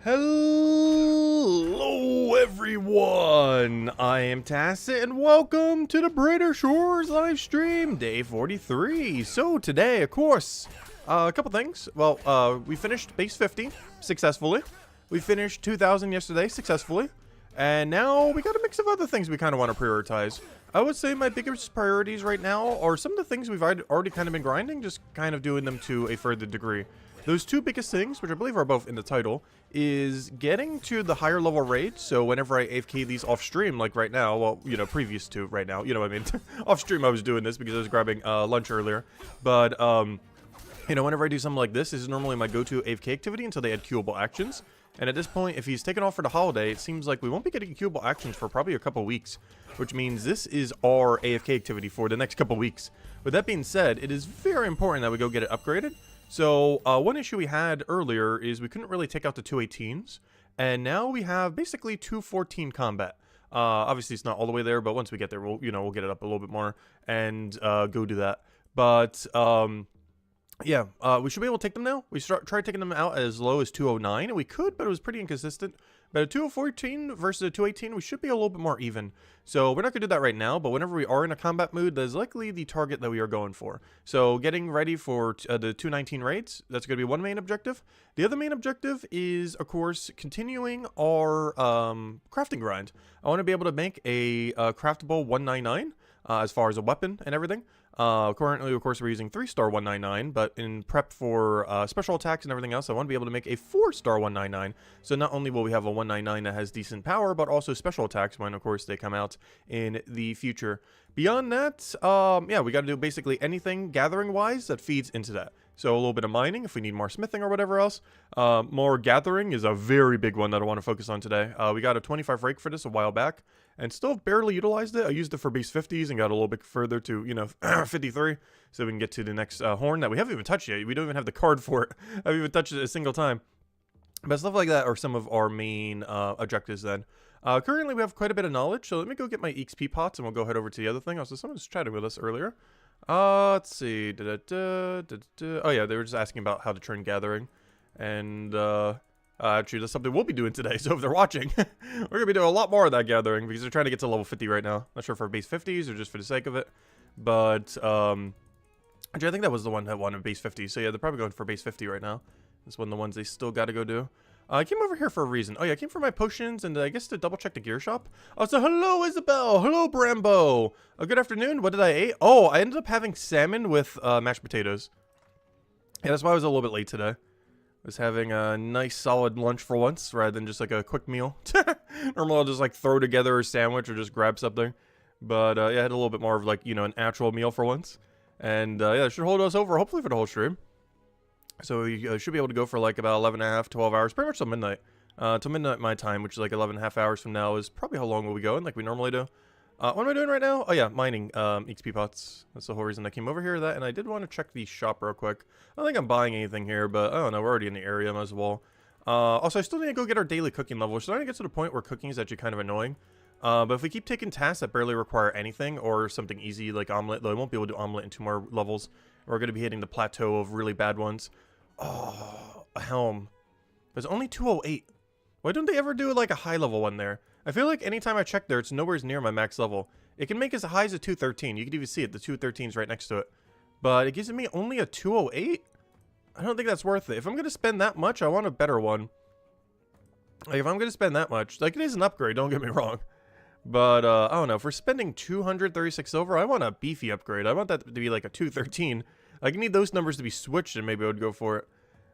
Hello everyone, I am Tacit and welcome to the Brighter Shores live stream, day 43. So today, of course, a couple things. Well, we finished base 50 successfully. We finished 2000 yesterday successfully. And now we got a mix of other things we kind of want to prioritize. I would say my biggest priorities right now are some of the things we've already kind of been grinding, just kind of doing them to a further degree. Those two biggest things, which I believe are both in the title, is getting to the higher level raids. So whenever I AFK these off stream, like right now, well, you know, previous to right now, you know what I mean? Off stream I was doing this because I was grabbing lunch earlier. But, you know, whenever I do something like this is normally my go-to AFK activity until they add queuable actions. And at this point, if he's taken off for the holiday, it seems like we won't be getting queuable actions for probably a couple weeks, which means this is our AFK activity for the next couple weeks. With that being said, it is very important that we go get it upgraded. So one issue we had earlier is we couldn't really take out the 218s, and now we have basically 214 combat. Obviously, it's not all the way there, but once we get there, we'll get it up a little bit more and go do that. But yeah, we should be able to take them now. We tried taking them out as low as 209, and we could, but it was pretty inconsistent. But a 214 versus a 218, we should be a little bit more even. So we're not going to do that right now, but whenever we are in a combat mood, that is likely the target that we are going for. So getting ready for the 219 raids, that's going to be one main objective. The other main objective is, of course, continuing our crafting grind. I want to be able to make a craftable 199 as far as a weapon and everything. Currently, of course, we're using 3-star 199, but in prep for special attacks and everything else, I want to be able to make a 4-star 199. So not only will we have a 199 that has decent power, but also special attacks when, of course, they come out in the future. Beyond that, yeah, we got to do basically anything gathering-wise that feeds into that. So a little bit of mining if we need more smithing or whatever else. More gathering is a very big one that I want to focus on today. We got a 25 rake for this a while back and still barely utilized it. I used it for base 50s and got a little bit further to, you know, 53 so we can get to the next horn that we haven't even touched yet. We don't even have the card for it. I haven't even touched it a single time. But stuff like that are some of our main objectives then. Currently, we have quite a bit of knowledge, so let me go get my EXP pots and we'll go head over to the other thing. Also, someone was chatting with us earlier. Let's see. Oh, yeah, they were just asking about how to turn gathering. And, actually, that's something we'll be doing today. So if they're watching, we're going to be doing a lot more of that gathering because they're trying to get to level 50 right now. Not sure for base 50s or just for the sake of it. But, actually, I think that was the one that wanted base 50. So, yeah, they're probably going for base 50 right now. That's one of the ones they still got to go do. I came over here for a reason. Oh, yeah, I came for my potions and I guess to double check the gear shop. Oh, so hello, Isabel. Hello, Brambo. Good afternoon. What did I eat? Oh, I ended up having salmon with mashed potatoes. Yeah, that's why I was a little bit late today. I was having a nice solid lunch for once rather than just like a quick meal. Normally I'll just like throw together a sandwich or just grab something. But yeah, I had a little bit more of like, you know, an actual meal for once. And yeah, it should hold us over hopefully for the whole stream. So we should be able to go for like about 11 and a half, 12 hours, pretty much till midnight. Till midnight my time, which is like 11 and a half hours from now is probably how long will we go in, like we normally do. What am I doing right now? Oh yeah, mining XP pots. That's the whole reason I came over here. And I did want to check the shop real quick. I don't think I'm buying anything here, but I don't know, we're already in the area, might as well. Also, I still need to go get our daily cooking level. We're starting to get to the point where cooking is actually kind of annoying. But if we keep taking tasks that barely require anything or something easy like omelet, though I won't be able to do omelet in 2 more levels, we're going to be hitting the plateau of really bad ones. Oh, a helm. There's only 208. Why don't they ever do like a high level one there? I feel like anytime I check there, it's nowhere near my max level. It can make as high as a 213. You can even see it. The 213 is right next to it. But it gives me only a 208? I don't think that's worth it. If I'm going to spend that much, I want a better one. Like, if I'm going to spend that much, like, it is an upgrade, don't get me wrong. But, I don't know. If we're spending 236 silver, I want a beefy upgrade. I want that to be like a 213. I need those numbers to be switched and maybe I would go for it.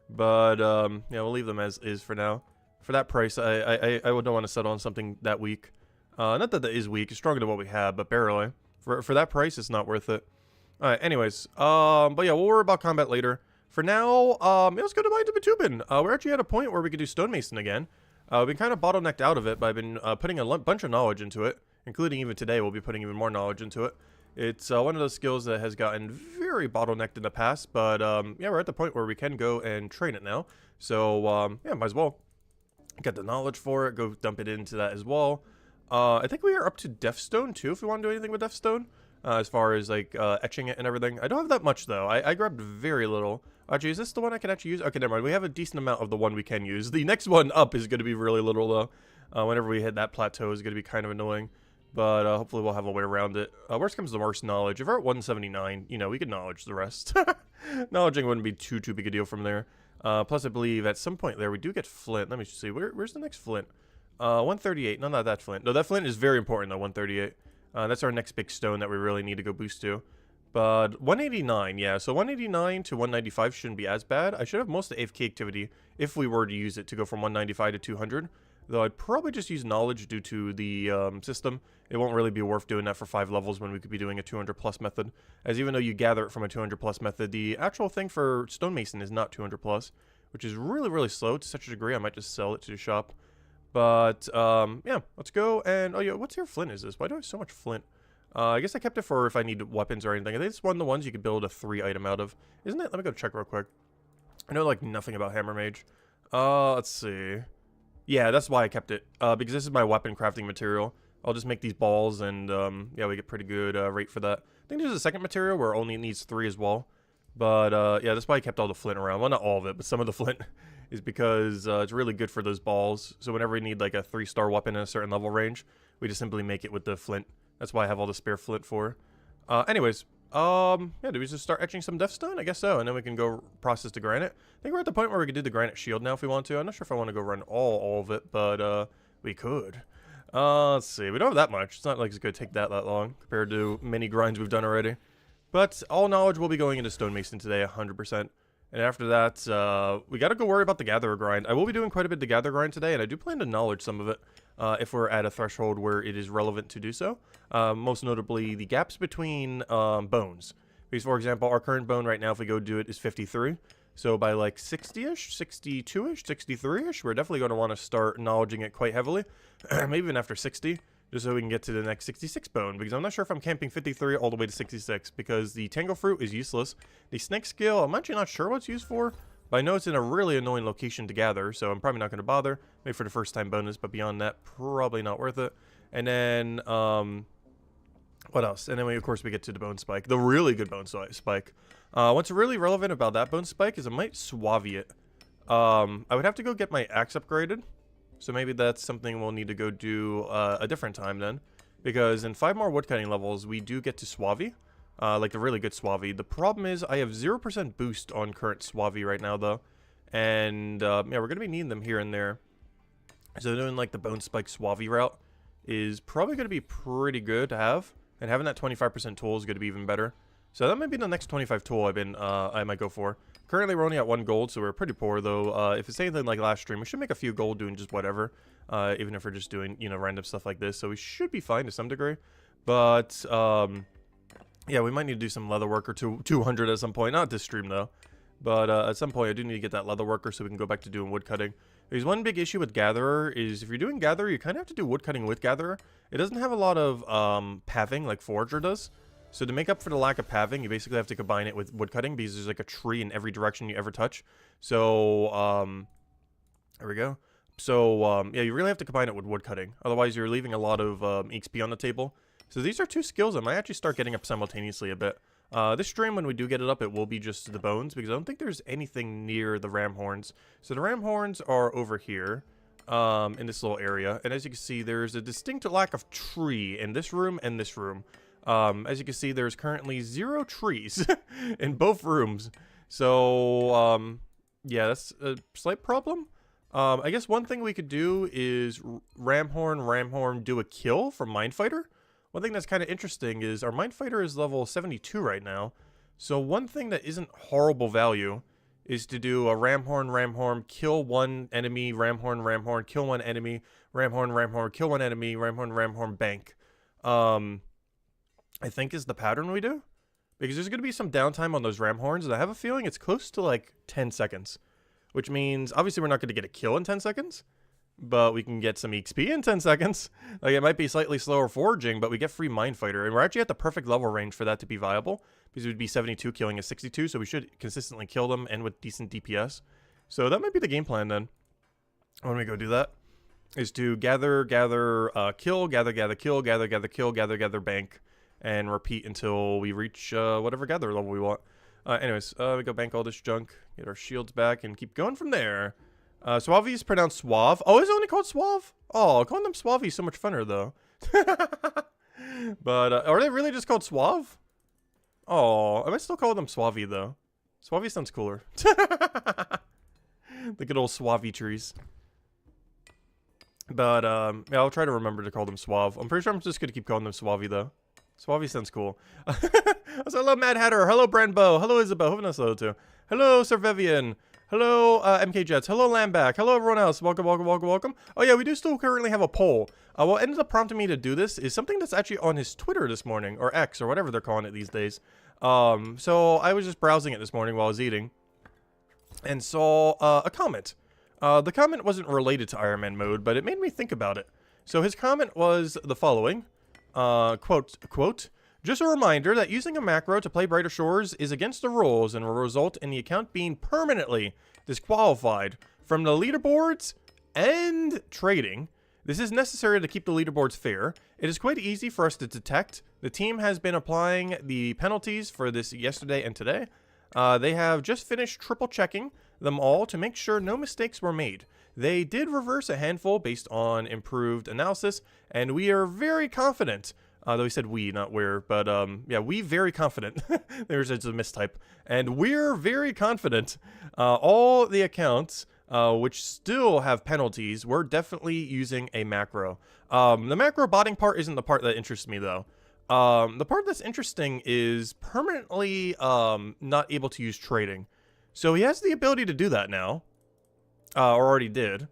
But, yeah, we'll leave them as is for now. For that price, I don't want to settle on something that weak. Not that that is weak. It's stronger than what we have, but barely. For that price, it's not worth it. Alright, anyways. But yeah, we'll worry about combat later. For now, yeah, let's go to Mine to Batubin. We're actually at a point where we could do Stonemason again. We've been kind of bottlenecked out of it, but I've been putting a bunch of knowledge into it. Including even today, we'll be putting even more knowledge into it. It's one of those skills that has gotten very bottlenecked in the past, but yeah, we're at the point where we can go and train it now. So yeah, might as well get the knowledge for it, go dump it into that as well. I think we are up to Deathstone too, if we want to do anything with Deathstone, as far as like etching it and everything. I don't have that much though. I grabbed very little. Actually, is this the one I can actually use? Okay, never mind. We have a decent amount of the one we can use. The next one up is going to be really little, though. Whenever we hit that plateau is going to be kind of annoying. But hopefully we'll have a way around it. Worst comes to worst, knowledge. If we're at 179, you know, we could knowledge the rest. Knowledging wouldn't be too big a deal from there. Plus, I believe at some point there we do get flint. Let me see. Where's the next flint? 138. No, not that flint. No, that flint is very important, though, 138. That's our next big stone that we really need to go boost to. But 189, yeah, so 189 to 195 shouldn't be as bad. I should have most of the AFK activity if we were to use it to go from 195 to 200. Though I'd probably just use knowledge due to the system. It won't really be worth doing that for 5 levels when we could be doing a 200 plus method. As even though you gather it from a 200 plus method, the actual thing for stonemason is not 200 plus, which is really slow to such a degree I might just sell it to the shop. But yeah, let's go. And oh yeah, what's your flint is this? Why do I have so much flint? I guess I kept it for if I need weapons or anything. I think it's one of the ones you could build a 3 item out of. Isn't it? Let me go check real quick. I know like nothing about Hammer Mage. Let's see. Yeah, that's why I kept it. Because this is my weapon crafting material. I'll just make these balls and yeah, we get pretty good rate for that. I think there's a second material where only it needs 3 as well. But yeah, that's why I kept all the flint around. Well, not all of it, but some of the flint is because it's really good for those balls. So whenever we need like a 3-star weapon in a certain level range, we just simply make it with the flint. That's why I have all the spare flint for. Anyways, yeah, do we just start etching some death stone? I guess so, and then we can go process the granite. I think we're at the point where we could do the granite shield now if we want to. I'm not sure if I want to go run all of it, but we could. Let's see. We don't have that much. It's not like it's going to take that long compared to many grinds we've done already. But all knowledge will be going into stonemason today, 100%. And after that, we got to go worry about the gatherer grind. I will be doing quite a bit of the gatherer grind today, and I do plan to knowledge some of it if we're at a threshold where it is relevant to do so. Most notably, the gaps between bones. Because, for example, our current bone right now, if we go do it, is 53. So by like 60-ish, 62-ish, 63-ish, we're definitely going to want to start knowledging it quite heavily. Maybe even after 60. Just so we can get to the next 66 bone, because I'm not sure if I'm camping 53 all the way to 66, because the tangle fruit is useless. The snake scale, I'm actually not sure what it's used for, but I know it's in a really annoying location to gather, so I'm probably not going to bother. Maybe for the first time bonus, but beyond that, probably not worth it. And then, what else? And then, of course, we get to the bone spike, the really good bone spike. What's really relevant about that bone spike is I might suave it. I would have to go get my axe upgraded. So maybe that's something we'll need to go do a different time then. Because in 5 more woodcutting levels, we do get to Suave. Like the really good Suave. The problem is I have 0% boost on current Suave right now though. And yeah, we're going to be needing them here and there. So doing like the Bone Spike Suave route is probably going to be pretty good to have. And having that 25% tool is going to be even better. So that might be the next 25 tool I might go for. Currently, we're only at 1 gold, so we're pretty poor, though. If it's anything like last stream, we should make a few gold doing just whatever. Even if we're just doing, you know, random stuff like this. So we should be fine to some degree. But, yeah, we might need to do some leather worker to 200 at some point. Not this stream, though. But at some point, I do need to get that leather worker so we can go back to doing wood cutting. There's one big issue with Gatherer is if you're doing Gatherer, you kind of have to do wood cutting with Gatherer. It doesn't have a lot of paving like Forager does. So to make up for the lack of paving, you basically have to combine it with woodcutting because there's like a tree in every direction you ever touch. So, there we go. So, yeah, you really have to combine it with woodcutting. Otherwise, you're leaving a lot of XP on the table. So these are 2 skills I might actually start getting up simultaneously a bit. This stream, when we do get it up, it will be just the bones because I don't think there's anything near the ram horns. So the ram horns are over here. In this little area. And as you can see, there's a distinct lack of tree in this room and this room. As you can see, there's currently 0 trees in both rooms. So, yeah, that's a slight problem. I guess one thing we could do is Ramhorn, do a kill from Mindfighter. One thing that's kind of interesting is our Mindfighter is level 72 right now. So one thing that isn't horrible value is to do a Ramhorn, kill one enemy, Ramhorn, kill one enemy, Ramhorn, kill one enemy, Ramhorn, bank. I think is the pattern we do. Because there's going to be some downtime on those ram horns, and I have a feeling it's close to like 10 seconds. Which means, obviously we're not going to get a kill in 10 seconds, but we can get some XP in 10 seconds. Like, it might be slightly slower foraging, but we get free Mindfighter, and we're actually at the perfect level range for that to be viable. Because it would be 72 killing a 62, so we should consistently kill them, and with decent DPS. So that might be the game plan then. When we go do that, is to gather, kill, gather, kill, gather, bank. And repeat until we reach whatever gather level we want. Anyways, we go bank all this junk, get our shields back, and keep going from there. Suave is pronounced suave. Oh, is it only called suave? Oh, calling them suave is so much funner, though. But, are they really just called suave? Oh, I might still call them suave, though. Suave sounds cooler. The good old suave trees. But, yeah, I'll try to remember to call them suave. I'm pretty sure I'm just gonna keep calling them suave, though. Suave sounds cool. Hello, Mad Hatter. Hello, Brandbo. Hello, Isabel. Hope hello, too. Hello, Sir Vivian. Hello, MK Jets. Hello, Lamback. Hello, everyone else. Welcome, welcome, welcome, welcome. Oh, yeah, we do still currently have a poll. What ended up prompting me to do this is something that's actually on his Twitter this morning, or X, or whatever they're calling it these days. So I was just browsing it this morning while I was eating, and saw a comment. The comment wasn't related to Ironman mode, but it made me think about it. So his comment was the following, quote, just a reminder that using a macro to play Brighter Shores is against the rules and will result in the account being permanently disqualified from the leaderboards and trading. This is necessary to keep the leaderboards fair. It is quite easy for us to detect. The team has been applying the penalties for this yesterday and today. They have just finished triple checking them all to make sure no mistakes were made. They did reverse a handful based on improved analysis, and we are very confident. Though he said we, not we're, but yeah, we very confident. There's a mistype. And we're very confident. All the accounts, which still have penalties, we're definitely using a macro. The macro botting part isn't the part that interests me, though. The part that's interesting is permanently not able to use trading. So he has the ability to do that now, or already did.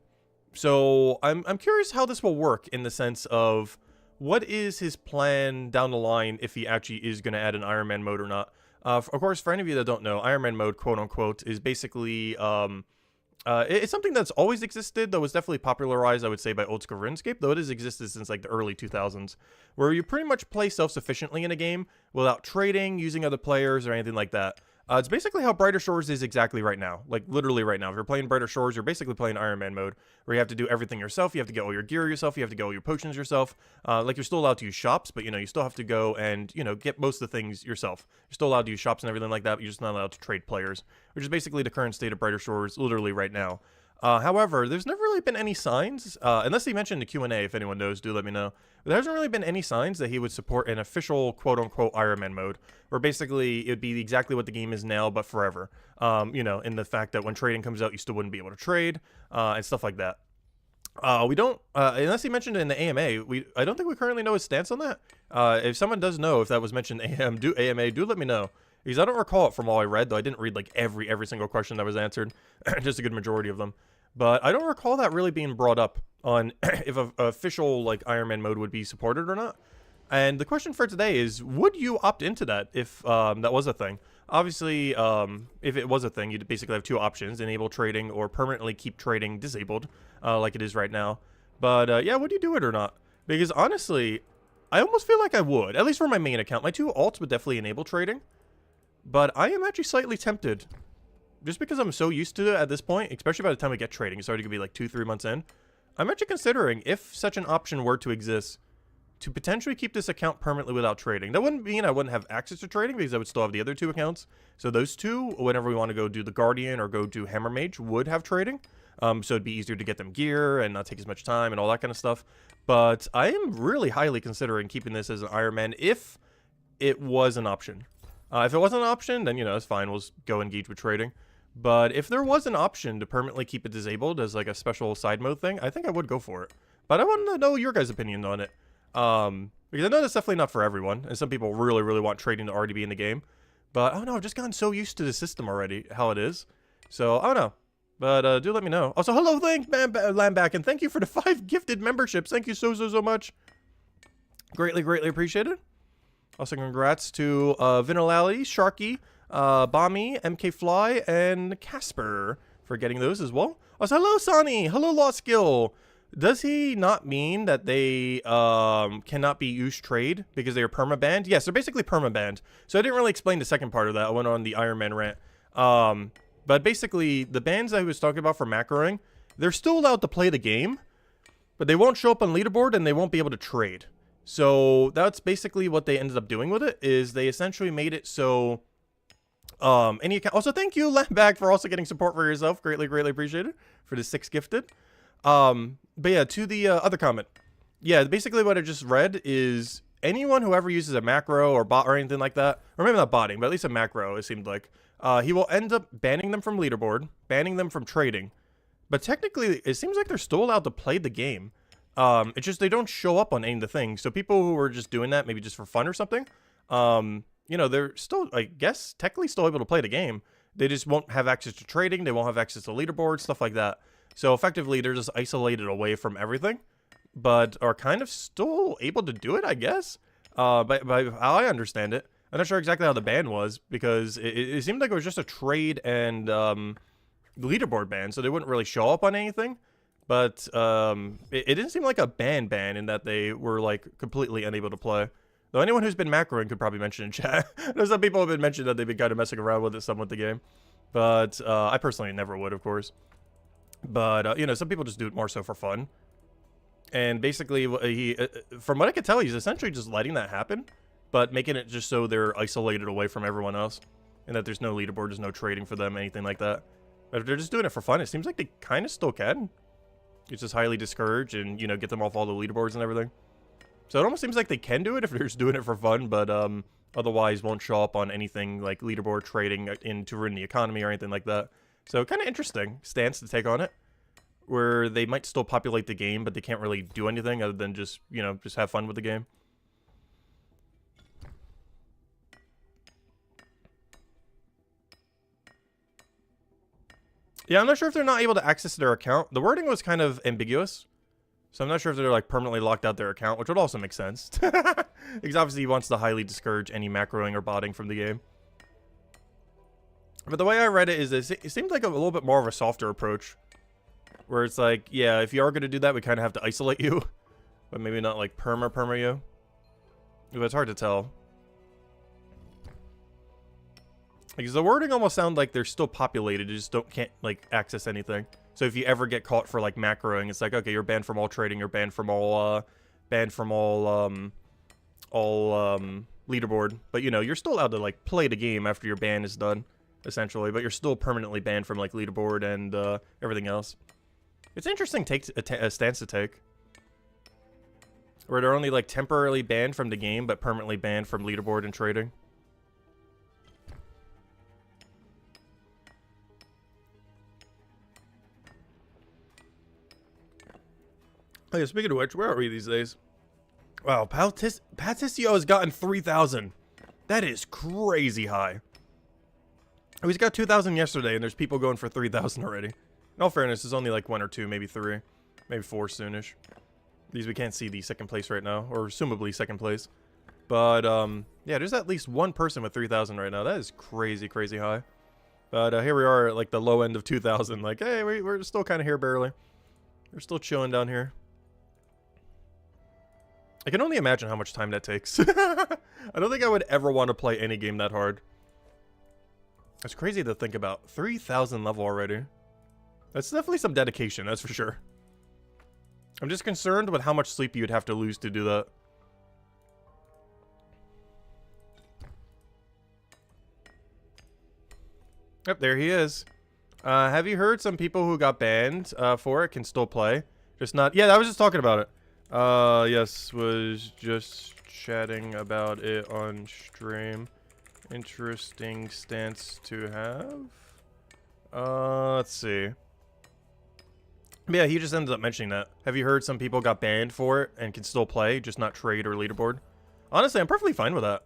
So I'm curious how this will work in the sense of what is his plan down the line if he actually is going to add an Ironman mode or not. Of course, for any of you that don't know, Ironman mode, quote unquote, is basically it's something that's always existed, though it's definitely popularized, I would say, by old school RuneScape, though it has existed since like the early 2000s, where you pretty much play self-sufficiently in a game without trading, using other players, or anything like that. It's basically how Brighter Shores is exactly right now. Like, literally right now. If you're playing Brighter Shores, you're basically playing Ironman mode, where you have to do everything yourself. You have to get all your gear yourself. You have to get all your potions yourself. Like, you're still allowed to use shops, but, you know, you still have to go and, you know, get most of the things yourself. You're still allowed to use shops and everything like that, but you're just not allowed to trade players, which is basically the current state of Brighter Shores, literally right now. However, there's never really been any signs, unless he mentioned the Q&A, if anyone knows, do let me know. But there hasn't really been any signs that he would support an official quote-unquote Ironman mode, where basically it would be exactly what the game is now, but forever. You know, in the fact that when trading comes out, you still wouldn't be able to trade, and stuff like that. We don't, unless he mentioned it in the AMA, I don't think we currently know his stance on that. If someone does know if that was mentioned AMA, do let me know. Because I don't recall it from all I read, though I didn't read like every single question that was answered, just a good majority of them. But I don't recall that really being brought up on if a official like Ironman mode would be supported or not. And the question for today is, would you opt into that if that was a thing? Obviously, if it was a thing, you'd basically have two options: enable trading or permanently keep trading disabled, like it is right now. But yeah, would you do it or not? Because honestly, I almost feel like I would, at least for my main account. My two alts would definitely enable trading. But I am actually slightly tempted, just because I'm so used to it at this point, especially by the time I get trading. It's already going to be like 2-3 months in. I'm actually considering, if such an option were to exist, to potentially keep this account permanently without trading. That wouldn't mean I wouldn't have access to trading, because I would still have the other two accounts. So those two, whenever we want to go do the Guardian or go do Hammer Mage, would have trading. So it'd be easier to get them gear and not take as much time and all that kind of stuff. But I am really highly considering keeping this as an Ironman if it was an option. If it wasn't an option, then, you know, it's fine. We'll just go engage with trading. But if there was an option to permanently keep it disabled as like a special side mode thing, I think I would go for it. But I want to know your guys' opinion on it. Because I know that's definitely not for everyone. And some people really, really want trading to already be in the game. But I don't know. I've just gotten so used to the system already, how it is. So, I don't know. But do let me know. Also, hello, thanks, Lamback. And thank you for the 5 gifted memberships. Thank you so much. Greatly, greatly appreciated. Also, congrats to Vinolali, Sharky, Bommy, MK Fly, and Casper for getting those as well. Also, hello, Sonny. Hello, Lost Skill. Does he not mean that they cannot be used trade because they are permabanned? Yes, they're basically permabanned. So I didn't really explain the second part of that. I went on the Ironman rant. But basically, the bans I was talking about for macroing, they're still allowed to play the game, but they won't show up on leaderboard and they won't be able to trade. So that's basically what they ended up doing with it, is they essentially made it so Any account. Also, thank you, Lambag, for also getting support for yourself. Greatly, greatly appreciated for the 6 gifted. But yeah, to the other comment. Yeah, basically what I just read is anyone who ever uses a macro or bot or anything like that, or maybe not botting, but at least a macro, it seemed like, he will end up banning them from leaderboard, banning them from trading. But technically, it seems like they're still allowed to play the game. It's just they don't show up on any of the things. So people who are just doing that, maybe just for fun or something, you know, they're still, I guess, technically still able to play the game. They just won't have access to trading. They won't have access to leaderboards, stuff like that. So effectively, they're just isolated away from everything, but are kind of still able to do it, I guess. By how I understand it. I'm not sure exactly how the ban was, because it seemed like it was just a trade and leaderboard ban, so they wouldn't really show up on anything. But it didn't seem like a ban in that they were like completely unable to play. Though anyone who's been macroing could probably mention in chat. There's some people have been mentioning that they've been kind of messing around with it some with the game. But I personally never would, of course. But, you know, some people just do it more so for fun. And basically, he, from what I could tell, he's essentially just letting that happen, but making it just so they're isolated away from everyone else. And that there's no leaderboard, there's no trading for them, anything like that. But if they're just doing it for fun, it seems like they kind of still can. It's just highly discouraged and, you know, get them off all the leaderboards and everything. So it almost seems like they can do it if they're just doing it for fun, but otherwise won't show up on anything like leaderboard trading to ruin the economy or anything like that. So kind of interesting stance to take on it, where they might still populate the game, but they can't really do anything other than just, you know, just have fun with the game. Yeah, I'm not sure if they're not able to access their account. The wording was kind of ambiguous. So I'm not sure if they're like permanently locked out their account, which would also make sense. Because obviously he wants to highly discourage any macroing or botting from the game. But the way I read it is it seems like a little bit more of a softer approach. Where it's like, yeah, if you are going to do that, we kind of have to isolate you. But maybe not like perma you. But it's hard to tell. Because the wording almost sounds like they're still populated, you just can't like access anything. So if you ever get caught for like macroing, it's like, okay, you're banned from all trading, you're banned from all leaderboard. But you know, you're still allowed to like play the game after your ban is done, essentially. But you're still permanently banned from like leaderboard and everything else. It's an interesting stance to take, where they're only like temporarily banned from the game, but permanently banned from leaderboard and trading. Oh yeah, speaking of which, where are we these days? Wow, Patricio has gotten 3,000. That is crazy high. Oh, he's got 2,000 yesterday, and there's people going for 3,000 already. In all fairness, there's only like 1 or 2, maybe 3, maybe 4 soonish. These we can't see the second place right now, or assumably second place. But yeah, there's at least 1 person with 3,000 right now. That is crazy, crazy high. But here we are at like the low end of 2,000. Like, hey, we're still kind of here barely. We're still chilling down here. I can only imagine how much time that takes. I don't think I would ever want to play any game that hard. It's crazy to think about. 3,000 level already. That's definitely some dedication, that's for sure. I'm just concerned with how much sleep you'd have to lose to do that. Yep, there he is. Have you heard some people who got banned for it can still play? Just not... Yeah, I was just talking about it. Yes, was just chatting about it on stream. Interesting stance to have. Let's see. Yeah, he just ended up mentioning that. Have you heard some people got banned for it and can still play, just not trade or leaderboard? Honestly, I'm perfectly fine with that.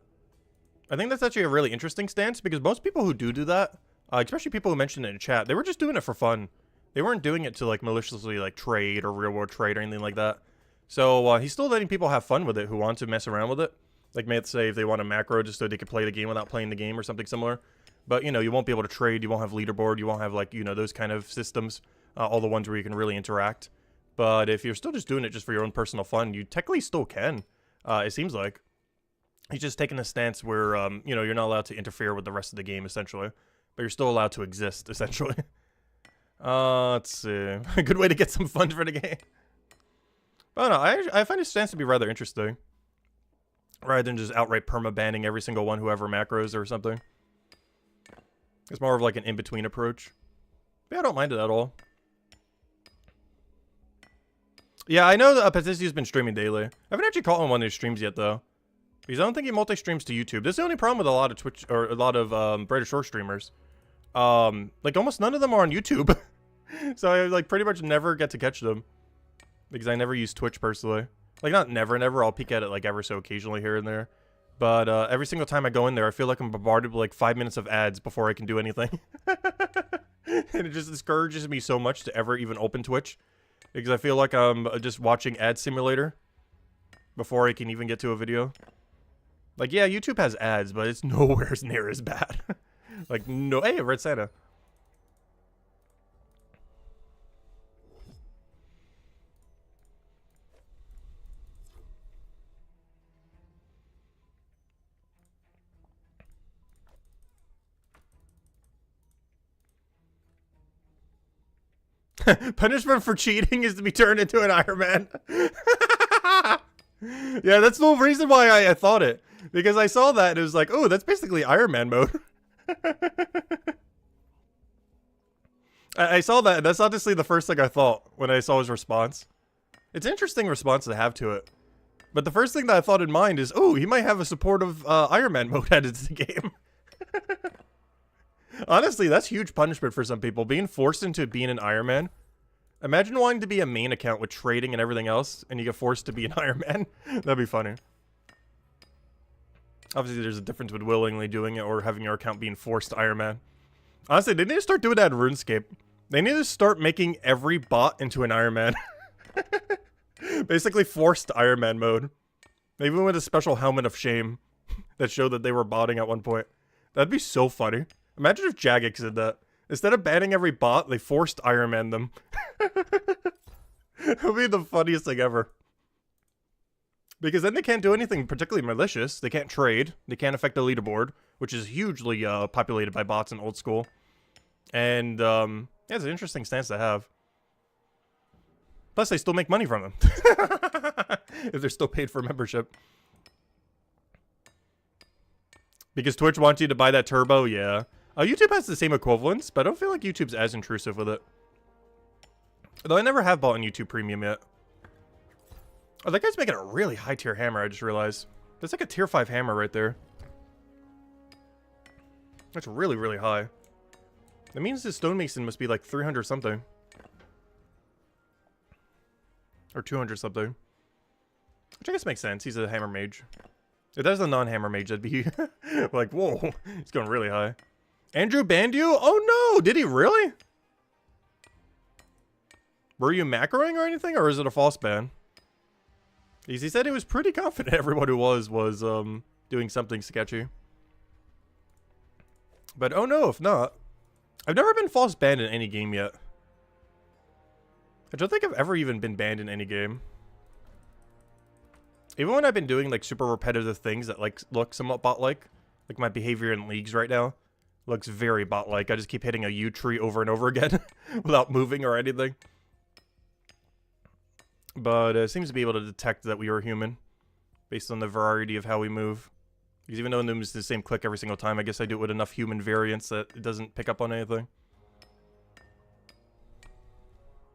I think that's actually a really interesting stance, because most people who do that, especially people who mentioned it in chat, they were just doing it for fun. They weren't doing it to like maliciously like trade or real world trade or anything like that. So he's still letting people have fun with it who want to mess around with it. Like, let's say if they want a macro just so they could play the game without playing the game or something similar. But, you know, you won't be able to trade. You won't have leaderboard. You won't have, like, you know, those kind of systems. All the ones where you can really interact. But if you're still just doing it just for your own personal fun, you technically still can. It seems like. He's just taking a stance where, you know, you're not allowed to interfere with the rest of the game, essentially. But you're still allowed to exist, essentially. Let's see. A good way to get some fun for the game. But no, I find his stance to be rather interesting. Rather than just outright perma-banning every single one who ever macros or something. It's more of like an in-between approach. But yeah, I don't mind it at all. Yeah, I know that Patisi's been streaming daily. I haven't actually caught on one of his streams yet, though. Because I don't think he multi-streams to YouTube. This is the only problem with a lot of Twitch, or a lot of Brighter Shore streamers. Like, almost none of them are on YouTube. So I, like, pretty much never get to catch them. Because I never use Twitch, personally. Like, not never. I'll peek at it, like, ever so occasionally here and there. But every single time I go in there, I feel like I'm bombarded with, like, 5 minutes of ads before I can do anything. And it just discourages me so much to ever even open Twitch. Because I feel like I'm just watching Ad Simulator before I can even get to a video. Like, yeah, YouTube has ads, but it's nowhere near as bad. Like, no. Hey, Red Santa. Punishment for cheating is to be turned into an Ironman. Yeah, that's the whole reason why I thought it. Because I saw that and it was like, oh, that's basically Ironman mode. I saw that, and that's honestly the first thing I thought when I saw his response. It's an interesting response to have to it. But the first thing that I thought in mind is, oh, he might have a supportive Ironman mode added to the game. Honestly, that's huge punishment for some people. Being forced into being an Ironman. Imagine wanting to be a main account with trading and everything else, and you get forced to be an Ironman. That'd be funny. Obviously, there's a difference with willingly doing it or having your account being forced to Ironman. Honestly, they need to start doing that in RuneScape. They need to start making every bot into an Ironman. Basically forced Ironman mode. Maybe with a special helmet of shame that showed that they were botting at one point. That'd be so funny. Imagine if Jagex did that. Instead of banning every bot, they forced Ironman them. It would be the funniest thing ever. Because then they can't do anything particularly malicious. They can't trade. They can't affect the leaderboard, which is hugely populated by bots in old school. And, yeah, it's an interesting stance to have. Plus, they still make money from them. If they're still paid for membership. Because Twitch wants you to buy that turbo, yeah. YouTube has the same equivalents, but I don't feel like YouTube's as intrusive with it. Though I never have bought on YouTube Premium yet. Oh, that guy's making a really high tier hammer, I just realized. That's like a tier 5 hammer right there. That's really, really high. That means his stonemason must be like 300 something. Or 200 something. Which I guess makes sense. He's a hammer mage. If that was a non-hammer mage, that'd be like, whoa. He's going really high. Andrew banned you? Oh no! Did he really? Were you macroing or anything? Or is it a false ban? He said he was pretty confident everyone who was doing something sketchy. But oh no, if not. I've never been false banned in any game yet. I don't think I've ever even been banned in any game. Even when I've been doing like super repetitive things that like look somewhat bot-like. Like my behavior in leagues right now. Looks very bot-like. I just keep hitting a U tree over and over again. Without moving or anything. But it seems to be able to detect that we are human. Based on the variety of how we move. Because even though it moves the same click every single time, I guess I do it with enough human variance that it doesn't pick up on anything.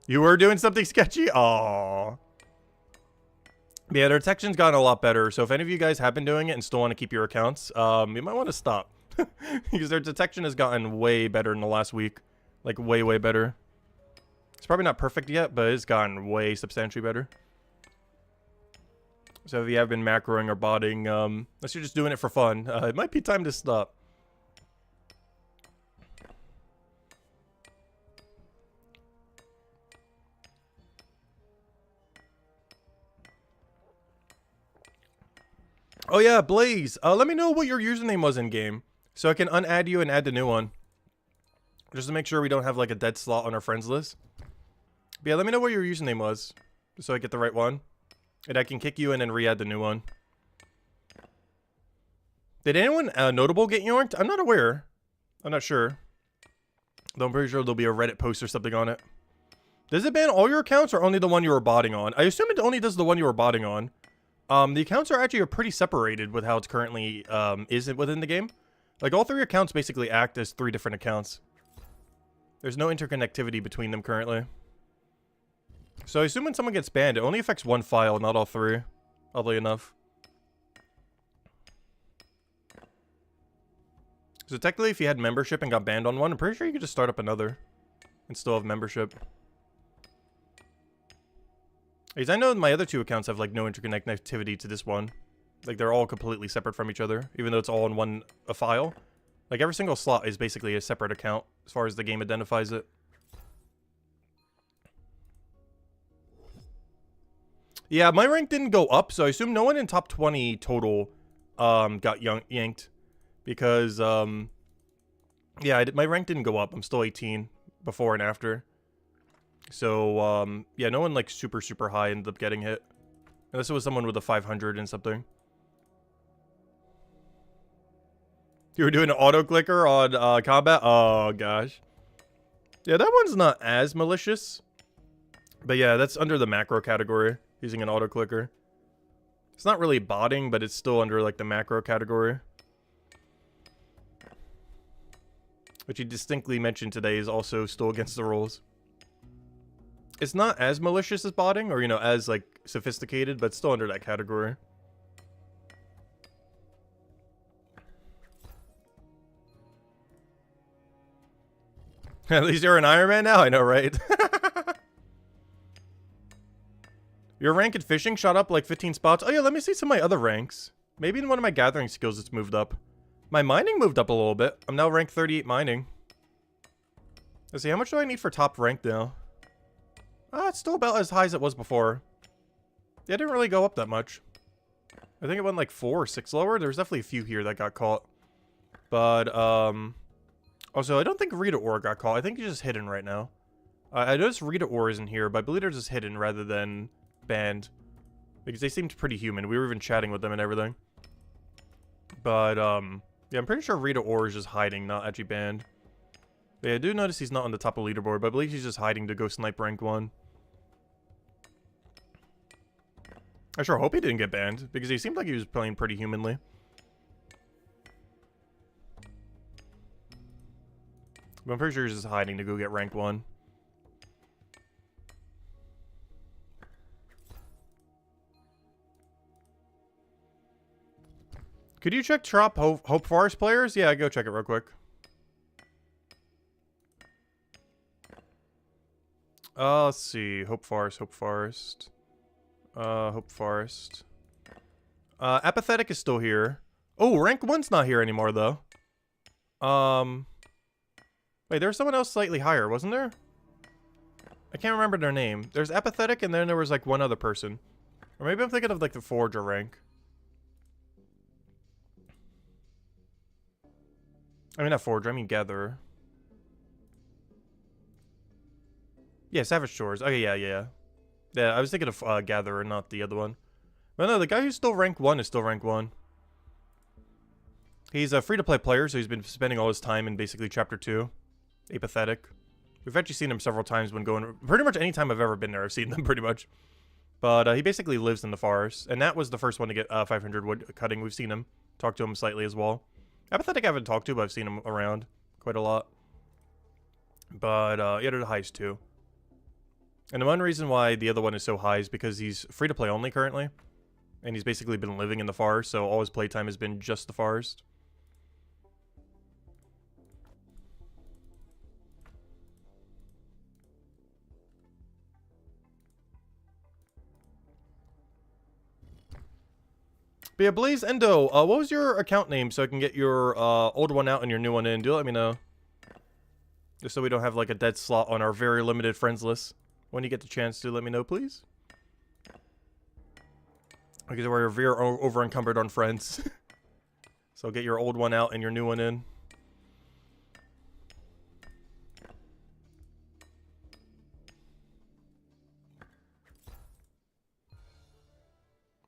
You were doing something sketchy? Aww. Yeah, their detection's gotten a lot better. So if any of you guys have been doing it and still want to keep your accounts, you might want to stop. Because their detection has gotten way better in the last week. Like, way, way better. It's probably not perfect yet, but it's gotten way substantially better. So if you have been macroing or botting, unless you're just doing it for fun, it might be time to stop. Oh yeah, Blaze, let me know what your username was in game. So I can unadd you and add the new one. Just to make sure we don't have like a dead slot on our friends list. But yeah, let me know what your username was. So I get the right one. And I can kick you in and re-add the new one. Did anyone notable get yoinked? I'm not aware. I'm not sure. Though I'm pretty sure there'll be a Reddit post or something on it. Does it ban all your accounts or only the one you were botting on? I assume it only does the one you were botting on. The accounts are actually pretty separated with how it's currently is within the game. Like, all 3 accounts basically act as 3 different accounts. There's no interconnectivity between them currently. So I assume when someone gets banned, it only affects 1 file, not all 3. Oddly enough. So technically, if you had membership and got banned on one, I'm pretty sure you could just start up another. And still have membership. Because I know my other 2 accounts have, like, no interconnectivity to this one. Like, they're all completely separate from each other, even though it's all in one file. Like, every single slot is basically a separate account, as far as the game identifies it. Yeah, my rank didn't go up, so I assume no one in top 20 total got yanked. Because, yeah, my rank didn't go up. I'm still 18 before and after. So, yeah, no one, like, super, super high ended up getting hit. Unless it was someone with a 500 and something. You were doing an auto-clicker on combat? Oh, gosh. Yeah, that one's not as malicious. But yeah, that's under the macro category, using an auto-clicker. It's not really botting, but it's still under, like, the macro category. Which you distinctly mentioned today is also still against the rules. It's not as malicious as botting, or, you know, as, like, sophisticated, but still under that category. At least you're an Ironman now, I know, right? Your rank in fishing shot up like 15 spots. Oh yeah, let me see some of my other ranks. Maybe in one of my gathering skills it's moved up. My mining moved up a little bit. I'm now ranked 38 mining. Let's see, how much do I need for top rank now? It's still about as high as it was before. Yeah, it didn't really go up that much. I think it went like 4 or 6 lower. There's definitely a few here that got caught. But, also, I don't think Rita Ore got caught. I think he's just hidden right now. I noticed Rita Ore isn't here, but I believe they're just hidden rather than banned. Because they seemed pretty human. We were even chatting with them and everything. But, yeah, I'm pretty sure Rita Ore is just hiding, not actually banned. But yeah, I do notice he's not on the top of the leaderboard, but I believe he's just hiding to go snipe rank 1. I sure hope he didn't get banned, because he seemed like he was playing pretty humanly. But I'm pretty sure he's just hiding to go get rank 1. Could you check Trop Hope Forest players? Yeah, go check it real quick. Let's see. Hope Forest, Hope Forest. Hope Forest. Apathetic is still here. Oh, rank 1's not here anymore, though. Wait, there was someone else slightly higher, wasn't there? I can't remember their name. There's Apathetic, and then there was, like, one other person. Or maybe I'm thinking of, like, the Forger rank. I mean, not Forger, I mean Gatherer. Yeah, Savage Shores. Okay, yeah. Yeah, I was thinking of Gatherer, not the other one. But no, the guy who's still rank 1 is still rank 1. He's a free-to-play player, so he's been spending all his time in basically Chapter 2. Apathetic. We've actually seen him several times when going... Pretty much any time I've ever been there, I've seen them, pretty much. But he basically lives in the forest. And that was the first one to get 500 wood cutting. We've seen him. Talked to him slightly as well. Apathetic I haven't talked to, but I've seen him around quite a lot. But, yeah, they're the highest too. And the one reason why the other one is so high is because he's free-to-play only currently. And he's basically been living in the forest, so all his playtime has been just the forest. But yeah, Blaze Endo, what was your account name so I can get your old one out and your new one in? Do let me know. Just so we don't have like a dead slot on our very limited friends list. When you get the chance to, let me know, please. Because we're very over encumbered on friends. So get your old one out and your new one in.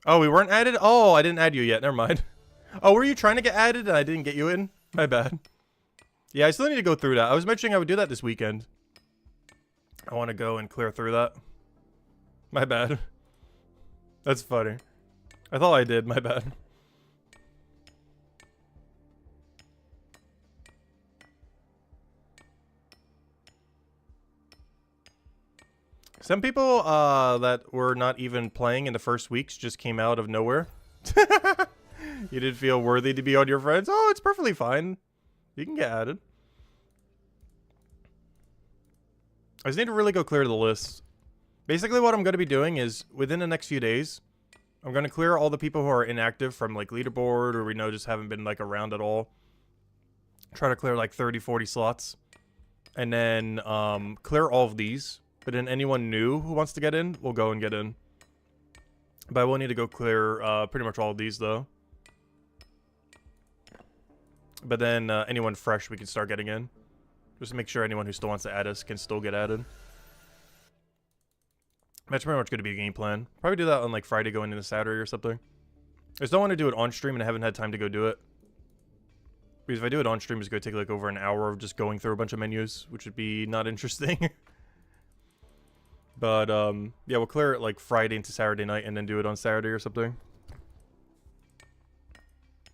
Oh, we weren't added? Oh, I didn't add you yet. Never mind. Oh, were you trying to get added and I didn't get you in? My bad. Yeah, I still need to go through that. I was mentioning I would do that this weekend. I want to go and clear through that. My bad. That's funny. I thought I did. My bad. Some people that were not even playing in the first weeks just came out of nowhere. You didn't feel worthy to be on your friends? Oh, it's perfectly fine. You can get added. I just need to really go clear the list. Basically what I'm going to be doing is, within the next few days, I'm going to clear all the people who are inactive from, like, leaderboard, or we know just haven't been, like, around at all. Try to clear, like, 30, 40 slots. And then, clear all of these. But then anyone new who wants to get in, will go and get in. But I will need to go clear, pretty much all of these, though. But then, anyone fresh we can start getting in. Just to make sure anyone who still wants to add us can still get added. That's pretty much going to be a game plan. Probably do that on like Friday going into Saturday or something. I just don't want to do it on stream and I haven't had time to go do it. Because if I do it on stream, it's going to take like over an hour of just going through a bunch of menus, which would be not interesting. But, yeah, we'll clear it like Friday into Saturday night and then do it on Saturday or something.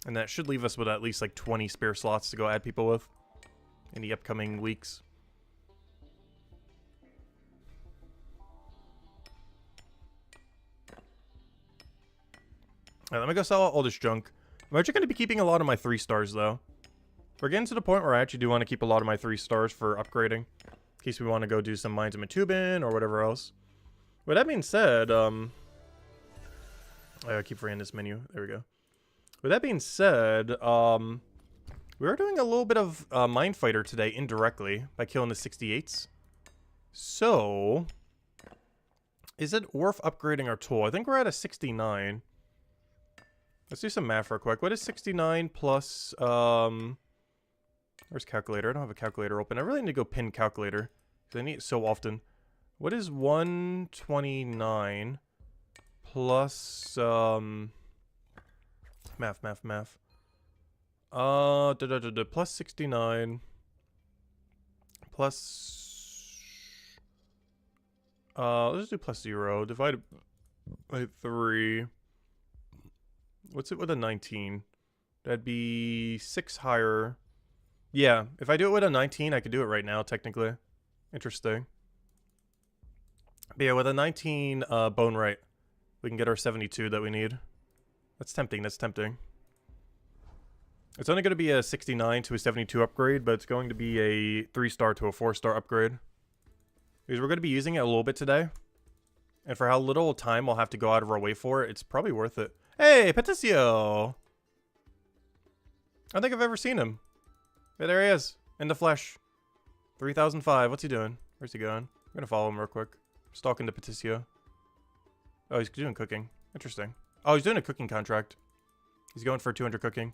And that should leave us with at least like 20 spare slots to go add people with in the upcoming weeks. Alright, let me go sell all this junk. I'm actually going to be keeping a lot of my 3 stars, though. We're getting to the point where I actually do want to keep a lot of my 3 stars for upgrading. In case we want to go do some mines in Matubin or whatever else. With that being said, I keep forgetting this menu. There we go. With that being said, we are doing a little bit of Mine Fighter today indirectly by killing the 68s. So, is it worth upgrading our tool? I think we're at a 69. Let's do some math real quick. What is 69 plus, where's calculator? I don't have a calculator open. I really need to go pin calculator, because I need it so often. What is 129 plus, math. Plus 69 plus, let's do plus 0 divided by 3. What's it with a 19? That'd be 6 higher. Yeah, if I do it with a 19, I could do it right now, technically. Interesting. But yeah, with a 19 bone right, we can get our 72 that we need. That's tempting, that's tempting. It's only going to be a 69 to a 72 upgrade, but it's going to be a 3-star to a 4-star upgrade. Because we're going to be using it a little bit today. And for how little time we'll have to go out of our way for it, it's probably worth it. Hey, Peticio! I don't think I've ever seen him. Hey, there he is. In the flesh. 3005. What's he doing? Where's he going? I'm going to follow him real quick. I'm stalking the Peticio. Oh, he's doing cooking. Interesting. Oh, he's doing a cooking contract. He's going for 200 cooking.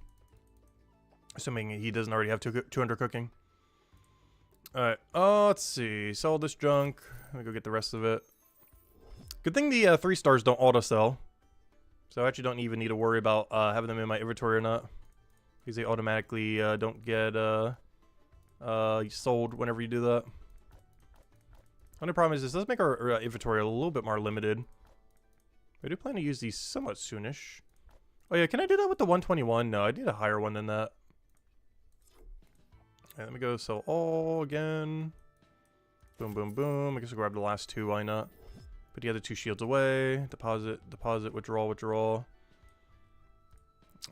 Assuming he doesn't already have 200 cooking. Alright. Oh, let's see. Sell this junk. Let me go get the rest of it. Good thing the 3 stars don't auto-sell. So I actually don't even need to worry about having them in my inventory or not. Because they automatically don't get sold whenever you do that. Only problem is this does make our inventory a little bit more limited. I do plan to use these somewhat soonish. Oh yeah, can I do that with the 121? No, I need a higher one than that. Alright, let me go sell all again. Boom, boom, boom. I guess I'll grab the last 2, why not? Put the other 2 shields away. Deposit, deposit, withdraw, withdraw.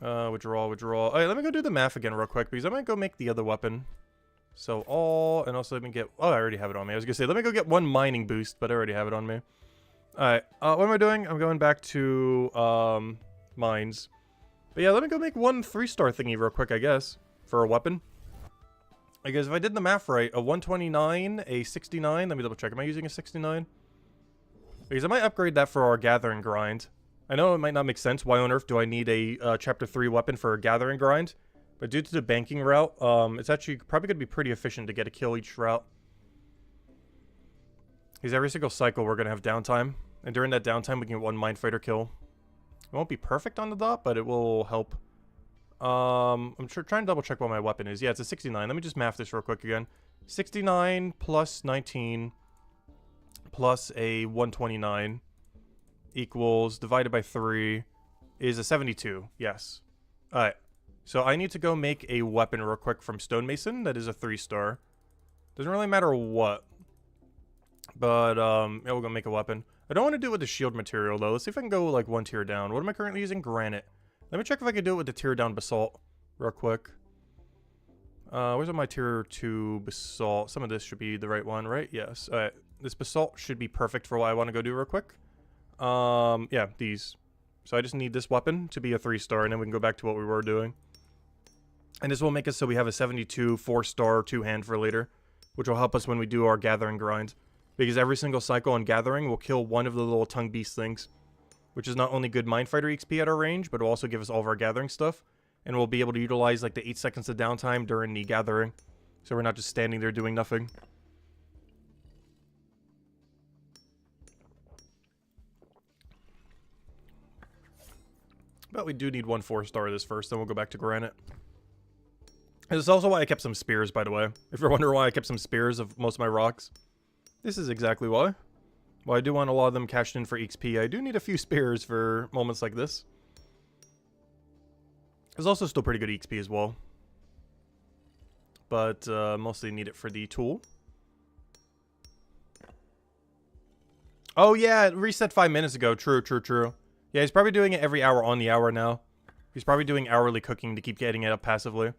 Withdraw. Alright, let me go do the math again real quick, because I might go make the other weapon. So all, and also let me get, oh, I already have it on me. I was gonna say, let me go get 1 mining boost, but I already have it on me. Alright, what am I doing? I'm going back to, mines. But yeah, let me go make 1 3-star thingy real quick, I guess, for a weapon. Because if I did the math right, a 129, a 69, let me double check, am I using a 69? Because I might upgrade that for our gathering grind. I know it might not make sense. Why on earth do I need a chapter 3 weapon for a gathering grind? But due to the banking route, it's actually probably going to be pretty efficient to get a kill each route. Because every single cycle we're going to have downtime. And during that downtime we can get 1 mine fighter kill. It won't be perfect on the dot, but it will help. I'm trying to double check what my weapon is. Yeah, it's a 69. Let me just math this real quick again. 69 plus 19 plus a 129 equals, divided by 3, is a 72. Yes. Alright. So I need to go make a weapon real quick from Stonemason that is a 3-star. Doesn't really matter what. But, yeah, we're gonna make a weapon. I don't want to do it with the shield material, though. Let's see if I can go, like, one tier down. What am I currently using? Granite. Let me check if I can do it with the tier down basalt real quick. Where's my tier 2 basalt? Some of this should be the right one, right? Yes. Alright. This basalt should be perfect for what I want to go do real quick. Yeah, these. So I just need this weapon to be a 3-star, and then we can go back to what we were doing. And this will make us so we have a 72 4-star 2-hand for later, which will help us when we do our gathering grind. Because every single cycle on gathering will kill one of the little tongue beast things, which is not only good Mindfighter XP at our range, but will also give us all of our gathering stuff. And we'll be able to utilize like the 8 seconds of downtime during the gathering. So we're not just standing there doing nothing. But we do need 1 4-star this first, then we'll go back to granite. This is also why I kept some spears, by the way. If you're wondering why I kept some spears of most of my rocks, this is exactly why. While I do want a lot of them cashed in for XP, I do need a few spears for moments like this. There's also still pretty good XP as well. But mostly need it for the tool. Oh yeah, it reset 5 minutes ago. True, true, true. Yeah, he's probably doing it every hour on the hour now. He's probably doing hourly cooking to keep getting it up passively.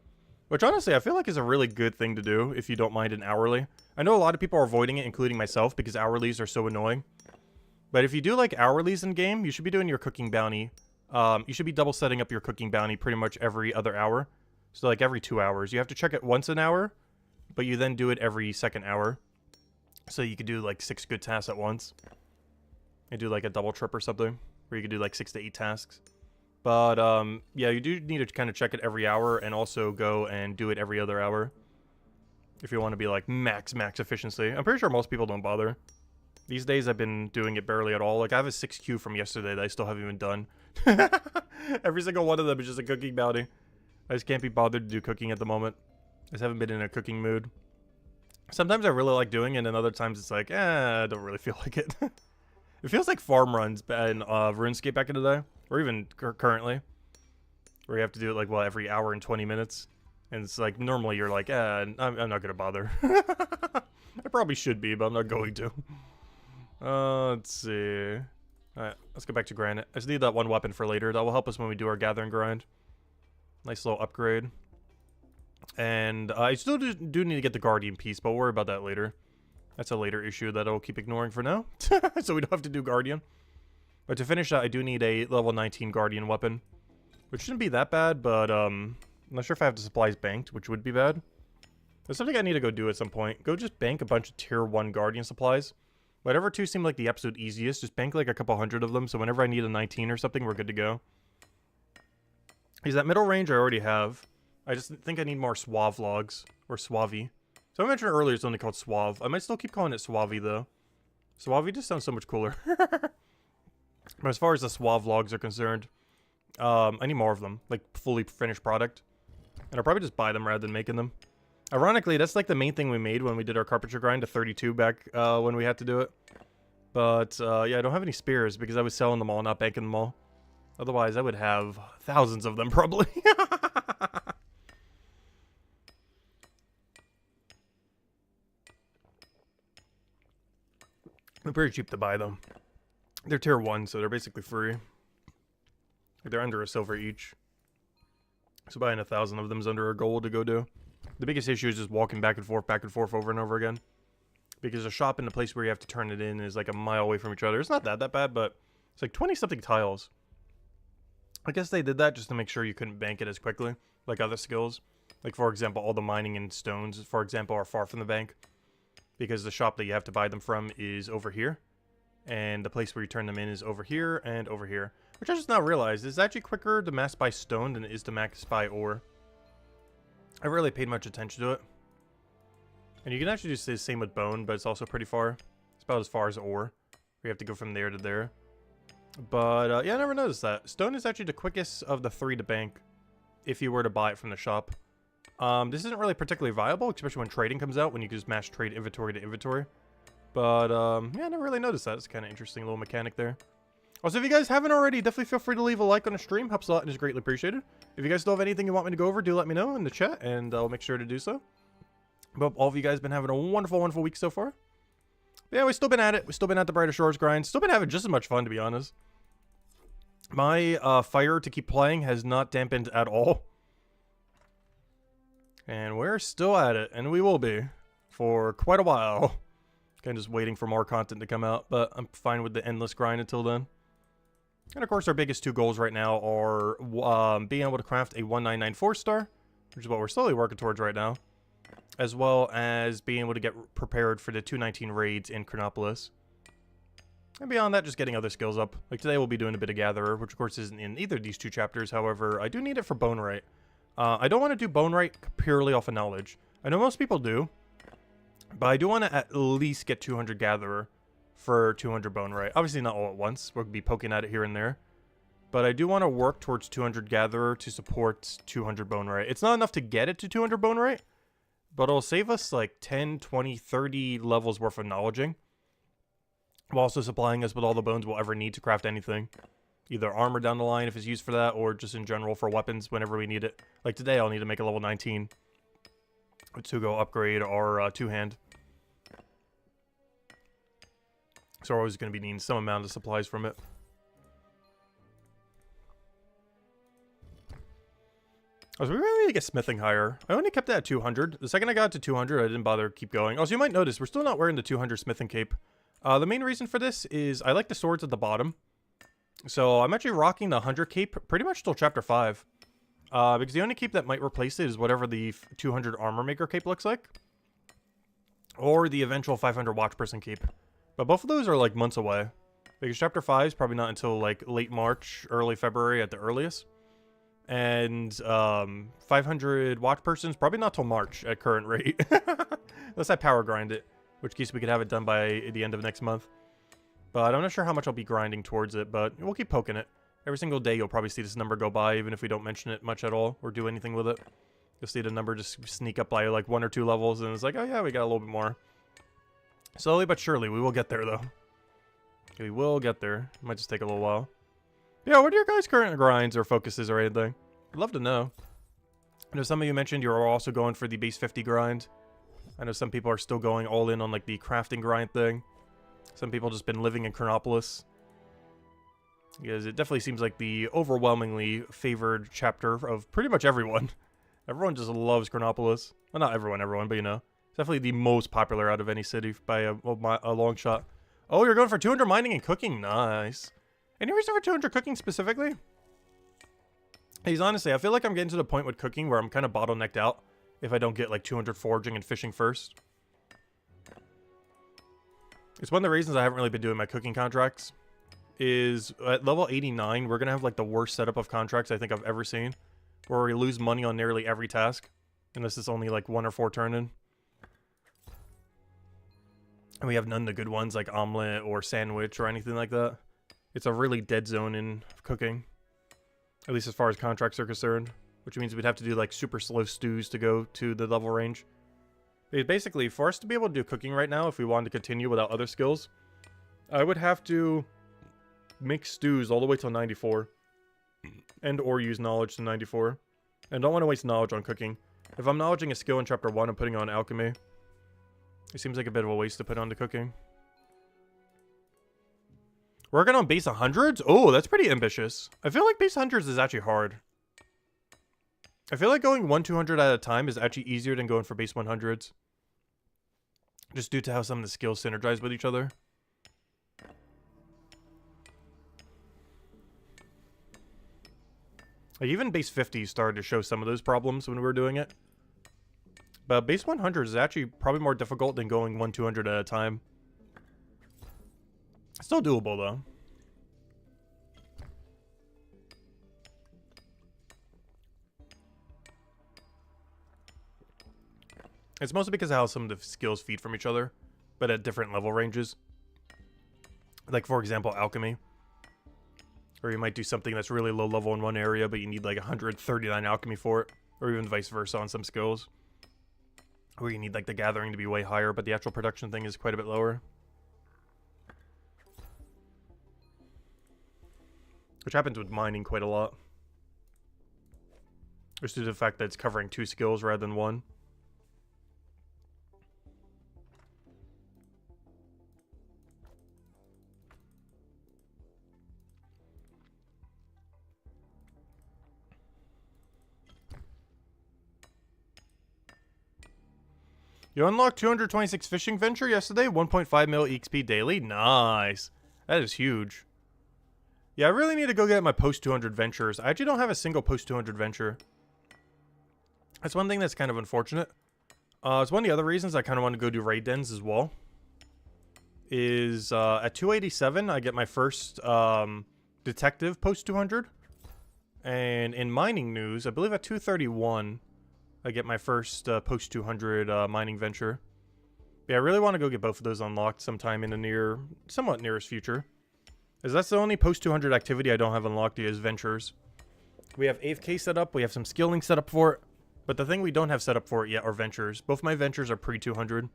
Which honestly, I feel like is a really good thing to do if you don't mind an hourly. I know a lot of people are avoiding it, including myself, because hourlies are so annoying. But if you do like hourlies in game, you should be doing your cooking bounty. You should be double setting up your cooking bounty pretty much every other hour. So like every 2 hours. You have to check it once an hour, but you then do it every second hour. So you could do like 6 good tasks at once. And do like a double trip or something, where you could do like 6 to 8 tasks. But, yeah, you do need to kind of check it every hour and also go and do it every other hour. If you want to be, like, max efficiency. I'm pretty sure most people don't bother. These days, I've been doing it barely at all. Like, I have a 6Q from yesterday that I still haven't even done. Every single one of them is just a cooking bounty. I just can't be bothered to do cooking at the moment. I just haven't been in a cooking mood. Sometimes I really like doing it, and other times it's like, I don't really feel like it. It feels like farm runs in RuneScape back in the day. Or even currently, where you have to do it like, well, every hour and 20 minutes. And it's like, normally you're like, I'm not going to bother. I probably should be, but I'm not going to. Let's see. Alright, let's go back to granite. I just need that one weapon for later. That will help us when we do our gathering grind. Nice little upgrade. And I still do need to get the guardian piece, but we'll worry about that later. That's a later issue that I'll keep ignoring for now. So we don't have to do guardian. But to finish that, I do need a level 19 Guardian weapon. Which shouldn't be that bad, but I'm not sure if I have the supplies banked, which would be bad. There's something I need to go do at some point. Go just bank a bunch of tier 1 Guardian supplies. Whatever 2 seem like the absolute easiest, just bank like a couple hundred of them, so whenever I need a 19 or something, we're good to go. Because that middle range I already have. I just think I need more Suave logs, or Suavy. So I mentioned earlier it's only called Suave. I might still keep calling it Suavy, though. Suavy just sounds so much cooler. But as far as the Suave logs are concerned, I need more of them, like fully finished product. And I'll probably just buy them rather than making them. Ironically, that's like the main thing we made when we did our carpentry grind to 32 back when we had to do it. But yeah, I don't have any spears because I was selling them all, not banking them all. Otherwise, I would have thousands of them probably. They're pretty cheap to buy them. They're tier 1, so they're basically free. They're under a silver each. So buying 1,000 of them is under a gold to go do. The biggest issue is just walking back and forth over and over again. Because the shop and the place where you have to turn it in is like a mile away from each other. It's not that bad, but it's like 20-something tiles. I guess they did that just to make sure you couldn't bank it as quickly, like other skills. Like, for example, all the mining and stones, for example, are far from the bank. Because the shop that you have to buy them from is over here. And the place where you turn them in is over here and over here. Which I just now realized is actually quicker to mass buy stone than it is to max buy ore. I really paid much attention to it. And you can actually do the same with bone, but it's also pretty far. It's about as far as ore. We have to go from there to there. But yeah, I never noticed that. Stone is actually the quickest of the 3 to bank if you were to buy it from the shop. This isn't really particularly viable, especially when trading comes out, when you can just mash trade inventory to inventory. But, yeah, I never really noticed that. It's kind of interesting little mechanic there. Also, if you guys haven't already, definitely feel free to leave a like on the stream. Helps a lot and is greatly appreciated. If you guys still have anything you want me to go over, do let me know in the chat, and I'll make sure to do so. But all of you guys have been having a wonderful, wonderful week so far. Yeah, we've still been at it. We've still been at the Brighter Shores grind. Still been having just as much fun, to be honest. My fire to keep playing has not dampened at all. And we're still at it, and we will be for quite a while. Kind of just waiting for more content to come out, but I'm fine with the endless grind until then. And of course, our biggest two goals right now are being able to craft a 1994 star, which is what we're slowly working towards right now, as well as being able to get prepared for the 219 raids in Chronopolis. And beyond that, just getting other skills up. Like today, we'll be doing a bit of Gatherer, which of course isn't in either of these two chapters. However, I do need it for Bone Right. I don't want to do Bone Right purely off of knowledge. I know most people do, but I do want to at least get 200 Gatherer for 200 Bone Right. Obviously not all at once. We'll be poking at it here and there. But I do want to work towards 200 Gatherer to support 200 Bone Right. It's not enough to get it to 200 Bone Right, but it'll save us like 10, 20, 30 levels worth of knowledging, while also supplying us with all the bones we'll ever need to craft anything. Either armor down the line if it's used for that, or just in general for weapons whenever we need it. Like today, I'll need to make a level 19 to go upgrade our two-hand. So we're always going to be needing some amount of supplies from it. Oh, so we really need to get smithing higher. I only kept that at 200. The second I got to 200, I didn't bother to keep going. Also, you might notice we're still not wearing the 200 smithing cape. The main reason for this is I like the swords at the bottom. So I'm actually rocking the 100 cape pretty much till chapter 5. Because the only cape that might replace it is whatever the 200 armor maker cape looks like. Or the eventual 500 watch person cape. But both of those are like months away. Because chapter 5 is probably not until like late March, early February at the earliest. And 500 watch persons probably not till March at current rate. Unless I power grind it. In which case we could have it done by the end of next month. But I'm not sure how much I'll be grinding towards it, but we'll keep poking it. Every single day you'll probably see this number go by, even if we don't mention it much at all, or do anything with it. You'll see the number just sneak up by like 1 or 2 levels, and it's like, oh yeah, we got a little bit more. Slowly but surely, we will get there though. We will get there. It might just take a little while. Yeah, what are your guys' current grinds or focuses or anything? I'd love to know. I know some of you mentioned you're also going for the base 50 grind. I know some people are still going all in on like the crafting grind thing. Some people just been living in Chronopolis. Because it definitely seems like the overwhelmingly favored chapter of pretty much everyone. Everyone just loves Chronopolis. Well, not everyone, but you know. It's definitely the most popular out of any city by a long shot. Oh, you're going for 200 mining and cooking? Nice. Any reason for 200 cooking specifically? Hey, honestly, I feel like I'm getting to the point with cooking where I'm kind of bottlenecked out if I don't get like 200 foraging and fishing first. It's one of the reasons I haven't really been doing my cooking contracts. Is at level 89, we're going to have like the worst setup of contracts I think I've ever seen. Where we lose money on nearly every task. Unless it's only like 1 or 4 turn-in. And we have none of the good ones like omelet or sandwich or anything like that. It's a really dead zone in cooking. At least as far as contracts are concerned. Which means we'd have to do like super slow stews to go to the level range. Basically, for us to be able to do cooking right now, if we wanted to continue without other skills, I would have to make stews all the way till 94. And or use knowledge to 94. And don't want to waste knowledge on cooking. If I'm knowledging a skill in chapter 1 and putting on alchemy, it seems like a bit of a waste to put on to cooking. Working on base 100s? Oh, that's pretty ambitious. I feel like base 100s is actually hard. I feel like going 1-200 at a time is actually easier than going for base 100s. Just due to how some of the skills synergize with each other. Like even base 50 started to show some of those problems when we were doing it. But base 100 is actually probably more difficult than going 1-200 at a time. Still doable though. It's mostly because of how some of the skills feed from each other, but at different level ranges. Like, for example, alchemy. Or you might do something that's really low level in one area, but you need like 139 alchemy for it. Or even vice versa on some skills. Where you need like the gathering to be way higher, but the actual production thing is quite a bit lower. Which happens with mining quite a lot. Just due to the fact that it's covering 2 skills rather than 1. You unlocked 226 fishing venture yesterday, 1.5 mil XP daily. Nice. That is huge. Yeah, I really need to go get my post 200 ventures. I actually don't have a single post 200 venture. That's one thing that's kind of unfortunate. It's one of the other reasons I kind of want to go do raid dens as well. Is at 287 I get my first detective post 200. And in mining news, I believe at 231 I get my first post 200 mining venture. Yeah, I really want to go get both of those unlocked sometime in the somewhat nearest future. As that's the only post 200 activity I don't have unlocked yet is ventures. We have AFK set up, we have some skilling set up for it. But the thing we don't have set up for it yet are ventures. Both my ventures are pre-200.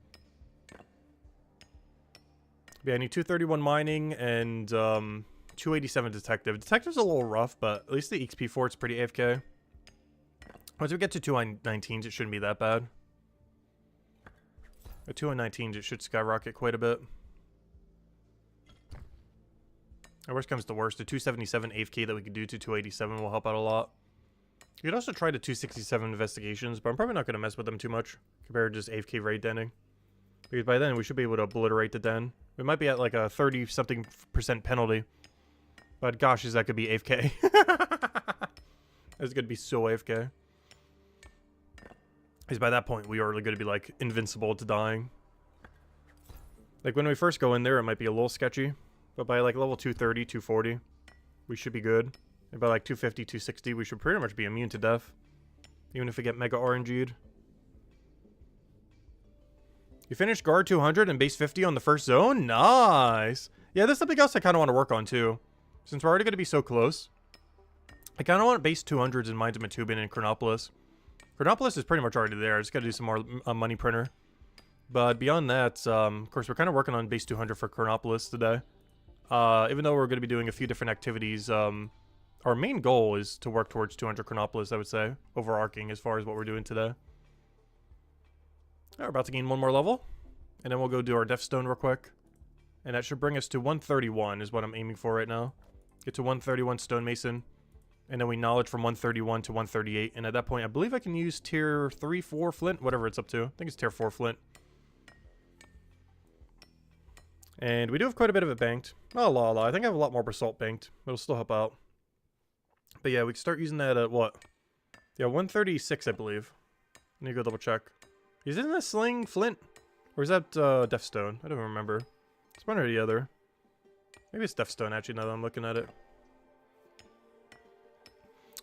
Yeah, I need 231 mining and 287 detective. Detective's a little rough, but at least the XP for it's pretty AFK. Once we get to 219s, it shouldn't be that bad. At 219s, it should skyrocket quite a bit. And worst comes to worst, the 277 AFK that we could do to 287 will help out a lot. You could also try the 267 investigations, but I'm probably not going to mess with them too much compared to just AFK raid denning. Because by then, we should be able to obliterate the den. We might be at like a 30-something% penalty. But gosh, is that could be AFK. It's going to be so AFK. Because by that point, we are going to be like invincible to dying. Like when we first go in there, it might be a little sketchy. But by like level 230, 240, we should be good. And by like 250, 260, we should pretty much be immune to death. Even if we get mega RNG'd. You finished guard 200 and base 50 on the first zone? Nice! Yeah, that's something else I kind of want to work on too. Since we're already going to be so close. I kind of want base 200s in Mines of Matubin and Chronopolis. Chronopolis is pretty much already there. I just got to do some more money printer. But beyond that, of course, we're kind of working on base 200 for Chronopolis today. Even though we're going to be doing a few different activities, our main goal is to work towards 200 Chronopolis, I would say. Overarching as far as what we're doing today. We're about to gain one more level. And then we'll go do our Death Stone real quick. And that should bring us to 131 is what I'm aiming for right now. Get to 131 Stonemason. And then we knowledge from 131 to 138. And at that point, I believe I can use tier 3, 4 Flint, whatever it's up to. I think it's tier 4 Flint. And we do have quite a bit of it banked. Oh, I think I have a lot more basalt banked. It'll still help out. But yeah, we can start using that at what? Yeah, 136, I believe. I need to go double check. Isn't that Sling Flint? Or is that Deathstone? I don't remember. It's one or the other. Maybe it's Deathstone, actually, now that I'm looking at it.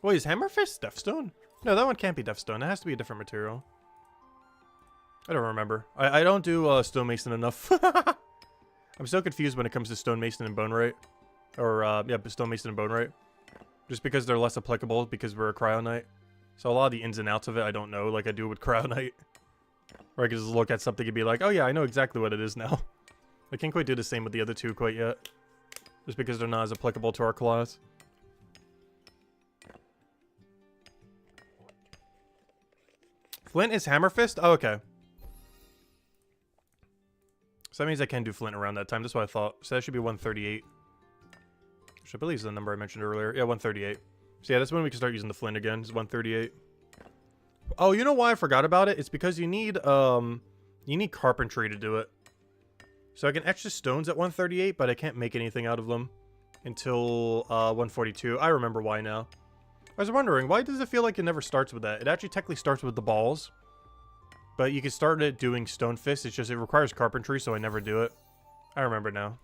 Wait, is Hammerfist Deathstone? No, that one can't be Deathstone. It has to be a different material. I don't remember. I don't do Stonemason enough. I'm so confused when it comes to Stonemason and Bonerite. Or, yeah, Stonemason and Bonerite. Just because they're less applicable because we're a Cryo Knight. So a lot of the ins and outs of it I don't know like I do with Cryo Knight. Or I can just look at something and be like, oh yeah, I know exactly what it is now. I can't quite do the same with the other two quite yet. Just because they're not as applicable to our class. Flint is Hammerfist? Oh, okay. So that means I can do Flint around that time. That's what I thought. So that should be 138. Which I believe is the number I mentioned earlier. Yeah, 138. So yeah, that's when we can start using the Flint again. It's 138. Oh, you know why I forgot about it? It's because you need carpentry to do it. So I can etch the stones at 138, but I can't make anything out of them until 142. I remember why now. I was wondering, why does it feel like it never starts with that? It actually technically starts with the balls. But you can start it doing stone fists. It's just, it requires carpentry, so I never do it. I remember now.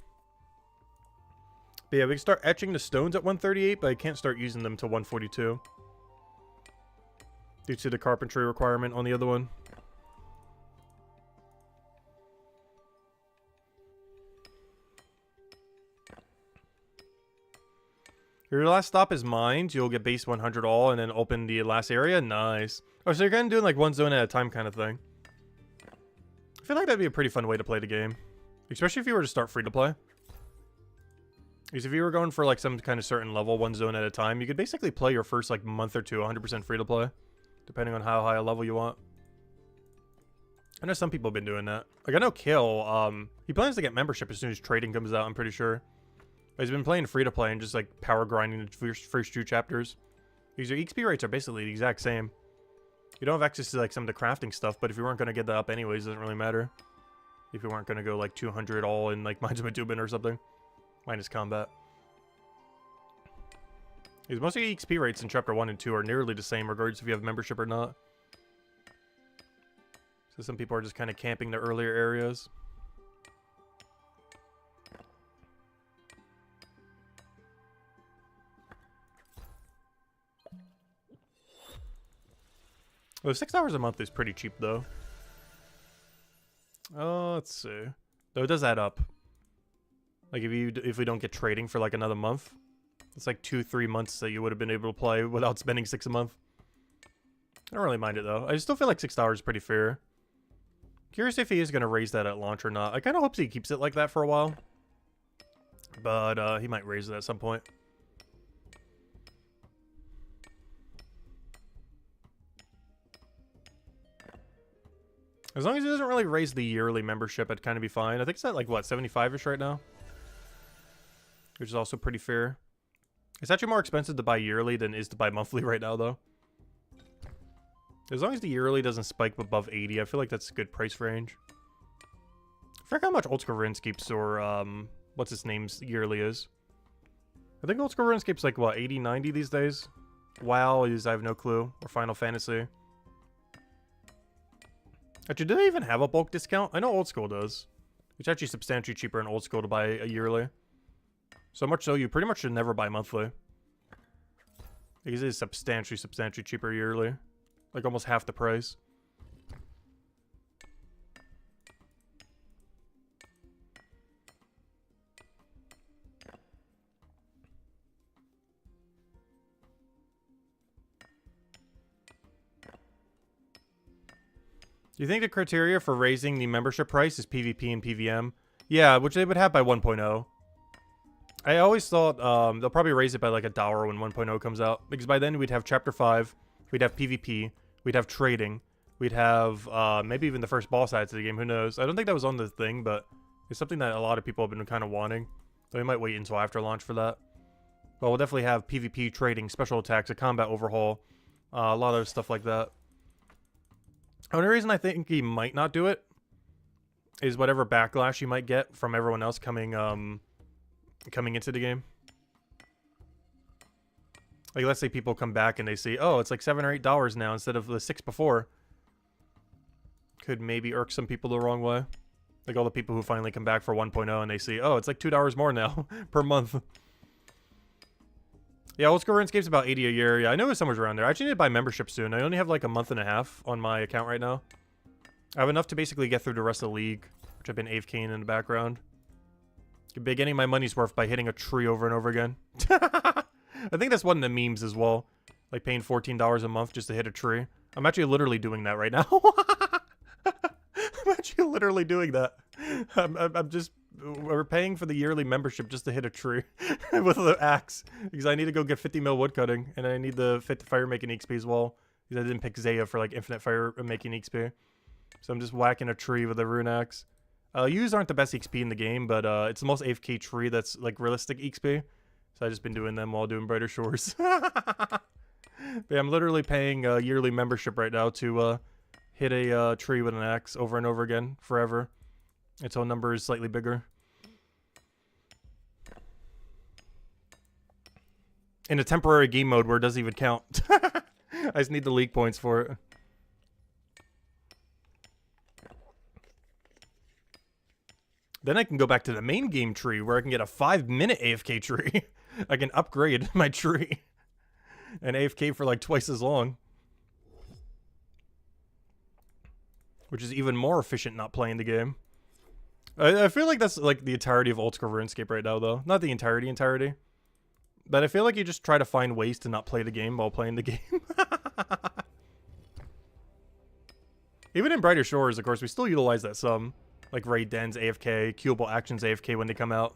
But yeah, we can start etching the stones at 138, but I can't start using them till 142. Due to the carpentry requirement on the other one. Your last stop is mines. You'll get base 100 all and then open the last area. Nice. Oh, so you're kind of doing like one zone at a time kind of thing. I feel like that'd be a pretty fun way to play the game. Especially if you were to start free to play. Because if you were going for like some kind of certain level, one zone at a time, you could basically play your first like month or two 100% free to play. Depending on how high a level you want. I know some people have been doing that. Like I know Kill, he plans to get membership as soon as trading comes out, I'm pretty sure. But he's been playing free to play and just like power grinding the first two chapters. Because your XP rates are basically the exact same. You don't have access to like some of the crafting stuff, but if you weren't gonna get that up anyways, it doesn't really matter. If you weren't gonna go like 200 all in like Mines of Matubin or something. Minus combat. Because most of the XP rates in Chapter 1 and 2 are nearly the same, regardless if you have membership or not. So some people are just kind of camping the earlier areas. Well, $6 a month is pretty cheap, though. Let's see. Though it does add up. Like, if we don't get trading for, like, another month, it's like 2-3 months that you would have been able to play without spending $6 a month. I don't really mind it, though. I still feel like $6 is pretty fair. Curious if he is going to raise that at launch or not. I kind of hope he keeps it like that for a while. But, he might raise it at some point. As long as he doesn't really raise the yearly membership, I'd kind of be fine. I think it's at like, what, 75-ish right now? Which is also pretty fair. It's actually more expensive to buy yearly than it is to buy monthly right now, though. As long as the yearly doesn't spike above 80, I feel like that's a good price range. I forget how much Old School RuneScape's or, what's its name's yearly is. I think Old School RuneScape's like, what, 80, 90 these days? WoW is, I have no clue. Or Final Fantasy. Actually, do they even have a bulk discount? I know Old School does. It's actually substantially cheaper in Old School to buy a yearly. So much so, you pretty much should never buy monthly. Because it is substantially cheaper yearly. Like almost half the price. Do you think the criteria for raising the membership price is PvP and PvM? Yeah, which they would have by 1.0. I always thought they'll probably raise it by like $1 when 1.0 comes out. Because by then we'd have Chapter 5, we'd have PvP, we'd have trading, we'd have maybe even the first boss ads to the game, who knows. I don't think that was on the thing, but it's something that a lot of people have been kind of wanting. So we might wait until after launch for that. But we'll definitely have PvP, trading, special attacks, a combat overhaul, a lot of stuff like that. The only reason I think he might not do it is whatever backlash you might get from everyone else coming into the game. Like, let's say people come back and they see, oh, it's like $7 or $8 now instead of the $6 before. Could maybe irk some people the wrong way. Like all the people who finally come back for 1.0 and they see, oh, it's like $2 more now per month. Yeah, Old School RuneScape's about 80 a year. Yeah, I know it was somewhere around there. I actually need to buy membership soon. I only have like a month and a half on my account right now. I have enough to basically get through the rest of the league, which I've been AFKing in the background. Could be getting my money's worth by hitting a tree over and over again. I think that's one of the memes as well. Like paying $14 a month just to hit a tree. I'm actually literally doing that right now. I'm actually literally doing that. We're paying for the yearly membership just to hit a tree with the axe. Because I need to go get 50 mil woodcutting. And I need the fit fire making XP as well. Because I didn't pick Zaya for like infinite fire making XP. So I'm just whacking a tree with a rune axe. Use aren't the best XP in the game, but it's the most AFK tree that's like realistic XP. So I've just been doing them while doing Brighter Shores. Yeah, I'm literally paying a yearly membership right now to hit a tree with an axe over and over again forever. Until number is slightly bigger. In a temporary game mode where it doesn't even count. I just need the league points for it. Then I can go back to the main game tree where I can get a 5-minute AFK tree. I can upgrade my tree. And AFK for like twice as long. Which is even more efficient not playing the game. I feel like that's like the entirety of Old School RuneScape right now, though. Not the entirety. But I feel like you just try to find ways to not play the game while playing the game. Even in Brighter Shores, of course, we still utilize that some. Like Raid Dens, AFK, Queuable Actions, AFK when they come out.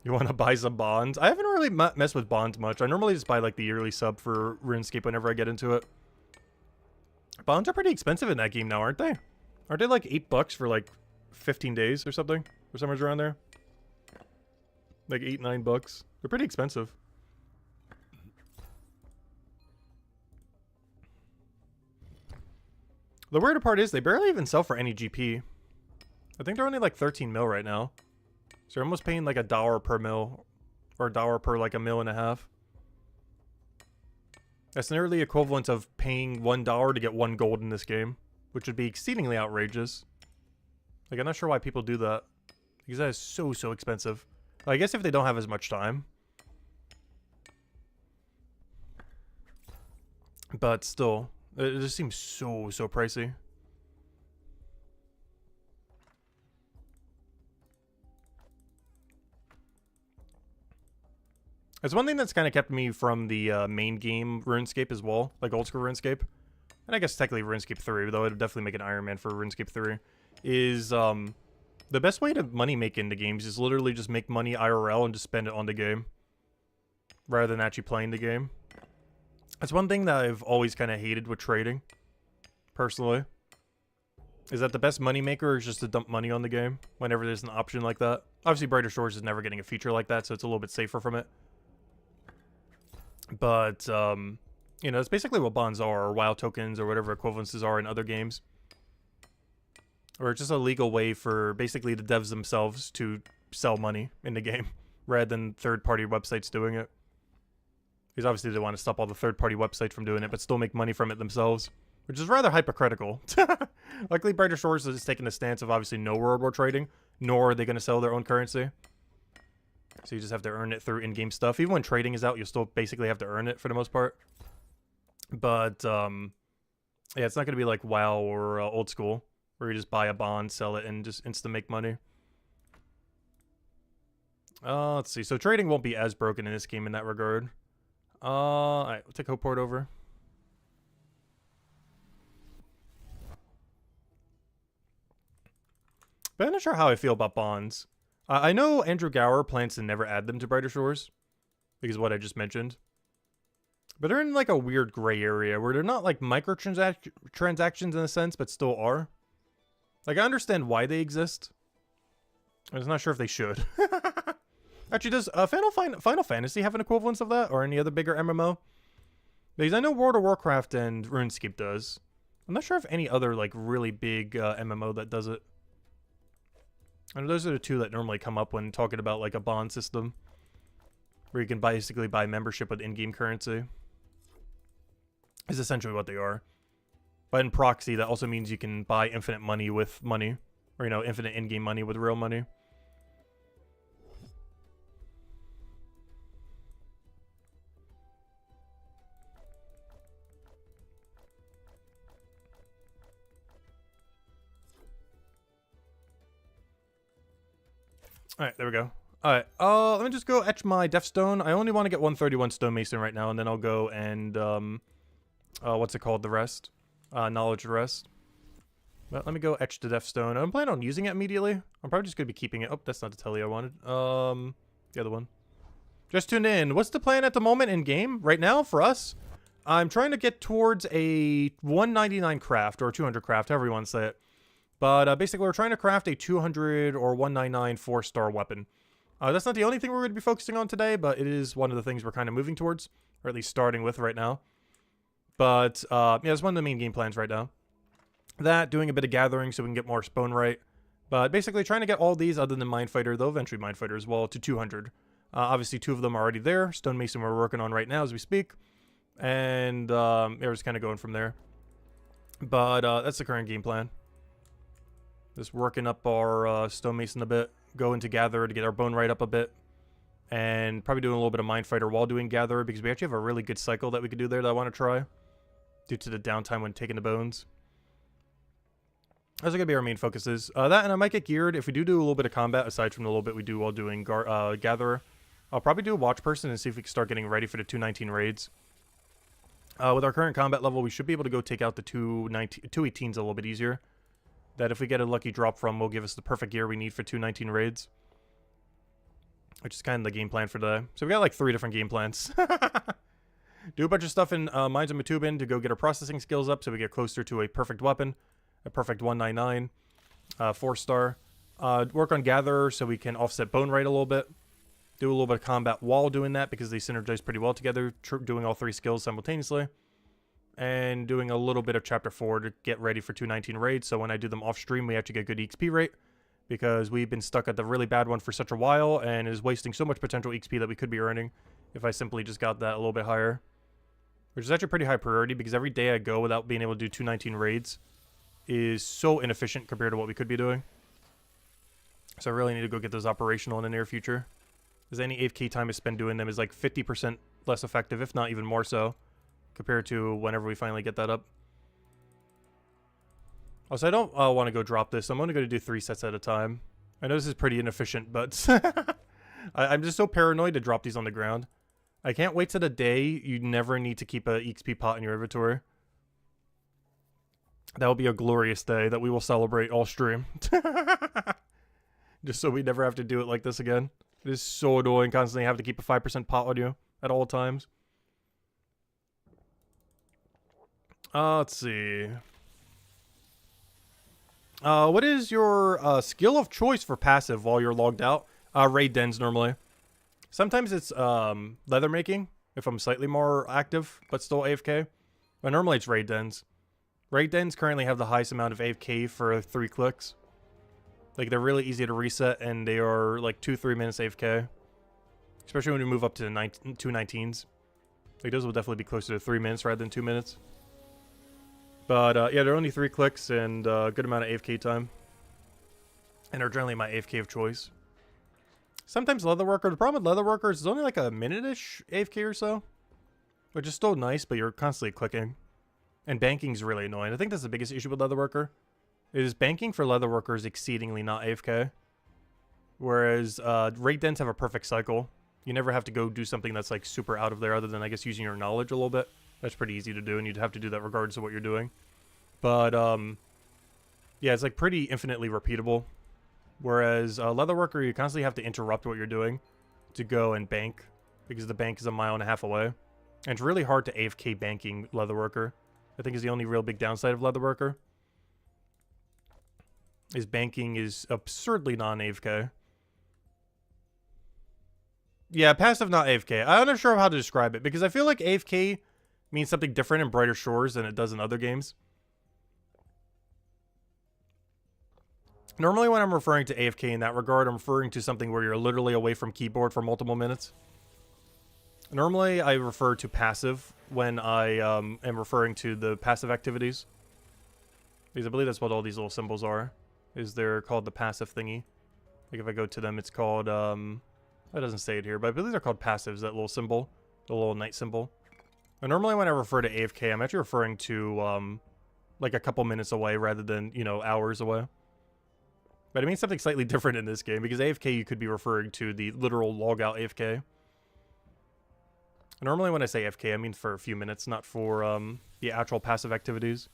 You want to buy some bonds? I haven't really messed with bonds much. I normally just buy like the yearly sub for RuneScape whenever I get into it. Bonds are pretty expensive in that game now, aren't they? Aren't they like $8 for like 15 days or something? Or somewhere around there? Like $8, $9. They're pretty expensive. The weirder part is they barely even sell for any GP. I think they're only like 13 mil right now. So you're almost paying like $1 per mil. Or $1 per like a mil and a half. That's nearly equivalent of paying $1 to get 1 gold in this game. Which would be exceedingly outrageous. Like, I'm not sure why people do that. Because that is so, so expensive. I guess if they don't have as much time. But still, it just seems so, so pricey. It's one thing that's kind of kept me from the main game RuneScape as well, like old school RuneScape. And I guess technically RuneScape 3, though it would definitely make an Ironman for RuneScape 3, is the best way to money make into games is literally just make money IRL and just spend it on the game. Rather than actually playing the game. That's one thing that I've always kind of hated with trading, personally. Is that the best money maker is just to dump money on the game whenever there's an option like that. Obviously Brighter Shores is never getting a feature like that, so it's a little bit safer from it. But, you know, it's basically what bonds are, or WoW tokens, or whatever equivalences are in other games. Or it's just a legal way for basically the devs themselves to sell money in the game, rather than third-party websites doing it. Because obviously they want to stop all the third-party websites from doing it, but still make money from it themselves. Which is rather hypocritical. Luckily, Brighter Shores is taking the stance of obviously no World War trading, nor are they going to sell their own currency. So you just have to earn it through in-game stuff. Even when trading is out, you'll still basically have to earn it for the most part. But, yeah, it's not going to be like WoW or old school, where you just buy a bond, sell it, and just instant make money. Let's see. So trading won't be as broken in this game in that regard. Alright, we'll take Hopeport over. But I'm not sure how I feel about bonds. I know Andrew Gower plans to never add them to Brighter Shores, because of what I just mentioned. But they're in like a weird gray area where they're not like microtransactions in a sense, but still are. Like, I understand why they exist. I'm just not sure if they should. Actually, does Final Fantasy have an equivalence of that, or any other bigger MMO? Because I know World of Warcraft and RuneScape does. I'm not sure if any other like really big MMO that does it. I know those are the two that normally come up when talking about like a bond system, where you can basically buy membership with in-game currency. Is essentially what they are. But in proxy, that also means you can buy infinite money with money, or you know, infinite in-game money with real money. Alright, there we go. Alright, let me just go etch my Death Stone. I only want to get 131 Stonemason right now, and then I'll go and, what's it called, the rest? Knowledge the rest. But let me go etch the Death Stone. I'm planning on using it immediately. I'm probably just going to be keeping it. Oh, that's not the telly I wanted. The other one. Just tuned in. What's the plan at the moment in game? Right now, for us, I'm trying to get towards a 199 craft, or 200 craft, however you want to say it. But basically, we're trying to craft a 200 or 199 4-star weapon. That's not the only thing we're going to be focusing on today, but it is one of the things we're kind of moving towards, or at least starting with right now. But, yeah, it's one of the main game plans right now. That, doing a bit of gathering so we can get more spawn right. But basically, trying to get all these, other than Mindfighter, though eventually Mindfighter as well, to 200. Obviously, 2 of them are already there. Stonemason we're working on right now as we speak. And, yeah, we're just kind of going from there. But, that's the current game plan. Just working up our Stonemason a bit, go into Gatherer to get our Bone Right up a bit, and probably doing a little bit of Mindfighter while doing Gatherer, because we actually have a really good cycle that we could do there that I want to try, due to the downtime when taking the bones. Those are going to be our main focuses. That, and I might get geared, if we do a little bit of combat, aside from the little bit we do while doing Gatherer, I'll probably do a Watch Person and see if we can start getting ready for the 219 raids. With our current combat level, we should be able to go take out the 218s a little bit easier. That if we get a lucky drop from will give us the perfect gear we need for 219 raids. Which is kind of the game plan for today. So we got like 3 different game plans. Do a bunch of stuff in Mines and Matubin to go get our processing skills up so we get closer to a perfect weapon. A perfect 199. 4-star. Work on Gatherer so we can offset Bone Right a little bit. Do a little bit of combat while doing that because they synergize pretty well together, doing all 3 skills simultaneously. and doing a little bit of Chapter 4 to get ready for 219 raids, so when I do them off stream, we actually get good XP rate, because we've been stuck at the really bad one for such a while, and is wasting so much potential XP that we could be earning if I simply just got that a little bit higher. Which is actually pretty high priority, because every day I go without being able to do 219 raids is so inefficient compared to what we could be doing. So I really need to go get those operational in the near future. Because any AFK time I spend doing them is like 50% less effective, if not even more so, compared to whenever we finally get that up. Also, I don't want to go drop this. I'm only going to do 3 sets at a time. I know this is pretty inefficient, but I'm just so paranoid to drop these on the ground. I can't wait till the day you never need to keep a XP pot in your inventory. That will be a glorious day that we will celebrate all stream. Just so we never have to do it like this again. It is so annoying constantly have to keep a 5% pot on you at all times. Let's see. What is your skill of choice for passive while you're logged out? Raid dens normally. Sometimes it's leather making if I'm slightly more active but still AFK. But normally it's raid dens. Raid dens currently have the highest amount of AFK for 3 clicks. Like, they're really easy to reset, and they are like 2-3 minutes AFK. Especially when you move up to the 219s. Like, those will definitely be closer to 3 minutes rather than 2 minutes. But yeah, they're only 3 clicks and a good amount of AFK time. And are generally my AFK of choice. Sometimes Leatherworker, the problem with Leatherworker is it's only like a minute-ish AFK or so. Which is still nice, but you're constantly clicking. And banking's really annoying. I think that's the biggest issue with Leatherworker. Is banking for Leatherworker is exceedingly not AFK. Whereas raid dens have a perfect cycle. You never have to go do something that's like super out of there other than I guess using your knowledge a little bit. That's pretty easy to do, and you'd have to do that regardless of what you're doing. But yeah, it's like pretty infinitely repeatable. Whereas Leatherworker, you constantly have to interrupt what you're doing to go and bank, because the bank is 1.5 miles away. And it's really hard to AFK banking Leatherworker. I think is the only real big downside of Leatherworker. Is banking is absurdly non-AFK. Yeah, passive not AFK. I'm not sure how to describe it, because I feel like AFK means something different in Brighter Shores than it does in other games. Normally when I'm referring to AFK in that regard, I'm referring to something where you're literally away from keyboard for multiple minutes. Normally I refer to passive when I am referring to the passive activities. Because I believe that's what all these little symbols are. Is they're called the passive thingy. Like if I go to them, it's called, that doesn't say it here, but I believe they're called passives, that little symbol. The little knight symbol. And normally when I refer to AFK, I'm actually referring to, like a couple minutes away rather than, you know, hours away. But it means something slightly different in this game, because AFK you could be referring to the literal logout AFK. Normally when I say AFK, I mean for a few minutes, not for, the actual passive activities.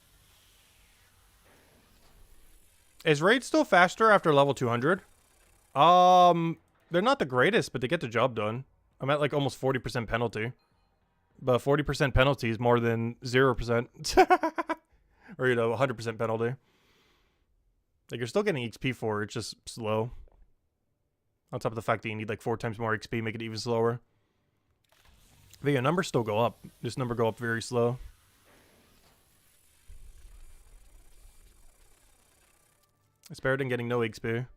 Is raid still faster after level 200? They're not the greatest, but they get the job done. I'm at like almost 40% penalty. But 40% penalty is more than 0%. Or, you know, 100% penalty. Like, you're still getting XP for it, it's just slow. On top of the fact that you need like 4 times more XP, make it even slower. But yeah, numbers still go up. This number go up very slow. It's better than getting no XP.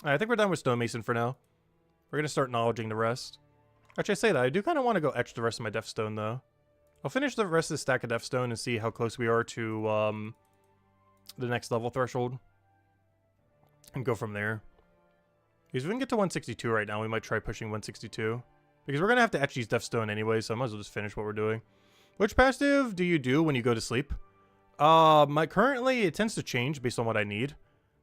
I think we're done with Stonemason for now. We're going to start acknowledging the rest. Actually, I say that. I do kind of want to go etch the rest of my Deathstone, though. I'll finish the rest of the stack of Deathstone and see how close we are to the next level threshold. And go from there. Because if we can get to 162 right now, we might try pushing 162. Because we're going to have to etch these Deathstone anyway, so I might as well just finish what we're doing. Which passive do you do when you go to sleep? Currently, it tends to change based on what I need.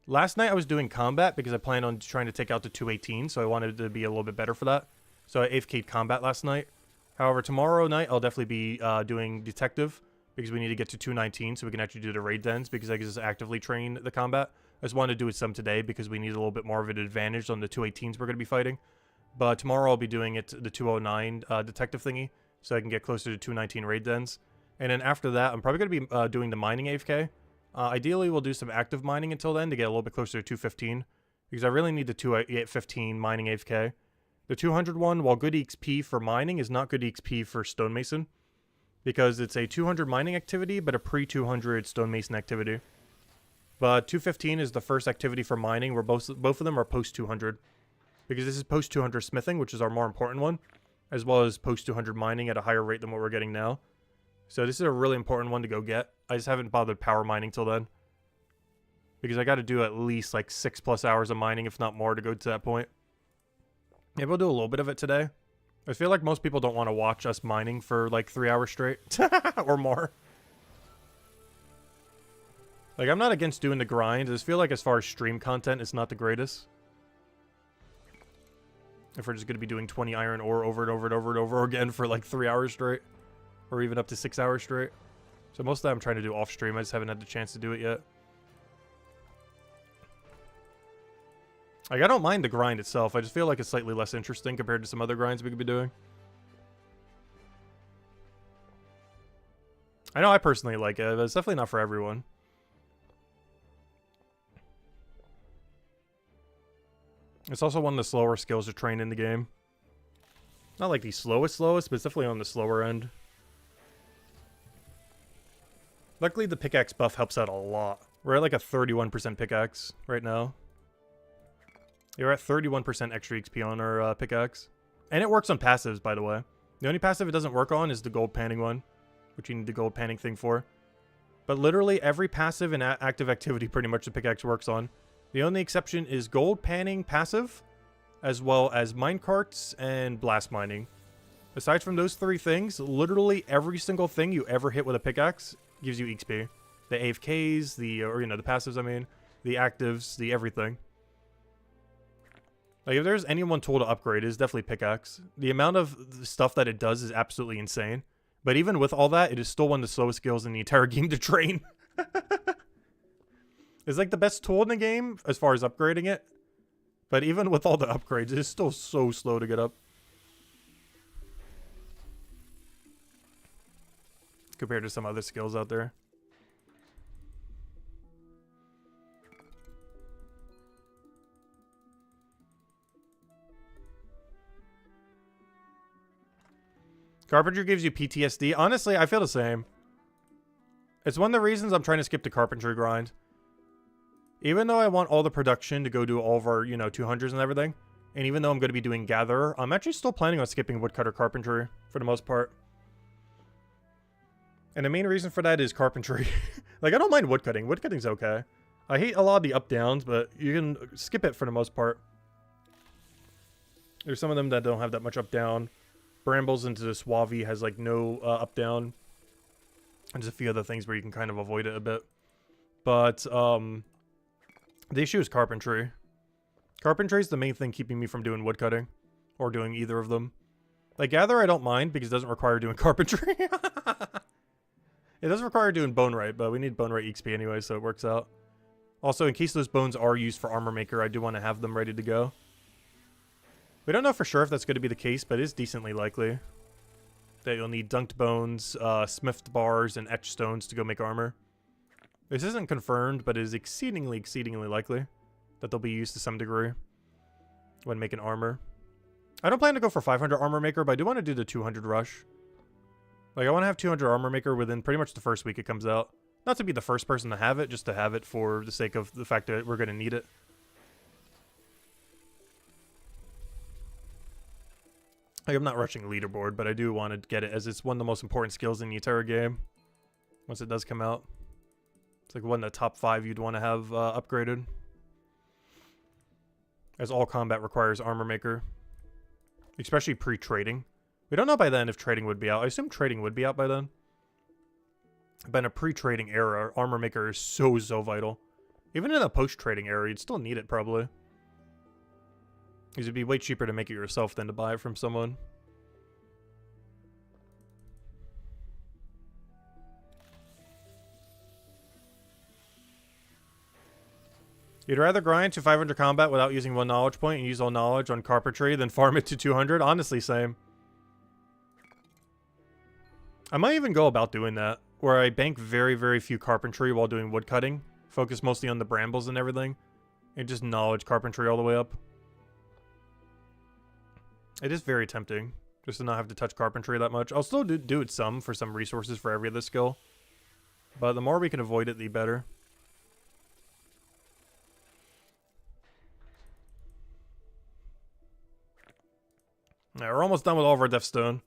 Last night I was doing combat because I planned on trying to take out the 218, so I wanted to be a little bit better for that. So I AFK'd combat last night. However, tomorrow night I'll definitely be doing detective because we need to get to 219 so we can actually do the raid dens because I can just actively train the combat. I just wanted to do it some today because we need a little bit more of an advantage on the 218s we're going to be fighting. But tomorrow I'll be doing it the 209 detective thingy so I can get closer to 219 raid dens. And then after that, I'm probably going to be doing the mining AFK. Ideally, we'll do some active mining until then to get a little bit closer to 215. Because I really need the 215 mining AFK The 200 one, while good XP for mining, is not good XP for stonemason. Because it's a 200 mining activity, but a pre-200 stonemason activity. But 215 is the first activity for mining, where both of them are post-200. Because this is post-200 smithing, which is our more important one. As well as post-200 mining at a higher rate than what we're getting now. So this is a really important one to go get. I just haven't bothered power mining till then. Because I got to do at least like 6+ hours of mining, if not more, to go to that point. Maybe we'll do a little bit of it today. I feel like most people don't want to watch us mining for like 3 hours straight. Or more. Like, I'm not against doing the grind. I just feel like as far as stream content, it's not the greatest. If we're just going to be doing 20 iron ore over and over and over and over again for like 3 hours straight. Or even up to 6 hours straight. So most of that I'm trying to do off stream. I just haven't had the chance to do it yet. Like, I don't mind the grind itself. I just feel like it's slightly less interesting compared to some other grinds we could be doing. I know I personally like it, but it's definitely not for everyone. It's also one of the slower skills to train in the game. Not like the slowest, but it's definitely on the slower end. Luckily, the pickaxe buff helps out a lot. We're at like a 31% pickaxe right now. You're at 31% extra XP on our pickaxe. And it works on passives, by the way. The only passive it doesn't work on is the gold panning one, which you need the gold panning thing for. But literally every passive and active activity pretty much the pickaxe works on. The only exception is gold panning passive, as well as minecarts and blast mining. Aside from those 3 things, literally every single thing you ever hit with a pickaxe gives you XP. The AFKs, the passives, I mean, the actives, the everything. Like, if there's any one tool to upgrade, it's definitely pickaxe. The amount of stuff that it does is absolutely insane. But even with all that, it is still one of the slowest skills in the entire game to train. It's like the best tool in the game as far as upgrading it. But even with all the upgrades, it is still so slow to get up. Compared to some other skills out there. Carpentry gives you PTSD. Honestly, I feel the same. It's one of the reasons I'm trying to skip the carpentry grind. Even though I want all the production to go do all of our, 200s and everything, and even though I'm going to be doing gatherer, I'm actually still planning on skipping woodcutter carpentry for the most part. And the main reason for that is carpentry. Like, I don't mind woodcutting. Woodcutting's okay. I hate a lot of the up-downs, but you can skip it for the most part. There's some of them that don't have that much up-down. Brambles into the Suave has, like, no up-down. And just a few other things where you can kind of avoid it a bit. But, the issue is carpentry. Carpentry is the main thing keeping me from doing woodcutting. Or doing either of them. Like, gather I don't mind because it doesn't require doing carpentry. It does require doing bone right, but we need bone right XP anyway, so it works out. Also, in case those bones are used for armor maker, I do want to have them ready to go. We don't know for sure if that's going to be the case, but it's decently likely that you'll need dunked bones, smithed bars, and etched stones to go make armor. This isn't confirmed, but it is exceedingly likely that they'll be used to some degree when making armor. I don't plan to go for 500 armor maker, but I do want to do the 200 rush. Like, I want to have 200 armor maker within pretty much the first week it comes out. Not to be the first person to have it, just to have it for the sake of the fact that we're going to need it. Like, I'm not rushing leaderboard, but I do want to get it as it's one of the most important skills in the entire game. Once it does come out. It's like one of the top 5 you'd want to have upgraded. As all combat requires armor maker. Especially pre-trading. We don't know by then if trading would be out. I assume trading would be out by then. But in a pre-trading era, armor maker is so vital. Even in a post-trading era, you'd still need it probably. Because it'd be way cheaper to make it yourself than to buy it from someone. You'd rather grind to 500 combat without using 1 knowledge point and use all knowledge on carpentry than farm it to 200? Honestly, same. I might even go about doing that, where I bank very few carpentry while doing woodcutting, focus mostly on the brambles and everything, and just knowledge carpentry all the way up. It is very tempting just to not have to touch carpentry that much. I'll still do it some for some resources for every other skill. But the more we can avoid it, the better. Alright, we're almost done with all of our Death Stone.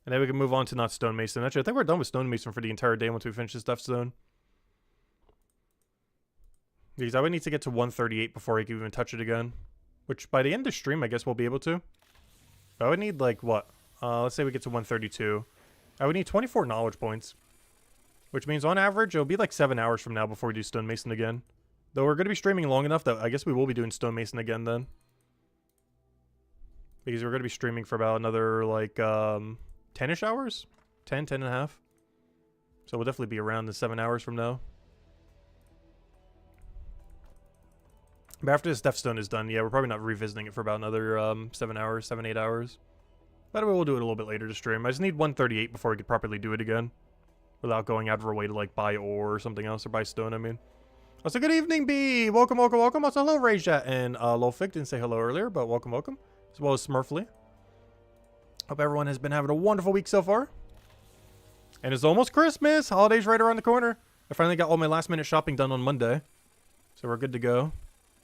And then we can move on to not Stonemason. Actually, I think we're done with Stonemason for the entire day once we finish this Death Stone. Because I would need to get to 138 before I can even touch it again. Which, by the end of the stream, I guess we'll be able to. But I would need, like, what? Let's say we get to 132. I would need 24 knowledge points. Which means, on average, it'll be like 7 hours from now before we do Stonemason again. Though we're going to be streaming long enough that I guess we will be doing Stonemason again then. Because we're going to be streaming for about another, like, 10-ish hours? 10 and a half. So we'll definitely be around the 7 hours from now. But after this Death Stone is done, yeah, we're probably not revisiting it for about another 7 hours, 8 hours. But we'll do it a little bit later to stream. I just need 138 before we could properly do it again. Without going out of our way to, like, buy ore or something else, or buy stone, I mean. Also, good evening, B! Welcome, welcome, welcome. Also, hello, Rayjat and Lolfig. Didn't say hello earlier, but welcome, welcome. As well as Smurfly. Hope everyone has been having a wonderful week so far. And it's almost Christmas! Holidays right around the corner. I finally got all my last-minute shopping done on Monday. So we're good to go.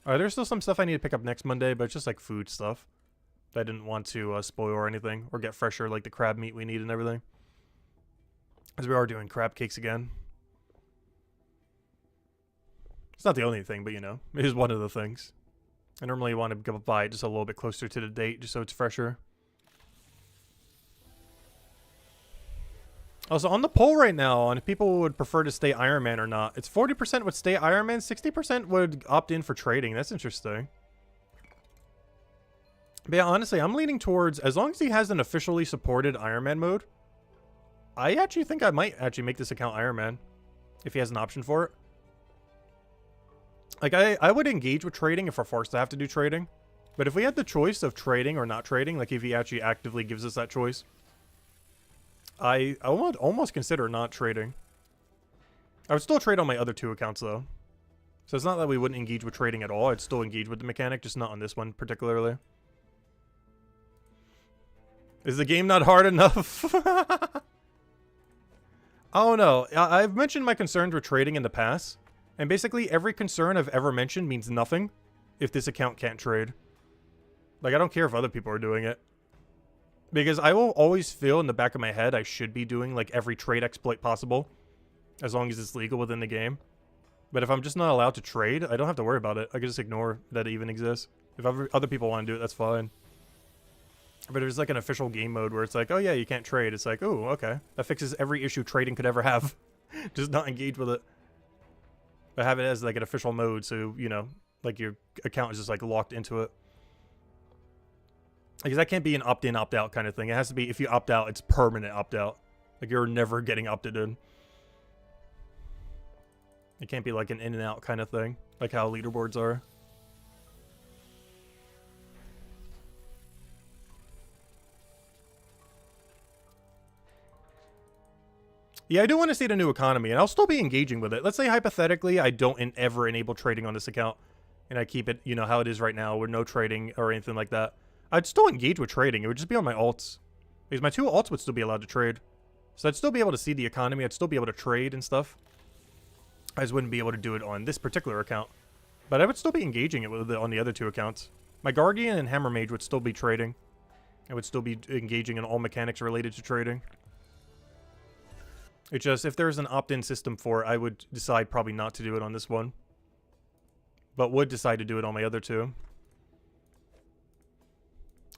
There's still some stuff I need to pick up next Monday, but it's just, like, food stuff. That I didn't want to spoil or anything. Or get fresher, like the crab meat we need and everything. As we are doing crab cakes again. It's not the only thing, but, you know, it is one of the things. I normally want to go buy it just a little bit closer to the date, just so it's fresher. Also, on the poll right now, on if people would prefer to stay Ironman or not, it's 40% would stay Ironman, 60% would opt in for trading. That's interesting. But yeah, honestly, I'm leaning towards, as long as he has an officially supported Ironman mode, I actually think I might actually make this account Ironman, if he has an option for it. Like, I would engage with trading if we're forced to have to do trading. But if we had the choice of trading or not trading, like if he actually actively gives us that choice, I would almost consider not trading. I would still trade on my other two accounts, though. So it's not that we wouldn't engage with trading at all. I'd still engage with the mechanic, just not on this one particularly. Is the game not hard enough? Oh no, I've mentioned my concerns with trading in the past. And basically every concern I've ever mentioned means nothing if this account can't trade. Like, I don't care if other people are doing it. Because I will always feel in the back of my head I should be doing, like, every trade exploit possible. As long as it's legal within the game. But if I'm just not allowed to trade, I don't have to worry about it. I can just ignore that it even exists. If other people want to do it, that's fine. But there's, like, an official game mode where it's like, oh yeah, you can't trade. It's like, oh, okay. That fixes every issue trading could ever have. Just not engage with it. But have it as, like, an official mode, so, you know, like, your account is just, like, locked into it. Because that can't be an opt-in, opt-out kind of thing. It has to be, if you opt out, it's permanent opt-out. Like, you're never getting opted in. It can't be, like, an in and out kind of thing. Like how leaderboards are. Yeah, I do want to see the new economy, and I'll still be engaging with it. Let's say, hypothetically, I don't ever enable trading on this account, and I keep it, you know, how it is right now, with no trading or anything like that. I'd still engage with trading. It would just be on my alts. Because my two alts would still be allowed to trade. So I'd still be able to see the economy. I'd still be able to trade and stuff. I just wouldn't be able to do it on this particular account. But I would still be engaging it with it on the other two accounts. My Guardian and Hammer Mage would still be trading. I would still be engaging in all mechanics related to trading. It's just, if there's an opt-in system for it, I would decide probably not to do it on this one. But would decide to do it on my other two.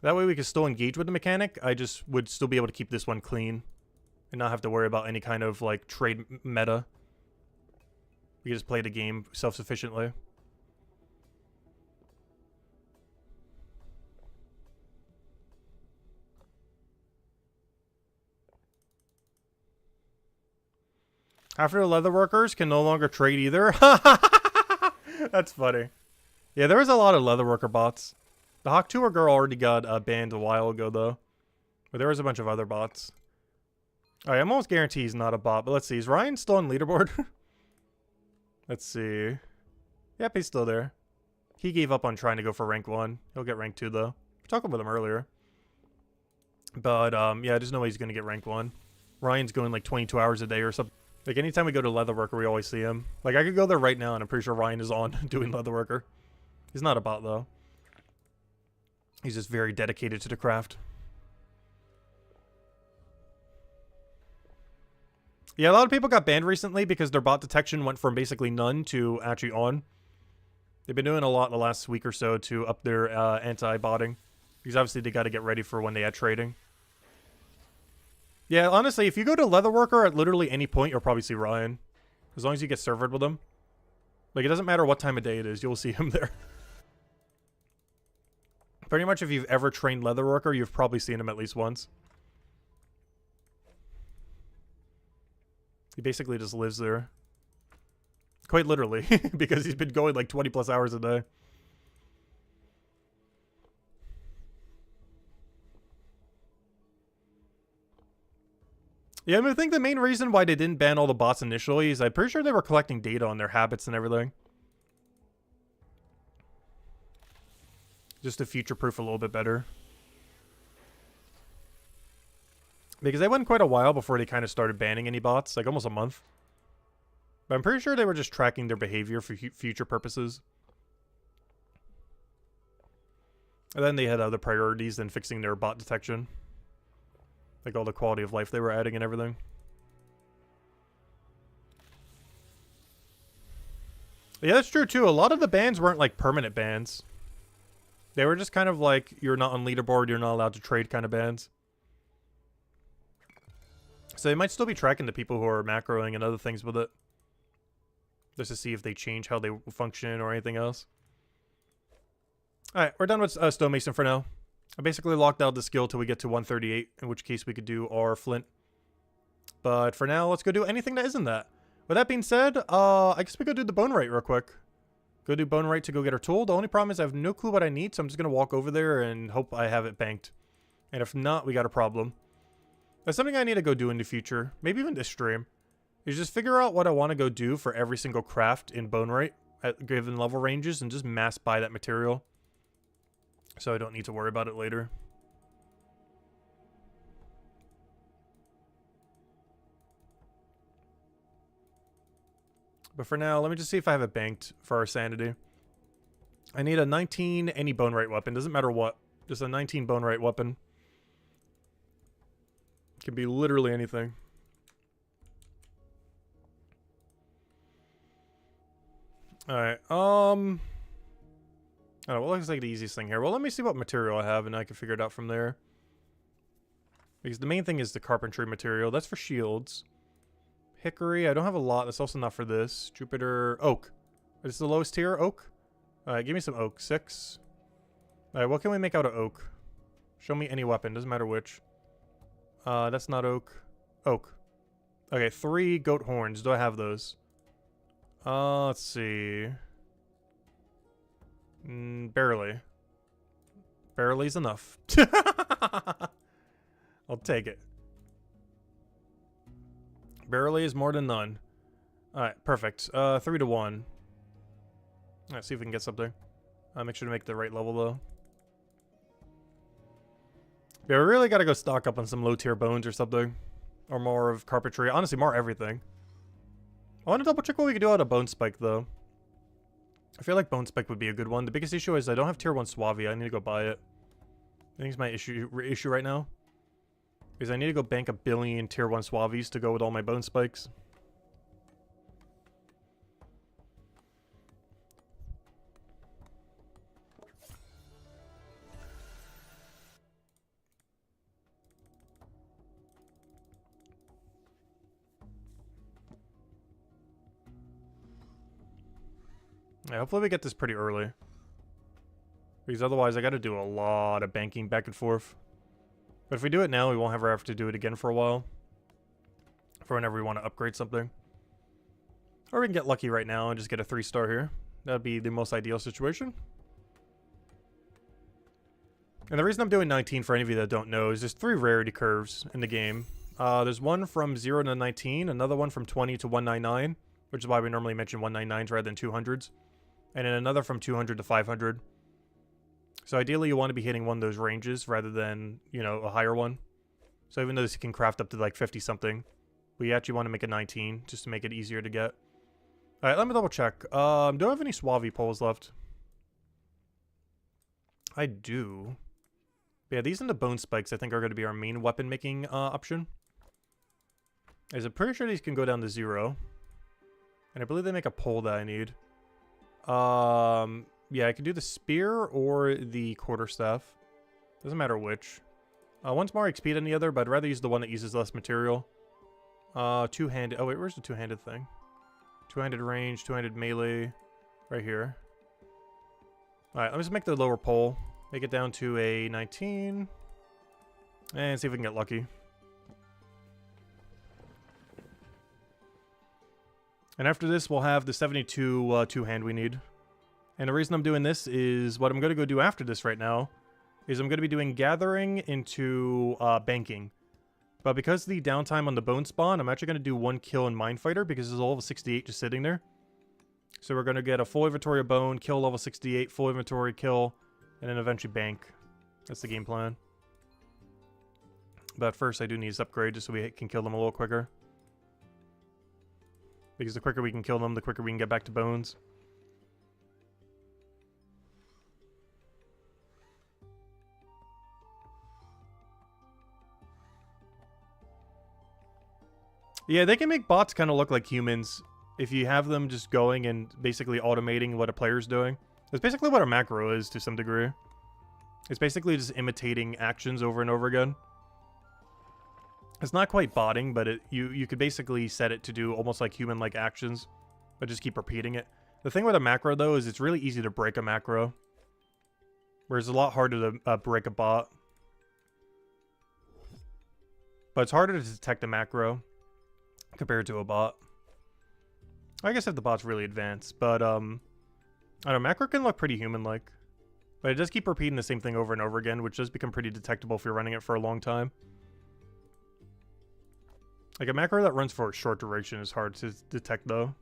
That way we can still engage with the mechanic. I just would still be able to keep this one clean. And not have to worry about any kind of, like, trade meta. We can just play the game self-sufficiently. After the leather workers can no longer trade either. That's funny. Yeah, there was a lot of leather worker bots. The Hawk Tour girl already got banned a while ago, though. But there was a bunch of other bots. Alright, I'm almost guaranteed he's not a bot, but let's see. Is Ryan still on leaderboard? Let's see. Yep, he's still there. He gave up on trying to go for rank 1. He'll get rank 2, though. We were talking with him earlier. But, yeah, there's no way he's going to get rank 1. Ryan's going like 22 hours a day or something. Like, anytime we go to Leatherworker, we always see him. Like, I could go there right now, and I'm pretty sure Ryan is on doing Leatherworker. He's not a bot, though. He's just very dedicated to the craft. Yeah, a lot of people got banned recently because their bot detection went from basically none to actually on. They've been doing a lot the last week or so to up their anti-botting. Because obviously they got to get ready for when they add trading. Yeah, honestly, if you go to Leatherworker at literally any point, you'll probably see Ryan. As long as you get servered with him. Like, it doesn't matter what time of day it is, you'll see him there. Pretty much if you've ever trained Leatherworker, you've probably seen him at least once. He basically just lives there. Quite literally, because he's been going like 20 plus hours a day. Yeah, I mean, I think the main reason why they didn't ban all the bots initially is I'm pretty sure they were collecting data on their habits and everything. Just to future-proof a little bit better. Because they went quite a while before they kind of started banning any bots, like almost a month. But I'm pretty sure they were just tracking their behavior for future purposes. And then they had other priorities than fixing their bot detection. Like all the quality of life they were adding and everything. Yeah, that's true too. A lot of the bans weren't like permanent bans. They were just kind of like, you're not on leaderboard, you're not allowed to trade kind of bans. So they might still be tracking the people who are macroing and other things with it. Just to see if they change how they function or anything else. Alright, we're done with Stonemason for now. I basically locked out the skill till we get to 138, in which case we could do our Flint. But for now, let's go do anything that isn't that. With that being said, I guess we go do the bone rate real quick. Go do bone rate to go get our tool. The only problem is I have no clue what I need, so I'm just going to walk over there and hope I have it banked. And if not, we got a problem. That's something I need to go do in the future. Maybe even this stream. Is just figure out what I want to go do for every single craft in bone rate at given level ranges and just mass buy that material. So I don't need to worry about it later. But for now, let me just see if I have it banked for our sanity. I need a 19 any bone rate weapon. Doesn't matter what. Just a 19 bone rate weapon. Can be literally anything. Alright, I don't know, what looks like the easiest thing here? Well, let me see what material I have, and I can figure it out from there. Because the main thing is the carpentry material. That's for shields. Hickory, I don't have a lot. That's also not for this. Jupiter, oak. Is this the lowest tier? Oak? Alright, give me some oak. 6. Alright, what can we make out of oak? Show me any weapon. Doesn't matter which. That's not oak. Oak. Okay, 3 goat horns. Do I have those? Let's see. Barely. Barely's enough. I'll take it. Barely is more than none. Alright, perfect. 3 to 1. Alright, see if we can get something. Make sure to make the right level, though. Yeah, we really gotta go stock up on some low-tier bones or something. Or more of carpentry. Honestly, more everything. I want to double-check what we can do out of Bone Spike, though. I feel like Bone Spike would be a good one. The biggest issue is I don't have tier 1 Suavia. I need to go buy it. I think it's my issue right now. Because I need to go bank a billion tier 1 Suavies to go with all my Bone Spikes. Yeah, hopefully we get this pretty early. Because otherwise I gotta do a lot of banking back and forth. But if we do it now, we won't ever have to do it again for a while. For whenever we want to upgrade something. Or we can get lucky right now and just get a 3-star here. That'd be the most ideal situation. And the reason I'm doing 19 for any of you that don't know is there's 3 rarity curves in the game. There's one from 0 to 19, another one from 20 to 199, which is why we normally mention 199s rather than 200s. And then another from 200 to 500. So ideally you want to be hitting one of those ranges rather than, you know, a higher one. So even though this can craft up to like 50 something, we actually want to make a 19 just to make it easier to get. Alright, let me double check. Do I have any Suave poles left? I do. But yeah, these and the bone spikes I think are going to be our main weapon making option. As I'm pretty sure these can go down to 0. And I believe they make a pole that I need. Yeah, I can do the spear or the quarterstaff. Doesn't matter which. One's more XP than the other, but I'd rather use the one that uses less material. Two-handed. Oh wait, where's the two-handed thing? Two-handed range, two-handed melee. Right here. Alright, let me just make the lower pole. Make it down to a 19. And see if we can get lucky. And after this, we'll have the 72 two-hand we need. And the reason I'm doing this is what I'm going to go do after this right now is I'm going to be doing gathering into banking. But because of the downtime on the bone spawn, I'm actually going to do 1 kill in Minefighter because there's a level 68 just sitting there. So we're going to get a full inventory of bone, kill level 68, full inventory, kill, and then eventually bank. That's the game plan. But first I do need this upgrade just so we can kill them a little quicker. Because the quicker we can kill them, the quicker we can get back to bones. Yeah, they can make bots kind of look like humans if you have them just going and basically automating what a player's doing. That's basically what a macro is to some degree. It's basically just imitating actions over and over again. It's not quite botting, but you could basically set it to do almost like human-like actions, but just keep repeating it. The thing with a macro, though, is it's really easy to break a macro, whereas it's a lot harder to break a bot. But it's harder to detect a macro compared to a bot. I guess if the bot's really advanced, but I don't know, macro can look pretty human-like. But it does keep repeating the same thing over and over again, which does become pretty detectable if you're running it for a long time. Like a macro that runs for a short duration is hard to detect though.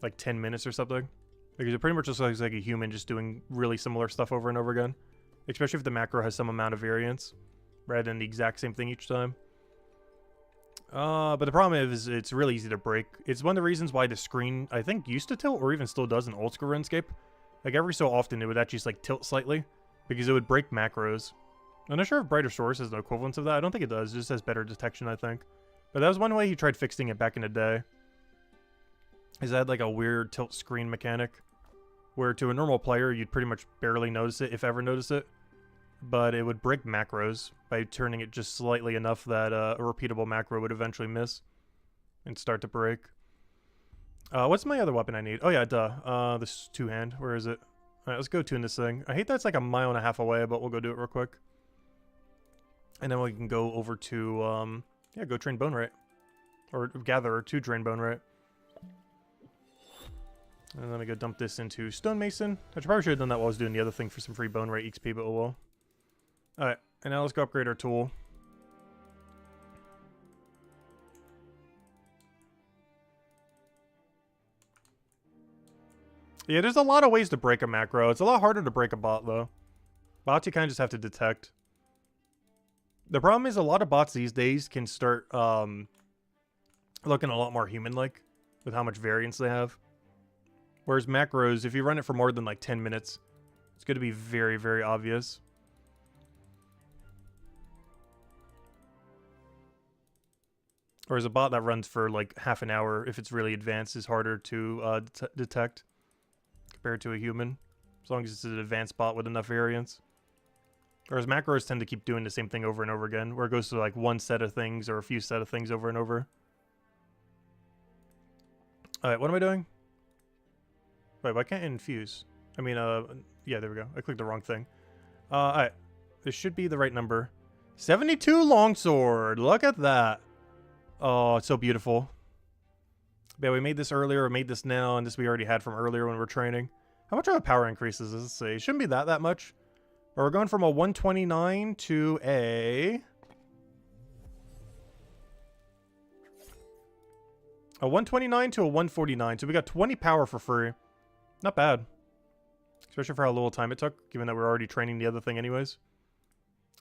Like 10 minutes or something. Because it pretty much just looks like a human just doing really similar stuff over and over again. Especially if the macro has some amount of variance, rather than the exact same thing each time. But the problem is it's really easy to break. It's one of the reasons why the screen, I think, used to tilt, or even still does in old school RuneScape. Like every so often it would actually just like tilt slightly, because it would break macros. I'm not sure if Brighter Source has an equivalent of that. I don't think it does. It just has better detection, I think. But that was one way he tried fixing it back in the day. Is that like a weird tilt screen mechanic, where to a normal player you'd pretty much barely notice it, if ever notice it. But it would break macros by turning it just slightly enough that a repeatable macro would eventually miss and start to break. What's my other weapon I need? Oh yeah, duh. This two-hand. Where is it? Alright, let's go tune this thing. I hate that it's like a mile and a half away, but we'll go do it real quick. And then we can go over to, yeah, go train Bone Rate. Or gather to train Bone Rate. And then I go dump this into Stonemason. I probably should have done that while I was doing the other thing for some free Bone Rate XP, but oh well. Alright, and now let's go upgrade our tool. Yeah, there's a lot of ways to break a macro. It's a lot harder to break a bot, though. Bots you kind of just have to detect. The problem is a lot of bots these days can start looking a lot more human-like with how much variance they have. Whereas macros, if you run it for more than like 10 minutes, it's going to be very, very obvious. Whereas a bot that runs for like half an hour, if it's really advanced, is harder to detect compared to a human, as long as it's an advanced bot with enough variance. Whereas macros tend to keep doing the same thing over and over again, where it goes to like one set of things or a few set of things over and over. Alright, what am I doing? Wait, why can't I infuse? I mean, yeah, there we go. I clicked the wrong thing. Alright. This should be the right number. 72 longsword! Look at that! Oh, it's so beautiful. Yeah, we made this earlier, we made this now, and this we already had from earlier when we were training. How much of a power increase is this? Let's see. It shouldn't be that much. But we're going from a 129 to a 129 to a 149. So we got 20 power for free. Not bad. especially for how little time it took, given that we're already training the other thing anyways.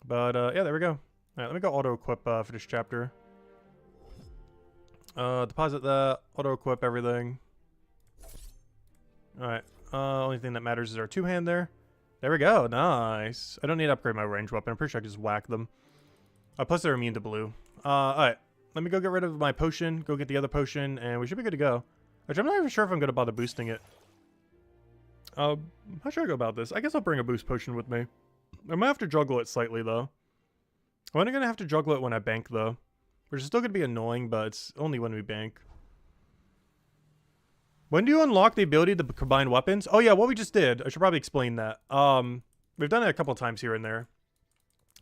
But yeah, there we go. All right, let me go auto-equip for this chapter. Deposit that, auto-equip everything. All right, only thing that matters is our two-hand there. There we go, nice. I don't need to upgrade my range weapon. I'm pretty sure I can just whack them. Plus they're immune to blue. All right, let me go get rid of my potion, go get the other potion, and we should be good to go. Which I'm not even sure if I'm going to bother boosting it. How should I go about this? I guess I'll bring a boost potion with me. I might have to juggle it slightly, though. I'm only going to have to juggle it when I bank, though. Which is still going to be annoying, but it's only when we bank. When do you unlock the ability to combine weapons? Oh, yeah, what we just did. I should probably explain that. We've done it a couple times here and there.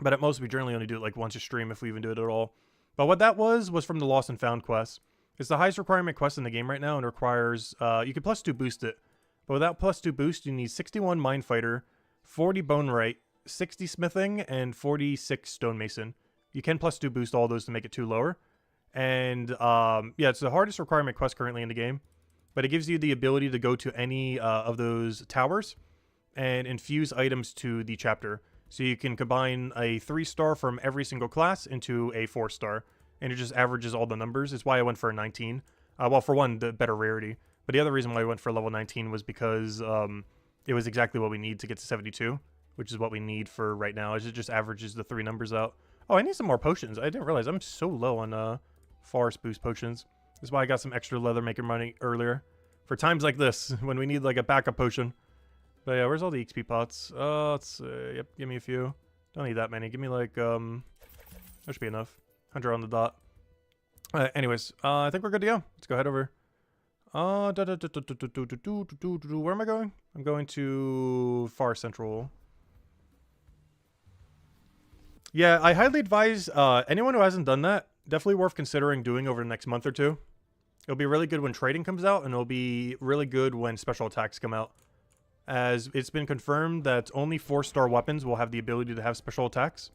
But at most, we generally only do it like once a stream, if we even do it at all. But what that was from the Lost and Found quest. It's the highest requirement quest in the game right now, and requires, you can +2 boost it. But without +2 boost, you need 61 Mind Fighter, 40 Bone Right, 60 Smithing, and 46 Stonemason. You can +2 boost all those to make it 2 lower. And, yeah, it's the hardest requirement quest currently in the game. But it gives you the ability to go to any of those towers and infuse items to the chapter. So you can combine a 3-star from every single class into a 4-star. And it just averages all the numbers. It's why I went for a 19. Well, for one, the better rarity. But the other reason why I went for level 19 was because it was exactly what we need to get to 72, which is what we need for right now. It just averages the 3 numbers out. Oh, I need some more potions. I didn't realize I'm so low on forest boost potions. That's why I got some extra leather maker money earlier. For times like this, when we need like a backup potion. But yeah, where's all the XP pots? Let's yep, give me a few. Don't need that many. Give me like, that should be enough. 100 on the dot. Anyways, I think we're good to go. Let's go head over. Where am I going? I'm going to Far Central. Yeah, I highly advise anyone who hasn't done that, definitely worth considering doing over the next month or two. It'll be really good when trading comes out, and it'll be really good when special attacks come out. As it's been confirmed that only 4-star weapons will have the ability to have special attacks.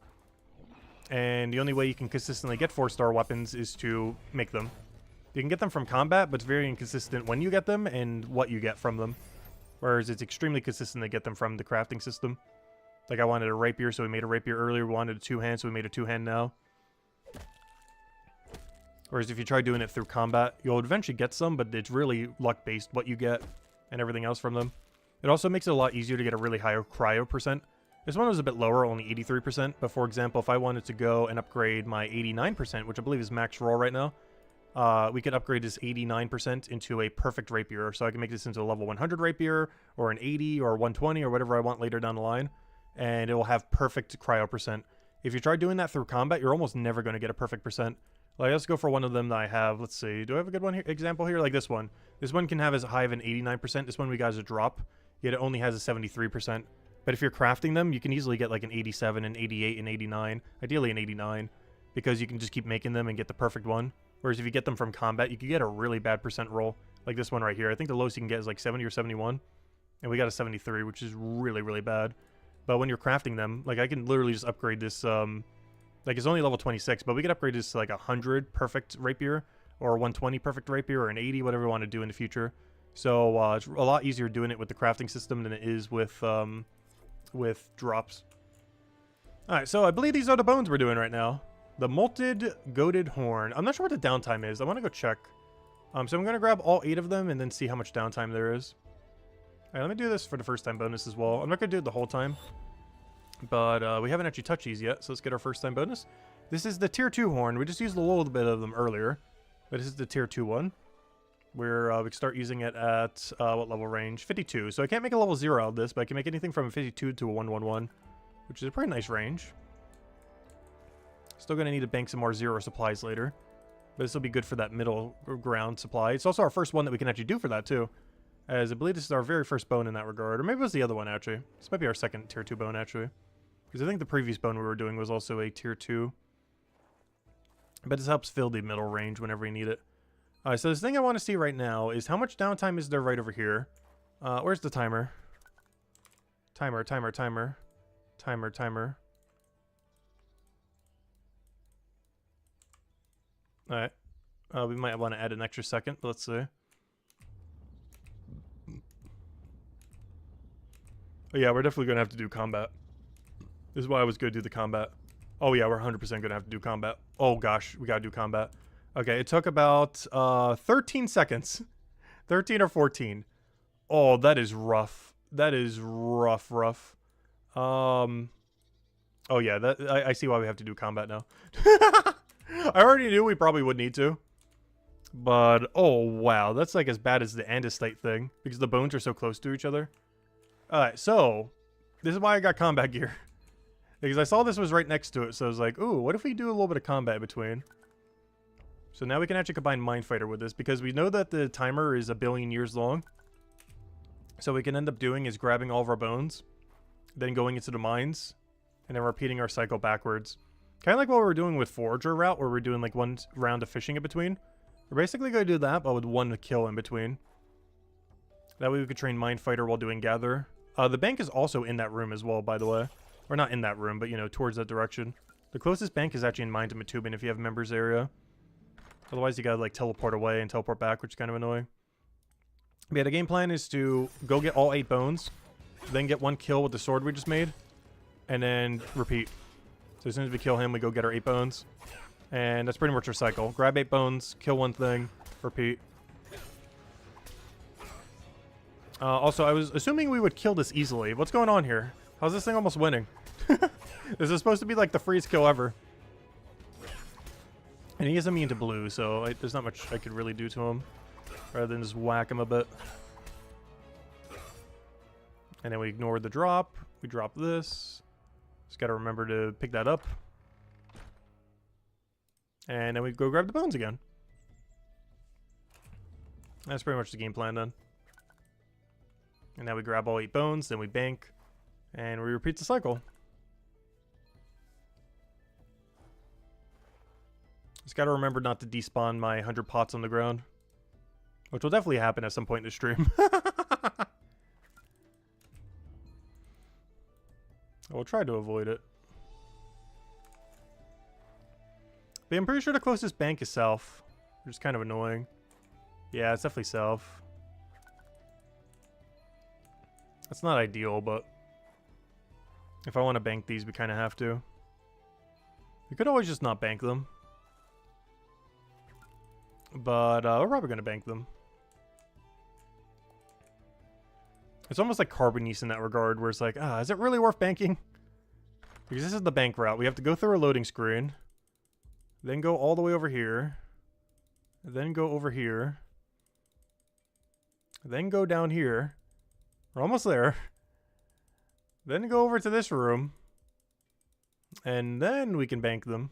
And the only way you can consistently get 4-star weapons is to make them. You can get them from combat, but it's very inconsistent when you get them and what you get from them. Whereas it's extremely consistent to get them from the crafting system. Like I wanted a rapier, so we made a rapier earlier. We wanted a 2-hand, so we made a 2-hand now. Whereas if you try doing it through combat, you'll eventually get some, but it's really luck-based what you get and everything else from them. It also makes it a lot easier to get a really high cryo percent. This one was a bit lower, only 83%, but for example, if I wanted to go and upgrade my 89%, which I believe is max roll right now, we could upgrade this 89% into a perfect rapier. So I can make this into a level 100 rapier, or an 80, or 120, or whatever I want later down the line, and it will have perfect cryo percent. If you try doing that through combat, you're almost never going to get a perfect percent. Like, let's go for one of them that I have. Let's see. Do I have a good one here? Example here? Like this one. This one can have as high of an 89%. This one we got as a drop, yet it only has a 73%. But if you're crafting them, you can easily get like an 87, an 88, an 89. Ideally an 89. Because you can just keep making them and get the perfect one. Whereas if you get them from combat, you can get a really bad percent roll. Like this one right here. I think the lowest you can get is like 70 or 71. And we got a 73, which is really, really bad. But when you're crafting them, like I can literally just upgrade this, like it's only level 26, but we could upgrade this to like 100 perfect rapier, or 120 perfect rapier, or an 80, whatever we want to do in the future. So it's a lot easier doing it with the crafting system than it is with drops. Alright, so I believe these are the bones we're doing right now. The Molted Goated Horn. I'm not sure what the downtime is. I want to go check. So I'm going to grab all 8 of them and then see how much downtime there is. Alright, let me do this for the first time bonus as well. I'm not going to do it the whole time. But we haven't actually touched these yet, so let's get our first time bonus. This is the tier 2 horn. We just used a little bit of them earlier. But this is the tier 2 one. Where we can start using it at, what level range? 52. So I can't make a level 0 out of this, but I can make anything from a 52 to a 111. Which is a pretty nice range. Still going to need to bank some more 0 supplies later. But this will be good for that middle ground supply. It's also our first one that we can actually do for that, too. As I believe this is our very first bone in that regard. Or maybe it was the other one, actually. This might be our second tier 2 bone, actually. Because I think the previous bone we were doing was also a tier 2. But this helps fill the middle range whenever we need it. Alright, so this thing I want to see right now is how much downtime is there right over here. Where's the timer? Timer. Alright. We might want to add an extra second, but let's see. But yeah, we're definitely going to have to do combat. This is why I was going to do the combat. Oh yeah, we're 100% going to have to do combat. Oh gosh, we got to do combat. Okay, it took about 13 seconds. 13 or 14. Oh, that is rough. That is rough. Oh yeah, I see why we have to do combat now. I already knew we probably would need to. But, oh wow, that's like as bad as the andesite thing. Because the bones are so close to each other. Alright, so, this is why I got combat gear. Because I saw this was right next to it, so I was like, ooh, what if we do a little bit of combat between? So now we can actually combine Mind Fighter with this, because we know that the timer is 1 billion years long. So what we can end up doing is grabbing all of our bones, then going into the mines, and then repeating our cycle backwards. Kind of like what we were doing with Forager route, where we're doing like 1 round of fishing in between. We're basically going to do that, but with 1 kill in between. That way we could train Mind Fighter while doing Gather. The bank is also in that room as well, by the way. Or not in that room, but, you know, towards that direction. The closest bank is actually in Mine to Matubin if you have members area. Otherwise, you gotta, like, teleport away and teleport back, which is kind of annoying. But yeah, the game plan is to go get all 8 bones, then get 1 kill with the sword we just made, and then repeat. So as soon as we kill him, we go get our 8 bones. And that's pretty much our cycle. Grab 8 bones, kill 1 thing, repeat. Also, I was assuming we would kill this easily. What's going on here? How's this thing almost winning? This is supposed to be like the freeze kill ever. And he is immune to blue, so there's not much I could really do to him. Rather than just whack him a bit. And then we ignore the drop. We drop this. Just gotta remember to pick that up. And then we go grab the bones again. That's pretty much the game plan then. And now we grab all 8 bones, then we bank. And we repeat the cycle. Just gotta remember not to despawn my 100 pots on the ground. Which will definitely happen at some point in the stream. I will try to avoid it. But I'm pretty sure the closest bank is south. Which is kind of annoying. Yeah, it's definitely south. That's not ideal, but if I want to bank these, we kind of have to. We could always just not bank them. But we're probably going to bank them. It's almost like Carbonese in that regard, where it's like, is it really worth banking? Because this is the bank route. We have to go through a loading screen. Then go all the way over here. Then go over here. Then go down here. We're almost there. Then go over to this room. And then we can bank them.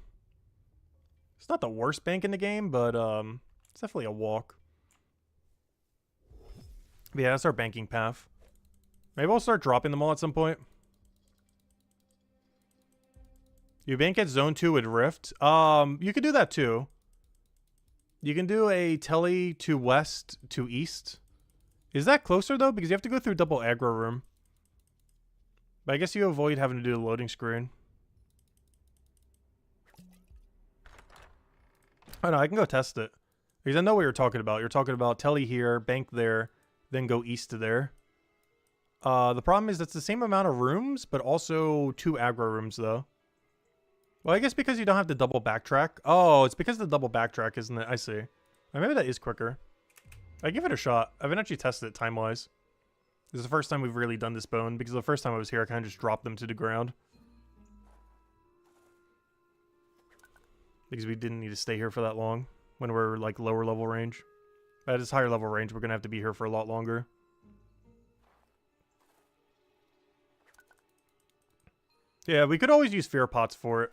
It's not the worst bank in the game, but it's definitely a walk. But yeah, that's our banking path. Maybe I'll start dropping them all at some point. You bank at Zone 2 with Rift. You could do that too. You can do a tele to west to east. Is that closer though? Because you have to go through double aggro room. But I guess you avoid having to do the loading screen. Oh no, I can go test it. Because I know what you're talking about. You're talking about tele here, bank there, then go east to there. The problem is that's the same amount of rooms, but also 2 aggro rooms though. Well, I guess because you don't have to double backtrack. Oh, it's because of the double backtrack, isn't it? I see. Maybe that is quicker. I give it a shot. I haven't actually tested it time-wise. This is the first time we've really done this bone, because the first time I was here, I kind of just dropped them to the ground. Because we didn't need to stay here for that long when we're, like, lower level range. At this higher level range, we're going to have to be here for a lot longer. Yeah, we could always use fear pots for it.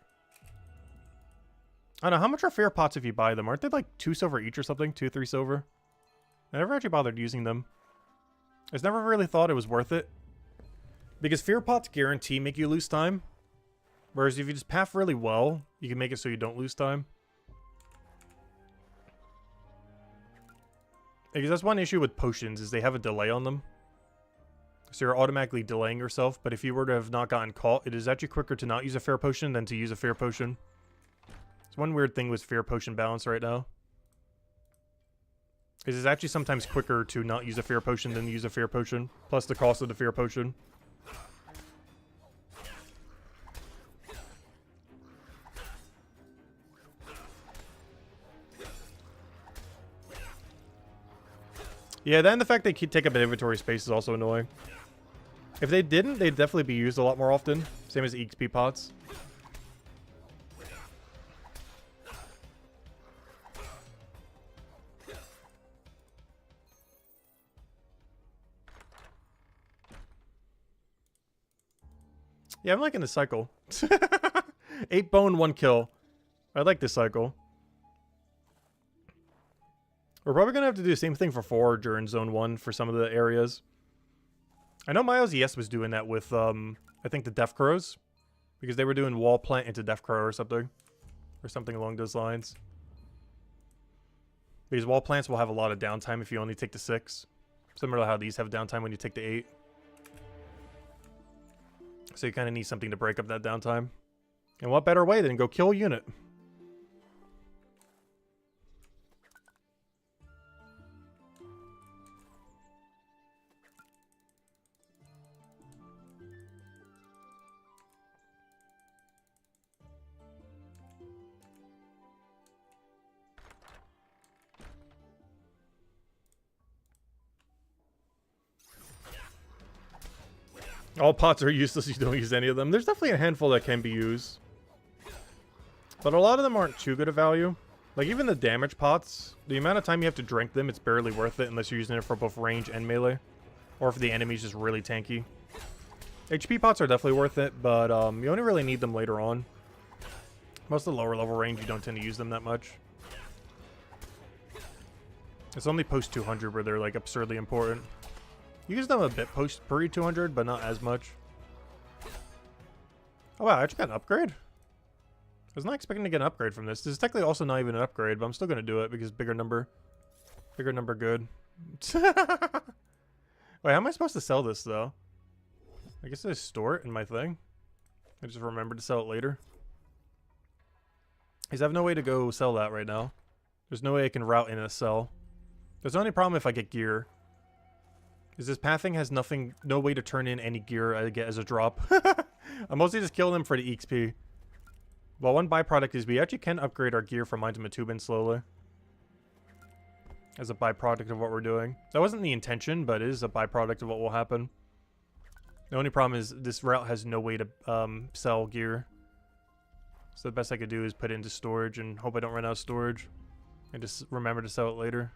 I don't know, how much are fear pots if you buy them? Aren't they like 2 silver each or something? 2, 3 silver? I never actually bothered using them. I just never really thought it was worth it. Because fear pots guarantee make you lose time. Whereas if you just path really well, you can make it so you don't lose time. Because that's one issue with potions, is they have a delay on them. So you're automatically delaying yourself, but if you were to have not gotten caught, it is actually quicker to not use a fear potion than to use a fear potion. It's one weird thing with fear potion balance right now. Is it's actually sometimes quicker to not use a fear potion than use a fear potion, plus the cost of the fear potion. Yeah, then the fact they take up inventory space is also annoying. If they didn't, they'd definitely be used a lot more often. Same as EXP pots. Yeah, I'm liking this cycle. 8 bone, 1 kill. I like this cycle. We're probably going to have to do the same thing for Forager in Zone 1 for some of the areas. I know Miles ES was doing that with, I think, the Death Crows. Because they were doing wall plant into Death Crow or something. Or something along those lines. Because wall plants will have a lot of downtime if you only take the 6. Similar to how these have downtime when you take the 8. So you kind of need something to break up that downtime. And what better way than go kill a unit? All pots are useless, you don't use any of them. There's definitely a handful that can be used. But a lot of them aren't too good of value. Like even the damage pots, the amount of time you have to drink them, it's barely worth it unless you're using it for both range and melee. Or if the enemy's just really tanky. HP pots are definitely worth it, but you only really need them later on. Most of the lower level range, you don't tend to use them that much. It's only post 200 where they're like absurdly important. You use them a bit post pre 200, but not as much. Oh wow, I actually got an upgrade? I was not expecting to get an upgrade from this. This is technically also not even an upgrade, but I'm still going to do it because bigger number. Bigger number good. Wait, how am I supposed to sell this, though? I guess I store it in my thing. I just remember to sell it later. Because I have no way to go sell that right now. There's no way I can route in a sell. There's the only problem if I get gear. Is this pathing has nothing, no way to turn in any gear I get as a drop. I mostly just kill them for the EXP. Well, one byproduct is we actually can upgrade our gear from mine to Matubin slowly. As a byproduct of what we're doing. That wasn't the intention, but it is a byproduct of what will happen. The only problem is this route has no way to sell gear. So the best I could do is put it into storage and hope I don't run out of storage. And just remember to sell it later.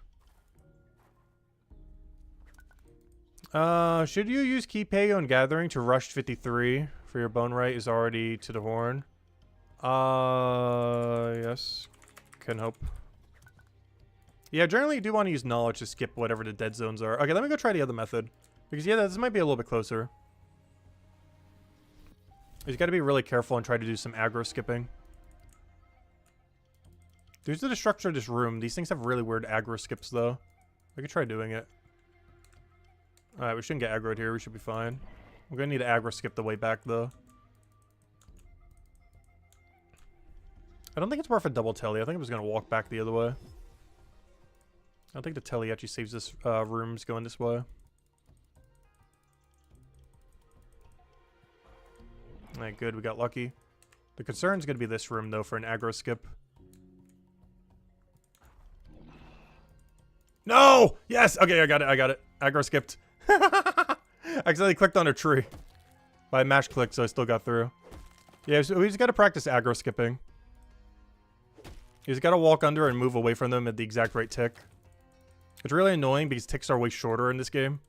Should you use Key Payo and Gathering to rush 53 for your bone right is already to the horn? Yes. Can hope. Yeah, generally you do want to use knowledge to skip whatever the dead zones are. Okay, let me go try the other method. Because yeah, this might be a little bit closer. You got to be really careful and try to do some aggro skipping. Due to the structure of this room, these things have really weird aggro skips though. I could try doing it. Alright, we shouldn't get aggroed here. We should be fine. We're going to need to aggro skip the way back though. I don't think it's worth a double telly. I think I'm just going to walk back the other way. I don't think the telly actually saves this rooms going this way. Alright, good. We got lucky. The concern is going to be this room, though, for an aggro skip. No! Yes! Okay, I got it. I got it. Aggro skipped. I accidentally clicked on a tree. But I mash clicked, so I still got through. Yeah, so we just got to practice aggro skipping. You just got to walk under and move away from them at the exact right tick. It's really annoying because ticks are way shorter in this game.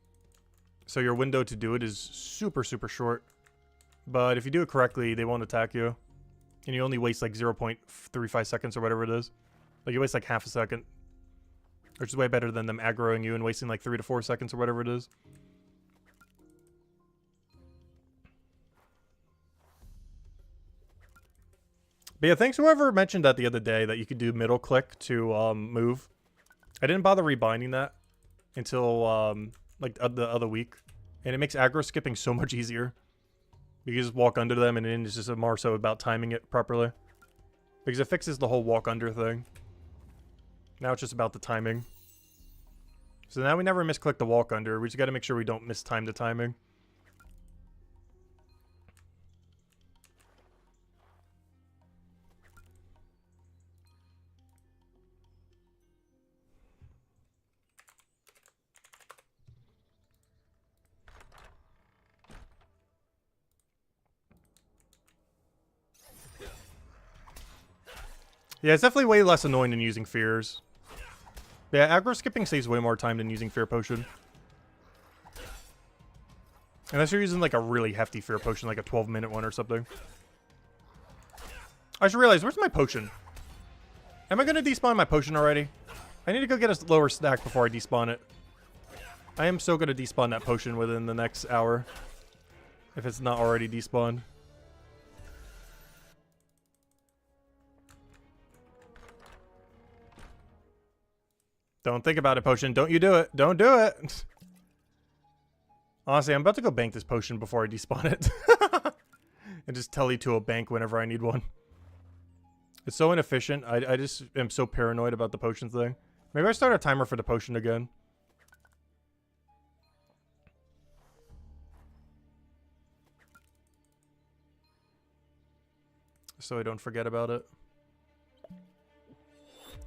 So your window to do it is super, super short. But if you do it correctly, they won't attack you. And you only waste like 0.35 seconds or whatever it is. Like you waste like half a second. Which is way better than them aggroing you and wasting like 3 to 4 seconds or whatever it is. But yeah, thanks whoever mentioned that the other day that you could do middle click to move. I didn't bother rebinding that until like the other week. And it makes aggro skipping so much easier. You can just walk under them and then it's just more so about timing it properly. Because it fixes the whole walk under thing. Now it's just about the timing. So now we never misclick the walk under. We just got to make sure we don't mistime the timing. Yeah, it's definitely way less annoying than using fears. Yeah, aggro skipping saves way more time than using fear potion. Unless you're using like a really hefty fear potion, like a 12-minute one or something. I just realized, where's my potion? Am I going to despawn my potion already? I need to go get a lower stack before I despawn it. I am so going to despawn that potion within the next hour. If it's not already despawned. Don't think about it, potion. Don't you do it. Don't do it. Honestly, I'm about to go bank this potion before I despawn it. And just tele to a bank whenever I need one. It's so inefficient. I just am so paranoid about the potion thing. Maybe I start a timer for the potion again. So I don't forget about it.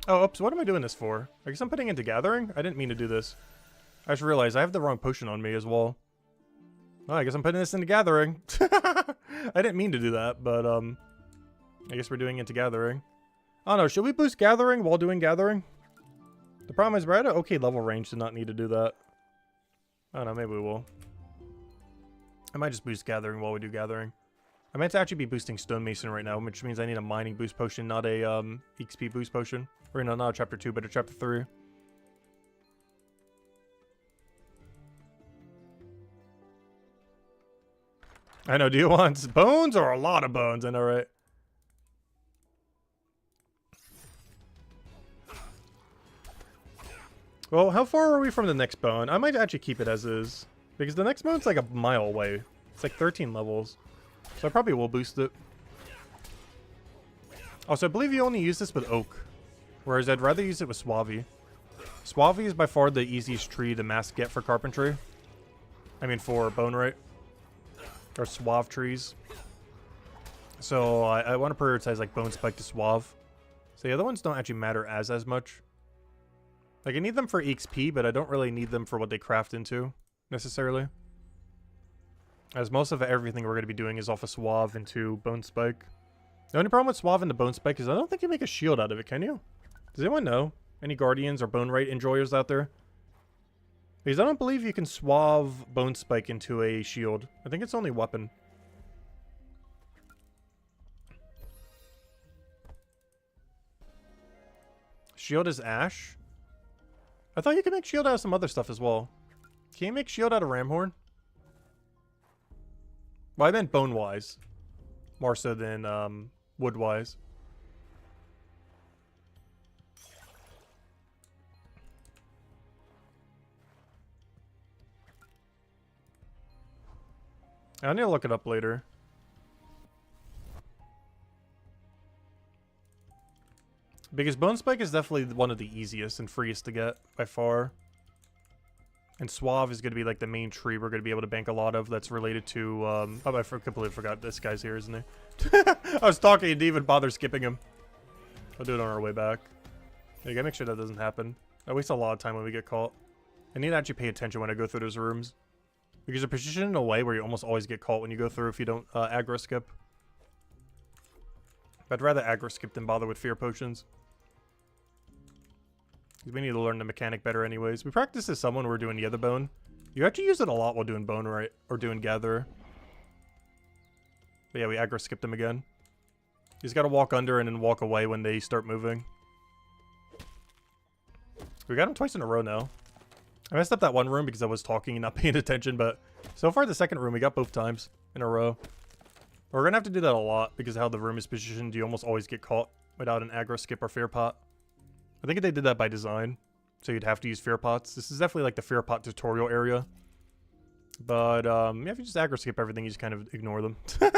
Oh, oops, what am I doing this for? I guess I'm putting into Gathering? I didn't mean to do this. I just realized I have the wrong potion on me as well. Oh, I guess I'm putting this into Gathering. I didn't mean to do that, but, I guess we're doing it into Gathering. I don't know, should we boost Gathering while doing Gathering? The problem is we're at an okay level range to not need to do that. I don't know, maybe we will. I might just boost Gathering while we do Gathering. I meant to actually be boosting Stonemason right now, which means I need a mining boost potion, not a, XP boost potion. Or no, not a chapter 2, but a chapter 3. I know, do you want bones or a lot of bones? I know, right? Well, how far are we from the next bone? I might actually keep it as is. Because the next bone's like a mile away. It's like 13 levels. So I probably will boost it. Also, I believe you only use this with oak. Whereas I'd rather use it with Suave. Suave is by far the easiest tree to mass get for carpentry. I mean for bone right. Or Suave trees. So I want to prioritize like Bone Spike to Suave. So the other ones don't actually matter as much. Like I need them for EXP, but I don't really need them for what they craft into, necessarily. As most of everything we're going to be doing is off of Suave into Bone Spike. The only problem with Suave into Bone Spike is I don't think you make a shield out of it, can you? Does anyone know? Any Guardians or Bone Right enjoyers out there? Because I don't believe you can Suave Bone Spike into a shield. I think it's only weapon. Shield is Ash? I thought you could make shield out of some other stuff as well. Can you make shield out of Ramhorn? Well, I meant bone-wise. More so than, wood-wise. I need to look it up later. Because Bone Spike is definitely one of the easiest and freest to get, by far. And Suave is going to be like the main tree we're going to be able to bank a lot of that's related to, oh, I completely forgot this guy's here, isn't he? I was talking and didn't even bother skipping him. I'll do it on our way back. I gotta make sure that doesn't happen. I waste a lot of time when we get caught. I need to actually pay attention when I go through those rooms. Because they're positioned in a way where you almost always get caught when you go through if you don't aggro skip. But I'd rather aggro skip than bother with fear potions. Because we need to learn the mechanic better anyways. We practice as someone when we're doing the other bone. You actually use it a lot while doing bone right or doing gatherer. But yeah, we aggro skipped them again. You just gotta walk under and then walk away when they start moving. We got them twice in a row now. I messed up that one room because I was talking and not paying attention, but so far the second room we got both times in a row. We're gonna have to do that a lot because of how the room is positioned. You almost always get caught without an aggro skip or fear pot. I think they did that by design, so you'd have to use fear pots. This is definitely like the fear pot tutorial area. But yeah, if you just aggro skip everything, you just kind of ignore them. You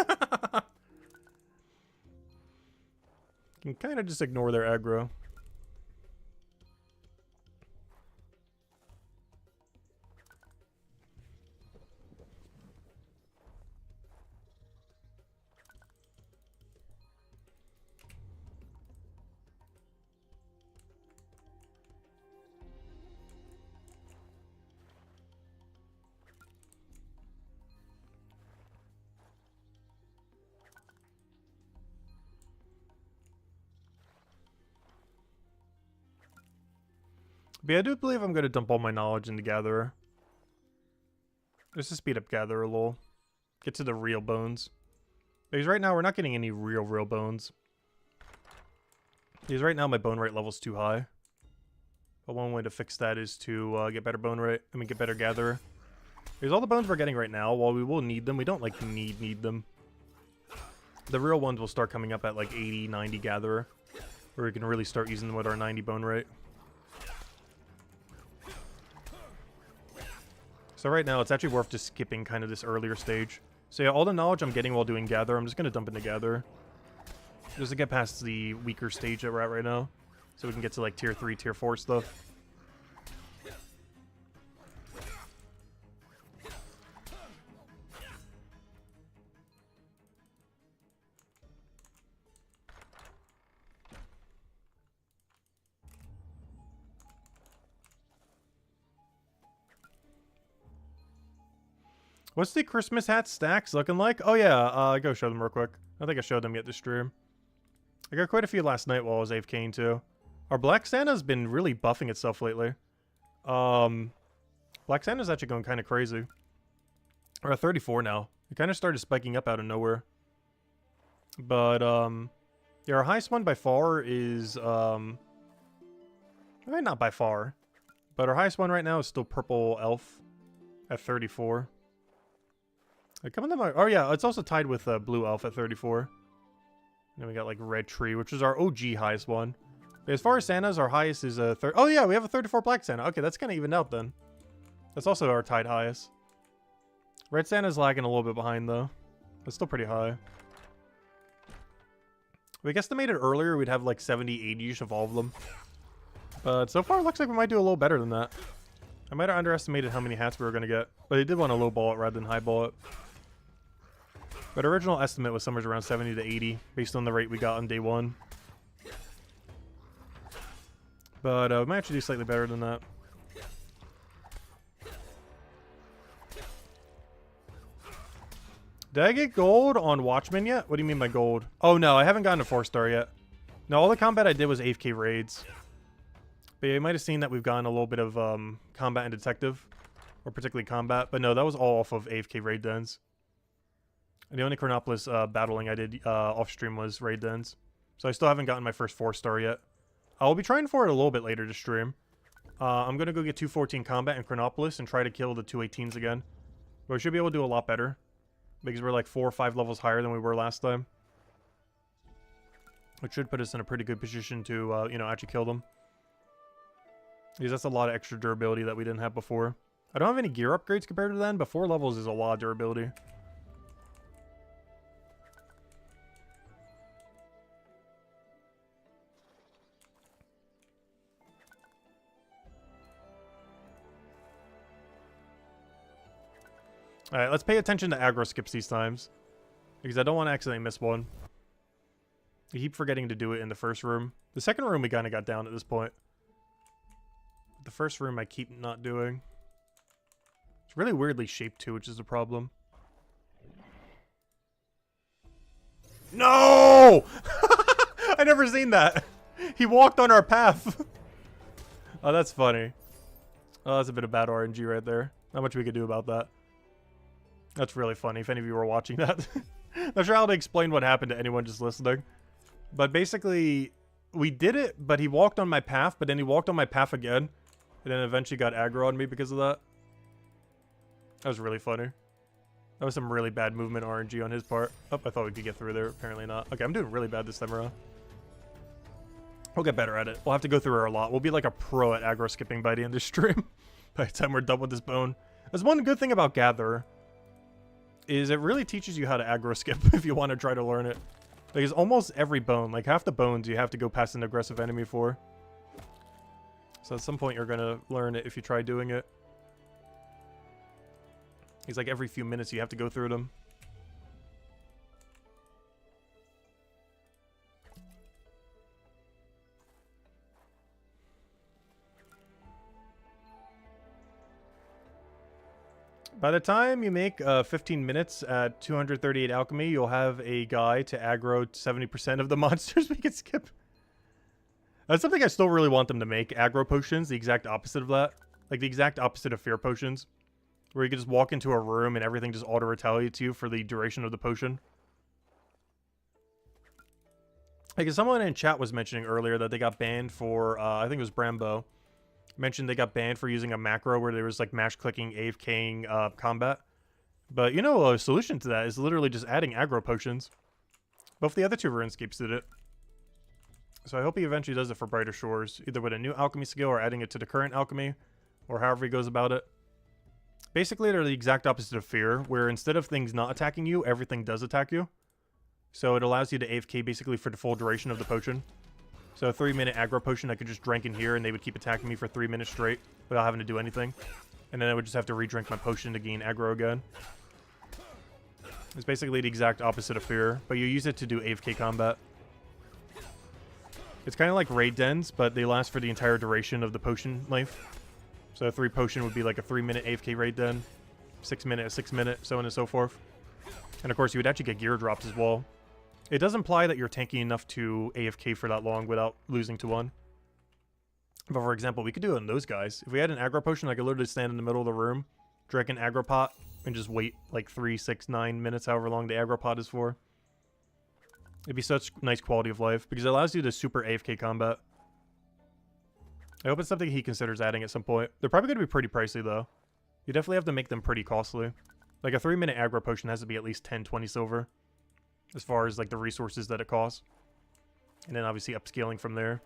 can kind of just ignore their aggro. But yeah, I do believe I'm going to dump all my knowledge into Gatherer. Just to speed up Gatherer a little. Get to the real bones. Because right now we're not getting any real bones. Because right now my bone rate level's too high. But one way to fix that is to get better bone rate. I mean, get better Gatherer. Because all the bones we're getting right now, while we will need them, we don't, like, need them. The real ones will start coming up at, like, 80, 90 Gatherer. Where we can really start using them with our 90 bone rate. So right now, it's actually worth just skipping kind of this earlier stage. So yeah, all the knowledge I'm getting while doing Gather, I'm just going to dump into Gather. Just to get past the weaker stage that we're at right now. So we can get to like tier 3, tier 4 stuff. What's the Christmas hat stacks looking like? Oh yeah, go show them real quick. I think I showed them yet this stream. I got quite a few last night while I was AFKing too. Our Black Santa's been really buffing itself lately. Black Santa's actually going kind of crazy. We're at 34 now. It kind of started spiking up out of nowhere. But, yeah, our highest one by far is, not by far. But our highest one right now is still Purple Elf at 34. Coming to my... Oh, yeah, it's also tied with Blue Elf at 34. And then we got, like, Red Tree, which is our OG highest one. But as far as Santa's, our highest is a... Oh, yeah, we have a 34 Black Santa. Okay, that's kind of evened out, then. That's also our tied highest. Red Santa's lagging a little bit behind, though. It's still pretty high. We estimated earlier we'd have, like, 70, 80-ish of all of them. But so far, it looks like we might do a little better than that. I might have underestimated how many hats we were going to get. But I did want to lowball it rather than highball it. But original estimate was somewhere around 70 to 80, based on the rate we got on day 1. But we might actually do slightly better than that. Did I get gold on Watchmen yet? What do you mean by gold? Oh no, I haven't gotten a 4-star yet. No, all the combat I did was AFK raids. But yeah, you might have seen that we've gotten a little bit of combat and detective. Or particularly combat. But no, that was all off of AFK raid dens. And the only Chronopolis battling I did off stream was raid dens. So I still haven't gotten my first 4-star yet. I'll be trying for it a little bit later to stream. I'm going to go get 214 combat in Chronopolis and try to kill the 218s again. But we should be able to do a lot better. Because we're like 4 or 5 levels higher than we were last time. Which should put us in a pretty good position to, you know, actually kill them. Because that's a lot of extra durability that we didn't have before. I don't have any gear upgrades compared to then, but 4 levels is a lot of durability. Alright, let's pay attention to aggro skips these times. Because I don't want to accidentally miss one. I keep forgetting to do it in the first room. The second room we kind of got down at this point. The first room I keep not doing. It's really weirdly shaped too, which is a problem. No! I never seen that. He walked on our path. Oh, that's funny. Oh, that's a bit of bad RNG right there. Not much we could do about that. That's really funny if any of you were watching that. Not sure how to explain what happened to anyone just listening. But basically, we did it, but he walked on my path, but then he walked on my path again. And then eventually got aggro on me because of that. That was really funny. That was some really bad movement RNG on his part. Oh, I thought we could get through there. Apparently not. Okay, I'm doing really bad this time around. We'll get better at it. We'll have to go through her a lot. We'll be like a pro at aggro skipping by the end of the stream. By the time we're done with this bone. There's one good thing about Gatherer. Is it really teaches you how to aggro skip if you want to try to learn it. Because almost every bone, like half the bones, you have to go past an aggressive enemy for. So at some point you're going to learn it if you try doing it. It's like every few minutes you have to go through them. By the time you make 15 minutes at 238 alchemy, you'll have a guy to aggro 70% of the monsters we can skip. That's something I still really want them to make. Aggro potions, the exact opposite of that. Like the exact opposite of fear potions. Where you can just walk into a room and everything just auto-retaliates you for the duration of the potion. Like, someone in chat was mentioning earlier that they got banned for, I think it was Brambo, mentioned they got banned for using a macro where there was, like, mash-clicking, AFKing combat. But, you know, a solution to that is literally just adding aggro potions. Both the other two RuneScapes did it. So I hope he eventually does it for Brighter Shores, either with a new alchemy skill or adding it to the current alchemy, or however he goes about it. Basically, they're the exact opposite of fear, where instead of things not attacking you, everything does attack you. So it allows you to AFK basically for the full duration of the potion. So a 3-minute aggro potion I could just drink in here and they would keep attacking me for 3 minutes straight without having to do anything. And then I would just have to re-drink my potion to gain aggro again. It's basically the exact opposite of fear, but you use it to do AFK combat. It's kind of like raid dens, but they last for the entire duration of the potion length. So a 3 potion would be like a 3-minute AFK raid den, 6-minute, a 6-minute, so on and so forth. And of course you would actually get gear drops as well. It does imply that you're tanky enough to AFK for that long without losing to one. But for example, we could do it on those guys. If we had an aggro potion, I could literally stand in the middle of the room, drink an aggro pot, and just wait like 3, 6, 9 minutes, however long the aggro pot is for. It'd be such nice quality of life, because it allows you to super AFK combat. I hope it's something he considers adding at some point. They're probably going to be pretty pricey, though. You definitely have to make them pretty costly. Like, a 3-minute aggro potion has to be at least 10, 20 silver. As far as, like, the resources that it costs. And then, obviously, upscaling from there.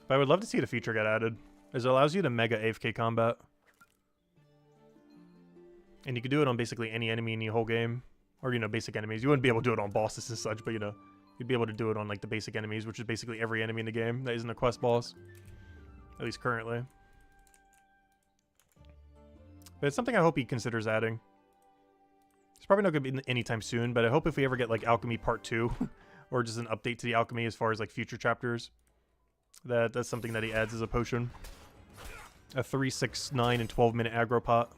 But I would love to see the feature get added, as it allows you to mega AFK combat. And you can do it on basically any enemy in the whole game. Or, you know, basic enemies. You wouldn't be able to do it on bosses and such, but, you know, you'd be able to do it on, like, the basic enemies, which is basically every enemy in the game that isn't a quest boss. At least currently. But it's something I hope he considers adding. It's probably not going to be anytime soon, but I hope if we ever get, like, Alchemy Part 2, or just an update to the Alchemy as far as, like, future chapters, that's something that he adds as a potion. A 3, 6, 9, and 12-minute aggro pot.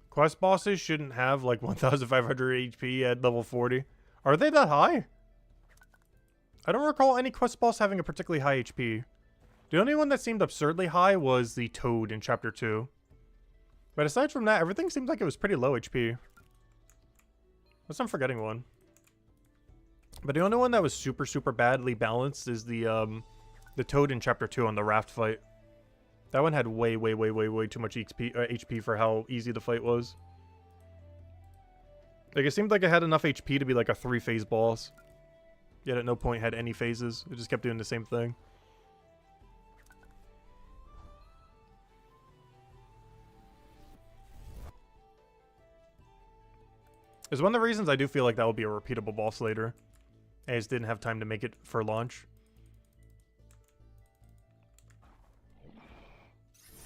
Quest bosses shouldn't have like 1,500 HP at level 40. Are they that high? I don't recall any quest boss having a particularly high HP. The only one that seemed absurdly high was the Toad in Chapter 2. But aside from that, everything seemed like it was pretty low HP. Unless I'm forgetting one. But the only one that was super, super badly balanced is the Toad in Chapter 2 on the raft fight. That one had way, way, way, way, way too much HP for how easy the fight was. Like, it seemed like it had enough HP to be like a 3-phase boss. Yet at no point had any phases. It just kept doing the same thing. It's one of the reasons I do feel like that will be a repeatable boss later. I just didn't have time to make it for launch.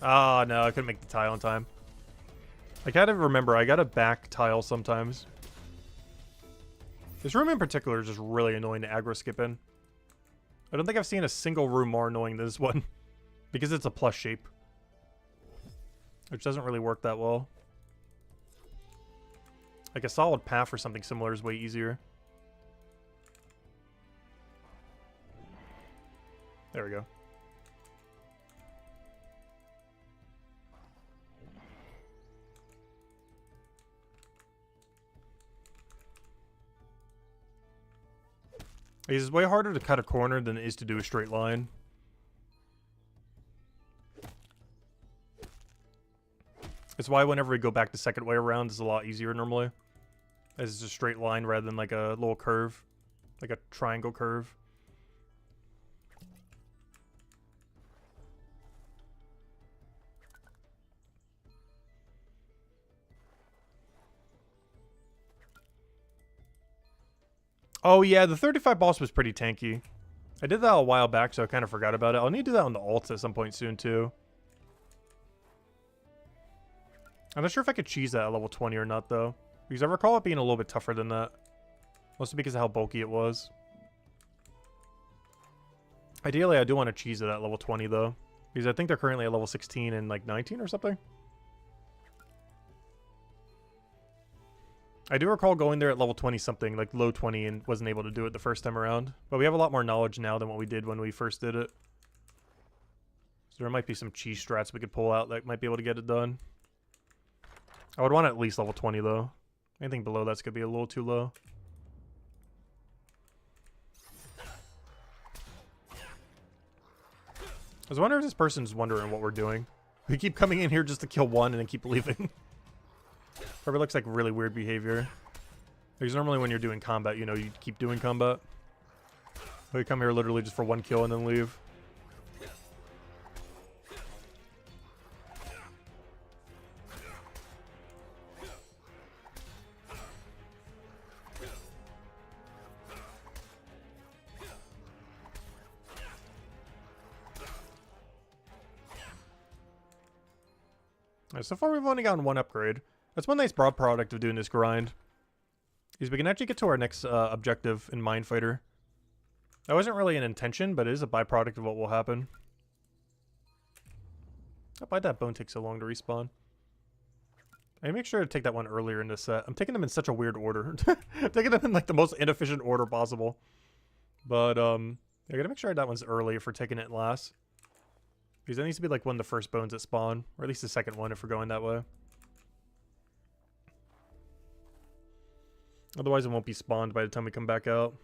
Ah, no, I couldn't make the tile in time. I gotta remember, I gotta back tile sometimes. This room in particular is just really annoying to aggro skip in. I don't think I've seen a single room more annoying than this one. Because it's a plus shape. Which doesn't really work that well. Like a solid path or something similar is way easier. There we go. It's way harder to cut a corner than it is to do a straight line. It's why whenever we go back the second way around, it's a lot easier normally. As it's a straight line rather than like a little curve. Like a triangle curve. Oh, yeah, the 35 boss was pretty tanky. I did that a while back, so I kind of forgot about it. I'll need to do that on the alts at some point soon, too. I'm not sure if I could cheese that at level 20 or not, though. Because I recall it being a little bit tougher than that. Mostly because of how bulky it was. Ideally, I do want to cheese it at level 20, though. Because I think they're currently at level 16 and, like, 19 or something. I do recall going there at level 20-something, like low 20, and wasn't able to do it the first time around. But we have a lot more knowledge now than what we did when we first did it. So there might be some cheese strats we could pull out that might be able to get it done. I would want at least level 20, though. Anything below that's going to be a little too low. I was wondering if this person's wondering what we're doing. We keep coming in here just to kill one and then keep leaving. Probably looks like really weird behavior. Because normally when you're doing combat, you know, you keep doing combat. But you come here literally just for one kill and then leave. Alright, so far we've only gotten one upgrade. That's one nice broad product of doing this grind. Is we can actually get to our next objective in Mindfighter. That wasn't really an intention, but it is a byproduct of what will happen. Why'd that bone take so long to respawn? I make sure to take that one earlier in this set. I'm taking them in such a weird order. I'm taking them in like the most inefficient order possible. But I gotta make sure that one's early if we're taking it last. Because that needs to be like one of the first bones that spawn. Or at least the second one if we're going that way. Otherwise it won't be spawned by the time we come back out.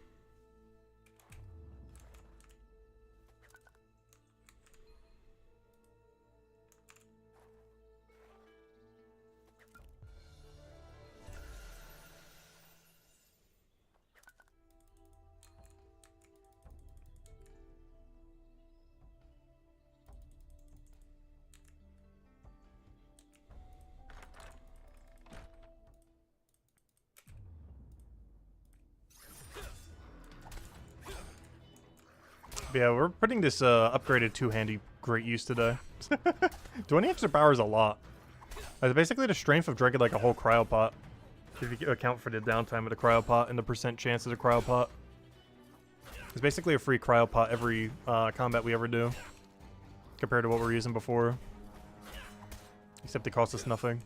Yeah, we're putting this upgraded two-handy great use today. 20 extra power is a lot. It's basically the strength of drinking like a whole cryopot. If you account for the downtime of the cryopot and the percent chance of the cryopot. It's basically a free cryopot every combat we ever do. Compared to what we're using before. Except it costs us nothing.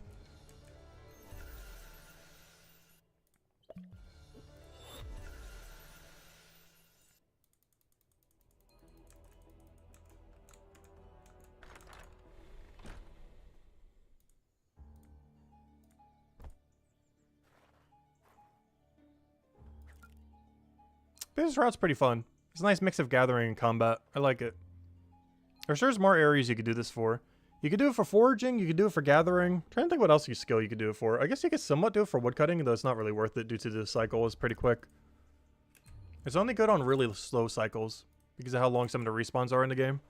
This route's pretty fun. It's a nice mix of gathering and combat. I like it. There's sure more areas you could do this for. You could do it for foraging, you could do it for gathering. I'm trying to think what else skill you could do it for. I guess you could somewhat do it for woodcutting, though it's not really worth it due to the cycle is pretty quick. It's only good on really slow cycles because of how long some of the respawns are in the game.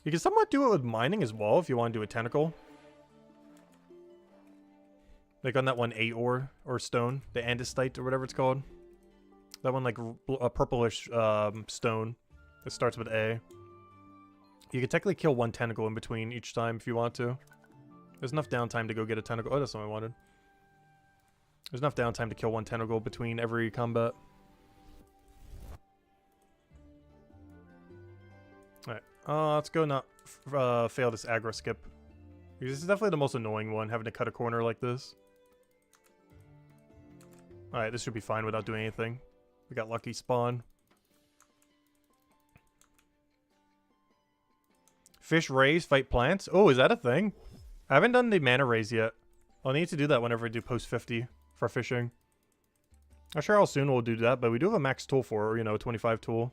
You can somewhat do it with mining as well if you want to do a tentacle. Like on that one 8 ore or stone, the andesite or whatever it's called. That one, like, a purplish stone that starts with A. You could technically kill one tentacle in between each time if you want to. There's enough downtime to go get a tentacle. Oh, that's what I wanted. There's enough downtime to kill one tentacle between every combat. Alright, let's go not fail this aggro skip. Because this is definitely the most annoying one, having to cut a corner like this. Alright, this should be fine without doing anything. We got lucky spawn. Fish raise, fight plants. Oh, is that a thing? I haven't done the mana raise yet. I'll need to do that whenever I do post 50 for fishing. Not sure how soon we'll do that, but we do have a max tool for, you know, 25 tool.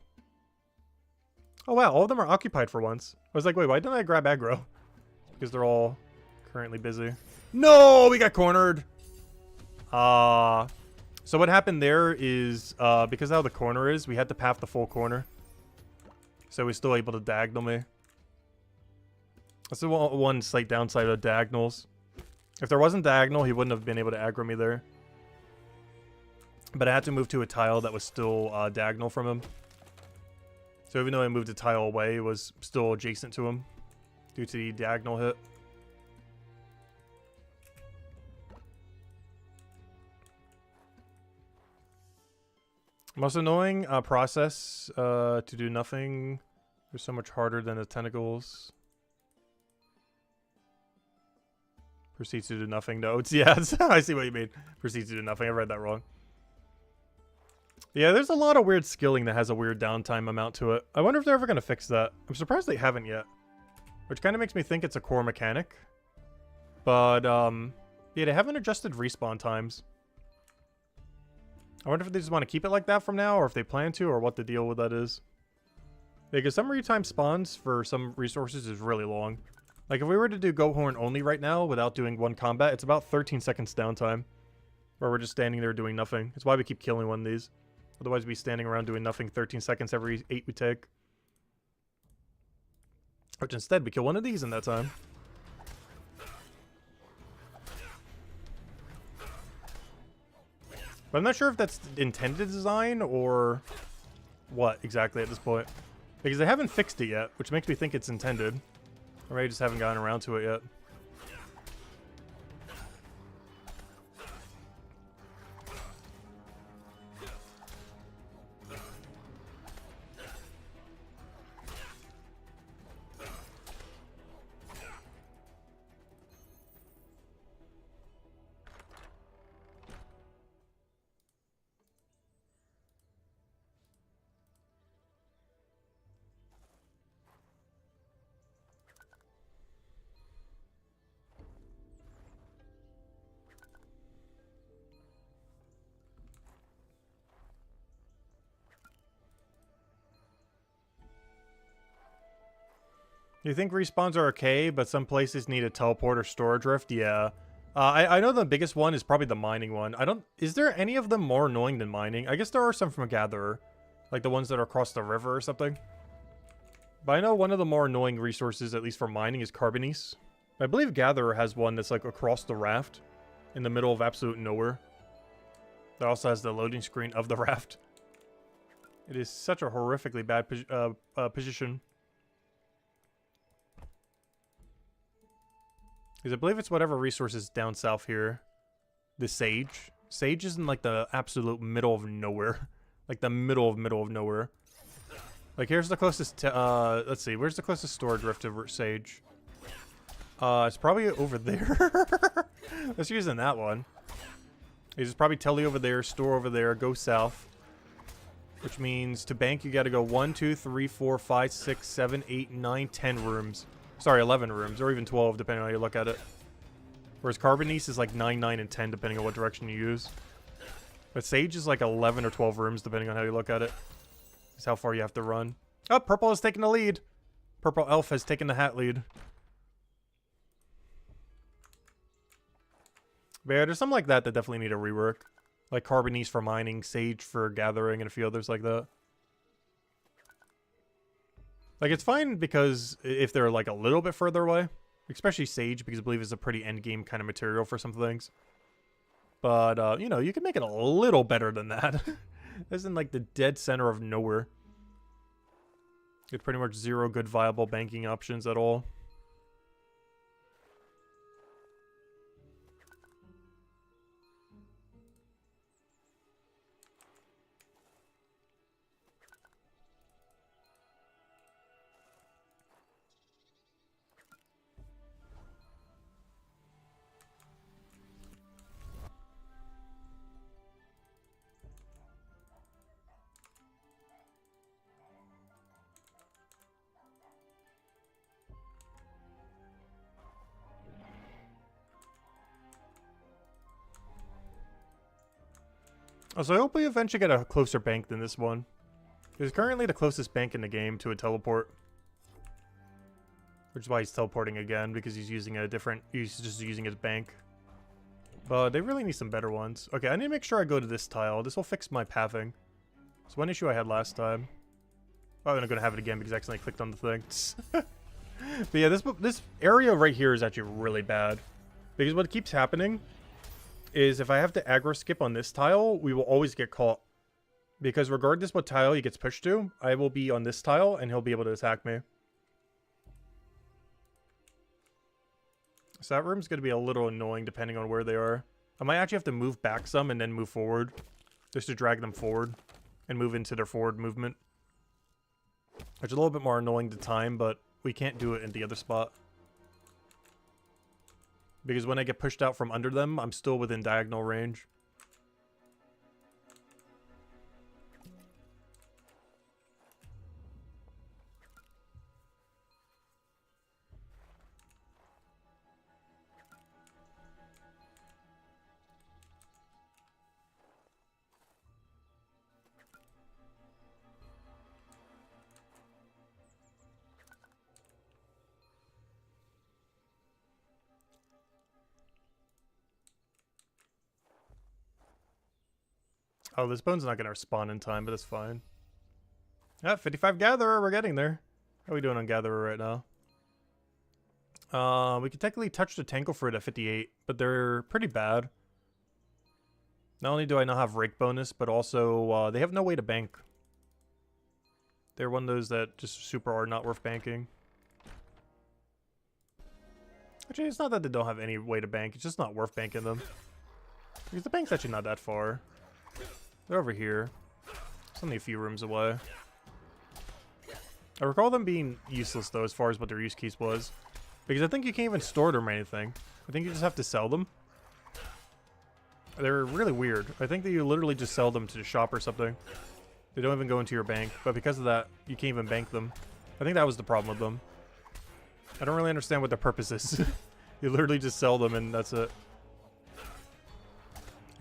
Oh wow, all of them are occupied for once. I was like, wait, why didn't I grab aggro? Because they're all currently busy. No, we got cornered. So what happened there is, because of how the corner is, we had to path the full corner. So we're still able to diagonal me. That's the one slight downside of diagonals. If there wasn't diagonal, he wouldn't have been able to aggro me there. But I had to move to a tile that was still diagonal from him. So even though I moved a tile away, it was still adjacent to him due to the diagonal hit. Most annoying process to do nothing. They're so much harder than the tentacles. Proceeds to do nothing notes. Yeah, I see what you mean. Proceeds to do nothing. I read that wrong. Yeah, there's a lot of weird skilling that has a weird downtime amount to it. I wonder if they're ever going to fix that. I'm surprised they haven't yet. Which kind of makes me think it's a core mechanic. But, yeah, they haven't adjusted respawn times. I wonder if they just want to keep it like that from now, or if they plan to, or what the deal with that is. Because some retime spawns for some resources is really long. Like, if we were to do Go Horn only right now, without doing one combat, it's about 13 seconds downtime. Where we're just standing there doing nothing. It's why we keep killing one of these. Otherwise, we'd be standing around doing nothing 13 seconds every 8 we take. Which instead, we kill one of these in that time. But I'm not sure if that's intended design or what exactly at this point. Because they haven't fixed it yet, which makes me think it's intended. Or maybe just haven't gotten around to it yet. You think respawns are okay, but some places need a teleport or storage rift? Yeah. I know the biggest one is probably the mining one. Is there any of them more annoying than mining? I guess there are some from a gatherer. Like the ones that are across the river or something. But I know one of the more annoying resources, at least for mining, is carbonese. I believe gatherer has one that's like across the raft. In the middle of absolute nowhere. That also has the loading screen of the raft. It is such a horrifically bad position. Because I believe it's whatever resources down south here. The sage. Sage is in like the absolute middle of nowhere. Like the middle of nowhere. Like here's the closest, let's see. Where's the closest storage rift to sage? It's probably over there. Let's use that one. It's probably tele over there, store over there, go south. Which means to bank you gotta go 1, 2, 3, 4, 5, 6, 7, 8, 9, 10 rooms. Sorry, 11 rooms, or even 12, depending on how you look at it. Whereas carbonese is like 9, 9, and 10, depending on what direction you use. But sage is like 11 or 12 rooms, depending on how you look at it. That's how far you have to run. Oh, purple has taken the lead. Purple elf has taken the hat lead. But yeah, there's some like that that definitely need a rework. Like carbonese for mining, sage for gathering, and a few others like that. Like, it's fine because if they're, like, a little bit further away. Especially Sage, because I believe it's a pretty endgame kind of material for some things. But, you know, you can make it a little better than that. It's in, like, the dead center of nowhere. You have pretty much zero good viable banking options at all. So I hope we eventually get a closer bank than this one. It's currently the closest bank in the game to a teleport. Which is why he's teleporting again, because he's using a different... He's just using his bank. But they really need some better ones. Okay, I need to make sure I go to this tile. This will fix my pathing. It's one issue I had last time. Oh, I'm going to have it again because I accidentally clicked on the thing. But yeah, this area right here is actually really bad. Because what keeps happening is if I have to aggro skip on this tile, we will always get caught. Because regardless what tile he gets pushed to, I will be on this tile and he'll be able to attack me. So that room's going to be a little annoying depending on where they are. I might actually have to move back some and then move forward. Just to drag them forward and move into their forward movement. Which is a little bit more annoying to time, but we can't do it in the other spot. Because when I get pushed out from under them, I'm still within diagonal range. Oh, this bone's not going to spawn in time, but that's fine. Ah, 55 Gatherer, we're getting there. How are we doing on Gatherer right now? We could technically touch the Tankle Fruit at 58, but they're pretty bad. Not only do I not have Rake bonus, but also they have no way to bank. They're one of those that just super are not worth banking. Actually, it's not that they don't have any way to bank, it's just not worth banking them. Because the bank's actually not that far. They're over here. It's only a few rooms away. I recall them being useless, though, as far as what their use case was. Because I think you can't even store them or anything. I think you just have to sell them. They're really weird. I think that you literally just sell them to the shop or something. They don't even go into your bank. But because of that, you can't even bank them. I think that was the problem with them. I don't really understand what their purpose is. You literally just sell them and that's it.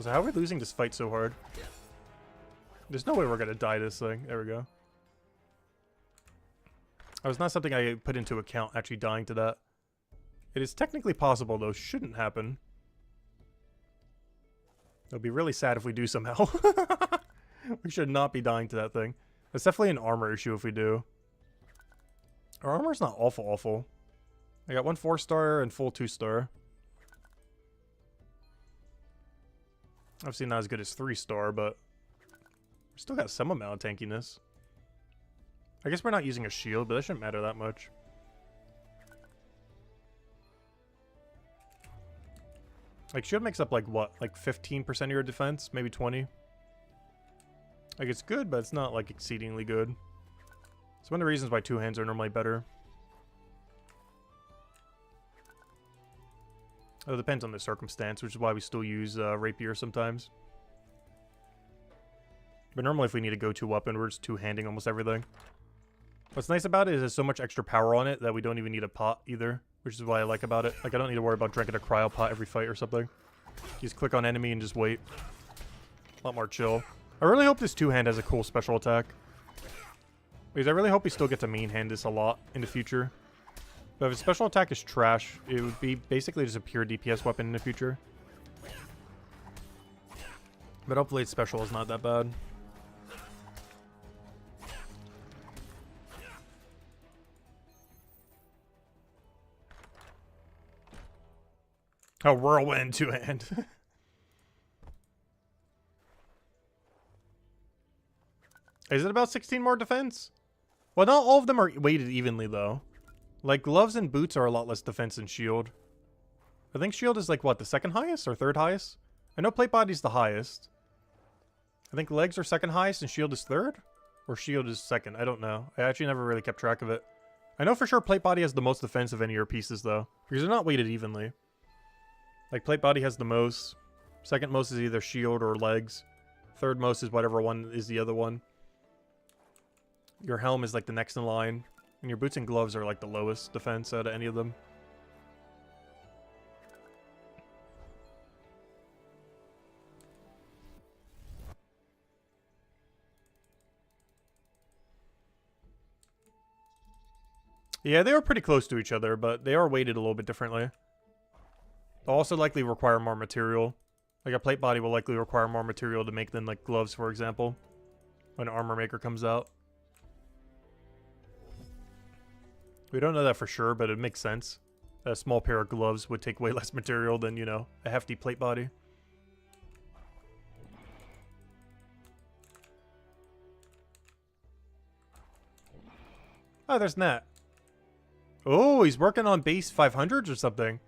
So how are we losing this fight so hard? There's no way we're gonna die this thing. There we go. That was not something I put into account, actually dying to that. It is technically possible, though. Shouldn't happen. It'll be really sad if we do somehow. We should not be dying to that thing. That's definitely an armor issue if we do. Our armor's not awful. I got one 4-star and full 2-star. Obviously not as good as 3-star, but we still got some amount of tankiness. I guess we're not using a shield, but that shouldn't matter that much. Like, shield makes up, like, what? Like, 15% of your defense? Maybe 20? Like, it's good, but it's not, like, exceedingly good. It's one of the reasons why 2 hands are normally better. It depends on the circumstance, which is why we still use rapier sometimes. But normally if we need a go-to weapon, we're just 2-handing almost everything. What's nice about it is there's so much extra power on it that we don't even need a pot either, which is what I like about it. Like, I don't need to worry about drinking a cryo pot every fight or something. You just click on enemy and just wait. A lot more chill. I really hope this 2-hand has a cool special attack. Because I really hope we still get to main hand this a lot in the future. But if a special attack is trash, it would be basically just a pure DPS weapon in the future. But hopefully its special is not that bad. Oh, whirlwind 2-hand. Is it about 16 more defense? Well, not all of them are weighted evenly, though. Like, gloves and boots are a lot less defense than shield. I think shield is, like, what, the second highest or third highest? I know plate body's the highest. I think legs are second highest and shield is third? Or shield is second, I don't know. I actually never really kept track of it. I know for sure plate body has the most defense of any of your pieces, though. Because they're not weighted evenly. Like, plate body has the most. Second most is either shield or legs. Third most is whatever one is the other one. Your helm is, like, the next in line. And your boots and gloves are, like, the lowest defense out of any of them. Yeah, they are pretty close to each other, but they are weighted a little bit differently. They'll also likely require more material. Like, a plate body will likely require more material to make than, like, gloves, for example. When an armor maker comes out. We don't know that for sure, but it makes sense. A small pair of gloves would take way less material than, you know, a hefty plate body. Oh, there's Nat. Oh, he's working on base 500s or something.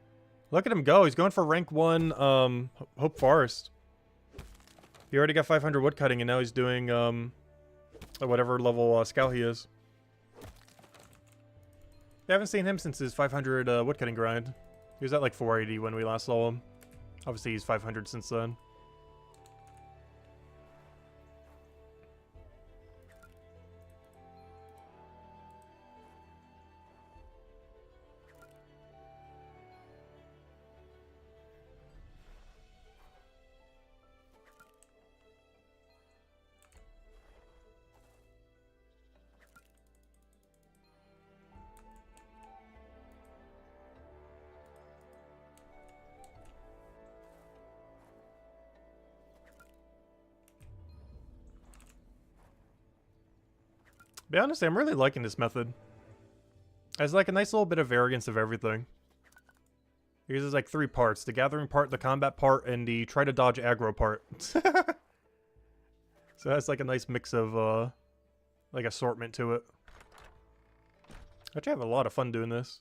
Look at him go. He's going for rank 1 Hope Forest. He already got 500 woodcutting, and now he's doing whatever level scout he is. I haven't seen him since his 500 woodcutting grind. He was at like 480 when we last saw him. Obviously, he's 500 since then. Be honest, I'm really liking this method. It's like a nice little bit of variance of everything. It uses like 3 parts: the gathering part, the combat part, and the try to dodge aggro part. So that's like a nice mix of like assortment to it. Actually, I have a lot of fun doing this.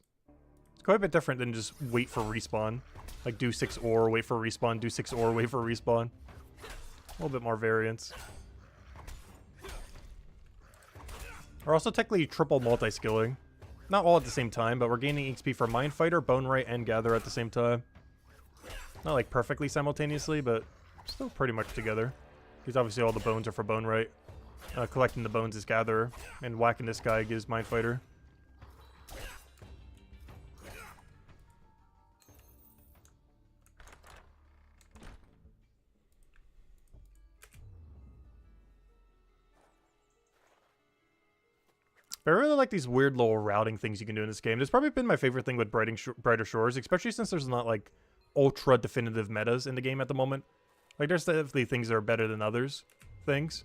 It's quite a bit different than just wait for respawn. Like do 6 ore, wait for respawn, do 6 ore, wait for respawn. A little bit more variance. We're also technically triple multi-skilling. Not all at the same time, but we're gaining XP for Mind Fighter, Bone Right, and Gather at the same time. Not like perfectly simultaneously, but still pretty much together. Because obviously all the bones are for Bone Right. Collecting the bones is Gather, and whacking this guy gives Mind Fighter. But I really like these weird little routing things you can do in this game. It's probably been my favorite thing with Brighter Shores, especially since there's not like ultra definitive metas in the game at the moment. Like there's definitely things that are better than others things.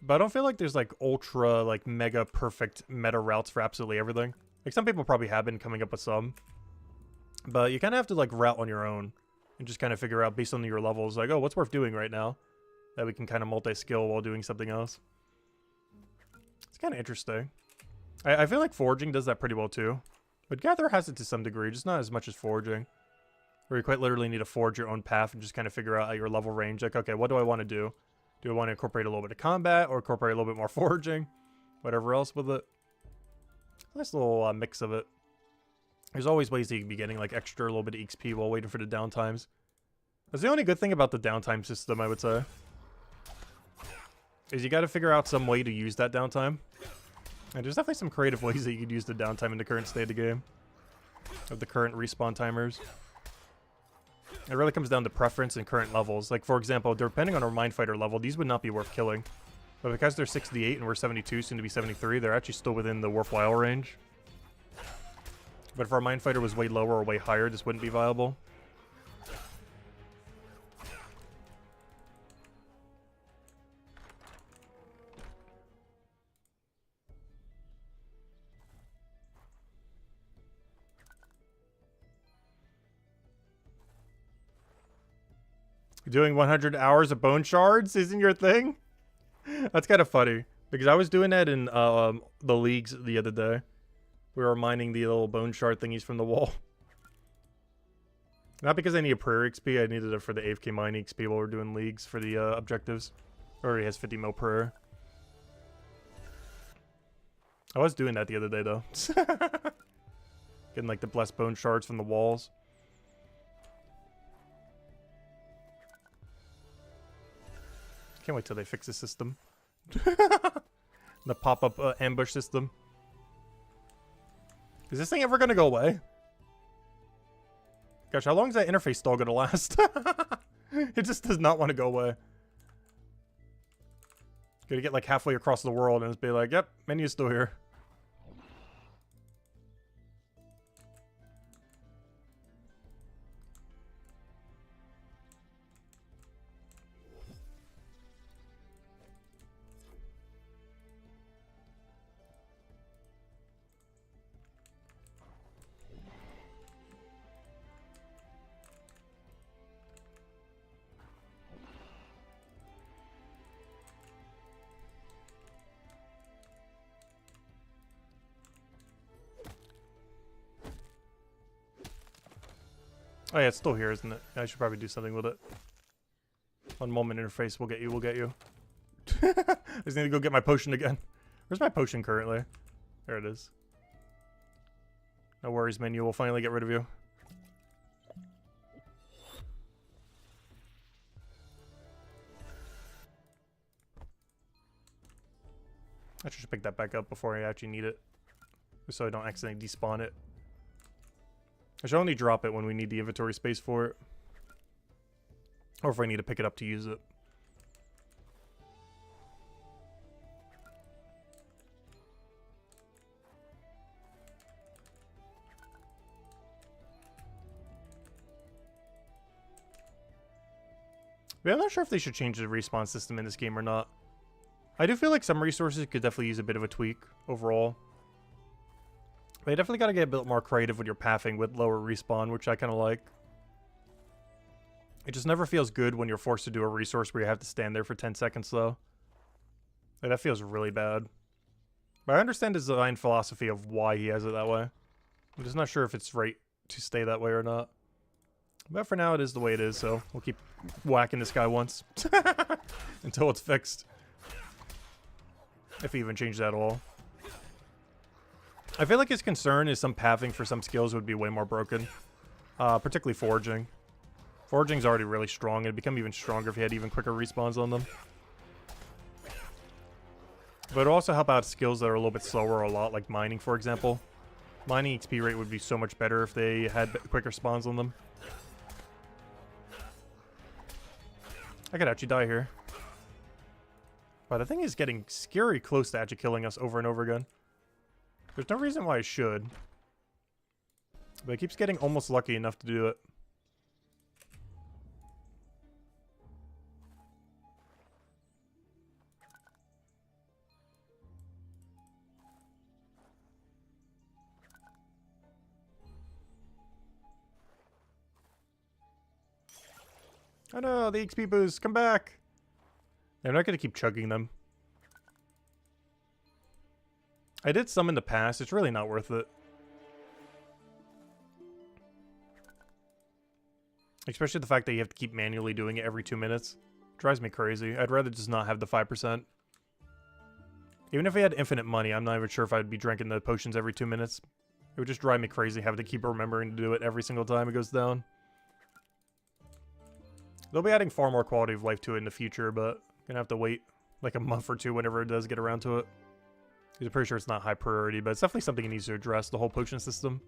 But I don't feel like there's like ultra like mega perfect meta routes for absolutely everything. Like some people probably have been coming up with some. But you kind of have to like route on your own and just kind of figure out based on your levels like, oh, what's worth doing right now that we can kind of multi-skill while doing something else. It's kind of interesting. I feel like foraging does that pretty well too. But Gather has it to some degree, just not as much as foraging. Where you quite literally need to forge your own path and just kind of figure out at your level range. Like, okay, what do I want to do? Do I want to incorporate a little bit of combat or incorporate a little bit more foraging? Whatever else with it. Nice little mix of it. There's always ways that you can be getting like extra little bit of XP while waiting for the downtimes. That's the only good thing about the downtime system, I would say. Is you got to figure out some way to use that downtime. And there's definitely some creative ways that you could use the downtime in the current state of the game. Of the current respawn timers. It really comes down to preference and current levels. Like, for example, depending on our Mind Fighter level, these would not be worth killing. But because they're 68 and we're 72, soon to be 73, they're actually still within the worthwhile range. But if our Mind Fighter was way lower or way higher, this wouldn't be viable. Doing 100 hours of bone shards isn't your thing? That's kind of funny. Because I was doing that in the leagues the other day. We were mining the little bone shard thingies from the wall. Not because I need a prayer XP, I needed it for the AFK mining XP while we're doing leagues for the objectives. Already has 50 mil prayer. I was doing that the other day though. Getting like the blessed bone shards from the walls. Can't wait till they fix the system. The pop-up ambush system. Is this thing ever gonna go away? Gosh, how long is that interface stall gonna last? It just does not want to go away. Gonna get like halfway across the world and just be like, yep, menu's still here. Oh yeah, it's still here, isn't it? I should probably do something with it. One moment interface, we'll get you, we'll get you. I just need to go get my potion again. Where's my potion currently? There it is. No worries, menu, we'll finally get rid of you. I should pick that back up before I actually need it. Just so I don't accidentally despawn it. I should only drop it when we need the inventory space for it. Or if I need to pick it up to use it. But I'm not sure if they should change the respawn system in this game or not. I do feel like some resources could definitely use a bit of a tweak overall. But you definitely got to get a bit more creative with your pathing with lower respawn, which I kind of like. It just never feels good when you're forced to do a resource where you have to stand there for 10 seconds, though. Like, that feels really bad. But I understand his design philosophy of why he has it that way. I'm just not sure if it's right to stay that way or not. But for now, it is the way it is, so we'll keep whacking this guy once. Until it's fixed. If he even changed that at all. I feel like his concern is some pathing for some skills would be way more broken. Particularly foraging. Foraging's already really strong. It'd become even stronger if he had even quicker respawns on them. But it'd also help out skills that are a little bit slower a lot, like mining, for example. Mining XP rate would be so much better if they had quicker spawns on them. I could actually die here. But the thing is getting scary close to actually killing us over and over again. There's no reason why I should. But it keeps getting almost lucky enough to do it. Oh no, the XP boost, come back! I'm not gonna keep chugging them. I did some in the past, it's really not worth it. Especially the fact that you have to keep manually doing it every 2 minutes. Drives me crazy. I'd rather just not have the 5%. Even if I had infinite money, I'm not even sure if I'd be drinking the potions every 2 minutes. It would just drive me crazy having to keep remembering to do it every single time it goes down. They'll be adding far more quality of life to it in the future, but gonna have to wait like a month or two whenever it does get around to it. I'm pretty sure it's not high priority, but it's definitely something it needs to address, the whole potion system.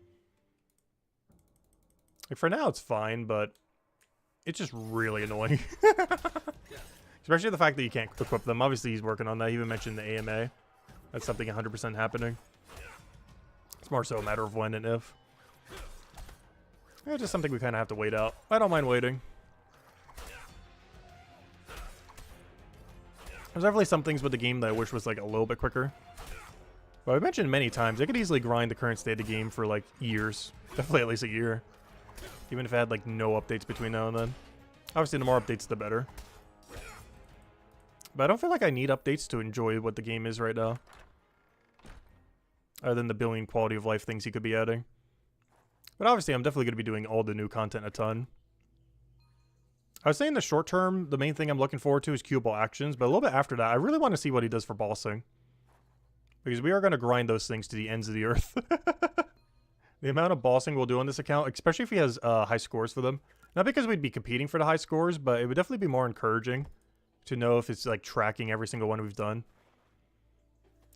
Like for now it's fine, but it's just really annoying. Especially the fact that you can't equip them. Obviously he's working on that. He even mentioned the AMA. That's something 100% happening. It's more so a matter of when and if. It's just something we kind of have to wait out. I don't mind waiting. There's definitely some things with the game that I wish was like a little bit quicker. But I've mentioned many times, I could easily grind the current state of the game for like years. Definitely at least a year. Even if it had like no updates between now and then. Obviously the more updates the better. But I don't feel like I need updates to enjoy what the game is right now. Other than the billion quality of life things he could be adding. But obviously I'm definitely going to be doing all the new content a ton. I would say in the short term, the main thing I'm looking forward to is queuable actions, but a little bit after that, I really want to see what he does for bossing. Because we are going to grind those things to the ends of the earth. The amount of bossing we'll do on this account, especially if he has high scores for them. Not because we'd be competing for the high scores, but it would definitely be more encouraging to know if it's like tracking every single one we've done.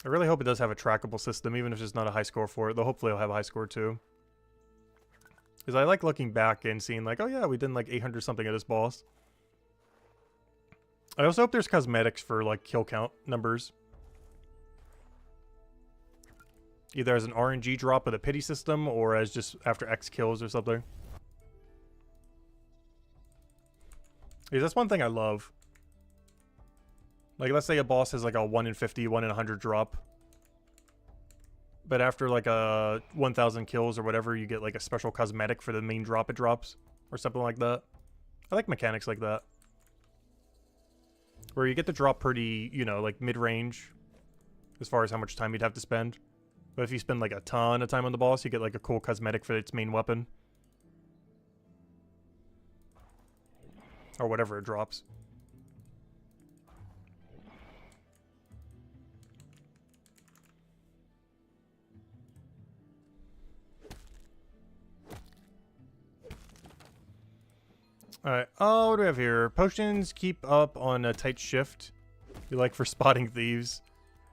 I really hope it does have a trackable system, even if there's not a high score for it, though hopefully it'll have a high score too. Because I like looking back and seeing like, oh yeah, we did like 800 something at this boss. I also hope there's cosmetics for like kill count numbers. Either as an RNG drop with a pity system, or as just after X kills or something. Because that's one thing I love. Like, let's say a boss has like a 1 in 50, 1 in 100 drop. But after like a 1,000 kills or whatever, you get like a special cosmetic for the main drop it drops. Or something like that. I like mechanics like that. Where you get the drop pretty, you know, like mid-range. As far as how much time you'd have to spend. But if you spend like a ton of time on the boss, you get like a cool cosmetic for its main weapon. Or whatever it drops. Alright, oh, what do we have here? Potions keep up on a tight shift. You like for spotting thieves.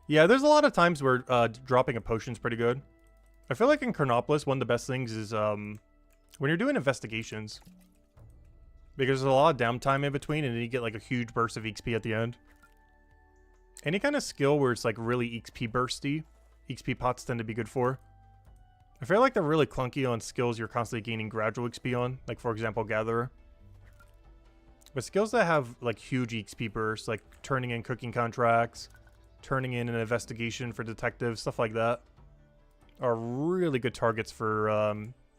Yeah, there's a lot of times where dropping a potion's pretty good. I feel like in Chronopolis, one of the best things is when you're doing investigations. Because there's a lot of downtime in between, and then you get like a huge burst of XP at the end. Any kind of skill where it's like really XP bursty, XP pots tend to be good for. I feel like they're really clunky on skills you're constantly gaining gradual XP on, like for example, Gatherer. But skills that have like huge XP bursts, like turning in cooking contracts, turning in an investigation for detectives, stuff like that, are really good targets for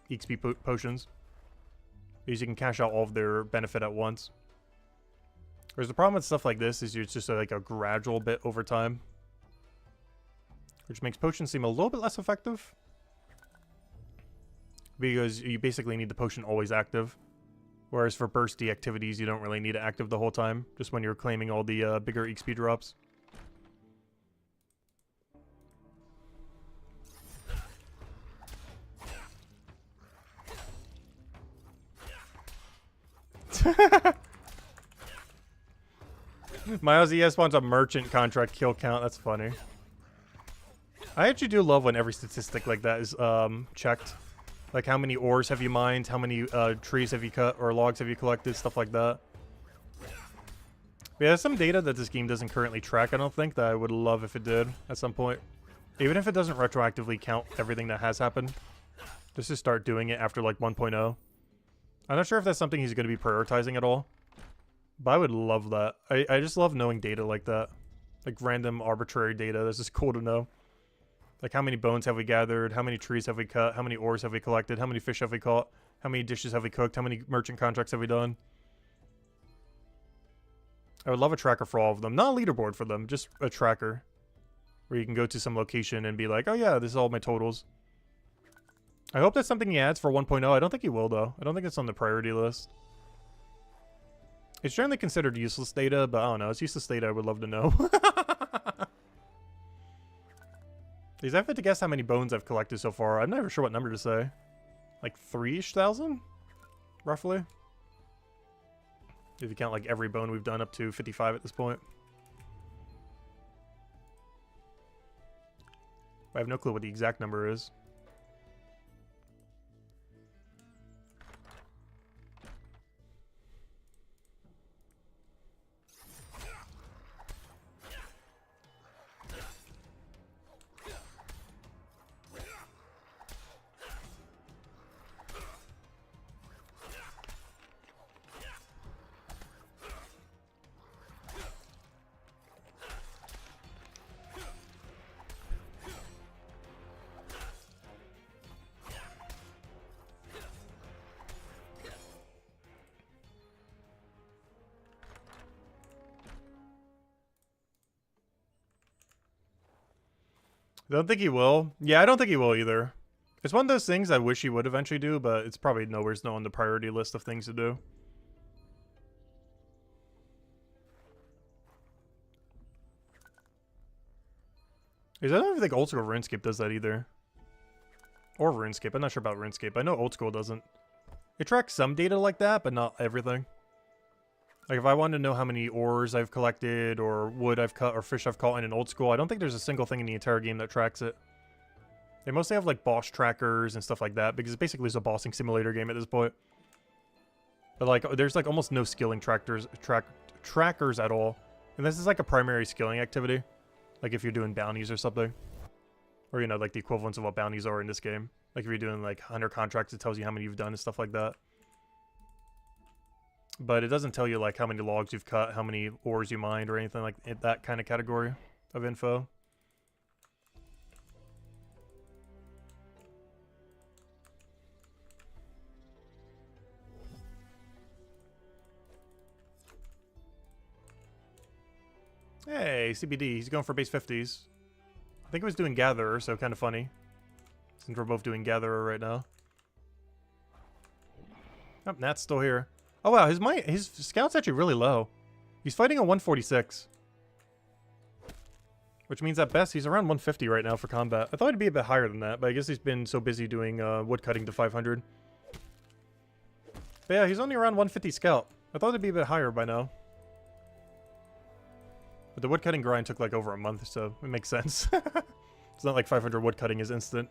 XP potions. Because you can cash out all of their benefit at once. Whereas the problem with stuff like this is it's just like a gradual bit over time. Which makes potions seem a little bit less effective. Because you basically need the potion always active. Whereas for bursty activities, you don't really need it active the whole time. Just when you're claiming all the bigger XP drops. My ES wants a merchant contract kill count. That's funny. I actually do love when every statistic like that is checked. Like how many ores have you mined, how many trees have you cut or logs have you collected, stuff like that. But yeah, there's some data that this game doesn't currently track, I don't think, that I would love if it did at some point. Even if it doesn't retroactively count everything that has happened. Just to start doing it after like 1.0. I'm not sure if that's something he's going to be prioritizing at all. But I would love that. I just love knowing data like that. Like random arbitrary data. That's just cool to know. Like how many bones have we gathered? How many trees have we cut? How many ores have we collected? How many fish have we caught? How many dishes have we cooked? How many merchant contracts have we done? I would love a tracker for all of them. Not a leaderboard for them. Just a tracker. Where you can go to some location and be like, oh yeah, this is all my totals. I hope that's something he adds for 1.0. I don't think he will though. I don't think it's on the priority list. It's generally considered useless data, but I don't know. It's useless data I would love to know. Because I've had to guess how many bones I've collected so far. I'm not even sure what number to say. Like 3-ish thousand? Roughly? If you count like every bone we've done up to 55 at this point. I have no clue what the exact number is. I don't think he will. Yeah, I don't think he will either. It's one of those things I wish he would eventually do, but it's probably nowhere near on the priority list of things to do. I don't even think Old School RuneScape does that either. Or RuneScape. I'm not sure about RuneScape. I know Old School doesn't. It tracks some data like that, but not everything. Like if I wanted to know how many ores I've collected, or wood I've cut, or fish I've caught in an Old School, I don't think there's a single thing in the entire game that tracks it. They mostly have like boss trackers and stuff like that, because it's basically just a bossing simulator game at this point. But like, there's like almost no skilling trackers at all. And this is like a primary skilling activity. Like if you're doing bounties or something. Or, you know, like the equivalents of what bounties are in this game. Like if you're doing like hunter contracts, it tells you how many you've done and stuff like that. But it doesn't tell you like how many logs you've cut, how many ores you mined, or anything like that kind of category of info. Hey, CBD, he's going for base 50s. I think he was doing Gatherer, so kind of funny. Since we're both doing Gatherer right now. Oh, Nat's still here. Oh wow, his scout's actually really low. He's fighting a 146. Which means at best he's around 150 right now for combat. I thought he'd be a bit higher than that, but I guess he's been so busy doing wood cutting to 500. But yeah, he's only around 150 scout. I thought it'd be a bit higher by now. But the wood cutting grind took like over a month, so it makes sense. It's not like 500 wood cutting is instant.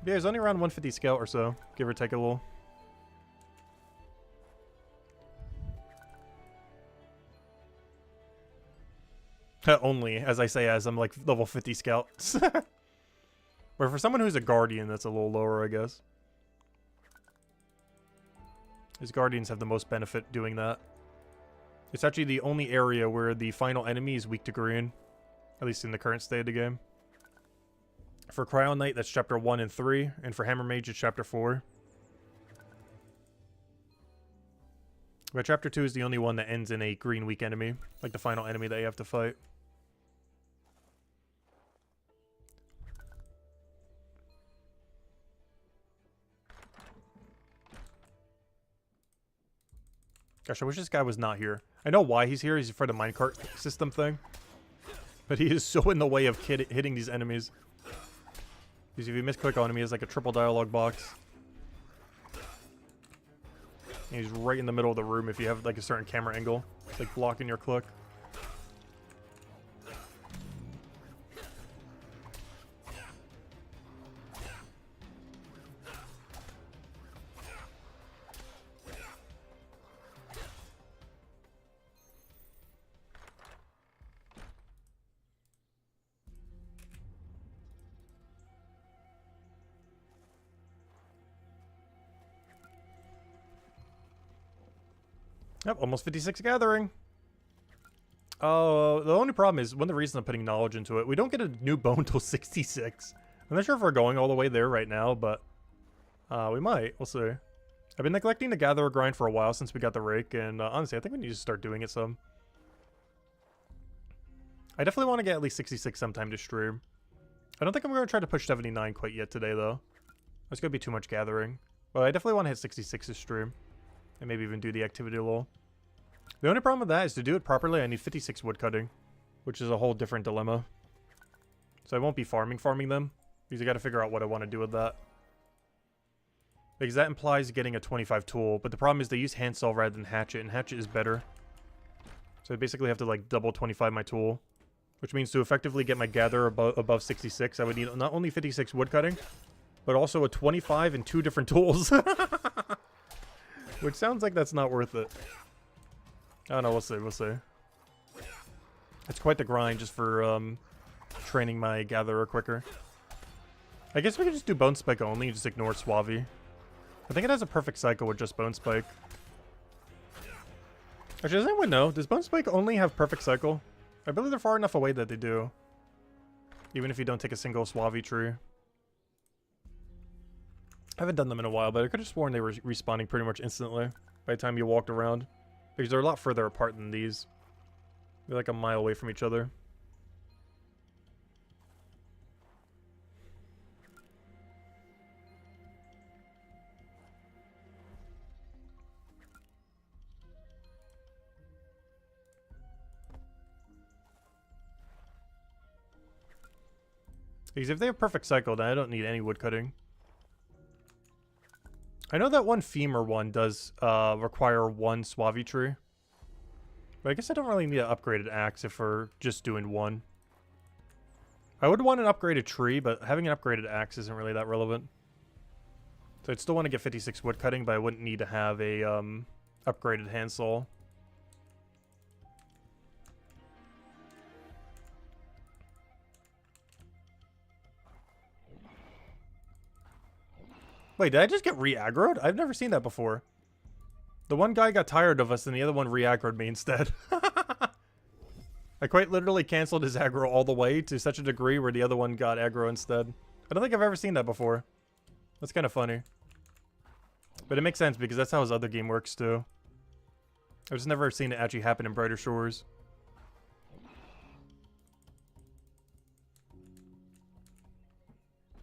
But yeah, he's only around 150 scout or so, give or take a little. Only, as I say, as I'm like level 50 scout. But for someone who's a guardian, that's a little lower, I guess. His guardians have the most benefit doing that. It's actually the only area where the final enemy is weak to green. At least in the current state of the game. For Cryo Knight, that's chapter 1 and 3. And for Hammer Mage, it's chapter 4. But chapter 2 is the only one that ends in a green weak enemy. Like the final enemy that you have to fight. Gosh, I wish this guy was not here. I know why he's here. He's for the minecart system thing. But he is so in the way of hitting these enemies. Because if you misclick on him, he has like a triple dialogue box. And he's right in the middle of the room if you have like a certain camera angle. It's like blocking your click. Yep, almost 56 gathering. Oh, the only problem is, one of the reasons I'm putting knowledge into it, we don't get a new bone till 66. I'm not sure if we're going all the way there right now, but we might. We'll see. I've been neglecting the gatherer grind for a while since we got the rake, and honestly, I think we need to start doing it some. I definitely want to get at least 66 sometime to stream. I don't think I'm going to try to push 79 quite yet today, though. That's going to be too much gathering. But I definitely want to hit 66 to stream. And maybe even do the activity a little. The only problem with that is to do it properly, I need 56 wood cutting. Which is a whole different dilemma. So I won't be farming them. Because I got to figure out what I want to do with that. Because that implies getting a 25 tool. But the problem is they use handsaw rather than hatchet. And hatchet is better. So I basically have to like double 25 my tool. Which means to effectively get my gather above 66, I would need not only 56 wood cutting. But also a 25 and 2 different tools. Which sounds like that's not worth it. I don't know, we'll see, we'll see. It's quite the grind just for training my gatherer quicker. I guess we could just do Bone Spike only and just ignore Suavi. I think it has a perfect cycle with just Bone Spike. Actually, does anyone know? Does Bone Spike only have perfect cycle? I believe they're far enough away that they do. Even if you don't take a single Suavi tree. I haven't done them in a while, but I could have sworn they were respawning pretty much instantly by the time you walked around. Because they're a lot further apart than these. They're like a mile away from each other. Because if they have perfect cycle, then I don't need any wood cutting. I know that one femur one does require one Suavi tree. But I guess I don't really need an upgraded axe if we're just doing one. I would want an upgraded tree, but having an upgraded axe isn't really that relevant. So I'd still want to get 56 wood cutting, but I wouldn't need to have a upgraded handsaw. Wait, did I just get re-aggroed? I've never seen that before. The one guy got tired of us and the other one re-aggroed me instead. I quite literally canceled his aggro all the way to such a degree where the other one got aggro instead. I don't think I've ever seen that before. That's kind of funny. But it makes sense because that's how his other game works too. I've just never seen it actually happen in Brighter Shores.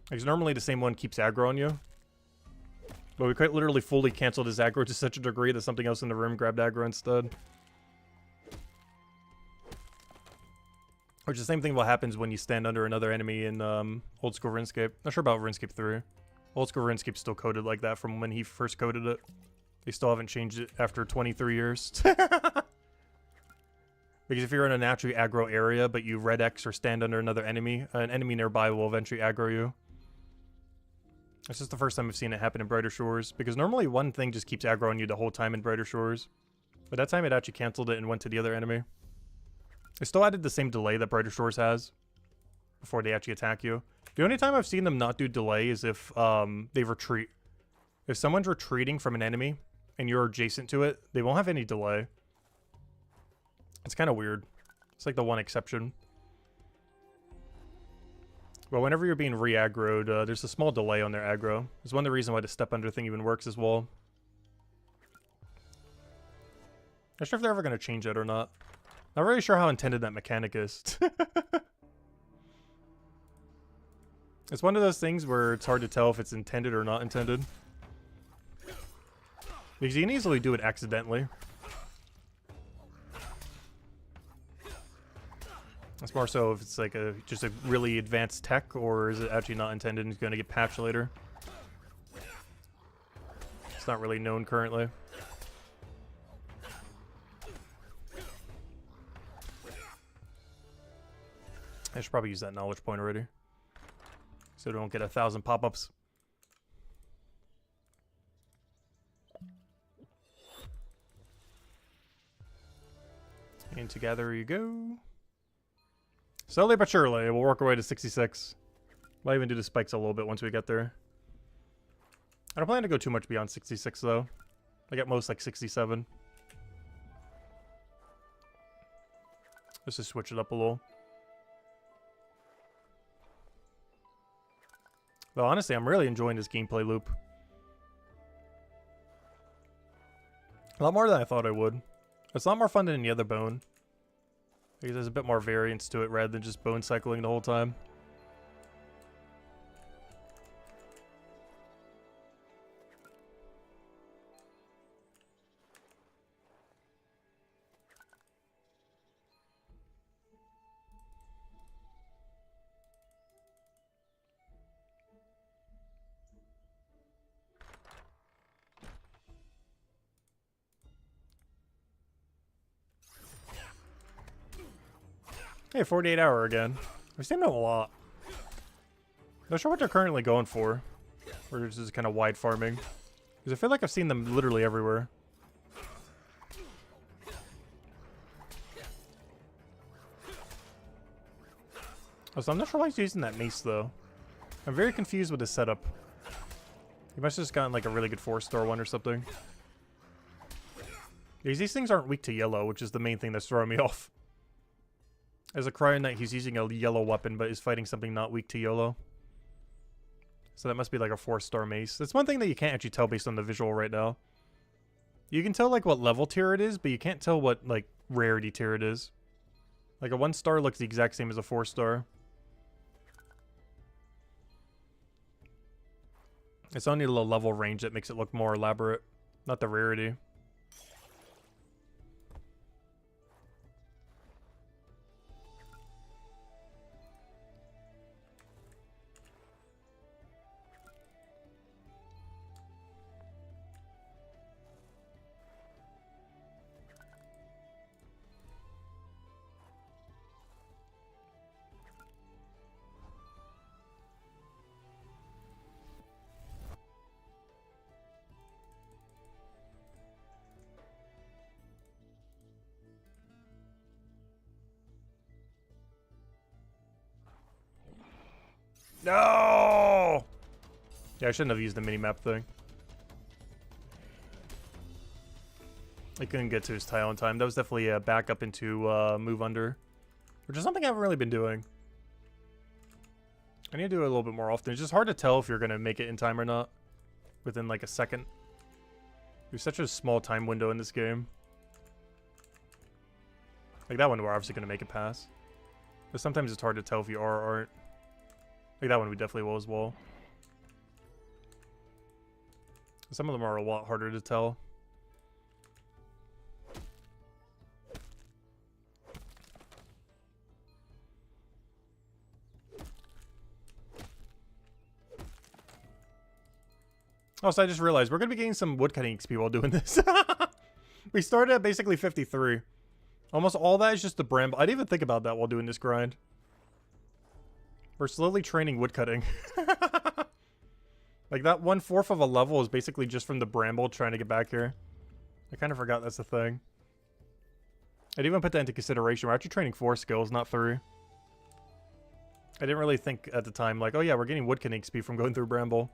Because normally the same one keeps aggro on you. But we quite literally fully canceled his aggro to such a degree that something else in the room grabbed aggro instead. Which is the same thing what happens when you stand under another enemy in old school RuneScape. Not sure about RuneScape 3. Old school RuneScape's still coded like that from when he first coded it. They still haven't changed it after 23 years. Because if you're in a naturally aggro area, but you red X or stand under another enemy, an enemy nearby will eventually aggro you. It's just the first time I've seen it happen in Brighter Shores, because normally one thing just keeps aggroing you the whole time in Brighter Shores. But that time it actually canceled it and went to the other enemy. It still added the same delay that Brighter Shores has before they actually attack you. The only time I've seen them not do delay is if they retreat. If someone's retreating from an enemy and you're adjacent to it, they won't have any delay. It's kind of weird. It's like the one exception. But whenever you're being re-aggroed, there's a small delay on their aggro. It's one of the reasons why the step under thing even works as well. Not sure if they're ever going to change it or not. Not really sure how intended that mechanic is. It's one of those things where it's hard to tell if it's intended or not intended. Because you can easily do it accidentally. It's more so if it's like just a really advanced tech, or is it actually not intended and it's going to get patched later. It's not really known currently. I should probably use that knowledge point already, so we don't get 1,000 pop-ups. And together you go. Slowly but surely, we'll work our way to 66. Might even do the spikes a little bit once we get there. I don't plan to go too much beyond 66 though. I get most like 67. Let's just switch it up a little. Though honestly, I'm really enjoying this gameplay loop. A lot more than I thought I would. It's a lot more fun than any other bone. Because there's a bit more variance to it rather than just bone cycling the whole time. Hey, 48 hour again. We've seen them a lot. Not sure what they're currently going for. Or it's just kind of wide farming. Because I feel like I've seen them literally everywhere. Also, I'm not sure why he's using that mace though. I'm very confused with his setup. He must have just gotten like a really good 4-star one or something. Because these things aren't weak to yellow, which is the main thing that's throwing me off. As a Cryo Knight, he's using a yellow weapon, but is fighting something not weak to yellow. So that must be like a 4-star mace. That's one thing that you can't actually tell based on the visual right now. You can tell like what level tier it is, but you can't tell what like rarity tier it is. Like a 1-star looks the exact same as a 4-star. It's only the level range that makes it look more elaborate, not the rarity. No! Yeah, I shouldn't have used the mini-map thing. I couldn't get to his tile in time. That was definitely a backup into move under. Which is something I haven't really been doing. I need to do it a little bit more often. It's just hard to tell if you're going to make it in time or not. Within like a second. There's such a small time window in this game. Like that one we're obviously going to make it pass. But sometimes it's hard to tell if you are or aren't. Like that one we definitely will as well. Some of them are a lot harder to tell. Also, I just realized we're going to be getting some woodcutting XP while doing this. We started at basically 53. Almost all that is just the bramble. I didn't even think about that while doing this grind. We're slowly training woodcutting. Like that 1/4 of a level is basically just from the bramble trying to get back here. I kind of forgot that's the thing. I didn't even put that into consideration. We're actually training 4 skills, not 3. I didn't really think at the time, like, oh yeah, we're getting woodcutting XP from going through bramble.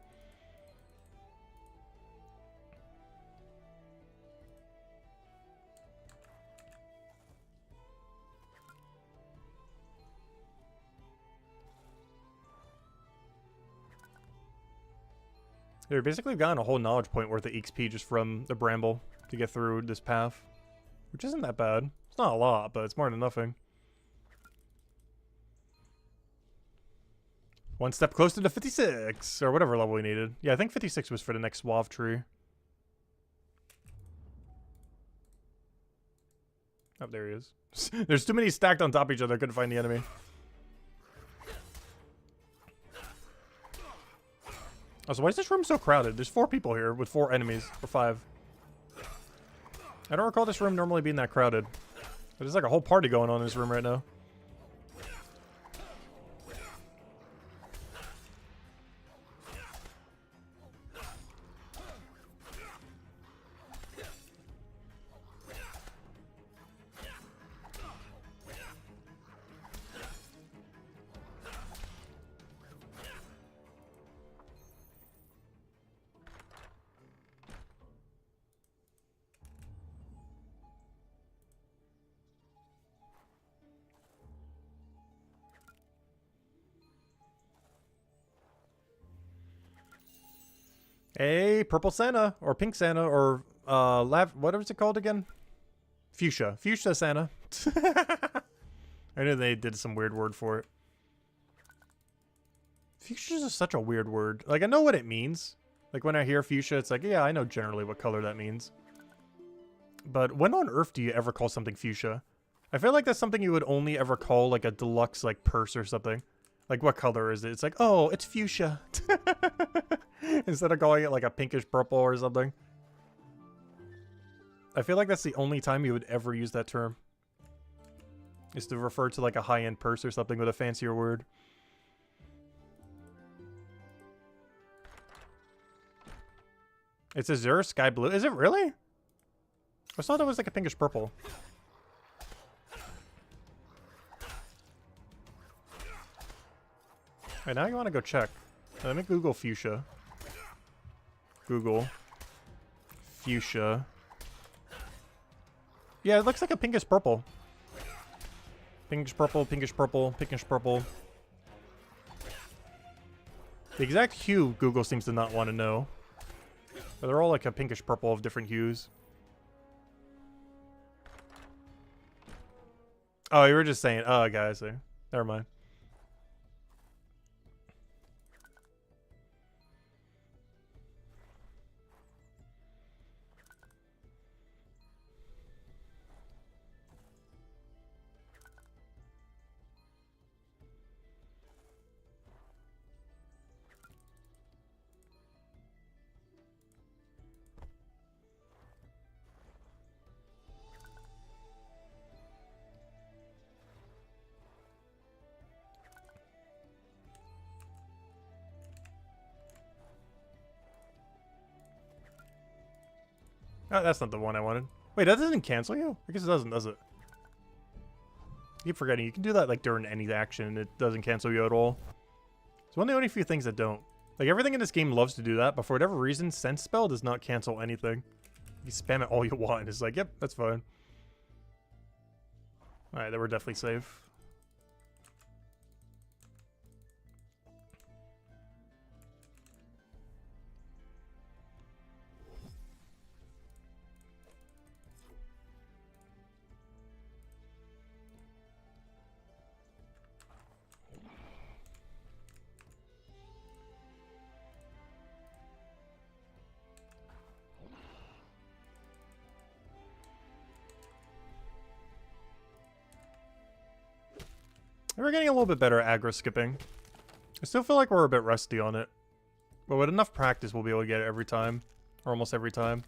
They're basically gotten a whole knowledge point worth of XP just from the bramble to get through this path. Which isn't that bad. It's not a lot, but it's more than nothing. One step closer to 56, or whatever level we needed. Yeah, I think 56 was for the next suave tree. Oh, there he is. There's too many stacked on top of each other. I couldn't find the enemy. Also, why is this room so crowded? There's 4 people here with 4 enemies, or 5. I don't recall this room normally being that crowded. But there's like a whole party going on in this room right now. Hey, purple Santa, or pink Santa, or what was it called again? Fuchsia. Fuchsia Santa. I knew they did some weird word for it. Fuchsia is such a weird word. Like, I know what it means. Like, when I hear fuchsia, it's like, yeah, I know generally what color that means. But when on earth do you ever call something fuchsia? I feel like that's something you would only ever call, like, a deluxe, like, purse or something. Like, what color is it? It's like, oh, it's fuchsia. Instead of calling it, like, a pinkish purple or something. I feel like that's the only time you would ever use that term. Is to refer to, like, a high-end purse or something with a fancier word. It's azure, sky blue. Is it really? I thought it was, like, a pinkish purple. Right, now you want to go check. Let me Google fuchsia. Google. Fuchsia. Yeah, it looks like a pinkish purple. Pinkish purple, pinkish purple, pinkish purple. The exact hue Google seems to not want to know. But they're all like a pinkish purple of different hues. Oh, you were just saying, oh, okay, I see. Never mind. Oh, that's not the one I wanted. Wait, that doesn't cancel you? I guess it doesn't, does it? I keep forgetting. You can do that like during any action. It doesn't cancel you at all. It's one of the only few things that don't. Like everything in this game loves to do that, but for whatever reason, Sense Spell does not cancel anything. You spam it all you want. It's like, yep, that's fine. Alright, then we're definitely safe. We're getting a little bit better at aggro skipping. I still feel like we're a bit rusty on it. But with enough practice, we'll be able to get it every time. Or almost every time.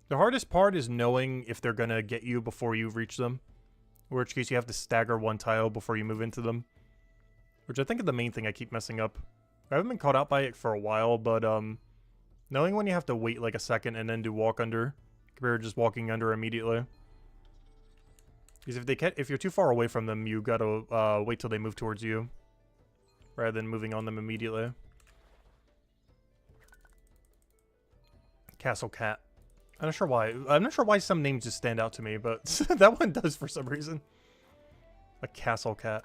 The hardest part is knowing if they're going to get you before you reach them. In which case you have to stagger one tile before you move into them. Which I think is the main thing I keep messing up. I haven't been caught out by it for a while, but knowing when you have to wait like a second and then do walk under, compared to just walking under immediately. Because if you're too far away from them, you gotta wait till they move towards you, rather than moving on them immediately. Castle Cat. I'm not sure why. I'm not sure why some names just stand out to me, but that one does for some reason. A Castle Cat.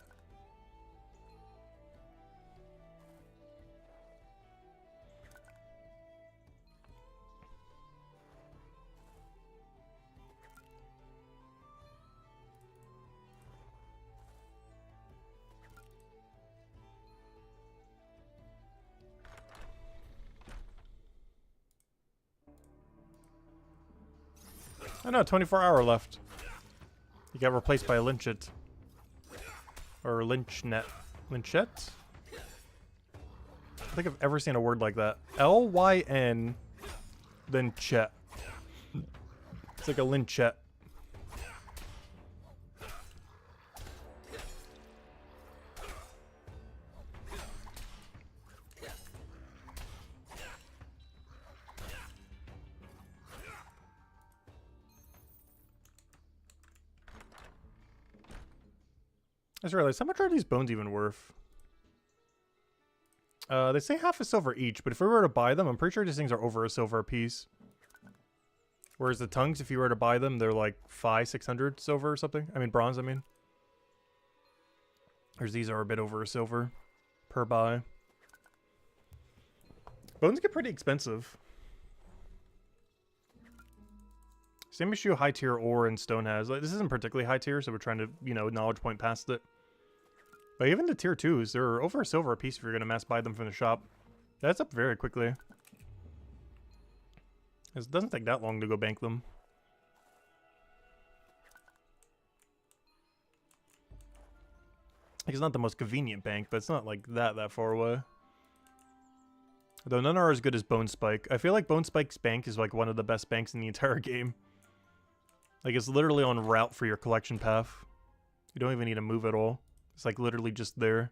I know, 24-hour left. You got replaced by a Lynchet. Or Lynchnet. Lynchette? I think I've ever seen a word like that. L-Y-N, then Chet. It's like a Lynchet. I just realized, how much are these bones even worth? They say half a silver each, but if we were to buy them, I'm pretty sure these things are over a silver a piece. Whereas the tongues, if you were to buy them, they're like 500-600 silver or something. I mean, bronze, I mean. Whereas these are a bit over a silver per buy. Bones get pretty expensive. Same issue high tier ore and stone has. Like, this isn't particularly high tier, so we're trying to, you know, knowledge point past it. But even the tier 2s, they're over a silver a piece if you're going to mass buy them from the shop. That's up very quickly. It doesn't take that long to go bank them. It's not the most convenient bank, but it's not like that far away. Though none are as good as Bone Spike. I feel like Bone Spike's bank is like one of the best banks in the entire game. Like, it's literally on route for your collection path. You don't even need to move at all. It's like literally just there.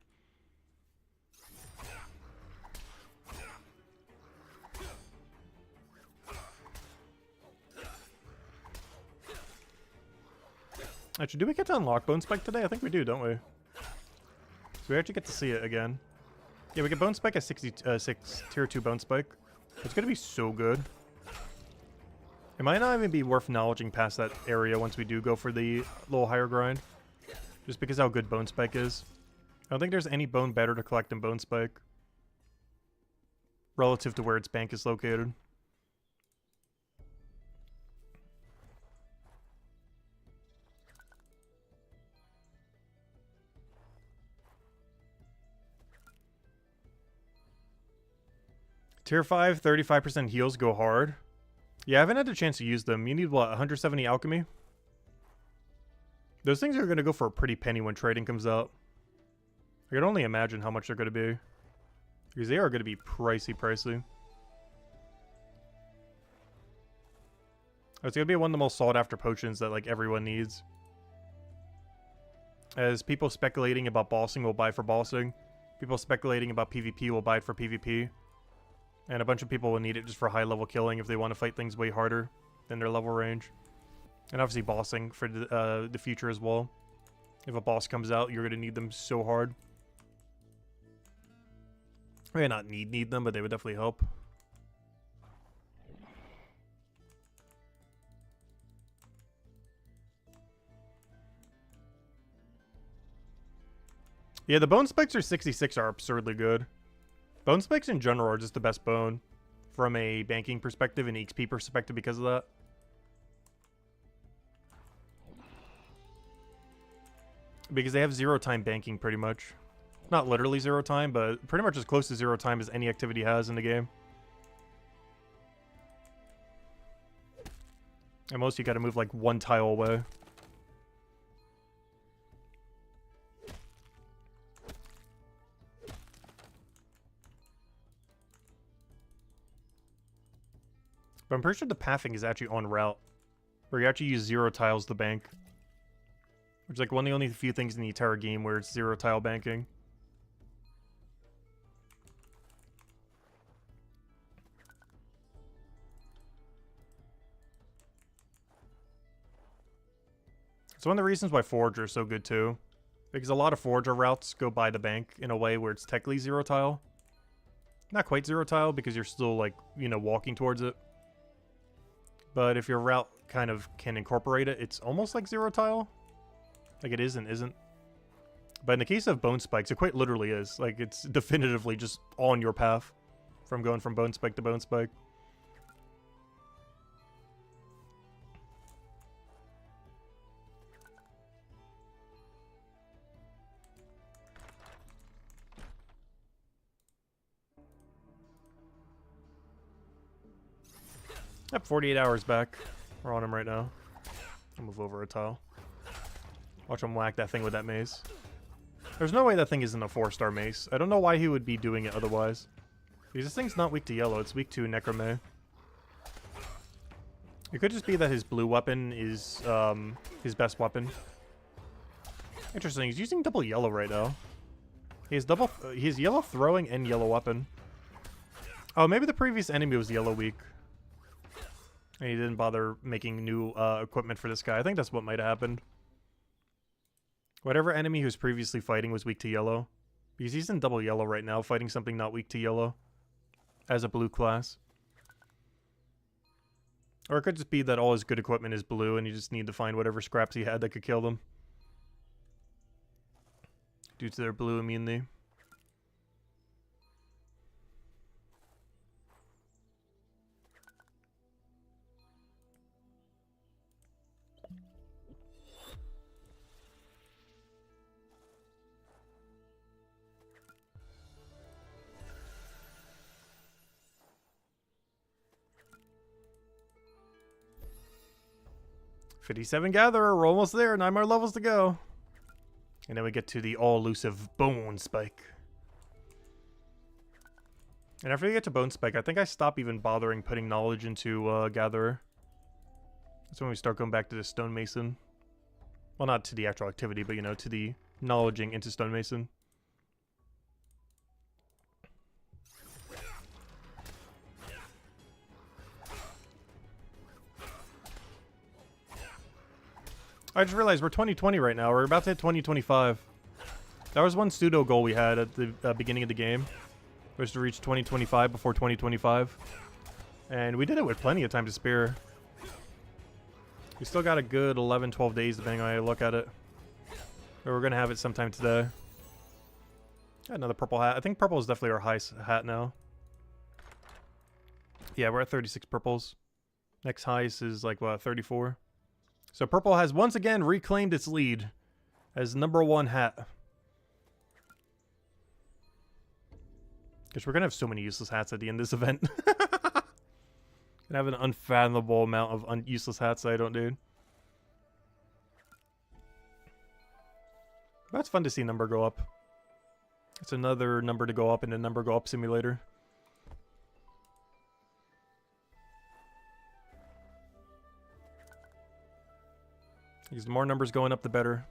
Actually, do we get to unlock Bone Spike today? I think we do, don't we? So we actually get to see it again. Yeah, we get Bone Spike at 66 tier 2 Bone Spike. It's gonna be so good. It might not even be worth knowledging past that area once we do go for the little higher grind. Just because how good Bone Spike is. I don't think there's any bone better to collect than Bone Spike. Relative to where its bank is located. Tier 5, 35% heals go hard. Yeah, I haven't had a chance to use them. You need, what, 170 alchemy? Those things are going to go for a pretty penny when trading comes out. I can only imagine how much they're going to be. Because they are going to be pricey. It's going to be one of the most sought after potions that like everyone needs. As people speculating about bossing will buy for bossing. People speculating about PvP will buy it for PvP. And a bunch of people will need it just for high level killing if they want to fight things way harder than their level range. And obviously bossing for the future as well. If a boss comes out, you're going to need them so hard. I mean, not need them, but they would definitely help. Yeah, the bone spikes are 66 are absurdly good. Bone spikes in general are just the best bone from a banking perspective and XP perspective because of that. Because they have 0 time banking pretty much. Not literally 0 time, but pretty much as close to 0 time as any activity has in the game. At most you gotta move like 1 tile away. But I'm pretty sure the pathing is actually on route. Where you actually use 0 tiles to bank. Which is like one of the only few things in the entire game where it's 0 tile banking. It's one of the reasons why Forager is so good too. Because a lot of Forager routes go by the bank in a way where it's technically 0 tile. Not quite 0 tile because you're still like, you know, walking towards it. But if your route kind of can incorporate it, it's almost like 0 tile. Like it is and isn't. But in the case of Bone Spikes, it quite literally is. Like it's definitively just on your path from going from Bone Spike to Bone Spike. Yep, 48 hours back. We're on him right now. I'll move over a tile. Watch him whack that thing with that mace. There's no way that thing isn't a 4-star mace. I don't know why he would be doing it otherwise. Because this thing's not weak to yellow, it's weak to Necrome. It could just be that his blue weapon is his best weapon. Interesting, he's using double yellow right now. He has yellow throwing and yellow weapon. Oh, maybe the previous enemy was yellow weak. And he didn't bother making new equipment for this guy. I think that's what might have happened. Whatever enemy he was previously fighting was weak to yellow. Because he's in double yellow right now, fighting something not weak to yellow. As a blue class. Or it could just be that all his good equipment is blue and you just need to find whatever scraps he had that could kill them. Due to their blue immunity. $57 Gatherer, we're almost there, 9 more levels to go. And then we get to the all-elusive Bone Spike. And after you get to Bone Spike, I think I stop even bothering putting knowledge into Gatherer. That's when we start going back to the Stonemason. Well, not to the actual activity, but, you know, to the knowledging into Stonemason. I just realized we're 2020 right now. We're about to hit 2025. That was one pseudo goal we had at the beginning of the game. Was to reach 2025 before 2025. And we did it with plenty of time to spare. We still got a good 11, 12 days depending on how you look at it. But we're going to have it sometime today. Got another purple hat. I think purple is definitely our highest hat now. Yeah, we're at 36 purples. Next highest is like, what, 34? So purple has once again reclaimed its lead as #1 hat. Because we're going to have so many useless hats at the end of this event. Gonna have an unfathomable amount of useless hats that I don't do. But it's fun to see number go up. It's another number to go up in a number go up simulator. Because the more numbers going up, the better.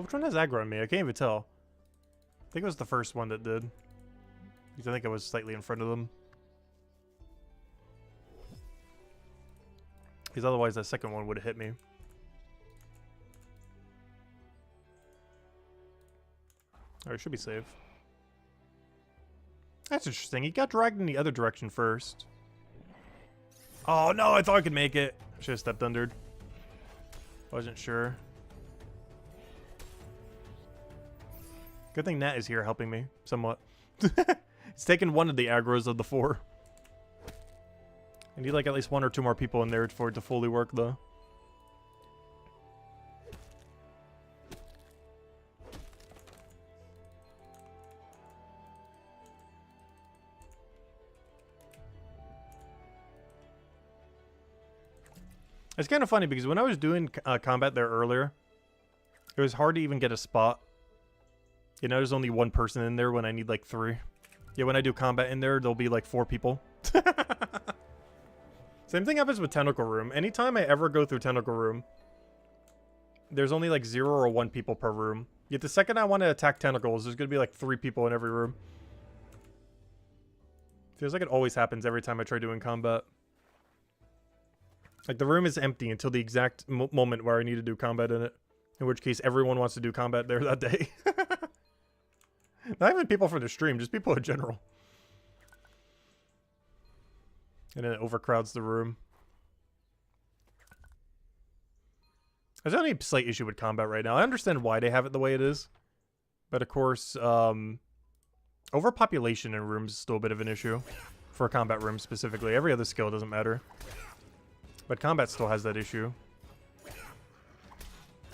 Which one has aggro on me? I can't even tell. I think it was the first one that did. Because I think I was slightly in front of them. Because otherwise that second one would have hit me. Alright, should be safe. That's interesting. He got dragged in the other direction first. Oh no, I thought I could make it. Should have stepped under. Wasn't sure. Good thing Nat is here helping me, somewhat. It's taken one of the aggros of the 4. I need like at least 1 or 2 more people in there for it to fully work though. It's kind of funny because when I was doing combat there earlier, it was hard to even get a spot. You know, there's only 1 person in there when I need like 3. Yeah, when I do combat in there, there'll be like 4 people. Same thing happens with Tentacle Room. Anytime I ever go through Tentacle Room, there's only like 0 or 1 people per room. Yet the second I want to attack tentacles, there's going to be like 3 people in every room. Feels like it always happens every time I try doing combat. Like the room is empty until the exact moment where I need to do combat in it. In which case everyone wants to do combat there that day. Not even people for the stream, just people in general. And then it overcrowds the room. There's only a slight issue with combat right now. I understand why they have it the way it is. But of course, overpopulation in rooms is still a bit of an issue. For a combat room specifically. Every other skill doesn't matter. But combat still has that issue.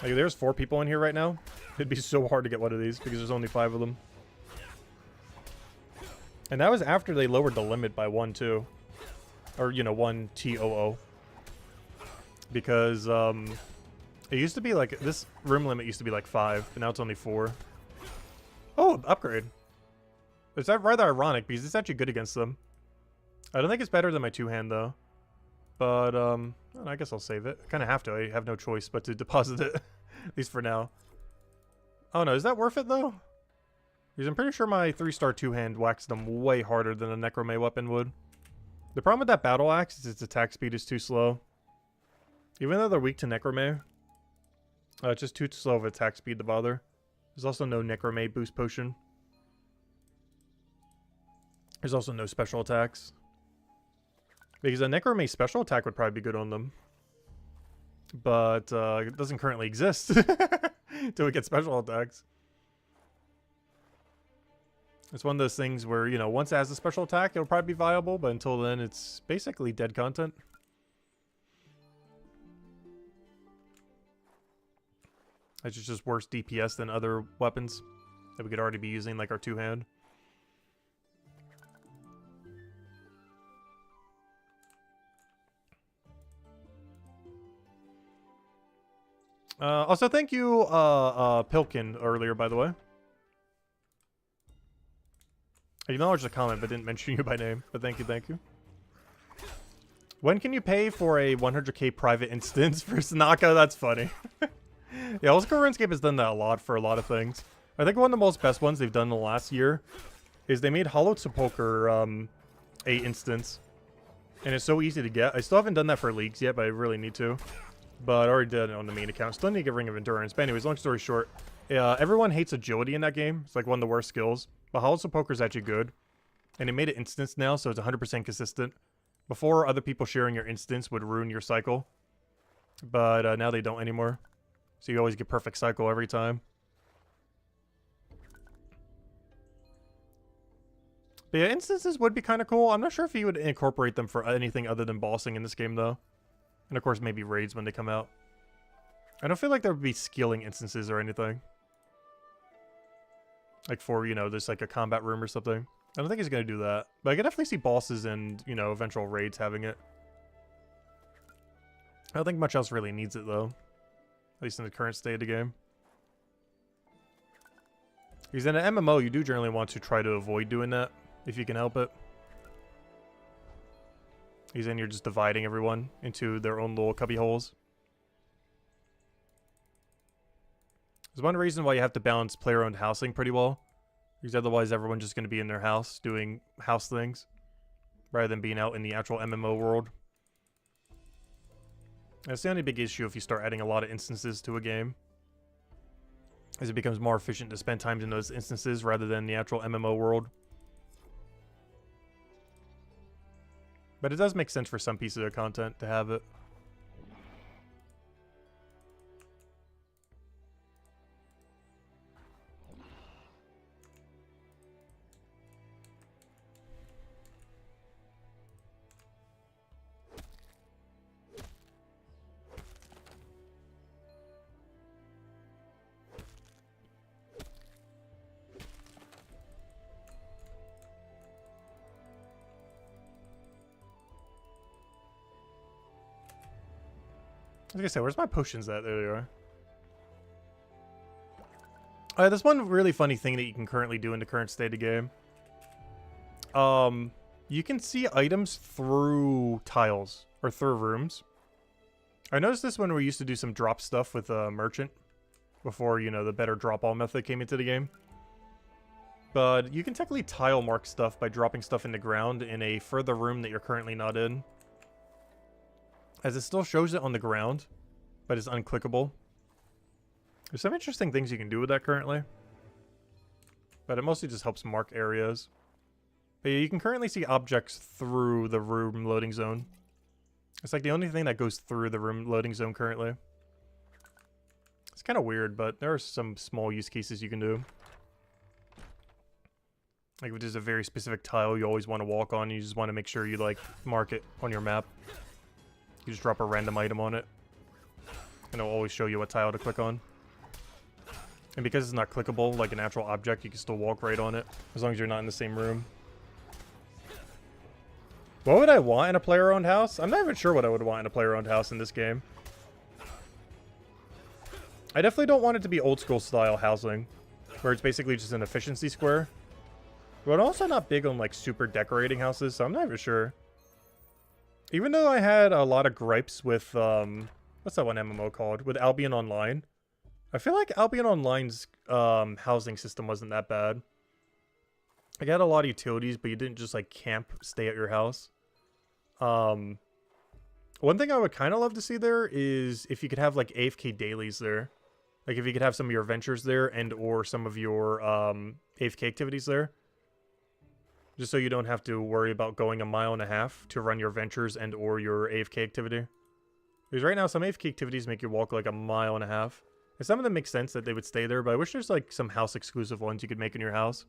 Like, if there's 4 people in here right now, it'd be so hard to get one of these because there's only 5 of them. And that was after they lowered the limit by 1 too. Or, you know, 1 TOO. Because, it used to be like, this room limit used to be like 5, but now it's only 4. Oh, upgrade. It's rather ironic because it's actually good against them. I don't think it's better than my 2-hand though. But, I guess I'll save it. I kind of have to. I have no choice but to deposit it. At least for now. Oh no, is that worth it though? Because I'm pretty sure my 3-star 2-hand whacks them way harder than a Necromay weapon would. The problem with that battle axe is its attack speed is too slow. Even though they're weak to Necromay, it's just too slow of attack speed to bother. There's also no Necromay boost potion. There's also no special attacks. Because a Necromay special attack would probably be good on them. But it doesn't currently exist until we get special attacks. It's one of those things where, you know, once it has a special attack, it'll probably be viable, but until then, it's basically dead content. It's just worse DPS than other weapons that we could already be using, like our 2-hand. Also, thank you, Pilkin, earlier, by the way. I acknowledged the comment, but didn't mention you by name. But thank you, thank you. When can you pay for a 100k private instance for Snaka? That's funny. Yeah, also RuneScape has done that a lot for a lot of things. I think one of the most best ones they've done in the last year is they made Hollow Sepulcher a instance. And it's so easy to get. I still haven't done that for Leagues yet, but I really need to. But I already did it on the main account. Still need to get Ring of Endurance. But anyways, long story short, everyone hates agility in that game. It's like one of the worst skills. But Hollow Sepulcher is actually good. And it made it instance now, so it's 100% consistent. Before, other people sharing your instance would ruin your cycle. But now they don't anymore. So you always get perfect cycle every time. But yeah, instances would be kind of cool. I'm not sure if you would incorporate them for anything other than bossing in this game, though. And of course, maybe raids when they come out. I don't feel like there would be skilling instances or anything. Like for, you know, there's like a combat room or something. I don't think he's going to do that. But I can definitely see bosses and, you know, eventual raids having it. I don't think much else really needs it, though. At least in the current state of the game. Because in an MMO, you do generally want to try to avoid doing that, if you can help it. Because then you're just dividing everyone into their own little cubby holes. There's one reason why you have to balance player-owned housing pretty well. Because otherwise everyone's just going to be in their house doing house things. Rather than being out in the actual MMO world. That's the only big issue if you start adding a lot of instances to a game. As it becomes more efficient to spend time in those instances rather than the actual MMO world. But it does make sense for some pieces of content to have it. was gonna say, where's my potions at? There they are. Alright, there's one really funny thing that you can currently do in the current state of game. You can see items through tiles, or through rooms. I noticed this when we used to do some drop stuff with a merchant. Before, you know, the better drop-all method came into the game. But you can technically tile mark stuff by dropping stuff in the ground in a further room that you're currently not in. As it still shows it on the ground, but it's unclickable. There's some interesting things you can do with that currently. But it mostly just helps mark areas. But yeah, you can currently see objects through the room loading zone. It's like the only thing that goes through the room loading zone currently. It's kind of weird, but there are some small use cases you can do. Like if there's a very specific tile you always want to walk on, you just want to make sure you like mark it on your map. You just drop a random item on it. And it'll always show you what tile to click on. And because it's not clickable like an actual object, you can still walk right on it. As long as you're not in the same room. What would I want in a player-owned house? I'm not even sure what I would want in a player-owned house in this game. I definitely don't want it to be old-school style housing. Where it's basically just an efficiency square. But I'm also not big on like super decorating houses, so I'm not even sure. Even though I had a lot of gripes with, what's that one MMO called? With Albion Online. I feel like Albion Online's housing system wasn't that bad. Like, I had a lot of utilities, but you didn't just like camp, stay at your house. One thing I would kind of love to see there is if you could have like AFK dailies there. Like if you could have some of your adventures there and or some of your AFK activities there. Just so you don't have to worry about going 1.5 miles to run your ventures and or your AFK activity. Because right now some AFK activities make you walk like 1.5 miles. And some of them make sense that they would stay there, but I wish there's like some house exclusive ones you could make in your house.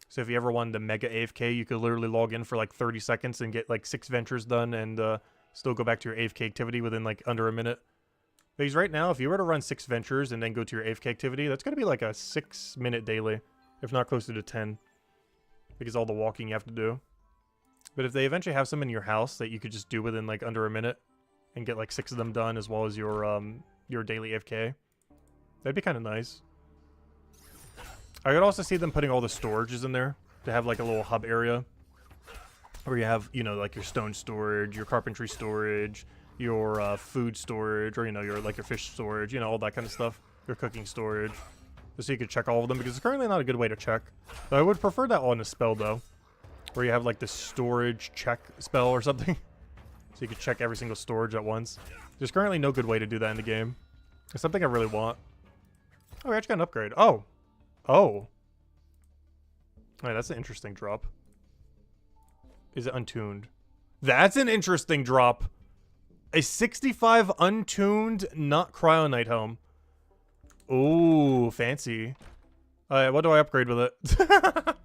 So if you ever wanted to mega AFK, you could literally log in for like 30 seconds and get like 6 ventures done and still go back to your AFK activity within like under a minute. Because right now, if you were to run 6 ventures and then go to your AFK activity, that's going to be like a 6-minute daily, if not closer to 10. Because all the walking you have to do. But if they eventually have some in your house that you could just do within like under a minute and get like 6 of them done as well as your daily AFK, that'd be kind of nice. I could also see them putting all the storages in there to have like a little hub area where you have, you know, like your stone storage, your carpentry storage, your food storage, or, you know, your like your fish storage, you know, all that kind of stuff. Your cooking storage. Just so you could check all of them, because it's currently not a good way to check. But I would prefer that on a spell, though. Where you have, like, the storage check spell or something. So you could check every single storage at once. There's currently no good way to do that in the game. It's something I really want. Oh, we actually got an upgrade. Oh. Oh. Alright, that's an interesting drop. Is it untuned? That's an interesting drop. A 65 untuned, not cryonite home. Ooh, fancy. What do I upgrade with it?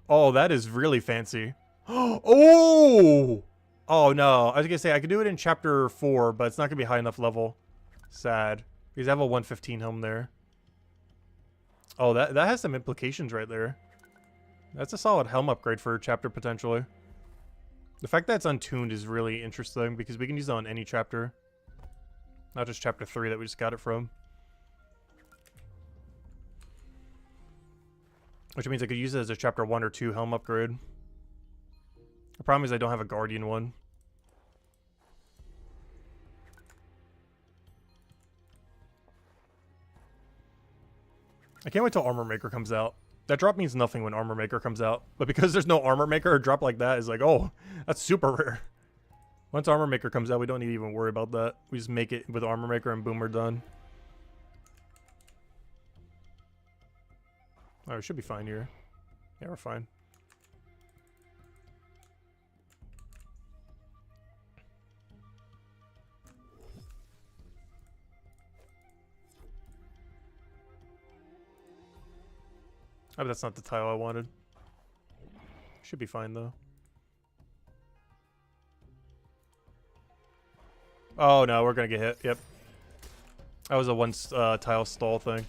Oh, that is really fancy. Oh! Oh, no. I was gonna say, I could do it in Chapter 4, but it's not gonna be high enough level. Sad. Because I have a 115 home there. Oh, that has some implications right there. That's a solid helm upgrade for a chapter, potentially. The fact that it's untuned is really interesting, because we can use it on any chapter. Not just Chapter 3 that we just got it from. Which means I could use it as a Chapter 1 or 2 helm upgrade. The problem is I don't have a Guardian one. I can't wait till Armor Maker comes out. That drop means nothing when Armor Maker comes out. But because there's no Armor Maker, a drop like that is like, oh, that's super rare. Once Armor Maker comes out, we don't need to even worry about that. We just make it with Armor Maker and boom, we're done. Alright, we should be fine here. Yeah, we're fine. Oh, but that's not the tile I wanted. Should be fine, though. Oh, no, we're gonna get hit. Yep. That was a one tile stall thing.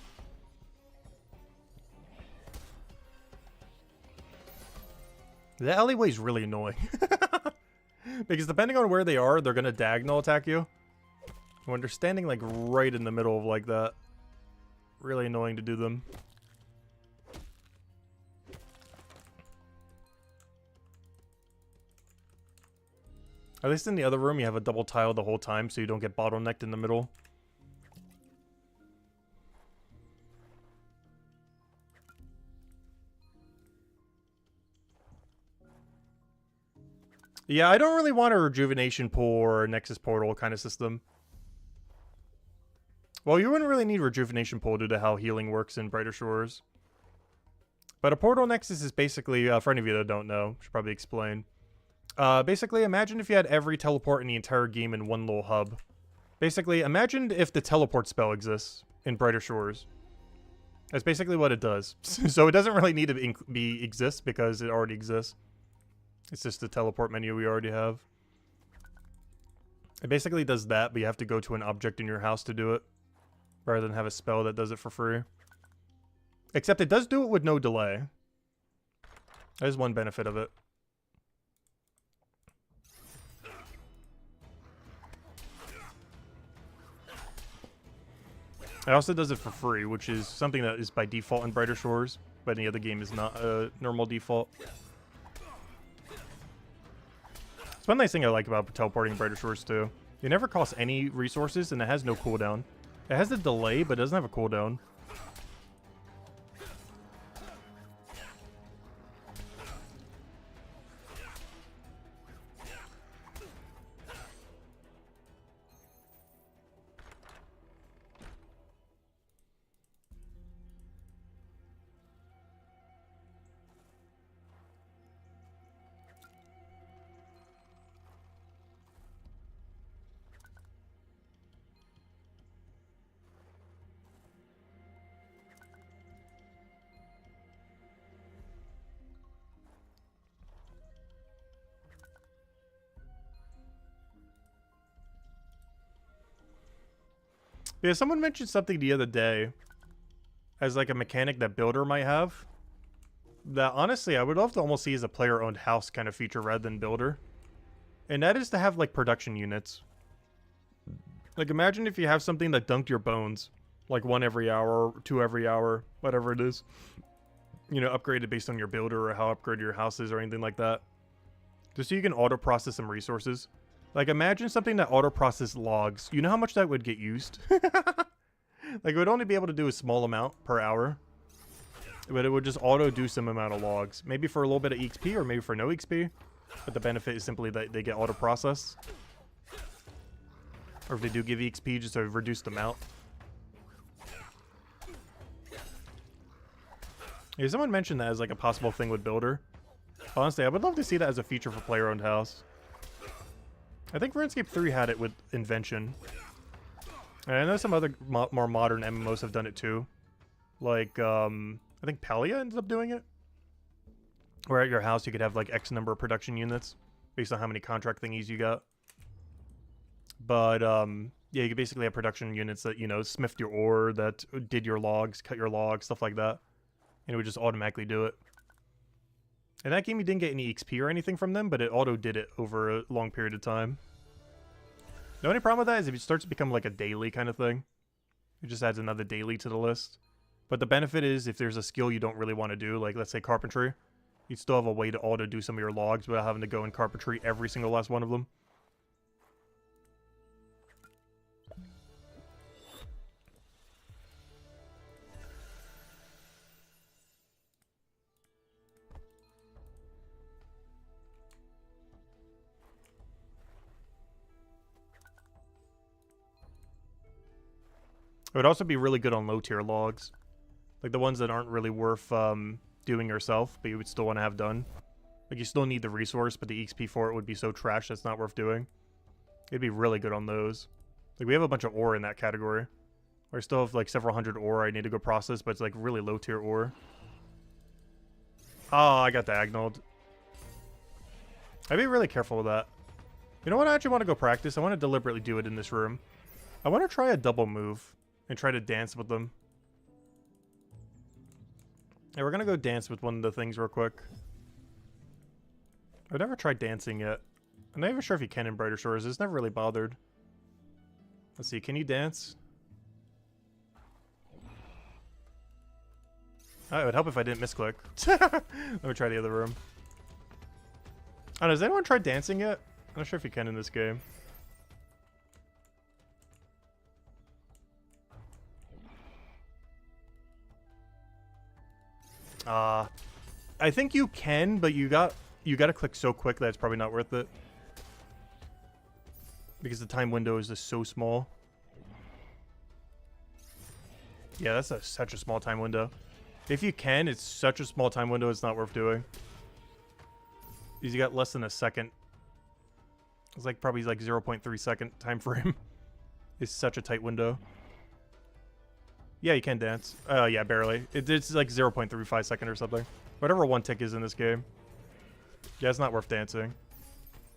The alleyway's really annoying. Because depending on where they are, they're gonna diagonal attack you. When they're standing like right in the middle of like that. Really annoying to do them. At least in the other room, you have a double tile the whole time, so you don't get bottlenecked in the middle. Yeah, I don't really want a rejuvenation pool or a Nexus portal kind of system. Well, you wouldn't really need rejuvenation pool due to how healing works in Brighter Shores. But a portal Nexus is basically, for any of you that don't know, should probably explain. Basically, imagine if you had every teleport in the entire game in one little hub. Basically, imagine if the teleport spell exists in Brighter Shores. That's basically what it does. So it doesn't really need to exist because it already exists. It's just the teleport menu we already have. It basically does that, but you have to go to an object in your house to do it. Rather than have a spell that does it for free. Except it does do it with no delay. That is one benefit of it. It also does it for free, which is something that is by default in Brighter Shores, but any other game is not a normal default. It's one nice thing I like about teleporting in Brighter Shores too. It never costs any resources and it has no cooldown. It has a delay, but it doesn't have a cooldown. Yeah, someone mentioned something the other day as like a mechanic that Builder might have. That honestly, I would love to almost see as a player-owned house kind of feature rather than Builder. And that is to have like production units. Like imagine if you have something that dunked your bones. Like 1 every hour, 2 every hour, whatever it is. You know, upgraded based on your builder or how upgraded your house is or anything like that. Just so you can auto-process some resources. Like, imagine something that auto-process logs. You know how much that would get used? Like, it would only be able to do a small amount per hour. But it would just auto-do some amount of logs. Maybe for a little bit of XP, or maybe for no XP. But the benefit is simply that they get auto-processed. Or if they do give XP, just a reduced amount. Yeah, someone mentioned that as, like, a possible thing with Builder. Honestly, I would love to see that as a feature for player-owned house. I think RuneScape 3 had it with Invention. And I know some other more modern MMOs have done it too. Like, I think Palia ended up doing it. Where at your house you could have like X number of production units based on how many contract thingies you got. But, yeah, you could basically have production units that, you know, smithed your ore, that did your logs, cut your logs, stuff like that. And it would just automatically do it. In that game, you didn't get any XP or anything from them, but it auto-did it over a long period of time. The only problem with that is if it starts to become like a daily kind of thing. It just adds another daily to the list. But the benefit is if there's a skill you don't really want to do, like let's say carpentry, you'd still have a way to auto-do some of your logs without having to go in carpentry every single last one of them. It would also be really good on low tier logs. Like the ones that aren't really worth doing yourself, but you would still want to have done. Like you still need the resource, but the XP for it would be so trash that's not worth doing. It'd be really good on those. Like we have a bunch of ore in that category. I still have like several hundred ore I need to go process, but it's like really low tier ore. Oh, I got diagonaled. I'd be really careful with that. You know what? I actually want to go practice. I want to deliberately do it in this room. I want to try a double move and try to dance with them. Yeah, we're going to go dance with one of the things real quick. I've never tried dancing yet. I'm not even sure if you can in Brighter Shores. It's never really bothered. Let's see, can you dance? Oh, it would help if I didn't misclick. Let me try the other room. Oh, has anyone tried dancing yet? I'm not sure if you can in this game. I think you can, but you gotta click so quick that it's probably not worth it. Because the time window is just so small. Yeah, that's such a small time window. If you can, it's such a small time window, it's not worth doing. Because you got less than a second. It's like probably like 0.3 second time frame. It's such a tight window. Yeah, you can dance. Yeah, barely. It's like 0.35 second or something. Whatever one tick is in this game. Yeah, it's not worth dancing.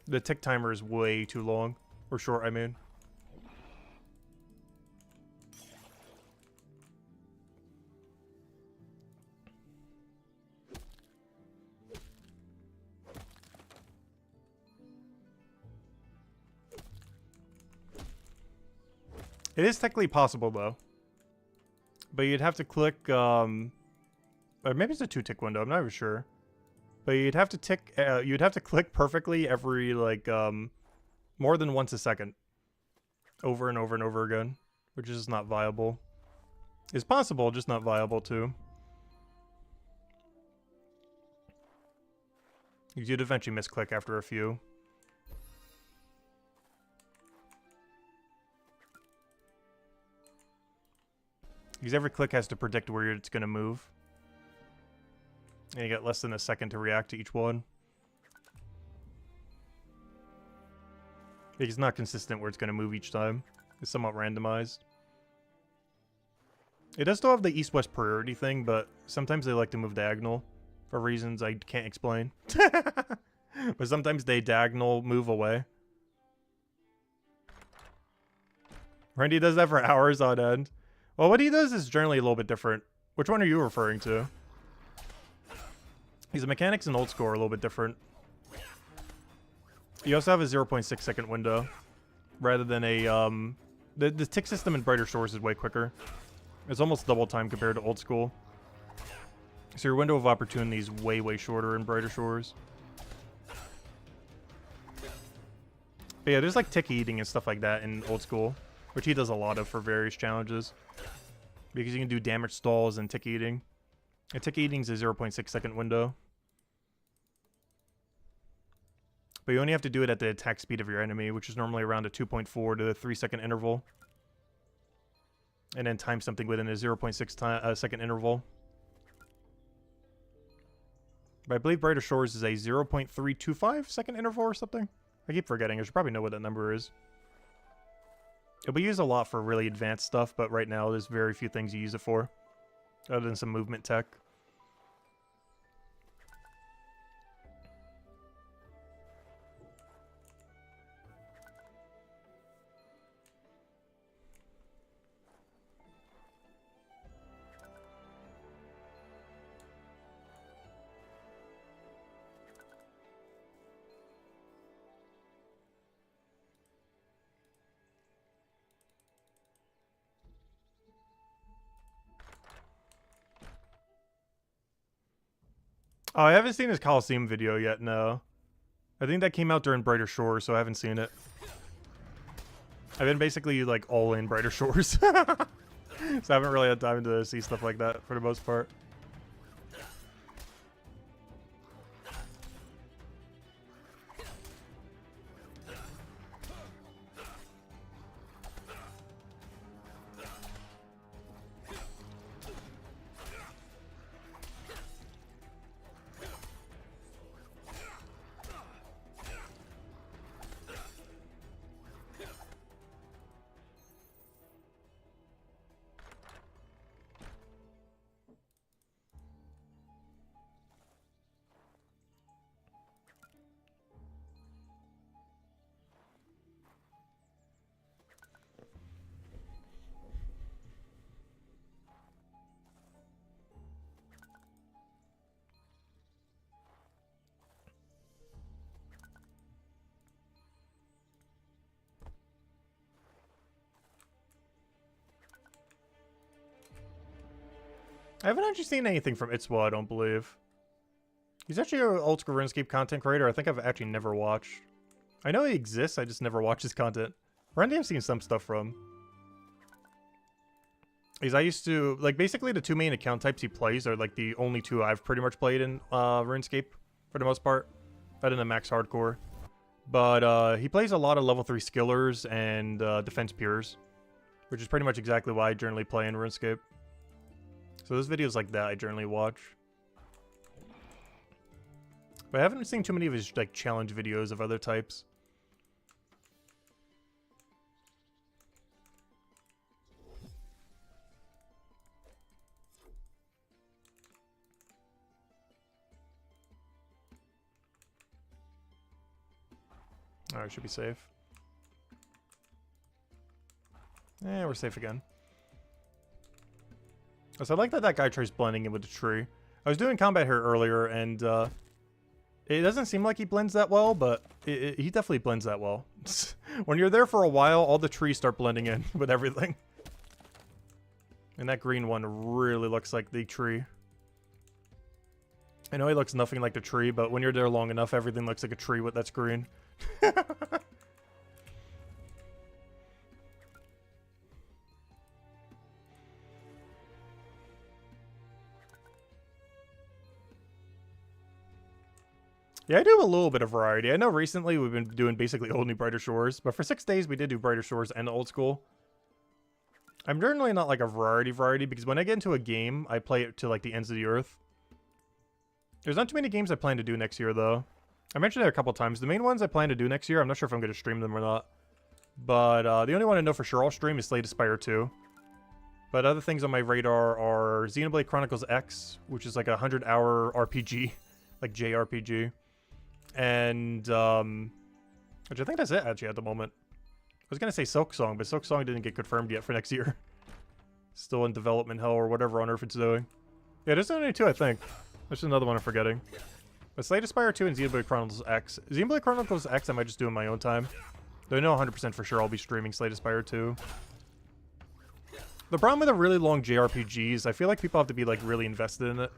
The tick timer is way too long. Or short, I mean. It is technically possible, though. But you'd have to click, or maybe it's a 2-tick window, I'm not even sure. But you'd have to click perfectly every, like, more than once a second. Over and over and over again. Which is just not viable. It's possible, just not viable, too. You'd eventually misclick after a few. Because every click has to predict where it's going to move. And you got less than a second to react to each one. It's not consistent where it's going to move each time. It's somewhat randomized. It does still have the east-west priority thing, but sometimes they like to move diagonal for reasons I can't explain. But sometimes they diagonal move away. Randy does that for hours on end. Well, what he does is generally a little bit different. Which one are you referring to? His mechanics in old school are a little bit different. You also have a 0.6 second window, rather than a, the tick system in Brighter Shores is way quicker. It's almost double time compared to old school. So your window of opportunity is way, way shorter in Brighter Shores. But yeah, there's like tick eating and stuff like that in old school, which he does a lot of for various challenges. Because you can do damage stalls and tick eating. And tick eating is a 0.6 second window. But you only have to do it at the attack speed of your enemy, which is normally around a 2.4 to 3 second interval. And then time something within a 0.6 second interval. But I believe Brighter Shores is a 0.325 second interval or something. I keep forgetting. I should probably know what that number is. It'll be used a lot for really advanced stuff, but right now there's very few things you use it for. Other than some movement tech. Oh, I haven't seen his Coliseum video yet, no. I think that came out during Brighter Shores, so I haven't seen it. I've been basically, like, all in Brighter Shores. So I haven't really had time to see stuff like that, for the most part. I haven't actually seen anything from Itzwa, I don't believe. He's actually an old school RuneScape content creator I think I've actually never watched. I know he exists, I just never watch his content. Randy I've seen some stuff from. Because I used to, like, basically the two main account types he plays are, like, the only two I've pretty much played in RuneScape, for the most part. Other than Max Hardcore. But he plays a lot of level 3 skillers and defense peers. Which is pretty much exactly why I generally play in RuneScape. So those videos like that I generally watch. But I haven't seen too many of his, like, challenge videos of other types. Alright, should be safe. Yeah, we're safe again. So I like that guy tries blending in with the tree. I was doing combat here earlier, and it doesn't seem like he blends that well, but he definitely blends that well. When you're there for a while, all the trees start blending in with everything. And that green one really looks like the tree. I know he looks nothing like the tree, but when you're there long enough, everything looks like a tree with that's green. Yeah, I do a little bit of variety. I know recently we've been doing basically only Brighter Shores, but for 6 days we did do Brighter Shores and Old School. I'm generally not like a variety because when I get into a game, I play it to like the ends of the earth. There's not too many games I plan to do next year though. I mentioned it a couple times. The main ones I plan to do next year, I'm not sure if I'm going to stream them or not. But the only one I know for sure I'll stream is Slay the Spire 2. But other things on my radar are Xenoblade Chronicles X, which is like a 100-hour RPG, like JRPG. And, which I think that's it, actually, at the moment. I was going to say Silk Song, but Silk Song didn't get confirmed yet for next year. Still in development hell or whatever on earth it's doing. Yeah, there's only 2, I think. There's another one I'm forgetting. But Slay the Spire 2 and Xenoblade Chronicles X. Xenoblade Chronicles X I might just do in my own time. Though I know 100% for sure I'll be streaming Slay the Spire 2. The problem with a really long JRPGs, I feel like people have to be, like, really invested in it.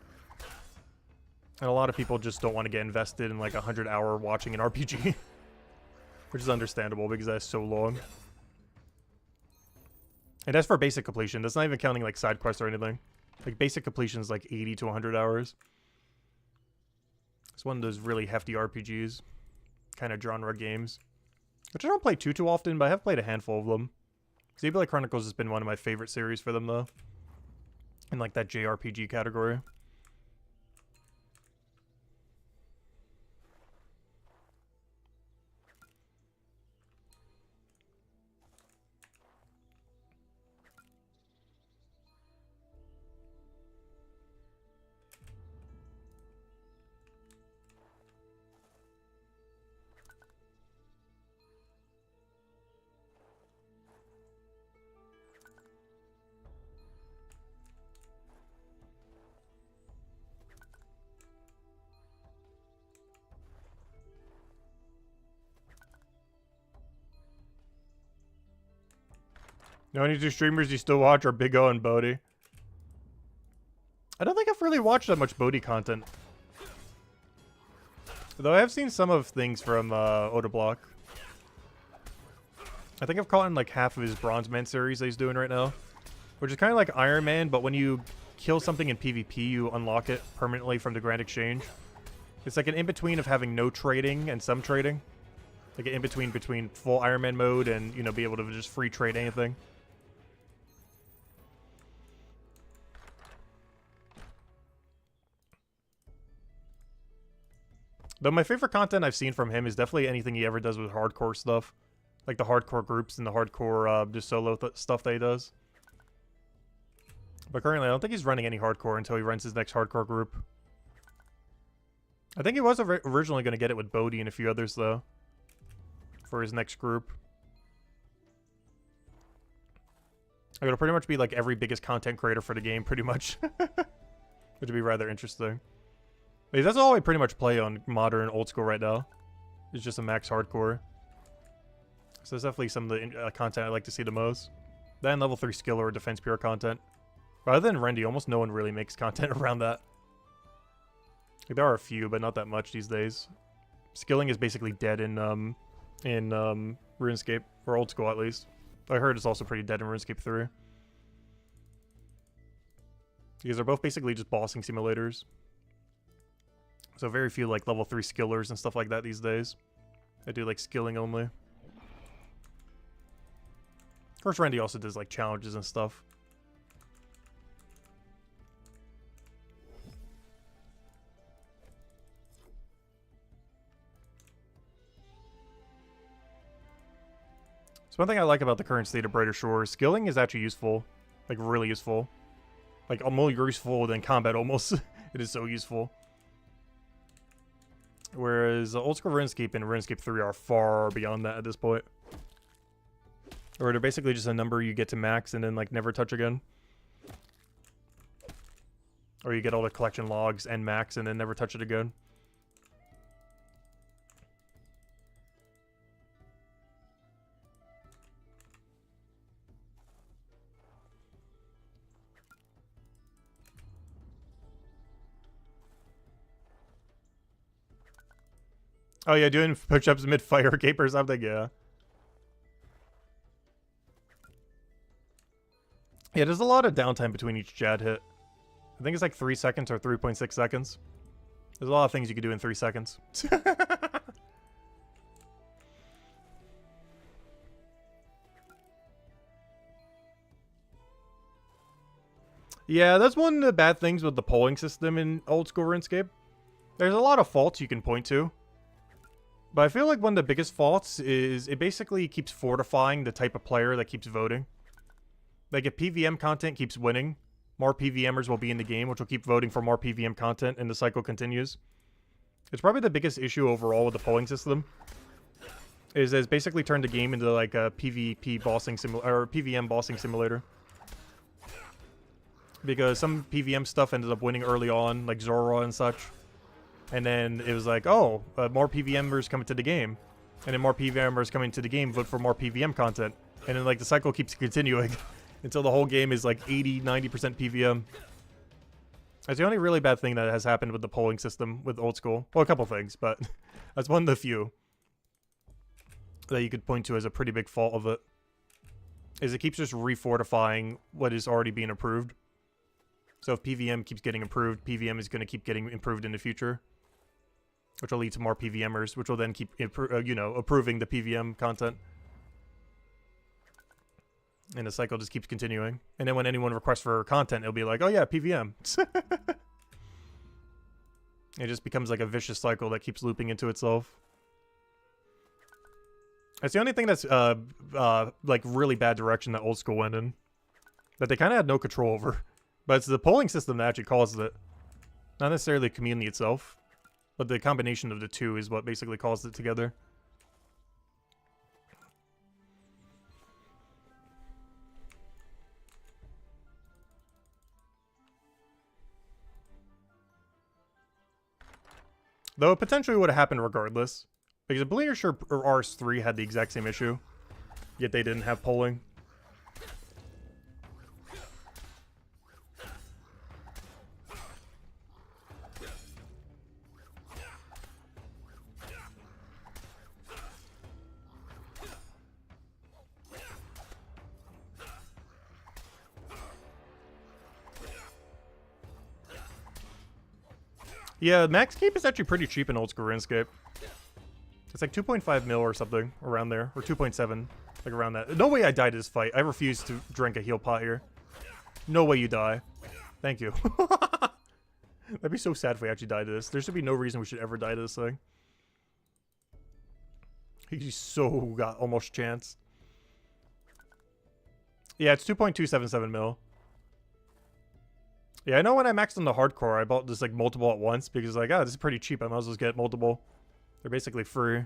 And a lot of people just don't want to get invested in like 100-hour watching an RPG. Which is understandable because that's so long. And as for basic completion, that's not even counting like side quests or anything. Like basic completion is like 80 to 100 hours. It's one of those really hefty RPGs. Kind of genre games. Which I don't play too often, but I have played a handful of them. Xenoblade Chronicles has been one of my favorite series for them though. In like that JRPG category. The only 2 streamers you still watch are Big O and Bodhi. I don't think I've really watched that much Bodhi content. Though I have seen some of things from Odablock. I think I've caught in like half of his Bronze Man series that he's doing right now. Which is kind of like Iron Man, but when you kill something in PvP, you unlock it permanently from the Grand Exchange. It's like an in-between of having no trading and some trading. Like an in-between between full Iron Man mode and, you know, be able to just free trade anything. Though my favorite content I've seen from him is definitely anything he ever does with hardcore stuff. Like the hardcore groups and the hardcore just solo stuff that he does. But currently I don't think he's running any hardcore until he runs his next hardcore group. I think he was originally going to get it with Bodhi and a few others though. For his next group. It'll pretty much be like every biggest content creator for the game pretty much. Which would be rather interesting. That's all I pretty much play on modern old school right now. It's just a max hardcore. So that's definitely some of the content I like to see the most. Then level 3 skill or defense pure content. But other than Rendy, almost no one really makes content around that. Like, there are a few, but not that much these days. Skilling is basically dead in RuneScape, or old school at least. I heard it's also pretty dead in RuneScape 3. Because they're both basically just bossing simulators. So very few like level 3 skillers and stuff like that these days. I do like skilling only. Of course, Rendy also does like challenges and stuff. So one thing I like about the current state of Brighter Shores, skilling is actually useful. Like, really useful. Like, more useful than combat, almost. It is so useful. Whereas old school RuneScape and RuneScape 3 are far beyond that at this point. Or they're basically just a number you get to max and then, like, never touch again. Or you get all the collection logs and max and then never touch it again. Oh yeah, doing push-ups mid-fire cape or something, yeah. Yeah, there's a lot of downtime between each Jad hit. I think it's like 3 seconds or 3.6 seconds. There's a lot of things you can do in 3 seconds. Yeah, that's one of the bad things with the polling system in old school RuneScape. There's a lot of faults you can point to. But I feel like one of the biggest faults is it basically keeps fortifying the type of player that keeps voting. Like, if PVM content keeps winning, more PVMers will be in the game, which will keep voting for more PVM content, and the cycle continues. It's probably the biggest issue overall with the polling system. Is it's basically turned the game into like a PvP bossing or PVM bossing simulator. Because some PVM stuff ended up winning early on, like Zora and such. And then it was like, oh, more PVMers coming to the game. And then more PVMers coming to the game vote for more PVM content. And then, like, the cycle keeps continuing until the whole game is, like, 80-90% PVM. That's the only really bad thing that has happened with the polling system with old school. Well, a couple things, but that's one of the few that you could point to as a pretty big fault of it. Is it keeps just refortifying what is already being improved. So if PVM keeps getting improved, PVM is going to keep getting improved in the future. Which will lead to more PVMers, which will then keep, approving the PVM content. And the cycle just keeps continuing. And then when anyone requests for content, it'll be like, oh yeah, PVM. It just becomes like a vicious cycle that keeps looping into itself. It's the only thing that's, like, really bad direction that old school went in. That they kind of had no control over. But it's the polling system that actually causes it. Not necessarily the community itself. But the combination of the two is what basically caused it together. Though it potentially would have happened regardless. Because I'm pretty sure RS3 had the exact same issue. Yet they didn't have polling. Yeah, max cape is actually pretty cheap in old school RuneScape. It's like 2.5 mil or something around there, or 2.7, like around that. No way I died this fight. I refuse to drink a heal pot here. No way you die. Thank you. That'd be so sad if we actually died to this. There should be no reason we should ever die to this thing. He so got almost chance. Yeah, it's 2.277 mil. Yeah, I know when I maxed on the hardcore, I bought just like multiple at once because like, this is pretty cheap. I might as well just get multiple. They're basically free.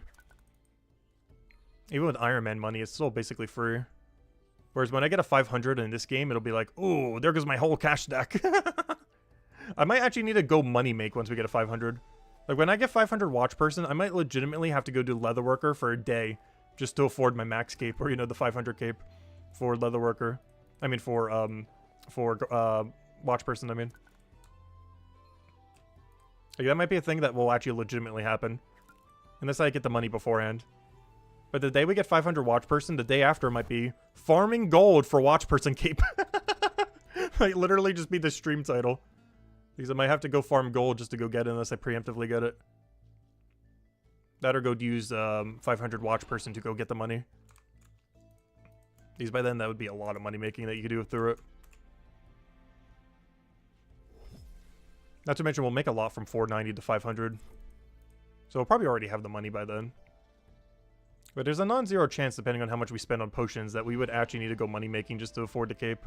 Even with Ironman money, it's still basically free. Whereas when I get a 500 in this game, it'll be like, ooh, there goes my whole cash deck. I might actually need to go money make once we get a 500. Like when I get 500 watch person, I might legitimately have to go do leatherworker for a day just to afford my max cape or, you know, the 500 cape for leatherworker. I mean for For watch person, I mean. Like, that might be a thing that will actually legitimately happen. Unless I get the money beforehand. But the day we get 500 watch person, the day after might be farming gold for watch person cape. Like, literally just be the stream title. Because I might have to go farm gold just to go get it unless I preemptively get it. That or go use 500 watch person to go get the money. Because by then that would be a lot of money making that you could do through it. Not to mention we'll make a lot from 490 to 500. So we'll probably already have the money by then. But there's a non-zero chance, depending on how much we spend on potions, that we would actually need to go money making just to afford the cape.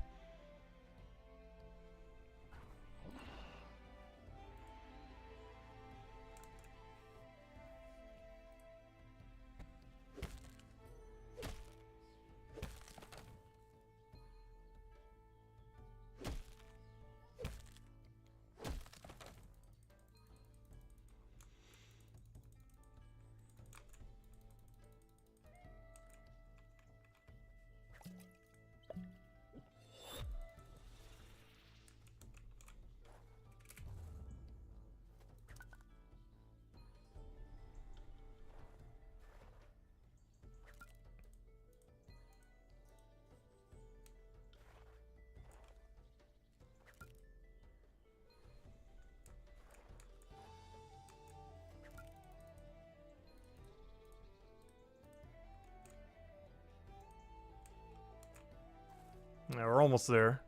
Yeah, we're almost there.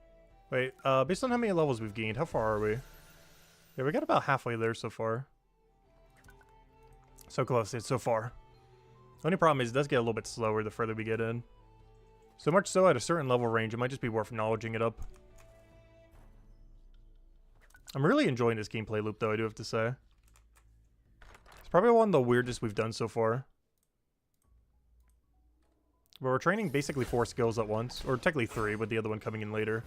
Wait, based on how many levels we've gained, how far are we? Yeah, we got about halfway there so far. So close, it's so far. The only problem is it does get a little bit slower the further we get in. So much so at a certain level range, it might just be worth knowledging it up. I'm really enjoying this gameplay loop though, I do have to say. It's probably one of the weirdest we've done so far. But we're training basically 4 skills at once, or technically 3, with the other one coming in later.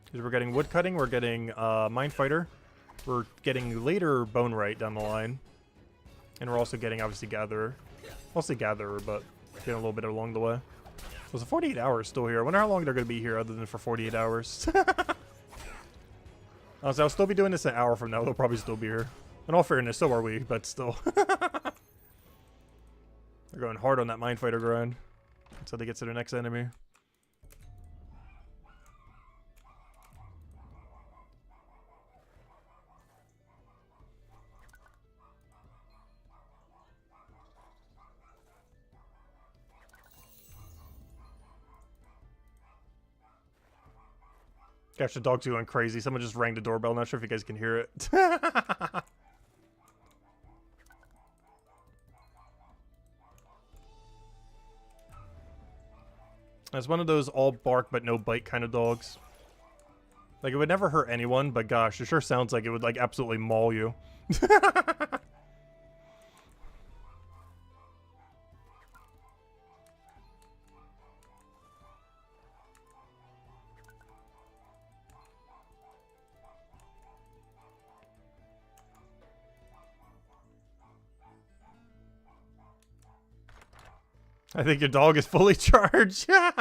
Because we're getting woodcutting, we're getting mind fighter, we're getting later bone right down the line, and we're also getting obviously gatherer. Mostly gatherer, but getting a little bit along the way. So it's 48 hours still here. I wonder how long they're going to be here other than for 48 hours. Honestly, I'll still be doing this an hour from now. They'll probably still be here. In all fairness, so are we, but still. They're going hard on that mind fighter grind until they get to their next enemy. Gosh, the dog's going crazy. Someone just rang the doorbell. Not sure if you guys can hear it. It's one of those all bark but no bite kind of dogs. Like, it would never hurt anyone, but gosh, it sure sounds like it would, like, absolutely maul you. I think your dog is fully charged. Yeah,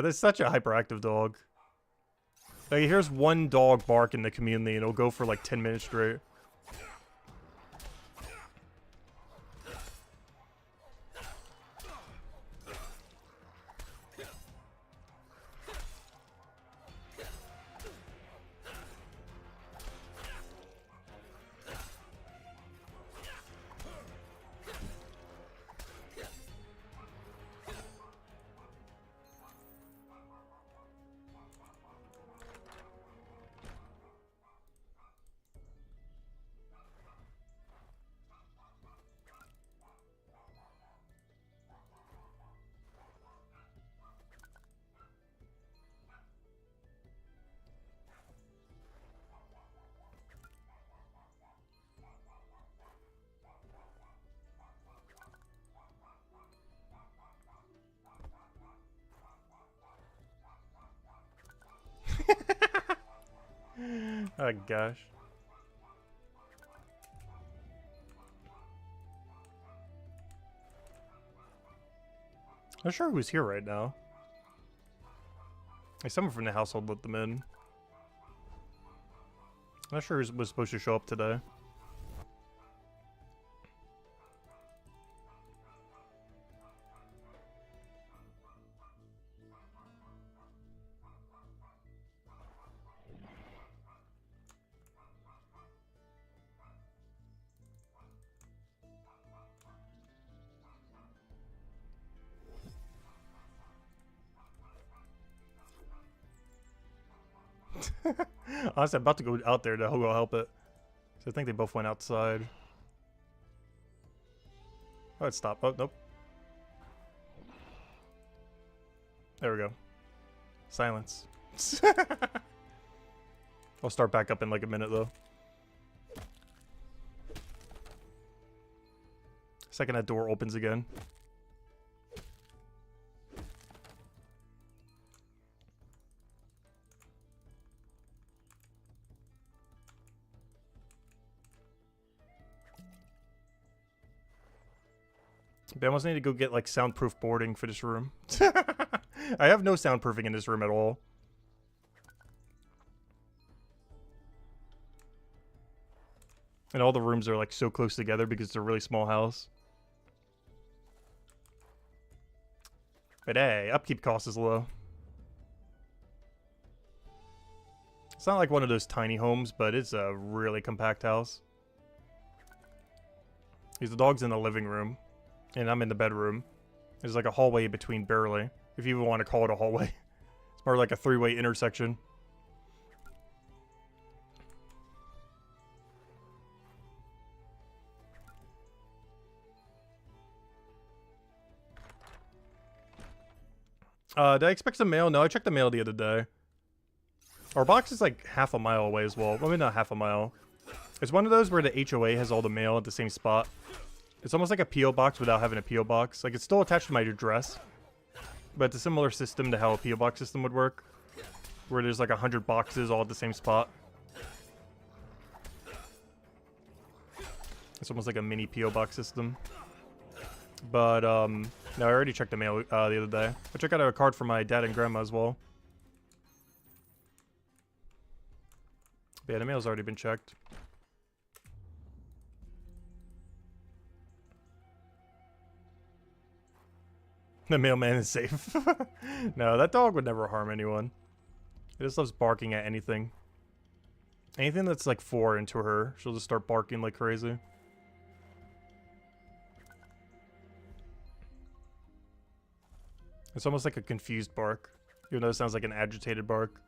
this is such a hyperactive dog. Like, here's one dog bark in the community and it'll go for like 10 minutes straight. Oh gosh. I'm not sure who's here right now. Hey, someone from the household let them in. I'm not sure who was supposed to show up today. Honestly, I'm about to go out there to go help it. So I think they both went outside. Oh, it stopped. Oh, nope. There we go. Silence. I'll start back up in like a minute, though. Second that door opens again. I almost need to go get like soundproof boarding for this room. I have no soundproofing in this room at all. And all the rooms are like so close together because it's a really small house. But hey, upkeep cost is low. It's not like one of those tiny homes, but it's a really compact house. The dog's in the living room. And I'm in the bedroom. There's like a hallway between barely. If you even want to call it a hallway. It's more like a three-way intersection. Did I expect some mail? No, I checked the mail the other day. Our box is like half a mile away as well. Well, maybe not half a mile. It's one of those where the HOA has all the mail at the same spot. It's almost like a P.O. box without having a P.O. box. Like, it's still attached to my address. But it's a similar system to how a P.O. box system would work. Where there's like 100 boxes all at the same spot. It's almost like a mini P.O. box system. But, no, I already checked the mail the other day. I checked out a card for my dad and grandma as well. But yeah, the mail's already been checked. The mailman is safe. No, that dog would never harm anyone. It just loves barking at anything. Anything that's like foreign to her, she'll just start barking like crazy. It's almost like a confused bark, even though it sounds like an agitated bark.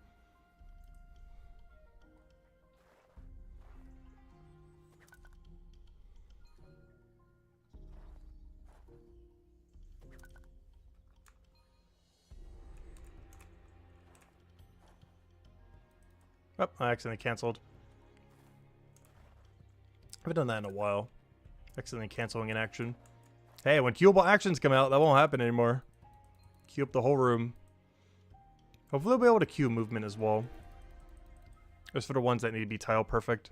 Oh, I accidentally canceled. I haven't done that in a while. Accidentally canceling an action. Hey, when queuable actions come out, that won't happen anymore. Queue up the whole room. Hopefully we'll be able to queue movement as well. Just for the ones that need to be tile perfect.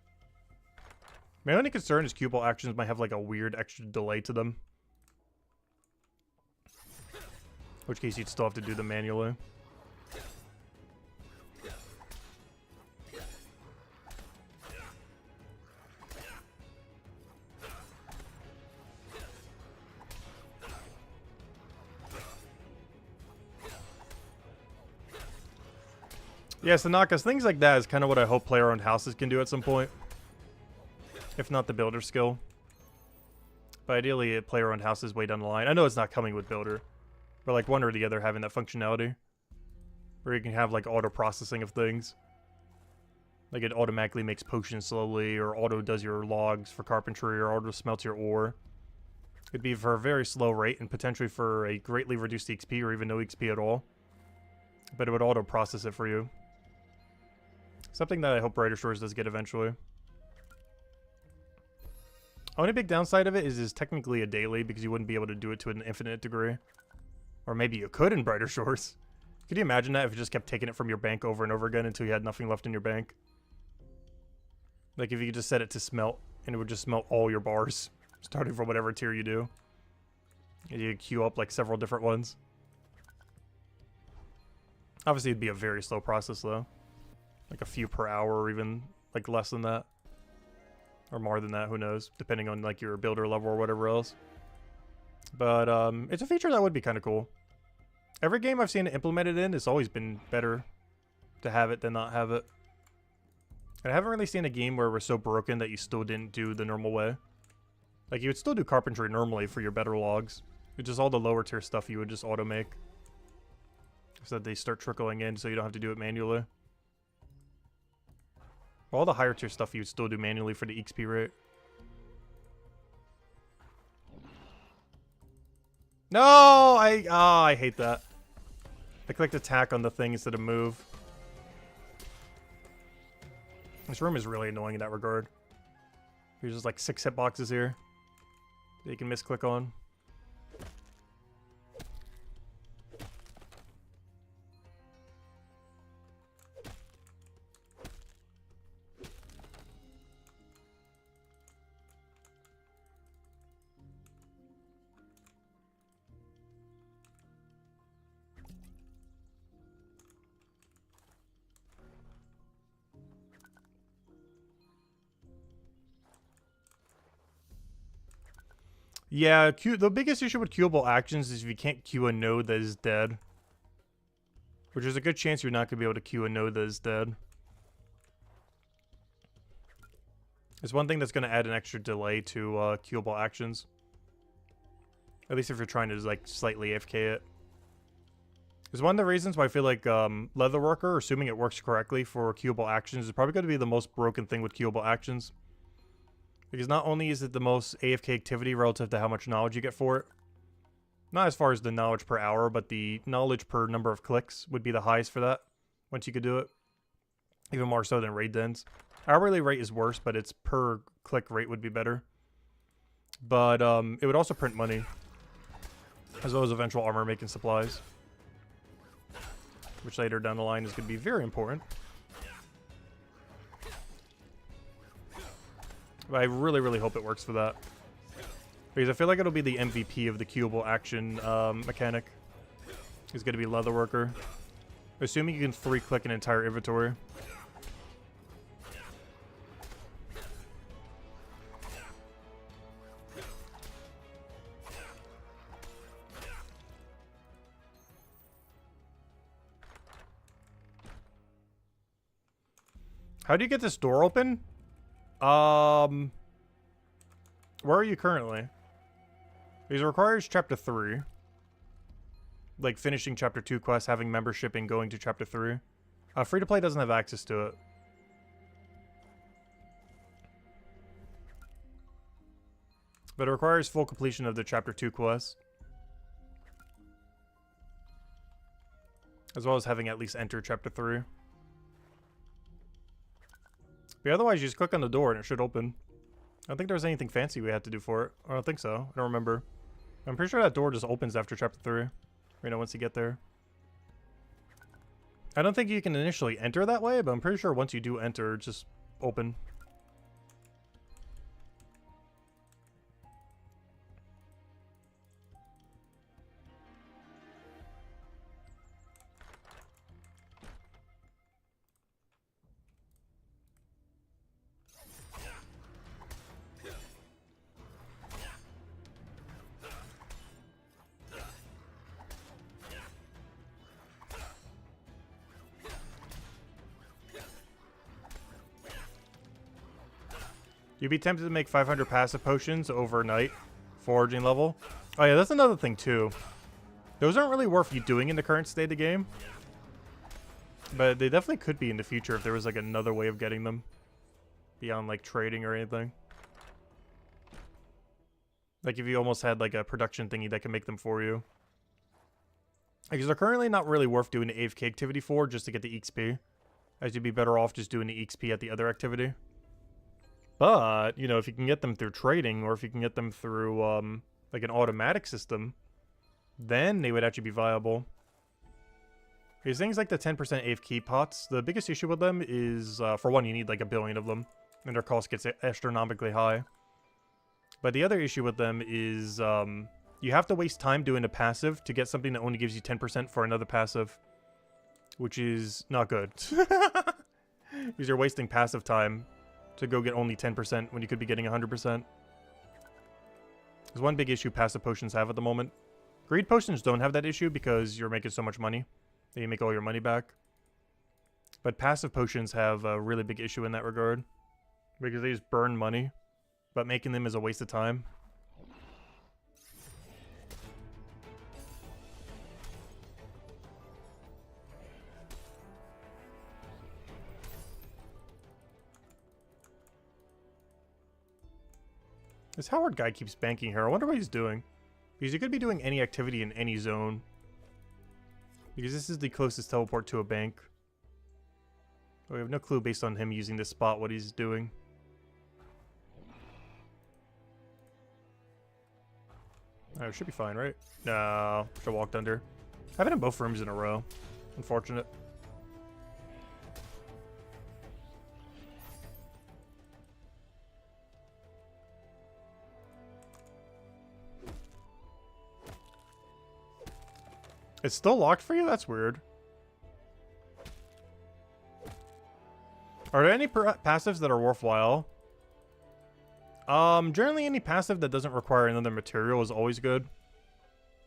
My only concern is queuable actions might have like a weird extra delay to them. In which case you'd still have to do them manually. Yeah, Sanakas, things like that is kind of what I hope player-owned houses can do at some point. If not the builder skill. But ideally, a player-owned houses way down the line. I know it's not coming with builder. But like one or the other having that functionality. Where you can have like auto-processing of things. Like it automatically makes potions slowly, or auto does your logs for carpentry, or auto smelts your ore. It'd be for a very slow rate, and potentially for a greatly reduced XP, or even no XP at all. But it would auto-process it for you. Something that I hope Brighter Shores does get eventually. Only big downside of it is technically a daily, because you wouldn't be able to do it to an infinite degree. Or maybe you could in Brighter Shores. Could you imagine that if you just kept taking it from your bank over and over again until you had nothing left in your bank? Like if you could just set it to smelt, and it would just smelt all your bars, starting from whatever tier you do. And you queue up like several different ones. Obviously, it'd be a very slow process, though. Like a few per hour, or even like less than that. Or more than that, who knows, depending on like your builder level or whatever else. But it's a feature that would be kind of cool. Every game I've seen it implemented in, it's always been better to have it than not have it. And I haven't really seen a game where it was so broken that you still didn't do the normal way. Like, you would still do carpentry normally for your better logs. It's just all the lower tier stuff you would just auto-make. So that they start trickling in so you don't have to do it manually. All the higher tier stuff you would still do manually for the XP rate. No! I hate that. I clicked attack on the thing instead of move. This room is really annoying in that regard. There's just like 6 hitboxes here that you can misclick on. Yeah, the biggest issue with queuable actions is if you can't queue a node that is dead. Which is a good chance you're not going to be able to queue a node that is dead. It's one thing that's going to add an extra delay to queuable actions. At least if you're trying to like slightly AFK it. It's one of the reasons why I feel like Leatherworker, assuming it works correctly for queuable actions, is probably going to be the most broken thing with queuable actions. Because not only is it the most AFK activity relative to how much knowledge you get for it, not as far as the knowledge per hour, but the knowledge per number of clicks would be the highest for that, once you could do it. Even more so than raid dens. Hourly rate is worse, but its per click rate would be better. But it would also print money, as well as eventual armor making supplies. Which later down the line is going to be very important. But I really, really hope it works for that. Because I feel like it'll be the MVP of the queuable action mechanic. It's going to be Leatherworker. Assuming you can 3-click an entire inventory. How do you get this door open? Where are you currently? Because it requires chapter 3. Like finishing chapter 2 quests, having membership, and going to chapter 3. Free to play doesn't have access to it. But it requires full completion of the chapter 2 quests. As well as having at least entered chapter 3. But otherwise, you just click on the door and it should open. I don't think there's anything fancy we had to do for it. I don't think so. I don't remember. I'm pretty sure that door just opens after chapter 3. You know, once you get there. I don't think you can initially enter that way, but I'm pretty sure once you do enter, it's just open. You'd be tempted to make 500 passive potions overnight, foraging level. Oh yeah, that's another thing too. Those aren't really worth you doing in the current state of the game. But they definitely could be in the future if there was like another way of getting them. Beyond like trading or anything. Like if you almost had like a production thingy that can make them for you. Because they're currently not really worth doing the AFK activity for just to get the XP. As you'd be better off just doing the XP at the other activity. But, you know, if you can get them through trading, or if you can get them through, like an automatic system, then they would actually be viable. Because things like the 10% AFK pots, the biggest issue with them is, for one, you need like 1 billion of them, and their cost gets astronomically high. But the other issue with them is, you have to waste time doing a passive to get something that only gives you 10% for another passive. which is not good. Because you're wasting passive time to go get only 10% when you could be getting 100%. There's one big issue passive potions have at the moment. Greed potions don't have that issue because you're making so much money that you make all your money back. But passive potions have a really big issue in that regard. Because they just burn money, but making them is a waste of time. This Howard guy keeps banking here. I wonder what he's doing. Because he could be doing any activity in any zone. Because this is the closest teleport to a bank. We have no clue based on him using this spot what he's doing. Oh, should be fine, right? No, should have walked under. I have it in both rooms in a row. Unfortunate. It's still locked for you? That's weird. Are there any passives that are worthwhile? Generally any passive that doesn't require another material is always good.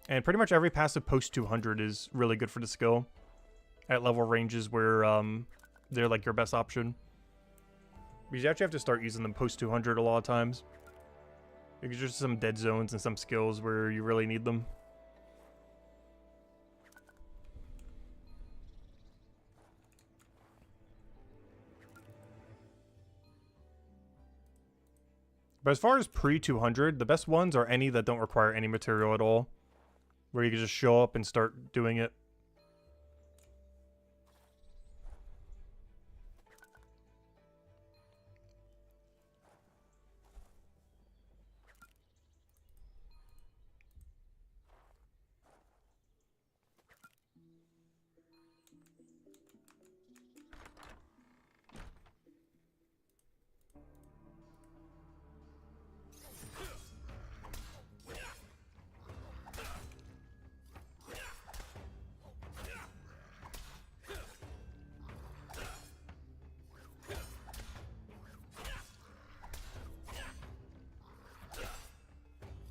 And pretty much every passive post 200 is really good for the skill. At level ranges where, they're like your best option. Because you actually have to start using them post 200 a lot of times. Because there's some dead zones and some skills where you really need them. But as far as pre-200, the best ones are any that don't require any material at all. Where you can just show up and start doing it.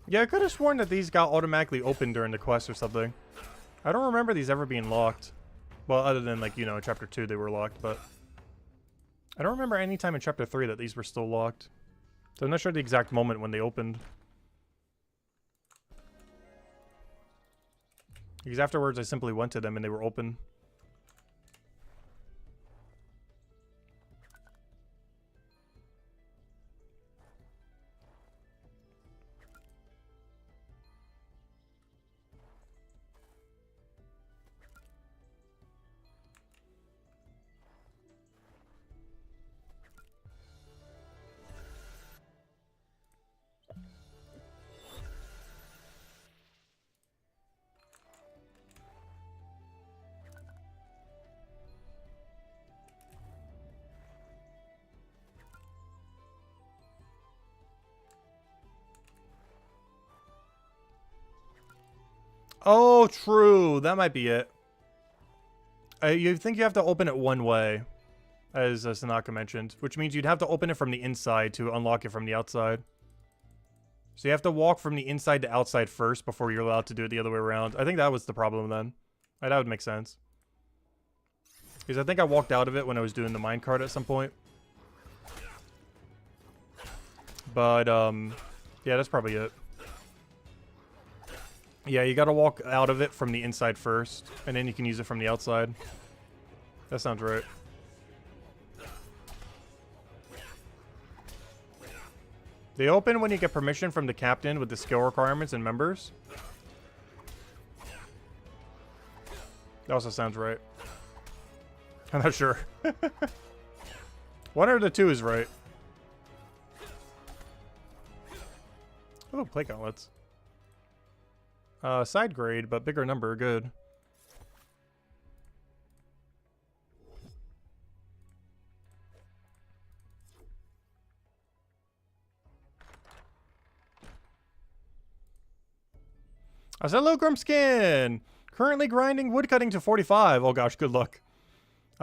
Yeah, I could have sworn that these got automatically opened during the quest or something. I don't remember these ever being locked. Well, other than, like, you know, in Chapter 2 they were locked, but... I don't remember any time in Chapter 3 that these were still locked. So I'm not sure the exact moment when they opened. Because afterwards I simply went to them and they were open. Oh, true. That might be it. You think you have to open it one way, as Sanaka mentioned, which means you'd have to open it from the inside to unlock it from the outside. So you have to walk from the inside to outside first before you're allowed to do it the other way around. I think that was the problem then. That would make sense. Because I think I walked out of it when I was doing the minecart at some point. But, yeah, that's probably it. Yeah, you gotta walk out of it from the inside first, and then you can use it from the outside. That sounds right. They open when you get permission from the captain with the skill requirements and members. That also sounds right. I'm not sure. One of the two is right. Oh, plate gauntlets. Side grade, but bigger number, good. I said hello, Grumpskin! Currently grinding woodcutting to 45. Oh gosh, good luck.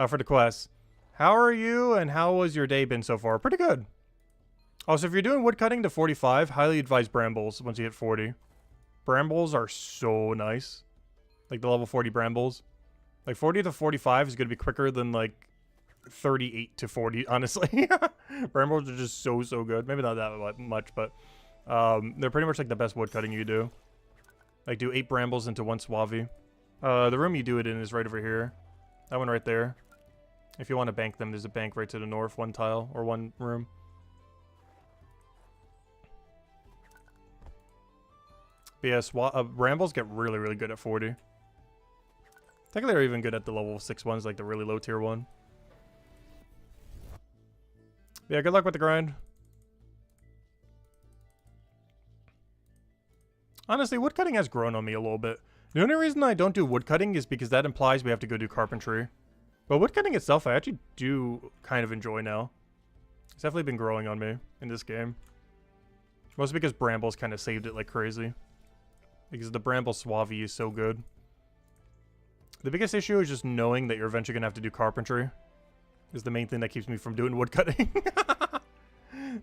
for the quest. How are you and how has your day been so far? Pretty good. Also, if you're doing woodcutting to 45, highly advise brambles once you hit 40. Brambles are so nice. Like the level 40 brambles. Like 40 to 45 is going to be quicker than like 38 to 40, honestly. Brambles are just so good. Maybe not that much, but they're pretty much like the best woodcutting you do. Like do 8 brambles into 1 suave. The room you do it in is right over here. That one right there. If you want to bank them, there's a bank right to the north, 1 tile or 1 room. But yeah, brambles get really good at 40. I think they're even good at the level 6 ones, like the really low tier one. Yeah, good luck with the grind. Honestly, woodcutting has grown on me a little bit. The only reason I don't do woodcutting is because that implies we have to go do carpentry. But woodcutting itself, I actually do kind of enjoy now. It's definitely been growing on me in this game. Mostly because brambles kind of saved it like crazy. Because the bramble suave is so good. The biggest issue is just knowing that you're eventually going to have to do carpentry. Is the main thing that keeps me from doing woodcutting.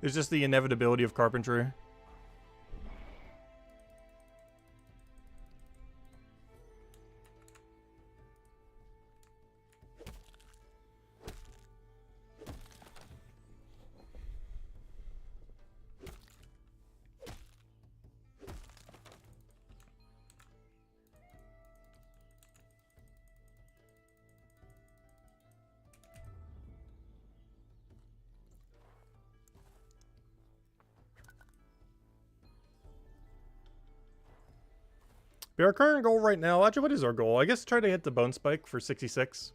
There's just the inevitability of carpentry. But our current goal right now, actually, what is our goal? I guess try to hit the bone spike for 66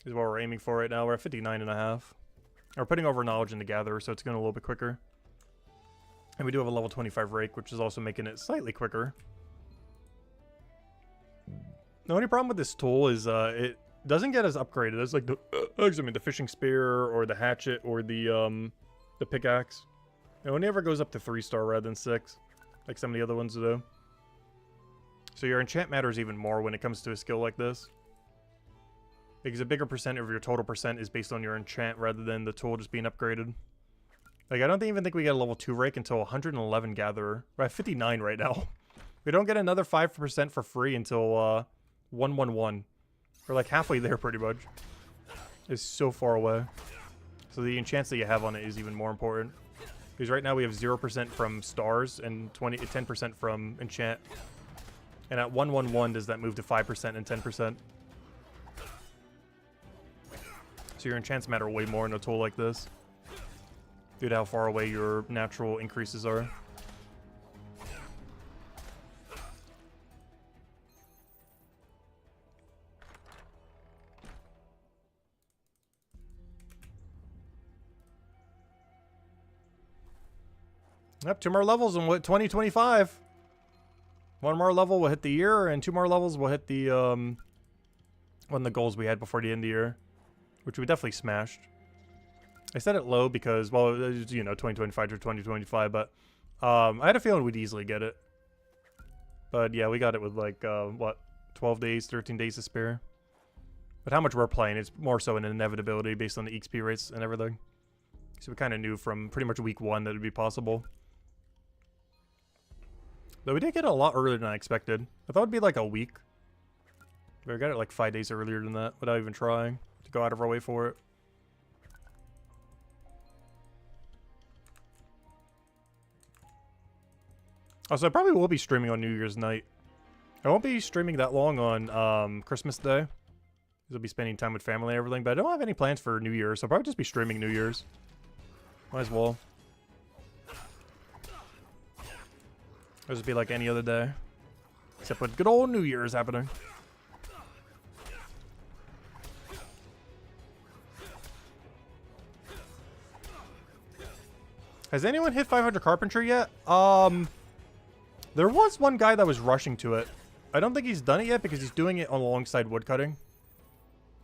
is what we're aiming for right now. We're at 59.5. And we're putting over knowledge in the gatherer, so it's going a little bit quicker. And we do have a level 25 rake, which is also making it slightly quicker. The only problem with this tool is it doesn't get as upgraded as like the fishing spear or the hatchet or the pickaxe. It only ever goes up to 3-star rather than 6, like some of the other ones do. So your enchant matters even more when it comes to a skill like this. Because a bigger percent of your total percent is based on your enchant rather than the tool just being upgraded. Like, I don't even think we get a level 2 rake until 111 gatherer. We're at 59 right now. We don't get another 5% for free until 111. We're like halfway there pretty much. It's so far away. So the enchants that you have on it is even more important. Because right now we have 0% from stars and 10% from enchant. And at 111, does that move to 5% and 10%? So your enchants matter way more in a tool like this. Due to how far away your natural increases are. Yep, 2 more levels in 2025. 1 more level will hit the year, and 2 more levels will hit the one of the goals we had before the end of the year, which we definitely smashed. I set it low because, well, it was, you know, 2025 to 2025, but I had a feeling we'd easily get it. But yeah, we got it with like what, 12 days, 13 days to spare. But how much we're playing, it's more so an inevitability based on the XP rates and everything. So we kind of knew from pretty much week 1 that it'd be possible. Though we did get it a lot earlier than I expected. I thought it'd be like a week. But we got it like 5 days earlier than that without even trying to go out of our way for it. Also, I probably will be streaming on New Year's night. I won't be streaming that long on Christmas Day. Because I'll be spending time with family and everything. But I don't have any plans for New Year's, so I'll probably just be streaming New Year's. Might as well. It'll just be like any other day. Except with good old New Year's happening. Has anyone hit 500 carpentry yet? There was one guy that was rushing to it. I don't think he's done it yet because he's doing it alongside woodcutting.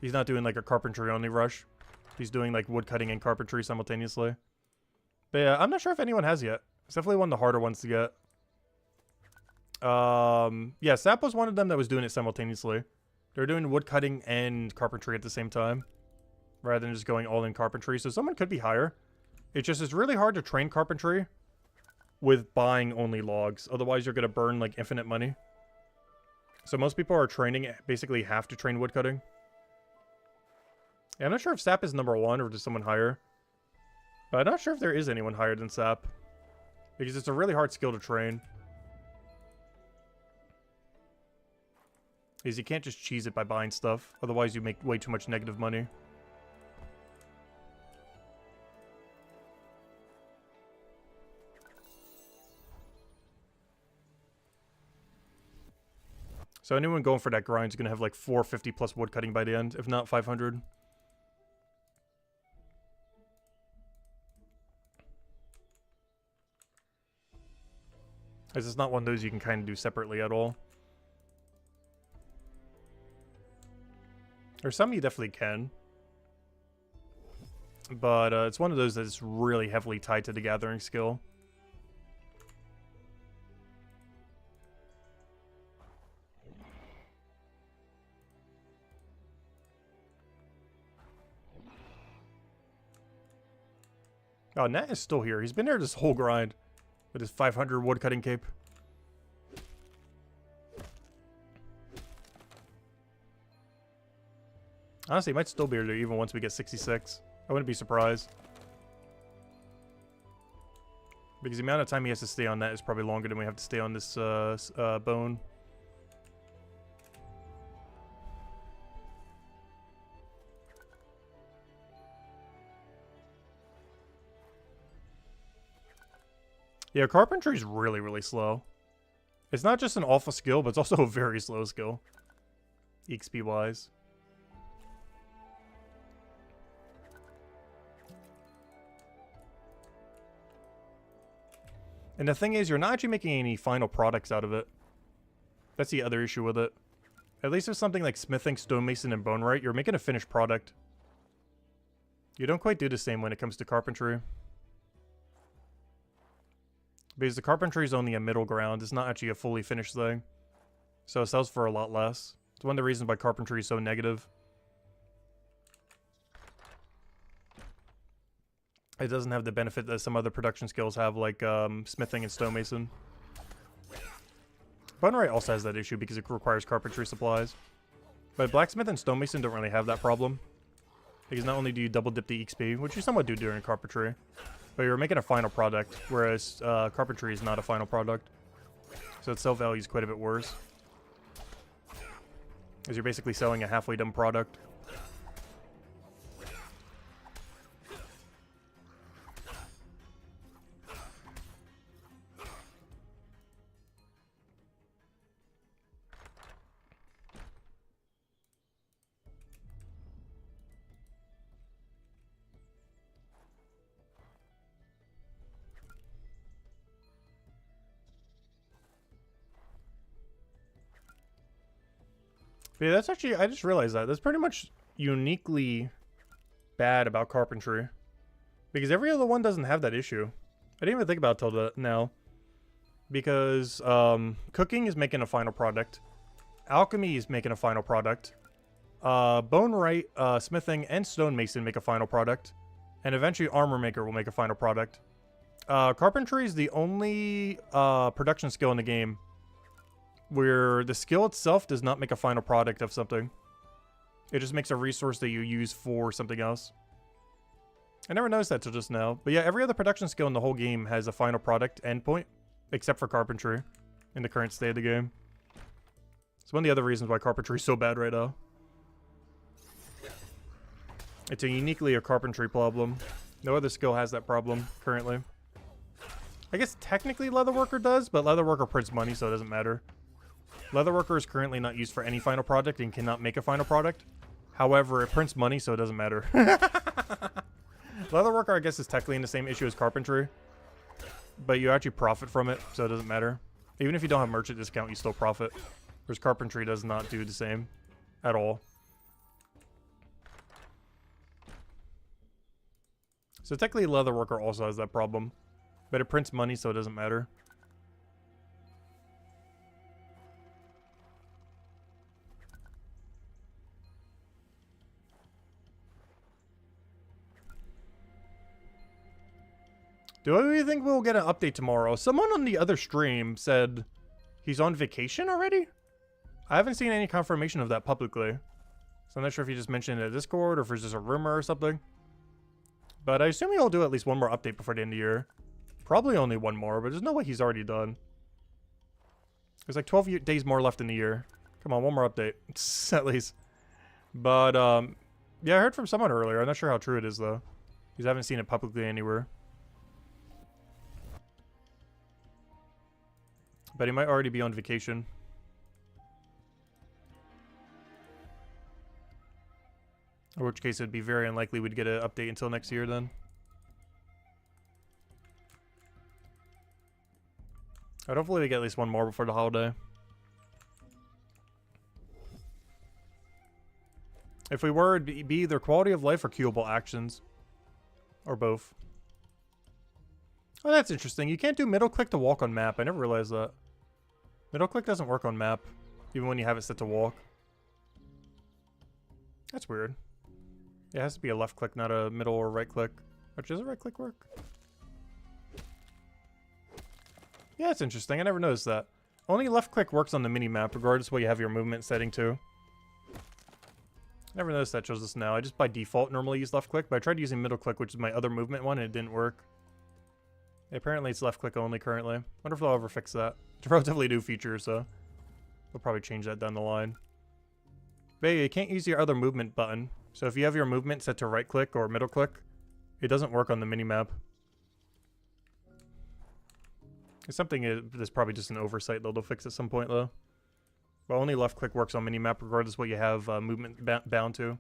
He's not doing like a carpentry only rush. He's doing like woodcutting and carpentry simultaneously. But yeah, I'm not sure if anyone has yet. It's definitely one of the harder ones to get. Yeah, Sap was one of them that was doing it simultaneously. They're doing wood cutting and carpentry at the same time, rather than just going all in carpentry. So someone could be higher. It's just, it's really hard to train carpentry with buying only logs. Otherwise, you're going to burn, like, infinite money. So most people are training, basically have to train woodcutting. Yeah, I'm not sure if Sap is number 1 or just someone higher. But I'm not sure if there is anyone higher than Sap. Because it's a really hard skill to train. Because you can't just cheese it by buying stuff. Otherwise, you make way too much negative money. So anyone going for that grind is going to have like 450 plus woodcutting by the end, if not 500. This is not one of those you can kind of do separately at all. There's some you definitely can. But it's one of those that's really heavily tied to the gathering skill. Oh, Nat is still here. He's been there this whole grind with his 500 woodcutting cape. Honestly, he might still be there even once we get 66. I wouldn't be surprised. Because the amount of time he has to stay on that is probably longer than we have to stay on this bone. Yeah, carpentry is really, really slow. It's not just an awful skill, but it's also a very slow skill. XP-wise. And the thing is, you're not actually making any final products out of it. That's the other issue with it. At least with something like smithing, stonemason, and bonewright, you're making a finished product. You don't quite do the same when it comes to carpentry. Because the carpentry is only a middle ground. It's not actually a fully finished thing. So it sells for a lot less. It's one of the reasons why carpentry is so negative. It doesn't have the benefit that some other production skills have, like smithing and stonemason. Bonewright also has that issue because it requires carpentry supplies. But blacksmith and stonemason don't really have that problem. Because not only do you double dip the XP, which you somewhat do during carpentry, but you're making a final product, whereas carpentry is not a final product. So its sell value is quite a bit worse. Because you're basically selling a halfway done product. But yeah, that's actually, I just realized that. That's pretty much uniquely bad about carpentry. Because every other one doesn't have that issue. I didn't even think about it till now. Because cooking is making a final product. Alchemy is making a final product. Bonewright, smithing, and stonemason make a final product. And eventually armor maker will make a final product. Carpentry is the only production skill in the game where the skill itself does not make a final product of something. It just makes a resource that you use for something else. I never noticed that till just now. But yeah, every other production skill in the whole game has a final product endpoint, except for carpentry in the current state of the game. It's one of the other reasons why carpentry is so bad right now. It's a uniquely a carpentry problem. No other skill has that problem currently. I guess technically Leatherworker does, but Leatherworker prints money, so it doesn't matter. Leatherworker is currently not used for any final product and cannot make a final product. However, it prints money, so it doesn't matter. Leatherworker, I guess, is technically in the same issue as carpentry. But you actually profit from it, so it doesn't matter. Even if you don't have merchant discount, you still profit. Whereas carpentry does not do the same at all. So technically Leatherworker also has that problem. But it prints money, so it doesn't matter. Do we think we'll get an update tomorrow? Someone on the other stream said he's on vacation already? I haven't seen any confirmation of that publicly. So I'm not sure if he just mentioned it in Discord or if it's just a rumor or something. But I assume he'll do at least one more update before the end of the year. Probably only one more, but there's no way he's already done. There's like 12 days more left in the year. Come on, one more update. At least. But, yeah, I heard from someone earlier. I'm not sure how true it is, though. Because I haven't seen it publicly anywhere. But he might already be on vacation. In which case, it'd be very unlikely we'd get an update until next year, then. But hopefully we get at least one more before the holiday. If we were, it'd be either quality of life or queuable actions. Or both. Oh, that's interesting. You can't do middle click to walk on map. I never realized that. Middle click doesn't work on map. Even when you have it set to walk. That's weird. It has to be a left click, not a middle or right click. Which, does a right click work? Yeah, it's interesting. I never noticed that. Only left click works on the mini-map, regardless of what you have your movement setting to. Never noticed that shows us now. I just by default normally use left click, but I tried using middle click, which is my other movement one, and it didn't work. Apparently it's left click only currently. Wonder if they'll ever fix that. It's a relatively new feature, so we'll probably change that down the line. But yeah, you can't use your other movement button. So if you have your movement set to right click or middle click, it doesn't work on the mini-map. It's something that's probably just an oversight they'll fix at some point, though. But only left click works on minimap, regardless of what you have movement bound to.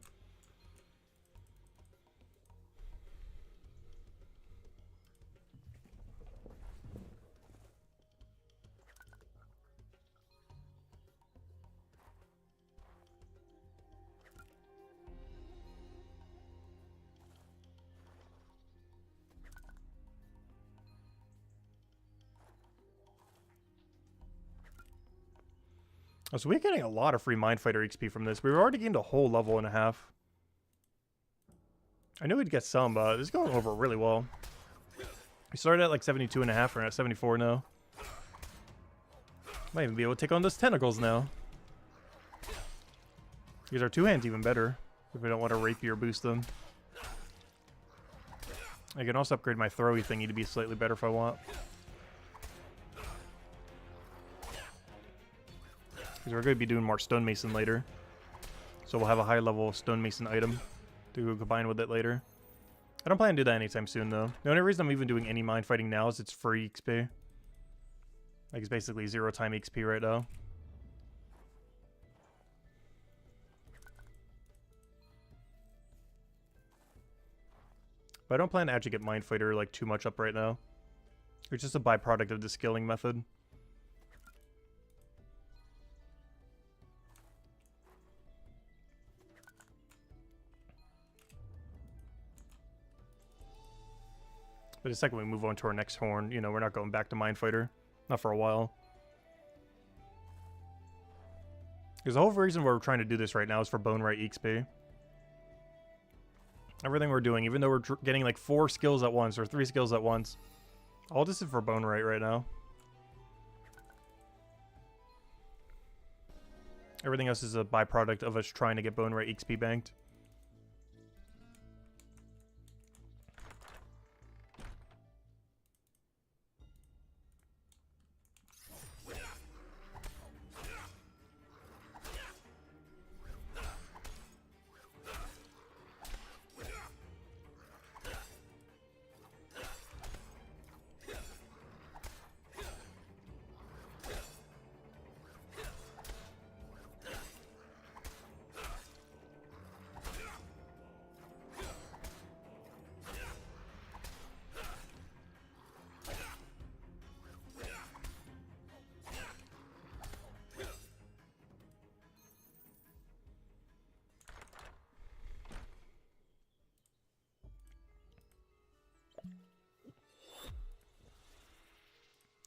Oh, so we're getting a lot of free Mindfighter XP from this. We've already gained a whole level and a half. I knew we'd get some, but this is going over really well. We started at like 72 and a half, we're at 74 now. Might even be able to take on those tentacles now. Because our two hands even better, if we don't want to rapier boost them. I can also upgrade my throwy thingy to be slightly better if I want. Because we're going to be doing more stonemason later. So we'll have a high level stonemason item to combine with it later. I don't plan to do that anytime soon though. The only reason I'm even doing any mind fighting now is it's free XP. Like it's basically 0 time XP right now. But I don't plan to actually get Mind Fighter like too much up right now. It's just a byproduct of the skilling method. But the second we move on to our next horn, you know, we're not going back to Mind Fighter. Not for a while. Because the whole reason we're trying to do this right now is for Bone Right XP. Everything we're doing, even though we're getting like 4 skills at once or 3 skills at once, all this is for Bone right now. Everything else is a byproduct of us trying to get Bone Right XP banked.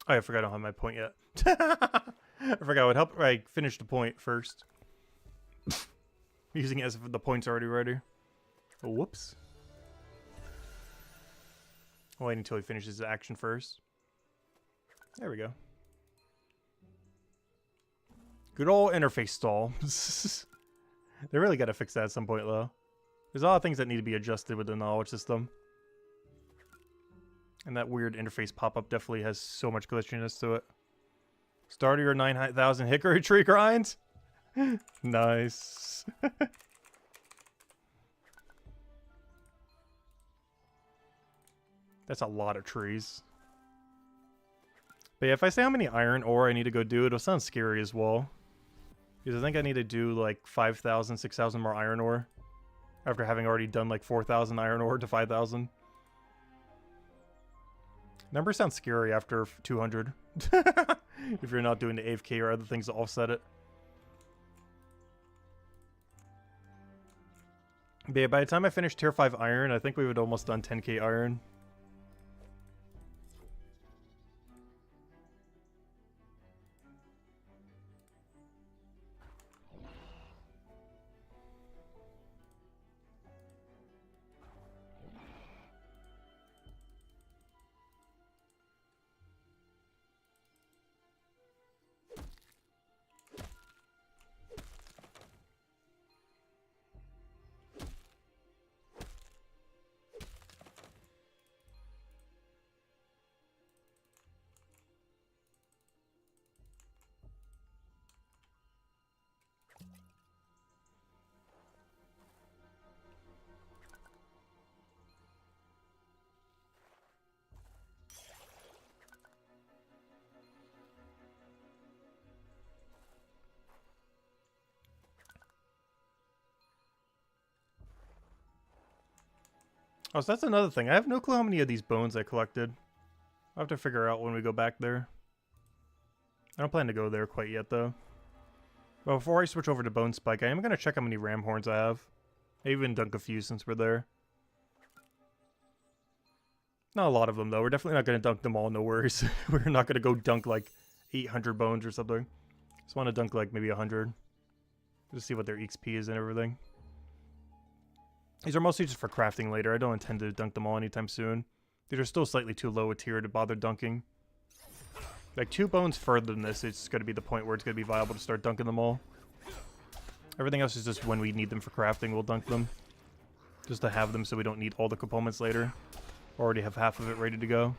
Oh, I forgot I don't have my point yet. I forgot it would help if I finish the point first. Using it as if the point's already ready. Oh, whoops. I'll wait until he finishes his action first. There we go. Good old interface stall. They really gotta fix that at some point, though. There's a lot of things that need to be adjusted with the knowledge system. And that weird interface pop-up definitely has so much glitchiness to it. Start of your 9,000 hickory tree grind? Nice. That's a lot of trees. But yeah, if I say how many iron ore I need to go do, it'll sound scary as well. Because I think I need to do like 5,000, 6,000 more iron ore. After having already done like 4,000 iron ore to 5,000. Number sounds scary after 200. If you're not doing the AFK or other things to offset it. But yeah, by the time I finish tier 5 iron, I think we would almost done 10k iron. Oh, so that's another thing. I have no clue how many of these bones I collected. I'll have to figure out when we go back there. I don't plan to go there quite yet, though. Well, before I switch over to Bone Spike, I am going to check how many ram horns I have. I even dunk a few since we're there. Not a lot of them, though. We're definitely not going to dunk them all, no worries. We're not going to go dunk, like, 800 bones or something. Just want to dunk, like, maybe 100. Just see what their XP is and everything. These are mostly just for crafting later. I don't intend to dunk them all anytime soon. These are still slightly too low a tier to bother dunking. Like 2 bones further than this, it's going to be the point where it's going to be viable to start dunking them all. Everything else is just when we need them for crafting, we'll dunk them. Just to have them so we don't need all the components later. Already have half of it ready to go.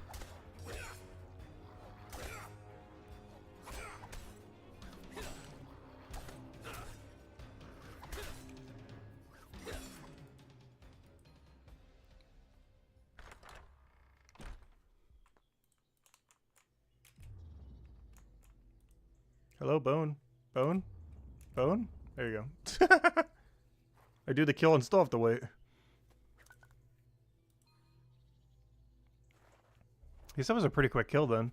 Hello, bone. Bone? Bone? There you go. I do the kill and still have to wait. I guess that was a pretty quick kill then.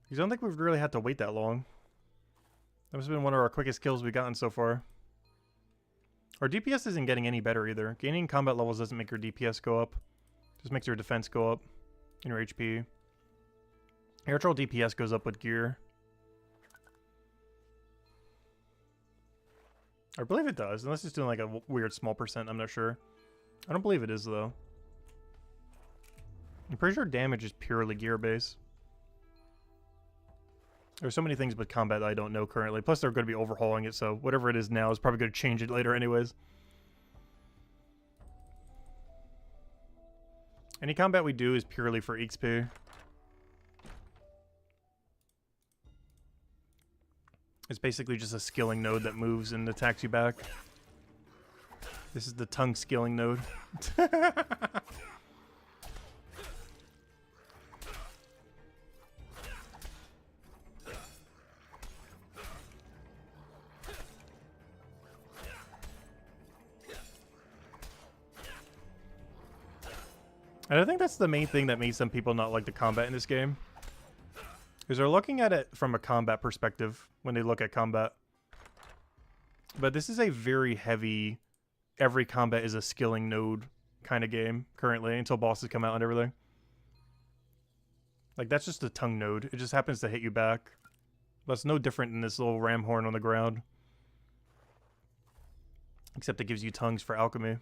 Because I don't think we've really had to wait that long. That must have been one of our quickest kills we've gotten so far. Our DPS isn't getting any better either. Gaining combat levels doesn't make your DPS go up. Just makes your defense go up. And your HP. Air Troll DPS goes up with gear. I believe it does, unless it's doing like a weird small percent, I'm not sure. I don't believe it is, though. I'm pretty sure damage is purely gear base. There's so many things with combat that I don't know currently. Plus, they're going to be overhauling it, so whatever it is now is probably going to change it later anyways. Any combat we do is purely for XP. It's basically just a skilling node that moves and attacks you back. This is the tongue skilling node. And I think that's the main thing that made some people not like the combat in this game. Because they're looking at it from a combat perspective when they look at combat. But this is a very heavy, every combat is a skilling node kind of game currently until bosses come out and everything. Like, that's just a tongue node. It just happens to hit you back. That's no different than this little ram horn on the ground. Except it gives you tongues for alchemy.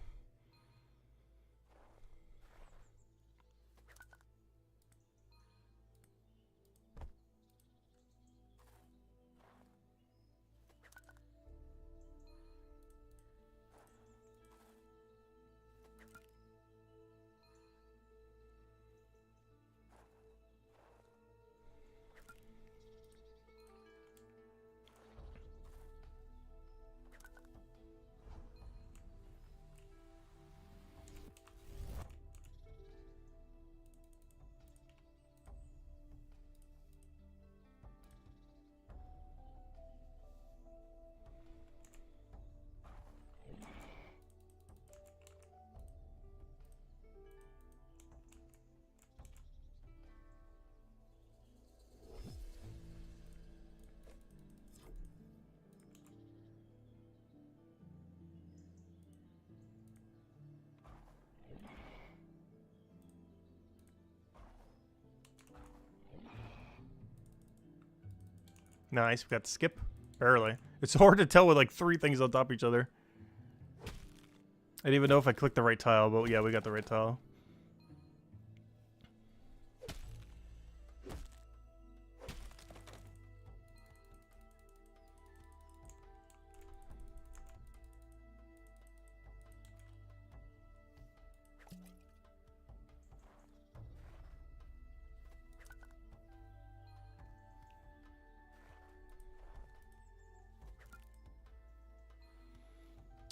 Nice, we got the skip. Barely. It's hard to tell with like 3 things on top of each other. I didn't even know if I clicked the right tile, but yeah, we got the right tile.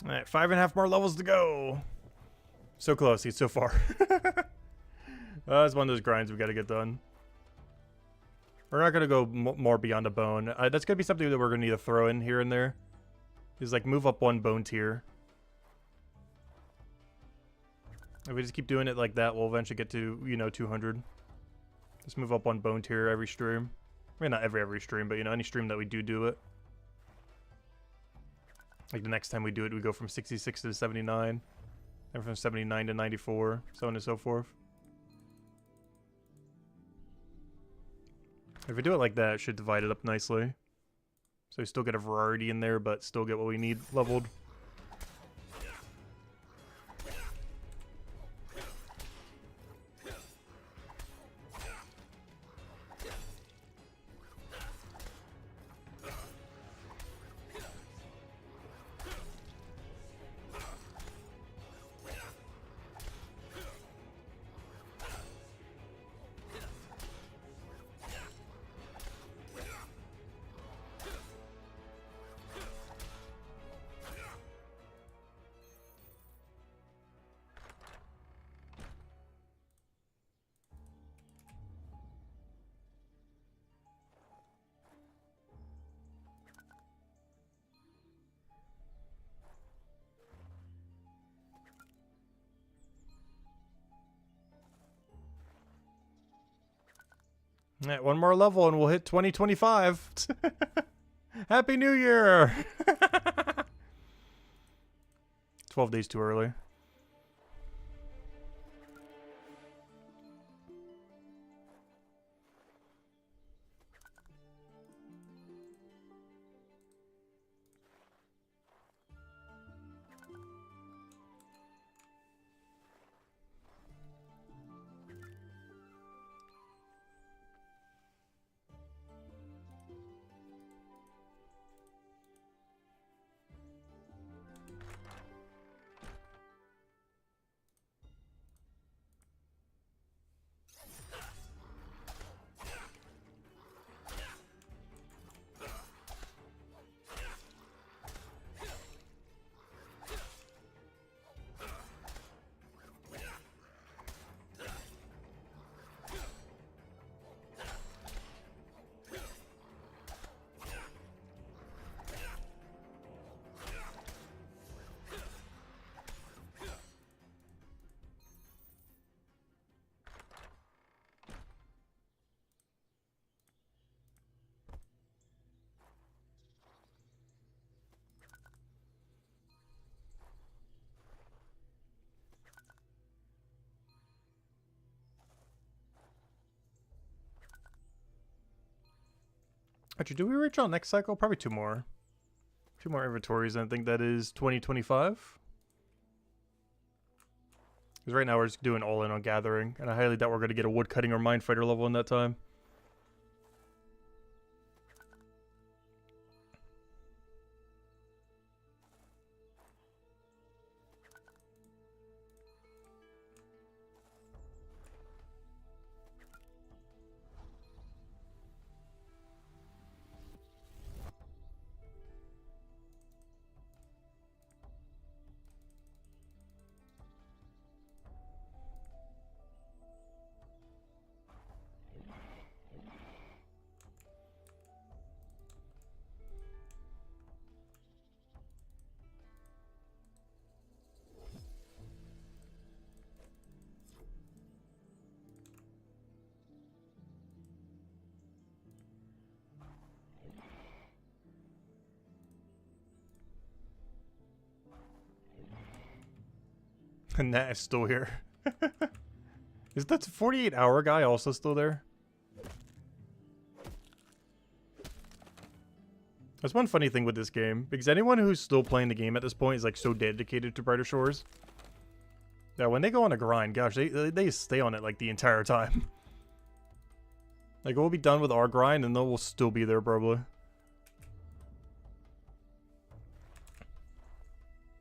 Alright, 5.5 more levels to go. So close, he's so far. It's one of those grinds we gotta get done. We're not gonna go more beyond a bone. That's gonna be something that we're gonna need to throw in here and there. Is like move up 1 bone tier. If we just keep doing it like that, we'll eventually get to, you know, 200. Just move up 1 bone tier every stream. I mean, not every stream, but, you know, any stream that we do it. Like the next time we do it, we go from 66 to 79. And from 79 to 94. So on and so forth. If we do it like that, it should divide it up nicely. So we still get a variety in there, but still get what we need leveled. Alright, 1 more level and we'll hit 2025. Happy New Year! 12 days too early. Actually, do we reach on next cycle? Probably 2 more. 2 more inventories, and I think that is 2025. Because right now we're just doing all in on gathering, and I highly doubt we're going to get a woodcutting or mine fighter level in that time. And that is still here. Is that 48-hour guy also still there? That's one funny thing with this game, because anyone who's still playing the game at this point is like so dedicated to Brighter Shores. Yeah, when they go on a grind, gosh, they stay on it like the entire time. Like we'll be done with our grind and they'll still be there probably.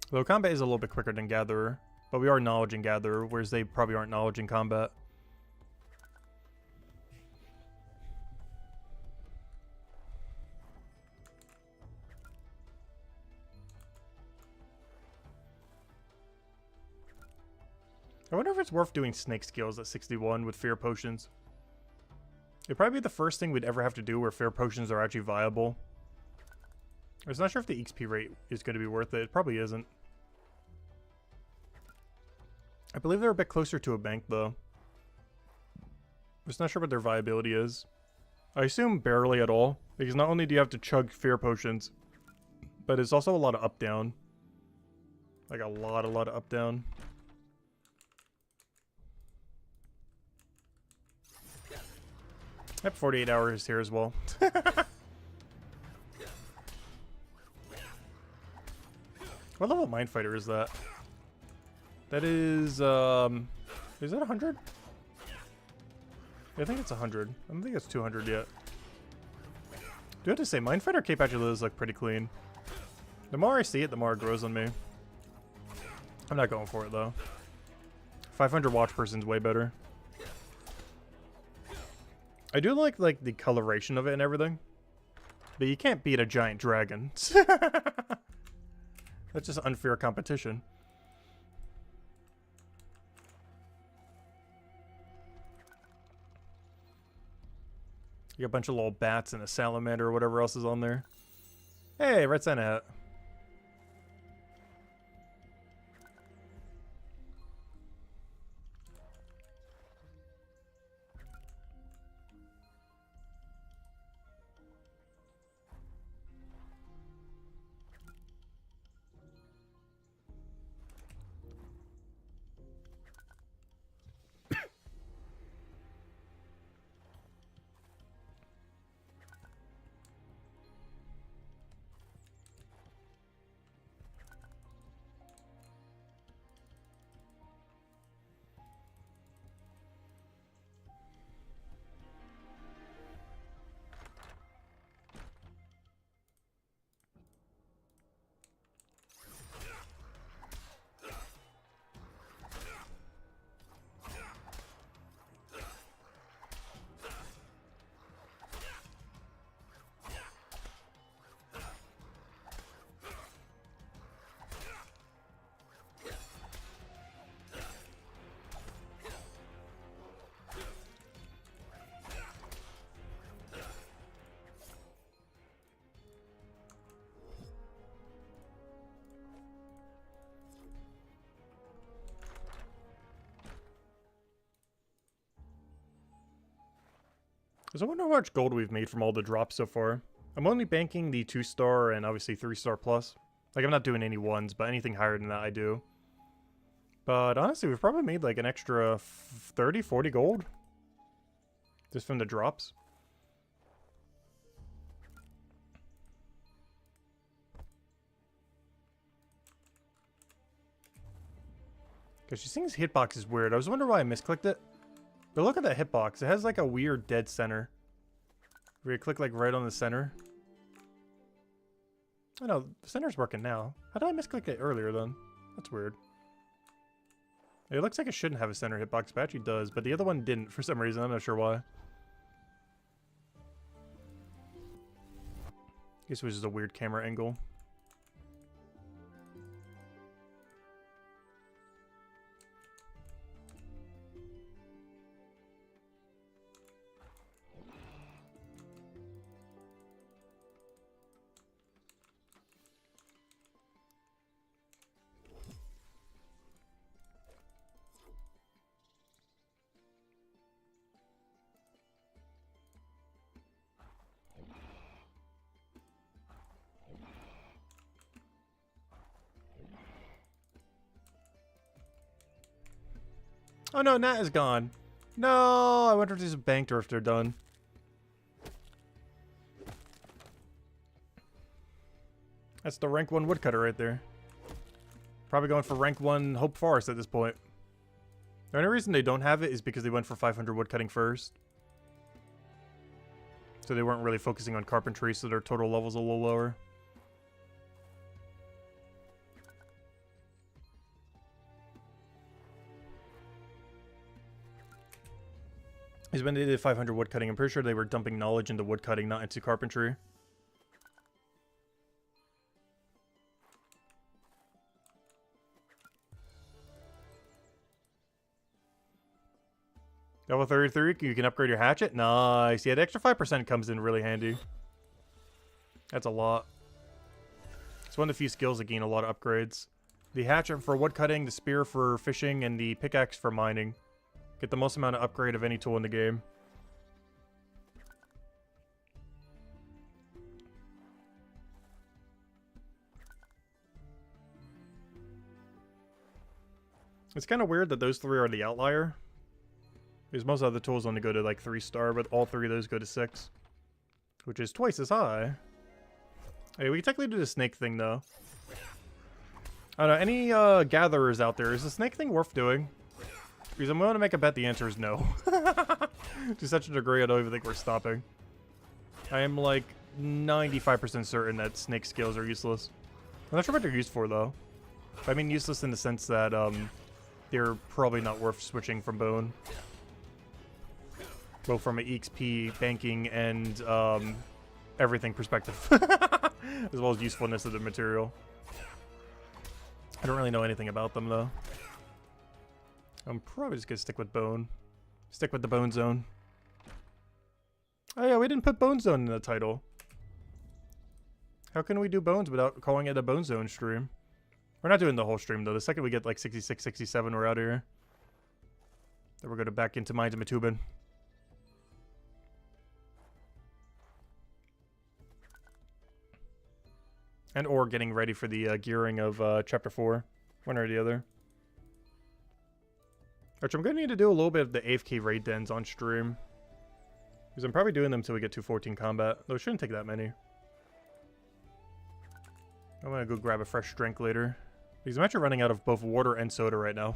Though combat is a little bit quicker than Gatherer, but we are knowledge in Gatherer, whereas they probably aren't knowledge in combat. I wonder if it's worth doing snake skills at 61 with fear potions. It'd probably be the first thing we'd ever have to do where fear potions are actually viable. I was not sure if the XP rate is going to be worth it. It probably isn't. I believe they're a bit closer to a bank, though. I'm just not sure what their viability is. I assume barely at all, because not only do you have to chug fear potions, but it's also a lot of up-down. Like a lot of up-down. Yep, 48 hours here as well. What level Mind Fighter is that? That is that 100? I think it's 100. I don't think it's 200 yet. Do I have to say, Mind Fighter Cape actually does look pretty clean. The more I see it, the more it grows on me. I'm not going for it though. 500 watch person's way better. I do like the coloration of it and everything. But you can't beat a giant dragon. That's just unfair competition. You got a bunch of little bats and a salamander or whatever else is on there. Hey, Red Santa hat. So I wonder how much gold we've made from all the drops so far. I'm only banking the 2-star and obviously 3-star plus. Like, I'm not doing any 1s, but anything higher than that I do. But honestly, we've probably made like an extra 30, 40 gold. Just from the drops. Because she thinks hitbox is weird. I was wondering why I misclicked it. But look at that hitbox. It has like a weird dead center. Where you click like right on the center. Oh no, the center's working now. How did I misclick it earlier then? That's weird. It looks like it shouldn't have a center hitbox, but it actually does. But the other one didn't for some reason. I'm not sure why. I guess it was just a weird camera angle. Oh no, Nat is gone. No, I wonder if there's a banked or if they're done. That's the rank 1 woodcutter right there. Probably going for rank 1 Hope Forest at this point. The only reason they don't have it is because they went for 500 woodcutting first. So they weren't really focusing on carpentry, so their total level's a little lower. Because when they did 500 woodcutting, I'm pretty sure they were dumping knowledge into woodcutting, not into carpentry. Level 33, you can upgrade your hatchet. Nice. Yeah, the extra 5% comes in really handy. That's a lot. It's one of the few skills that gain a lot of upgrades. The hatchet for woodcutting, the spear for fishing, and the pickaxe for mining. Get the most amount of upgrade of any tool in the game. It's kind of weird that those 3 are the outlier. Because most other tools only go to like 3-star, but all 3 of those go to 6. Which is twice as high. Hey, we can technically do the snake thing though. I don't know, any gatherers out there, is the snake thing worth doing? Because I'm willing to make a bet the answer is no. To such a degree I don't even think we're stopping. I am like 95% certain that snake skills are useless. I'm not sure what they're used for though. I mean useless in the sense that they're probably not worth switching from bone. Both from an EXP, banking, and everything perspective. As well as usefulness of the material. I don't really know anything about them though. I'm probably just gonna stick with bone. Stick with the bone zone. Oh yeah, we didn't put bone zone in the title. How can we do bones without calling it a bone zone stream? We're not doing the whole stream though. The second we get like 66, 67, we're out of here. Then we're gonna back into Mines and Matubin. And or getting ready for the gearing of Chapter 4. One or the other. Which I'm going to need to do a little bit of the AFK raid dens on stream. Because I'm probably doing them until we get to 214 combat. Though it shouldn't take that many. I'm going to go grab a fresh drink later. Because I'm actually running out of both water and soda right now.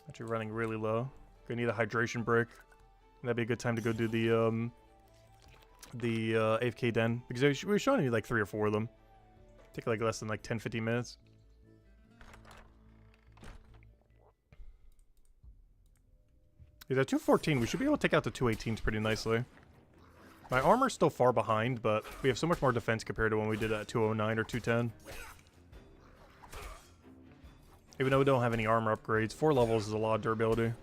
Actually running really low. Gonna need a hydration break. That'd be a good time to go do the AFK den. Because we should only need like 3 or 4 of them. Take like less than like 10-15 minutes. Because at 214, we should be able to take out the 218s pretty nicely. My armor's still far behind, but we have so much more defense compared to when we did it at 209 or 210. Even though we don't have any armor upgrades, 4 levels is a lot of durability.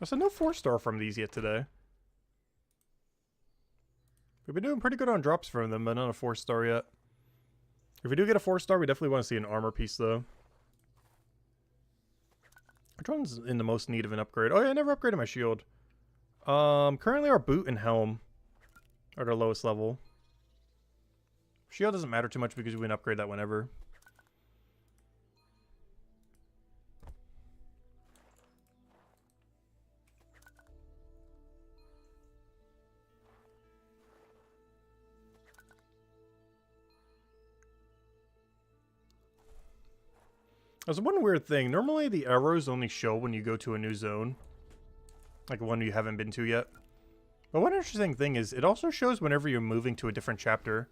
So no 4-star from these yet today. We've been doing pretty good on drops from them, but not a 4-star yet. If we do get a 4-star, we definitely want to see an armor piece, though. Which one's in the most need of an upgrade? Oh yeah, I never upgraded my shield. Currently our boot and helm are the lowest level. Shield doesn't matter too much because we can upgrade that whenever. There's one weird thing. Normally the arrows only show when you go to a new zone. Like one you haven't been to yet. But one interesting thing is it also shows whenever you're moving to a different chapter.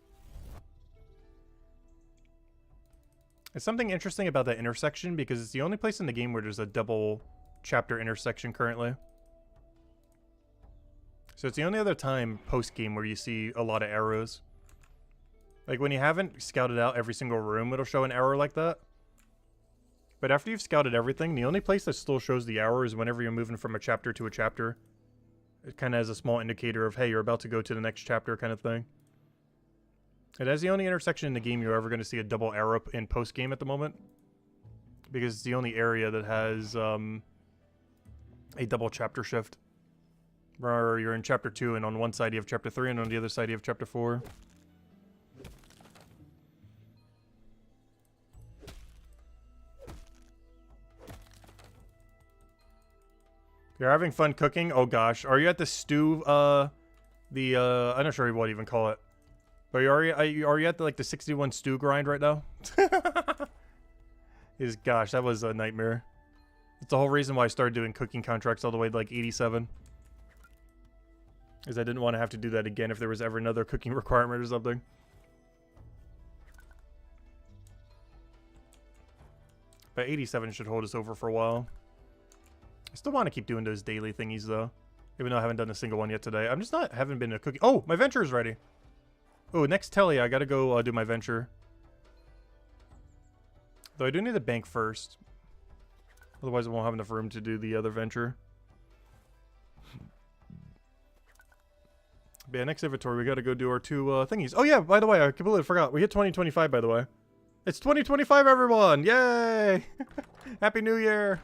There's something interesting about that intersection because it's the only place in the game where there's a double chapter intersection currently. So it's the only other time post-game where you see a lot of arrows. Like when you haven't scouted out every single room, it'll show an arrow like that. But after you've scouted everything, the only place that still shows the arrow is whenever you're moving from a chapter to a chapter. It kind of has a small indicator of, hey, you're about to go to the next chapter kind of thing. It is the only intersection in the game you're ever going to see a double arrow in post-game at the moment. Because it's the only area that has a double chapter shift. Or you're in chapter 2, and on one side you have chapter 3, and on the other side you have chapter 4. You're having fun cooking? Oh gosh. Are you at the stew, I'm not sure what to even call it. But are you at the, like, the 61 stew grind right now? Gosh, that was a nightmare. It's the whole reason why I started doing cooking contracts all the way to, like, 87. Is I didn't want to have to do that again if there was ever another cooking requirement or something. But 87 should hold us over for a while. I still want to keep doing those daily thingies, though. Even though I haven't done a single one yet today. I'm just haven't been a cooking... Oh, my venture is ready. Oh, next telly, I gotta go do my venture. Though I do need the bank first. Otherwise I won't have enough room to do the other venture. But yeah, next inventory, we gotta go do our 2 thingies. Oh yeah, by the way, I completely forgot. We hit 2025, by the way. It's 2025, everyone! Yay! Happy New Year!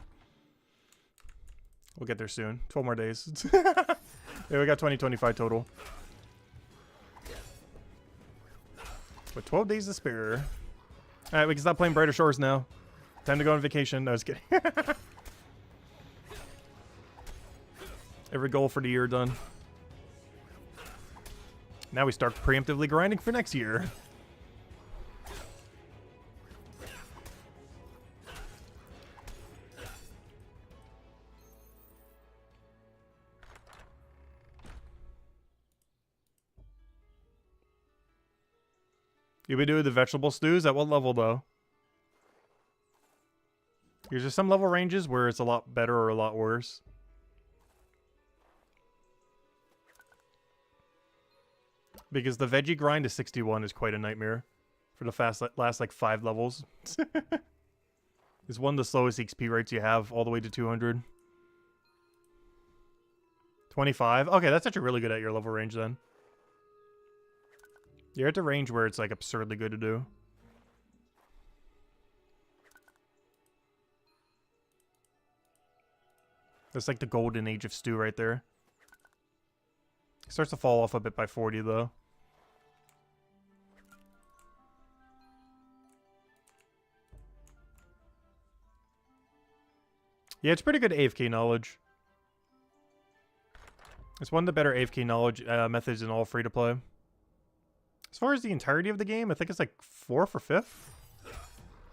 We'll get there soon. 12 more days. Yeah, we got 2025 total. With 12 days to spare. Alright, we can stop playing Brighter Shores now. Time to go on vacation. No, I was kidding. Every goal for the year done. Now we start preemptively grinding for next year. You'll be doing the vegetable stews? At what level, though? There's just some level ranges where it's a lot better or a lot worse. Because the veggie grind to 61 is quite a nightmare. For the last like 5 levels. It's one of the slowest XP rates you have, all the way to 200. 25? Okay, that's actually really good at your level range, then. You're at the range where it's like absurdly good to do. That's like the golden age of stew right there. It starts to fall off a bit by 40 though. Yeah, it's pretty good AFK knowledge. It's one of the better AFK knowledge methods in all free-to-play. As far as the entirety of the game, I think it's like 4th or 5th.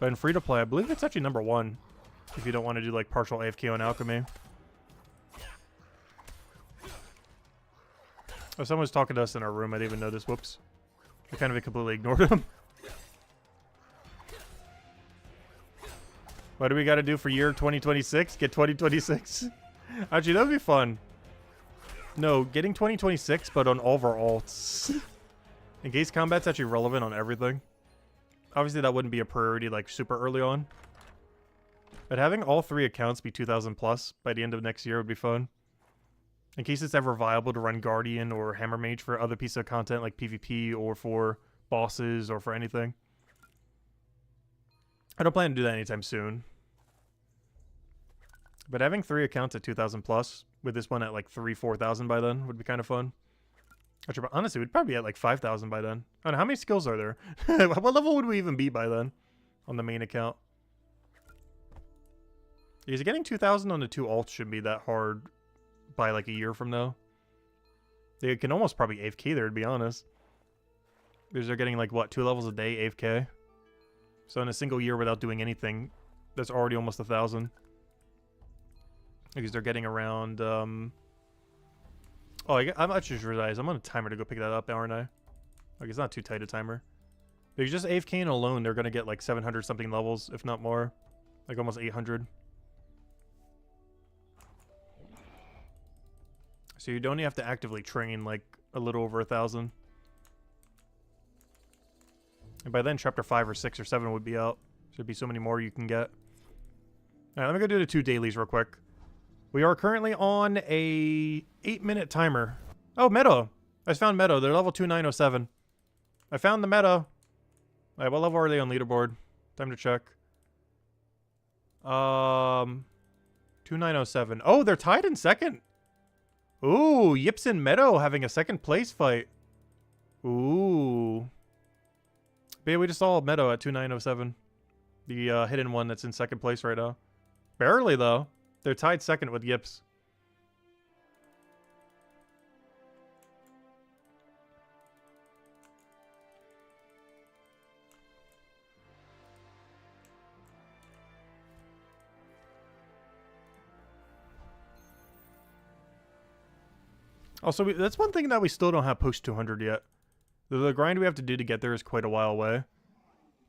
But in free-to-play, I believe it's actually number 1. If you don't want to do like partial AFK on alchemy. Oh, someone was talking to us in our room. I didn't even notice. Whoops. I kind of completely ignored him. What do we got to do for year 2026? Get 2026? Actually, that would be fun. No, getting 2026, but on all of our alts. Engaged combat's actually relevant on everything. Obviously, that wouldn't be a priority like super early on. But having all 3 accounts be 2,000 plus by the end of next year would be fun. In case it's ever viable to run Guardian or Hammer Mage for other pieces of content like PvP or for bosses or for anything. I don't plan to do that anytime soon. But having 3 accounts at 2,000 plus, with this one at like 4,000 by then, would be kind of fun. Actually, honestly, we'd probably be at like 5,000 by then. I don't know, how many skills are there? What level would we even be by then on the main account? Because getting 2,000 on the 2 alts shouldn't be that hard by like a year from now. They can almost probably AFK there, to be honest. Because they're getting like, what, 2 levels a day AFK? So in a single year without doing anything, that's already almost 1,000. Because they're getting around, Oh, I'm actually just realized I'm on a timer to go pick that up, aren't I? Like, it's not too tight a timer. Because just AFKing alone, they're going to get like 700 something levels, if not more. Like almost 800. So you'd only have to actively train like a little over 1,000. And by then, chapter 5 or 6 or 7 would be out. There'd be so many more you can get. Alright, let me go do the 2 dailies real quick. We are currently on a 8-minute timer. Oh, Meadow. I just found Meadow. They're level 2907. I found the Meadow. Alright, what level are they on leaderboard? Time to check. 2907. Oh, they're tied in second. Ooh, Yips and Meadow having a second place fight. Ooh. But yeah, we just saw Meadow at 2907. The hidden one that's in second place right now. Barely, though. They're tied second with Yips. Also, that's one thing that we still don't have post 200 yet. The grind we have to do to get there is quite a while away.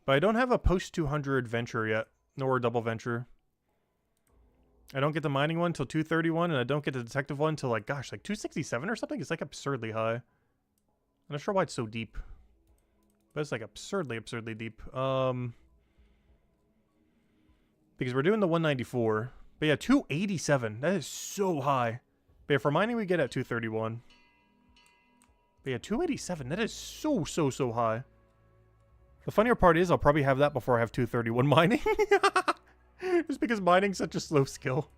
But I don't have a post 200 venture yet, nor a double venture. I don't get the mining one till 231, and I don't get the detective one till, like, gosh, like 267 or something? It's, like, absurdly high. I'm not sure why it's so deep. But it's, like, absurdly deep. Because we're doing the 194. But yeah, 287. That is so high. But yeah, for mining, we get at 231. But yeah, 287. That is so high. The funnier part is I'll probably have that before I have 231 mining. Just because mining's such a slow skill.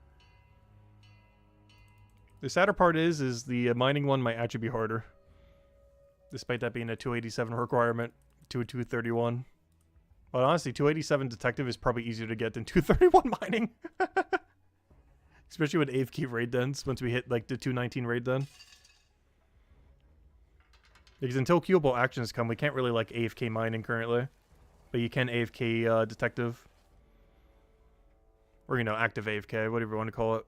The sadder part is the mining one might actually be harder. Despite that being a 287 requirement to a 231. But honestly, 287 detective is probably easier to get than 231 mining. Especially with AFK raid dens, once we hit like the 219 raid den. Because until queuable actions come, we can't really like AFK mining currently. But you can AFK detective. Or, you know, active AFK, whatever you want to call it.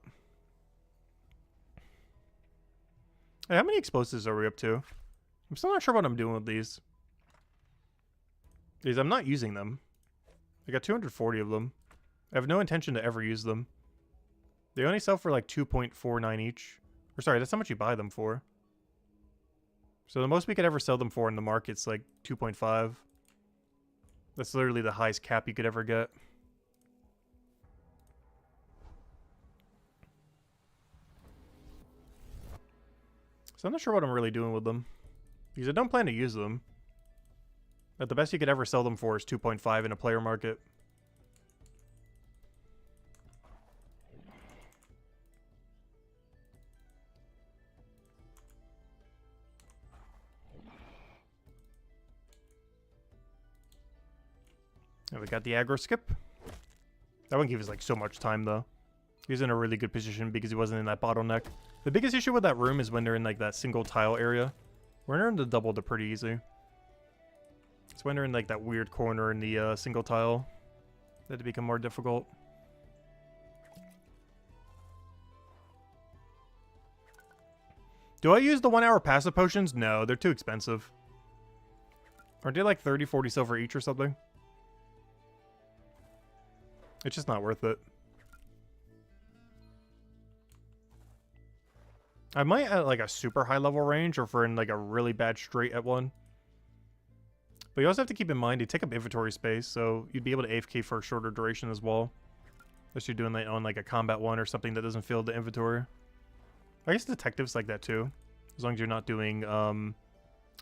Hey, how many explosives are we up to? I'm still not sure what I'm doing with these. Because I'm not using them. I got 240 of them. I have no intention to ever use them. They only sell for like 2.49 each. Or sorry, that's how much you buy them for. So the most we could ever sell them for in the market's like 2.5. That's literally the highest cap you could ever get. So I'm not sure what I'm really doing with them. Because I don't plan to use them. But the best you could ever sell them for is 2.5 in a player market. And we got the aggro skip. That one gave us like so much time though. He was in a really good position because he wasn't in that bottleneck. The biggest issue with that room is when they're in like that single tile area. When they're in the double, they're pretty easy. It's when they're in like that weird corner in the single tile that it become more difficult. Do I use the 1 hour passive potions? No, they're too expensive. Aren't they like 30, 40 silver each or something? It's just not worth it. I might at like a super high level range or for in like a really bad straight at one. But you also have to keep in mind they take up inventory space, so you'd be able to AFK for a shorter duration as well. Unless you're doing that on like a combat one or something that doesn't fill the inventory. I guess detectives like that too. As long as you're not doing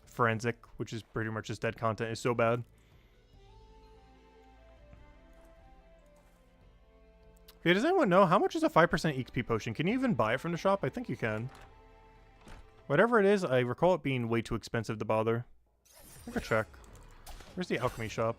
forensic, which is pretty much just dead content, is so bad. Okay, does anyone know how much is a 5% XP potion? Can you even buy it from the shop? I think you can. Whatever it is, I recall it being way too expensive to bother. I could check. Where's the alchemy shop?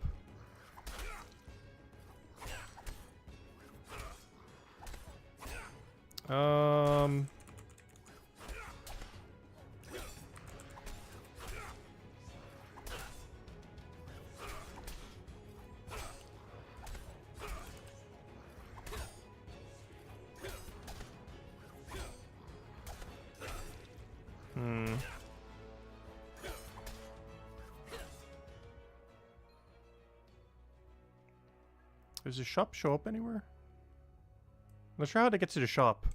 Does the shop show up anywhere? I'm not sure how to get to the shop.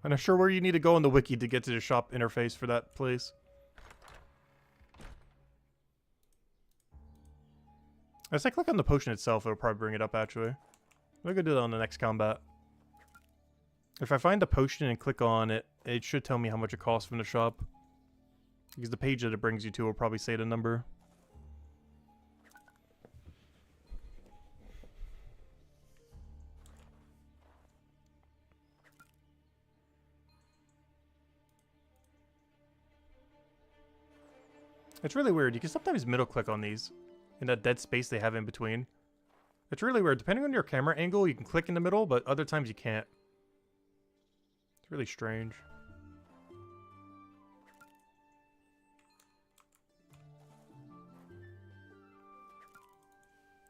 I'm not sure where you need to go in the wiki to get to the shop interface for that place. As I click on the potion itself, it'll probably bring it up, actually. We're gonna do that on the next combat. If I find the potion and click on it, it should tell me how much it costs from the shop. Because the page that it brings you to will probably say the number. It's really weird. You can sometimes middle click on these in that dead space they have in between. It's really weird. Depending on your camera angle, you can click in the middle, but other times you can't. It's really strange.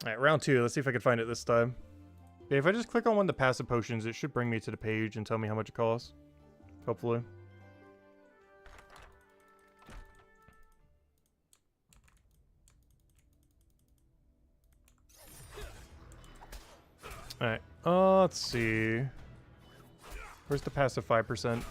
Alright, round 2. Let's see if I can find it this time. Yeah, if I just click on one of the passive potions, it should bring me to the page and tell me how much it costs. Hopefully. Alright, let's see. Where's the passive 5%?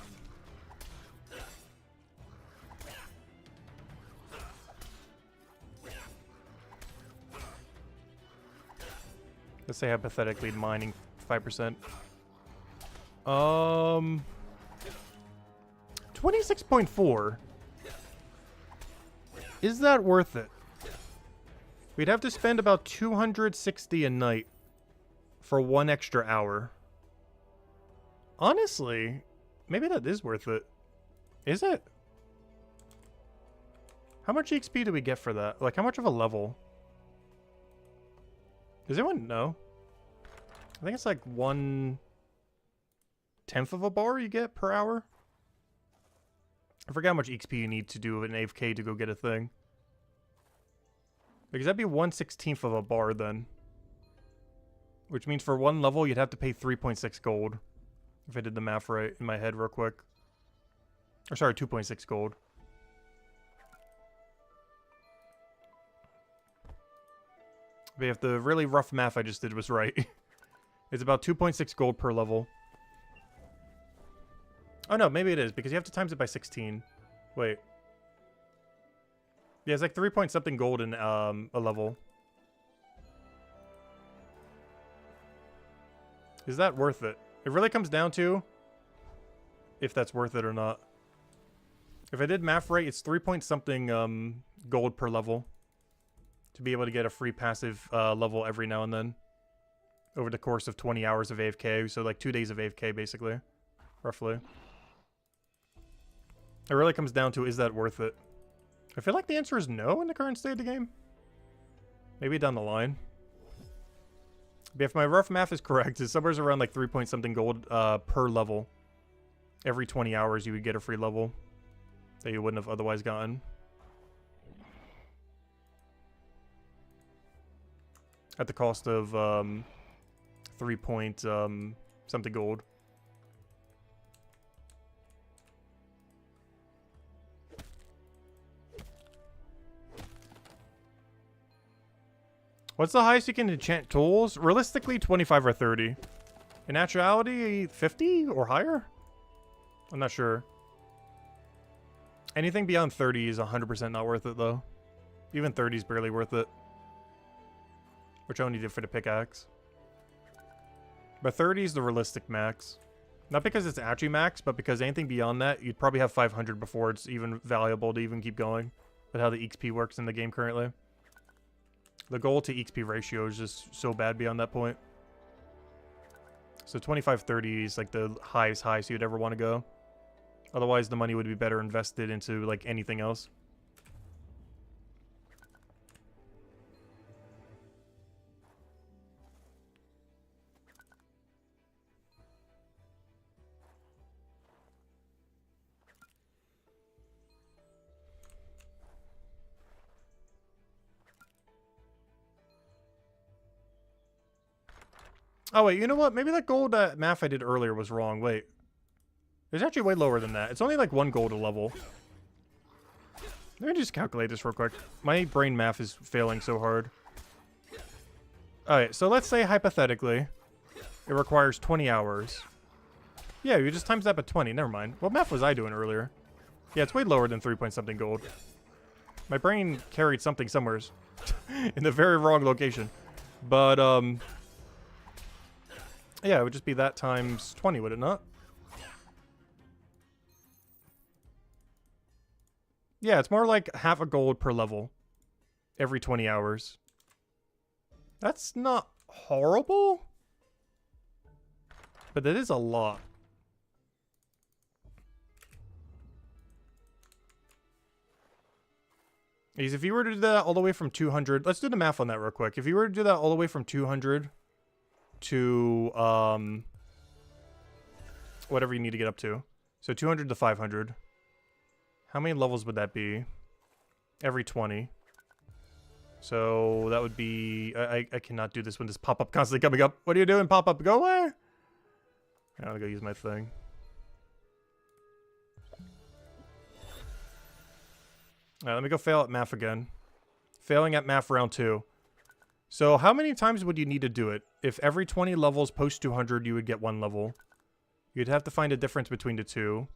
Let's say hypothetically mining 5%. 26.4. Is that worth it? We'd have to spend about 260 a night for 1 extra hour. Honestly, maybe that is worth it. Is it? How much XP do we get for that? Like, how much of a level? Does anyone know? I think it's like 1/10 of a bar you get per hour. I forget how much XP you need to do an AFK to go get a thing. Because that'd be 1/16 of a bar then. Which means for 1 level you'd have to pay 3.6 gold. If I did the math right in my head real quick. Or sorry, 2.6 gold. But if the really rough math I just did was right, it's about 2.6 gold per level. Oh no, maybe it is, because you have to times it by 16. Wait. Yeah, it's like 3 point something gold in a level. Is that worth it? It really comes down to if that's worth it or not. If I did math right, it's 3 point something gold per level. To be able to get a free passive level every now and then. Over the course of 20 hours of AFK. So like 2 days of AFK basically. Roughly. It really comes down to, is that worth it? I feel like the answer is no in the current state of the game. Maybe down the line. But if my rough math is correct, it's somewhere around like 3 point something gold per level. Every 20 hours you would get a free level. That you wouldn't have otherwise gotten. At the cost of 3 point something gold. What's the highest you can enchant tools? Realistically, 25 or 30. In actuality, 50 or higher? I'm not sure. Anything beyond 30 is 100% not worth it, though. Even 30 is barely worth it. Which I only did for the pickaxe. But 30 is the realistic max. Not because it's actually max, but because anything beyond that, you'd probably have 500 before it's even valuable to even keep going. With how the XP works in the game currently. The goal to XP ratio is just so bad beyond that point. So 25-30 is like the highest high so you'd ever want to go. Otherwise the money would be better invested into like anything else. Oh, wait, you know what? Maybe that gold math I did earlier was wrong. Wait. It's actually way lower than that. It's only like 1 gold a level. Let me just calculate this real quick. My brain math is failing so hard. Alright, so let's say hypothetically, it requires 20 hours. Yeah, you just times that by 20. Never mind. What math was I doing earlier? Yeah, it's way lower than 3 point something gold. My brain carried something somewheres. In the very wrong location. But, yeah, it would just be that times 20, would it not? Yeah, it's more like half a gold per level. Every 20 hours. That's not horrible. But it is a lot. Because if you were to do that all the way from 200, let's do the math on that real quick. If you were to do that all the way from 200 to whatever you need to get up to, so 200 to 500, how many levels would that be? Every 20. So that would be, I cannot do this when this pop-up constantly coming up. What are you doing, pop-up? Go away! I'm gonna go use my thing. Alright, let me go fail at math again. Failing at math round 2. So how many times would you need to do it? If every 20 levels post 200, you would get 1 level. You'd have to find a difference between the two.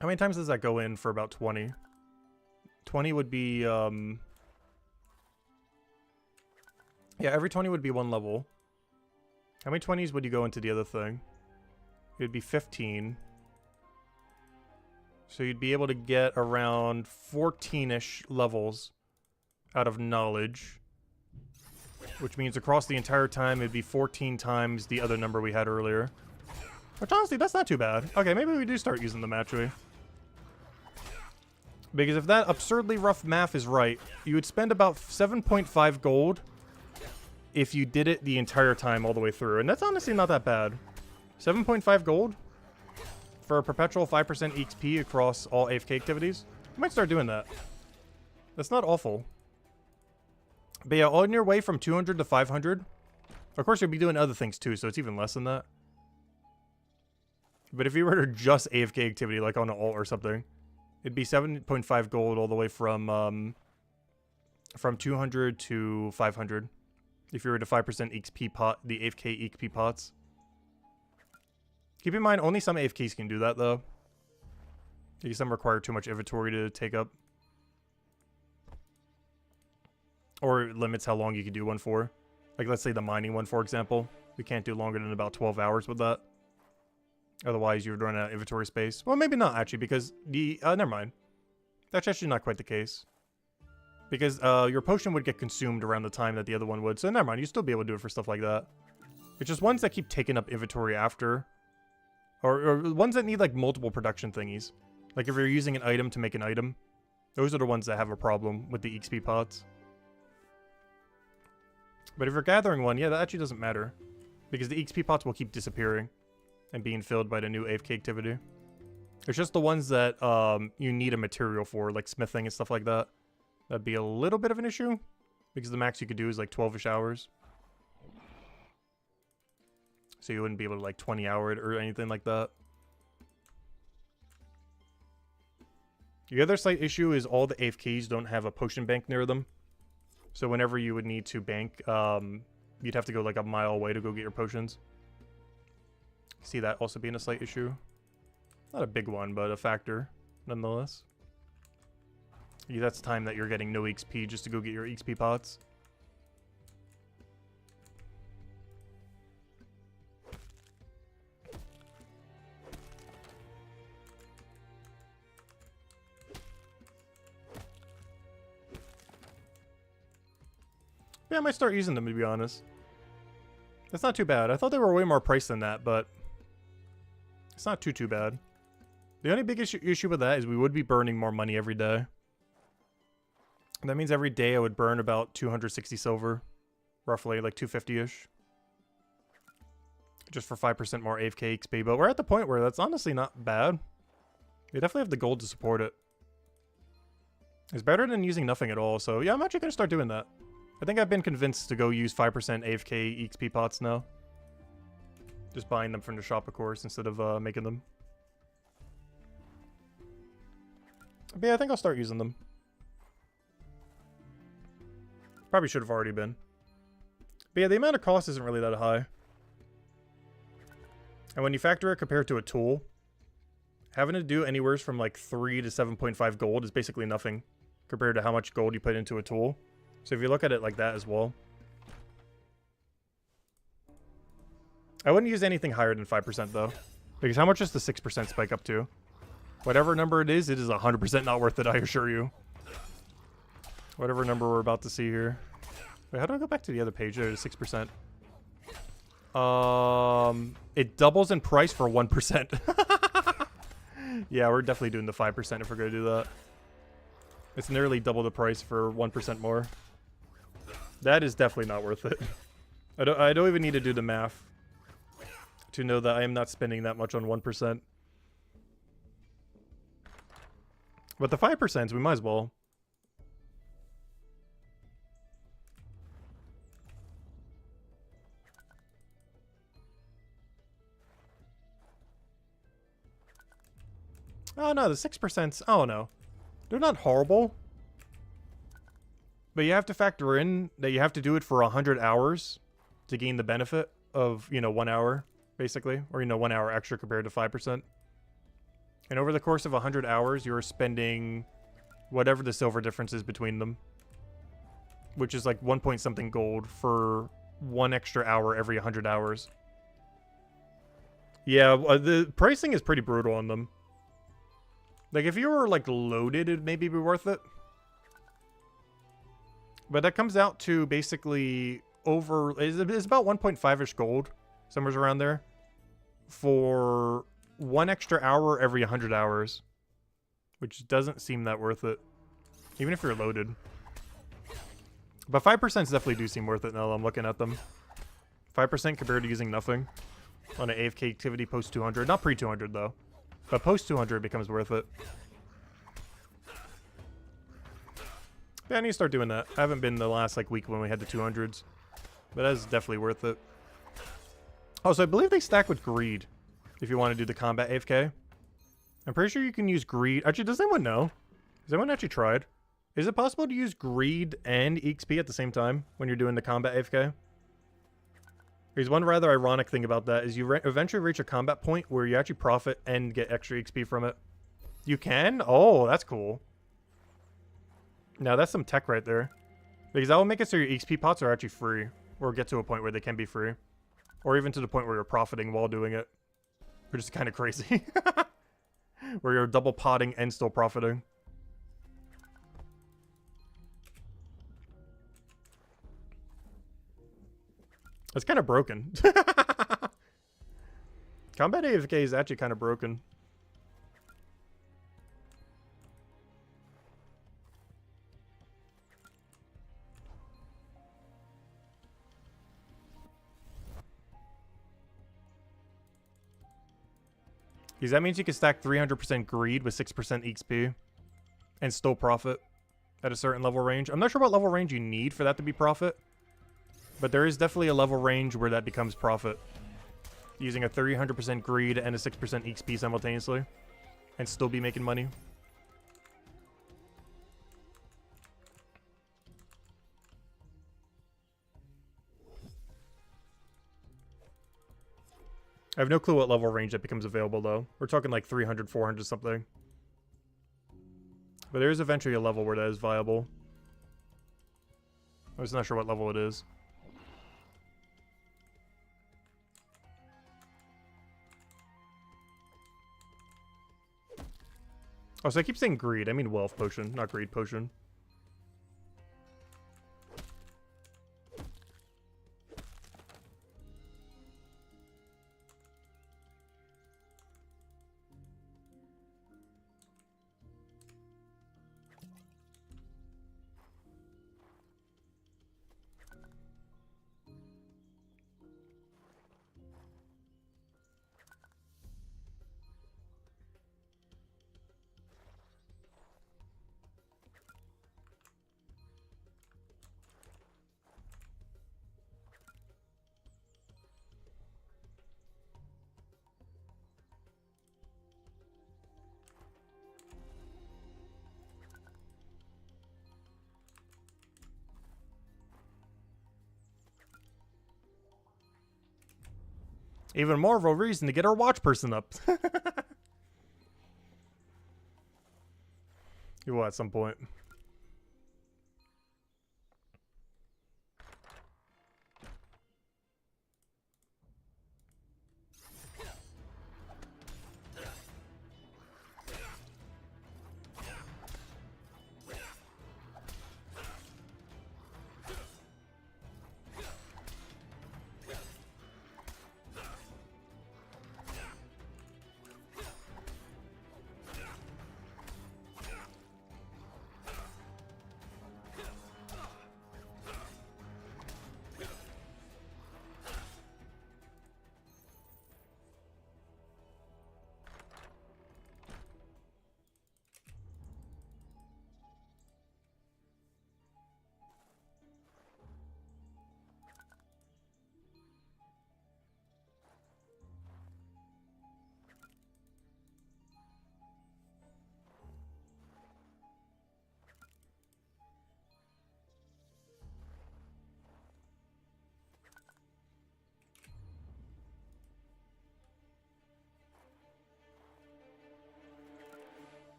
How many times does that go in for about 20? 20 would be, yeah, every 20 would be 1 level. How many 20s would you go into the other thing? It would be 15. So you'd be able to get around 14-ish levels out of knowledge. Which means across the entire time, it'd be 14 times the other number we had earlier. Which honestly, that's not too bad. Okay, maybe we do start using them actually. Because if that absurdly rough math is right, you would spend about 7.5 gold if you did it the entire time all the way through. And that's honestly not that bad. 7.5 gold for a perpetual 5% XP across all AFK activities. I might start doing that. That's not awful. But yeah, on your way from 200 to 500, of course you'll be doing other things too, so it's even less than that. But if you were to just AFK activity, like on an alt or something, it'd be 7.5 gold all the way from 200 to 500. If you were to 5% XP pot, the AFK XP pots. Keep in mind, only some AFKs can do that though. Because some require too much inventory to take up. Or it limits how long you can do one for. Like let's say the mining one, for example. We can't do longer than about 12 hours with that. Otherwise, you would run out of inventory space. Well, maybe not, actually, because the... never mind. That's actually not quite the case. Because your potion would get consumed around the time that the other one would. So never mind, you'd still be able to do it for stuff like that. It's just ones that keep taking up inventory after. Or ones that need, like, multiple production thingies. Like, if you're using an item to make an item. Those are the ones that have a problem with the XP pots. But if you're gathering one, yeah, that actually doesn't matter. Because the XP pots will keep disappearing. And being filled by the new AFK activity. It's just the ones that you need a material for, like smithing and stuff like that. That'd be a little bit of an issue. Because the max you could do is like 12-ish hours. So you wouldn't be able to like 20-hour it or anything like that. The other slight issue is all the AFKs don't have a potion bank near them. So whenever you would need to bank, you'd have to go like a mile away to go get your potions. See that also being a slight issue. Not a big one, but a factor nonetheless. Yeah, that's time that you're getting no XP just to go get your XP pots. Yeah, I might start using them, to be honest. That's not too bad. I thought they were way more priced than that, but it's not too bad. The only big issue with that is we would be burning more money every day. That means every day I would burn about 260 silver. Roughly, like 250-ish. Just for 5% more AFK XP. But we're at the point where that's honestly not bad. You definitely have the gold to support it. It's better than using nothing at all. So yeah, I'm actually going to start doing that. I think I've been convinced to go use 5% AFK XP pots now. Just buying them from the shop, of course, instead of making them. But yeah, I think I'll start using them. Probably should have already been. But yeah, the amount of cost isn't really that high. And when you factor it compared to a tool, having to do anywhere from like 3 to 7.5 gold is basically nothing compared to how much gold you put into a tool. So if you look at it like that as well. I wouldn't use anything higher than 5% though. Because how much is the 6% spike up to? Whatever number it is 100% not worth it, I assure you. Whatever number we're about to see here. Wait, how do I go back to the other page? There, 6%. It doubles in price for 1%. Yeah, we're definitely doing the 5% if we're going to do that. It's nearly double the price for 1% more. That is definitely not worth it. I don't even need to do the math to know that I am not spending that much on 1%. But the 5%, we might as well. Oh no, the 6%, oh no. They're not horrible. But you have to factor in that you have to do it for 100 hours to gain the benefit of, you know, 1 hour, basically. Or, you know, 1 hour extra compared to 5%. And over the course of 100 hours, you're spending whatever the silver difference is between them. Which is like 1 point something gold for 1 extra hour every 100 hours. Yeah, the pricing is pretty brutal on them. Like, if you were, like, loaded, it'd maybe be worth it. But that comes out to basically over... It's about 1.5-ish gold. Somewhere around there. For 1 extra hour every 100 hours. Which doesn't seem that worth it. Even if you're loaded. But 5% definitely do seem worth it now that I'm looking at them. 5% compared to using nothing. On an AFK activity post 200. Not pre 200 though. But post 200 becomes worth it. Yeah, I need to start doing that. I haven't been the last like week when we had the 200s. But that's definitely worth it. Also, I believe they stack with greed. If you want to do the combat AFK. I'm pretty sure you can use greed. Actually, does anyone know? Has anyone actually tried? Is it possible to use greed and EXP at the same time when you're doing the combat AFK? There's one rather ironic thing about that is you eventually reach a combat point where you actually profit and get extra XP from it. You can? Oh, that's cool. Now that's some tech right there. Because that will make it so your XP pots are actually free. Or get to a point where they can be free. Or even to the point where you're profiting while doing it. Which is kind of crazy. Where you're double potting and still profiting. It's kind of broken. Combat AFK is actually kind of broken. Because that means you can stack 300% greed with 6% XP. And still profit. At a certain level range. I'm not sure what level range you need for that to be profit. But there is definitely a level range where that becomes profit. Using a 300% greed and a 6% XP simultaneously. And still be making money. I have no clue what level range that becomes available though. We're talking like 300, 400 something. But there is eventually a level where that is viable. I'm just not sure what level it is. Oh, so I keep saying greed. I mean wealth potion, not greed potion. Even more of a reason to get our watch person up. You will at some point.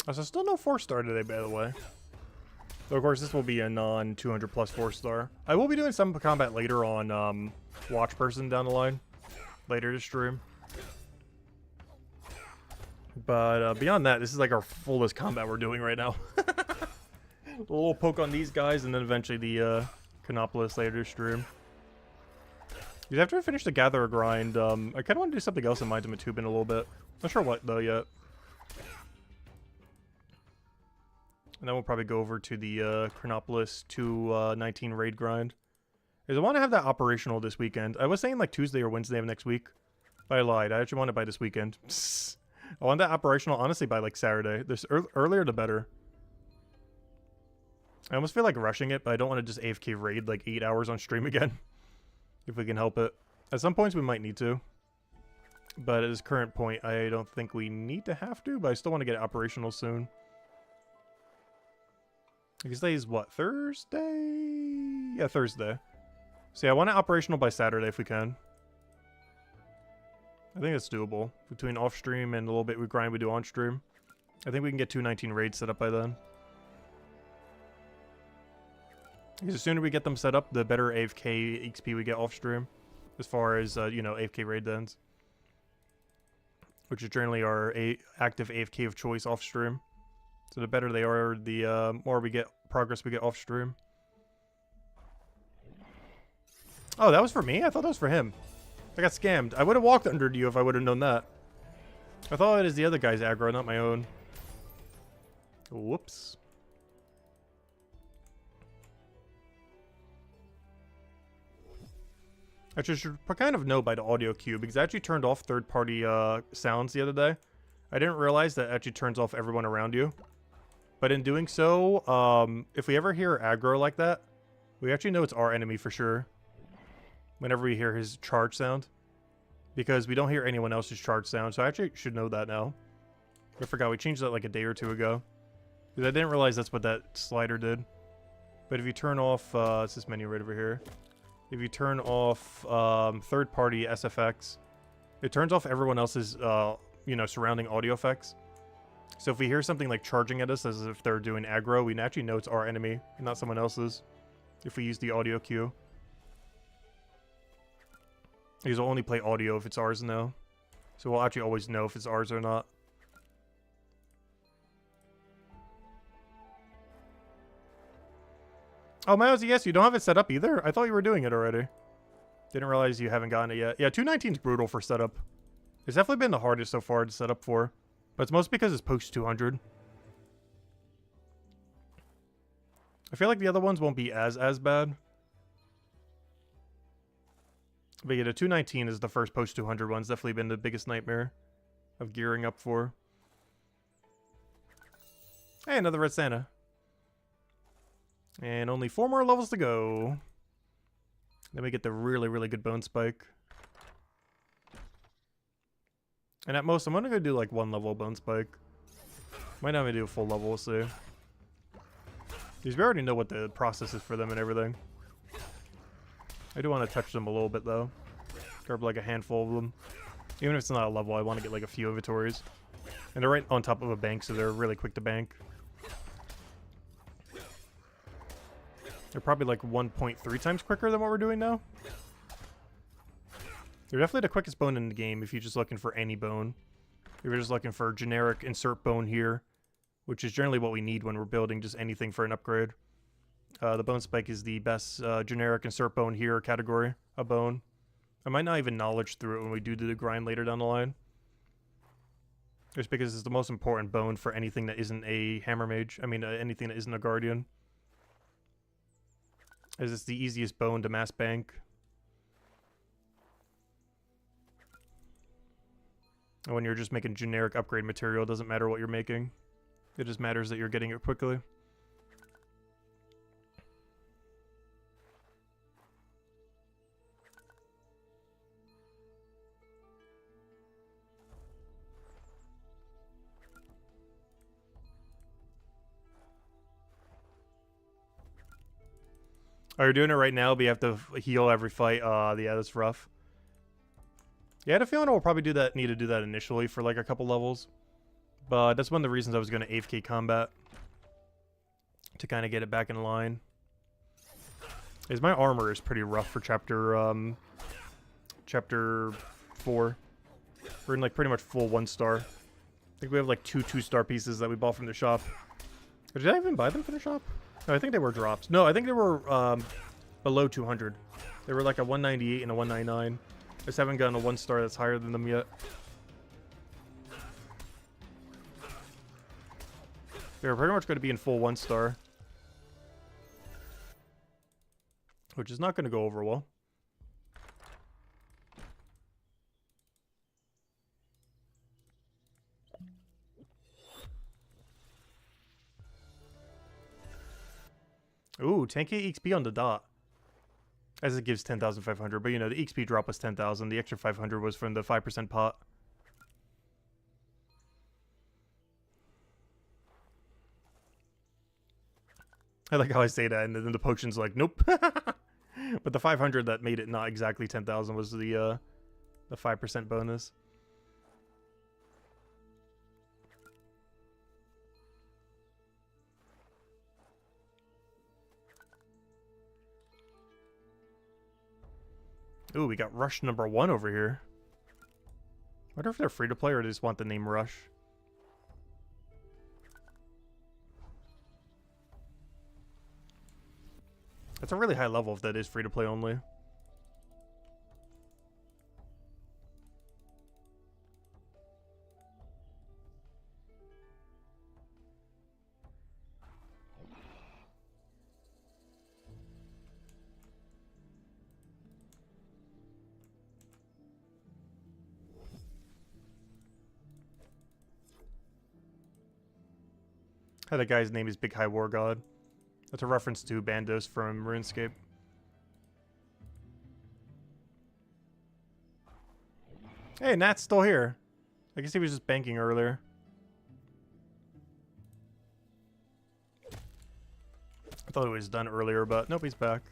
Oh, so still no 4-star today, by the way. So of course, this will be a non-200 plus 4-star. I will be doing some combat later on Watch Person down the line. Later to stream. But beyond that, this is like our fullest combat we're doing right now. A little poke on these guys, and then eventually the Canopolis later to stream. Because after I finish the Gatherer grind, I kind of want to do something else in Mind of Matubin a little bit. Not sure what, though, yet. And then we'll probably go over to the Chronopolis 219 raid grind. Because I want to have that operational this weekend. I was saying like Tuesday or Wednesday of next week. But I lied. I actually want it by this weekend. I want that operational, honestly, by like Saturday. This earlier the better. I almost feel like rushing it, but I don't want to just AFK raid like 8 hours on stream again. If we can help it. At some points we might need to. But at this current point, I don't think we need to have to, but I still want to get it operational soon. I guess today is what, Thursday? Yeah, Thursday. So yeah, I want it operational by Saturday if we can. I think it's doable. Between off-stream and a little bit we grind we do on-stream. I think we can get 219 raids set up by then. Because the sooner we get them set up, the better AFK XP we get off-stream. As far as, you know, AFK raid ends. Which is generally our active AFK of choice off-stream. So the better they are, the more we get progress we get off-stream. Oh, that was for me? I thought that was for him. I got scammed. I would have walked under you if I would have known that. I thought it is the other guy's aggro, not my own. Whoops. I should kind of know by the audio cue, because I actually turned off third-party sounds the other day. I didn't realize that it actually turns off everyone around you. But in doing so, if we ever hear aggro like that, we actually know it's our enemy for sure. Whenever we hear his charge sound. Because we don't hear anyone else's charge sound, so I actually should know that now. I forgot, we changed that like a day or two ago. Because I didn't realize that's what that slider did. But if you turn off, it's this menu right over here. If you turn off third-party SFX, it turns off everyone else's, you know, surrounding audio effects. So if we hear something like charging at us as if they're doing aggro, we actually know it's our enemy and not someone else's. If we use the audio cue. Because we'll only play audio if it's ours now. So we'll actually always know if it's ours or not. Oh, Miles, yes, you don't have it set up either? I thought you were doing it already. Didn't realize you haven't gotten it yet. Yeah, 219 is brutal for setup. It's definitely been the hardest so far to set up for. But it's mostly because it's post 200. I feel like the other ones won't be as bad. But yeah, the 219 is the first post 200 one's definitely been the biggest nightmare of gearing up for. Hey, another Red Santa. And only 4 more levels to go. Then we get the really, really good bone spike. And at most, I'm gonna go do like 1 level bone spike. Might not even do a full level, we'll see. Because we already know what the process is for them and everything. I do want to touch them a little bit though. Grab like a handful of them. Even if it's not a level, I want to get like a few inventories. And they're right on top of a bank, so they're really quick to bank. They're probably like 1.3 times quicker than what we're doing now. They're definitely the quickest bone in the game if you're just looking for any bone. If you're just looking for generic insert bone here, which is generally what we need when we're building just anything for an upgrade. The bone spike is the best generic insert bone here category of bone. I might not even knowledge through it when we do the grind later down the line. Just because it's the most important bone for anything that isn't a hammer mage. I mean, anything that isn't a guardian. As it's the easiest bone to mass bank. And when you're just making generic upgrade material, it doesn't matter what you're making. It just matters that you're getting it quickly. Oh, you're doing it right now, but you have to heal every fight. Yeah, that's rough. Yeah, I had a feeling we'll probably need to do that initially for like a couple levels. But that's one of the reasons I was going to AFK combat. To kind of get it back in line. Is my armor is pretty rough for chapter 4. We're in like pretty much full 1-star. I think we have like 2-star pieces that we bought from the shop. Or did I even buy them from the shop? No, I think they were drops. No, I think they were below 200. They were like a 198 and a 199. I just haven't gotten a 1-star that's higher than them yet. They're pretty much going to be in full 1-star. Which is not going to go over well. Ooh, 10k XP on the dot. As it gives 10,500. But, you know, the XP drop was 10,000. The extra 500 was from the 5% pot. I like how I say that, and then the potion's like, nope. But the 500 that made it not exactly 10,000 was the 5% bonus. Ooh, we got Rush number 1 over here. I wonder if they're free to play or they just want the name Rush. That's a really high level if that is free to play only. That guy's name is Big High War God. That's a reference to Bandos from RuneScape. Hey, Nat's still here. I guess he was just banking earlier. I thought it was done earlier, but nope, he's back.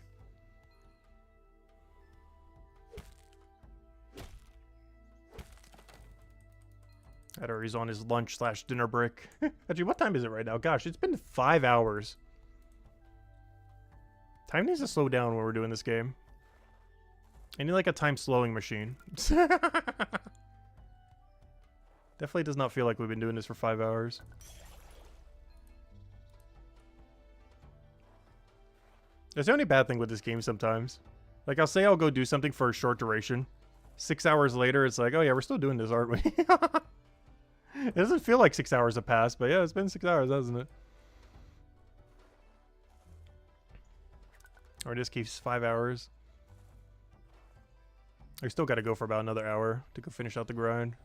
Or he's on his lunch/dinner break. Actually, what time is it right now? Gosh, it's been 5 hours. Time needs to slow down when we're doing this game. I need like a time slowing machine. Definitely does not feel like we've been doing this for 5 hours. That's the only bad thing with this game sometimes. Like, I'll say I'll go do something for a short duration. 6 hours later, it's like, oh yeah, we're still doing this, aren't we? It doesn't feel like 6 hours have passed, but yeah, it's been 6 hours, hasn't it? Or this keeps 5 hours. I still got to go for about another hour to go finish out the grind.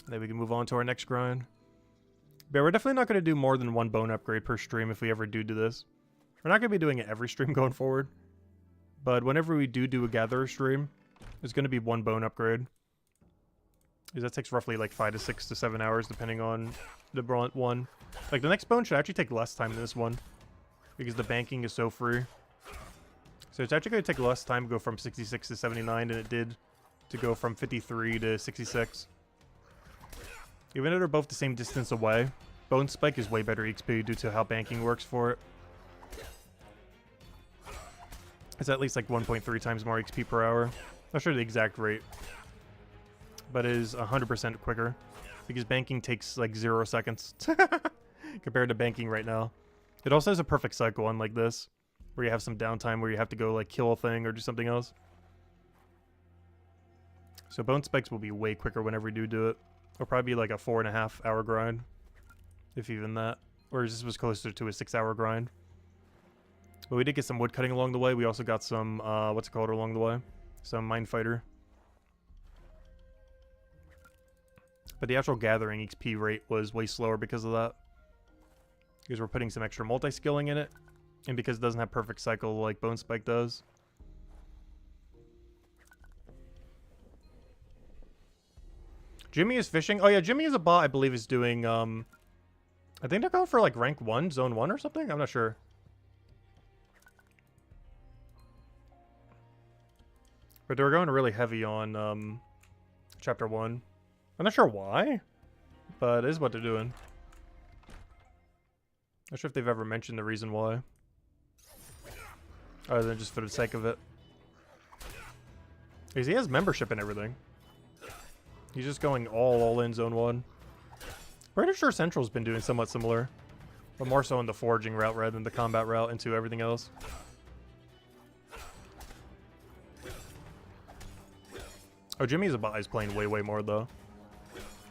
Then we can move on to our next grind. But we're definitely not going to do more than 1 bone upgrade per stream if we ever do this. We're not going to be doing it every stream going forward. But whenever we do a gatherer stream, it's going to be 1 bone upgrade. Because that takes roughly like 5 to 6 to 7 hours depending on the one. Like the next bone should actually take less time than this one. Because the banking is so free. So it's actually going to take less time to go from 66 to 79 than it did to go from 53 to 66. Even though they're both the same distance away, Bone Spike is way better XP due to how banking works for it. It's at least like 1.3 times more XP per hour. Not sure the exact rate. But it is 100% quicker. Because banking takes like 0 seconds. Compared to banking right now. It also has a perfect cycle unlike this. Where you have some downtime where you have to go like kill a thing or do something else. So Bone Spikes will be way quicker whenever we do it. It'll probably be like a 4.5 hour grind. If even that. Whereas this was closer to a 6 hour grind. But we did get some wood cutting along the way. We also got some, what's it called along the way? Some Mine Fighter. But the actual gathering XP rate was way slower because of that. Because we're putting some extra multi-skilling in it. And because it doesn't have perfect cycle like Bone Spike does. Jimmy is fishing. Oh yeah, Jimmy is a bot I believe is doing, I think they're going for like rank 1, zone 1 or something? I'm not sure. But they're going really heavy on, chapter 1. I'm not sure why, but it is what they're doing. Not sure if they've ever mentioned the reason why. Other than just for the sake of it. Because he has membership and everything. He's just going all in Zone 1. Pretty sure Central's been doing somewhat similar. But more so in the foraging route rather than the combat route into everything else. Oh, Jimmy Zabot is playing way more though.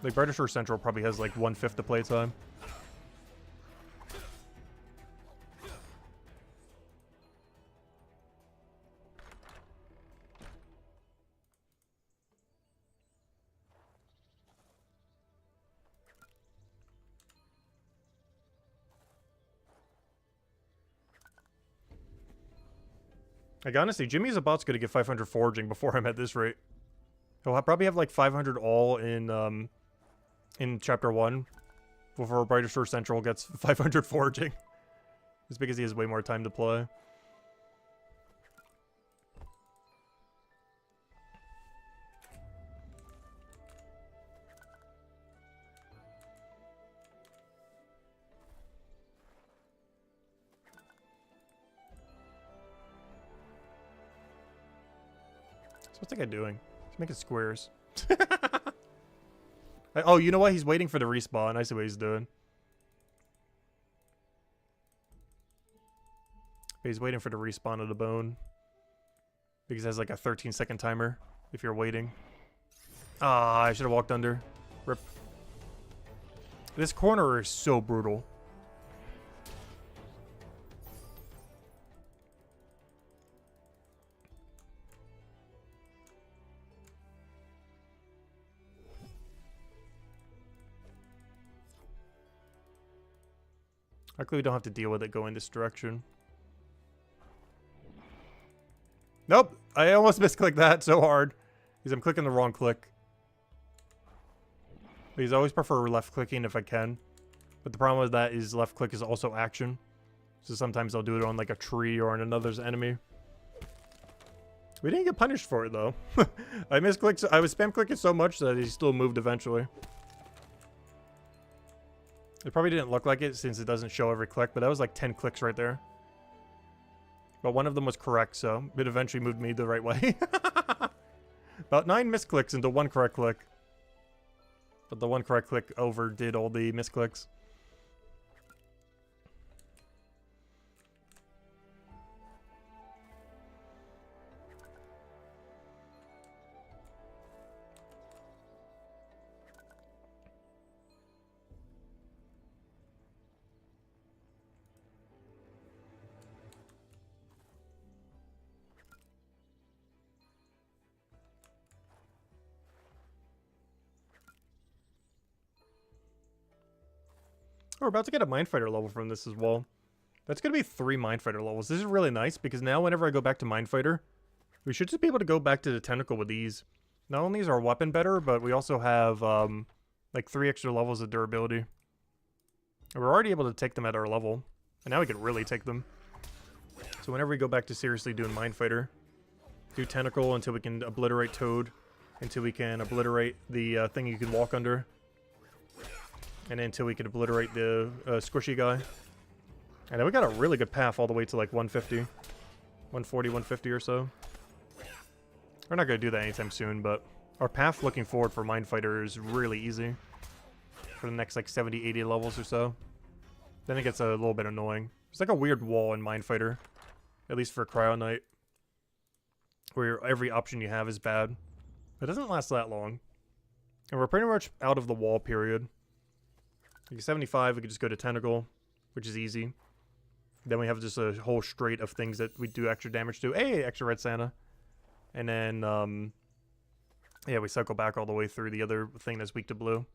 Like, British or Central probably has like 1/5 the playtime. Like, honestly, Jimmy Zabot's gonna get 500 foraging before him at this rate. He'll probably have like 500 all in Chapter 1 before Brighter Shore Central gets 500 foraging. It's because he has way more time to play. So what's that guy doing? He's making squares. Oh, you know what? He's waiting for the respawn. I see what he's doing. He's waiting for the respawn of the bone. Because it has like a 13-second timer if you're waiting. Ah, I should have walked under. Rip. This corner is so brutal. Luckily we don't have to deal with it going this direction. Nope! I almost misclicked that so hard. Because I'm clicking the wrong click. Because I always prefer left clicking if I can. But the problem with that is left click is also action. So sometimes I'll do it on like a tree or on another's enemy. We didn't get punished for it though. I misclicked. I was spam clicking so much that he still moved eventually. It probably didn't look like it since it doesn't show every click, but that was like 10 clicks right there. But one of them was correct, so it eventually moved me the right way. About 9 misclicks into 1 correct click. But the 1 correct click overdid all the misclicks. We're about to get a Mindfighter level from this as well. That's going to be 3 Mindfighter levels. This is really nice because now whenever I go back to Mindfighter, we should just be able to go back to the Tentacle with these. Not only is our weapon better, but we also have like 3 extra levels of durability. And we're already able to take them at our level. And now we can really take them. So whenever we go back to seriously doing Mindfighter, do Tentacle until we can obliterate Toad, until we can obliterate the thing you can walk under. And then until we can obliterate the squishy guy. And then we got a really good path all the way to like 150. 140, 150 or so. We're not going to do that anytime soon, but our path looking forward for Mindfighter is really easy. For the next like 70, 80 levels or so. Then it gets a little bit annoying. It's like a weird wall in Mindfighter. At least for Cryo Knight. Where every option you have is bad. It doesn't last that long. And we're pretty much out of the wall period. Like 75, we could just go to Tentacle, which is easy. Then we have just a whole straight of things that we do extra damage to. Hey, extra Red Santa. And then, yeah, we cycle back all the way through the other thing that's weak to blue.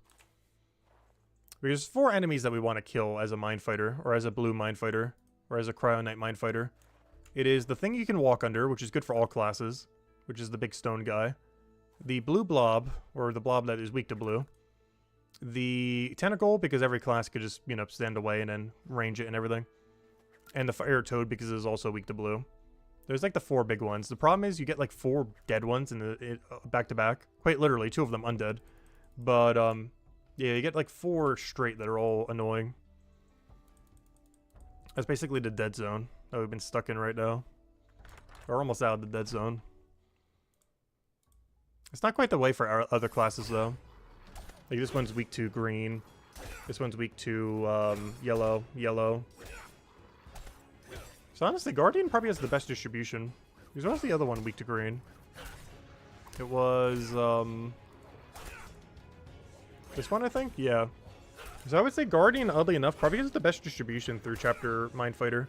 There's 4 enemies that we want to kill as a Mindfighter, or as a blue Mindfighter, or as a Cryo Knight Mindfighter. It is the thing you can walk under, which is good for all classes, which is the big stone guy. The blue blob, or the blob that is weak to blue. The Tentacle, because every class could just, you know, stand away and then range it and everything. And the Fire Toad, because it is also weak to blue. There's like the 4 big ones. The problem is you get like 4 dead ones in the back-to-back. Quite literally, 2 of them undead. But, yeah, you get like 4 straight that are all annoying. That's basically the dead zone that we've been stuck in right now. We're almost out of the dead zone. It's not quite the way for our other classes, though. Like, this one's weak to green. This one's weak to, yellow. So, honestly, Guardian probably has the best distribution. Because what was the other one weak to green? It was, this one, I think? Yeah. So I would say Guardian, oddly enough, probably has the best distribution through Chapter Mindfighter.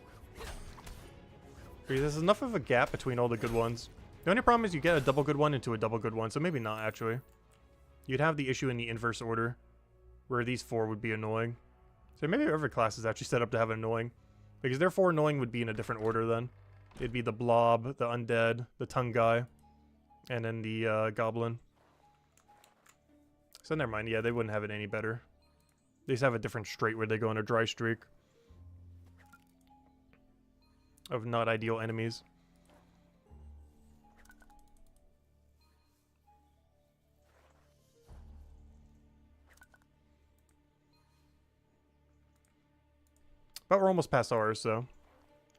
Because there's enough of a gap between all the good ones. The only problem is you get a double good one into a double good one, so maybe not, actually. You'd have the issue in the inverse order, where these 4 would be annoying. So maybe every class is actually set up to have annoying. Because their 4 annoying would be in a different order then. It'd be the Blob, the Undead, the Tongue Guy, and then the Goblin. So never mind, yeah, they wouldn't have it any better. They just have a different straight where they go on a dry streak of not ideal enemies. But we're almost past ours, so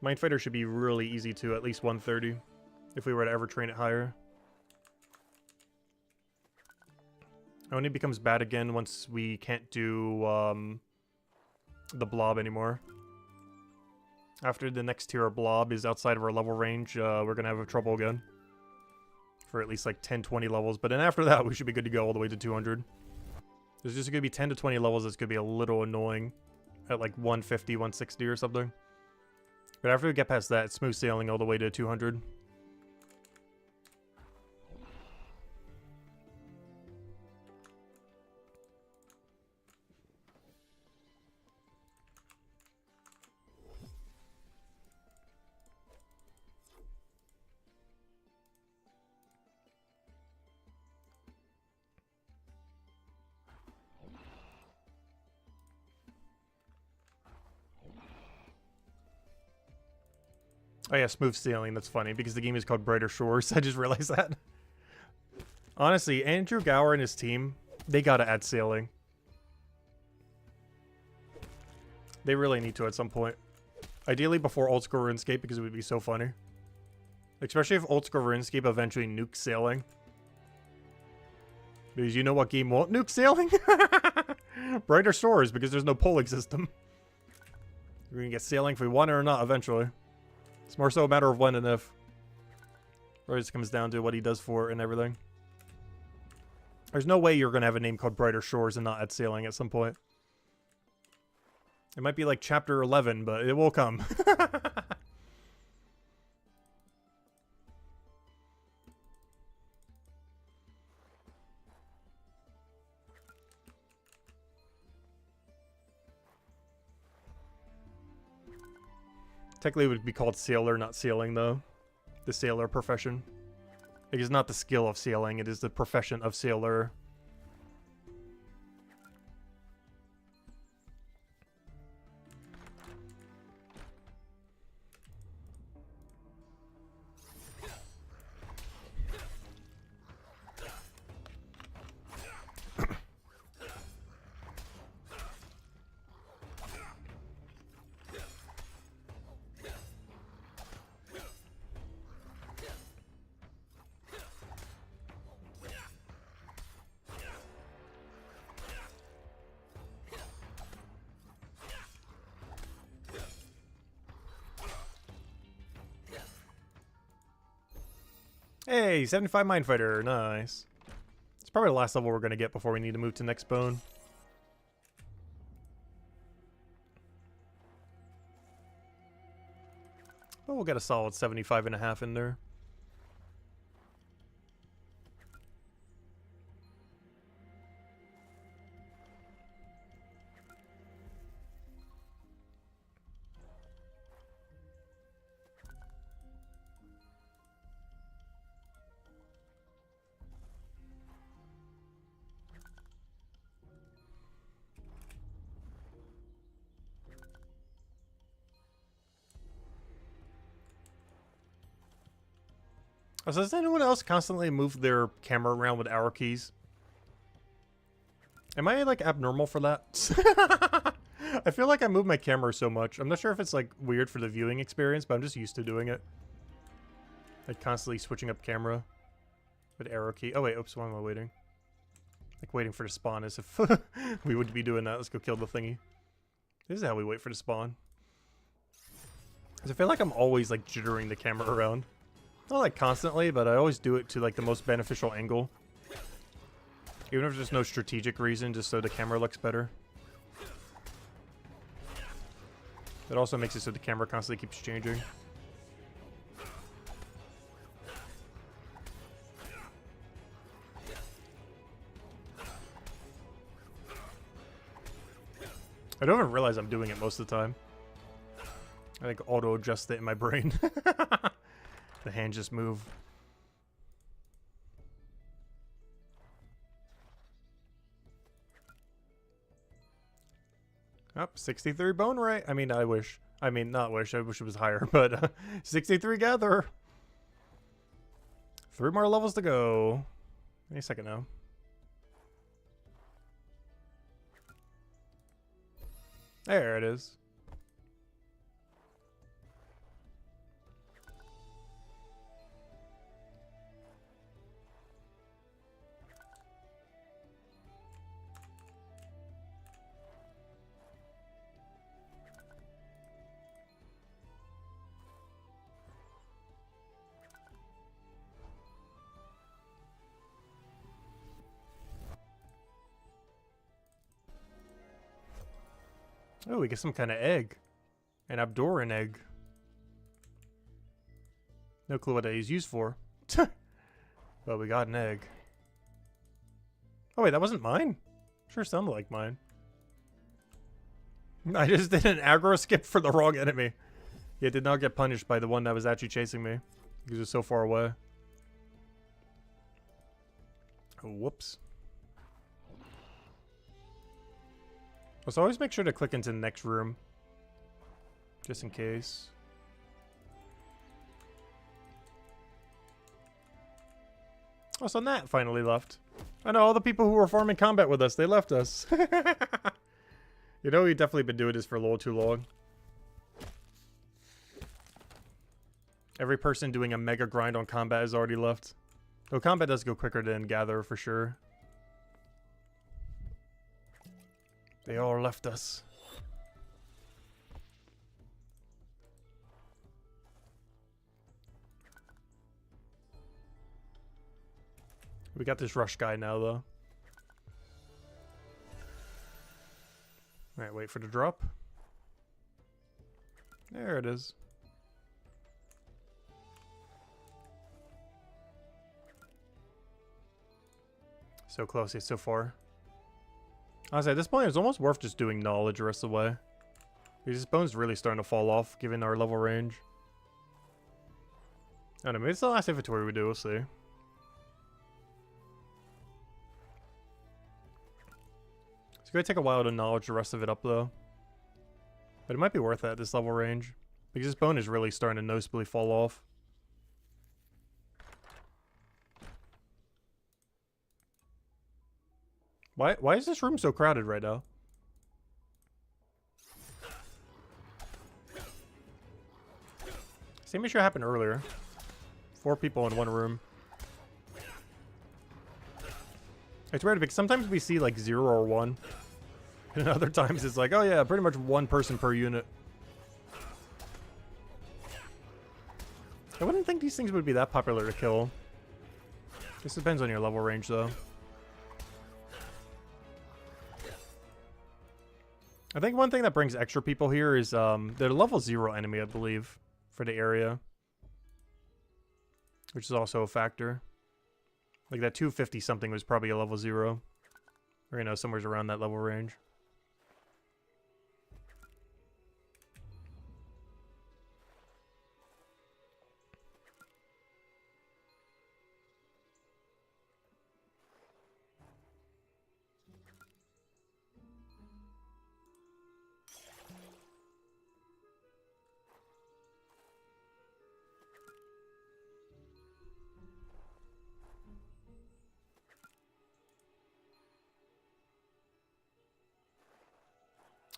Mindfighter should be really easy to at least 130 if we were to ever train it higher. It only becomes bad again once we can't do the Blob anymore. After the next tier of Blob is outside of our level range, we're going to have trouble again. For at least like 10, 20 levels. But then after that, we should be good to go all the way to 200. There's just going to be 10 to 20 levels that's going to be a little annoying. At like 150, 160 or something. But after we get past that, it's smooth sailing all the way to 200. Oh yeah, smooth sailing, that's funny, because the game is called Brighter Shores. I just realized that. Honestly, Andrew Gower and his team, they gotta add sailing. They really need to at some point. Ideally before Old School RuneScape, because it would be so funny. Especially if Old School RuneScape eventually nukes sailing. Because you know what game won't nuke sailing? Brighter Shores, because there's no polling system. We're gonna get sailing if we want it or not eventually. It's more so a matter of when and if. Or it just comes down to what he does for it and everything. There's no way you're going to have a name called Brighter Shores and not add sailing at some point. It might be like Chapter 11, but it will come. Technically, it would be called sailor, not sailing, though. The sailor profession. It is not the skill of sailing, it is the profession of sailor. Hey, 75 Mindfighter, nice. It's probably the last level we're going to get before we need to move to next bone. But we'll get a solid 75.5 in there. So does anyone else constantly move their camera around with arrow keys? Am I, like, abnormal for that? I feel like I move my camera so much. I'm not sure if it's, like, weird for the viewing experience, but I'm just used to doing it. Like, constantly switching up camera with arrow key. Oh, wait. Oops. Why am I waiting? Like, waiting for the spawn as if we would be doing that. Let's go kill the thingy. This is how we wait for the spawn. Because I feel like I'm always, like, jittering the camera around. Not, like, constantly, but I always do it to, like, the most beneficial angle. Even if there's no strategic reason, just so the camera looks better. It also makes it so the camera constantly keeps changing. I don't even realize I'm doing it most of the time. I think auto-adjust it in my brain. The hands just move. Up, 63 bone rate. I mean, I wish. I mean, not wish. I wish it was higher, but 63 gather. 3 more levels to go. Any second now. There it is. Oh, we get some kind of egg. An Abdoran egg. No clue what that is used for. But we got an egg. Oh wait, that wasn't mine? Sure sounded like mine. I just did an aggro skip for the wrong enemy. It did not get punished by the one that was actually chasing me. Because it was so far away. Oh, whoops. So always make sure to click into the next room. Just in case. Oh, so Nat finally left. I know all the people who were farming combat with us, they left us. You know, we've definitely been doing this for a little too long. Every person doing a mega grind on combat has already left. Though combat does go quicker than gather for sure. They all left us. We got this rush guy now, though. Alright, wait for the drop. There it is. So close, yet so far. Honestly, at this point, it's almost worth just doing knowledge the rest of the way. Because his bone's really starting to fall off, given our level range. I don't know, maybe it's the last inventory we do, we'll see. It's gonna take a while to knowledge the rest of it up, though. But it might be worth it at this level range. Because his bone is really starting to noticeably fall off. Why is this room so crowded right now? Same issue happened earlier. 4 people in one room. It's weird because sometimes we see like 0 or 1. And other times it's like, oh yeah, pretty much 1 person per unit. I wouldn't think these things would be that popular to kill. This depends on your level range though. I think one thing that brings extra people here is they're level 0 enemy, I believe, for the area. Which is also a factor. Like that 250 something was probably a level 0. Or, you know, somewhere around that level range.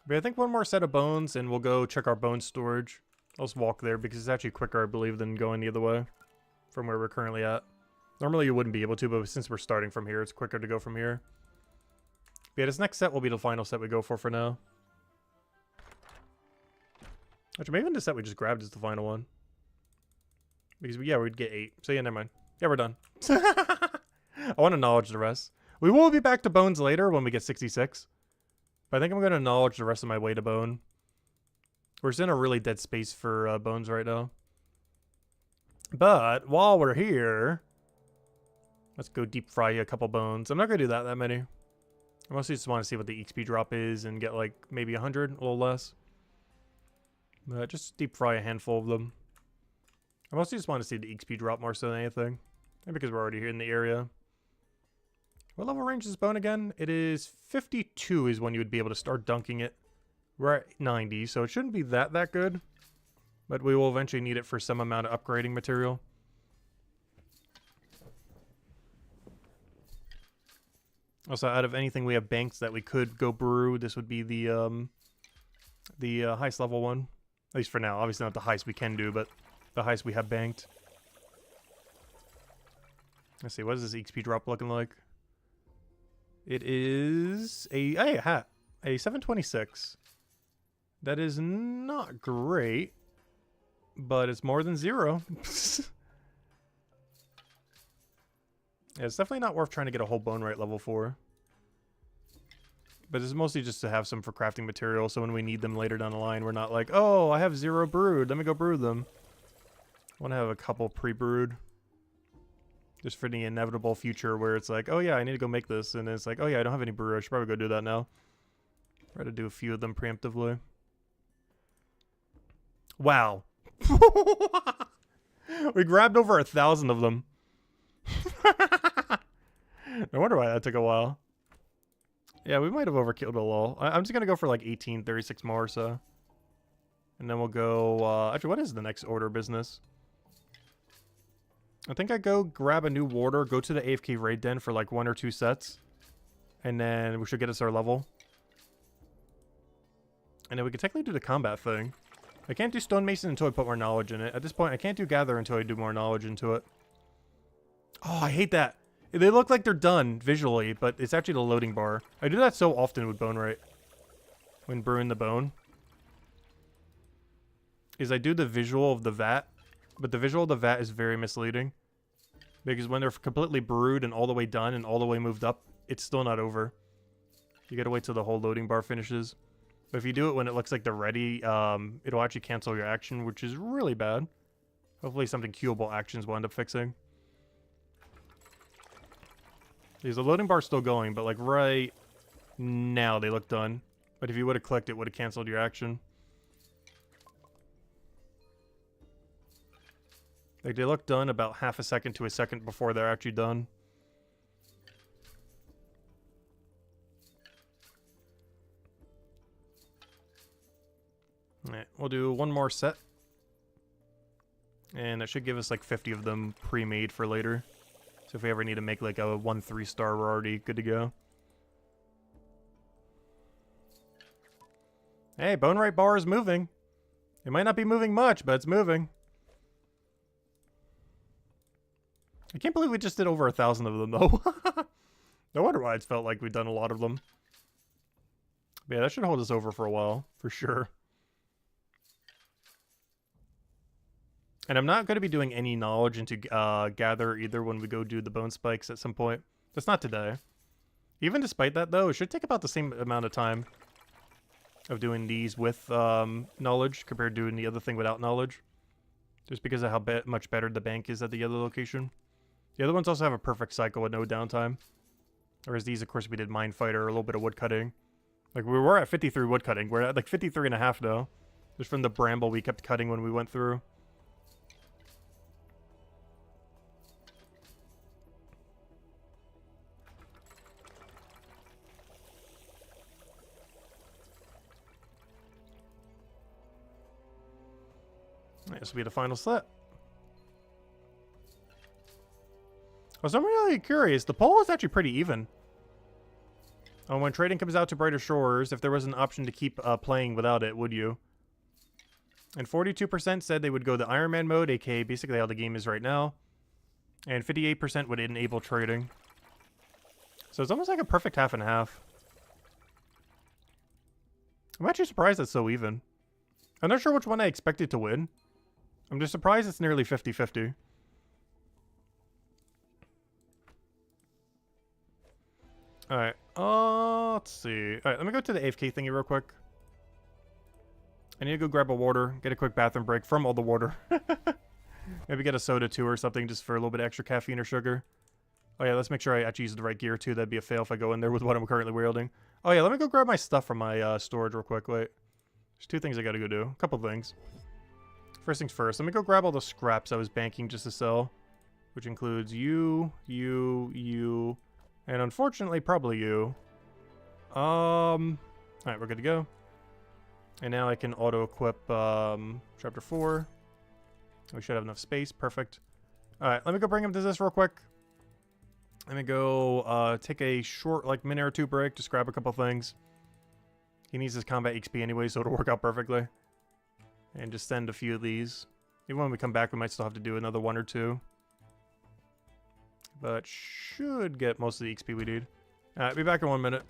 But I think one more set of bones and we'll go check our bone storage. I'll just walk there because it's actually quicker, I believe, than going the other way from where we're currently at. Normally you wouldn't be able to, but since we're starting from here, it's quicker to go from here. But yeah, this next set will be the final set we go for now. Actually, maybe the set we just grabbed is the final one. Because, yeah, we'd get 8. So, yeah, never mind. Yeah, we're done. I want to acknowledge the rest. We will be back to bones later when we get 66. But I think I'm going to acknowledge the rest of my way to bone. We're just in a really dead space for bones right now. But while we're here, let's go deep fry a couple bones. I'm not going to do that many. I mostly just want to see what the XP drop is and get like maybe 100, a little less. But just deep fry a handful of them. I mostly just want to see the XP drop more so than anything. Maybe because we're already here in the area. What level range is this bone again? It is 52 is when you would be able to start dunking it. We're at 90, so it shouldn't be that good. But we will eventually need it for some amount of upgrading material. Also, out of anything we have banked that we could go brew, this would be the highest level one. At least for now. Obviously not the highest we can do, but the highest we have banked. Let's see, what is this XP drop looking like? It is a hat. A 726. That is not great, but it's more than 0. Yeah, it's definitely not worth trying to get a whole bone right level 4. But it's mostly just to have some for crafting material, so when we need them later down the line, we're not like, oh, I have 0 brewed, let me go brew them. I want to have a couple pre-brewed. Just for the inevitable future where it's like, oh yeah, I need to go make this, and then it's like, oh yeah, I don't have any brew, I should probably go do that now. Try to do a few of them preemptively. Wow. We grabbed over 1,000 of them. No wonder why that took a while. Yeah, we might have overkilled a little. I'm just gonna go for like 18, 36 more or so. And then we'll go, actually, what is the next order of business? I think I go grab a new warder, go to the AFK raid den for like 1 or 2 sets. And then we should get us our level. And then we can technically do the combat thing. I can't do stonemason until I put more knowledge in it. At this point, I can't do gather until I do more knowledge into it. Oh, I hate that. They look like they're done visually, but it's actually the loading bar. I do that so often with bone right. When brewing the bone. Is I do the visual of the vat, but the visual of the vat is very misleading. Because when they're completely brewed and all the way done and all the way moved up, it's still not over. You gotta wait till the whole loading bar finishes. But if you do it when it looks like they're ready, it'll actually cancel your action, which is really bad. Hopefully something queuable actions will end up fixing. Because the loading bar's still going, but like right now they look done. But if you would have clicked, it would have canceled your action. Like they look done about half a second to a second before they're actually done. Alright, we'll do one more set. And that should give us like 50 of them pre-made for later. So if we ever need to make like a 1-3 star, we're already good to go. Hey, bone right bar is moving. It might not be moving much, but it's moving. I can't believe we just did over 1,000 of them, though. No wonder why it's felt like we've done a lot of them. But yeah, that should hold us over for a while, for sure. And I'm not going to be doing any knowledge into gather either when we go do the bone spikes at some point. That's not today. Even despite that, though, it should take about the same amount of time of doing these with knowledge compared to doing the other thing without knowledge. Just because of how much better the bank is at the other location. The other ones also have a perfect cycle with no downtime. Whereas these, of course, we did mine fighter, a little bit of wood cutting. Like, we were at 53 wood cutting. We're at like 53 and a half now. Just from the bramble we kept cutting when we went through. This will be the final set. So I'm really curious. The poll is actually pretty even. When trading comes out to Brighter Shores, if there was an option to keep playing without it, would you? And 42% said they would go the Ironman mode, aka basically how the game is right now. And 58% would enable trading. So it's almost like a perfect half and half. I'm actually surprised it's so even. I'm not sure which one I expected to win. I'm just surprised it's nearly 50-50. Alright, let's see. Alright, let me go to the AFK thingy real quick. I need to go grab a water, get a quick bathroom break from all the water. Maybe get a soda too or something just for a little bit extra caffeine or sugar. Oh yeah, let's make sure I actually use the right gear too. That'd be a fail if I go in there with what I'm currently wielding. Oh yeah, let me go grab my stuff from my storage real quick. Wait. There's two things I gotta go do. A couple things. First things first, let me go grab all the scraps I was banking just to sell. Which includes you, and unfortunately probably you. Alright, we're good to go. And now I can auto-equip Chapter 4. We should have enough space. Perfect. Alright, let me go bring him to this real quick. Let me go take a short, like, minute or two break. Just grab a couple things. He needs his combat XP anyway, so it'll work out perfectly. And just send a few of these. Even when we come back, we might still have to do another one or two. But should get most of the XP we need. Alright, be back in 1 minute.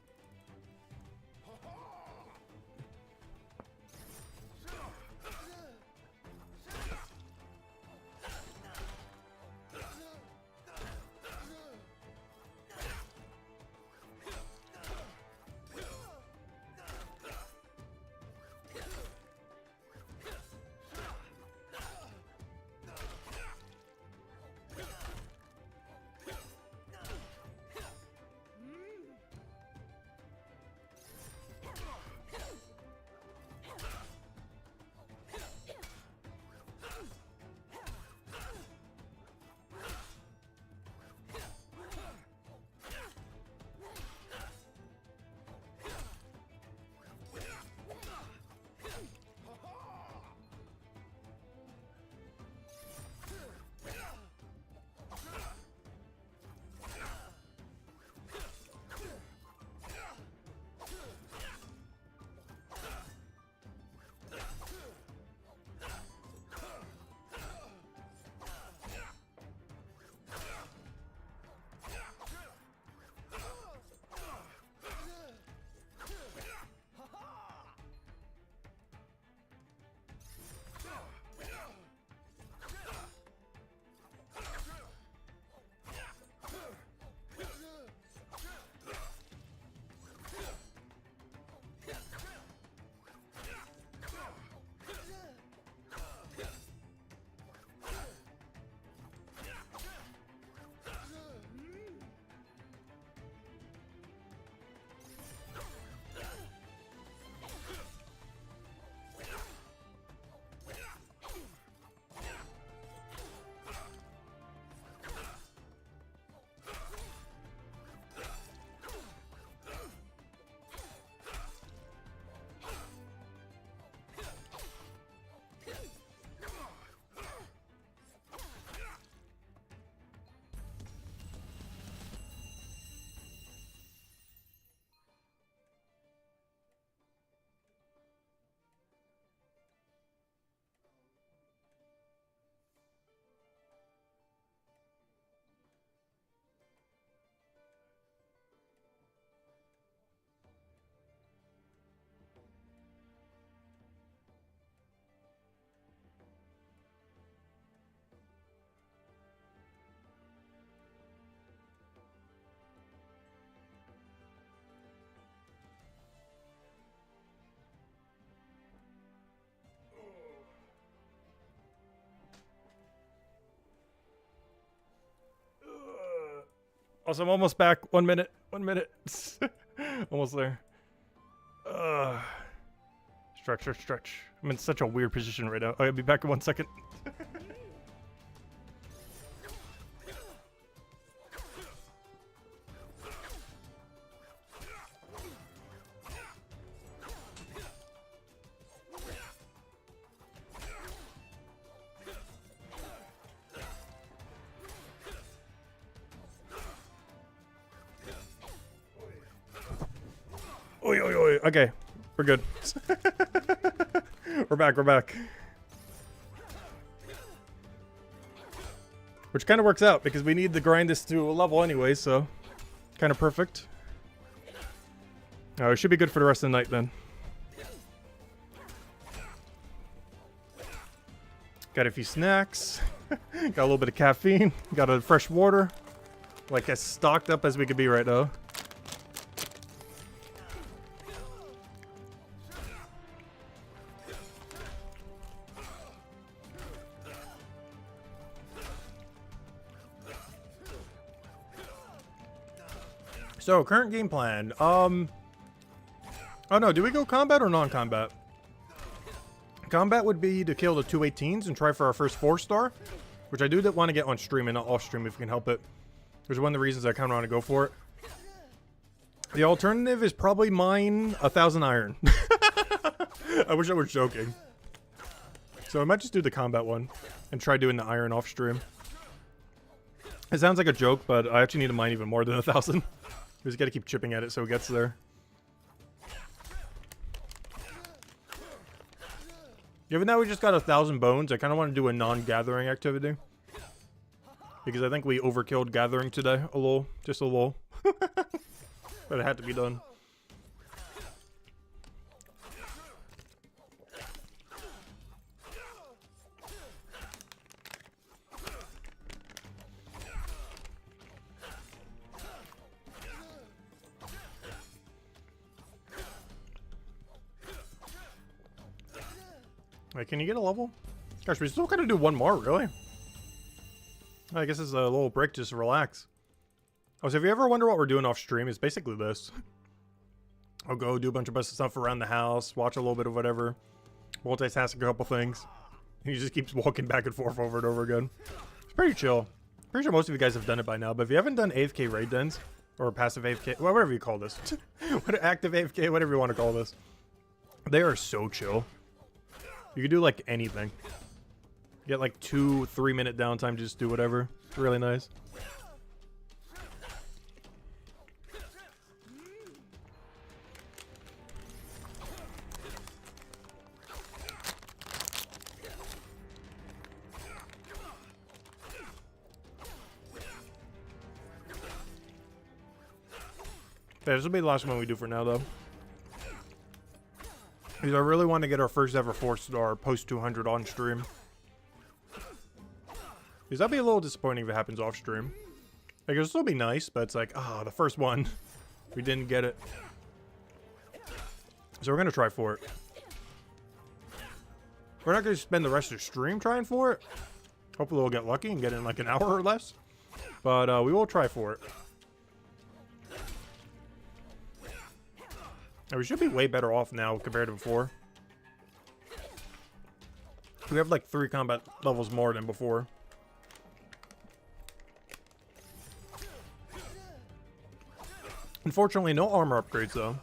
Also, I'm almost back. 1 minute. 1 minute. Almost there. Stretch, stretch, stretch. I'm in such a weird position right now. I'll be back in 1 second. Oi, oi. Okay, we're good. We're back, we're back. Which kind of works out, because we need to grind this to a level anyway, so... kind of perfect. Oh, it should be good for the rest of the night, then. Got a few snacks. Got a little bit of caffeine. Got a fresh water. Like, as stocked up as we could be right now. So, current game plan. Oh no, do we go combat or non-combat? Combat would be to kill the 218s and try for our first 4-star, which I do want to get on stream and not off stream if we can help it. Which is one of the reasons I kind of want to go for it. The alternative is probably mine 1,000 iron. I wish I was joking. So I might just do the combat one and try doing the iron off stream. It sounds like a joke, but I actually need to mine even more than 1,000. We just got to keep chipping at it so it gets there. Given that we just got 1,000 bones, I kind of want to do a non-gathering activity. Because I think we overkilled gathering today a little. Just a little. But it had to be done. Wait, can you get a level? Gosh, we still gotta do one more, really? I guess it's a little break just to relax. Oh, so if you ever wonder what we're doing off stream, it's basically this. I'll go do a bunch of stuff around the house, watch a little bit of whatever, multitask a couple things. And he just keeps walking back and forth over and over again. It's pretty chill. Pretty sure most of you guys have done it by now, but if you haven't done AFK raid dens, or passive AFK, well, whatever you call this. Active AFK, whatever you want to call this. They are so chill. You can do like anything. You get like 2-3 minute downtime to just do whatever. It's really nice. Yeah, this will be the last one we do for now, though. Because I really want to get our first ever 4-star post 200 on stream. Because that'd be a little disappointing if it happens off stream. Like, it'll still be nice, but it's like, ah, the first one. We didn't get it. So we're going to try for it. We're not going to spend the rest of the stream trying for it. Hopefully we'll get lucky and get it in like an hour or less. But we will try for it. And we should be way better off now compared to before. We have like 3 combat levels more than before. Unfortunately, no armor upgrades though.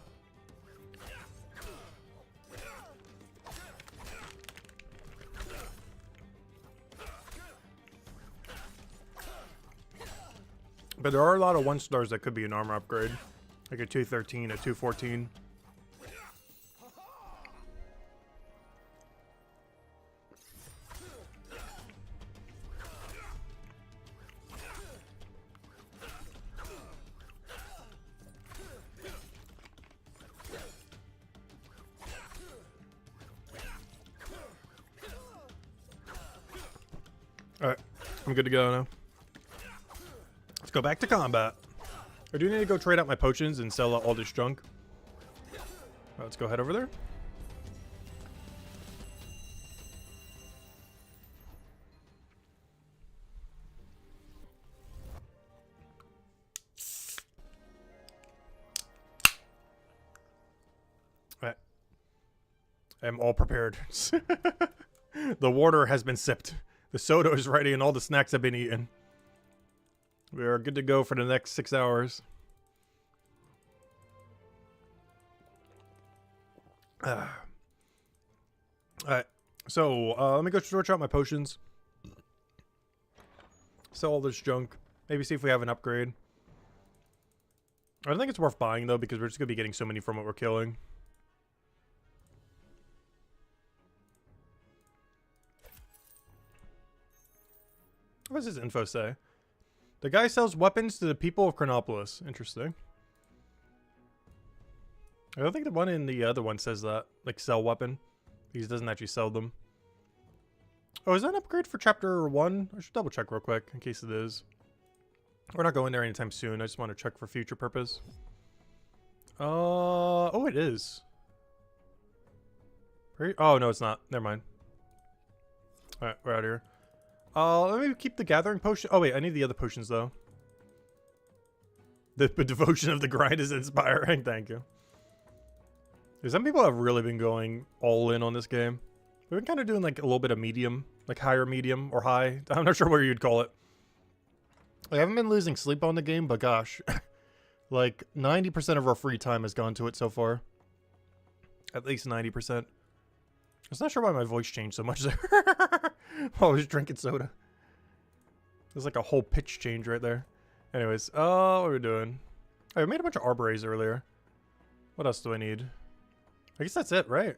But there are a lot of 1-stars that could be an armor upgrade. Like a 213, a 214. Alright, I'm good to go now. Let's go back to combat. I do need to go trade out my potions and sell out all this junk. Let's go head over there. Alright. I'm all prepared. The water has been sipped. The soda is ready and all the snacks have been eaten. We are good to go for the next 6 hours. Alright, so let me go switch out my potions. Sell all this junk. Maybe see if we have an upgrade. I don't think it's worth buying, though, because we're just going to be getting so many from what we're killing. What does his info say? The guy sells weapons to the people of Chronopolis. Interesting. I don't think the one in the other one says that. Like, sell weapon. He doesn't actually sell them. Oh, is that an upgrade for Chapter 1? I should double check real quick, in case it is. We're not going there anytime soon. I just want to check for future purpose. Oh, it is. Oh, no, it's not. Never mind. Alright, we're out of here. Let me keep the gathering potion. Oh, wait, I need the other potions, though. The devotion of the grind is inspiring. Thank you. Some people have really been going all in on this game. We've been kind of doing, like, a little bit of medium. Like, higher medium or high. I'm not sure what you'd call it. I haven't been losing sleep on the game, but gosh. Like, 90% of our free time has gone to it so far. At least 90%. I was not sure why my voice changed so much there. While I was drinking soda. There's like a whole pitch change right there. Anyways, what are we doing? Oh, I made a bunch of arbores earlier. What else do I need? I guess that's it, right?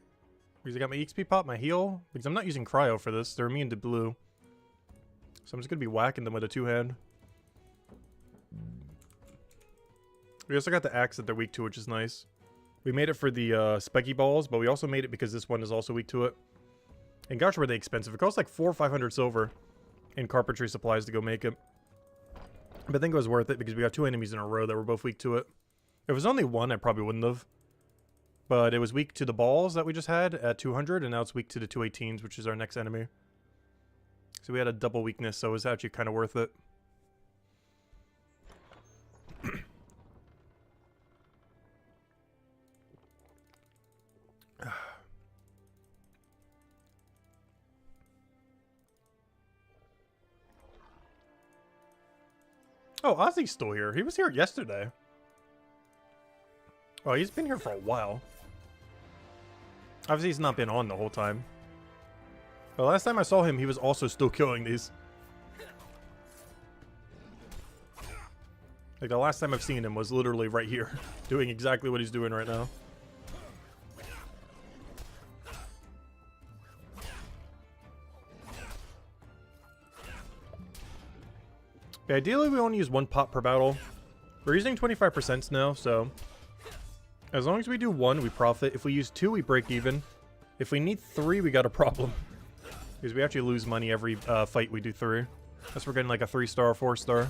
Because I got my EXP pop, my heal. Because I'm not using cryo for this. They're immune to blue. So I'm just going to be whacking them with a two-hand. We also got the axe that they're weak to, which is nice. We made it for the spiky balls, but we also made it because this one is also weak to it. And gosh, were they expensive. It costs like 400 or 500 silver in carpentry supplies to go make it. But I think it was worth it because we got 2 enemies in a row that were both weak to it. If it was only one, I probably wouldn't have. But it was weak to the balls that we just had at 200, and now it's weak to the 218s, which is our next enemy. So we had a double weakness, so it was actually kind of worth it. Oh, Ozzy's still here. He was here yesterday. Oh, he's been here for a while. Obviously, he's not been on the whole time. The last time I saw him, he was also still killing these. Like, the last time I've seen him was literally right here, doing exactly what he's doing right now. Okay, ideally, we only use 1 pot per battle. We're using 25% now, so as long as we do 1, we profit. If we use 2, we break even. If we need 3, we got a problem. Because we actually lose money every fight we do 3. Unless we're getting like a 3-star or 4-star.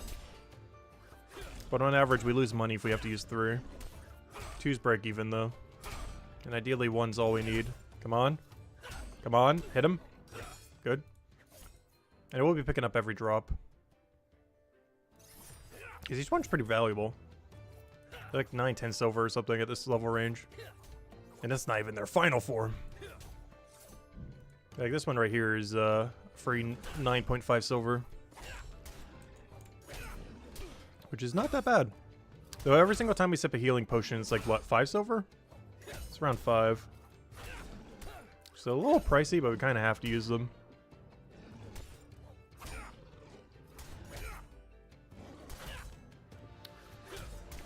But on average, we lose money if we have to use 3. 2's break even, though. And ideally, 1's all we need. Come on. Come on. Hit him. Good. And we'll be picking up every drop. Because each one's pretty valuable. They're like 9-10 silver or something at this level range. And that's not even their final form. Like this one right here is free 9.5 silver. Which is not that bad. Though every single time we sip a healing potion, it's like, what, 5 silver? It's around 5. So a little pricey, but we kind of have to use them.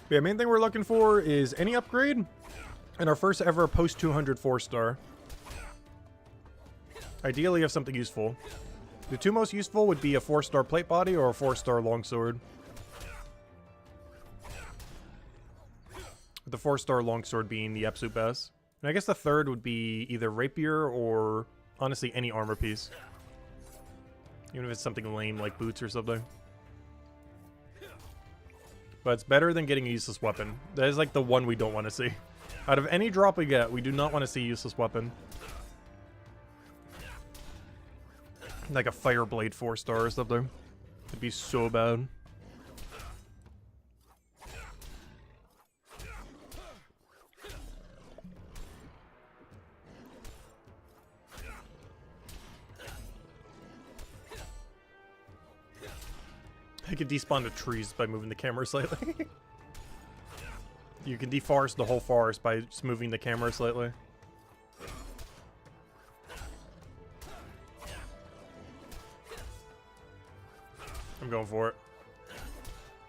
Yeah, main thing we're looking for is any upgrade and our first ever post 200 4-star. Ideally, have something useful. The 2 most useful would be a 4-star plate body or a 4-star longsword. With the 4-star longsword being the absolute best. And I guess the third would be either rapier or honestly any armor piece. Even if it's something lame like boots or something. But it's better than getting a useless weapon. That is like the one we don't want to see. Out of any drop we get, we do not want to see a useless weapon. Like a Fireblade 4-star or something. It'd be so bad. I can despawn the trees by moving the camera slightly. You can deforest the whole forest by just moving the camera slightly. I'm going for it.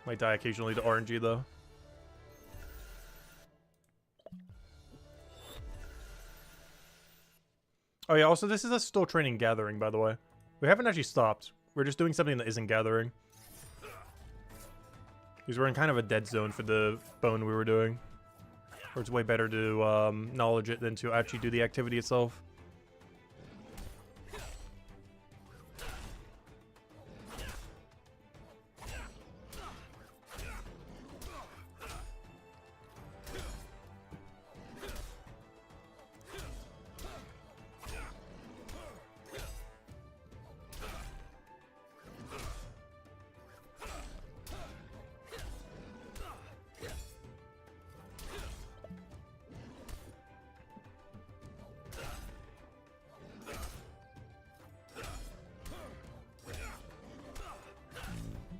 Might die occasionally to RNG though. Oh yeah, also this is us still training gathering, by the way. We haven't actually stopped. We're just doing something that isn't gathering. Because we're in kind of a dead zone for the bone we were doing. Or it's way better to knowledge it than to actually do the activity itself.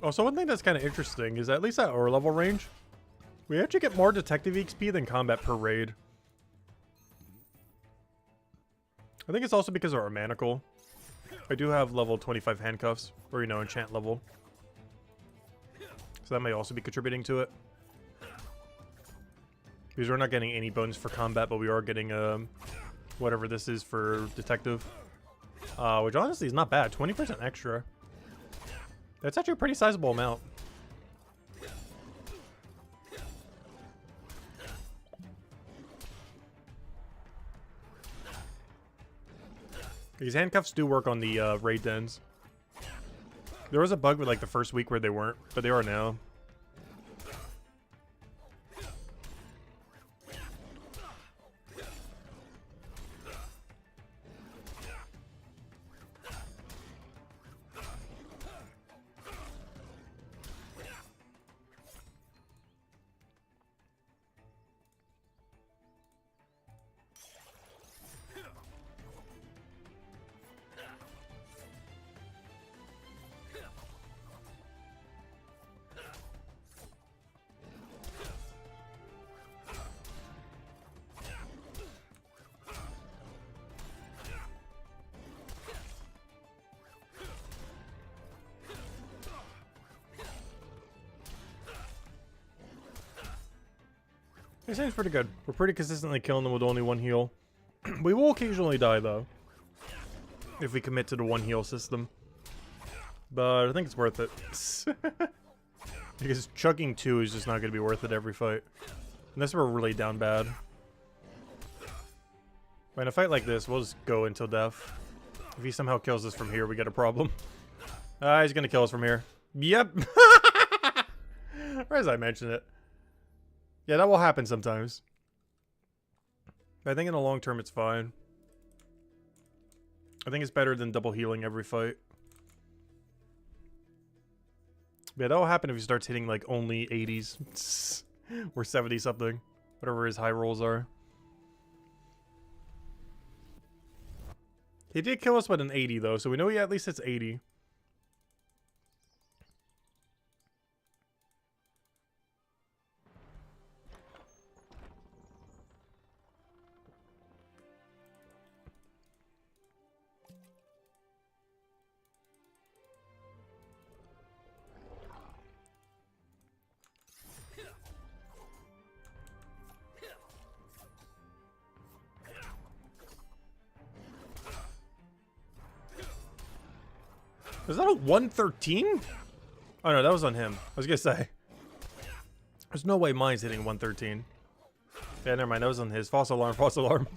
Also, one thing that's kind of interesting is that at least at our level range, we actually get more detective XP than combat per raid. I think it's also because of our manacle. I do have level 25 handcuffs, or, you know, enchant level. So that may also be contributing to it. Because we're not getting any bones for combat, but we are getting whatever this is for detective. Which honestly is not bad. 20% extra. That's actually a pretty sizable amount. These handcuffs do work on the raid dens. There was a bug with like the first week where they weren't, but they are now. It seems pretty good. We're pretty consistently killing them with only one heal. We will occasionally die, though, if we commit to the one heal system. But I think it's worth it. Because chugging 2 is just not going to be worth it every fight. Unless we're really down bad. But in a fight like this, we'll just go until death. If he somehow kills us from here, we get a problem. He's going to kill us from here. Yep. Or as I mentioned it. Yeah, that will happen sometimes. But I think in the long term, it's fine. I think it's better than double healing every fight. Yeah, that will happen if he starts hitting, like, only 80s. Or 70-something. Whatever his high rolls are. He did kill us with an 80, though, so we know he at least hits 80. Was that a 113? Oh no, that was on him. I was gonna say. There's no way mine's hitting 113. Yeah, never mind. That was on his. False alarm, false alarm.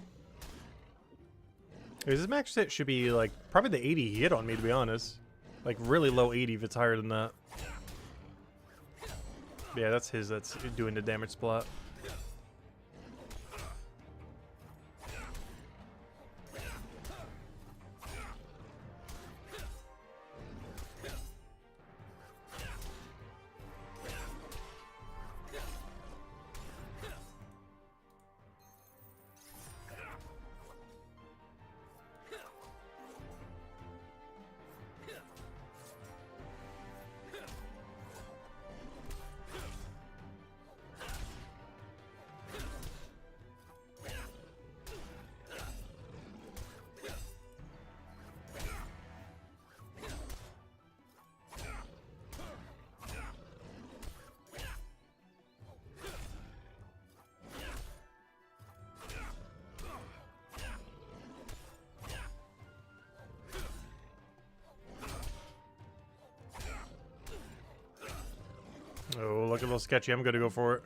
His max hit should be like probably the 80 he hit on me, to be honest. Like really low 80 if it's higher than that. Yeah, that's his. That's doing the damage splat. Oh, look a little sketchy. I'm going to go for it.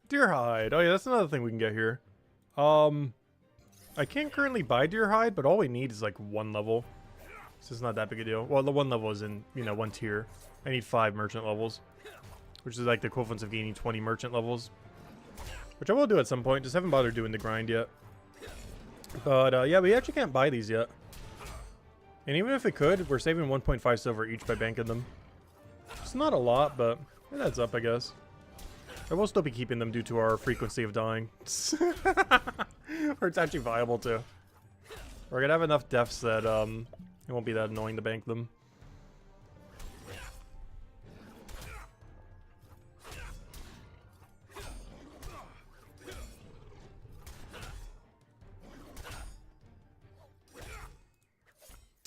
Deer hide. Oh yeah, that's another thing we can get here. I can't currently buy deer hide, but all we need is like 1 level. So it's not that big a deal. Well, the 1 level is in, you know, 1 tier. I need 5 merchant levels, which is like the equivalent of gaining 20 merchant levels, which I will do at some point. Just haven't bothered doing the grind yet. But yeah, we actually can't buy these yet. And even if it could, we're saving 1.5 silver each by banking them. It's not a lot, but it adds up, I guess. I will still be keeping them due to our frequency of dying. Or it's actually viable too. We're gonna have enough deaths that it won't be that annoying to bank them.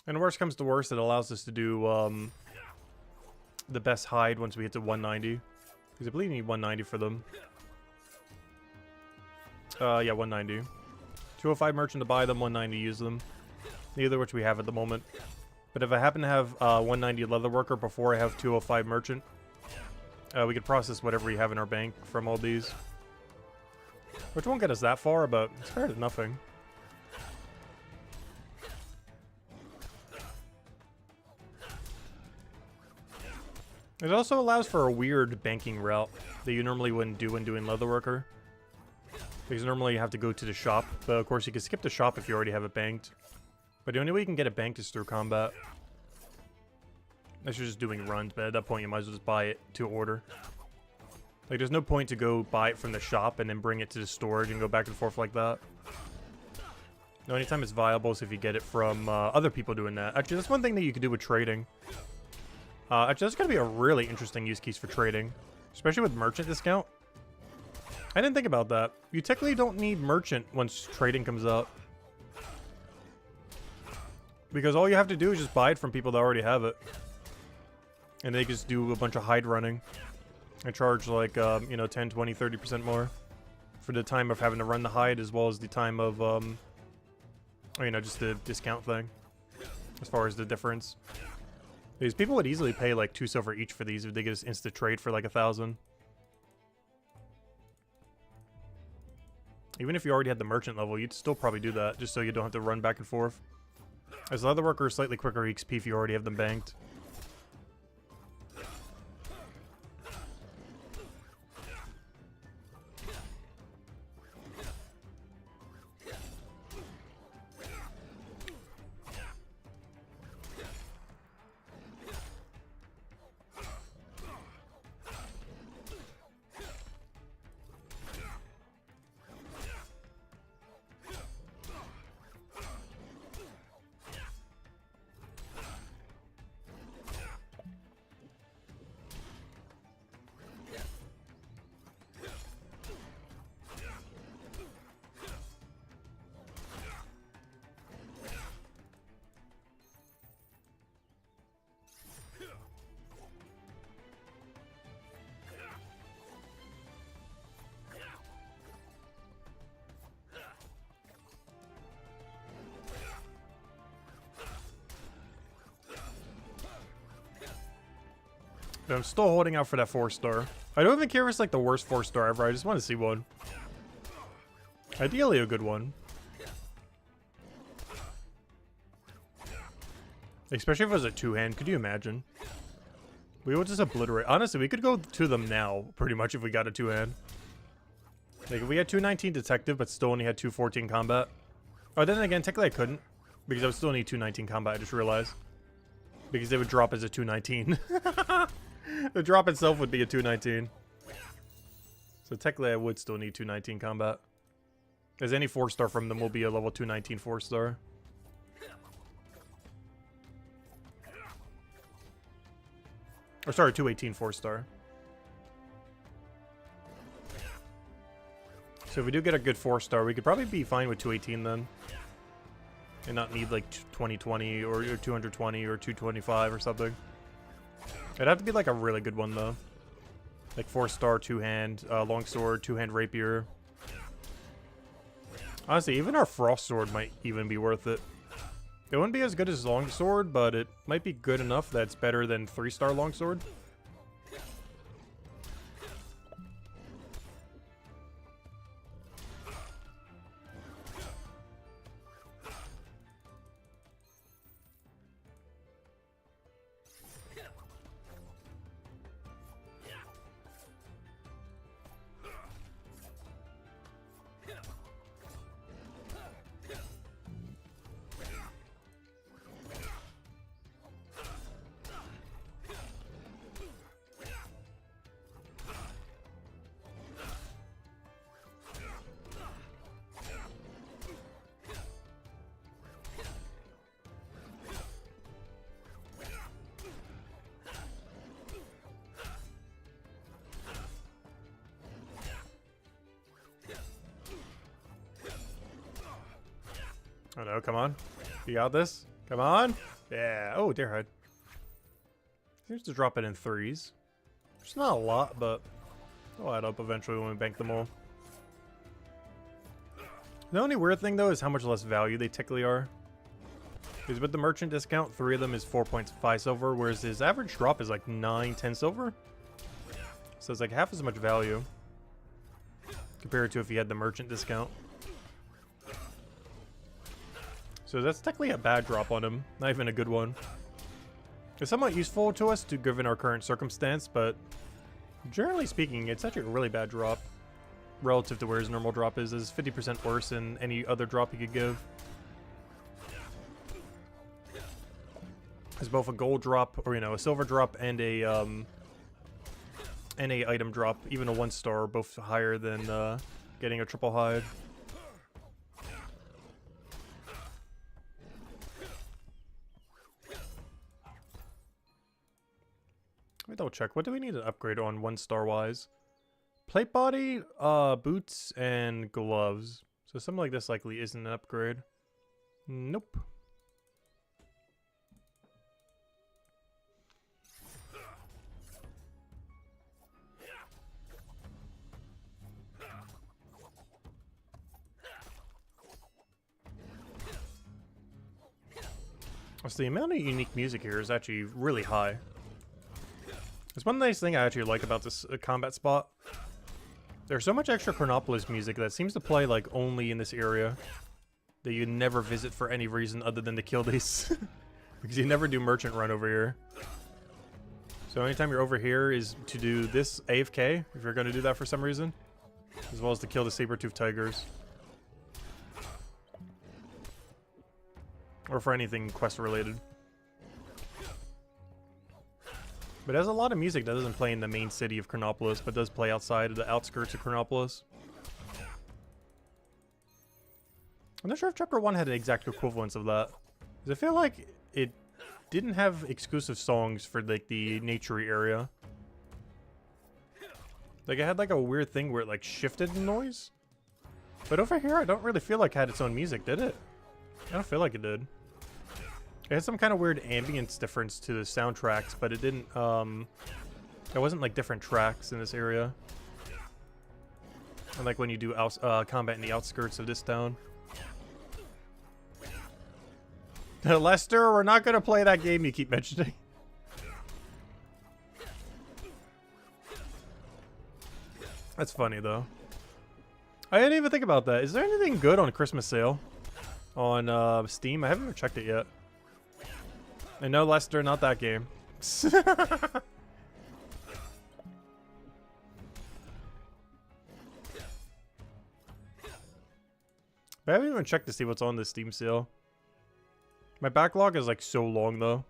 And worst comes to worst, it allows us to do the best hide once we hit to 190. Because I believe you need 190 for them. Yeah, 190. 205 merchant to buy them, 190 to use them. Neither of which we have at the moment. But if I happen to have 190 leather worker before I have 205 merchant, we could process whatever we have in our bank from all these. Which won't get us that far, but it's better than nothing. It also allows for a weird banking route that you normally wouldn't do when doing leatherworker. Because normally you have to go to the shop, but of course you can skip the shop if you already have it banked. But the only way you can get it banked is through combat. Unless you're just doing runs, but at that point you might as well just buy it to order. Like there's no point to go buy it from the shop and then bring it to the storage and go back and forth like that. The only time it's viable is if you get it from other people doing that. Actually, that's one thing that you could do with trading. Actually, that's going to be a really interesting use case for trading. Especially with merchant discount. I didn't think about that. You technically don't need merchant once trading comes out. Because all you have to do is just buy it from people that already have it. And they just do a bunch of hide running. And charge like, you know, 10, 20, 30% more. For the time of having to run the hide as well as the time of, you know, just the discount thing. As far as the difference. Because people would easily pay like 2 silver each for these if they get this instant trade for like 1,000. Even if you already had the merchant level, you'd still probably do that, just so you don't have to run back and forth. As leatherworker is slightly quicker XP if you already have them banked. But I'm still holding out for that 4-star. I don't even care if it's like the worst 4-star ever. I just want to see one. Ideally a good one. Especially if it was a 2-hand. Could you imagine? We would just obliterate. Honestly, we could go to them now, pretty much, if we got a 2-hand. Like, if we had 219 detective, but still only had 214 combat. Oh, then again, technically I couldn't. Because I would still need 219 combat, I just realized. Because they would drop as a 219. The drop itself would be a 219. So technically I would still need 219 combat. As any 4-star from them will be a level 219 4-star. Or sorry, 218 4-star. So if we do get a good 4-star, we could probably be fine with 218 then. And not need like 2020 or 220 or 225 or something. It'd have to be like a really good one though. Like 4-star, 2-hand, longsword, 2-hand rapier. Honestly, even our Frost Sword might even be worth it. It wouldn't be as good as Longsword, but it might be good enough that it's better than 3-star Longsword. Oh no, come on. You got this? Come on. Yeah. Oh, Deerhide. Seems to drop it in 3s. It's not a lot, but it'll add up eventually when we bank them all. The only weird thing, though, is how much less value they technically are. Because with the merchant discount, 3 of them is 4.5 silver, whereas his average drop is like 9, 10 silver. So it's like half as much value compared to if he had the merchant discount. So that's technically a bad drop on him, not even a good one. It's somewhat useful to us given our current circumstance, but generally speaking, it's actually a really bad drop relative to where his normal drop is. It's 50% worse than any other drop he could give. It's both a gold drop, or a silver drop, and a item drop. Even a 1-star are both higher than getting a triple hide. Let me double check. What do we need to upgrade on 1-star wise? Plate body, boots, and gloves. So something like this likely isn't an upgrade. Nope. So the amount of unique music here is actually really high. It's one nice thing I actually like about this combat spot. There's so much extra Chronopolis music that seems to play like only in this area that you never visit for any reason other than to kill these. Because you never do merchant run over here. So anytime you're over here is to do this AFK, if you're going to do that for some reason. As well as to kill the saber-toothed tigers. Or for anything quest related. But it has a lot of music that doesn't play in the main city of Chronopolis, but does play outside of the outskirts of Chronopolis. I'm not sure if Chapter 1 had an exact equivalence of that. Because I feel like it didn't have exclusive songs for like the naturey area. Like it had like a weird thing where it like shifted the noise. But over here I don't really feel like it had its own music, did it? I don't feel like it did. It had some kind of weird ambience difference to the soundtracks, but it didn't, there wasn't like different tracks in this area. And like when you do combat in the outskirts of this town. Lester, we're not gonna play that game you keep mentioning. That's funny though. I didn't even think about that. Is there anything good on Christmas sale on Steam? I haven't even checked it yet. And no, Lester, not that game. But I haven't even checked to see what's on the Steam sale. My backlog is like so long though.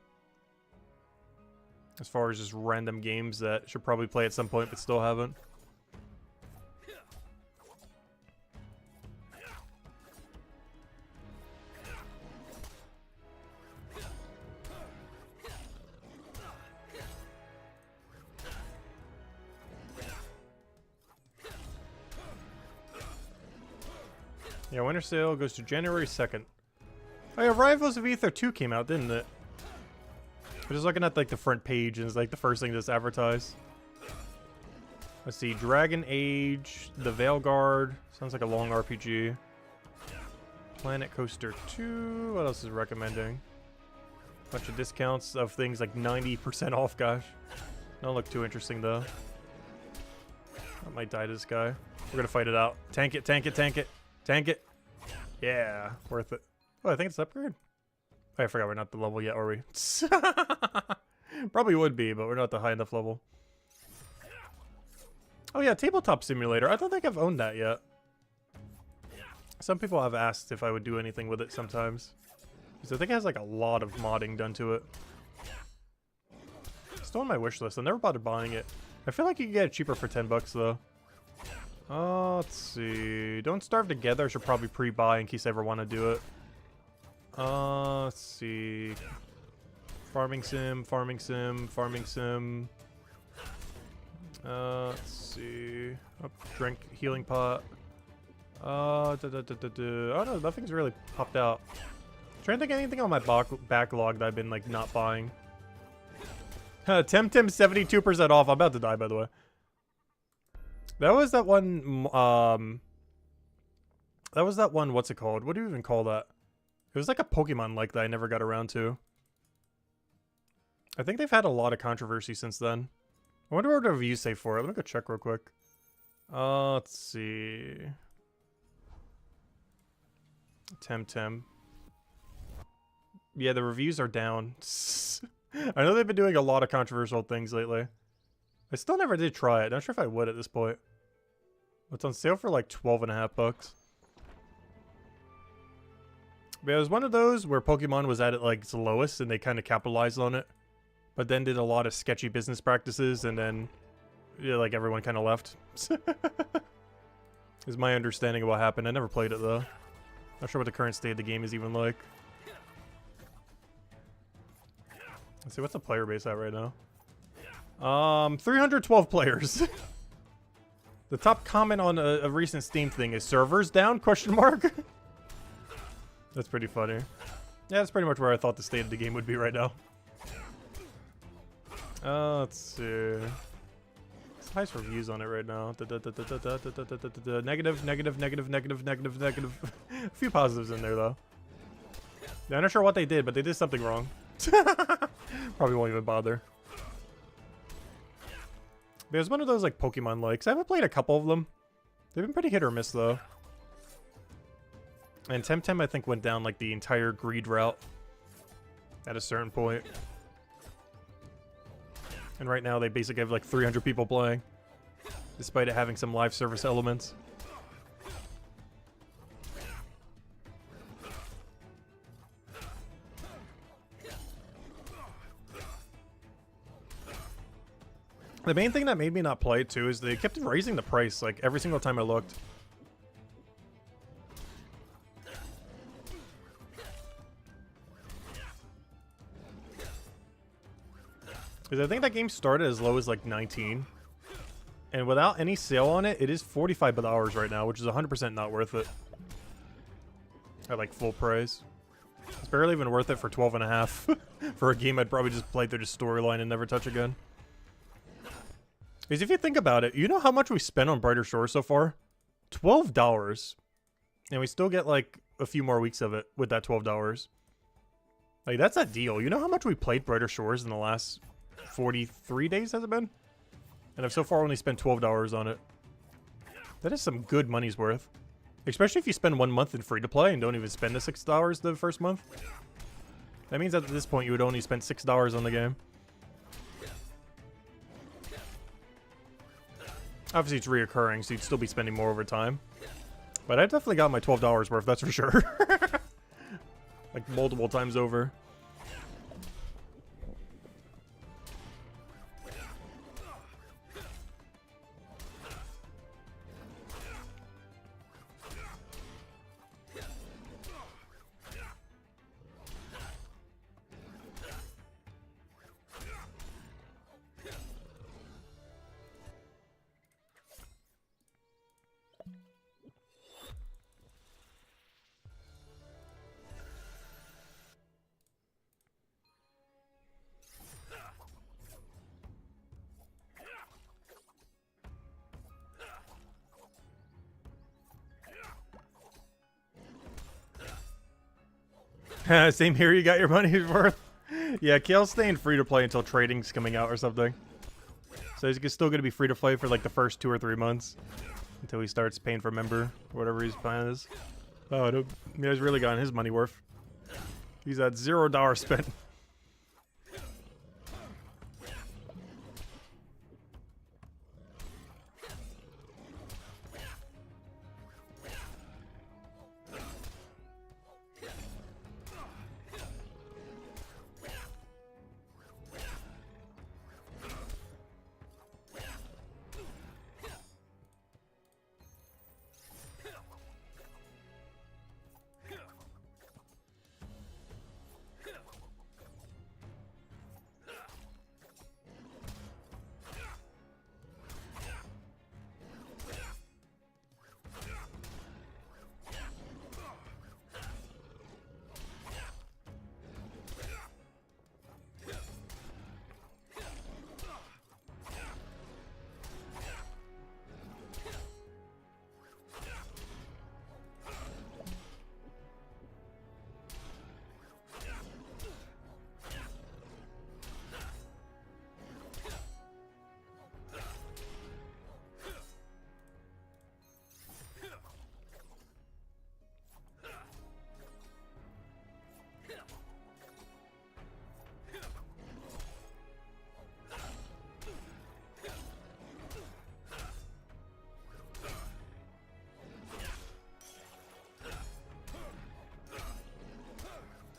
As far as just random games that should probably play at some point but still haven't. Yeah, winter sale goes to January 2nd. Oh yeah, Rivals of Aether 2 came out, didn't it? I'm just looking at like the front page and it's like the first thing that's advertised. Let's see, Dragon Age, the Veilguard, sounds like a long RPG. Planet Coaster 2. What else is recommending? Bunch of discounts of things like 90% off, gosh. Don't look too interesting, though. I might die to this guy. We're gonna fight it out. Tank it, tank it, tank it. Tank it. Yeah, worth it. Oh, I think it's upgrade. Oh, I forgot we're not the level yet, are we? Probably would be, but we're not the high enough level. Oh yeah, Tabletop Simulator. I don't think I've owned that yet. Some people have asked if I would do anything with it sometimes. Because I think it has like a lot of modding done to it. Still on my wish list. I never bothered buying it. I feel like you can get it cheaper for 10 bucks though. Let's see. Don't Starve Together. I should probably pre-buy in case I ever want to do it. Let's see. Farming Sim, Farming Sim, Farming Sim. Let's see. Oh, drink healing pot. Oh no, nothing's really popped out. Trying to think of anything on my backlog that I've been like not buying. Temtem 72% off. I'm about to die, by the way. That was that one. That was that one. What's it called? What do you even call that? It was like a Pokemon like that I never got around to. I think they've had a lot of controversy since then. I wonder what the reviews say for it. Let me go check real quick. Let's see. Temtem. Yeah, the reviews are down. I know they've been doing a lot of controversial things lately. I still never did try it. Not sure if I would at this point. It's on sale for like 12.5 bucks. But it was one of those where Pokemon was at like its lowest and they kind of capitalized on it. But then did a lot of sketchy business practices and then yeah, like everyone kind of left. Is my understanding of what happened. I never played it though. Not sure what the current state of the game is even like. Let's see, what's the player base at right now? 312 players. The top comment on a recent Steam thing is servers down? Question mark. That's pretty funny. Yeah, that's pretty much where I thought the state of the game would be right now. Let's see. It's highest reviews on it right now. Negative, negative, negative, negative, negative, negative. A few positives in there though. Yeah, I'm not sure what they did, but they did something wrong. Probably won't even bother. There's one of those like Pokemon likes. I haven't played a couple of them. They've been pretty hit or miss though. And Temtem I think went down like the entire greed route at a certain point. And right now they basically have like 300 people playing, despite it having some live service elements. The main thing that made me not play it too is they kept raising the price like every single time I looked. Because I think that game started as low as like 19. And without any sale on it, it is $45 right now, which is 100% not worth it. At like full price. It's barely even worth it for 12.5 for a game I'd probably just play through the storyline and never touch again. Because if you think about it, you know how much we spent on Brighter Shores so far? $12. And we still get like a few more weeks of it with that $12. Like that's a deal. You know how much we played Brighter Shores in the last 43 days has it been? And I've so far only spent $12 on it. That is some good money's worth. Especially if you spend 1 month in free to play and don't even spend the $6 the first month. That means that at this point you would only spend $6 on the game. Obviously it's reoccurring, so you'd still be spending more over time. But I definitely got my $12 worth, that's for sure. Like multiple times over. Same here, you got your money's worth. Yeah, Kale's staying free to play until trading's coming out or something. So he's still going to be free to play for like the first 2 or 3 months. Until he starts paying for member, or whatever his plan is. Oh, no, he's really gotten his money worth. He's at $0 spent.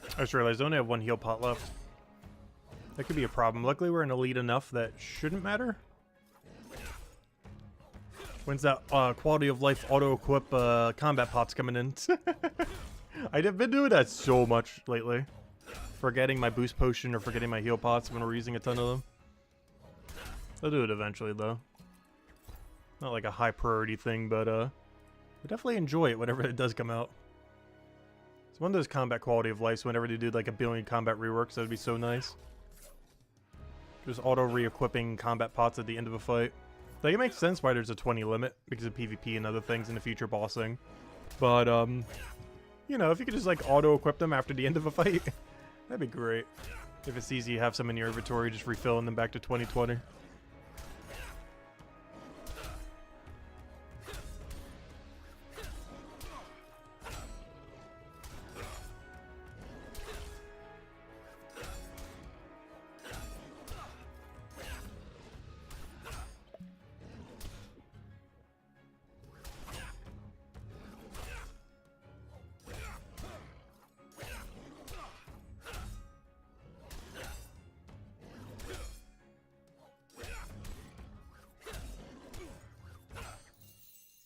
I just realized I only have 1 heal pot left. That could be a problem. Luckily, we're in elite enough that shouldn't matter. When's that quality of life auto-equip combat pots coming in? I've been doing that so much lately. Forgetting my boost potion or forgetting my heal pots when we're using a ton of them. I'll do it eventually, though. Not like a high priority thing, but I definitely enjoy it whenever it does come out. It's one of those combat quality of life, whenever they do like a billion combat reworks, that would be so nice. Just auto re-equipping combat pots at the end of a fight. Like, it makes sense why there's a 20 limit, because of PvP and other things in the future bossing. But, you know, if you could just like auto-equip them after the end of a fight, that'd be great. If it's easy, you have some in your inventory, just refilling them back to 2020.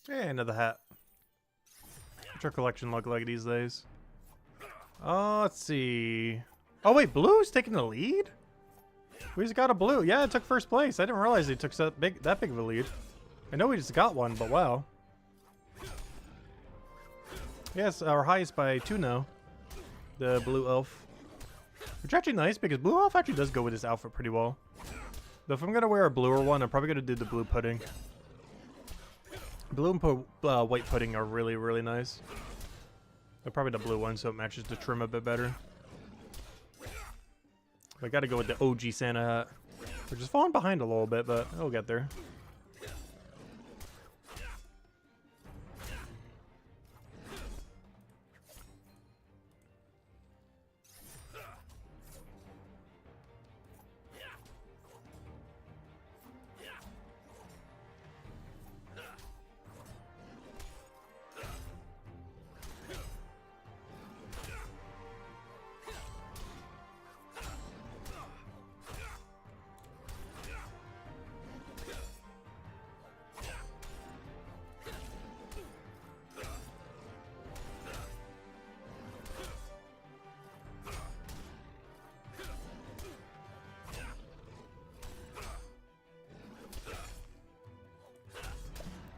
Hey, another hat. What's our collection look like these days? Let's see. Oh wait, Blue's taking the lead? We just got a blue. Yeah, it took first place. I didn't realize it took that big of a lead. I know we just got one, but wow. Yes, our highest by 2 now. The blue elf. Which is actually nice because blue elf actually does go with this outfit pretty well. Though if I'm gonna wear a bluer one, I'm probably gonna do the blue pudding. Blue and white pudding are really, really nice. But probably the blue one so it matches the trim a bit better. I gotta go with the OG Santa hat. Which is falling behind a little bit, but it'll get there.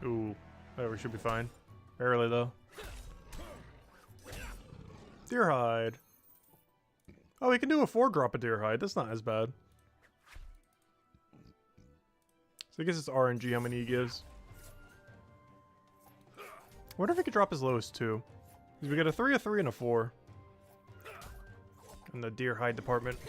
Ooh, oh, we should be fine. Barely though. Deer hide. Oh, we can do a 4-drop of deer hide. That's not as bad. So I guess it's RNG how many he gives. I wonder if he could drop as low as 2. Because we got a 3, a 3, and a 4. in the deer hide department.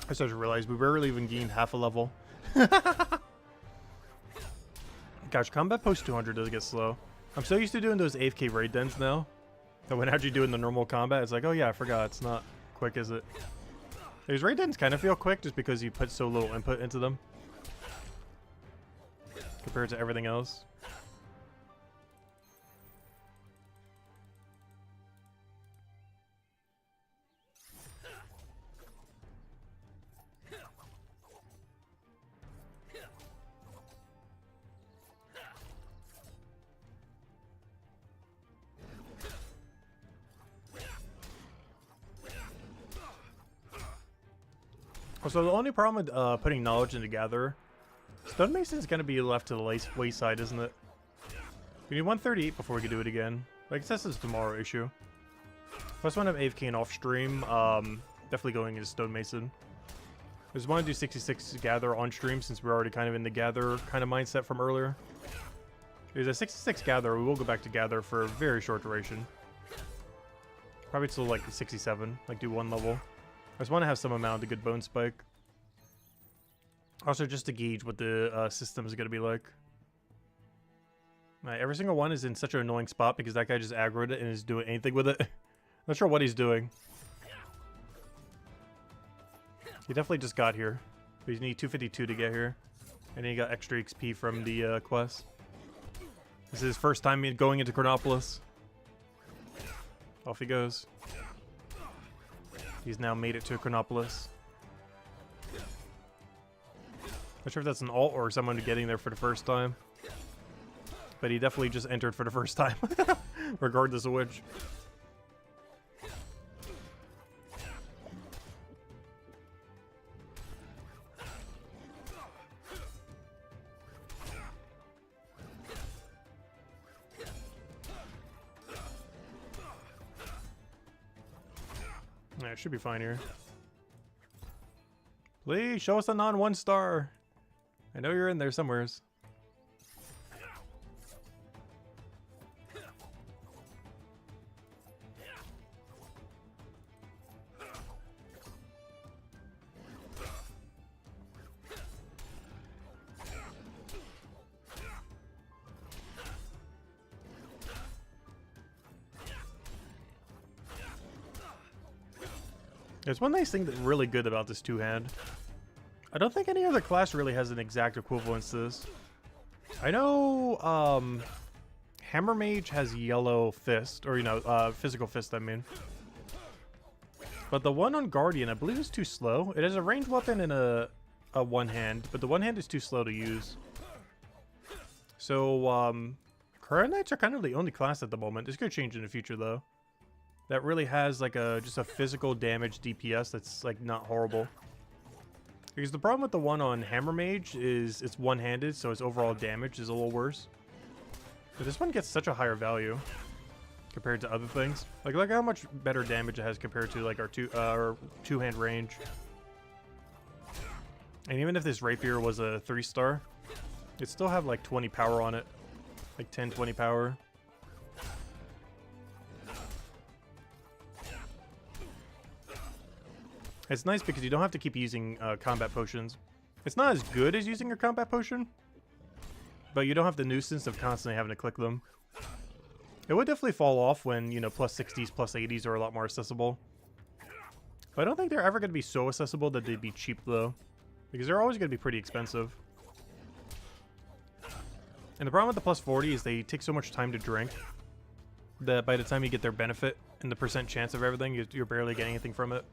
I started to realize we rarely even gained half a level. Gosh, combat post 200 does get slow. I'm so used to doing those AFK raid dens now that when actually doing the normal combat, it's like, oh yeah, I forgot, it's not quick, is it? These raid dens kind of feel quick just because you put so little input into them compared to everything else. So the only problem with putting knowledge into Gather, Stonemason is going to be left to the wayside, isn't it? We need 138 before we can do it again. I guess that's a tomorrow issue. Plus when I'm AFKing off stream, definitely going into Stonemason. I just want to do 66 Gather on stream since we're already kind of in the Gather kind of mindset from earlier. There's a 66 Gather, we will go back to Gather for a very short duration. Probably till like 67, like do one level. I just want to have some amount of good bone spike. Also, just to gauge what the system is going to be like. Right, every single one is in such an annoying spot because that guy just aggroed it and is doing anything with it. Not sure what he's doing. He definitely just got here. But you need 252 to get here. And then he got extra XP from the quest. This is his first time going into Chronopolis. Off he goes. He's now made it to Chronopolis. Not sure if that's an alt or someone getting there for the first time. But he definitely just entered for the first time. Regardless of which. Yeah, it should be fine here. Please show us a non-1 star. I know you're in there somewheres. There's one nice thing that's really good about this two-hand. I don't think any other class really has an exact equivalence to this. I know Hammer Mage has yellow fist, or you know, physical fist I mean. But the one on Guardian I believe is too slow. It has a ranged weapon and a one hand, but the one hand is too slow to use. So Current Knights are kind of the only class at the moment. This could change in the future though. That really has like just a physical damage DPS that's like not horrible. Because the problem with the one on Hammer Mage is it's one-handed, so its overall damage is a little worse. But this one gets such a higher value compared to other things. Like look how much better damage it has compared to like our two-hand range. And even if this rapier was a 3-star, it'd still have like 20 power on it, like 10, 20 power. It's nice because you don't have to keep using combat potions. It's not as good as using your combat potion, but you don't have the nuisance of constantly having to click them. It would definitely fall off when, you know, plus 60s, plus 80s are a lot more accessible. But I don't think they're ever going to be so accessible that they'd be cheap, though. Because they're always going to be pretty expensive. And the problem with the plus 40 is they take so much time to drink that by the time you get their benefit and the percent chance of everything, you're barely getting anything from it.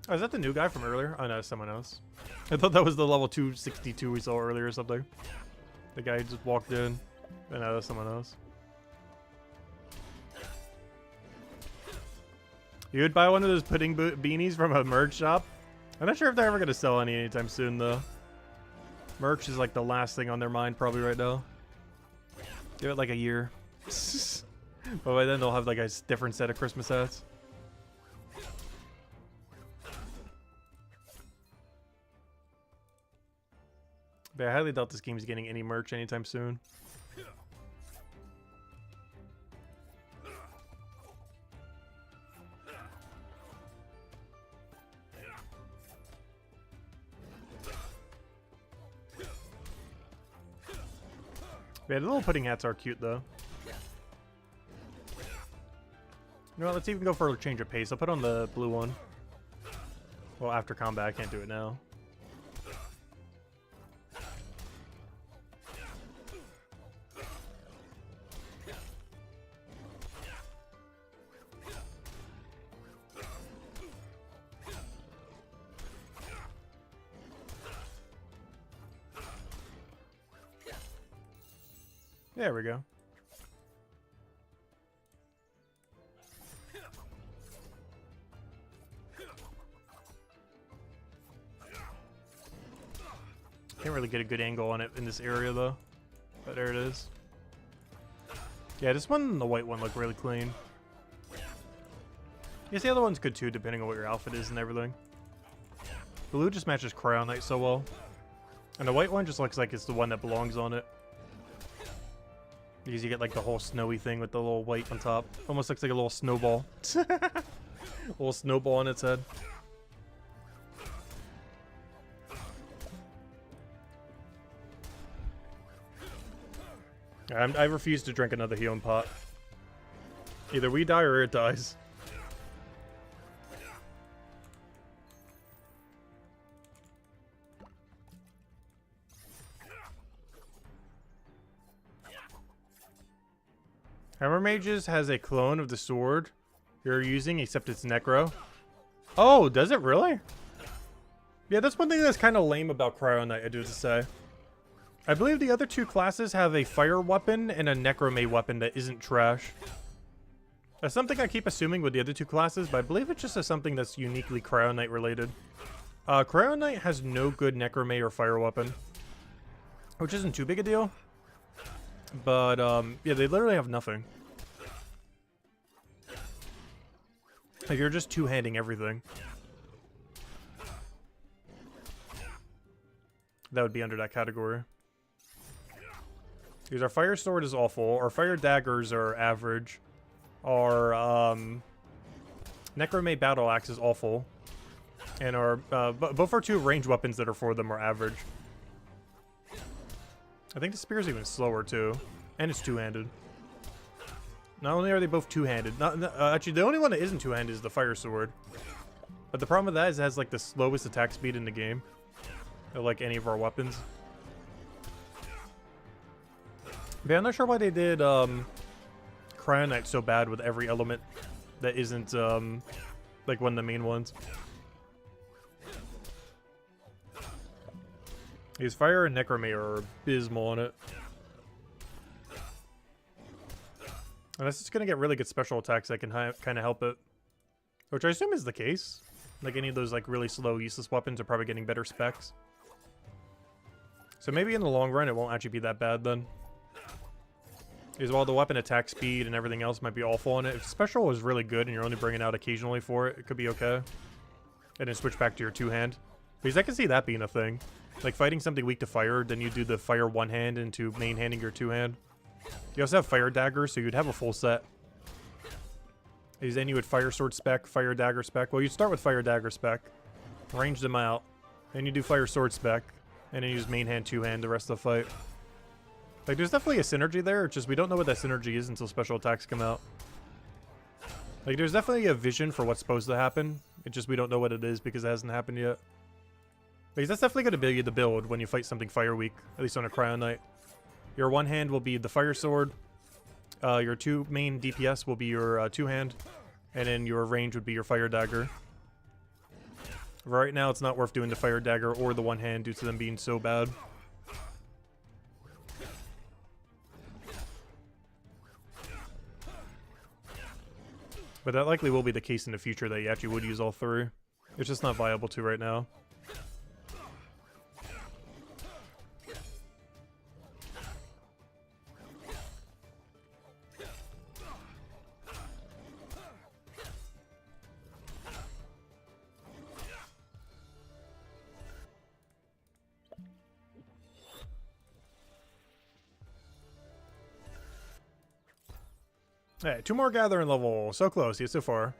Oh, is that the new guy from earlier? Oh no, it's someone else. I thought that was the level 262 we saw earlier or something. The guy just walked in. And no, that's someone else. You would buy one of those pudding beanies from a merch shop? I'm not sure if they're ever going to sell any anytime soon though. Merch is like the last thing on their mind probably right now. Give it like a year. But by then they'll have like a different set of Christmas hats. But I highly doubt this game's getting any merch anytime soon. Yeah, the little pudding hats are cute, though. You know what, let's even go for a change of pace. I'll put on the blue one. Well, after combat, I can't do it now. There we go. Can't really get a good angle on it in this area though. But there it is. Yeah, this one and the white one look really clean. Yes, the other one's good too, depending on what your outfit is and everything. Blue just matches Cryo Knight so well. And the white one just looks like it's the one that belongs on it. Because you get like the whole snowy thing with the little white on top. Almost looks like a little snowball. A little snowball on its head. I refuse to drink another Heon pot. Either we die or it dies. Hammer Mages has a clone of the sword you're using, except it's Necro. Oh, does it really? Yeah, that's one thing that's kind of lame about Cryo Knight, I do have to say. I believe the other two classes have a fire weapon and a necromay weapon that isn't trash. That's something I keep assuming with the other two classes, but I believe it's just something that's uniquely Cryo Knight related. Cryo Knight has no good necromay or fire weapon, which isn't too big a deal. But, yeah, they literally have nothing. Like, you're just two-handing everything. That would be under that category. Because our fire sword is awful, our fire daggers are average, our necromay battle axe is awful, and our both our two range weapons that are for them are average. I think the spear is even slower too, and it's two-handed. Not only are they both two-handed, actually the only one that isn't two-handed is the fire sword. But the problem with that is it has like the slowest attack speed in the game, like any of our weapons. But yeah, I'm not sure why they did Cryo Knight so bad with every element that isn't like one of the main ones. His fire and necromay are abysmal on it. Unless it's gonna get really good special attacks that can kind of help it, which I assume is the case. Like any of those like really slow useless weapons are probably getting better specs. So maybe in the long run it won't actually be that bad then. Because while the weapon attack speed and everything else might be awful on it, if special is really good and you're only bringing out occasionally for it, it could be okay. And then switch back to your two-hand. Because I can see that being a thing. Like fighting something weak to fire, then you do the fire one-hand into main-handing your two-hand. You also have fire dagger, so you'd have a full set. Because then you would fire sword spec, fire dagger spec. Well, you start with fire dagger spec, range them out, then you do fire sword spec, and then you use main-hand, two-hand the rest of the fight. Like, there's definitely a synergy there, it's just we don't know what that synergy is until special attacks come out. Like, there's definitely a vision for what's supposed to happen, it's just we don't know what it is because it hasn't happened yet. Because that's definitely going to be the build when you fight something fire weak, at least on a Cryo Knight. Your one hand will be the fire sword, your two main DPS will be your two hand, and then your range would be your fire dagger. Right now it's not worth doing the fire dagger or the one hand due to them being so bad. But that likely will be the case in the future that you actually would use all three. It's just not viable to right now. Hey, 2 more gathering level. So close, yet so far.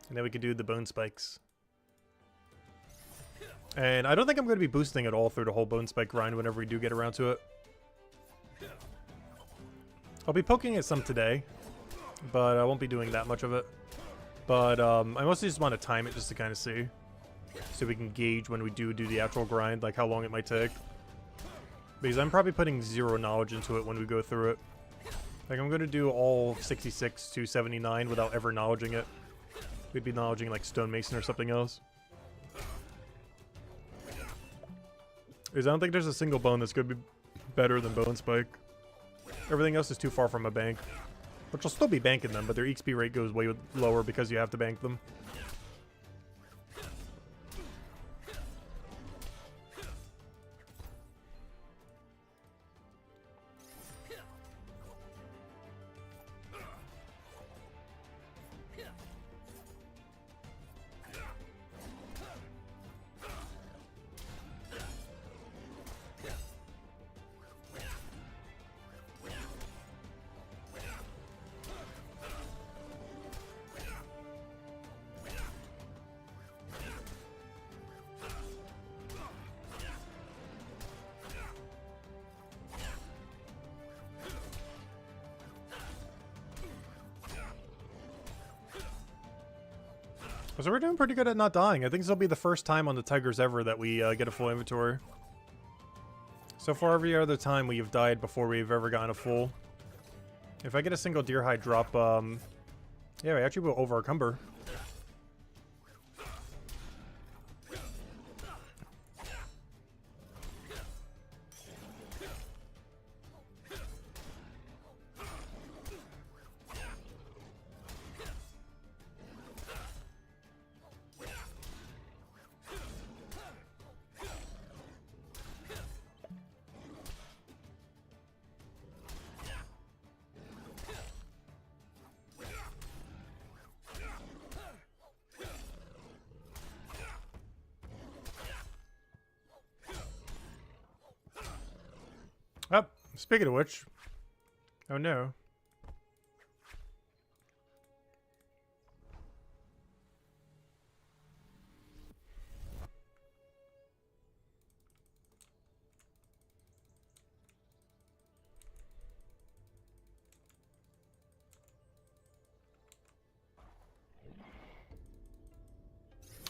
And then we could do the bone spikes. And I don't think I'm going to be boosting at all through the whole bone spike grind whenever we do get around to it. I'll be poking at some today, but I won't be doing that much of it. But I mostly just want to time it just to kind of see. So we can gauge when we do the actual grind, like how long it might take. Because I'm probably putting 0 knowledge into it when we go through it. Like, I'm going to do all 66 to 79 without ever knowledging it. We'd be knowledging, like, stonemason or something else. Because I don't think there's a single bone that's going to be better than bone spike. Everything else is too far from a bank. Which will still be banking them, but their XP rate goes way lower because you have to bank them. So we're doing pretty good at not dying. I think this will be the first time on the Tigers ever that we get a full inventory. So far, every other time we've died before we've ever gotten a full. If I get a single deer hide drop, yeah, we actually will over-encumber. Oh, speaking of which. Oh no.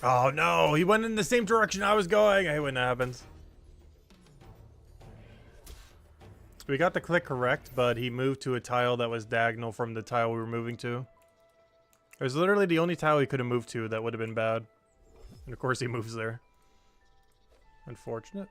Oh no, he went in the same direction I was going. I hate when that happens. We got the click correct, but he moved to a tile that was diagonal from the tile we were moving to. It was literally the only tile he could have moved to that would have been bad. And of course he moves there. Unfortunate.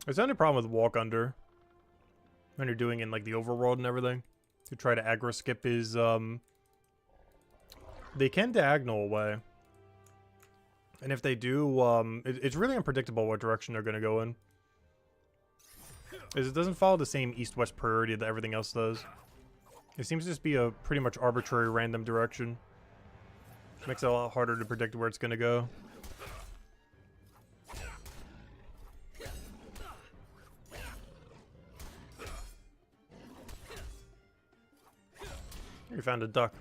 There's the only problem with walk under. When you're doing in like the overworld and everything. To try to aggro skip is they can diagonal away. And if they do, it's really unpredictable what direction they're gonna go in. Is it doesn't follow the same east-west priority that everything else does. It seems to just be a pretty much arbitrary random direction. Makes it a lot harder to predict where it's gonna go. We found a duck.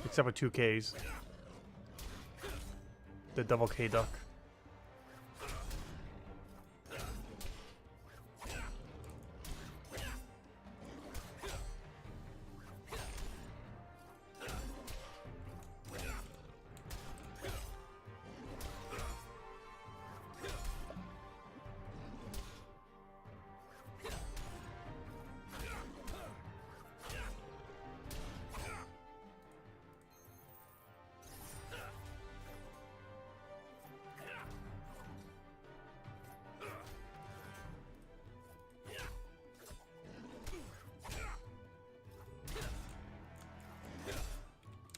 Except with 2 Ks. The double K duck.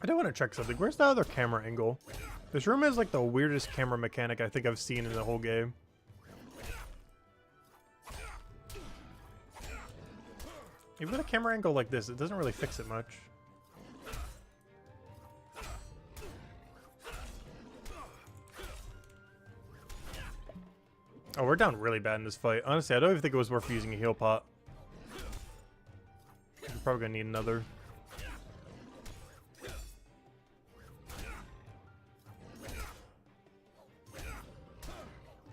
I do want to check something. Where's the other camera angle? This room is like the weirdest camera mechanic I think I've seen in the whole game. Even a camera angle like this, it doesn't really fix it much. Oh, we're down really bad in this fight. Honestly, I don't even think it was worth using a heal pot. We're probably gonna need another.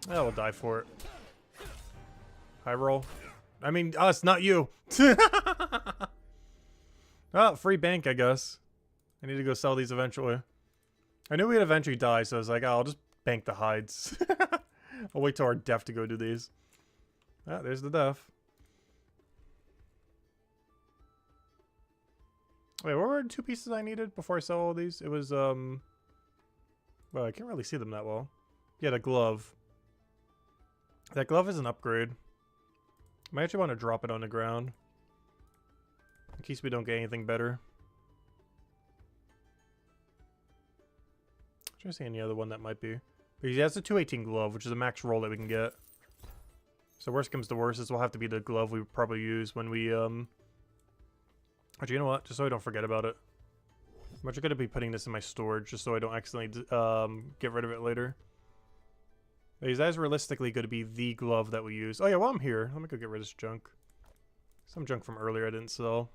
Yeah, we'll die for it. High roll. I mean, us, not you. Oh, free bank, I guess. I need to go sell these eventually. I knew we'd eventually die, so I was like, oh, I'll just bank the hides. I'll wait till our death to go do these. Ah, there's the death. Wait, what were the 2 pieces I needed before I sell all these? It was, well, I can't really see them that well. Yeah, the glove. That glove is an upgrade. I might actually want to drop it on the ground. In case we don't get anything better. I'm trying to see any other one that might be. Because he has a 218 glove, which is a max roll that we can get. So worst comes to worst, this will have to be the glove we would probably use when we, Actually, you know what? Just so I don't forget about it. I'm actually going to be putting this in my storage, just so I don't accidentally, get rid of it later. That is realistically going to be the glove that we use. Oh yeah, while I'm here, let me go get rid of this junk. Some junk from earlier I didn't sell.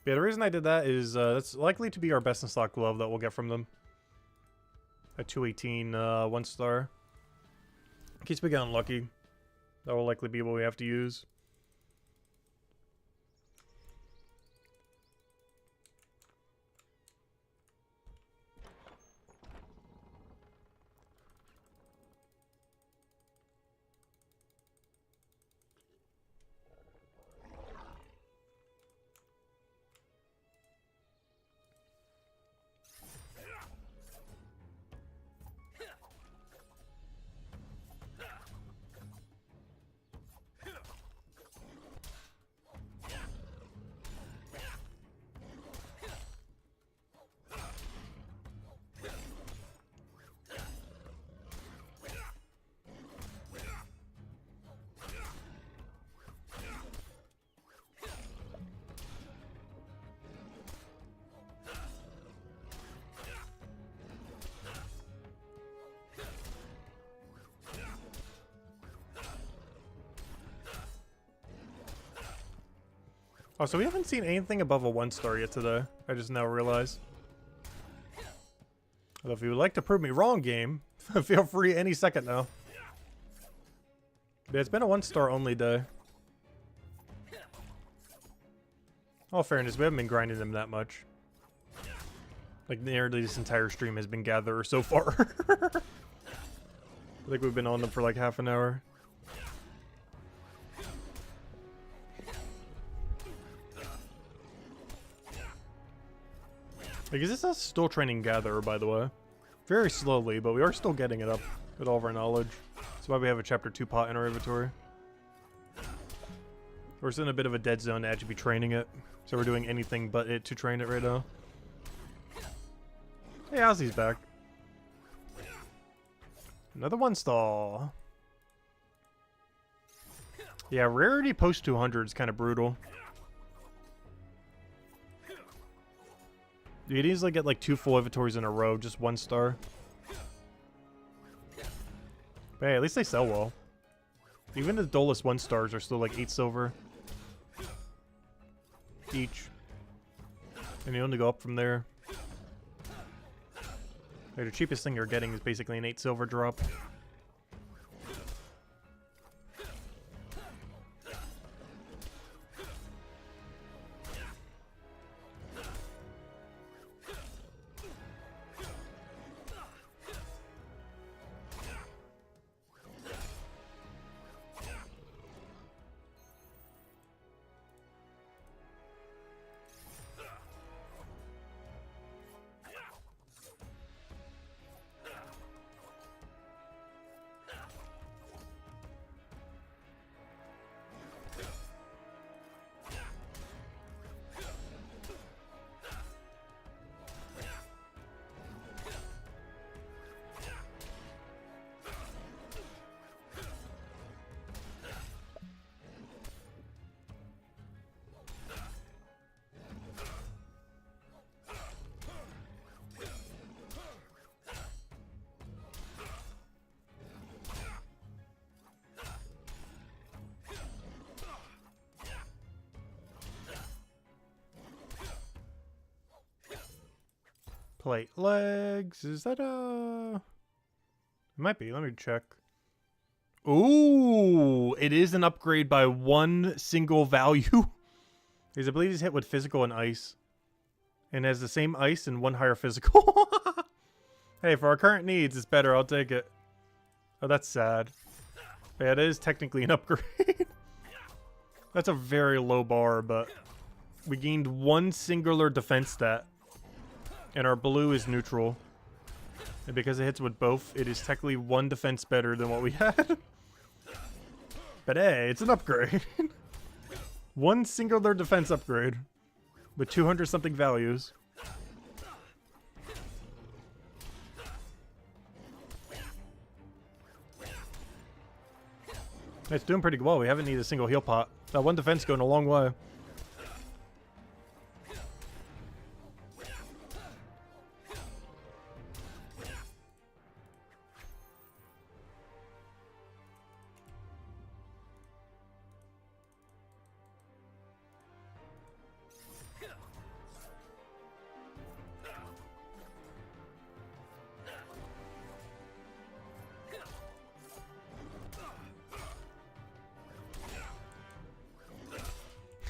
Yeah, the reason I did that is that's likely to be our best in stock glove that we'll get from them. A 218 1 star. In case we get unlucky, that will likely be what we have to use. Oh, so we haven't seen anything above a 1 star yet today. I just now realized. Although if you would like to prove me wrong, game, feel free any second now. Yeah, it's been a 1 star only day. All fairness, we haven't been grinding them that much. Like, nearly this entire stream has been Gatherer so far. I think we've been on them for like half an hour. Like, is this us still training Gatherer, by the way? Very slowly, but we are still getting it up with all of our knowledge. That's why we have a chapter 2 pot in our inventory. We're still in a bit of a dead zone to actually be training it. So we're doing anything but it to train it right now. Hey, Ozzy's back. Another 1 star. Yeah, rarity post 200 is kind of brutal. You could easily get like 2 full inventories in a row, just 1 star. But hey, at least they sell well. Even the dullest 1 stars are still like 8 silver each. And you only go up from there. Like, the cheapest thing you're getting is basically an 8 silver drop. Plate legs. Is that a... It might be. Let me check. Ooh, it is an upgrade by one single value. His ability is hit with physical and ice. And has the same ice and one higher physical. Hey, for our current needs, it's better. I'll take it. Oh, that's sad. Yeah, it is technically an upgrade. That's a very low bar, but we gained one singular defense stat. And our blue is neutral. And because it hits with both, it is technically one defense better than what we had. But hey, it's an upgrade. One singular defense upgrade. With 200 something values. It's doing pretty well. We haven't needed a single heal pot. That one defense going a long way.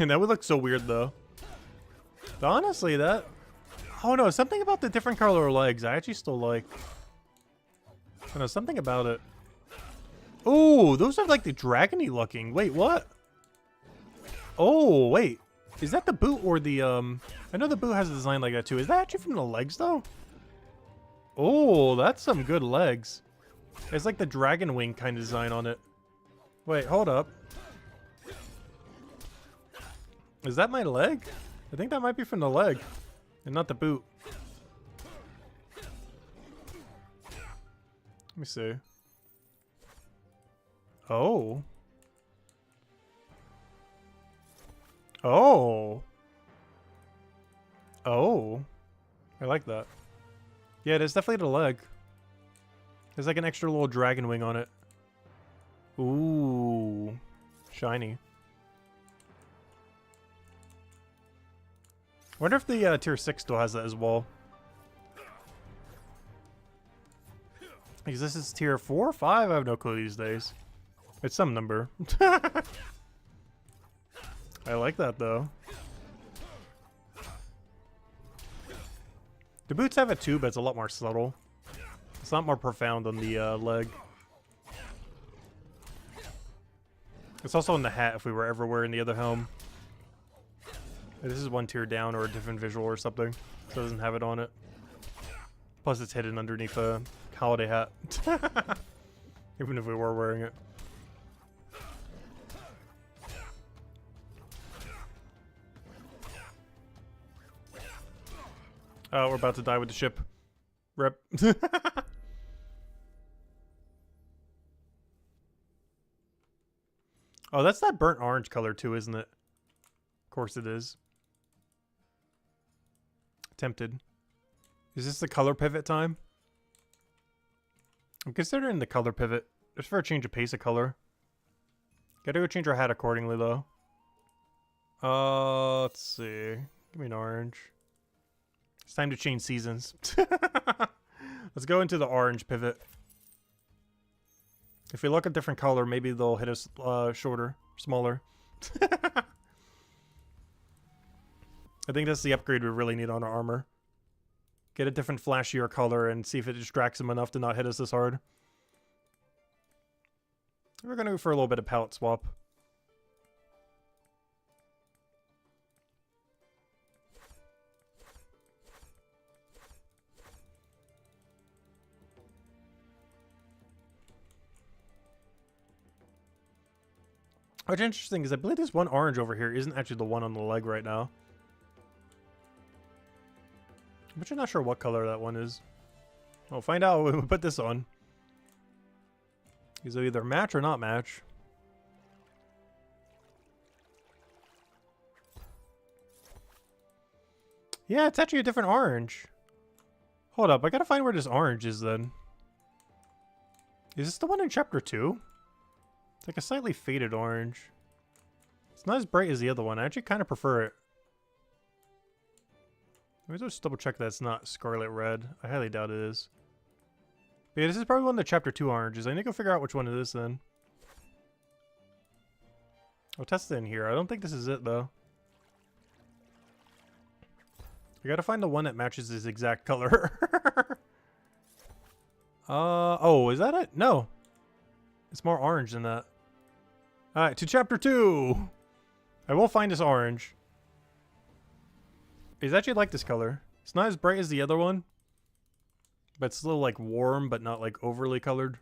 And that would look so weird, though. But honestly, that... Oh, no. Something about the different color legs I actually still like. I don't know. Something about it. Oh, those are like the dragony looking. Wait, what? Oh, wait. Is that the boot or the... I know the boot has a design like that, too. Is that actually from the legs, though? Oh, that's some good legs. It's like the dragon wing kind of design on it. Wait, hold up. Is that my leg? I think that might be from the leg. And not the boot. Let me see. Oh. Oh. Oh. I like that. Yeah, it is definitely the leg. There's like an extra little dragon wing on it. Ooh. Shiny. I wonder if the tier 6 still has that as well. Because this is tier 4 or 5? I have no clue these days. It's some number. I like that, though. The boots have it too, but it's a lot more subtle. It's a lot more profound on the leg. It's also in the hat if we were ever wearing the other helm. This is one tier down or a different visual or something, so it doesn't have it on it. Plus it's hidden underneath a holiday hat. Even if we were wearing it. Oh, we're about to die with the ship. Rip. Oh, that's that burnt orange color too, isn't it? Of course it is. Tempted. Is this the color pivot time? I'm considering the color pivot. Just for a change of pace of color. Gotta go change our hat accordingly, though. Let's see. Give me an orange. It's time to change seasons. Let's go into the orange pivot. If we look at different color, maybe they'll hit us shorter, smaller. I think that's the upgrade we really need on our armor. Get a different flashier color and see if it distracts them enough to not hit us this hard. We're going to go for a little bit of palette swap. What's interesting is I believe this one orange over here isn't actually the one on the leg right now. I'm actually not sure what color that one is. We'll find out when we put this on. These will either match or not match. Yeah, it's actually a different orange. Hold up, I gotta find where this orange is then. Is this the one in chapter 2? It's like a slightly faded orange. It's not as bright as the other one. I actually kind of prefer it. Let me just double check that it's not scarlet red. I highly doubt it is. But yeah, this is probably one of the chapter 2 oranges. I need to go figure out which one it is then. I'll test it in here. I don't think this is it though. I gotta find the one that matches his exact color. Oh, is that it? No. It's more orange than that. Alright, to chapter 2. I will find this orange. It's actually like this color. It's not as bright as the other one. But it's still like warm, but not like overly colored.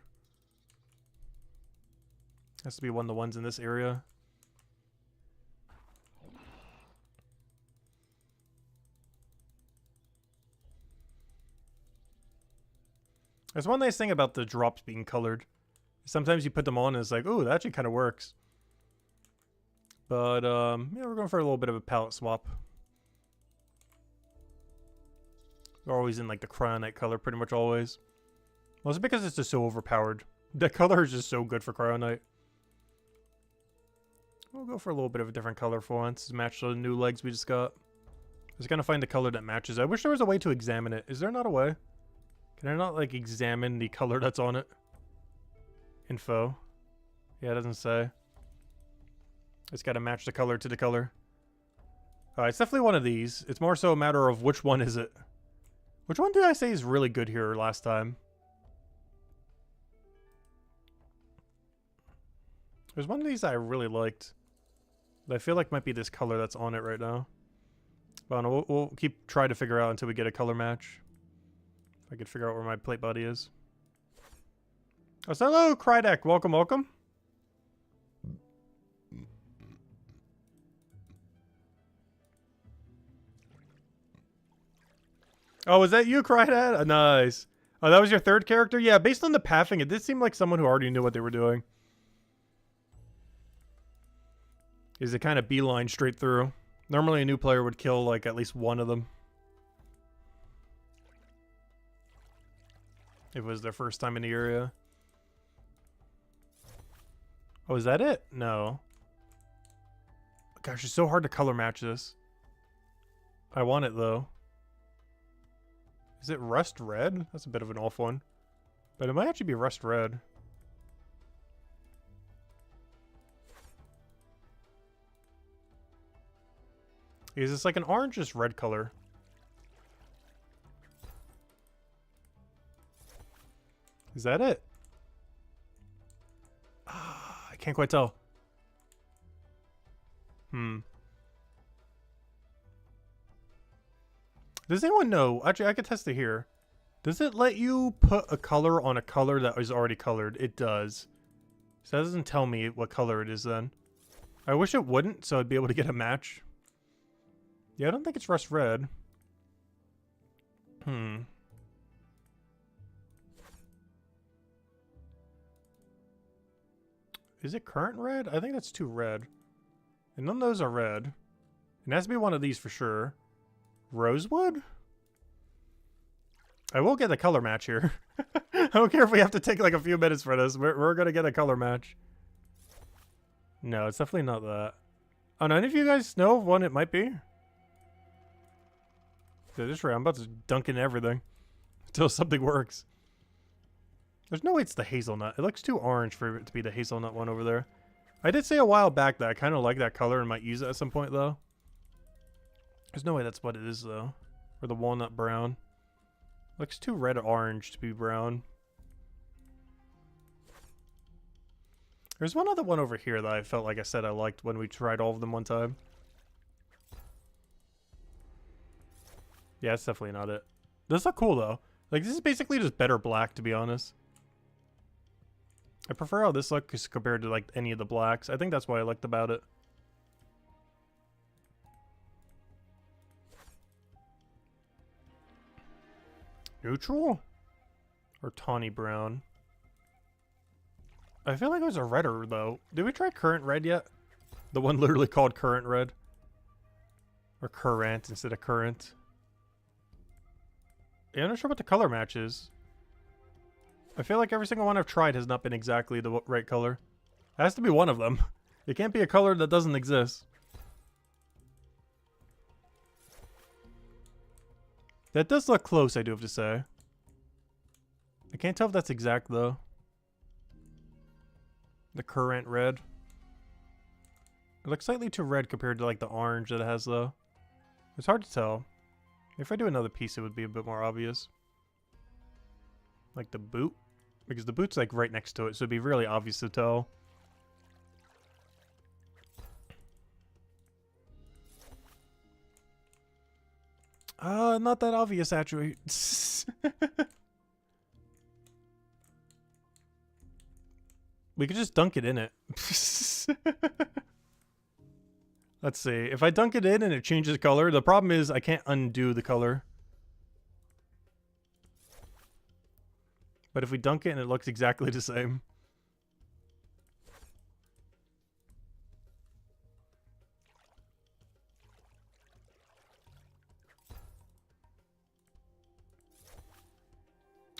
Has to be one of the ones in this area. There's one nice thing about the drops being colored. Sometimes you put them on and it's like, oh, that actually kind of works. But, yeah, we're going for a little bit of a palette swap. We're always in, like, the cryonite color, pretty much always. Well, it's because it's just so overpowered. The color is just so good for cryonite. We'll go for a little bit of a different color for once to match the new legs we just got. Just gonna find the color that matches. I wish there was a way to examine it. Is there not a way? Can I not, like, examine the color that's on it? Info. Yeah, it doesn't say. It's got to match the color to the color. It's definitely one of these. It's more so a matter of which one is it. Which one did I say is really good here last time? There's one of these that I really liked. That I feel like might be this color that's on it right now. But no, we'll keep trying to figure out until we get a color match. If I could figure out where my plate body is. Oh, so hello, Krydek. Welcome, welcome. Oh, was that you, Krydek? Nice. Oh, that was your third character? Yeah, based on the pathing, it did seem like someone who already knew what they were doing. Is it kind of beeline straight through? Normally a new player would kill, like, at least one of them. If it was their first time in the area. Oh, is that it? No. Gosh, it's so hard to color match this. I want it, though. Is it rust red? That's a bit of an off one. But it might actually be rust red. Is this like an orange-ish red color? Is that it? I can't quite tell. Does anyone know? Actually, I could test it here. Does it let you put a color on a color that is already colored? It does. So that doesn't tell me what color it is then. I wish it wouldn't, so I'd be able to get a match. Yeah, I don't think it's rust red. Is it current red? I think that's too red. And none of those are red. It has to be one of these for sure. Rosewood? I will get a color match here. I don't care if we have to take like a few minutes for this. We're gonna get a color match. No, it's definitely not that. Oh, none of you guys know what it might be? Dude, this right, I'm about to dunk in everything. Until something works. There's no way it's the hazelnut. It looks too orange for it to be the hazelnut one over there. I did say a while back that I kind of like that color and might use it at some point, though. There's no way that's what it is, though. Or the walnut brown. Looks too red-orange to be brown. There's one other one over here that I felt like I said I liked when we tried all of them one time. Yeah, that's definitely not it. This look cool, though. Like, this is basically just better black, to be honest. I prefer how this looks compared to, like, any of the blacks. I think that's what I liked about it. Neutral? Or tawny brown? I feel like it was a redder, though. Did we try current red yet? The one literally called current red. Or current instead of current. Yeah, I'm not sure what the color match is. I feel like every single one I've tried has not been exactly the right color. It has to be one of them. It can't be a color that doesn't exist. That does look close, I do have to say. I can't tell if that's exact, though. The current red. It looks slightly too red compared to, like, the orange that it has, though. It's hard to tell. If I do another piece, it would be a bit more obvious. Like the boot. Because the boot's, like, right next to it, so it'd be really obvious to tell. Not that obvious, actually. We could just dunk it in it. Let's see. If I dunk it in and it changes color, the problem is I can't undo the color. But if we dunk it and it looks exactly the same.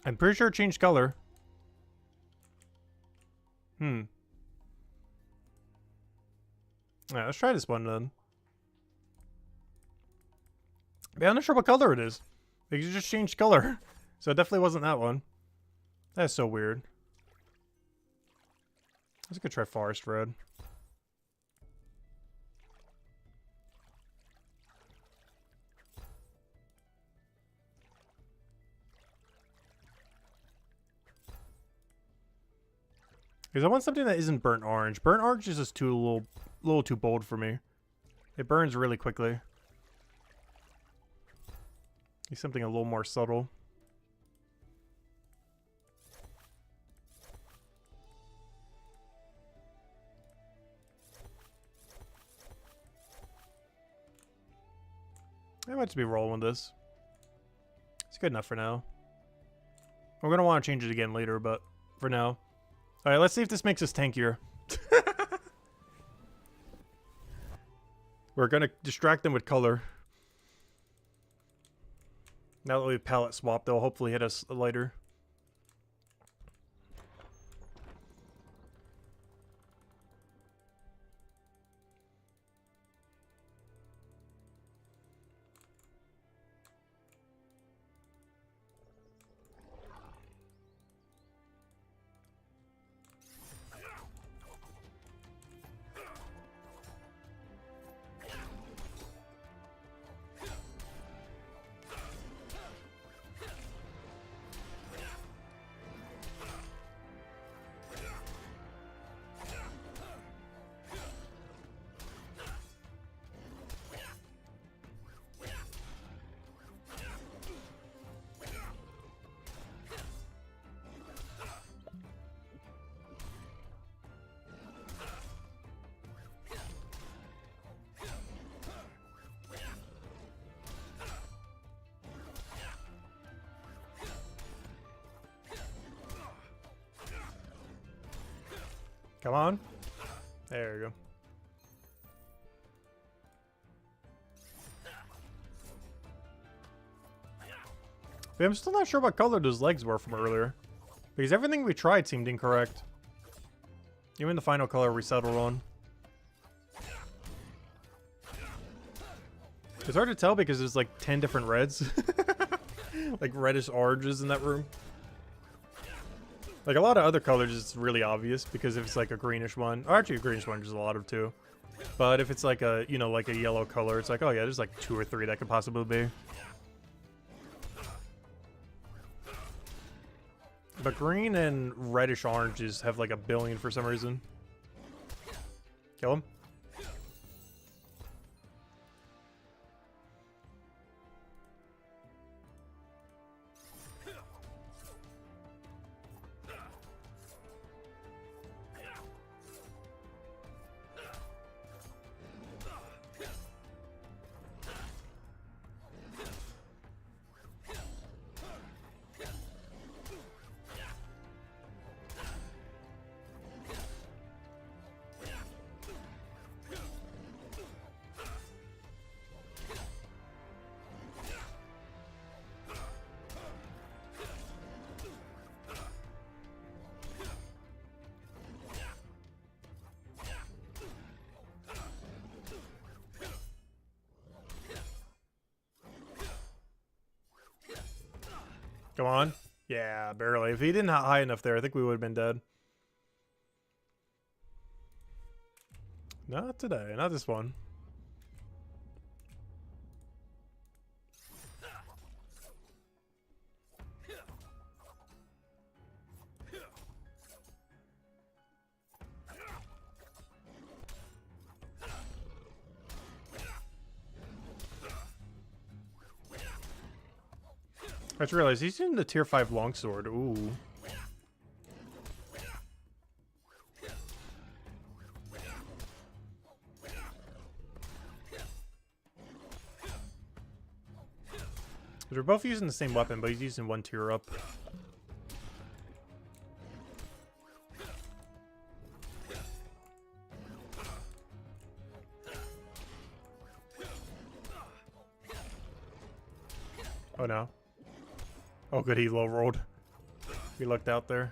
I'm pretty sure it changed color. Yeah, let's try this one then. Yeah, I'm not sure what color it is. Because it just changed color. So it definitely wasn't that one. That's so weird. Let's go try forest red. Because I want something that isn't burnt orange. Burnt orange is just too a little too bold for me. It burns really quickly. Need something a little more subtle. I might just be rolling with this. It's good enough for now. We're going to want to change it again later, but for now. Alright, let's see if this makes us tankier. We're going to distract them with color. Now that we've palette swapped, they'll hopefully hit us later. Come on. There you go. But I'm still not sure what color those legs were from earlier. Because everything we tried seemed incorrect. Even the final color we settled on. It's hard to tell because there's like 10 different reds. Like reddish oranges in that room. Like a lot of other colors, it's really obvious because if it's like a greenish one, or actually a greenish one, there's a lot of too. But if it's like a, you know, like a yellow color, it's like, oh yeah, there's like 2 or 3 that could possibly be. But green and reddish oranges have like a billion for some reason. Kill him. Come on. Yeah, barely. If he didn't hit high enough there, I think we would have been dead. Not today. Not this one. I just realized he's using the tier 5 longsword. Ooh. They're both using the same weapon, but he's using one tier up. Oh no. Oh good, he low rolled. He looked out there.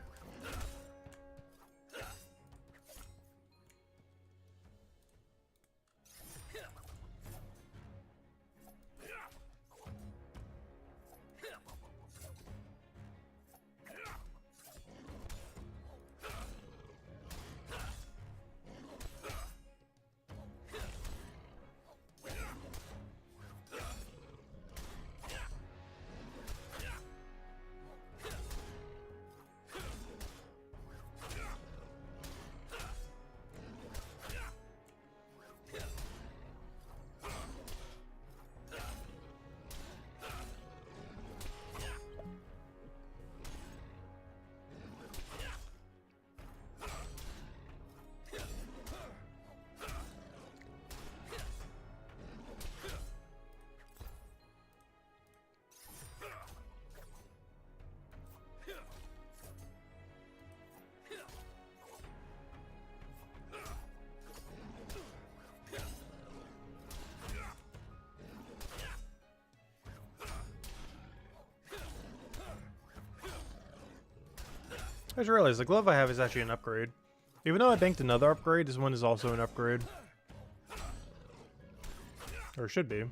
I just realized the glove I have is actually an upgrade. Even though I banked another upgrade, this one is also an upgrade. Or it should be.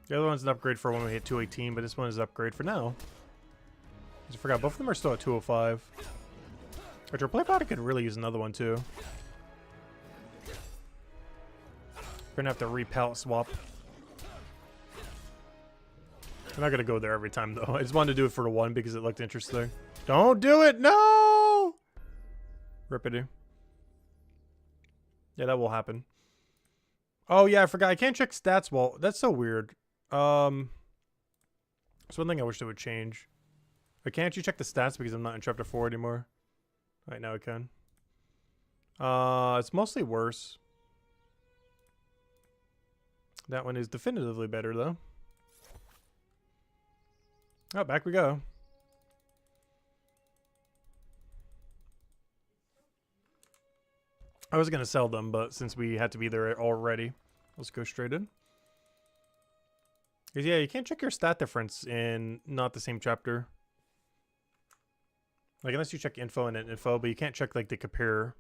The other one's an upgrade for when we hit 218, but this one is an upgrade for now. I forgot, both of them are still at 205. Which our play body could really use another one too. We're gonna have to re-pallet swap. I'm not gonna go there every time though. I just wanted to do it for the one because it looked interesting. Don't do it! No! Rippity. Yeah, that will happen. Oh yeah, I forgot. I can't check stats. Well, that's so weird. It's one thing I wish they would change. I can't actually check the stats because I'm not in chapter 4 anymore. Right now I can. It's mostly worse. That one is definitively better though. Oh, back we go. I was gonna sell them, but since we had to be there already, let's go straight in. Because yeah, you can't check your stat difference in not the same chapter. Like unless you check info and info, but you can't check like the compare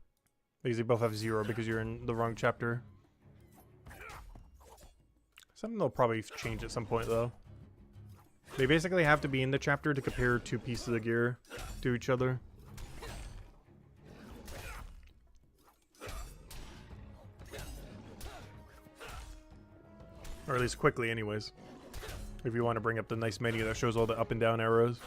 because they both have 0 because you're in the wrong chapter. Something they'll probably change at some point though. They basically have to be in the chapter to compare two pieces of gear to each other. Or at least quickly anyways. If you want to bring up the nice menu that shows all the up and down arrows.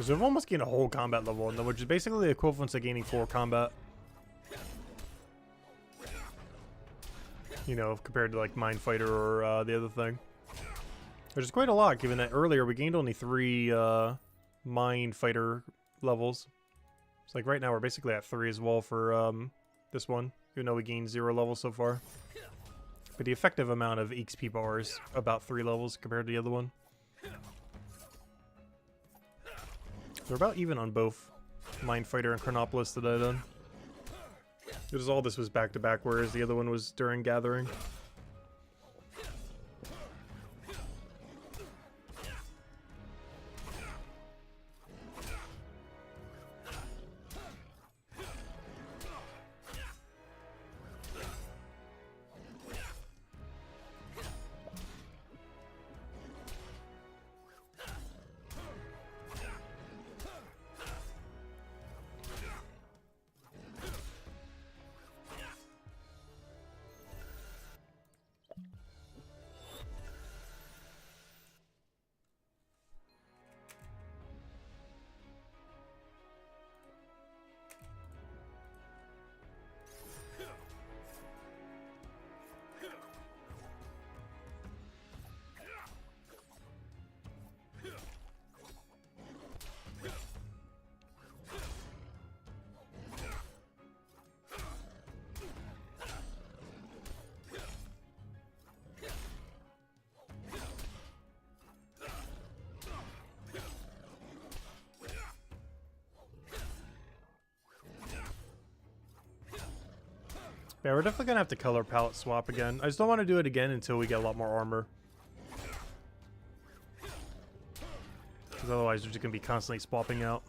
So we've almost gained a whole combat level, which is basically the equivalent to gaining 4 combat. You know, compared to like Mind Fighter or the other thing. Which is quite a lot, given that earlier we gained only 3 Mind Fighter levels. It's like right now we're basically at 3 as well for this one, even though we gained 0 levels so far. But the effective amount of XP bar is about 3 levels compared to the other one. They're about even on both Mind Fighter and Chronopolis that I done. Because all this was back to back, whereas the other one was during Gathering. Yeah, we're definitely gonna have to color palette swap again. I just don't want to do it again until we get a lot more armor. Because otherwise we're just gonna be constantly swapping out.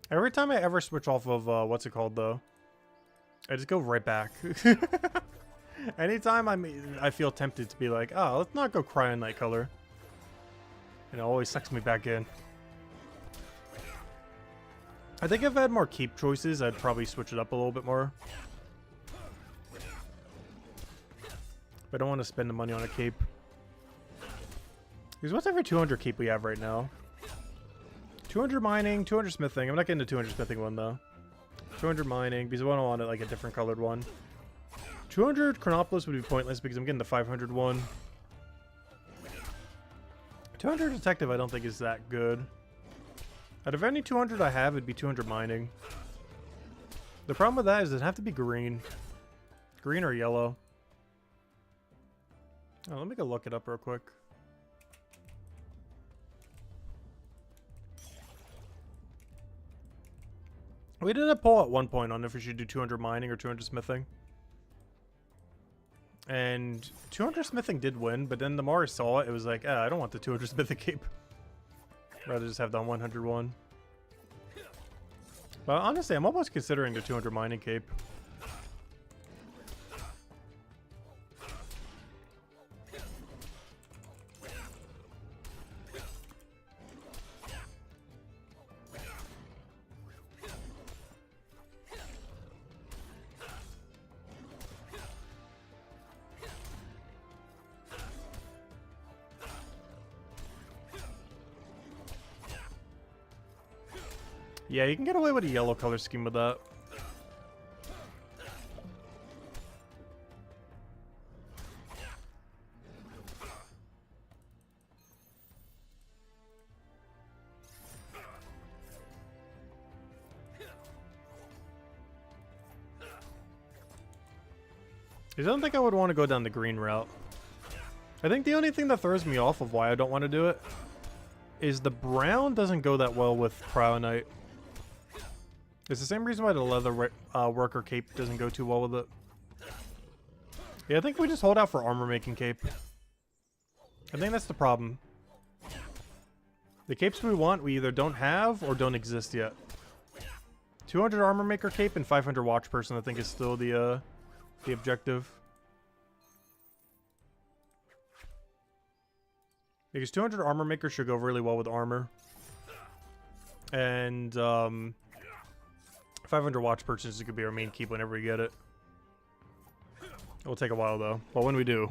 Every time I ever switch off of, what's it called though? I just go right back. Anytime I feel tempted to be like, oh, let's not go Cryonite color. And it always sucks me back in. I think if I had more cape choices, I'd probably switch it up a little bit more. But I don't want to spend the money on a cape. Because what's every 200 cape we have right now? 200 mining, 200 smithing. I'm not getting the 200 smithing one though. 200 mining, because I don't want it like a different colored one. 200 Chronopolis would be pointless because I'm getting the 500 one. 200 Detective I don't think is that good. Out of any 200 I have, it'd be 200 mining. The problem with that is it'd have to be green. Green or yellow. Oh, let me go look it up real quick. We did a poll at one point on if we should do 200 mining or 200 smithing. And 200 smithing did win, but then the more I saw it, it was like, I don't want the 200 smithing cape. I'd rather just have the 101. But honestly, I'm almost considering the 200 mining cape. Yeah, you can get away with a yellow color scheme with that. I don't think I would want to go down the green route. I think the only thing that throws me off of why I don't want to do it is the brown doesn't go that well with Cryonite. It's the same reason why the leather worker cape doesn't go too well with it. Yeah, I think we just hold out for armor making cape. I think that's the problem. The capes we want, we either don't have or don't exist yet. 200 armor maker cape and 500 watch person, I think, is still the objective. Because 200 armor maker should go really well with armor. And 500 watch purchases could be our main keep whenever we get it. It will take a while though. But when we do.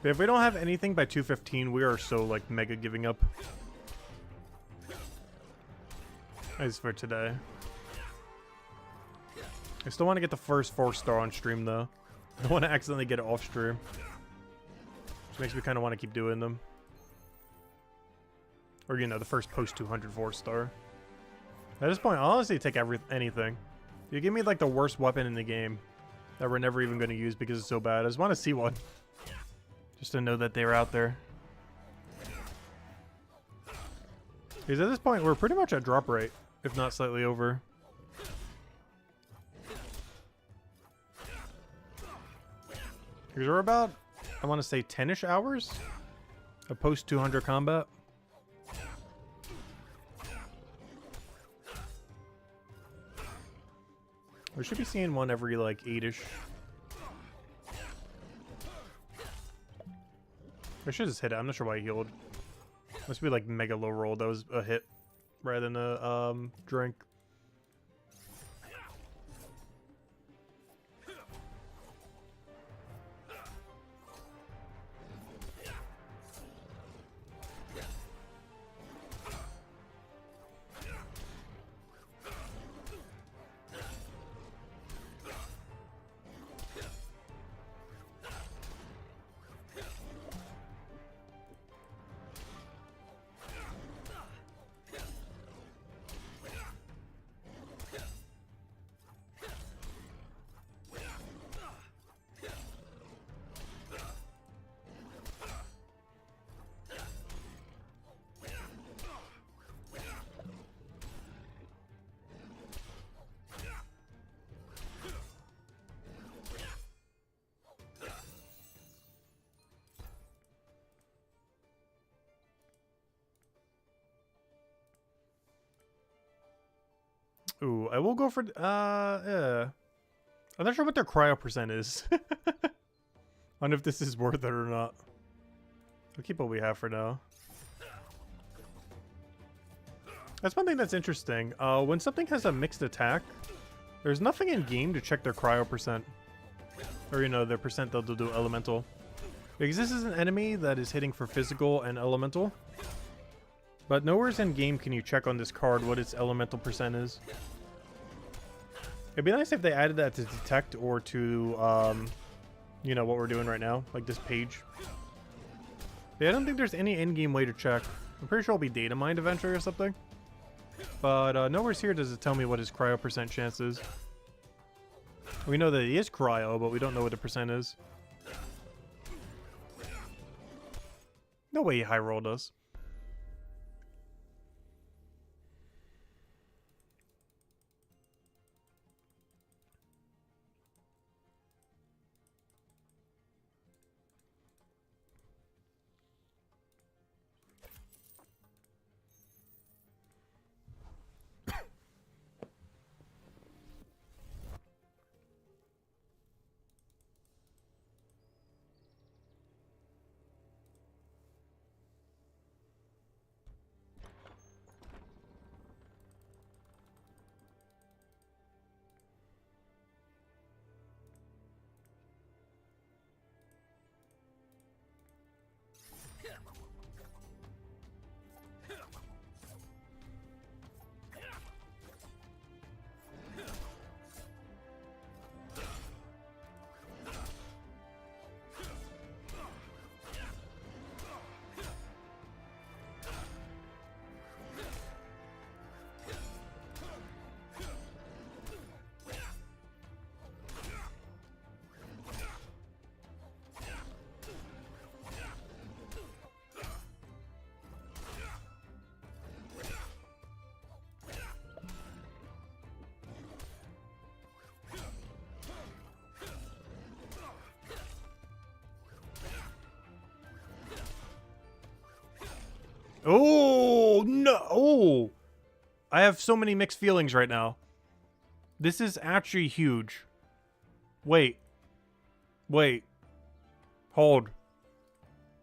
If we don't have anything by 2:15, we are so, like, mega giving up. At least for today. I still want to get the first 4-star on stream, though. I don't want to accidentally get it off stream. Which makes me kind of want to keep doing them. Or, you know, the first post 200 4-star. At this point, I'll honestly take anything. You give me, like, the worst weapon in the game that we're never even going to use because it's so bad. I just want to see one. Just to know that they're out there. Because at this point, we're pretty much at drop rate, if not slightly over. Because we're about, I want to say 10-ish hours of post 200 combat. We should be seeing one every like 8-ish. I should just hit it. I'm not sure why he healed. Must be like mega low roll. That was a hit rather than a drink. Ooh, I will go for, yeah. I'm not sure what their cryo percent is. I don't know if this is worth it or not. We'll keep what we have for now. That's one thing that's interesting. When something has a mixed attack, there's nothing in game to check their cryo percent. Or, you know, their percent they'll do elemental. Because this is an enemy that is hitting for physical and elemental. But nowhere's in game can you check on this card what its elemental percent is. It'd be nice if they added that to detect or to, you know, what we're doing right now. Like this page. Yeah, I don't think there's any in-game way to check. I'm pretty sure it'll be data mined eventually or something. But nowhere's here does it tell me what his cryo percent chance is. We know that he is cryo, but we don't know what the percent is. No way he high rolled us. Oh, no. Oh, I have so many mixed feelings right now. This is actually huge. Wait. Wait. Hold.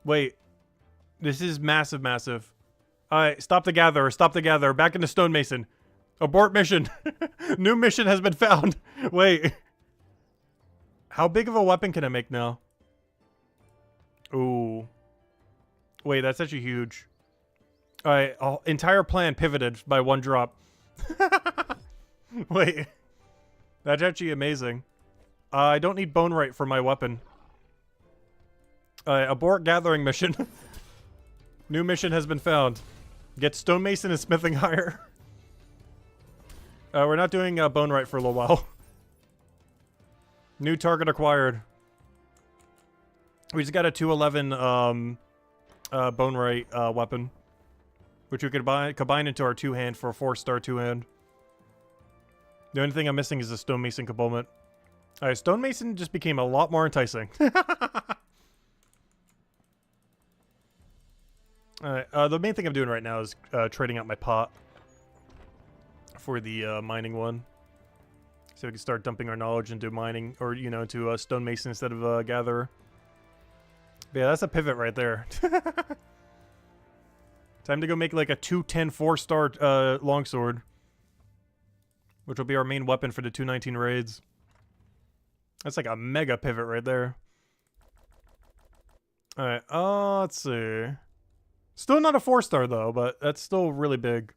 Wait. This is massive, massive. Alright, stop the gather. Stop the gather. Back into Stonemason. Abort mission. New mission has been found. Wait. How big of a weapon can I make now? Ooh. Wait, that's actually huge. Alright, entire plan pivoted by one drop. Wait. That's actually amazing. I don't need bone right for my weapon. Abort gathering mission. New mission has been found. Get stonemason and smithing higher. We're not doing bone right for a little while. New target acquired. We just got a 211 bone right weapon, which we could combine into our 2-hand for a 4-star 2-hand. The only thing I'm missing is the stonemason component. Alright, stonemason just became a lot more enticing. Alright, the main thing I'm doing right now is trading out my pot for the mining one. So we can start dumping our knowledge into mining, or, you know, into stonemason instead of gatherer. But yeah, that's a pivot right there. Time to go make like a 210 4-star longsword, which will be our main weapon for the 219 raids. That's like a mega pivot right there. Alright, let's see. Still not a 4-star though, but that's still really big.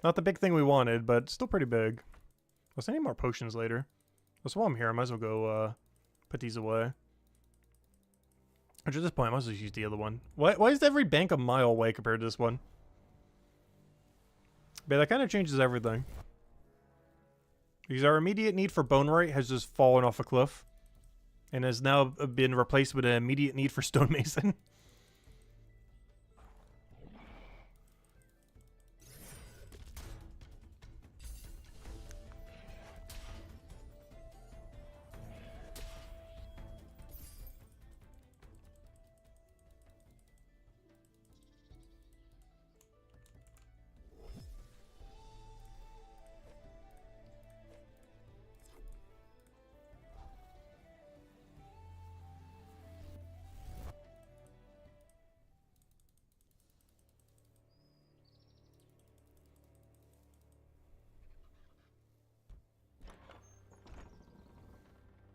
Not the big thing we wanted, but still pretty big. Let's need more potions later. That's while I'm here, I might as well go put these away. Which at this point, I might as well use the other one. Why is every bank a mile away compared to this one? But that kind of changes everything. Because our immediate need for bone right has just fallen off a cliff. And has now been replaced with an immediate need for stonemason.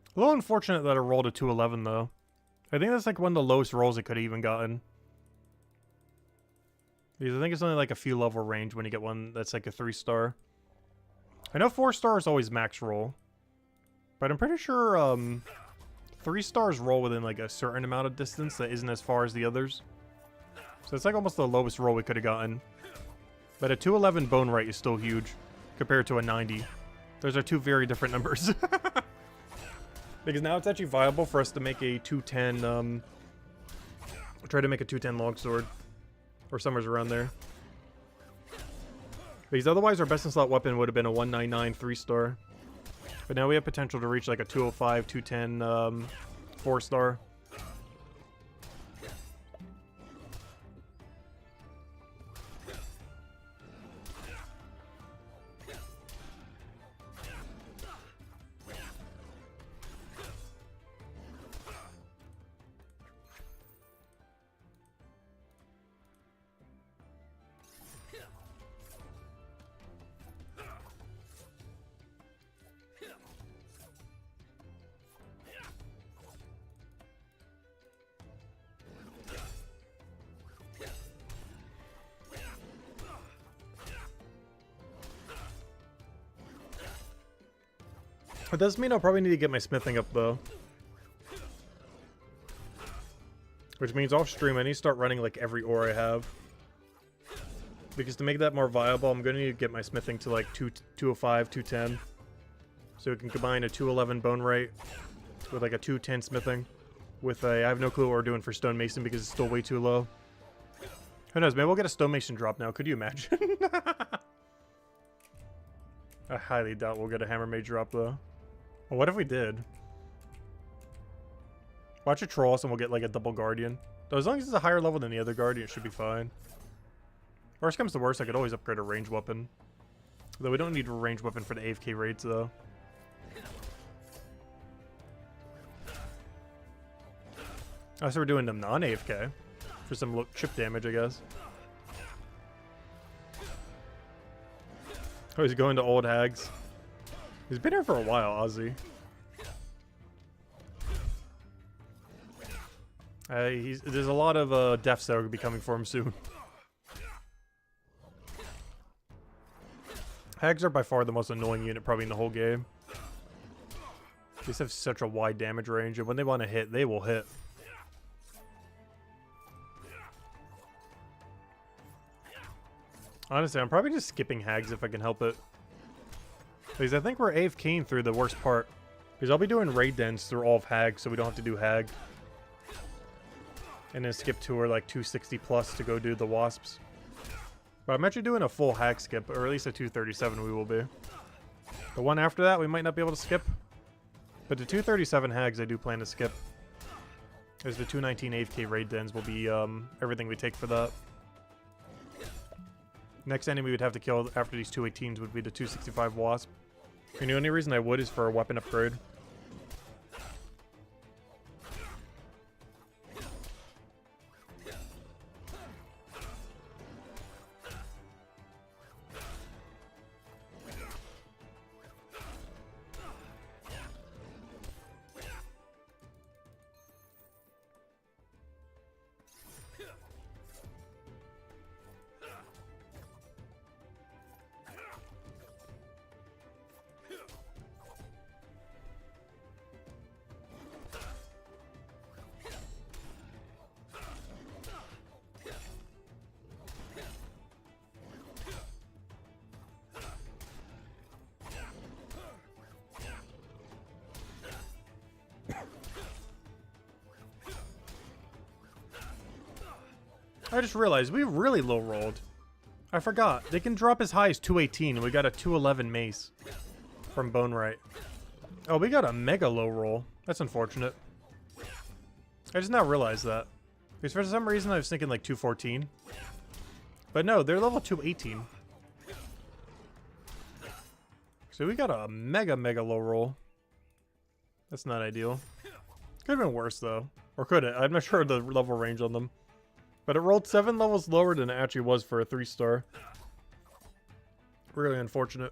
A little unfortunate that I rolled a 211 though. I think that's like one of the lowest rolls it could have even gotten. Because I think it's only like a few level range when you get one that's like a 3-star. I know 4-star is always max roll. But I'm pretty sure 3-stars roll within like a certain amount of distance that isn't as far as the others. So it's like almost the lowest roll we could have gotten. But a 211 bone right is still huge compared to a 90. Those are two very different numbers. Because now it's actually viable for us to make a 210, try to make a 210 longsword. Or somewhere around there. Because otherwise our best in slot weapon would have been a 199 3-star. But now we have potential to reach like a 205, 210, 4-star. It does mean I'll probably need to get my smithing up, though. Which means off stream, I need to start running, like, every ore I have. Because to make that more viable, I'm going to need to get my smithing to, like, 205, 210. So we can combine a 211 bone right with, like, a 210 smithing. With a... I have no clue what we're doing for stonemason because it's still way too low. Who knows? Maybe we'll get a stonemason drop now. Could you imagine? I highly doubt we'll get a hammer mage drop, though. Well, what if we did? Watch a troll, and we'll get like a double guardian. Though as long as it's a higher level than the other guardian, it should be fine. Worst comes to worst, I could always upgrade a range weapon. Though we don't need a range weapon for the AFK raids, though. Oh, so we're doing them non-AFK. For some chip damage, I guess. Oh, he's going to old hags. He's been here for a while, Ozzy. There's a lot of deaths that are going to be coming for him soon. Hags are by far the most annoying unit probably in the whole game. They just have such a wide damage range, and when they want to hit, they will hit. Honestly, I'm probably just skipping Hags if I can help it. Because I think we're AFKing through the worst part. Because I'll be doing raid dens through all of Hag, so we don't have to do Hag. And then skip to her like 260 plus to go do the Wasps. But I'm actually doing a full Hag skip, or at least a 237 we will be. The one after that we might not be able to skip. But the 237 Hags I do plan to skip. As the 219 AFK raid dens will be everything we take for that. Next enemy we'd have to kill after these 218s would be the 265 Wasp. And the only reason I would is for a weapon upgrade. I just realized we really low rolled. I forgot. They can drop as high as 218 and we got a 211 mace from Bone Right. Oh, we got a mega low roll. That's unfortunate. I just now realized that. Because for some reason I was thinking like 214. But no, they're level 218. So we got a mega low roll. That's not ideal. Could have been worse though. Or could it? I'm not sure of the level range on them. But it rolled 7 levels lower than it actually was for a 3-star. Really unfortunate.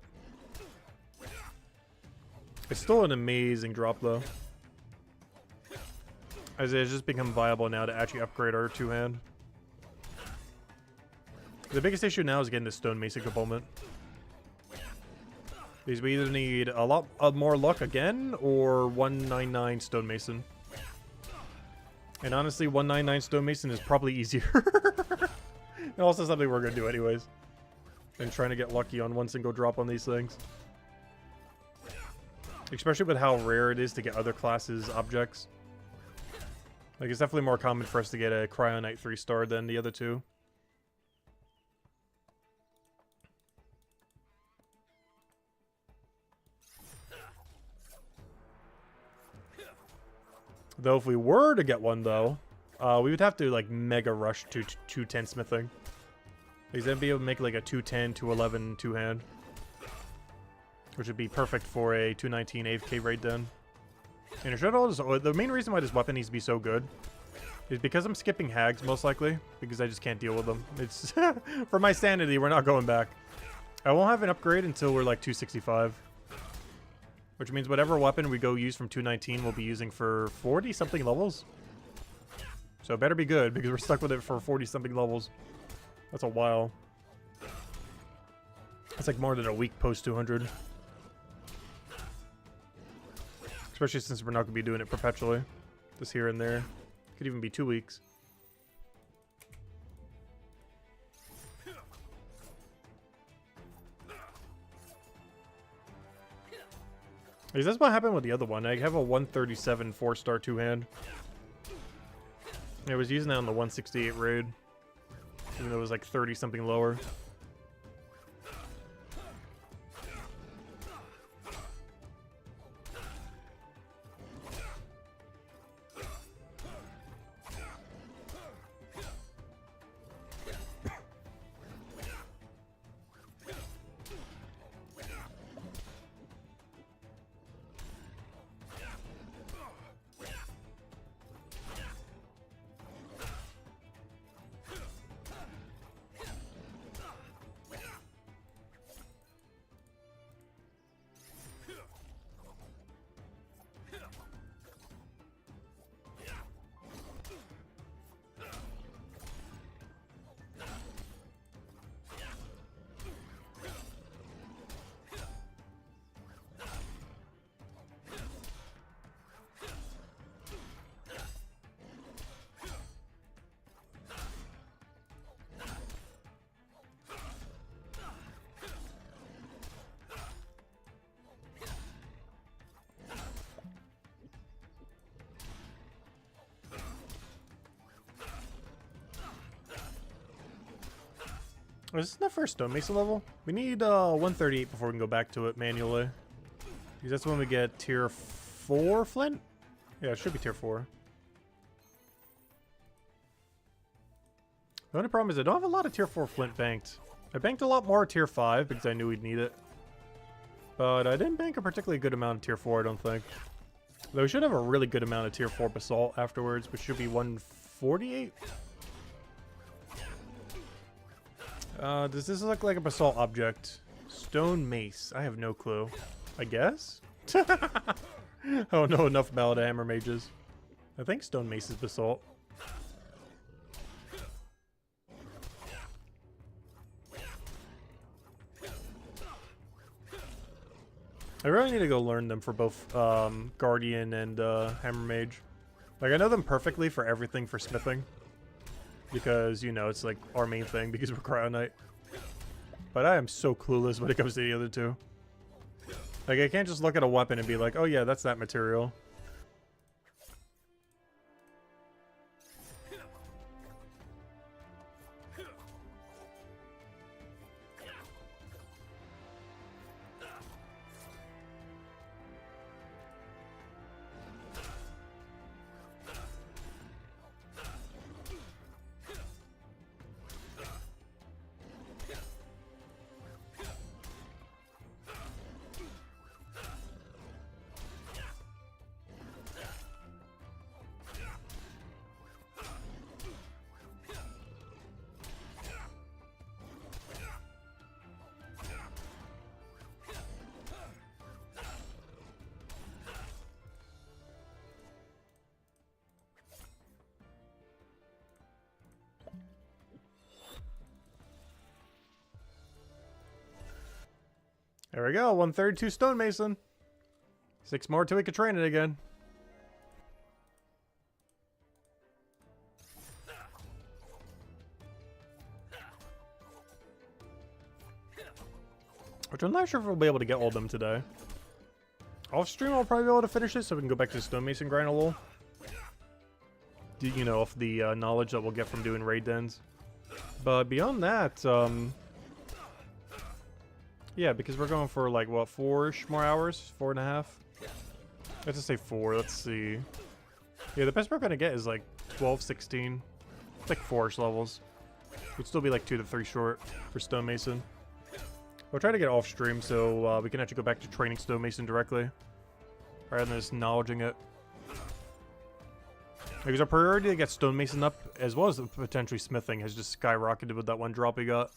It's still an amazing drop though. As it has just become viable now to actually upgrade our 2-hand. The biggest issue now is getting the Stone Mason component. Because we either need a lot more luck again, or 199 Stone Mason. And honestly, 199 Stone Mason is probably easier. And also something we're going to do anyways. Than trying to get lucky on one single drop on these things. Especially with how rare it is to get other classes' objects. Like, it's definitely more common for us to get a Cryonite 3-star than the other two. Though if we were to get one, though, we would have to, like, mega rush to 210 smithing. Because then be able to make, like, a 210, 211 2-hand. Which would be perfect for a 219 AFK raid den. And it should also, the main reason why this weapon needs to be so good is because I'm skipping Hags, most likely. Because I just can't deal with them. It's for my sanity, we're not going back. I won't have an upgrade until we're, like, 265. Which means whatever weapon we go use from 219 we'll be using for 40-something levels. So it better be good, because we're stuck with it for 40-something levels. That's a while. It's like more than a week post 200. Especially since we're not going to be doing it perpetually. Just here and there. Could even be 2 weeks. Is this what happened with the other one? I have a 137 4-star 2-hand. I was using that on the 168 raid. Even though it was like 30-something lower. Oh, is this the first stonemason level? We need 138 before we can go back to it manually. Because that's when we get tier 4 flint? Yeah, it should be tier 4. The only problem is I don't have a lot of tier 4 flint banked. I banked a lot more at tier 5 because I knew we'd need it. But I didn't bank a particularly good amount of tier 4, I don't think. Though we should have a really good amount of tier 4 basalt afterwards, which should be 148. Does this look like a basalt object? Stone mace. I have no clue. I guess? I don't know enough about hammer mages. I think stone mace is basalt. I really need to go learn them for both Guardian and Hammer Mage. Like, I know them perfectly for everything for smithing. Because, you know, it's like our main thing because we're Cryo Knight. But I am so clueless when it comes to the other two. Like, I can't just look at a weapon and be like, oh yeah, that's that material. There we go, 132 stonemason. 6 more till we can train it again. Which I'm not sure if we'll be able to get all of them today. Off stream, I'll probably be able to finish this so we can go back to the stonemason grind a little. You know, off the knowledge that we'll get from doing raid dens. But beyond that, yeah, because we're going for like, what, 4-ish more hours? 4.5? Let's just say 4, let's see. Yeah, the best we're gonna get is like 12, 16. It's like 4-ish levels. We'd still be like 2 to 3 short for stonemason. We'll try to get off stream so we can actually go back to training stonemason directly. Rather than just knowledging it. Because our priority to get stonemason up, as well as potentially smithing, has just skyrocketed with that one drop we got.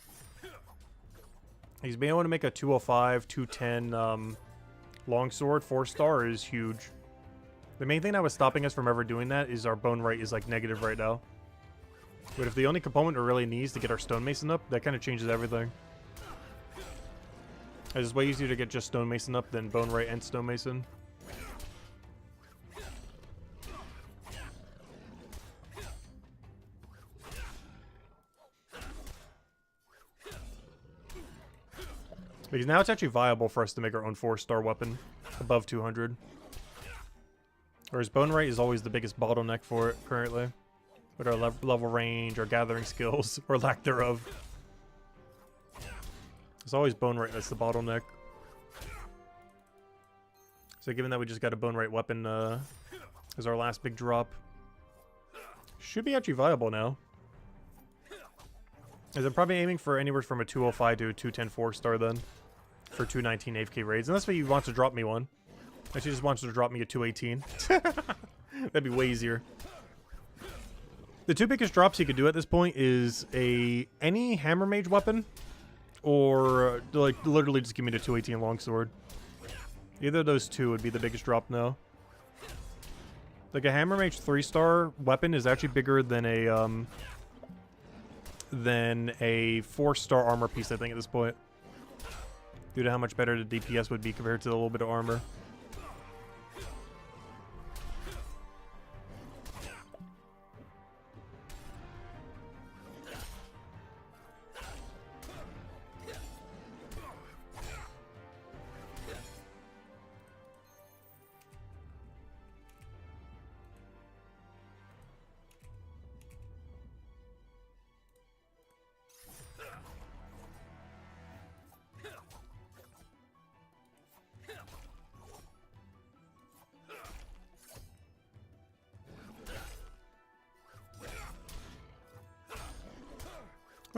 He's being able to make a 205, 210 longsword 4-star is huge. The main thing that was stopping us from ever doing that is our bone rate is like negative right now. But if the only component it really needs to get our stonemason up, that kind of changes everything. It's way easier to get just stonemason up than bone rate and stonemason. Because now it's actually viable for us to make our own 4-star weapon above 200. Whereas bone rate is always the biggest bottleneck for it currently. With our level range, our gathering skills, or lack thereof. It's always bone rate that's the bottleneck. So given that we just got a bone rate weapon as our last big drop, should be actually viable now. As I'm probably aiming for anywhere from a 205 to a 210 4-star then. For 219 AFK raids. Unless he wants to drop me one. Actually just wants to drop me a 218. That'd be way easier. The 2 biggest drops you could do at this point is any hammer mage weapon. Or like literally just give me the 218 longsword. Either of those 2 would be the biggest drop now. Like a hammer mage 3-star weapon is actually bigger than a 4-star armor piece, I think, at this point. Due to how much better the DPS would be compared to a little bit of armor.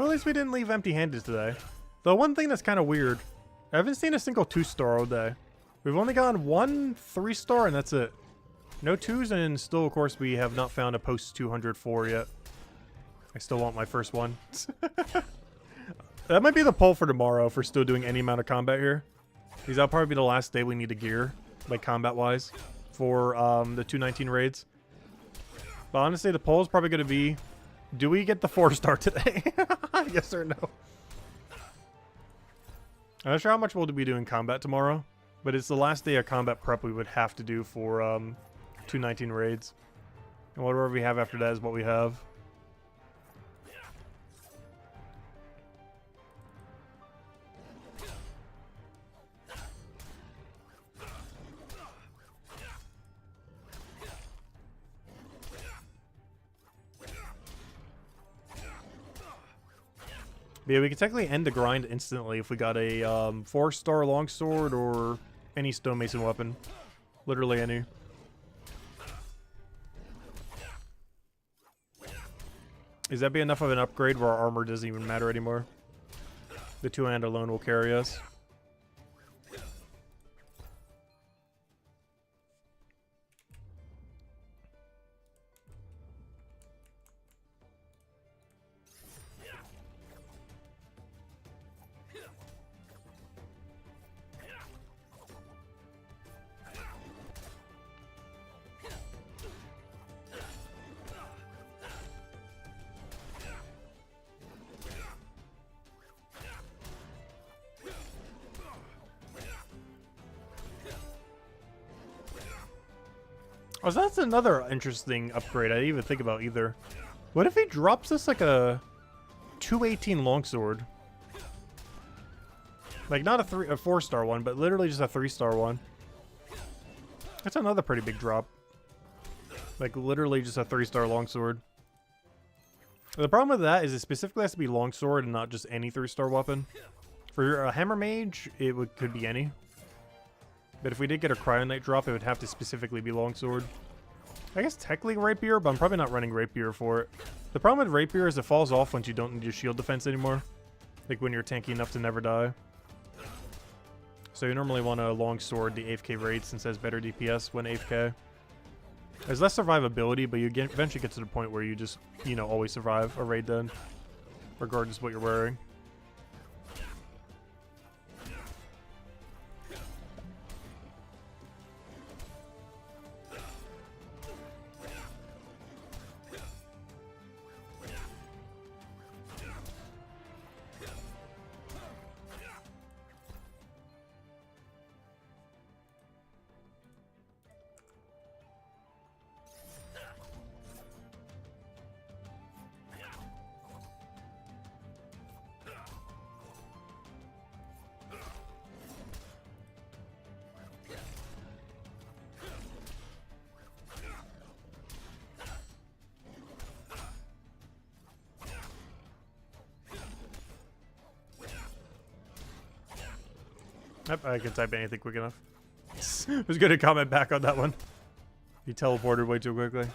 Well, at least we didn't leave empty-handed today. The one thing that's kind of weird, I haven't seen a single 2-star all day. We've only gotten 1 3-star and that's it. No 2s, and still, of course, we have not found a post 204 yet. I still want my first one. That might be the poll for tomorrow if we're still doing any amount of combat here. Because that'll probably be the last day we need a gear, like combat-wise, for the 219 raids. But honestly, the poll is probably going to be, do we get the 4-star today? Yes or no? I'm not sure how much we'll be doing combat tomorrow, but it's the last day of combat prep we would have to do for 219 raids. And whatever we have after that is what we have. But yeah, we could technically end the grind instantly if we got a 4-star longsword or any stonemason weapon. Literally any. Is that be enough of an upgrade where our armor doesn't even matter anymore? The 2-hand alone will carry us. Oh, so that's another interesting upgrade I didn't even think about either. What if he drops us like a 218 longsword? Like not a 4-star one, but literally just a 3-star one. That's another pretty big drop. Like literally just a 3-star longsword. The problem with that is it specifically has to be longsword and not just any 3-star weapon. For a hammer mage, it could be any. But if we did get a Cryo Knight drop, it would have to specifically be longsword. I guess technically rapier, but I'm probably not running rapier for it. The problem with rapier is it falls off once you don't need your shield defense anymore. Like when you're tanky enough to never die. So you normally want a longsword, the AFK raid, since it has better DPS when AFK. There's less survivability, but you eventually get to the point where you just, you know, always survive a raid then. Regardless of what you're wearing. Yep, I can type anything quick enough. I was going to comment back on that one. He teleported way too quickly.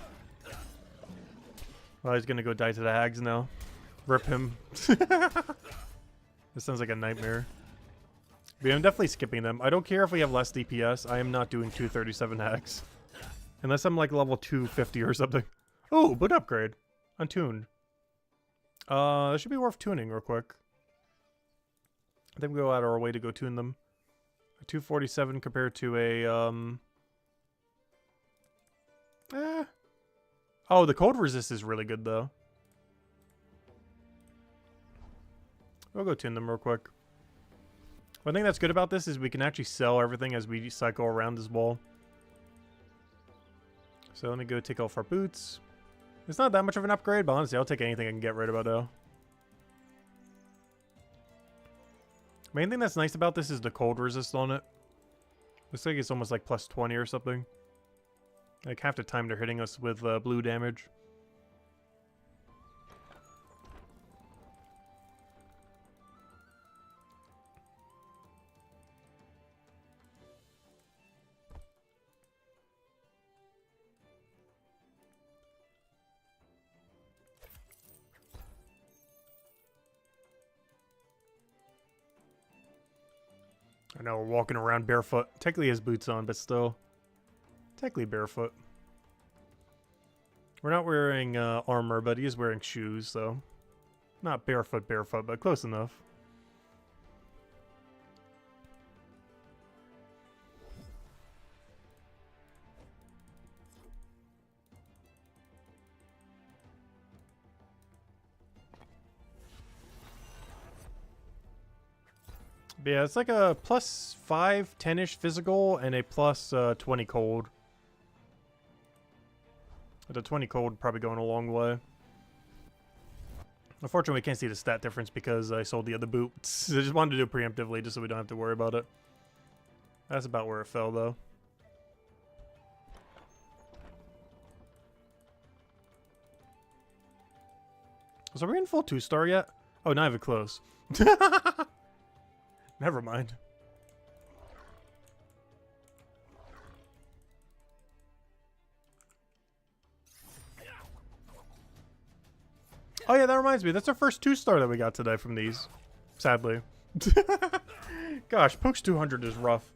Well, he's going to go die to the hags now. Rip him. This sounds like a nightmare. But yeah, I'm definitely skipping them. I don't care if we have less DPS. I am not doing 237 hags. Unless I'm like level 250 or something. Oh, boot upgrade. Untuned. That should be worth tuning real quick. I think we go out of our way to go tune them. A 247 compared to a, Oh, the cold resist is really good, though. We'll go tune them real quick. One thing that's good about this is we can actually sell everything as we cycle around this wall. So let me go take off our boots. It's not that much of an upgrade, but honestly, I'll take anything I can get rid of, though. Main thing that's nice about this is the cold resist on it. Looks like it's almost like plus 20 or something. Like half the time they're hitting us with blue damage. now we're walking around barefoot. Technically he has boots on, but still. Technically barefoot. We're not wearing armor, but he is wearing shoes, so... Not barefoot, but close enough. But yeah, it's like a plus 5, 10-ish physical and a plus 20 cold. The 20 cold probably going a long way. Unfortunately, we can't see the stat difference because I sold the other boots. I just wanted to do it preemptively just so we don't have to worry about it. That's about where it fell, though. So are we in full 2-star yet? Oh, not even close. Never mind. Oh yeah, that reminds me. That's our first 2-star that we got today from these. Sadly. Gosh, Pokes 200 is rough.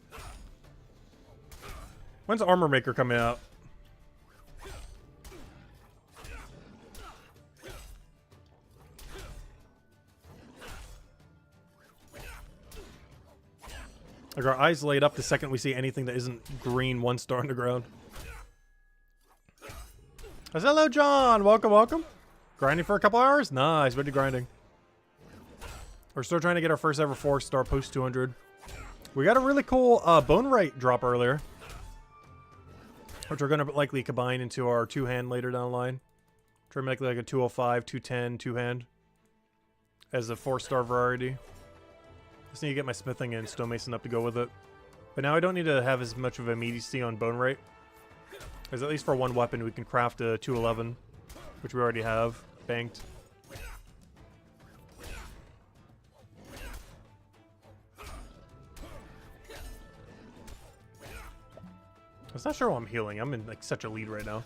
When's Armor Maker coming out? Like our eyes light up the second we see anything that isn't green 1-star on the ground. Hello, John. Welcome, welcome. Grinding for a couple hours? Nice, ready grinding. We're still trying to get our first ever 4-star post 200. We got a really cool bone rate drop earlier, which we're going to likely combine into our 2-hand later down the line. Try to make like a 205, 210, 2-hand as a 4-star variety. Just need to get my smithing and stonemason up to go with it. But now I don't need to have as much of immediacy on bone rate, because at least for one weapon we can craft a 211, which we already have banked. I'm not sure why I'm healing. I'm in like such a lead right now.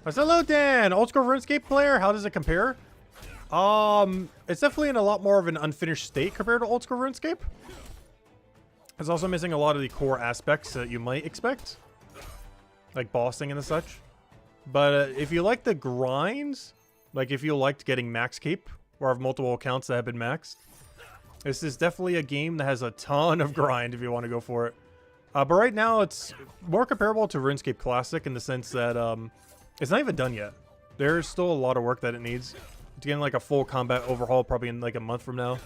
Hello, Dan. Old school RuneScape player. How does it compare? It's definitely in a lot more of an unfinished state compared to old school RuneScape. It's also missing a lot of the core aspects that you might expect, like bossing and such. But if you like the grinds, like if you liked getting max cape, or have multiple accounts that have been maxed, this is definitely a game that has a ton of grind if you want to go for it. But right now, it's more comparable to RuneScape Classic in the sense that it's not even done yet. There's still a lot of work that it needs. It's getting like a full combat overhaul probably in like a month from now.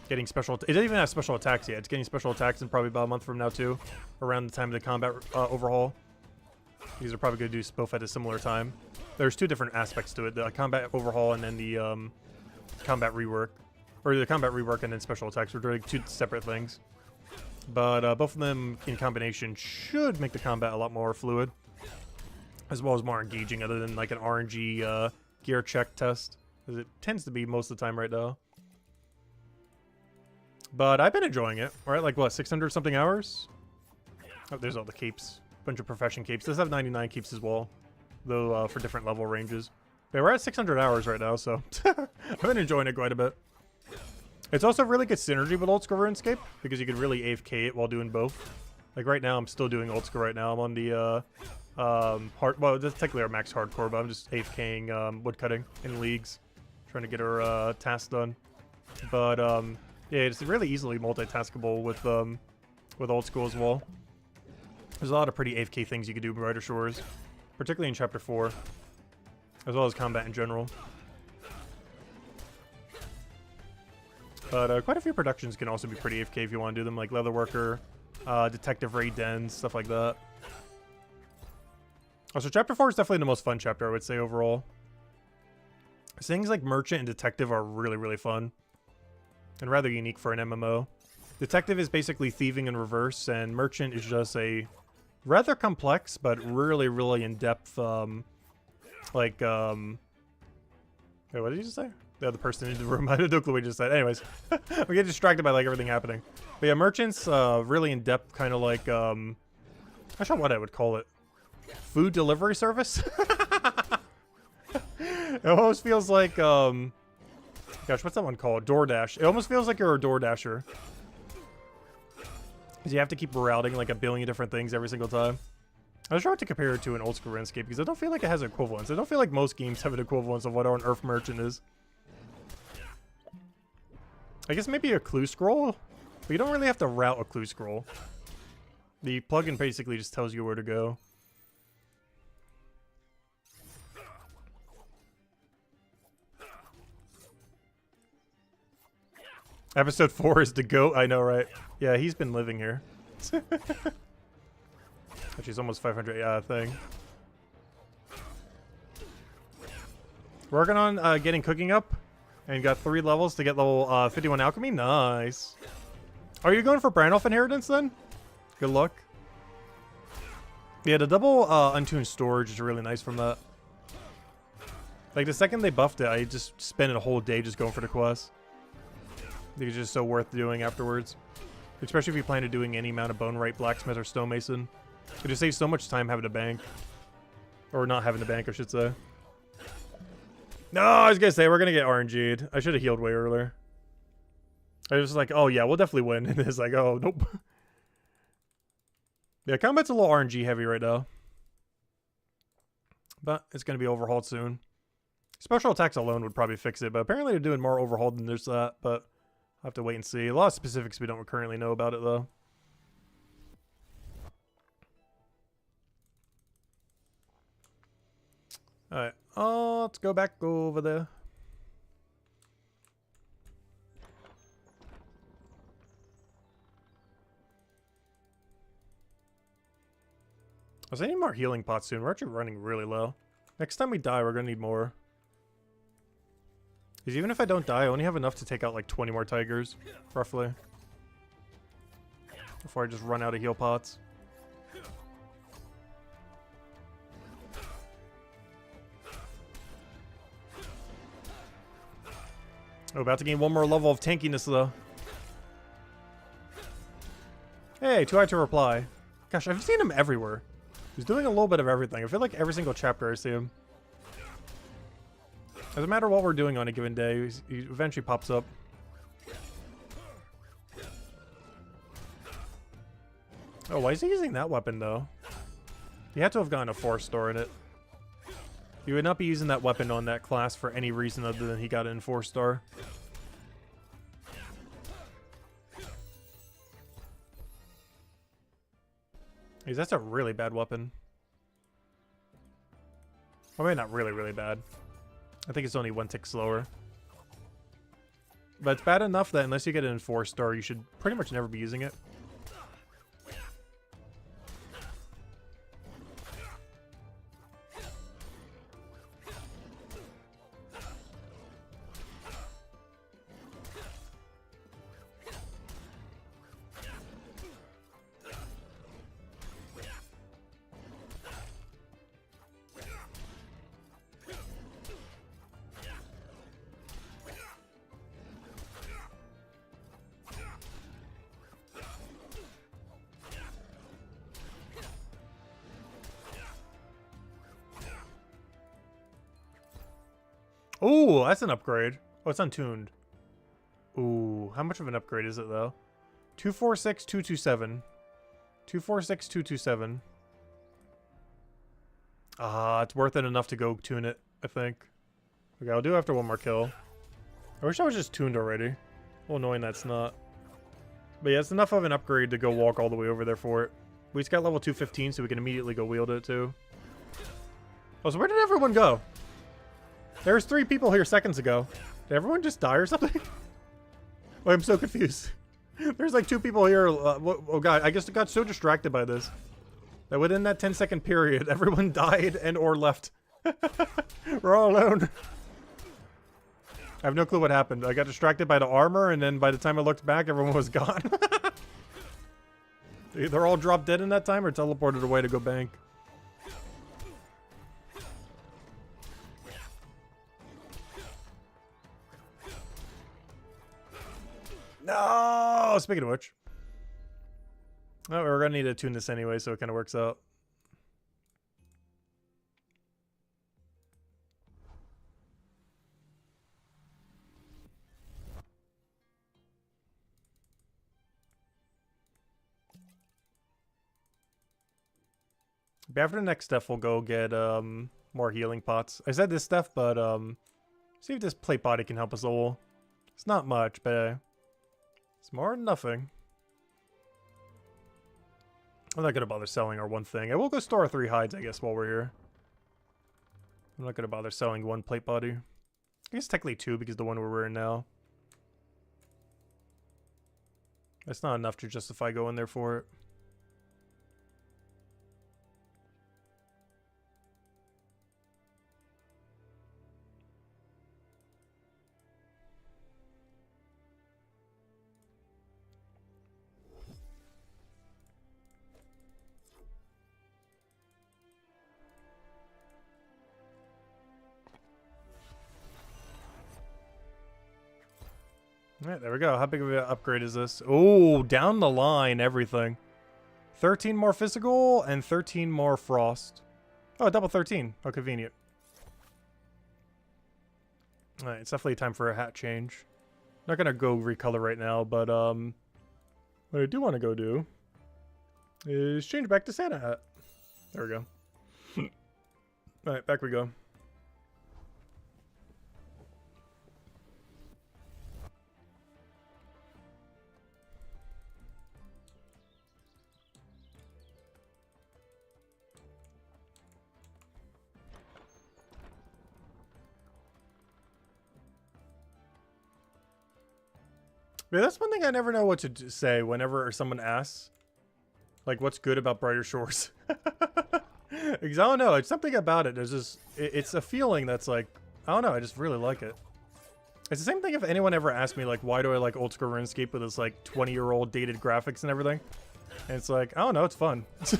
Getting special... It doesn't even have special attacks yet. It's getting special attacks in probably about a month from now too. Around the time of the combat overhaul. These are probably going to do both at a similar time. There's two different aspects to it. The combat overhaul and then the combat rework. Or the combat rework and then special attacks. We're doing two separate things. But both of them in combination should make the combat a lot more fluid. As well as more engaging other than like an RNG gear check test. As it tends to be most of the time right now. But I've been enjoying it. We're at like, what, 600 something hours? Oh, there's all the capes. Bunch of profession capes. Does have 99 capes as well. Though for different level ranges. But we're at 600 hours right now, so I've been enjoying it quite a bit. It's also really good synergy with old school RuneScape, because you can really AFK it while doing both. Like right now, I'm still doing old school right now. I'm on the hard. Well, that's technically our max hardcore, but I'm just AFKing woodcutting in leagues, trying to get our tasks done. But yeah, it's really easily multitaskable with old school as well. There's a lot of pretty AFK things you can do in Brighter Shores, particularly in Chapter 4, as well as combat in general. But quite a few productions can also be pretty AFK if you want to do them, like Leatherworker, Detective Raid Dens, stuff like that. Also, Chapter 4 is definitely the most fun chapter, I would say, overall. Things like Merchant and Detective are really, really fun. And rather unique for an MMO. Detective is basically thieving in reverse, and Merchant is just a rather complex, but really, really in-depth, like, wait, what did you just say? The other person in the room. I don't know what you just said. Anyways, we get distracted by, like, everything happening. But yeah, Merchant's really in-depth, kind of like, I'm not sure what I would call it. Food delivery service? It almost feels like, Gosh, what's that one called? DoorDash. It almost feels like you're a DoorDasher. Because you have to keep routing like a billion different things every single time. I was trying to compare it to an old school RuneScape because I don't feel like it has an equivalence. I don't feel like most games have an equivalence of what our Earth Merchant is. I guess maybe a clue scroll? But you don't really have to route a clue scroll. The plugin basically just tells you where to go. Episode 4 is the GOAT. I know, right? Yeah, he's been living here. Which is almost 500 thing. Working on getting cooking up. And got 3 levels to get level 51 alchemy. Nice. Are you going for Brandolph Inheritance then? Good luck. Yeah, the double untuned storage is really nice from that. Like, the second they buffed it, I just spent a whole day just going for the quest. I think it's just so worth doing afterwards. Especially if you plan on doing any amount of Bone Right, Blacksmith, or Stonemason. It just saves so much time having to bank. Or not having to bank, I should say. No, I was gonna say, we're gonna get RNG'd. I should have healed way earlier. I was like, oh yeah, we'll definitely win. And it's like, oh, nope. Yeah, combat's a little RNG heavy right now. But it's gonna be overhauled soon. Special attacks alone would probably fix it, but apparently they're doing more overhauled than there's that, but I'll have to wait and see. A lot of specifics we don't currently know about it, though. Alright, let's go back over there. I need more healing pots soon. We're actually running really low. Next time we die, we're gonna need more. Because even if I don't die, I only have enough to take out like 20 more tigers, roughly. Before I just run out of heal pots. Oh, about to gain 1 more level of tankiness, though. Hey, too hard to reply. Gosh, I've seen him everywhere. He's doing a little bit of everything. I feel like every single chapter I see him. Doesn't matter what we're doing on a given day, he eventually pops up. Oh, why is he using that weapon, though? He had to have gotten a 4-star in it. You would not be using that weapon on that class for any reason other than he got it in 4-star. That's a really bad weapon. I mean, not really, really bad. I think it's only 1 tick slower. But it's bad enough that unless you get it in 4-star, you should pretty much never be using it. Ooh, that's an upgrade. Oh, it's untuned. Ooh, how much of an upgrade is it, though? 246,227. 246,227. Ah, it's worth it enough to go tune it, I think. Okay, I'll do it after 1 more kill. I wish I was just tuned already. A little annoying that's not. But yeah, it's enough of an upgrade to go walk all the way over there for it. We just got level 215, so we can immediately go wield it, too. Oh, so where did everyone go? There's 3 people here seconds ago. Did everyone just die or something? Oh, I'm so confused. There's like 2 people here. Oh god, I guess I got so distracted by this that within that 10-second period, everyone died and or left. We're all alone. I have no clue what happened. I got distracted by the armor, and then by the time I looked back, everyone was gone. They either all dropped dead in that time or teleported away to go bank. No! Speaking of which. Oh, we're gonna need to tune this anyway, so it kind of works out. But after the next stuff, we'll go get more healing pots. I said this stuff, but see if this plate body can help us a little. It's not much, but it's more than nothing. I'm not gonna bother selling our one thing. I will go store our 3 hides, I guess, while we're here. I'm not gonna bother selling 1 plate body. I guess technically 2 because the one we're wearing now. That's not enough to justify going there for it. Alright, there we go. How big of an upgrade is this? Oh, down the line, everything. 13 more physical and 13 more frost. Oh, double 13. How convenient. Alright, it's definitely time for a hat change. Not gonna go recolor right now, but what I do want to go do is change back to Santa hat. There we go. Alright, back we go. Yeah, that's one thing I never know what to say whenever someone asks, like, what's good about Brighter Shores? Because I don't know, it's something about it. There's just, it's a feeling that's like, I don't know, I just really like it. It's the same thing if anyone ever asked me, like, why do I like old school RuneScape with its, like, 20-year-old dated graphics and everything? And it's like, I don't know, it's fun. That's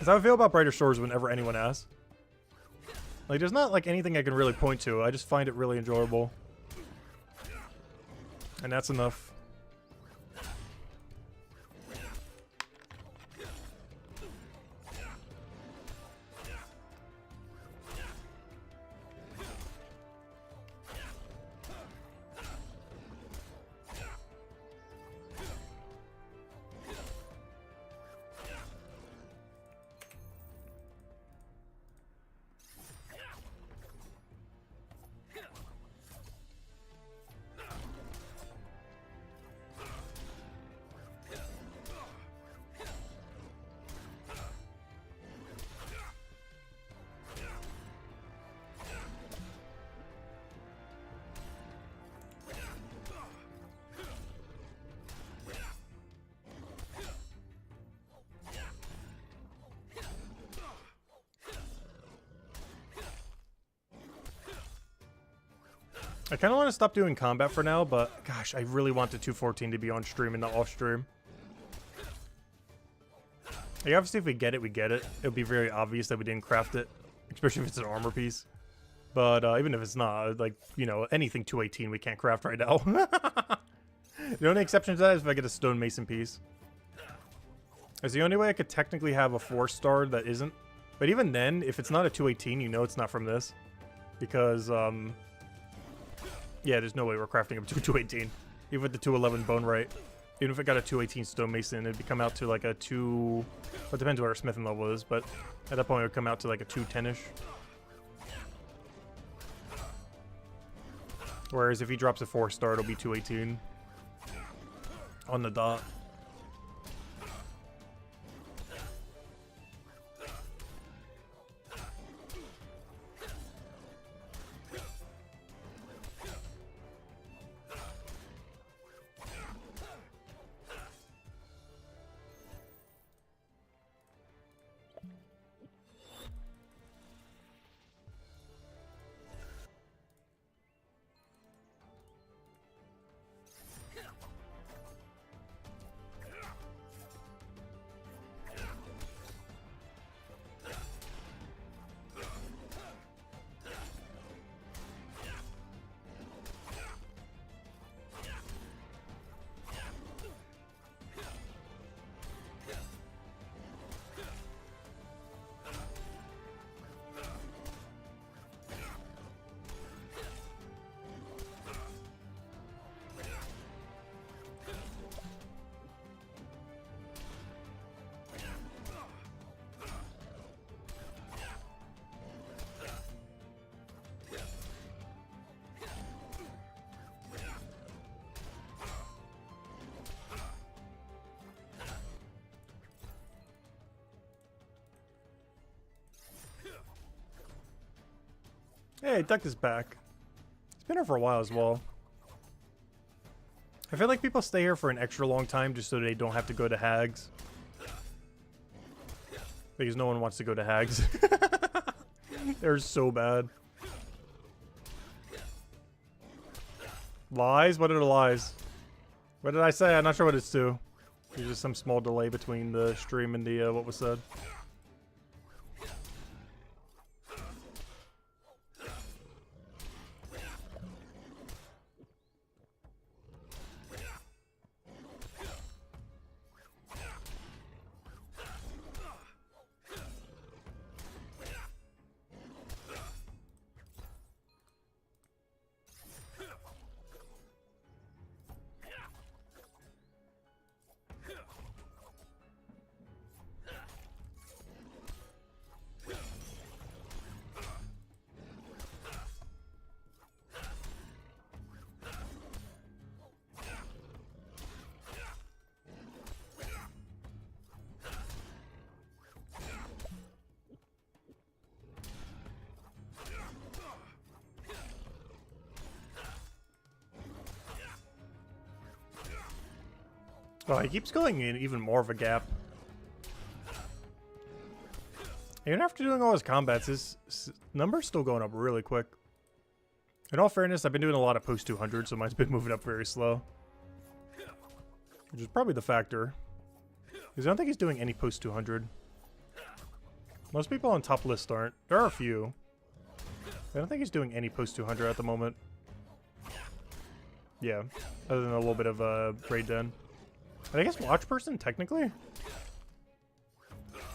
how I feel about Brighter Shores whenever anyone asks. Like, there's not, like, anything I can really point to. I just find it really enjoyable. And that's enough. I kind of want to stop doing combat for now, but gosh, I really want the 214 to be on stream and not off stream. Like, obviously, if we get it, we get it. It would be very obvious that we didn't craft it, especially if it's an armor piece. But even if it's not, like, you know, anything 218 we can't craft right now. The only exception to that is if I get a stonemason piece. It's the only way I could technically have a 4-star that isn't. But even then, if it's not a 218, you know it's not from this. Because, yeah, there's no way we're crafting up to a 218. Even with the 211 bone right. Even if it got a 218 stonemason, it'd come out to like a 2... Well, it depends what our smithing level is, but at that point it would come out to like a 210-ish. Whereas if he drops a 4-star, it'll be 218. On the dot. Hey, Duck is back. He's been here for a while as well. I feel like people stay here for an extra long time just so they don't have to go to Hags. Because no one wants to go to Hags. They're so bad. Lies? What are the lies? What did I say? I'm not sure what it's to. There's just some small delay between the stream and the what was said. Oh, he keeps going in even more of a gap. Even after doing all his combats, his number's still going up really quick. In all fairness, I've been doing a lot of post 200, so mine's been moving up very slow. Which is probably the factor. Because I don't think he's doing any post 200. Most people on top list aren't. There are a few. I don't think he's doing any post 200 at the moment. Yeah, other than a little bit of raid den. I guess watch person, technically?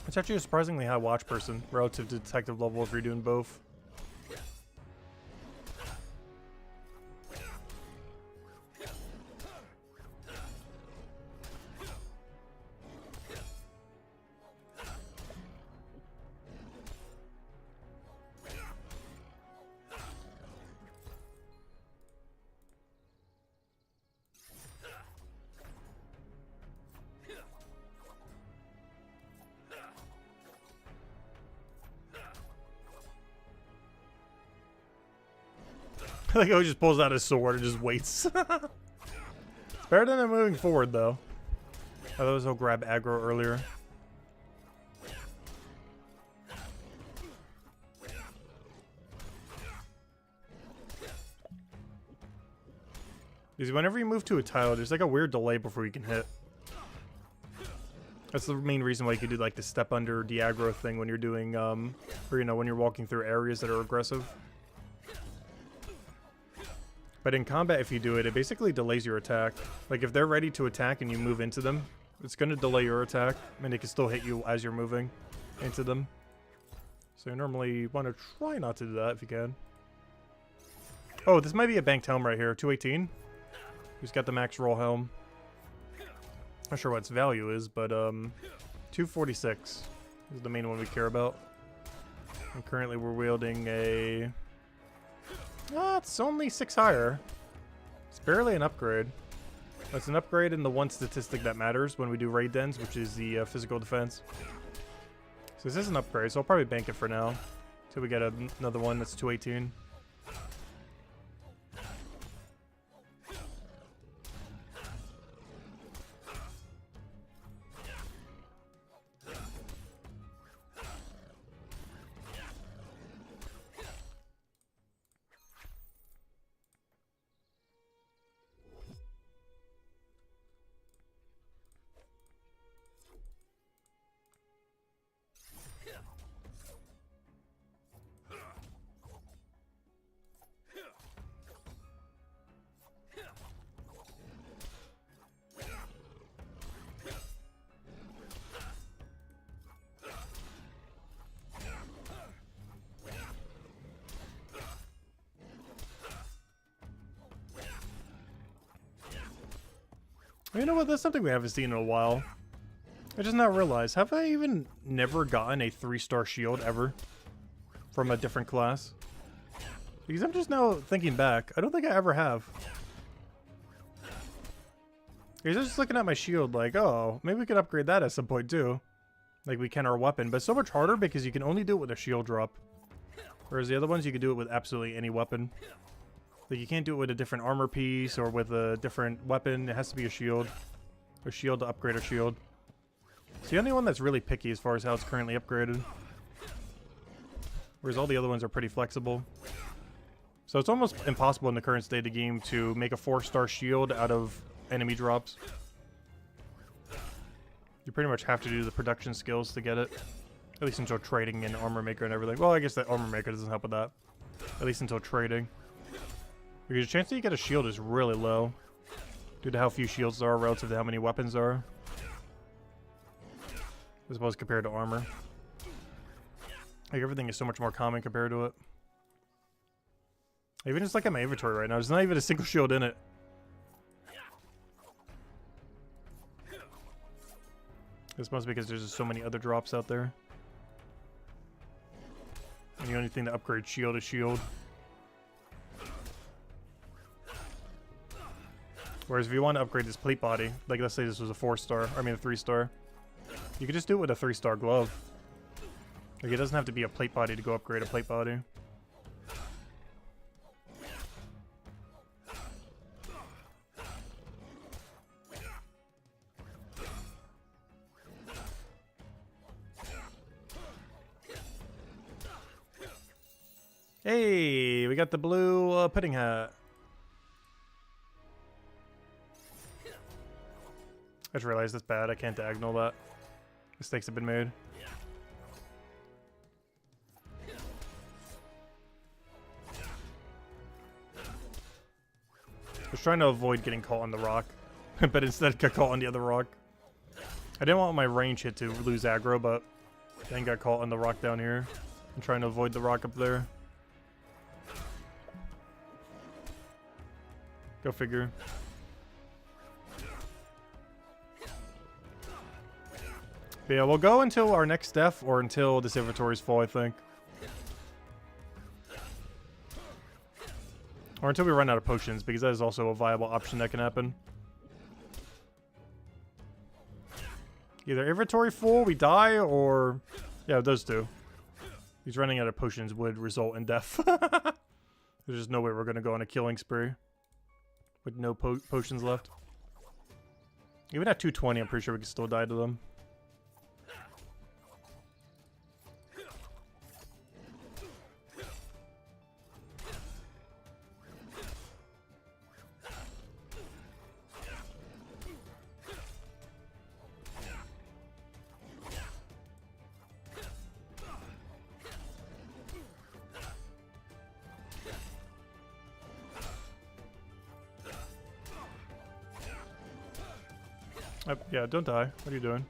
It's actually a surprisingly high watch person relative to detective level if you're doing both. I think he just pulls out his sword and just waits. It's better than him moving forward, though. Otherwise, he'll grab aggro earlier. Because whenever you move to a tile, there's like a weird delay before you can hit. That's the main reason why you could do like the step under de-aggro thing when you're doing, or you know, when you're walking through areas that are aggressive. But in combat, if you do it, it basically delays your attack. Like, if they're ready to attack and you move into them, it's going to delay your attack, and it can still hit you as you're moving into them. So you normally want to try not to do that if you can. Oh, this might be a banked helm right here. 218. Who's got the max roll helm? Not sure what its value is, but 246 is the main one we care about. And currently we're wielding a... it's only 6 higher. It's barely an upgrade. It's an upgrade in the one statistic that matters when we do raid dens, which is the physical defense. So this is an upgrade, so I'll probably bank it for now. Till we get another one that's 218. You know what? That's something we haven't seen in a while. I just now realized, have I even never gotten a 3-star shield ever from a different class? Because I'm just now thinking back. I don't think I ever have. Because I was just looking at my shield like, oh, maybe we could upgrade that at some point too. Like we can our weapon, but it's so much harder because you can only do it with a shield drop. Whereas the other ones, you can do it with absolutely any weapon. Like, you can't do it with a different armor piece or with a different weapon. It has to be a shield. A shield to upgrade a shield. It's the only one that's really picky as far as how it's currently upgraded. Whereas all the other ones are pretty flexible. So it's almost impossible in the current state of the game to make a 4-star shield out of enemy drops. You pretty much have to do the production skills to get it. At least until trading and armor maker and everything. Well, I guess that armor maker doesn't help with that. At least until trading. Because the chance that you get a shield is really low. Due to how few shields there are relative to how many weapons there are. As opposed compared to armor. Like, everything is so much more common compared to it. Even just like at my inventory right now, there's not even a single shield in it. This must be because there's just so many other drops out there. And the only thing to upgrade shield is shield. Whereas if you want to upgrade this plate body, like let's say this was a 4-star, I mean a 3-star, you could just do it with a 3-star glove. Like, it doesn't have to be a plate body to go upgrade a plate body. Hey, we got the blue pudding hat. I just realized that's bad. I can't diagonal that. Mistakes have been made. I was trying to avoid getting caught on the rock, but instead got caught on the other rock. I didn't want my range hit to lose aggro, but then got caught on the rock down here. I'm trying to avoid the rock up there. Go figure. But yeah, we'll go until our next death or until this inventory's full, I think. Or until we run out of potions, because that is also a viable option that can happen. Either inventory full, we die, or... yeah, those two. These running out of potions would result in death. There's just no way we're going to go on a killing spree. With no potions left. Even at 220, I'm pretty sure we can still die to them. Yeah, don't die. What are you doing?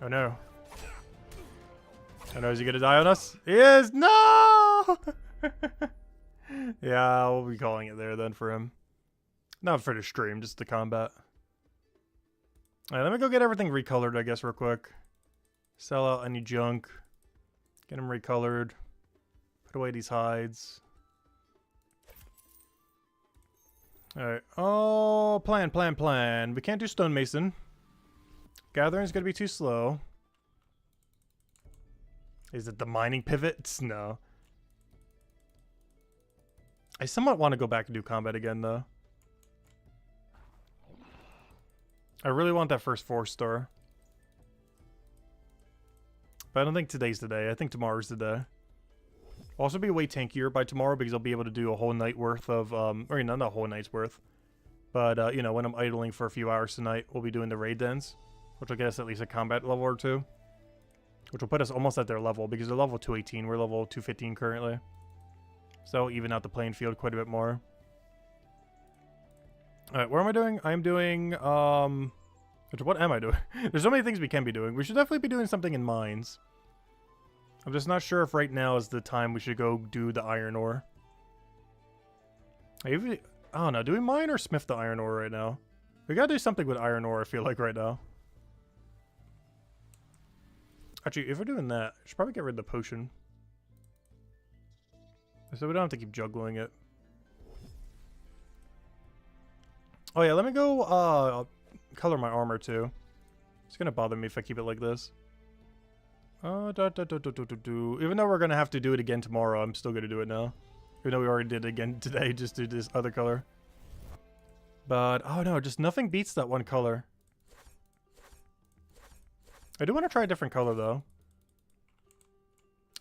Oh no. Oh no, is he gonna die on us? He is! No! Yeah, we'll be calling it there then for him. Not for the stream, just the combat. Alright, let me go get everything recolored, I guess, real quick. Sell out any junk. Get them recolored. Put away these hides. Alright. Oh, plan. We can't do stonemason. Gathering's gonna be too slow. Is it the mining pivots? No. I somewhat want to go back and do combat again, though. I really want that first 4-star. But I don't think today's the day. I think tomorrow's the day. I'll also be way tankier by tomorrow because I'll be able to do a whole night worth of, or not a whole night's worth. But, you know, when I'm idling for a few hours tonight, we'll be doing the raid dens. Which will get us at least a combat level or two. Which will put us almost at their level because they're level 218. We're level 215 currently. So even out the playing field quite a bit more. Alright, what am I doing? I'm doing, what am I doing? There's so many things we can be doing. We should definitely be doing something in mines. I'm just not sure if right now is the time we should go do the iron ore. I don't know. Do we mine or smith the iron ore right now? We gotta do something with iron ore, I feel like, right now. Actually, if we're doing that, I should probably get rid of the potion. So we don't have to keep juggling it. Oh yeah, let me go color my armor too. It's gonna bother me if I keep it like this. Even though we're gonna have to do it again tomorrow, I'm still gonna do it now. Even though we already did it again today, just do this other color. But, oh no, just nothing beats that one color. I do want to try a different color, though.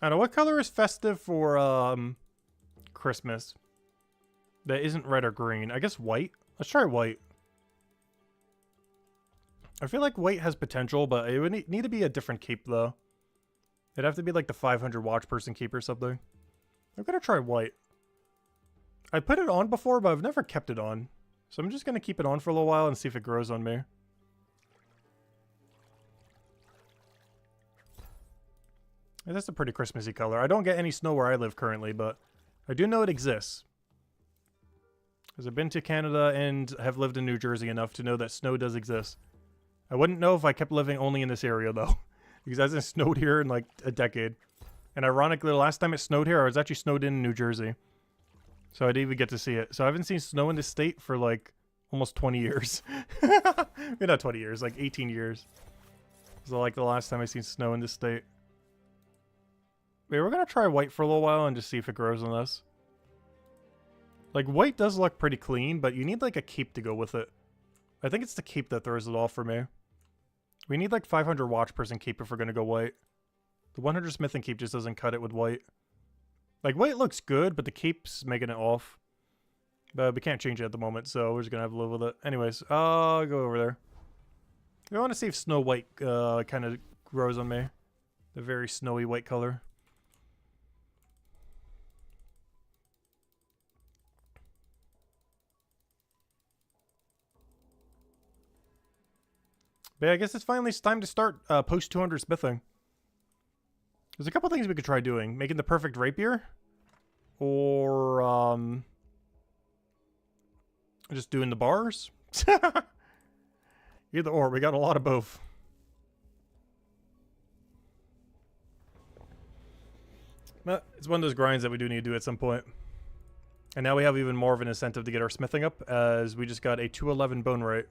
I don't know, what color is festive for, Christmas? That isn't red or green. I guess white? Let's try white. I feel like white has potential, but it would need to be a different cape, though. It'd have to be like the 500 watch person cape or something. I'm gonna try white. I put it on before, but I've never kept it on. So I'm just gonna keep it on for a little while and see if it grows on me. Yeah, that's a pretty Christmassy color. I don't get any snow where I live currently, but I do know it exists. Because I've been to Canada and have lived in New Jersey enough to know that snow does exist. I wouldn't know if I kept living only in this area, though. Because it hasn't snowed here in like a decade. And ironically, the last time it snowed here, I was actually snowed in New Jersey. So I didn't even get to see it. So I haven't seen snow in this state for like almost 20 years. Maybe not 20 years, like 18 years. So like the last time I seen snow in this state. Wait, we're going to try white for a little while and just see if it grows on us. Like white does look pretty clean, but you need like a cape to go with it. I think it's the cape that throws it off for me. We need like 500 watch person cape if we're going to go white. The 100 smithing cape just doesn't cut it with white. Like white looks good, but the cape's making it off. But we can't change it at the moment, so we're just going to have to live with it. Anyways, I'll go over there. I want to see if snow white kind of grows on me. The very snowy white color. But yeah, I guess it's finally time to start post 200 smithing. There's a couple things we could try doing. Making the perfect rapier. Or, just doing the bars. Either or, we got a lot of both. But it's one of those grinds that we do need to do at some point. And now we have even more of an incentive to get our smithing up, as we just got a 211 bone rate.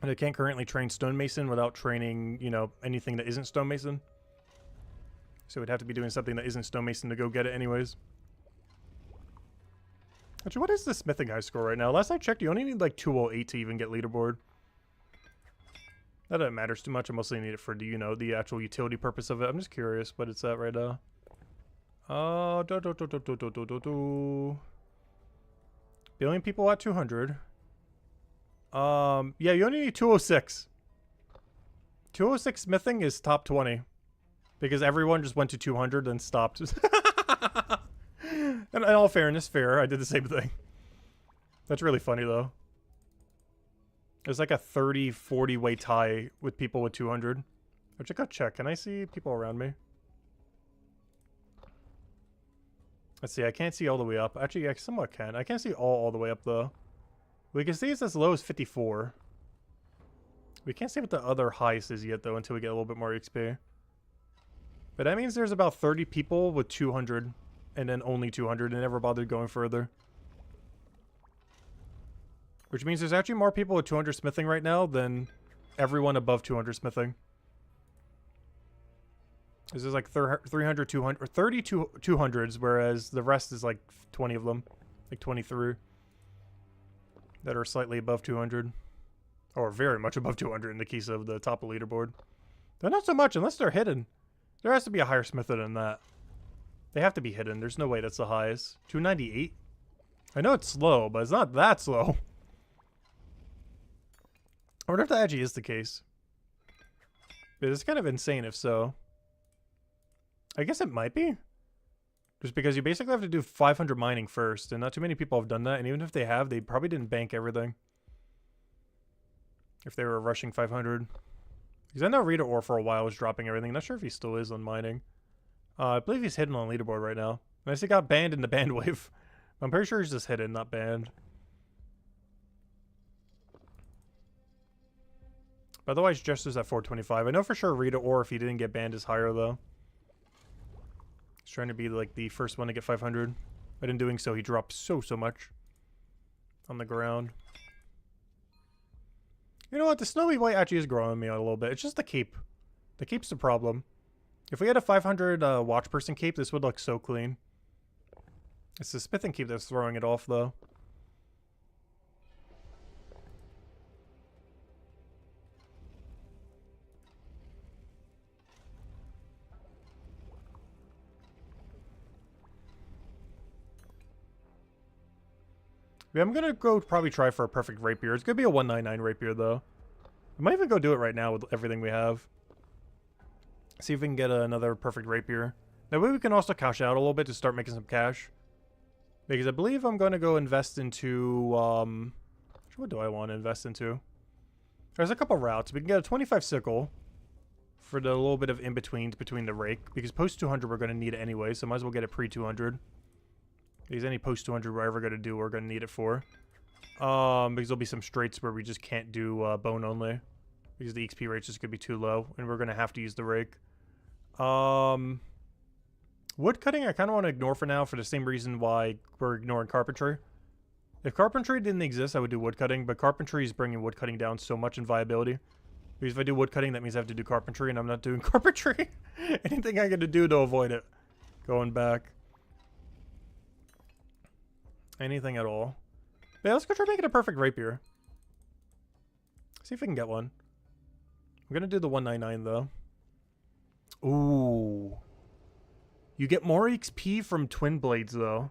And I can't currently train stonemason without training, you know, anything that isn't stonemason. So we'd have to be doing something that isn't stonemason to go get it anyways. Actually, what is the smithing high score right now? Last I checked, you only need like 208 to even get leaderboard. Not that it matters too much. I mostly need it for, you know, the actual utility purpose of it. I'm just curious what it's at right now. Billion people at 200. Yeah, you only need 206. 206 smithing is top 20. Because everyone just went to 200 and stopped. And in all fairness, fair, I did the same thing. That's really funny, though. There's like a 30-40 way tie with people with 200. Which I gotta check. Can I see people around me? Let's see, I can't see all the way up. Actually, I somewhat can. I can't see all the way up, though. We can see it's as low as 54. We can't see what the other highest is yet, though, until we get a little bit more XP. But that means there's about 30 people with 200, and then only 200, and never bothered going further. Which means there's actually more people with 200 smithing right now than everyone above 200 smithing. This is like 300, 200, or 30 200s, whereas the rest is like 20 of them. Like 23. That are slightly above 200. Or very much above 200 in the case of the top of the leaderboard. They're not so much, unless they're hidden. There has to be a higher smither than that. They have to be hidden. There's no way that's the highest. 298? I know it's slow, but it's not that slow. I wonder if that actually is the case. But it's kind of insane if so. I guess it might be. Just because you basically have to do 500 mining first, and not too many people have done that, and even if they have, they probably didn't bank everything. If they were rushing 500. Because I know Rita Ore for a while was dropping everything. Not sure if he still is on mining. I believe he's hidden on leaderboard right now. Unless he got banned in the band wave. I'm pretty sure he's just hidden, not banned. But otherwise, Jester's at 425. I know for sure Rita Ore, if he didn't get banned, is higher though. He's trying to be like the first one to get 500. But in doing so, he dropped so much on the ground. You know what? The snowy white actually is growing me out a little bit. It's just the cape. The cape's the problem. If we had a 500 watch person cape, this would look so clean. It's the smithing cape that's throwing it off, though. Yeah, I'm gonna go probably try for a perfect rapier. It's gonna be a 199 rapier, though. I might even go do it right now with everything we have. See if we can get another perfect rapier. That way we can also cash out a little bit to start making some cash. Because I believe I'm going to go invest into, what do I want to invest into? There's a couple routes. We can get a 25 sickle for the little bit of in-betweens between the rake. Because post-200 we're going to need it anyway, so might as well get it pre-200. Because any post-200 we're ever going to do, we're going to need it for. Because there'll be some straights where we just can't do bone only. Because the XP rate's just going to be too low, and we're going to have to use the rake. Wood cutting I kind of want to ignore for now for the same reason why we're ignoring carpentry. If carpentry didn't exist, I would do wood cutting, but carpentry is bringing wood cutting down so much in viability. Because if I do wood cutting, that means I have to do carpentry, and I'm not doing carpentry. Anything I got to do to avoid it. Going back. Anything at all. Yeah, let's go try making a perfect rapier. See if we can get one. I'm going to do the 199, though. Ooh. You get more XP from twin blades, though.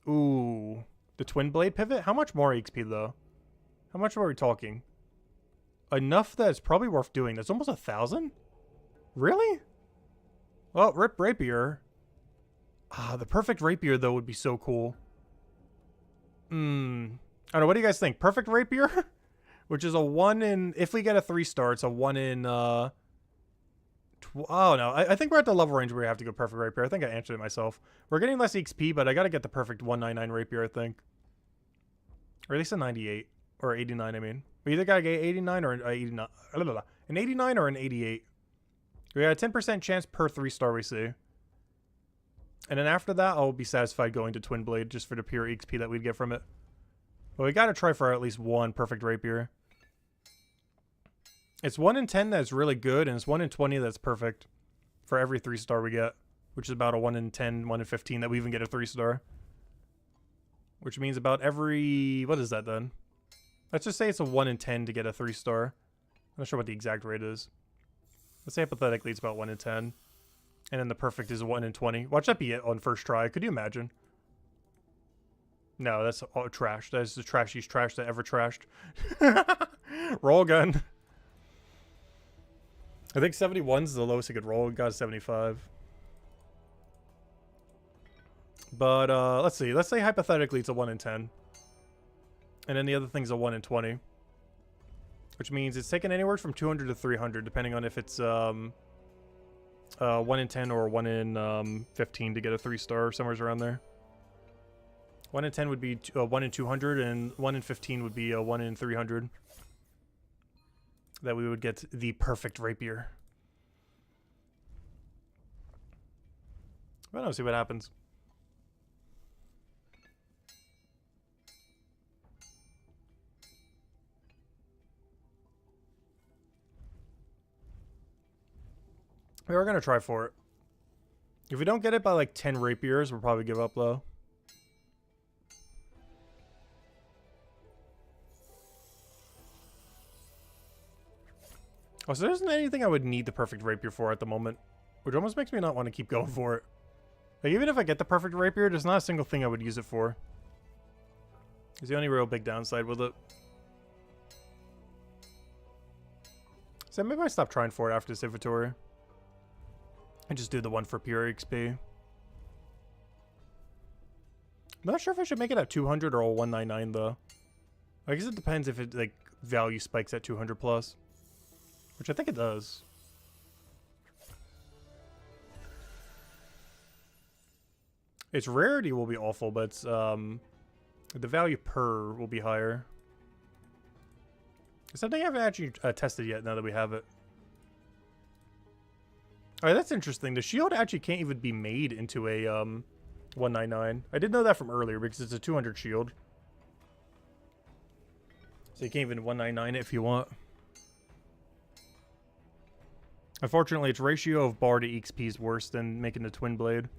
Ooh. The twin blade pivot? How much more XP, though? How much are we talking? Enough that it's probably worth doing. That's almost 1,000? Really? Well, rip rapier. Ah, the perfect rapier, though, would be so cool. I don't know. What do you guys think? Perfect rapier? Which is a 1 in... If we get a 3-star, it's a 1 in... oh, no. I think we're at the level range where we have to go perfect rapier. I think I answered it myself. We're getting less XP, but I gotta get the perfect 199 rapier, I think. Or at least a 98. Or 89, I mean. We either gotta get 89 or an 89. An 89 or an 88. We got a 10% chance per 3-star we see. And then after that, I'll be satisfied going to Twin Blade just for the pure XP that we'd get from it. But we gotta try for at least one perfect rapier. It's 1 in 10 that's really good, and it's 1 in 20 that's perfect for every 3-star we get. Which is about a 1 in 10, 1 in 15 that we even get a 3-star. Which means about every... What is that then? Let's just say it's a 1 in 10 to get a 3-star. I'm not sure what the exact rate is. Let's say hypothetically it's about 1 in 10. And then the perfect is 1 in 20. Watch that be it on first try. Could you imagine? No, that's all trash. That is the trashiest trash that ever trashed. Roll gun. I think 71 is the lowest it could roll. We got 75. But let's see. Let's say hypothetically it's a 1 in 10. And then the other thing's a 1 in 20. Which means it's taken anywhere from 200 to 300, depending on if it's 1 in 10 or 1 in 15 to get a 3-star or somewhere around there. 1 in 10 would be 1 in 200, and 1 in 15 would be 1 in 300. That we would get the perfect rapier. Well, let's see what happens. We are going to try for it. If we don't get it by like 10 rapiers, we'll probably give up though. Oh, so there isn't anything I would need the perfect rapier for at the moment. Which almost makes me not want to keep going for it. Like, even if I get the perfect rapier, there's not a single thing I would use it for. It's the only real big downside with it. So maybe I stop trying for it after this inventory. And just do the one for pure XP. I'm not sure if I should make it at 200 or 199 though. I guess it depends if it like value spikes at 200 plus. Which I think it does. Its rarity will be awful, but it's, the value per will be higher. Something I haven't actually tested yet now that we have it. Alright, that's interesting. The shield actually can't even be made into a 199. I did know that from earlier because it's a 200 shield. So you can't even 199 it if you want. Unfortunately, its ratio of bar to EXP is worse than making the twin blade.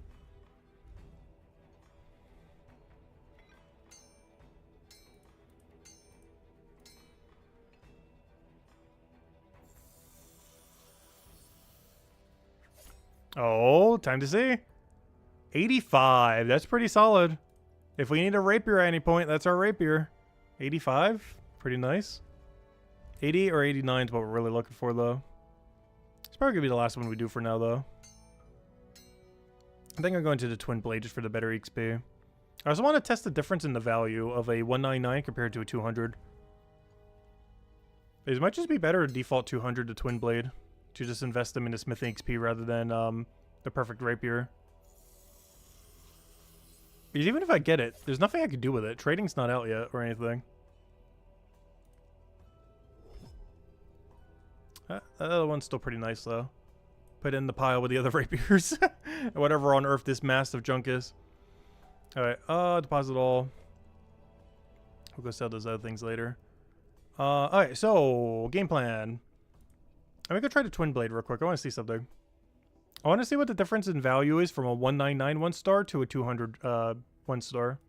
Oh, time to see. 85. That's pretty solid. If we need a rapier at any point, that's our rapier. 85. Pretty nice. 80 or 89 is what we're really looking for, though. It's probably going to be the last one we do for now, though. I think I'm going to the twin blade just for the better XP. I also want to test the difference in the value of a 199 compared to a 200. It might just be better to default 200 to twin blade. To just invest them into smithing XP rather than the perfect rapier. Because even if I get it, there's nothing I can do with it. Trading's not out yet or anything. That other one's still pretty nice, though. Put it in the pile with the other rapiers. Whatever on earth this massive junk is. Alright, deposit all. We'll go sell those other things later. Alright, so, game plan. I'm gonna go try the twin blade real quick. I want to see something. I want to see what the difference in value is from a 199 1-star to a 200 1-star.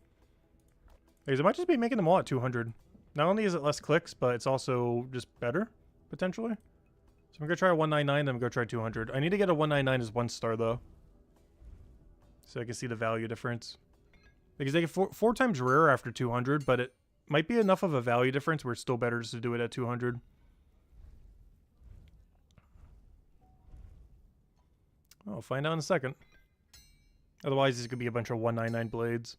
Because it might just be making them all at 200. Not only is it less clicks, but it's also just better, potentially. So I'm going to try a 199, then I'm going to try 200. I need to get a 199 as 1-star, though. So I can see the value difference. Because they get four times rarer after 200, but it might be enough of a value difference where it's still better just to do it at 200. I'll find out in a second. Otherwise, this could be a bunch of 199 blades.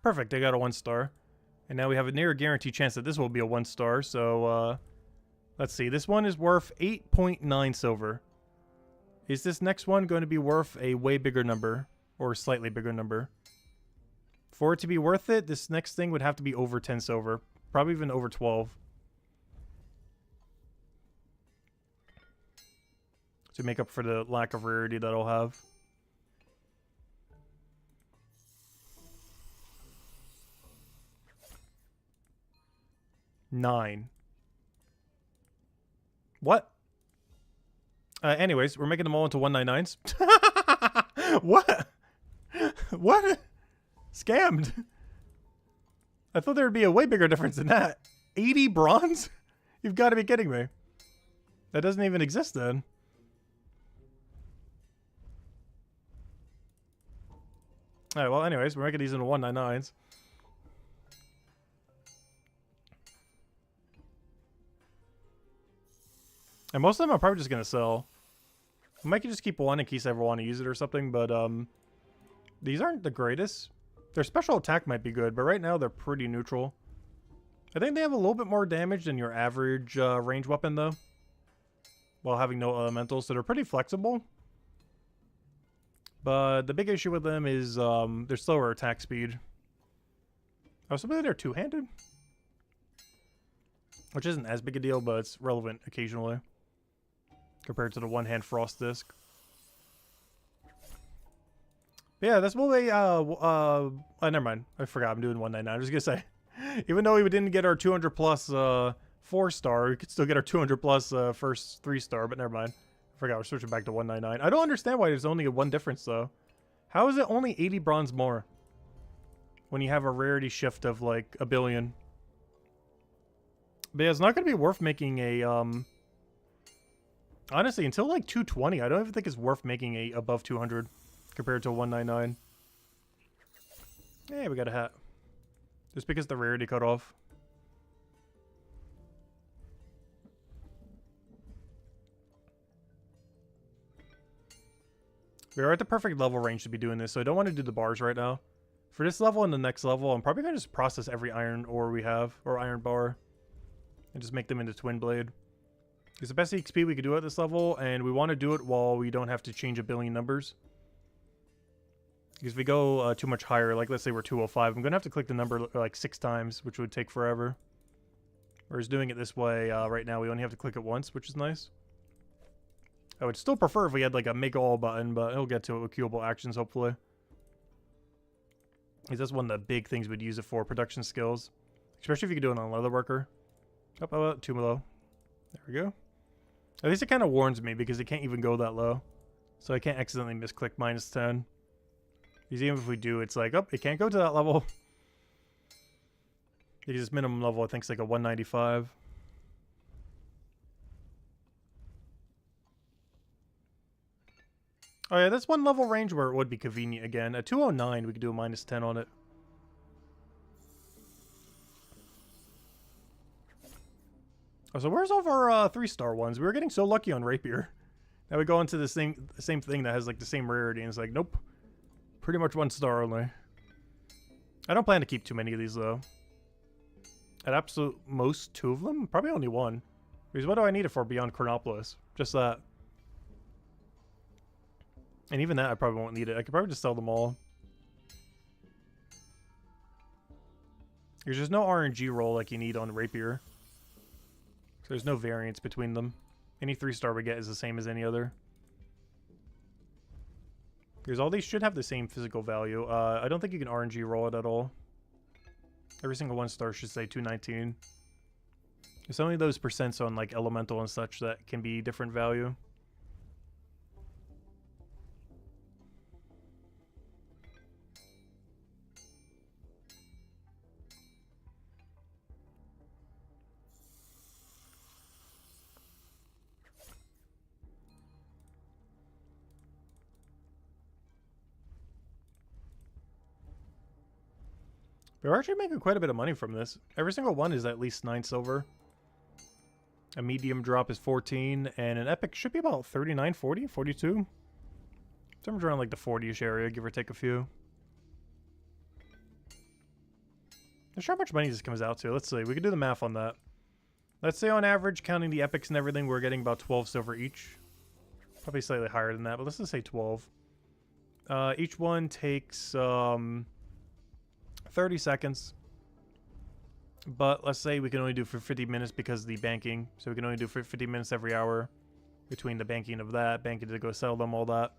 Perfect, I got a 1-star. And now we have a near guaranteed chance that this will be a 1-star, so, let's see. This one is worth 8.9 silver. Is this next one going to be worth a way bigger number? Or a slightly bigger number? For it to be worth it, this next thing would have to be over 10 silver. Probably even over 12. To make up for the lack of rarity that I'll have. $9. What? Anyways, we're making them all into 199s. What? What? Scammed. I thought there would be a way bigger difference than that. 80 bronze? You've got to be kidding me. That doesn't even exist then. Alright, well, anyways, we're making these into 199s. And most of them I'm probably just going to sell. I might just keep one in case I ever want to use it or something, but these aren't the greatest. Their special attack might be good, but right now they're pretty neutral. I think they have a little bit more damage than your average range weapon, though. While having no elementals, so they're pretty flexible. But the big issue with them is their slower attack speed. Oh, so maybe they're two-handed? Which isn't as big a deal, but it's relevant occasionally. Compared to the one-hand frost disc. But yeah, that's what they, never mind. I forgot I'm doing 199. I was gonna say, even though we didn't get our 200 plus 4-star, we could still get our 200 plus first 3-star, but never mind. I forgot we're switching back to 199. I don't understand why there's only one difference, though. How is it only 80 bronze more? When you have a rarity shift of, like, a billion. But yeah, it's not going to be worth making a, honestly, until, like, 220, I don't even think it's worth making a above 200 compared to a 199. Hey, we got a hat. Just because the rarity cut off. We are at the perfect level range to be doing this, so I don't want to do the bars right now. For this level and the next level, I'm probably going to just process every iron ore we have, or iron bar, and just make them into twin blade. It's the best XP we could do at this level, and we want to do it while we don't have to change a billion numbers. Because if we go too much higher, like let's say we're 205, I'm going to have to click the number like 6 times, which would take forever. Whereas doing it this way, right now, we only have to click it once, which is nice. I would still prefer if we had like a make all button, but he'll get to it with queuable actions, hopefully. Because that's one of the big things we'd use it for, production skills. Especially if you could do it on a leather worker. Oh, too low. There we go. At least it kind of warns me because it can't even go that low. So I can't accidentally misclick -10. Because even if we do, it's like, oh, it can't go to that level. Because its minimum level, I think, is like a 195. Oh yeah, that's one level range where it would be convenient again. At 209, we could do a -10 on it. Oh, so where's all of our 3-star ones? We were getting so lucky on Rapier. Now we go into the same thing that has like the same rarity, and it's like, nope. Pretty much 1 star only. I don't plan to keep too many of these though. At absolute most, 2 of them? Probably only 1. Because what do I need it for beyond Chronopolis? Just that. And even that I probably won't need it. I could probably just sell them all. There's just no RNG roll like you need on Rapier. So there's no variance between them. Any 3-star we get is the same as any other. Because all these should have the same physical value. I don't think you can RNG roll it at all. Every single 1-star should say 219. There's only those percents on like elemental and such that can be different value. We're actually making quite a bit of money from this. Every single one is at least 9 silver. A medium drop is 14, and an epic should be about 39, 40, 42. Somewhere around like the 40-ish area, give or take a few. Not sure how much money this comes out to. Let's see. We can do the math on that. Let's say on average, counting the epics and everything, we're getting about 12 silver each. Probably slightly higher than that, but let's just say 12. Each one takes 30 seconds. But let's say we can only do for 50 minutes because of the banking. So we can only do for 50 minutes every hour between the banking of that, banking to go sell them, all that.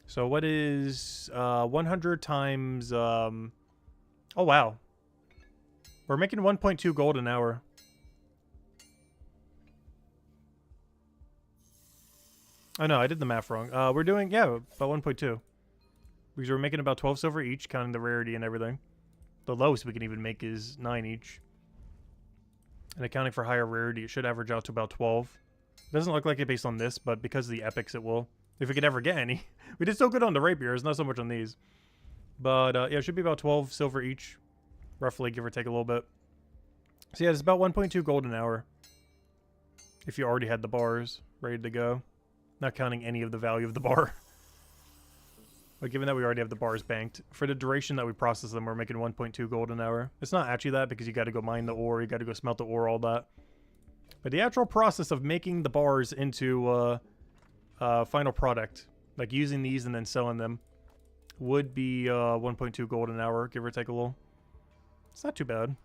So what is 100 times... oh, wow. We're making 1.2 gold an hour. Oh, no, I did the math wrong. We're doing, yeah, about 1.2. Because we're making about 12 silver each, counting the rarity and everything. The lowest we can even make is 9 each. And accounting for higher rarity, it should average out to about 12. It doesn't look like it based on this, but because of the epics, it will. If we could ever get any. We did so good on the rapiers, not so much on these. But, yeah, it should be about 12 silver each. Roughly, give or take a little bit. So, yeah, it's about 1.2 gold an hour. If you already had the bars ready to go. Not counting any of the value of the bar. But given that we already have the bars banked, for the duration that we process them, we're making 1.2 gold an hour. It's not actually that because you got to go mine the ore, you got to go smelt the ore, all that. But the actual process of making the bars into final product, like using these and then selling them, would be 1.2 gold an hour, give or take a little. It's not too bad.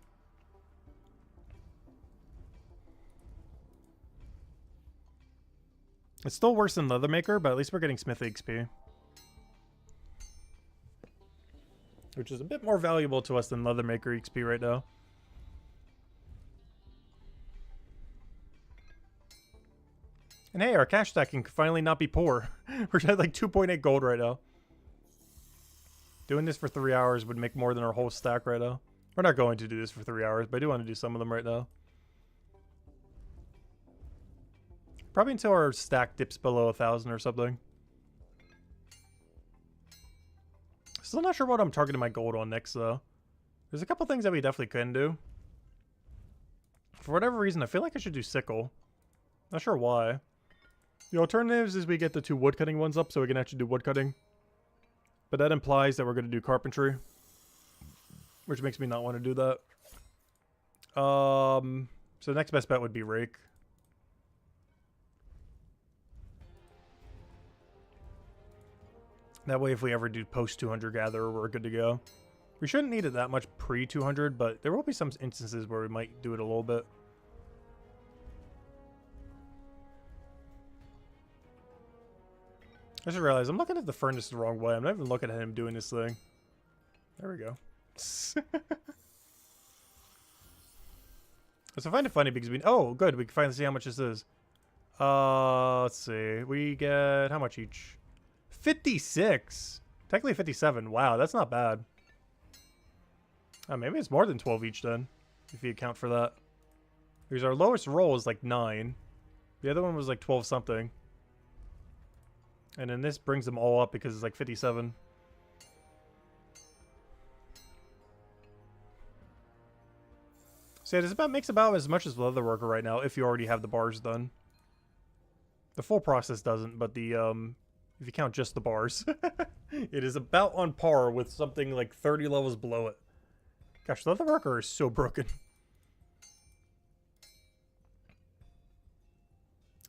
It's still worse than Leathermaker, but at least we're getting Smith XP. Which is a bit more valuable to us than Leathermaker XP right now. And hey, our cash stacking can finally not be poor. We're at like 2.8 gold right now. Doing this for 3 hours would make more than our whole stack right now. We're not going to do this for 3 hours, but I do want to do some of them right now. Probably until our stack dips below 1,000 or something. Still not sure what I'm targeting my gold on next, though. There's a couple things that we definitely couldn't do. For whatever reason, I feel like I should do sickle. Not sure why. The alternatives is we get the 2 woodcutting ones up so we can actually do woodcutting. But that implies that we're going to do carpentry. Which makes me not want to do that. So the next best bet would be rake. That way if we ever do post 200 gather, we're good to go. We shouldn't need it that much pre 200, but there will be some instances where we might do it a little bit. I just realized I'm looking at the furnace the wrong way. I'm not even looking at him doing this thing. There we go. So I find it funny because oh, good. We can finally see how much this is. Let's see. We get how much each? 56. Technically 57. Wow, that's not bad. Oh, maybe it's more than 12 each then, if you account for that. Because our lowest roll is like 9. The other one was like 12 something. And then this brings them all up because it's like 57. So yeah, this makes about as much as Leatherworker right now if you already have the bars done. The full process doesn't, but the if you count just the bars, it is about on par with something like 30 levels below it. Gosh, Leatherworker is so broken.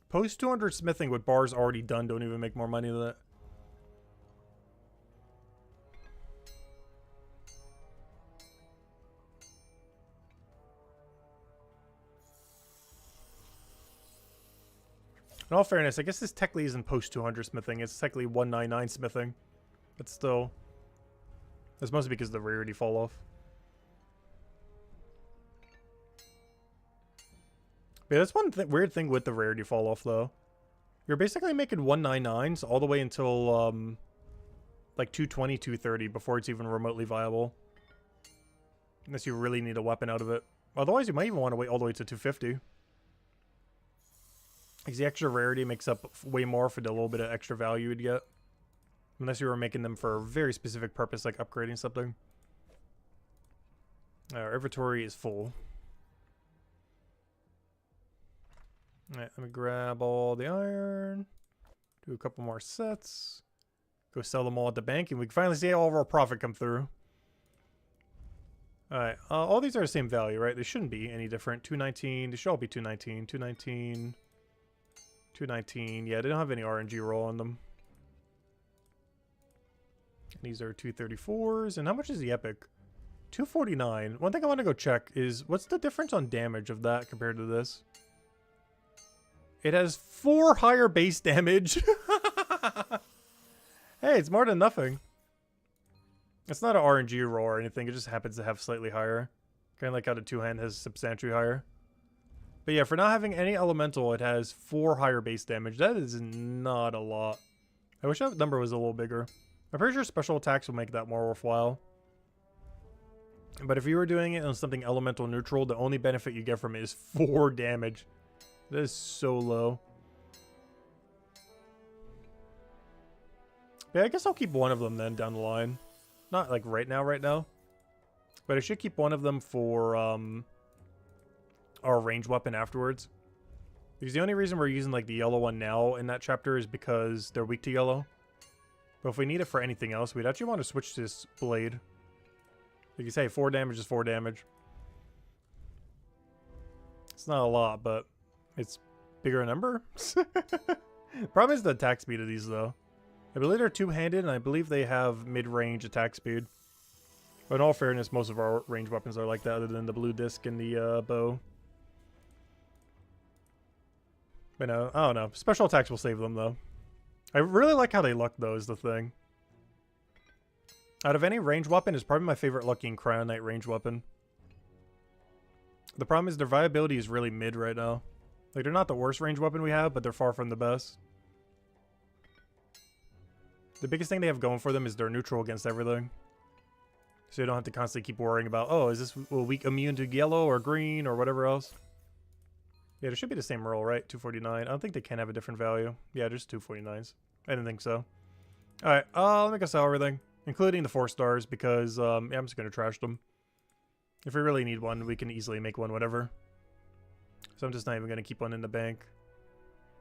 Post 200 smithing with bars already done don't even make more money than that. In all fairness, I guess this technically isn't post 200 smithing. It's technically 199 smithing. But still. That's mostly because of the rarity fall off. Yeah, that's one weird thing with the rarity fall off, though. You're basically making 199s all the way until, like 220, 230 before it's even remotely viable. Unless you really need a weapon out of it. Otherwise, you might even want to wait all the way to 250. Because the extra rarity makes up way more for the little bit of extra value you'd get. Unless you were making them for a very specific purpose, like upgrading something. Our inventory is full. Alright, let me grab all the iron. Do a couple more sets. Go sell them all at the bank, and we can finally see all of our profit come through. Alright, all these are the same value, right? They shouldn't be any different. 219, they should all be 219. 219. 219. Yeah, they don't have any RNG roll on them. And these are 234s. And how much is the epic? 249. One thing I want to go check is what's the difference on damage of that compared to this? It has 4 higher base damage. Hey, it's more than nothing. It's not an RNG roll or anything. It just happens to have slightly higher. Kind of like how the two-hand has substantially higher. But yeah, for not having any elemental, it has 4 higher base damage. That is not a lot. I wish that number was a little bigger. I'm pretty sure special attacks will make that more worthwhile. But if you were doing it on something elemental neutral, the only benefit you get from it is 4 damage. That is so low. Yeah, I guess I'll keep one of them then down the line. Not like right now. But I should keep one of them for our range weapon afterwards. Because the only reason we're using like the yellow one now in that chapter is because they're weak to yellow. But if we need it for anything else, we'd actually want to switch to this blade. Like you say, 4 damage is 4 damage. It's not a lot, but it's bigger number. Problem is the attack speed of these, though. I believe they're two-handed, and I believe they have mid-range attack speed. But in all fairness, most of our range weapons are like that, other than the blue disc and the bow. But no, I don't know. Special attacks will save them, though. I really like how they look, though, is the thing. Out of any range weapon, it's probably my favorite looking Crown Knight range weapon. The problem is their viability is really mid right now. Like, they're not the worst range weapon we have, but they're far from the best. The biggest thing they have going for them is they're neutral against everything. So you don't have to constantly keep worrying about, oh, is this weak immune to yellow or green or whatever else? Yeah, there should be the same roll, right? 249. I don't think they can have a different value. Yeah, there's 249s. I didn't think so. Alright, let me go sell everything. Including the 4 stars, because yeah, I'm just going to trash them. If we really need one, we can easily make one, whatever. So I'm just not even going to keep one in the bank.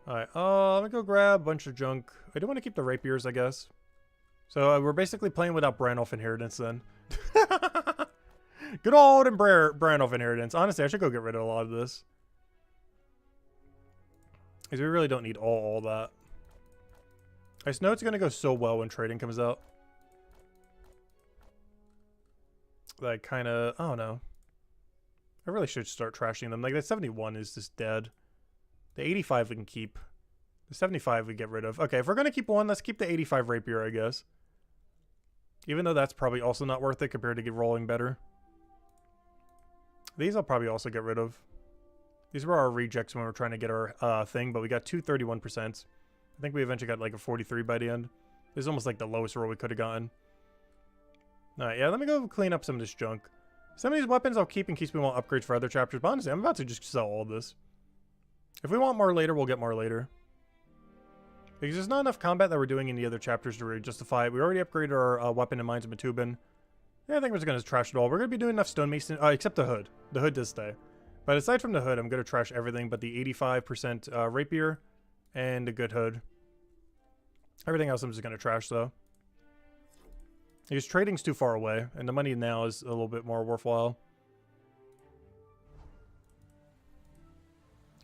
Alright, let me go grab a bunch of junk. I do want to keep the rapiers, I guess. So we're basically playing without Branolf inheritance then. Good old Branolf inheritance. Honestly, I should go get rid of a lot of this. Because we really don't need all that. I just know it's going to go so well when trading comes out. Like, kind of, I don't know. I really should start trashing them. Like, that 71 is just dead. The 85 we can keep. The 75 we get rid of. Okay, if we're going to keep one, let's keep the 85 rapier, I guess. Even though that's probably also not worth it compared to get rolling better. These I'll probably also get rid of. These were our rejects when we were trying to get our thing, but we got 231%. I think we eventually got like a 43 by the end. This is almost like the lowest roll we could have gotten. Alright, yeah, let me go clean up some of this junk. Some of these weapons I'll keep in case we want upgrades for other chapters, but honestly, I'm about to just sell all of this. If we want more later, we'll get more later. Because there's not enough combat that we're doing in the other chapters to really justify it. We already upgraded our weapon and mines of Matubin. Yeah, I think we're just going to trash it all. We're going to be doing enough stonemason, except the hood. The hood does stay. But aside from the hood, I'm going to trash everything but the 85% rapier and a good hood. Everything else I'm just going to trash, though. Because trading's too far away, and the money now is a little bit more worthwhile.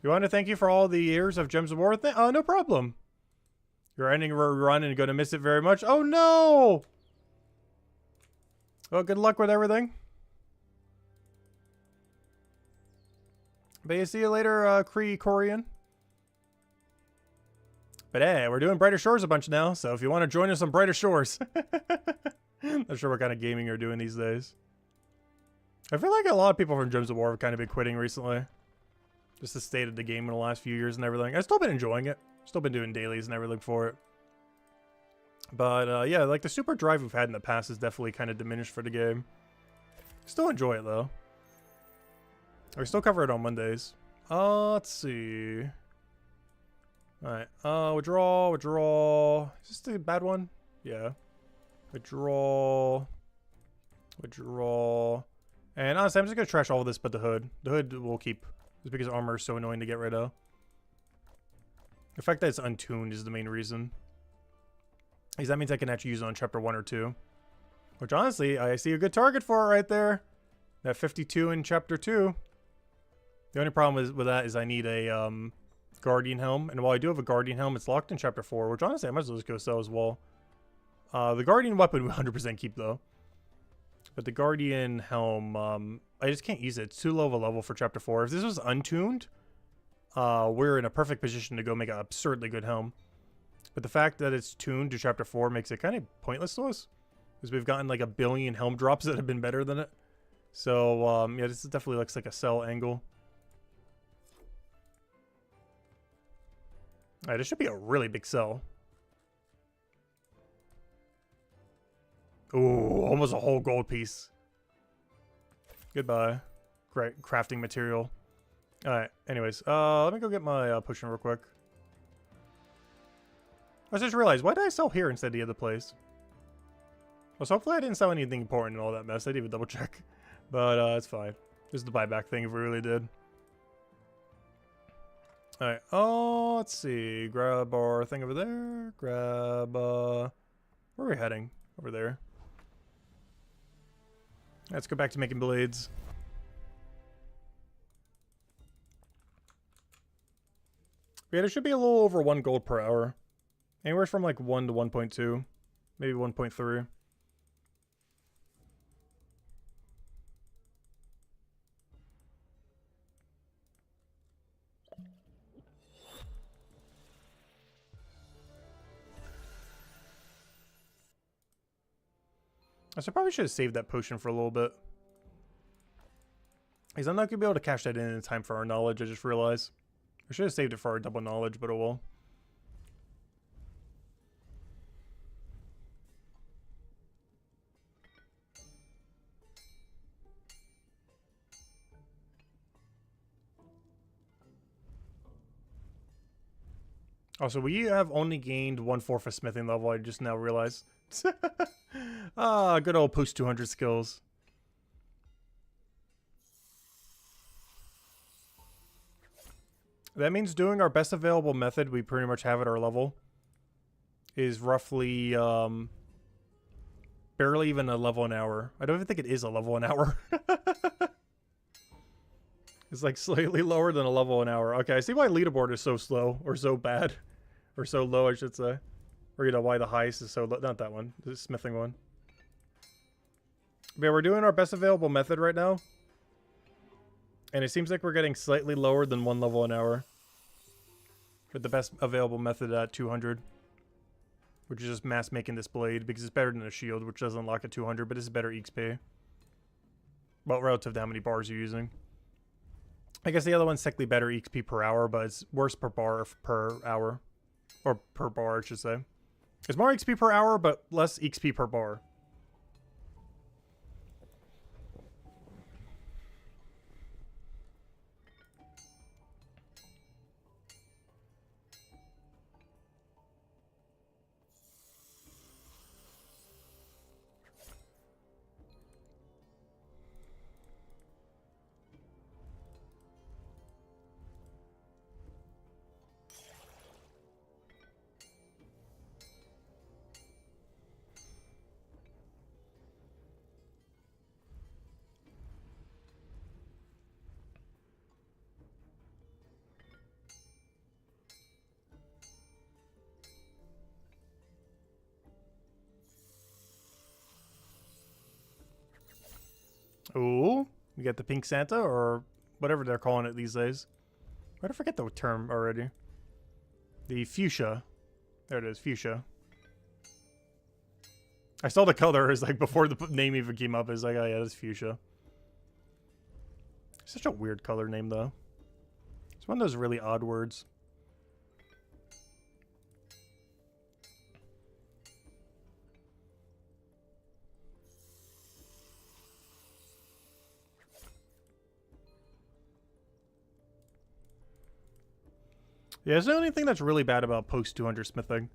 You want to thank you for all the years of Gems of War? Oh, no problem. You're ending a run and going to miss it very much. Oh, no! Well, good luck with everything. But yeah, see you later, Kree Corian. But hey, we're doing Brighter Shores a bunch now, so if you want to join us on Brighter Shores. Not sure what kind of gaming you're doing these days. I feel like a lot of people from Gems of War have kind of been quitting recently. Just the state of the game in the last few years and everything. I've still been enjoying it. Still been doing dailies and everything for it. But yeah, like the super drive we've had in the past is definitely kind of diminished for the game. Still enjoy it though. We still cover it on Mondays. Let's see. Alright, withdrawal. Is this a bad one? Yeah. Withdrawal. And honestly, I'm just gonna trash all of this but the hood. The hood we'll keep. Just because armor is so annoying to get rid of. The fact that it's untuned is the main reason. Because that means I can actually use it on chapter 1 or 2. Which honestly, I see a good target for it right there. That 52 in chapter 2. The only problem with that is I need a Guardian Helm. And while I do have a Guardian Helm, it's locked in chapter 4. Which honestly, I might as well just go sell as well. The Guardian weapon we 100% keep though. But the Guardian Helm, I just can't use it. It's too low of a level for chapter 4. If this was untuned, we're in a perfect position to go make an absurdly good helm. But the fact that it's tuned to chapter 4 makes it kind of pointless to us. Because we've gotten like a billion helm drops that have been better than it. So, yeah, this definitely looks like a sell angle. Alright, this should be a really big sell. Ooh, almost a whole gold piece. Goodbye. Great crafting material. Alright, anyways, let me go get my potion real quick. I just realized, why did I sell here instead of the other place? Well, so hopefully I didn't sell anything important in all that mess. I didn't even double check. But, it's fine. Just the buyback thing if we really did. Alright, let's see. Grab our thing over there. Grab, where are we heading? Over there. Let's go back to making blades. Yeah, there should be a little over 1 gold per hour. Anywhere from like 1 to 1.2. Maybe 1.3. I probably should have saved that potion for a little bit. Because I'm not going to be able to cash that in time for our knowledge, I just realized. I should have saved it for our double knowledge, but oh well. Also, we have only gained 1/4 of smithing level, I just now realized. Ah, good old post 200 skills. That means doing our best available method we pretty much have at our level is roughly barely even a level an hour. I don't even think it is a level an hour. It's like slightly lower than a level an hour. Okay, I see why leaderboard is so slow, or so bad. Or so low, I should say. Or, you know, why the highest is so low. Not that one. The smithing one. But yeah, we're doing our best available method right now. And it seems like we're getting slightly lower than 1 level an hour. With the best available method at 200. which is just mass making this blade because it's better than a shield, which doesn't unlock at 200, but it's better XP. Well, relative to how many bars you're using. I guess the other one's technically better XP per hour, but it's worse per bar per hour. Or per bar, I should say. It's more XP per hour, but less XP per bar. Ooh, we got the Pink Santa, or whatever they're calling it these days. I forget the term already. The fuchsia. There it is, fuchsia. I saw the color, is like before the name even came up, is like, oh yeah, that's fuchsia. Such a weird color name though. It's one of those really odd words. Yeah, it's the only thing that's really bad about post 200 smithing.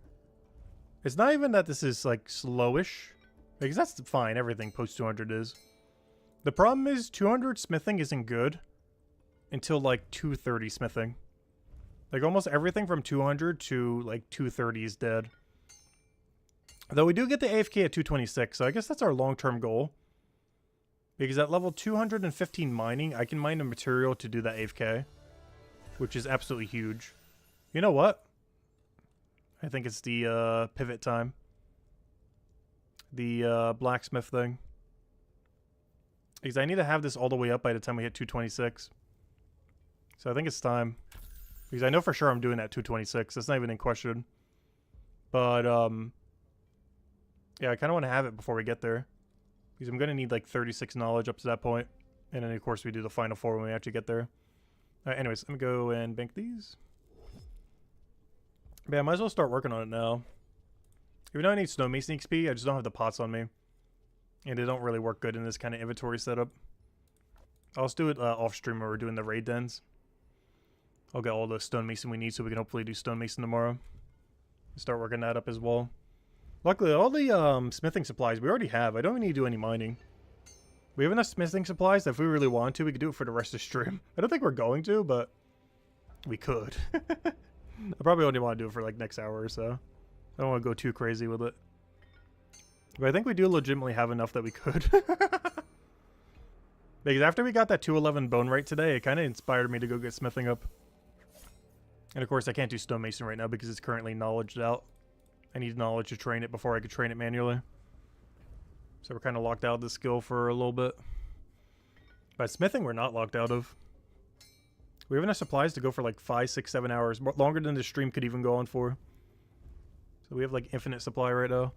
It's not even that this is like slowish, because that's fine, everything post 200 is. The problem is 200 smithing isn't good until like 230 smithing. Like almost everything from 200 to like 230 is dead. Though we do get the AFK at 226, so I guess that's our long-term goal. Because at level 215 mining, I can mine the material to do that AFK, which is absolutely huge. You know what? I think it's the pivot time. The blacksmith thing. Because I need to have this all the way up by the time we hit 226. So I think it's time. Because I know for sure I'm doing that 226. That's not even in question. But, yeah, I kind of want to have it before we get there. Because I'm going to need like 36 knowledge up to that point. And then, of course, we do the final 4 when we actually get there. Alright, anyways, let me go and bank these. But yeah, I might as well start working on it now. Even though I need stonemason XP, I just don't have the pots on me. And they don't really work good in this kind of inventory setup. I'll just do it off stream where we're doing the raid dens. I'll get all the stonemason we need so we can hopefully do stonemason tomorrow. Start working that up as well. Luckily, all the smithing supplies we already have. I don't even need to do any mining. We have enough smithing supplies that if we really want to, we could do it for the rest of the stream. I don't think we're going to, but we could. I probably only want to do it for like next hour or so. I don't want to go too crazy with it. But I think we do legitimately have enough that we could. Because after we got that 211 bone rate today, it kind of inspired me to go get smithing up. And of course I can't do stonemason right now because it's currently knowledged out. I need knowledge to train it before I could train it manually. So we're kind of locked out of the skill for a little bit. But smithing we're not locked out of. We have enough supplies to go for like 5, 6, 7 hours. Longer than the stream could even go on for. So we have like infinite supply right now.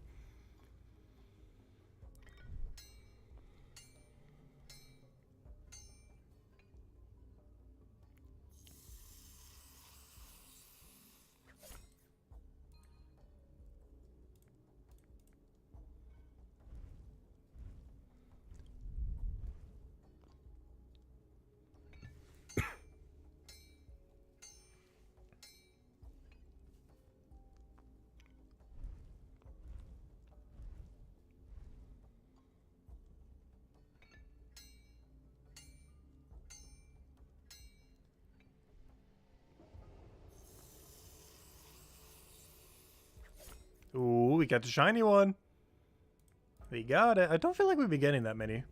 Ooh, we got the shiny one. We got it. I don't feel like we've been getting that many.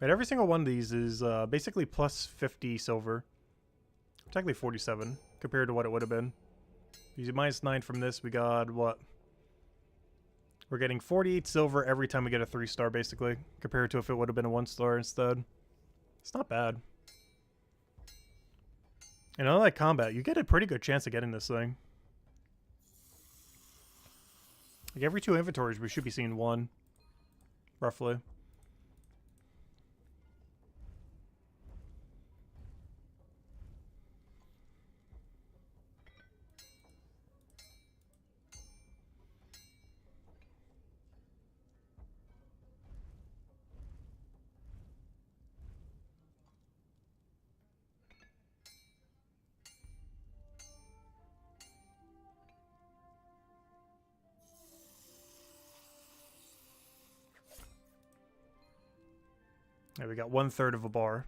But every single one of these is basically plus 50 silver. Technically 47 compared to what it would have been. Using minus 9 from this, we got what? We're getting 48 silver every time we get a 3-star basically. Compared to if it would have been a 1-star instead. It's not bad. And unlike combat, you get a pretty good chance of getting this thing. Like every 2 inventories, we should be seeing 1, roughly. There, we got 1/3 of a bar.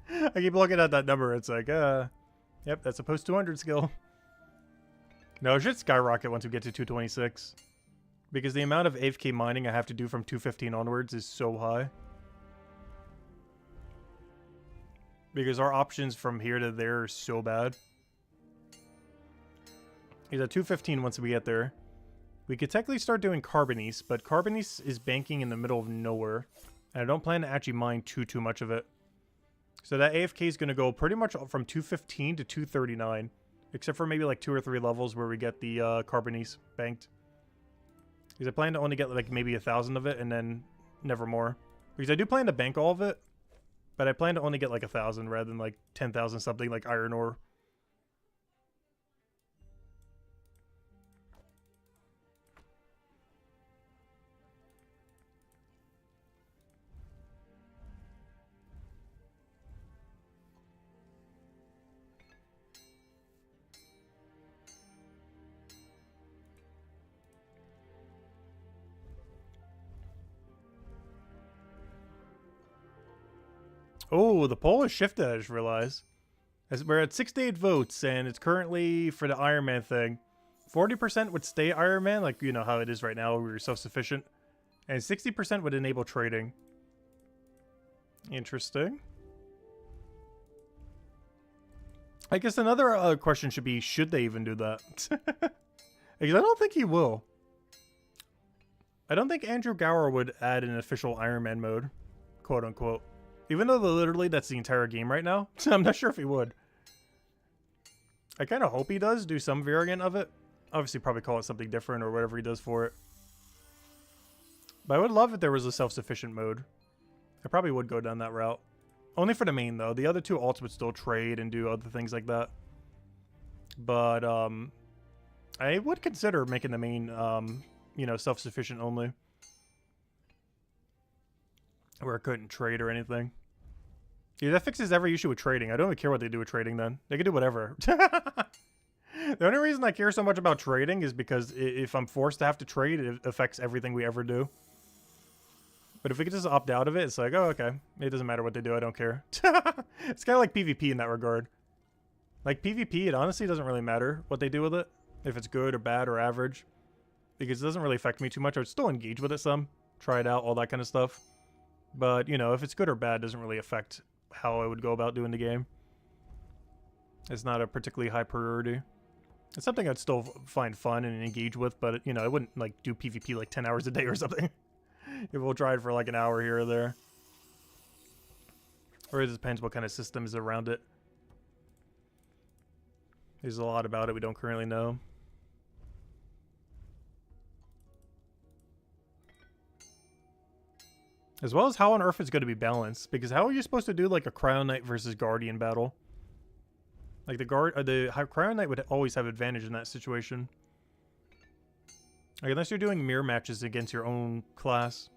I keep looking at that number. It's like, yep, that's a post 200 skill. No, it should skyrocket once we get to 226. Because the amount of AFK mining I have to do from 215 onwards is so high. Because our options from here to there are so bad. He's at 215 once we get there. We could technically start doing Carbonice, but Carbonice is banking in the middle of nowhere. And I don't plan to actually mine too much of it. So that AFK is going to go pretty much from 215 to 239. Except for maybe like 2 or 3 levels where we get the Carbonice banked. Because I plan to only get like maybe 1,000 of it and then never more. Because I do plan to bank all of it. But I plan to only get like 1,000 rather than like 10,000 something like iron ore. Oh, the poll has shifted, I just realized. As we're at 68 votes, and it's currently, for the Ironman thing, 40% would stay Ironman, like, you know, how it is right now, we're self-sufficient. And 60% would enable trading. Interesting. I guess another question should be, should they even do that? Because I don't think he will. I don't think Andrew Gower would add an official Ironman mode, quote-unquote. Even though literally that's the entire game right now. I'm not sure if he would. I kind of hope he does do some variant of it. Obviously probably call it something different or whatever he does for it. But I would love if there was a self-sufficient mode. I probably would go down that route. Only for the main though. The other 2 alts would still trade and do other things like that. But I would consider making the main you know, self-sufficient only. Where it couldn't trade or anything. Yeah, that fixes every issue with trading. I don't even care what they do with trading then. They can do whatever. The only reason I care so much about trading is because if I'm forced to have to trade, it affects everything we ever do. But if we could just opt out of it, it's like, oh, okay. It doesn't matter what they do. I don't care. It's kind of like PvP in that regard. Like PvP, it honestly doesn't really matter what they do with it. If it's good or bad or average. Because it doesn't really affect me too much. I would still engage with it some. Try it out, all that kind of stuff. But, you know, if it's good or bad, it doesn't really affect how I would go about doing the game. It's not a particularly high priority. It's something I'd still find fun and engage with, but, you know, I wouldn't, like, do PvP, like, 10 hours a day or something. If we'll try it for, like, an hour here or there. Or it depends what kind of system is around it. There's a lot about it we don't currently know. As well as how on earth it's going to be balanced. Because how are you supposed to do like a Cryo Knight versus Guardian battle? Like the Cryo Knight would always have advantage in that situation. Like unless you're doing mirror matches against your own class.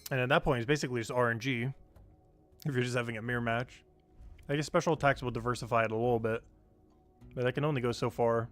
And at that point, it's basically just RNG. If you're just having a mirror match. I guess special attacks will diversify it a little bit. But that can only go so far.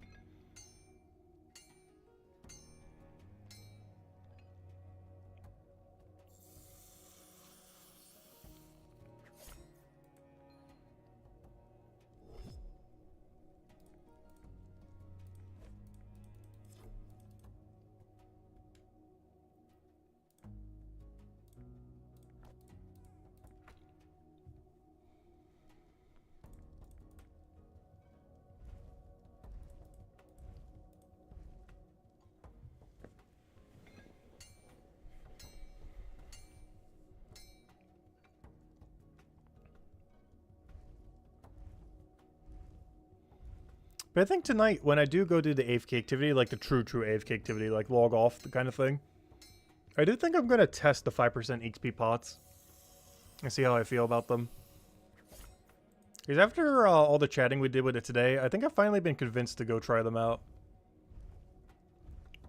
But I think tonight, when I do go do the AFK activity, like the true AFK activity, like log off, the kind of thing, I do think I'm going to test the 5% XP pots and see how I feel about them. Because after all the chatting we did with it today, I think I've finally been convinced to go try them out.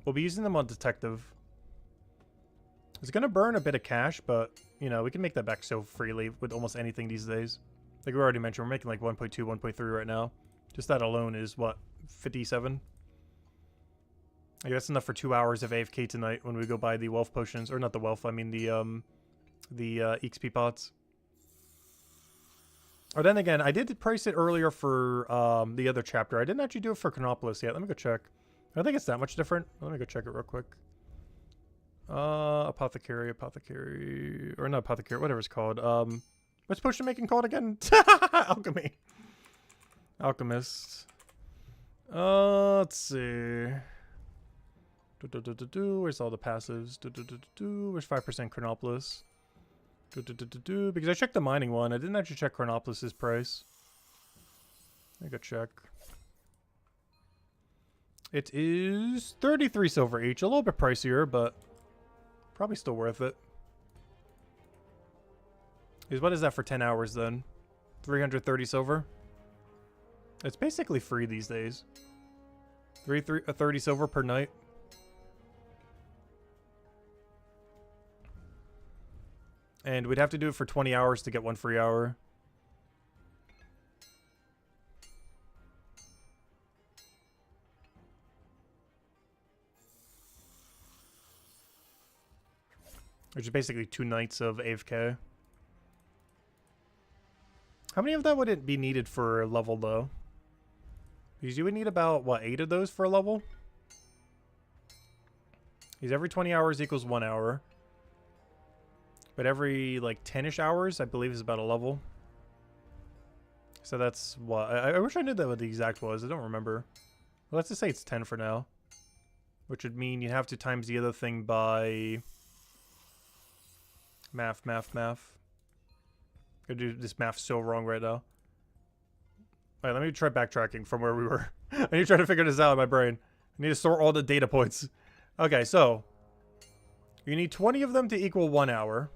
We'll be using them on Detective. It's going to burn a bit of cash, but, you know, we can make that back so freely with almost anything these days. Like we already mentioned, we're making like 1.2, 1.3 right now. Just that alone is, what, 57? Like that's enough for 2 hours of AFK tonight when we go buy the wealth potions. Or not the wealth, I mean the XP pots. Or then again, I did price it earlier for the other chapter. I didn't actually do it for Chronopolis yet. Let me go check. I don't think it's that much different. Let me go check it real quick. Apothecary, or not apothecary, whatever it's called. What's potion making called again? Alchemy. Alchemist. Let's see. Where's all the passives? Where's 5% Chronopolis? Because I checked the mining one. I didn't actually check Chronopolis's price. Let me go check. It is 33 silver each. A little bit pricier, but probably still worth it. What is that for 10 hours then? 330 silver? It's basically free these days. 30 silver per night. And we'd have to do it for 20 hours to get 1 free hour. Which is basically 2 nights of AFK. How many of that would it be needed for a level, though? Because you would need about, what, 8 of those for a level? Because every 20 hours equals 1 hour. But every, like, 10-ish hours, I believe, is about a level. So that's what... I wish I knew that what the exact was. I don't remember. Well, let's just say it's 10 for now. Which would mean you have to times the other thing by... Math. I do this math so wrong right now. Alright, let me try backtracking from where we were. I need to try to figure this out in my brain. I need to sort all the data points. Okay, so... You need 20 of them to equal 1 hour.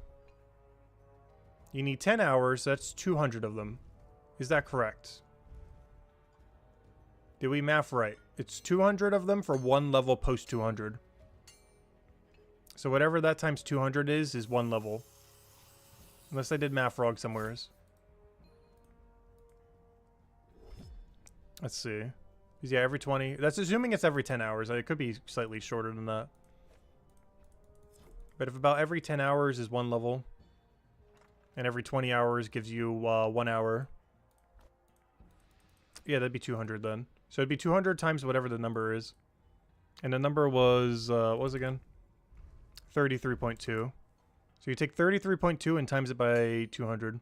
You need 10 hours, that's 200 of them. Is that correct? Did we math right? It's 200 of them for 1 level post 200. So whatever that times 200 is 1 level. Unless I did math wrong somewheres. Let's see. Yeah, every 20. That's assuming it's every 10 hours. It could be slightly shorter than that. But if about every 10 hours is 1 level, and every 20 hours gives you 1 hour, yeah, that'd be 200 then. So it'd be 200 times whatever the number is. And the number was, what was it again? 33.2. So you take 33.2 and times it by 200.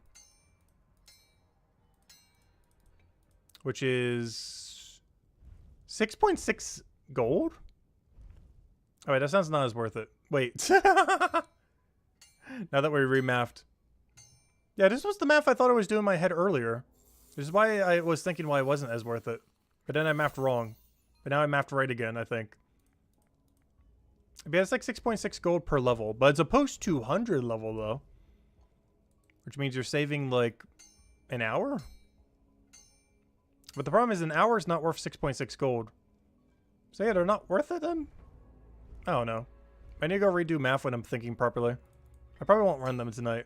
Which is 6.6 gold? Alright, that sounds not as worth it. Wait. Now that we remathed. Yeah, this was the math I thought I was doing in my head earlier. This is why I was thinking why it wasn't as worth it. But then I mathed wrong. But now I mathed right again, I think. Yeah, it's like 6.6 gold per level. But it's a post 200 level, though. Which means you're saving, like, an hour? But the problem is an hour is not worth 6.6 gold. So yeah, they're not worth it then? I don't know. I need to go redo math when I'm thinking properly. I probably won't run them tonight.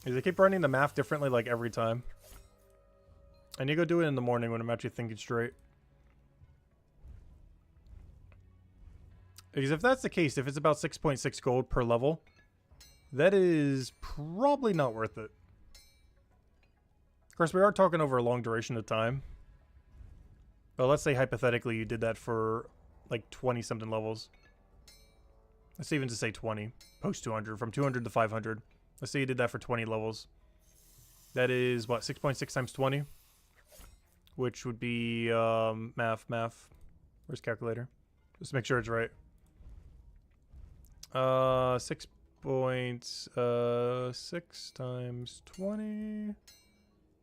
They keep running the math differently like every time. I need to go do it in the morning when I'm actually thinking straight. Because if that's the case, if it's about 6.6 gold per level, that is probably not worth it. Of course, we are talking over a long duration of time. But let's say hypothetically you did that for like 20-something levels. Let's even just say 20. Post 200. From 200 to 500. Let's say you did that for 20 levels. That is, what, 6.6 times 20? Which would be, math. Where's calculator? Just make sure it's right. 6 2.6 times 20.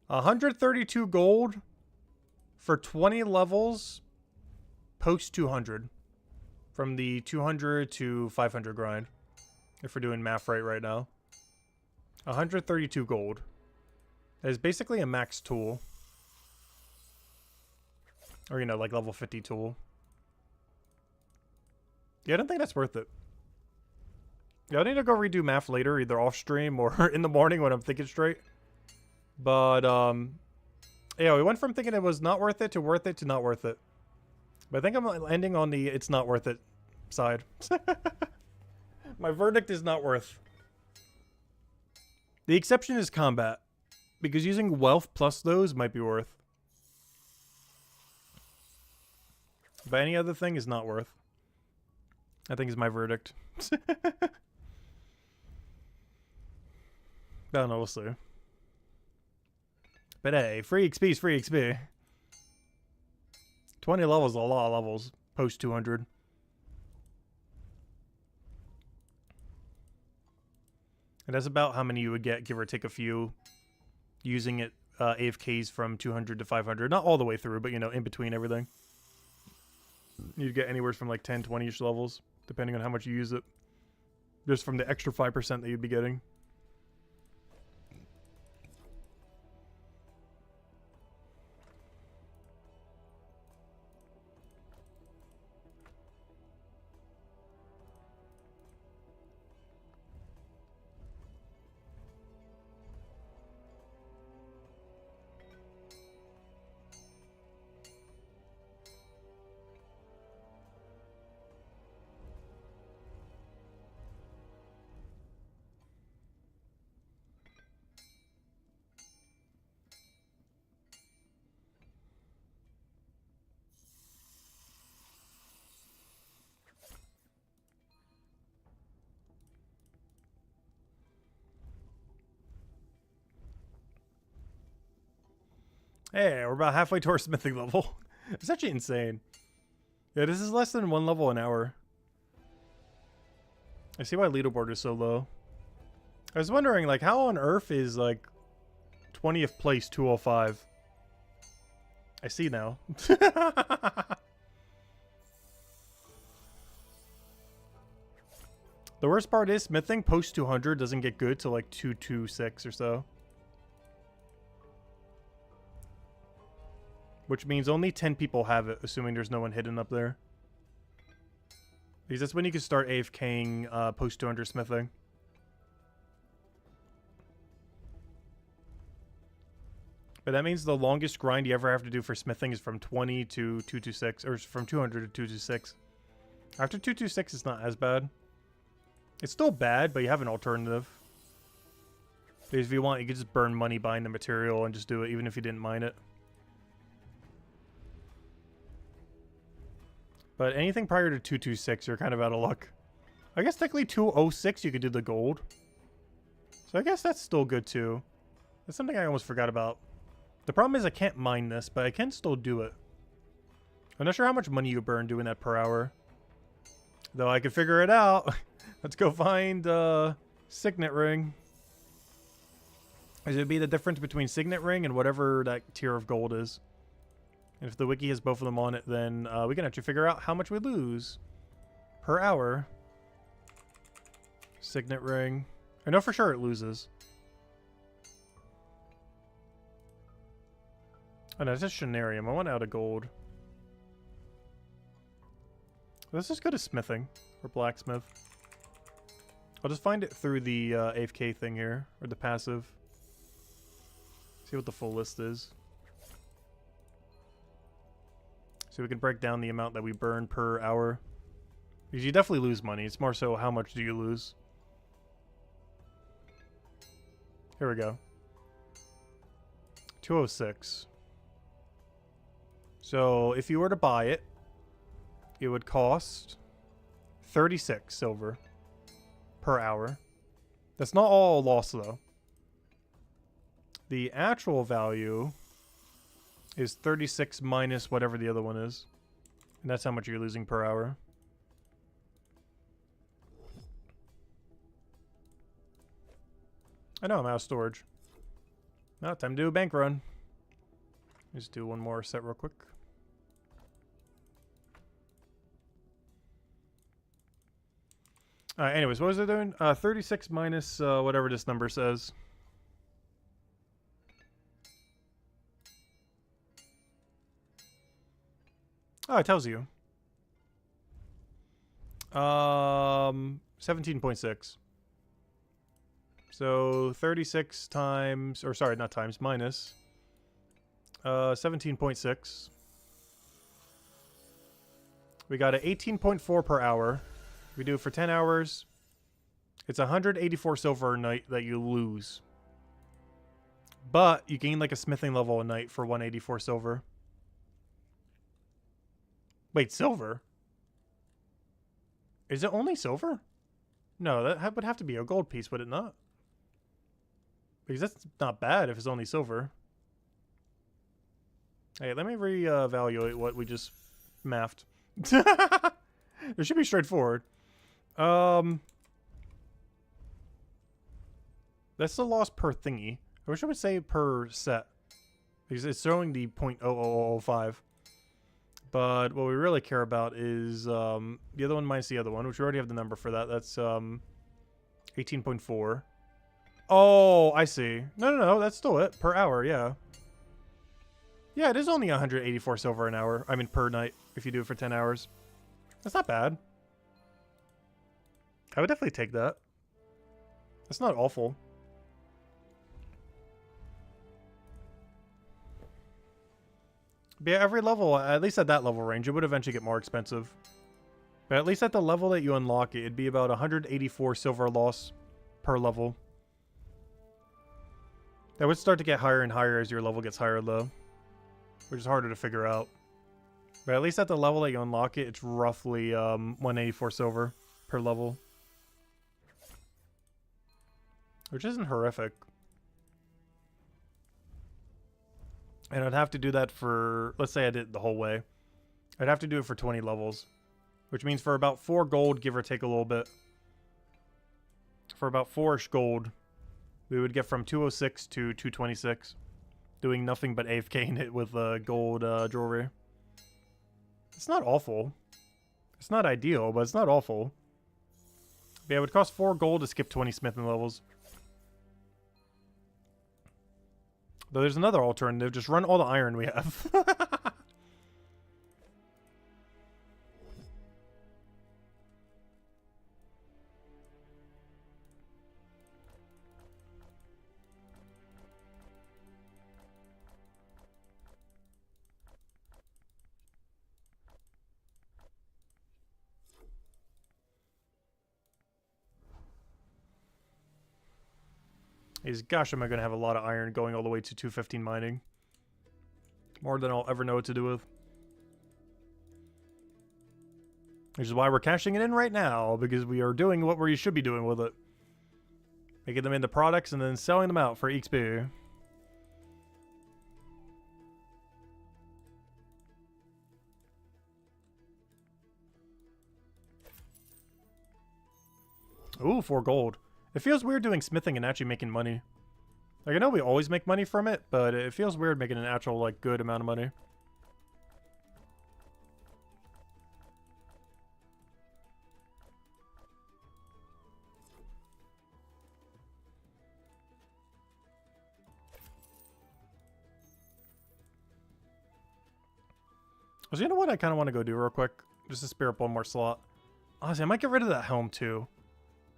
132 gold for 20 levels post 200. From the 200 to 500 grind. If we're doing math right now. 132 gold. That is basically a max tool. Or, you know, like level 50 tool. Yeah, I don't think that's worth it. Yeah, I need to go redo math later, either off stream or in the morning when I'm thinking straight. But, yeah, we went from thinking it was not worth it to not worth it. But I think I'm ending on the it's not worth it side. My verdict is not worth. The exception is combat. Because using wealth plus those might be worth. But any other thing is not worth. I think is my verdict. I don't know, we'll see. But hey, free XP is free XP. 20 levels is a lot of levels. Post 200. And that's about how many you would get, give or take a few, using it AFKs from 200 to 500. Not all the way through, but, you know, in between everything. You'd get anywhere from like 10, 20-ish levels, depending on how much you use it. Just from the extra 5% that you'd be getting. Hey, we're about halfway to our smithing level. It's actually insane. Yeah, this is less than 1 level an hour. I see why leaderboard is so low. I was wondering, like, how on earth is, like, 20th place 205? I see now. The worst part is smithing post 200 doesn't get good till, like, 226 or so. Which means only 10 people have it, assuming there's no one hidden up there. Because that's when you can start AFKing post 200 smithing. But that means the longest grind you ever have to do for smithing is from 20 to 226, or from 200 to 226. After 226, it's not as bad. It's still bad, but you have an alternative. Because if you want, you can just burn money buying the material and just do it, even if you didn't mine it. But anything prior to 226, you're kind of out of luck. I guess technically 206, you could do the gold. So I guess that's still good too. That's something I almost forgot about. The problem is I can't mine this, but I can still do it. I'm not sure how much money you burn doing that per hour. Though I could figure it out. Let's go find Signet Ring. It would be the difference between Signet Ring and whatever that tier of gold is. And if the wiki has both of them on it, then we can actually figure out how much we lose per hour. Signet Ring. I know for sure it loses. Oh no, it's just Shenarium. I want out of gold. Let's just go to smithing. Or blacksmith. I'll just find it through the AFK thing here. Or the passive. See what the full list is. So we can break down the amount that we burn per hour. Because you definitely lose money. It's more so how much do you lose. Here we go. 206. So if you were to buy it, it would cost 36 silver per hour. That's not all lost though. The actual value is 36 minus whatever the other one is. And that's how much you're losing per hour. I know I'm out of storage. Now, time to do a bank run. Just do one more set real quick. Alright, anyways, what was I doing? 36 minus whatever this number says. Oh, it tells you. 17.6. So 36 times, or sorry, not times, minus 17.6. We got an 18.4 per hour. We do it for 10 hours. It's 184 silver a night that you lose. But you gain like a smithing level a night for 184 silver. Wait, silver? Is it only silver? No, that would have to be a gold piece, would it not? Because that's not bad if it's only silver. Hey, let me reevaluate what we just mathed. It should be straightforward. That's the loss per thingy. I wish I would say per set. Because it's showing the 0.00005. But what we really care about is the other one minus the other one, which we already have the number for that. That's 18.4. Oh, I see. No, that's still it. Per hour, yeah. Yeah, it is only 184 silver an hour. I mean, per night, if you do it for 10 hours. That's not bad. I would definitely take that. That's not awful. But yeah, every level, at least at that level range, it would eventually get more expensive. But at least at the level that you unlock it, it'd be about 184 silver loss per level. That would start to get higher and higher as your level gets higher, though. Which is harder to figure out. But at least at the level that you unlock it, it's roughly 184 silver per level. Which isn't horrific. And I'd have to do that for, let's say I did it the whole way. I'd have to do it for 20 levels. Which means for about 4 gold, give or take a little bit. For about 4-ish gold, we would get from 206 to 226. Doing nothing but AFKing it with gold jewelry. It's not awful. It's not ideal, but it's not awful. But yeah, it would cost 4 gold to skip 20 smithing levels. Though there's another alternative. Just run all the iron we have. Gosh, am I going to have a lot of iron going all the way to 215 mining. More than I'll ever know what to do with. Which is why we're cashing it in right now, because we are doing what we should be doing with it. Making them into products and then selling them out for XP. Ooh, 4 gold. It feels weird doing smithing and actually making money. Like, I know we always make money from it, but it feels weird making an actual, like, good amount of money. So you know what I kind of want to go do real quick? Just to spare up one more slot. Honestly, I might get rid of that helm, too.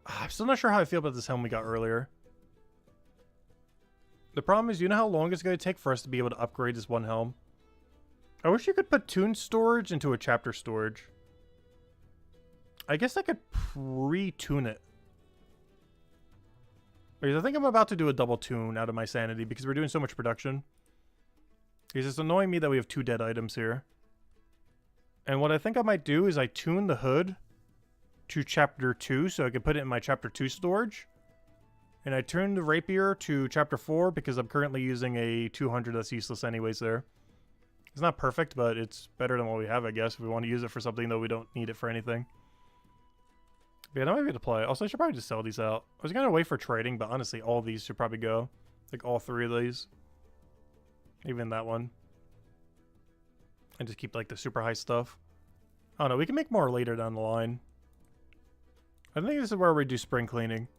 I'm still not sure how I feel about this helm we got earlier. The problem is, you know how long it's going to take for us to be able to upgrade this one helm? I wish you could put tune storage into a chapter storage. I guess I could pre-tune it. Because I think I'm about to do a double tune out of my sanity because we're doing so much production. Because it's annoying me that we have 2 dead items here. And what I think I might do is I tune the hood to chapter 2 so I can put it in my chapter 2 storage. And I tune the rapier to chapter 4 because I'm currently using a 200 that's useless anyways there. It's not perfect, but it's better than what we have, I guess. If we want to use it for something, though, we don't need it for anything. Yeah, that might be the play. Also, I should probably just sell these out. I was going to wait for trading, but honestly, all of these should probably go. Like, all 3 of these. Even that one. And just keep, like, the super high stuff. I don't know. We can make more later down the line. I think this is where we do spring cleaning.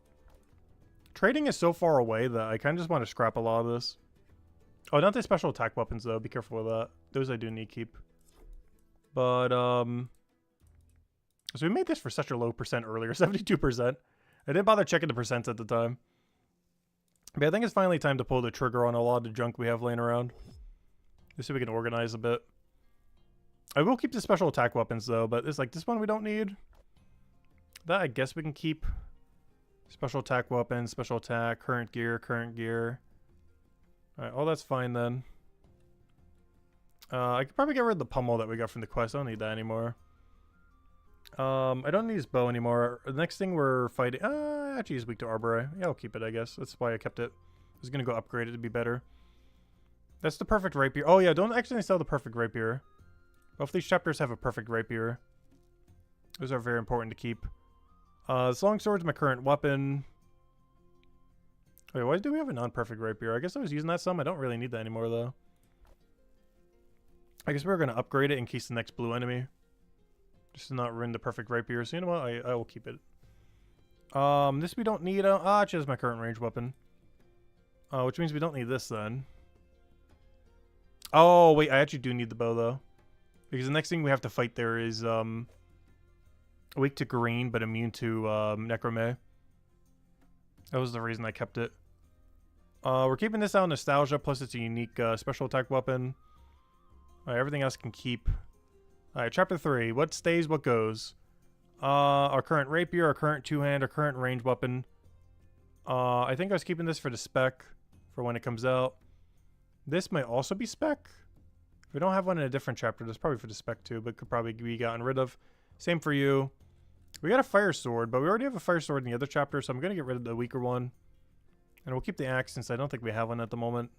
Trading is so far away that I kind of just want to scrap a lot of this. Oh, not the special attack weapons, though. Be careful with that. Those I do need to keep. But, so we made this for such a low percent earlier, 72%. I didn't bother checking the percents at the time. But I think it's finally time to pull the trigger on a lot of the junk we have laying around. Just so we can organize a bit. I will keep the special attack weapons, though, but it's like, this one we don't need. That I guess we can keep. Special attack weapons, special attack, current gear, current gear. Alright, all that's fine then. I could probably get rid of the pummel that we got from the quest. I don't need that anymore. I don't need his bow anymore. The next thing we're fighting... actually he's weak to Arbor. Yeah, I'll keep it, I guess. That's why I kept it. I was going to go upgrade it to be better. That's the perfect rapier. Oh yeah, don't actually sell the perfect rapier. Both these chapters have a perfect rapier. Those are very important to keep. This longsword's my current weapon. Wait, why do we have a non-perfect rapier? I guess I was using that some. I don't really need that anymore, though. I guess we're going to upgrade it in case the next blue enemy. Just to not ruin the perfect rapier. So you know what? I will keep it. This we don't need. Actually, that's my current range weapon. Which means we don't need this then. Oh, wait. I actually do need the bow, though. Because the next thing we have to fight there is, weak to green, but immune to, Necrome. That was the reason I kept it. We're keeping this out of Nostalgia, plus it's a unique, special attack weapon. Alright, everything else can keep. Alright, chapter 3. What stays, what goes? Our current rapier, our current two-hand, our current range weapon. I think I was keeping this for the spec, for when it comes out. This might also be spec. If we don't have one in a different chapter, that's probably for the spec too, but could probably be gotten rid of. Same for you. We got a fire sword, but we already have a fire sword in the other chapter, so I'm going to get rid of the weaker one. And we'll keep the axe since I don't think we have one at the moment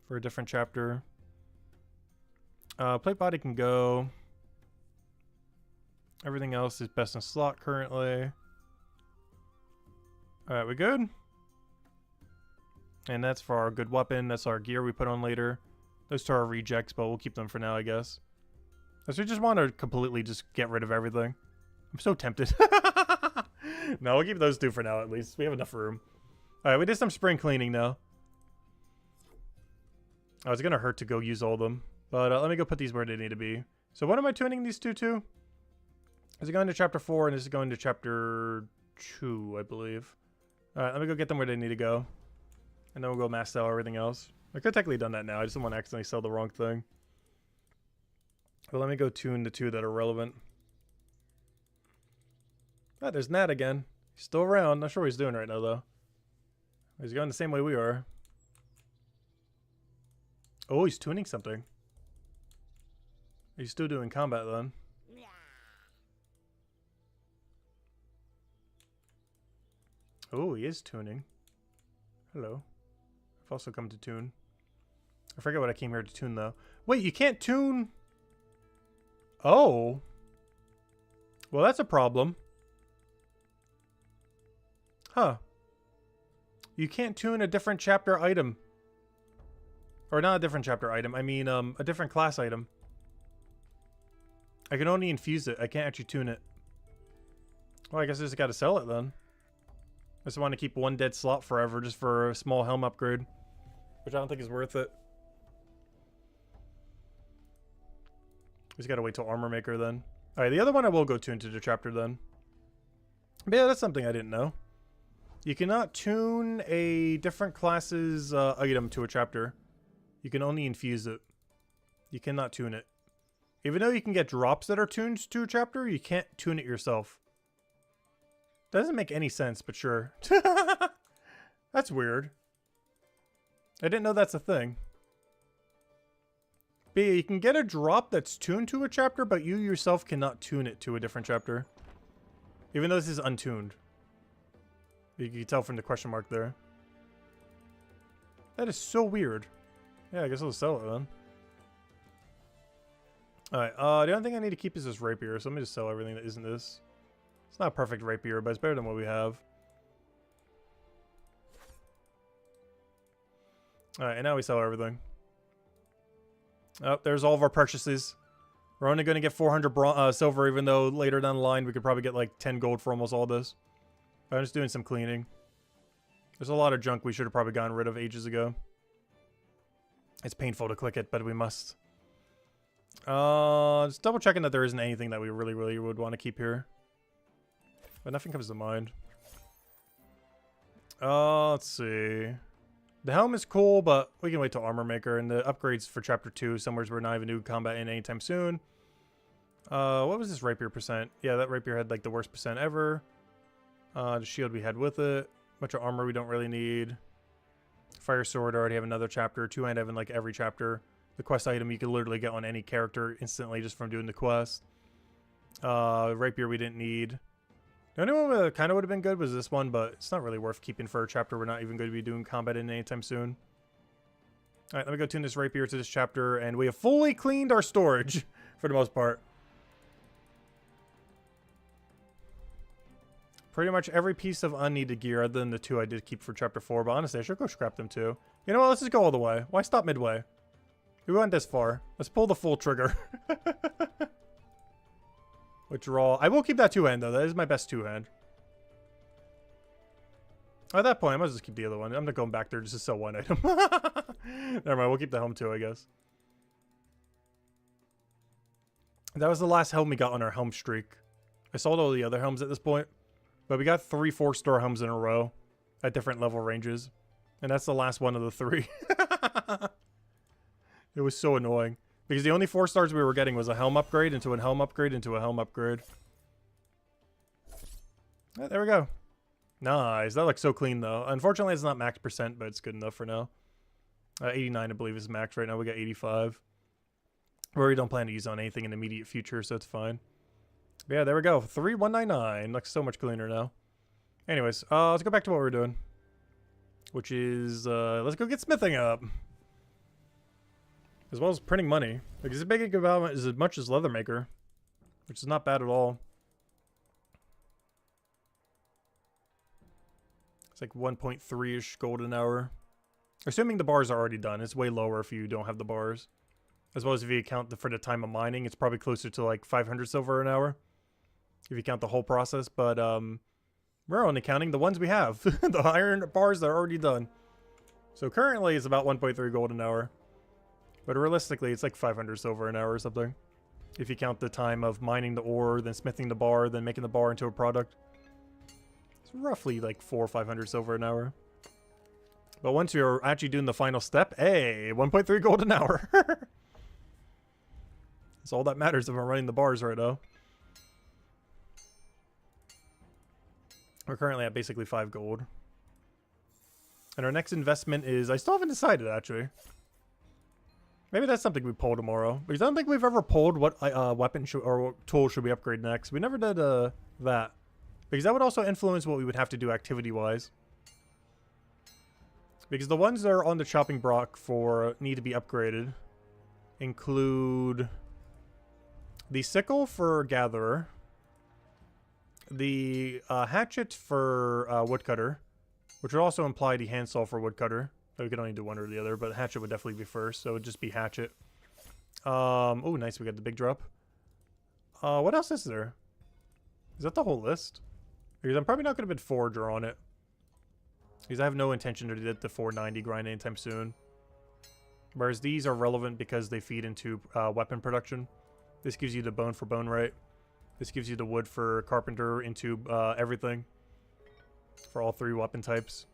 for a different chapter. Plate body can go. Everything else is best in slot currently. Alright, we good? And that's for our good weapon. That's our gear we put on later. Those two are rejects, but we'll keep them for now, I guess. So we just want to completely just get rid of everything. I'm so tempted. No, we'll keep those two for now, at least. We have enough room. Alright, we did some spring cleaning now. Oh, it's going to hurt to go use all of them. But let me go put these where they need to be. So what am I tuning these two to? Is it going to chapter 4 and this is going to chapter 2, I believe. Alright, let me go get them where they need to go. And then we'll go mass sell everything else. I could have technically done that now. I just don't want to accidentally sell the wrong thing. But let me go tune the two that are relevant. Ah, there's Nat again. He's still around. Not sure what he's doing right now, though. He's going the same way we are. Oh, he's tuning something. He's still doing combat, then. Oh, he is tuning. Hello. I've also come to tune. I forget what I came here to tune, though. Wait, you can't tune... Oh. Well, that's a problem. Huh. You can't tune a different chapter item. Or not a different chapter item. I mean, a different class item. I can only infuse it. I can't actually tune it. Well, I guess I just gotta sell it then. I just want to keep one dead slot forever just for a small helm upgrade. Which I don't think is worth it. We just gotta wait till Armor Maker then. Alright, the other one I will go tune to the chapter then. But yeah, that's something I didn't know. You cannot tune a different class's item to a chapter. You can only infuse it. You cannot tune it. Even though you can get drops that are tuned to a chapter, you can't tune it yourself. Doesn't make any sense, but sure. That's weird. I didn't know that's a thing. But yeah, you can get a drop that's tuned to a chapter, but you yourself cannot tune it to a different chapter. Even though this is untuned. You can tell from the question mark there. That is so weird. Yeah, I guess I'll sell it then. Alright, the only thing I need to keep is this rapier, so let me just sell everything that isn't this. It's not a perfect rapier, but it's better than what we have. Alright, and now we sell everything. Oh, there's all of our purchases. We're only going to get 400 silver, even though later down the line we could probably get like 10 gold for almost all this. I'm just doing some cleaning. There's a lot of junk we should have probably gotten rid of ages ago. It's painful to click it, but we must. Just double checking that there isn't anything that we really would want to keep here. But nothing comes to mind. Let's see. The helm is cool, but we can wait till Armor Maker. And the upgrades for Chapter 2, somewhere we're not even doing combat in anytime soon. What was this rapier percent? Yeah, that rapier had like the worst percent ever. The shield we had with it. Bunch of armor we don't really need. Fire sword, already have another chapter. Two-hand have in like every chapter. The quest item you can literally get on any character instantly just from doing the quest. Rapier we didn't need. The only one that kind of would have been good was this one, but it's not really worth keeping for a chapter we're not even going to be doing combat in anytime soon. Alright, let me go tune this rapier to this chapter, and we have fully cleaned our storage for the most part. Pretty much every piece of unneeded gear, other than the two I did keep for chapter 4, but honestly, I should go scrap them too. You know what, let's just go all the way. Why stop midway? We went this far. Let's pull the full trigger. Withdraw. I will keep that two-hand, though. That is my best two-hand. At that point, I might as well just keep the other one. I'm not going back there just to sell one item. Never mind, we'll keep the helm too, I guess. That was the last helm we got on our helm streak. I sold all the other helms at this point. But we got 3 4-star helms in a row at different level ranges. And that's the last one of the 3. It was so annoying. Because the only 4 stars we were getting was a helm upgrade into a helm upgrade into a helm upgrade. Yeah, there we go. Nice. That looks so clean, though. Unfortunately, it's not max percent, but it's good enough for now. 89, I believe, is max right now. We got 85. We don't plan to use on anything in the immediate future, so it's fine. But yeah, there we go. 3199. Looks so much cleaner now. Anyways, let's go back to what we're doing. Which is, let's go get smithing up. As well as printing money. Because it's big about as much as Leathermaker. Which is not bad at all. It's like 1.3-ish gold an hour. Assuming the bars are already done. It's way lower if you don't have the bars. As well as if you count for the time of mining, it's probably closer to like 500 silver an hour. If you count the whole process. But we're only counting the ones we have. The iron bars that are already done. So currently it's about 1.3 gold an hour. But realistically, it's like 500 silver an hour or something. If you count the time of mining the ore, then smithing the bar, then making the bar into a product. It's roughly like 400 or 500 silver an hour. But once you're actually doing the final step, hey, 1.3 gold an hour. That's all that matters if I'm running the bars right now. We're currently at basically 5 gold. And our next investment is, I still haven't decided actually. Maybe that's something we pull tomorrow. Because I don't think we've ever pulled what weapon or what tool should we upgrade next. We never did that. Because that would also influence what we would have to do activity-wise. Because the ones that are on the chopping block for need to be upgraded include the sickle for gatherer, the hatchet for woodcutter, which would also imply the handsaw for woodcutter. We could only do one or the other, but hatchet would definitely be first, so it would just be hatchet. Oh, nice, we got the big drop. What else is there? Is that the whole list? Because I'm probably not going to put Forager on it. Because I have no intention to get the 490 grind anytime soon. Whereas these are relevant because they feed into weapon production. This gives you the bone for bone rate. This gives you the wood for carpenter into everything. For all 3 weapon types.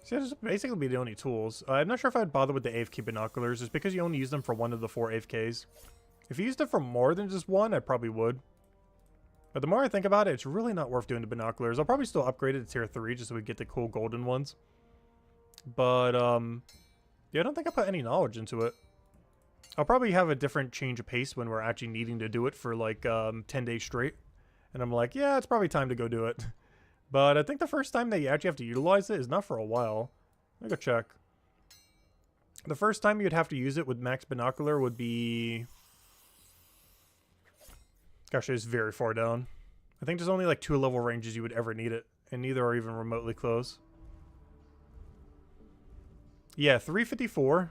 So this would basically be the only tools. I'm not sure if I'd bother with the AFK binoculars. Just because you only use them for one of the 4 AFKs. If you used it for more than just one, I probably would. But the more I think about it, it's really not worth doing the binoculars. I'll probably still upgrade it to tier 3 just so we get the cool golden ones. But, yeah, I don't think I put any knowledge into it. I'll probably have a different change of pace when we're actually needing to do it for like 10 days straight. And I'm like, yeah, it's probably time to go do it. But I think the first time that you actually have to utilize it is not for a while. Let me go check. The first time you'd have to use it with max binocular would be... Gosh, it's very far down. I think there's only like 2 level ranges you would ever need it, and neither are even remotely close. Yeah, 354.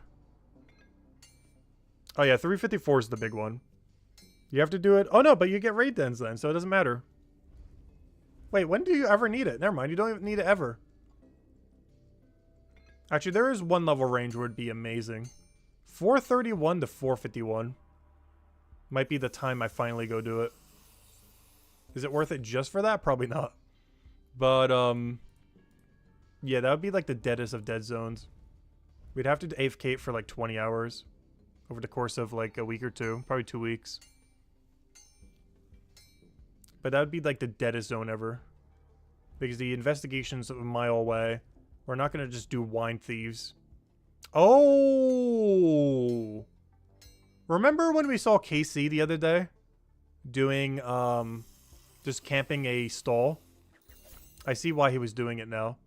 Oh yeah, 354 is the big one. You have to do it. Oh no, but you get raid dens then, so it doesn't matter. Wait, when do you ever need it? Never mind, you don't even need it ever. Actually, there is 1 level range where it'd be amazing. 431 to 451. Might be the time I finally go do it. Is it worth it just for that? Probably not. But, yeah, that would be like the deadest of dead zones. We'd have to AFK for like 20 hours over the course of like a week or two. Probably 2 weeks. But that would be like the deadest zone ever. Because the investigation's a mile away. We're not going to just do wine thieves. Oh! Remember when we saw KC the other day? Doing, just camping a stall? I see why he was doing it now.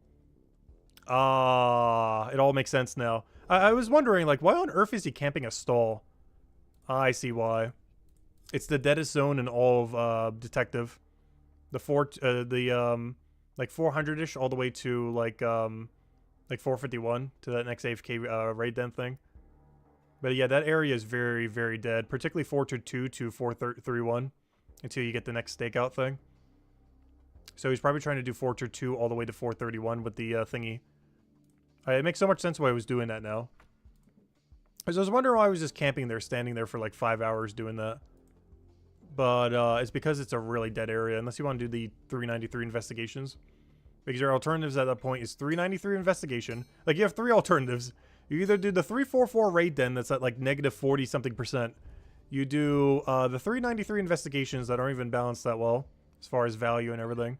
Ah, it all makes sense now. I was wondering, like, why on earth is he camping a stall? I see why. It's the deadest zone in all of, Detective. The like 400-ish all the way to, like 451 to that next AFK, raid den thing. But yeah, that area is very, very dead. Particularly 422 to 431 until you get the next stakeout thing. So he's probably trying to do 422 all the way to 431 with the thingy. It makes so much sense why I was doing that now. Because I was wondering why I was just camping there, standing there for like 5 hours doing that. But it's because it's a really dead area, unless you want to do the 393 investigations. Because your alternatives at that point is 393 investigation. Like, you have 3 alternatives. You either do the 344 raid den that's at like negative 40 something percent. You do the 393 investigations that aren't even balanced that well as far as value and everything.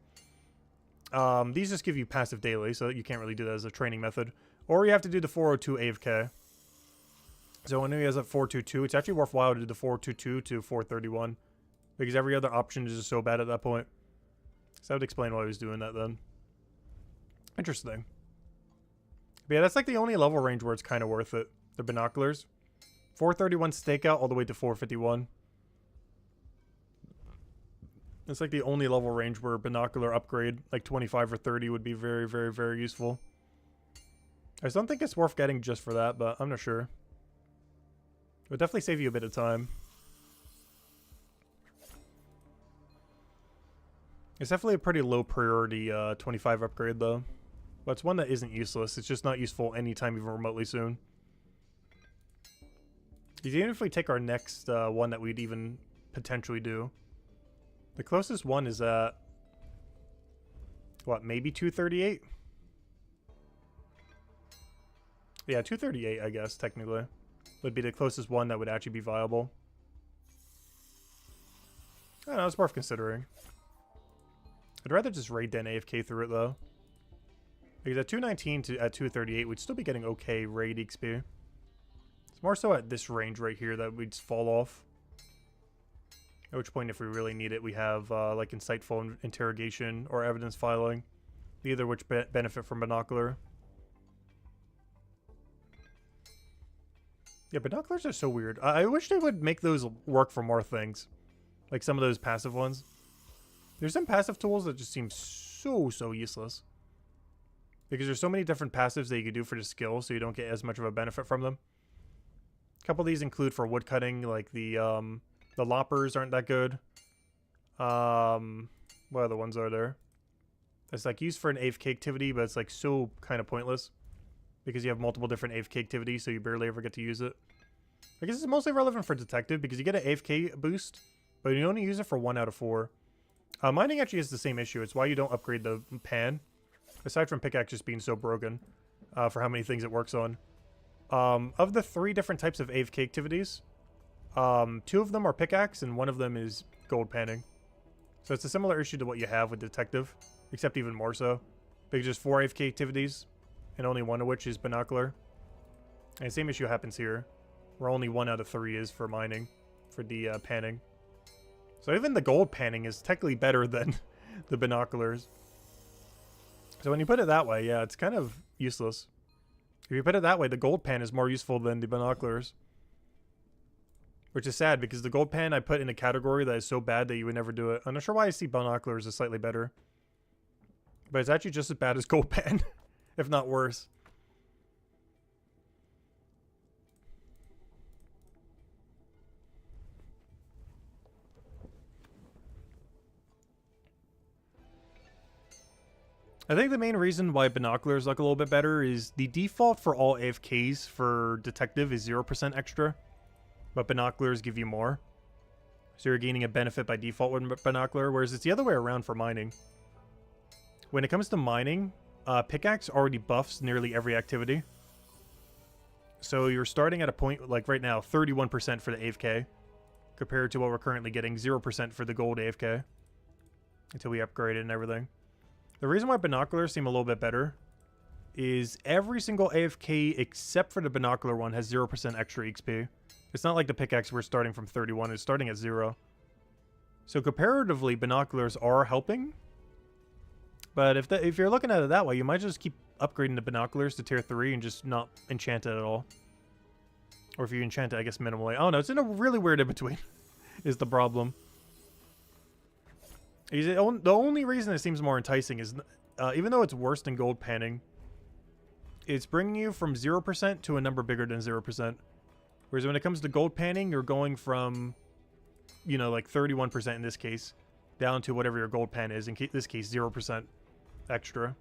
These just give you passive daily, so you can't really do that as a training method. Or you have to do the 402 AFK. So when he has a 422, it's actually worthwhile to do the 422 to 431. Because every other option is just so bad at that point. So that would explain why he was doing that then. Interesting. But yeah, that's like the only level range where it's kind of worth it. The binoculars. 431 stakeout all the way to 451. It's like the only level range where binocular upgrade, like 25 or 30, would be very, very, very useful. I just don't think it's worth getting just for that, but I'm not sure. It would definitely save you a bit of time. It's definitely a pretty low priority 25 upgrade, though. But it's one that isn't useless. It's just not useful anytime even remotely soon. Because even if we take our next one that we'd even potentially do, the closest one is at, what, maybe 238? Yeah, 238, I guess, technically. Would be the closest one that would actually be viable. I don't know, it's worth considering. I'd rather just raid den AFK through it, though. Because at 219 to at 238, we'd still be getting okay raid XP. It's more so at this range right here that we'd fall off. At which point, if we really need it, we have like insightful interrogation or evidence filing. Either which benefit from binocular. Yeah, binoculars are so weird. I wish they would make those work for more things. Like some of those passive ones. There's some passive tools that just seem so useless. Because there's so many different passives that you can do for the skill, so you don't get as much of a benefit from them. A couple of these include for woodcutting, like the loppers aren't that good. What other ones are there? It's like used for an AFK activity, but it's like so kind of pointless. Because you have multiple different AFK activities, so you barely ever get to use it. I guess it's mostly relevant for detective, because you get an AFK boost, but you only use it for 1 out of 4. Mining actually has the same issue. It's why you don't upgrade the pan. Aside from pickaxe just being so broken for how many things it works on. Of the 3 different types of AFK activities, 2 of them are pickaxe and 1 of them is gold panning. So it's a similar issue to what you have with detective, except even more so. Because there's 4 AFK activities, and only 1 of which is binocular. And the same issue happens here, where only 1 out of 3 is for mining, for the panning. So even the gold panning is technically better than the binoculars. So when you put it that way, yeah, it's kind of useless. If you put it that way, the gold pan is more useful than the binoculars. Which is sad because the gold pen I put in a category that is so bad that you would never do it. I'm not sure why I see binoculars is slightly better. But it's actually just as bad as gold pen, if not worse. I think the main reason why binoculars look a little bit better is the default for all AFKs for detective is 0% extra, but binoculars give you more. So you're gaining a benefit by default with binocular, whereas it's the other way around for mining. When it comes to mining, pickaxe already buffs nearly every activity. So you're starting at a point, like right now, 31% for the AFK, compared to what we're currently getting, 0% for the gold AFK, until we upgrade it and everything. The reason why binoculars seem a little bit better is every single AFK except for the binocular one has 0% extra XP. It's not like the pickaxe we're starting from 31, it's starting at 0. So comparatively, binoculars are helping. But if you're looking at it that way, you might just keep upgrading the binoculars to tier 3 and just not enchant it at all. Or if you enchant it, I guess minimally. Oh no, it's in a really weird in-between is the problem. The only reason it seems more enticing is, even though it's worse than gold panning, it's bringing you from 0% to a number bigger than 0%. Whereas when it comes to gold panning, you're going from, you know, like 31% in this case, down to whatever your gold pan is. In this case, 0% extra.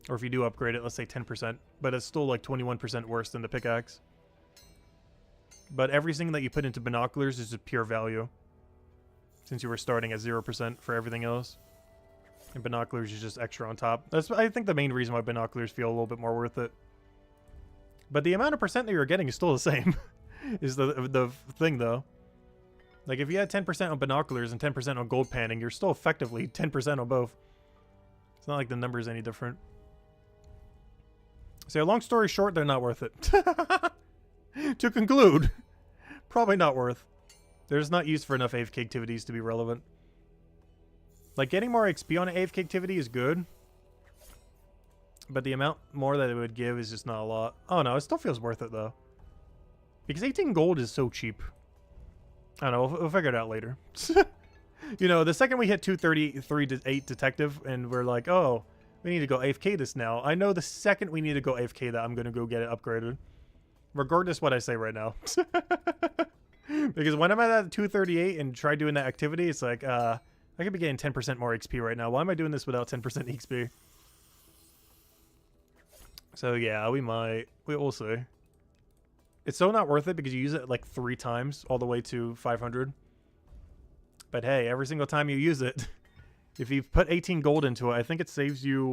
Or if you do upgrade it, let's say 10%. But it's still like 21% worse than the pickaxe. But everything that you put into binoculars is just pure value. Since you were starting at 0% for everything else. And binoculars is just extra on top. That's, I think, the main reason why binoculars feel a little bit more worth it. But the amount of percent that you're getting is still the same. Is the thing, though. Like, if you had 10% on binoculars and 10% on gold panning, you're still effectively 10% on both. It's not like the number is any different. So, long story short, they're not worth it. To conclude, probably not worth. They're just not used for enough AFK activities to be relevant. Like, getting more XP on an AFK activity is good. But the amount more that it would give is just not a lot. Oh no, it still feels worth it though. Because 18 gold is so cheap. I don't know, we'll figure it out later. You know, the second we hit 233 to 8 detective and we're like, oh, we need to go AFK this now. I know the second we need to go AFK that I'm going to go get it upgraded. Regardless what I say right now. Because when I'm at 238 and try doing that activity, it's like, I could be getting 10% more XP right now. Why am I doing this without 10% XP? So yeah, we'll see. It's so not worth it because you use it like 3 times all the way to 500. But hey, every single time you use it, if you put 18 gold into it, I think it saves you,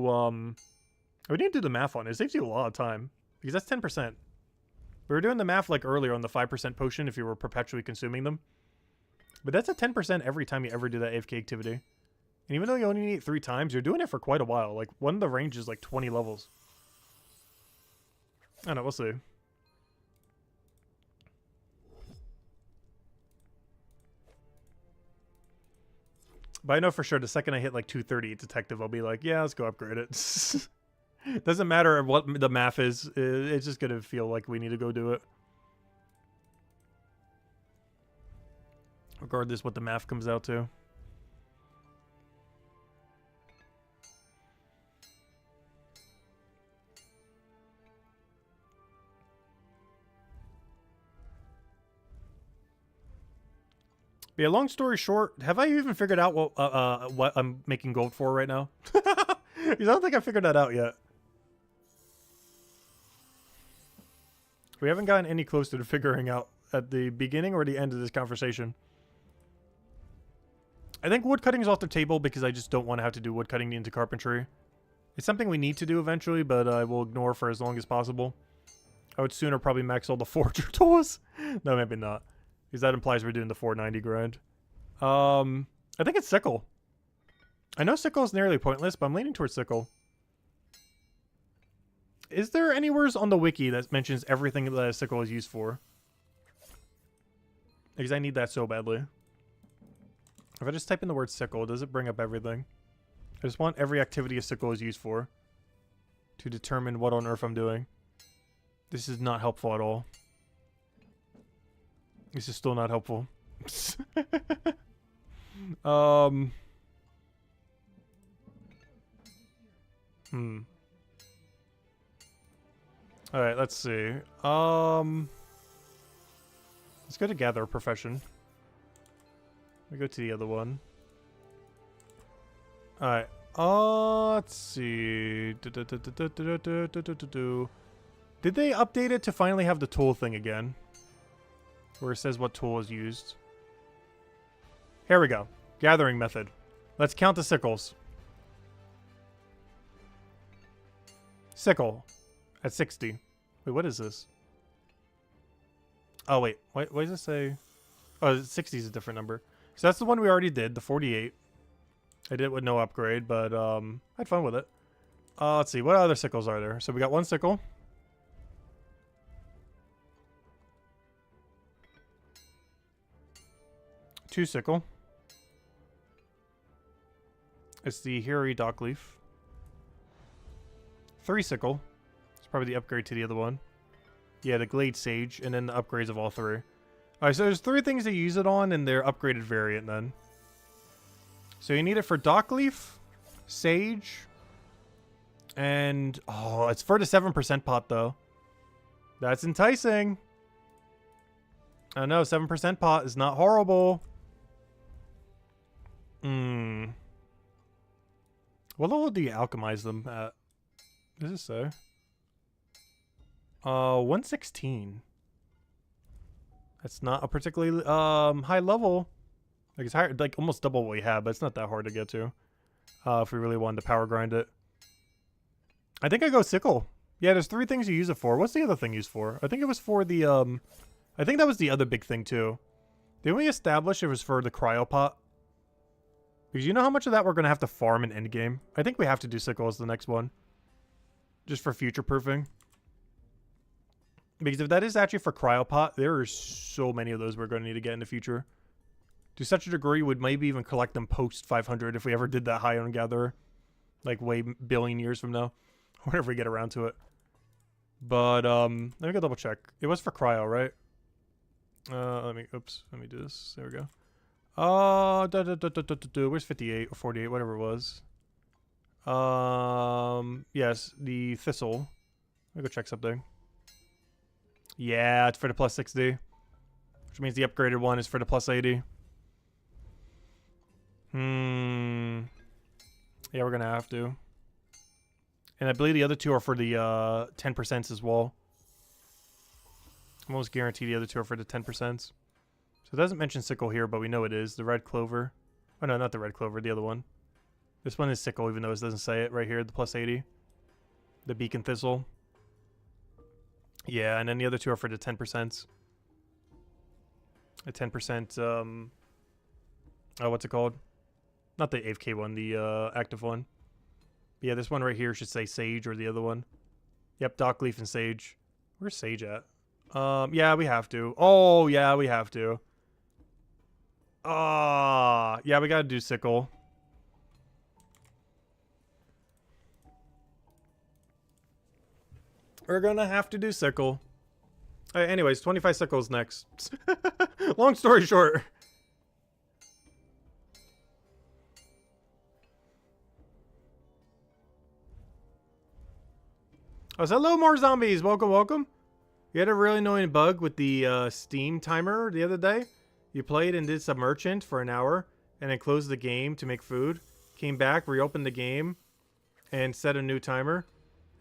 we need to do the math on it. It saves you a lot of time because that's 10%. We were doing the math like earlier on the 5% potion if you were perpetually consuming them. But that's a 10% every time you ever do that AFK activity. And even though you only need it 3 times, you're doing it for quite a while. Like, one of the ranges is like 20 levels. I don't know, we'll see. But I know for sure the second I hit like 238 detective, I'll be like, yeah, let's go upgrade it. Doesn't matter what the math is. It's just going to feel like we need to go do it. Regardless what the math comes out to. But yeah, long story short, have I even figured out what I'm making gold for right now? Because I don't think I figured that out yet. We haven't gotten any closer to figuring out at the beginning or the end of this conversation. I think woodcutting is off the table because I just don't want to have to do woodcutting into carpentry. It's something we need to do eventually, but I will ignore for as long as possible. I would sooner probably max all the forger tools. No, maybe not. Because that implies we're doing the 490 grind. I think it's sickle. I know sickle is nearly pointless, but I'm leaning towards sickle. Is there anywhere on the wiki that mentions everything that a sickle is used for? Because I need that so badly. If I just type in the word sickle, does it bring up everything? I just want every activity a sickle is used for. To determine what on earth I'm doing. This is not helpful at all. This is still not helpful. Um. All right, let's see. Let's go to gather a profession. We go to the other one. All right. Let's see. Did they update it to finally have the tool thing again? Where it says what tool is used. Here we go. Gathering method. Let's count the sickles. Sickle. At 60. Wait, what is this? Oh, wait. What does it say? Oh, 60 is a different number. So that's the one we already did, the 48. I did it with no upgrade, but I had fun with it. Let's see. What other sickles are there? So we got one sickle. Two sickle. It's the hairy dock leaf. Three sickle. It's probably the upgrade to the other one. Yeah, the glade sage, and then the upgrades of all three. Alright, so there's three things to use it on in their upgraded variant then. So you need it for dock leaf, sage, and oh, it's for the 7% pot though. That's enticing. I know, 7% pot is not horrible. What level do you alchemize them at? What does it say? 116. That's not a particularly high level. Like it's higher, like almost double what we have, but it's not that hard to get to. If we really wanted to power grind it. I think I go sickle. Yeah, there's three things you use it for. What's the other thing used for? I think it was for the I think that was the other big thing too. Didn't we establish it was for the cryopot? Because you know how much of that we're gonna have to farm in endgame? I think we have to do sickle as the next one. Just for future proofing. Because if that is actually for cryopot, there are so many of those we're going to need to get in the future. To such a degree, we'd maybe even collect them post 500 if we ever did that high on Gatherer. Like way billion years from now. Whenever we get around to it. But, let me go double check. It was for cryo, right? Let me do this. There we go. Where's 58 or 48, whatever it was. Yes, the thistle. Let me go check something. Yeah, it's for the plus 60. Which means the upgraded one is for the plus 80. Yeah, we're gonna have to. And I believe the other two are for the 10% as well. Almost guarantee the other two are for the 10%. So it doesn't mention sickle here, but we know it is. The red clover. Oh no, not the red clover, the other one. This one is sickle, even though it doesn't say it right here, the plus 80. The beacon thistle. Yeah, and then the other two are for the 10%. A 10%, oh, what's it called? Not the AFK one, the active one. Yeah, this one right here should say Sage or the other one. Yep, Dock Leaf and Sage. Where's Sage at? Yeah, we have to. Oh, yeah, we have to. Yeah, we gotta do Sickle. We're gonna have to do Sickle. Anyways, 25 Sickles next. Long story short. Oh, so hello, more zombies. Welcome, welcome. You had a really annoying bug with the Steam timer the other day. You played and did some merchant for an hour, and then closed the game to make food. Came back, reopened the game, and set a new timer.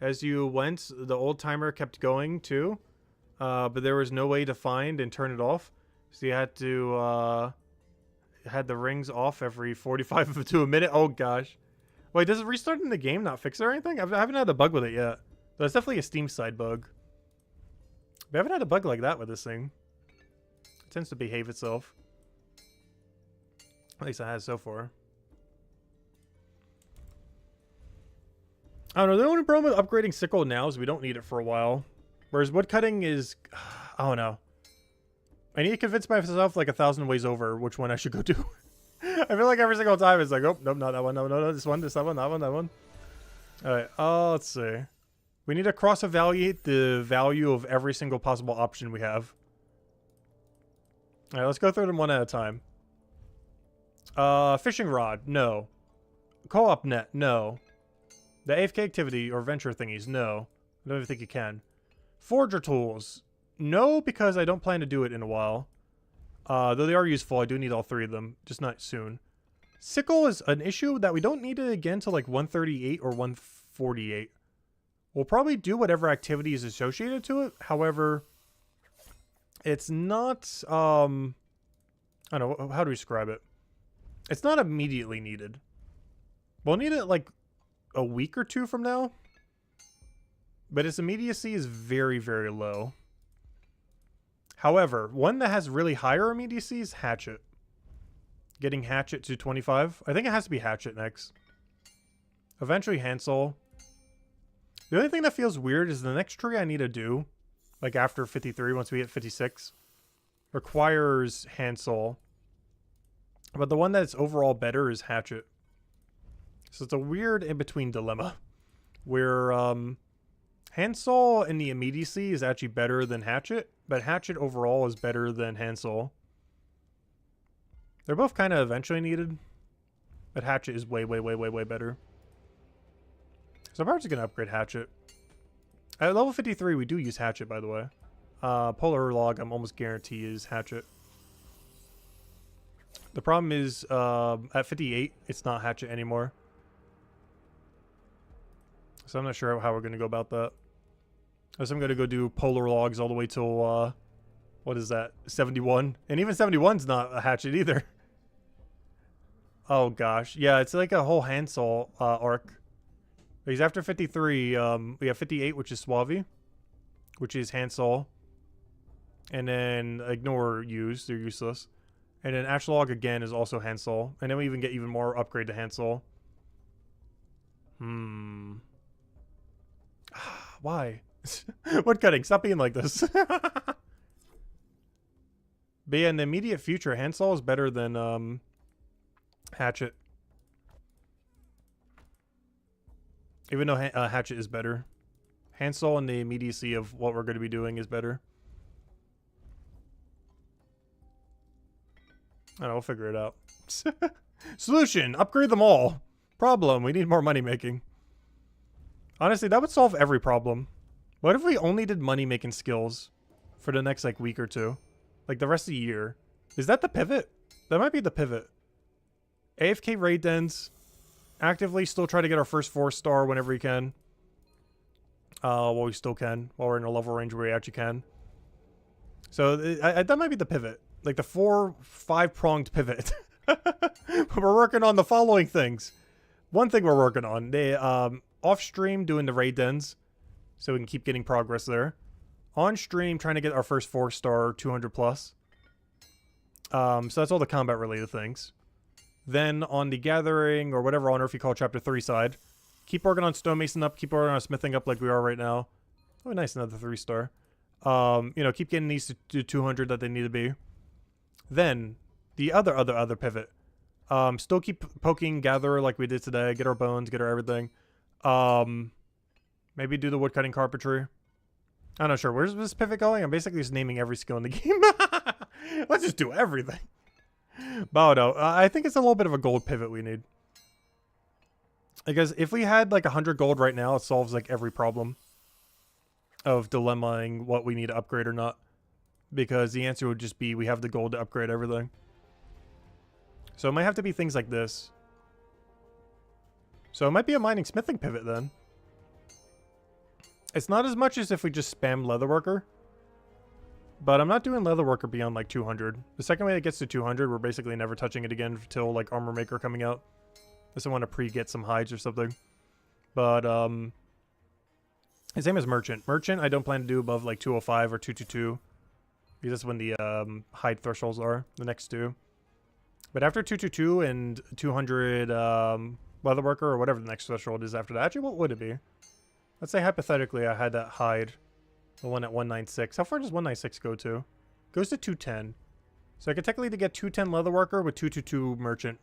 As you went, the old timer kept going too, but there was no way to find and turn it off. So you had to had the rings off every 45 to a minute. Oh gosh. Wait, does it restarting the game not fix it or anything? I haven't had a bug with it yet. So it's definitely a Steam side bug. We haven't had a bug like that with this thing. It tends to behave itself. At least it has so far. I don't know. The only problem with upgrading Sickle now is we don't need it for a while. Whereas woodcutting is... I don't know. I need to convince myself like 1,000 ways over which one I should go do. I feel like every single time it's like, oh, nope, not that one. No, this one, that one, that one. Alright, let's see. We need to cross-evaluate the value of every single possible option we have. All right, let's go through them one at a time. Fishing rod, no. Co-op net, no. The AFK activity or venture thingies, no. I don't even think you can. Forger tools, no, because I don't plan to do it in a while. Though they are useful, I do need all 3 of them, just not soon. Sickle is an issue that we don't need it again till like 138 or 148. We'll probably do whatever activity is associated to it. However, it's not, I don't know, how do we describe it? It's not immediately needed. We'll need it like a week or 2 from now. But its immediacy is very, very low. However, one that has really higher immediacy is Hatchet. Getting Hatchet to 25. I think it has to be Hatchet next. Eventually Hansel. The only thing that feels weird is the next tree I need to do, like after 53, once we hit 56, requires Hansel. But the one that's overall better is Hatchet. So it's a weird in-between dilemma. Where Hansel in the immediacy is actually better than Hatchet, but Hatchet overall is better than Hansel. They're both kind of eventually needed, but Hatchet is way, way, way, way, way better. So I'm probably going to upgrade Hatchet. At level 53, we do use Hatchet, by the way. Polar Log, I'm almost guaranteed is Hatchet. The problem is, at 58, it's not Hatchet anymore. So I'm not sure how we're going to go about that. So I'm going to go do Polar Logs all the way till, what is that, 71? And even 71's not a Hatchet either. Oh gosh. Yeah, it's like a whole Hansel arc. Because after 53, we have 58, which is Suave, which is Hansel. And then ignore use, they're useless. And then Ashlog again is also Hansel. And then we even get even more upgrade to Hansel. Why? Woodcutting, stop being like this. But yeah, in the immediate future, Hansel is better than Hatchet. Even though Hatchet is better. Hansel and the immediacy of what we're going to be doing is better. I don't know, we'll figure it out. Solution, upgrade them all. Problem, we need more money making. Honestly, that would solve every problem. What if we only did money making skills for the next like week or 2? Like the rest of the year. Is that the pivot? That might be the pivot. AFK raid dens. Actively still try to get our first 4-star whenever we can. Well, we still can. While we're in a level range where we actually can. So that might be the pivot. Like the 5-pronged pivot. We're working on the following things. One thing we're working on. They off stream doing the raid dens. So we can keep getting progress there. On stream trying to get our first 4-star 200 plus. So that's all the combat related things. Then on the gathering or whatever on Earth you call chapter 3 side. Keep working on stonemason up, keep working on smithing up like we are right now. Oh nice, another 3-star. You know, keep getting these to 200 that they need to be. Then the other pivot. Still keep poking gatherer like we did today, get our bones, get our everything. Maybe do the woodcutting carpentry. I'm not sure. Where's this pivot going? I'm basically just naming every skill in the game. Let's just do everything. But no, I think it's a little bit of a gold pivot we need. Because if we had like 100 gold right now, it solves like every problem of dilemmaing what we need to upgrade or not. Because the answer would just be we have the gold to upgrade everything. So it might have to be things like this. So it might be a mining smithing pivot then. It's not as much as if we just spam leatherworker. But I'm not doing leatherworker beyond like 200. The second way it gets to 200, we're basically never touching it again until like armor maker coming out. Unless I want to pre-get some hides or something. But same as merchant. Merchant I don't plan to do above like 205 or 222. Because that's when the hide thresholds are. The next two. But after 222 and 200 leatherworker or whatever the next threshold is after that. Actually, what would it be? Let's say hypothetically I had that hide. The one at 196. How far does 196 go to? Goes to 210. So I could technically get 210 leatherworker with 222 merchant.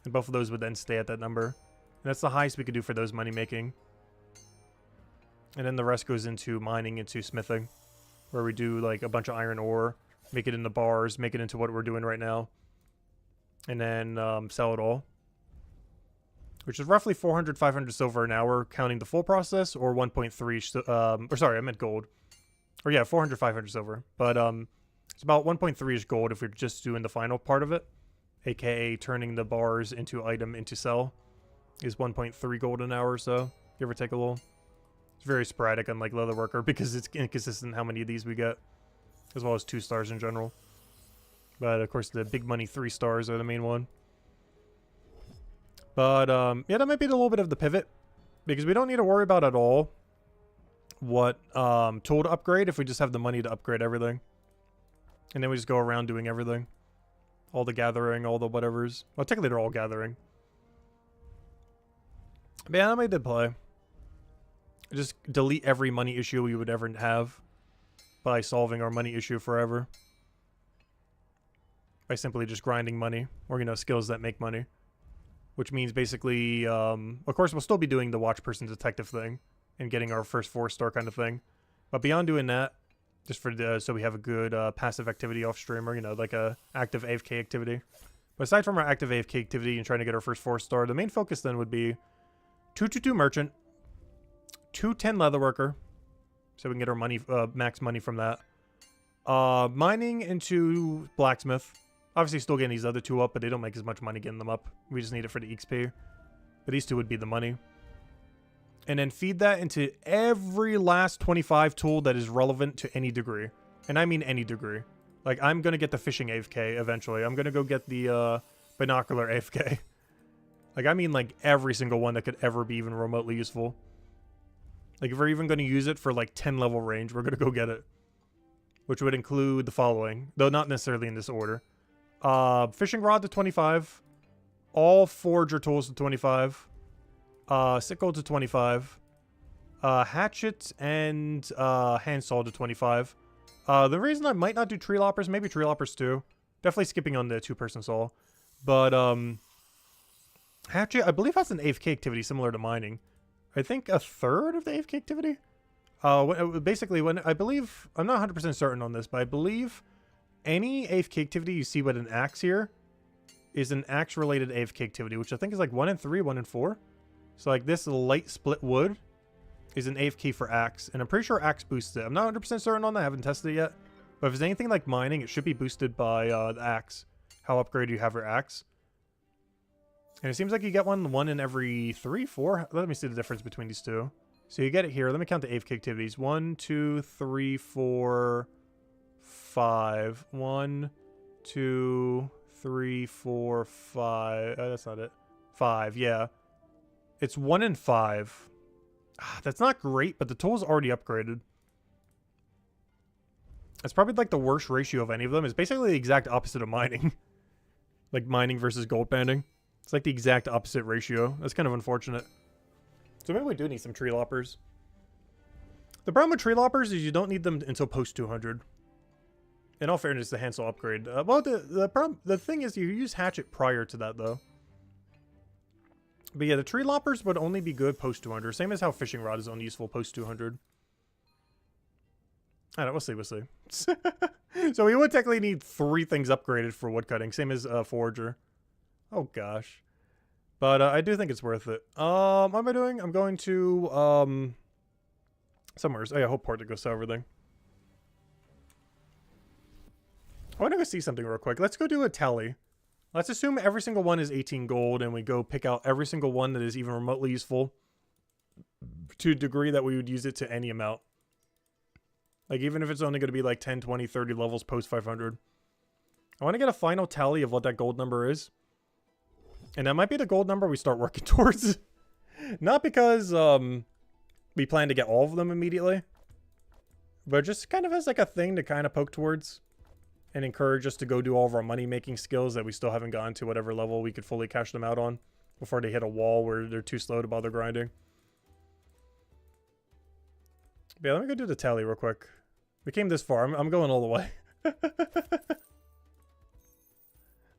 And both of those would then stay at that number. And that's the highest we could do for those money making. And then the rest goes into mining, into smithing. Where we do like a bunch of iron ore. make it into bars, make it into what we're doing right now, and then sell it all. Which is roughly 400, 500 silver an hour, counting the full process, or 1.3, or sorry, I meant gold. Or yeah, 400, 500 silver. But it's about 1.3-ish gold if we're just doing the final part of it. AKA turning the bars into item into sell. Is 1.3 gold an hour or so, give or take a little. It's very sporadic, unlike Leatherworker, because it's inconsistent how many of these we get. As well as 2 stars in general. But of course the big money 3 stars are the main one. But, yeah, that might be a little bit of the pivot. Because we don't need to worry about at all what tool to upgrade if we just have the money to upgrade everything. And then we just go around doing everything. All the gathering, all the whatevers. Well, technically they're all gathering. But yeah, that might did play. Just delete every money issue we would ever have by solving our money issue forever. By simply just grinding money. Or, you know, skills that make money. Which means basically, of course, we'll still be doing the watch person detective thing and getting our first 4-star kind of thing. But beyond doing that, just for the, so we have a good passive activity off stream, or, you know, like a active AFK activity. But aside from our active AFK activity and trying to get our first 4-star, the main focus then would be 222 merchant, 210 leatherworker, so we can get our money, max money from that. Mining into blacksmith. Obviously still getting these other 2 up, but they don't make as much money getting them up. We just need it for the XP. But these 2 would be the money. And then feed that into every last 25 tool that is relevant to any degree. And I mean any degree. Like, I'm going to get the fishing AFK eventually. I'm going to go get the binocular AFK. Like, I mean, like, every single one that could ever be even remotely useful. Like, if we're even going to use it for, like, 10 level range, we're going to go get it. Which would include the following. Though not necessarily in this order. Fishing rod to 25. All forager tools to 25. Sickle to 25. Hatchet and handsaw to 25. The reason I might not do tree loppers, maybe tree loppers too. Definitely skipping on the 2-person saw. But hatchet, I believe, has an AFK activity similar to mining. I think a third of the AFK activity. Basically, when I believe, I'm not 100% certain on this, but I believe any AFK activity you see with an axe here is an axe-related AFK activity, which I think is like 1 in 3, 1 in 4. So like this light split wood is an AFK for axe, and I'm pretty sure axe boosts it. I'm not 100% certain on that, I haven't tested it yet. But if it's anything like mining, it should be boosted by the axe. How upgraded you have your axe. And it seems like you get one in every 3, 4. Let me see the difference between these 2. So you get it here. Let me count the AFK activities. 1, 2, 3, 4, 5. 1, 2, 3, 4, 5. That's not it. 5, yeah. It's 1 in 5. That's not great, but the tool's already upgraded. That's probably like the worst ratio of any of them. It's basically the exact opposite of mining. Like mining versus gold banding. It's like the exact opposite ratio. That's kind of unfortunate. So maybe we do need some tree loppers. The problem with tree loppers is you don't need them until post 200. In all fairness, the handsaw upgrade. Well, the thing is you use hatchet prior to that though. But yeah, the tree loppers would only be good post 200. Same as how fishing rod is only useful post 200. I don't know, we'll see. So we would technically need 3 things upgraded for woodcutting. Same as forager. Oh gosh. But I do think it's worth it. What am I doing? I'm going to somewhere. Oh yeah, Hopeport to go sell everything. I want to go see something real quick. Let's go do a tally. Let's assume every single one is 18 gold, and we go pick out every single one that is even remotely useful to a degree that we would use it to any amount. Like, even if it's only going to be like 10, 20, 30 levels post 500. I want to get a final tally of what that gold number is. And that might be the gold number we start working towards. Not because we plan to get all of them immediately, but just kind of as like a thing to kind of poke towards. And encourage us to go do all of our money-making skills that we still haven't gotten to whatever level we could fully cash them out on before they hit a wall where they're too slow to bother grinding. But yeah, let me go do the tally real quick. We came this far. I'm going all the way.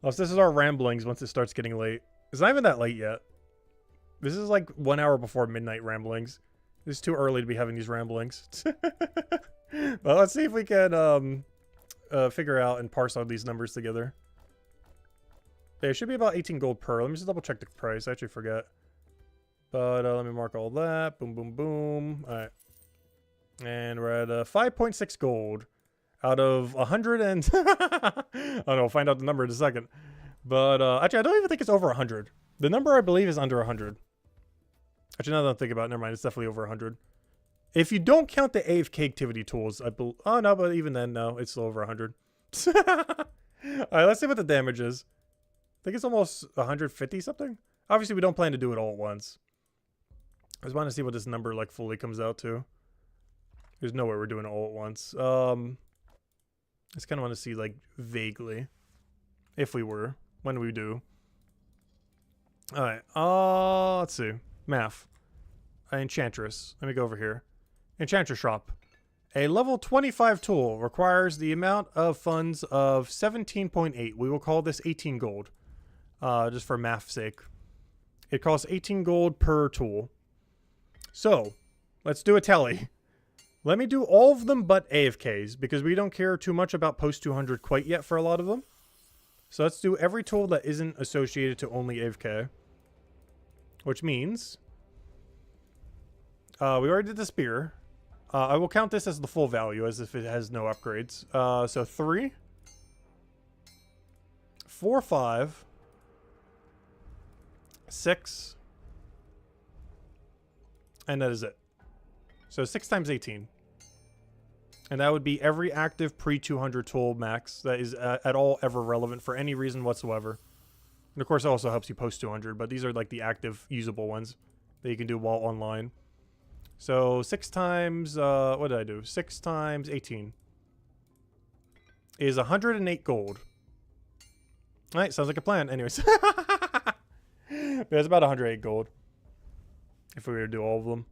Oh, so this is our ramblings once it starts getting late. It's not even that late yet. This is like 1 hour before midnight ramblings. It's too early to be having these ramblings. Well, let's see if we can... figure out and parse all these numbers together. Yeah, it should be about 18 gold per. Let me just double check the price. I actually forget. But let me mark all that. Boom, boom, boom. All right. And we're at 5.6 gold out of 100 and... I don't know. We'll find out the number in a second. But actually, I don't even think it's over 100. The number, I believe, is under 100. Actually, now that I'm thinking about it, never mind. It's definitely over 100. If you don't count the AFK activity tools, oh, no, but even then, no. It's still over 100. Alright, let's see what the damage is. I think it's almost 150 something. Obviously, we don't plan to do it all at once. I just want to see what this number, like, fully comes out to. There's no way we're doing it all at once. I just kind of want to see, like, vaguely. If we were. When we do. Alright, let's see. Math. Enchantress. Let me go over here. Enchantress shop. A level 25 tool requires the amount of funds of 17.8. We will call this 18 gold. Just for math's sake. It costs 18 gold per tool. So, let's do a tally. Let me do all of them but AFKs, because we don't care too much about post 200 quite yet for a lot of them. So let's do every tool that isn't associated to only AFK. Which means... we already did the spear. I will count this as the full value, as if it has no upgrades. So 3, 4, 5, 6, and that is it. So 6 times 18. And that would be every active pre-200 tool max that is at all ever relevant for any reason whatsoever. And of course it also helps you post 200, but these are like the active usable ones that you can do while online. So 6 times, what did I do? 6 times 18 is 108 gold. Alright, sounds like a plan. Anyways. Yeah, it's about 108 gold. If we were to do all of them.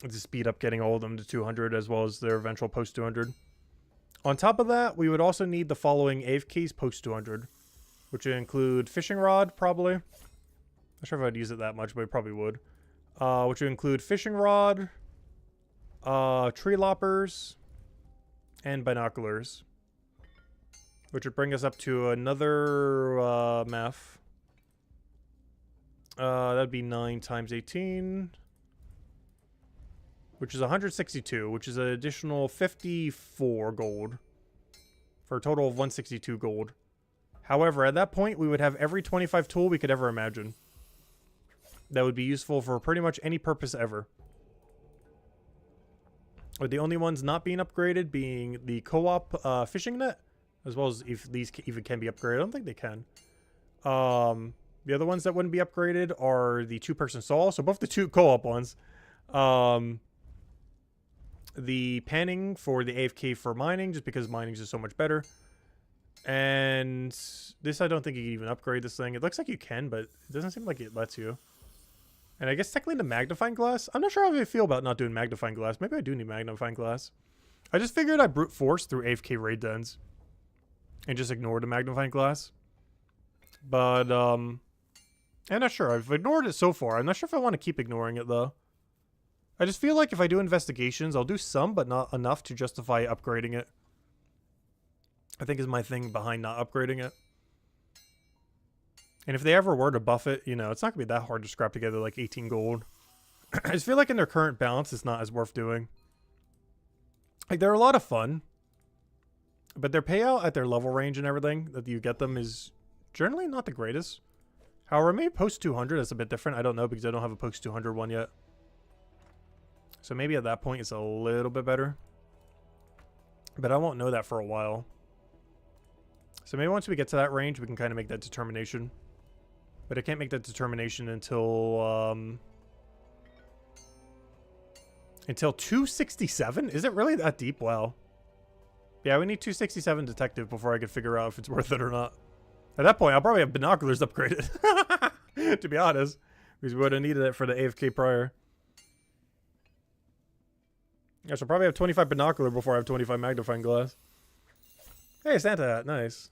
To speed up getting all of them to 200 as well as their eventual post 200. On top of that, we would also need the following AFKs post 200. Which would include fishing rod, probably. Not sure if I'd use it that much, but I probably would. Which would include fishing rod, tree loppers, and binoculars. Which would bring us up to another math. That'd be 9 times 18. Which is 162, which is an additional 54 gold. For a total of 162 gold. However, at that point, we would have every 25 tool we could ever imagine. That would be useful for pretty much any purpose ever. With the only ones not being upgraded being the co-op fishing net. As well as if these even can be upgraded. I don't think they can. The other ones that wouldn't be upgraded are the 2-person saw. So both the 2 co-op ones. The panning for the AFK for mining, just because mining is just so much better. And this, I don't think you can even upgrade this thing. It looks like you can, but it doesn't seem like it lets you. And I guess technically the magnifying glass. I'm not sure how I feel about not doing magnifying glass. Maybe I do need magnifying glass. I just figured I'd brute force through AFK raid dens. And just ignore the magnifying glass. But, I'm not sure. I've ignored it so far. I'm not sure if I want to keep ignoring it, though. I just feel like if I do investigations, I'll do some, but not enough to justify upgrading it. I think is my thing behind not upgrading it. And if they ever were to buff it, you know, it's not going to be that hard to scrap together like 18 gold. I just feel like in their current balance, it's not as worth doing. Like, they're a lot of fun. But their payout at their level range and everything that you get them is generally not the greatest. However, maybe post 200 is a bit different. I don't know because I don't have a post 200 one yet. So maybe at that point it's a little bit better. But I won't know that for a while. So maybe once we get to that range, we can kind of make that determination. But I can't make that determination until 267? Is it really that deep? Wow. Yeah, we need 267 detective before I can figure out if it's worth it or not. At that point, I'll probably have binoculars upgraded. To be honest. Because we would have needed it for the AFK prior. I should probably have 25 binocular before I have 25 magnifying glass. Hey, Santa hat. Nice.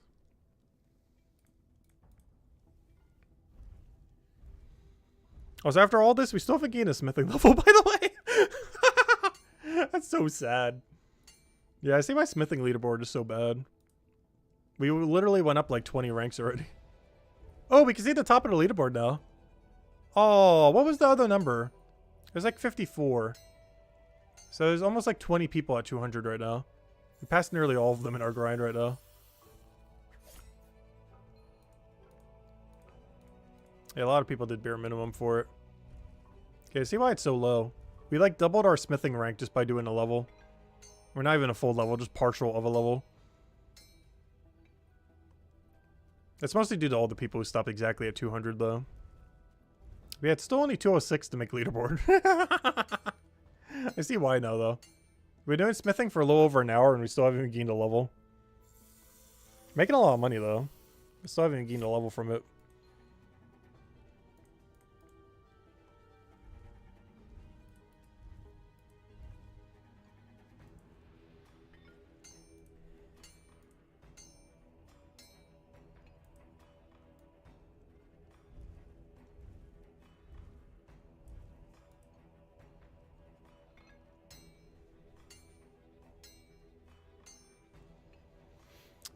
Oh, so after all this, we still haven't gained a smithing level, by the way. That's so sad. Yeah, I see my smithing leaderboard is so bad. We literally went up like 20 ranks already. Oh, we can see the top of the leaderboard now. Oh, what was the other number? It was like 54. So there's almost like 20 people at 200 right now. We passed nearly all of them in our grind right now. Yeah, a lot of people did bare minimum for it. Okay, see why it's so low. We like doubled our smithing rank just by doing a level. We're not even a full level, just partial of a level. It's mostly due to all the people who stopped exactly at 200 though. But yeah, it's still only 206 to make leaderboard. I see why now though. We're doing smithing for a little over an hour and we still haven't even gained a level. Making a lot of money though. We still haven't even gained a level from it.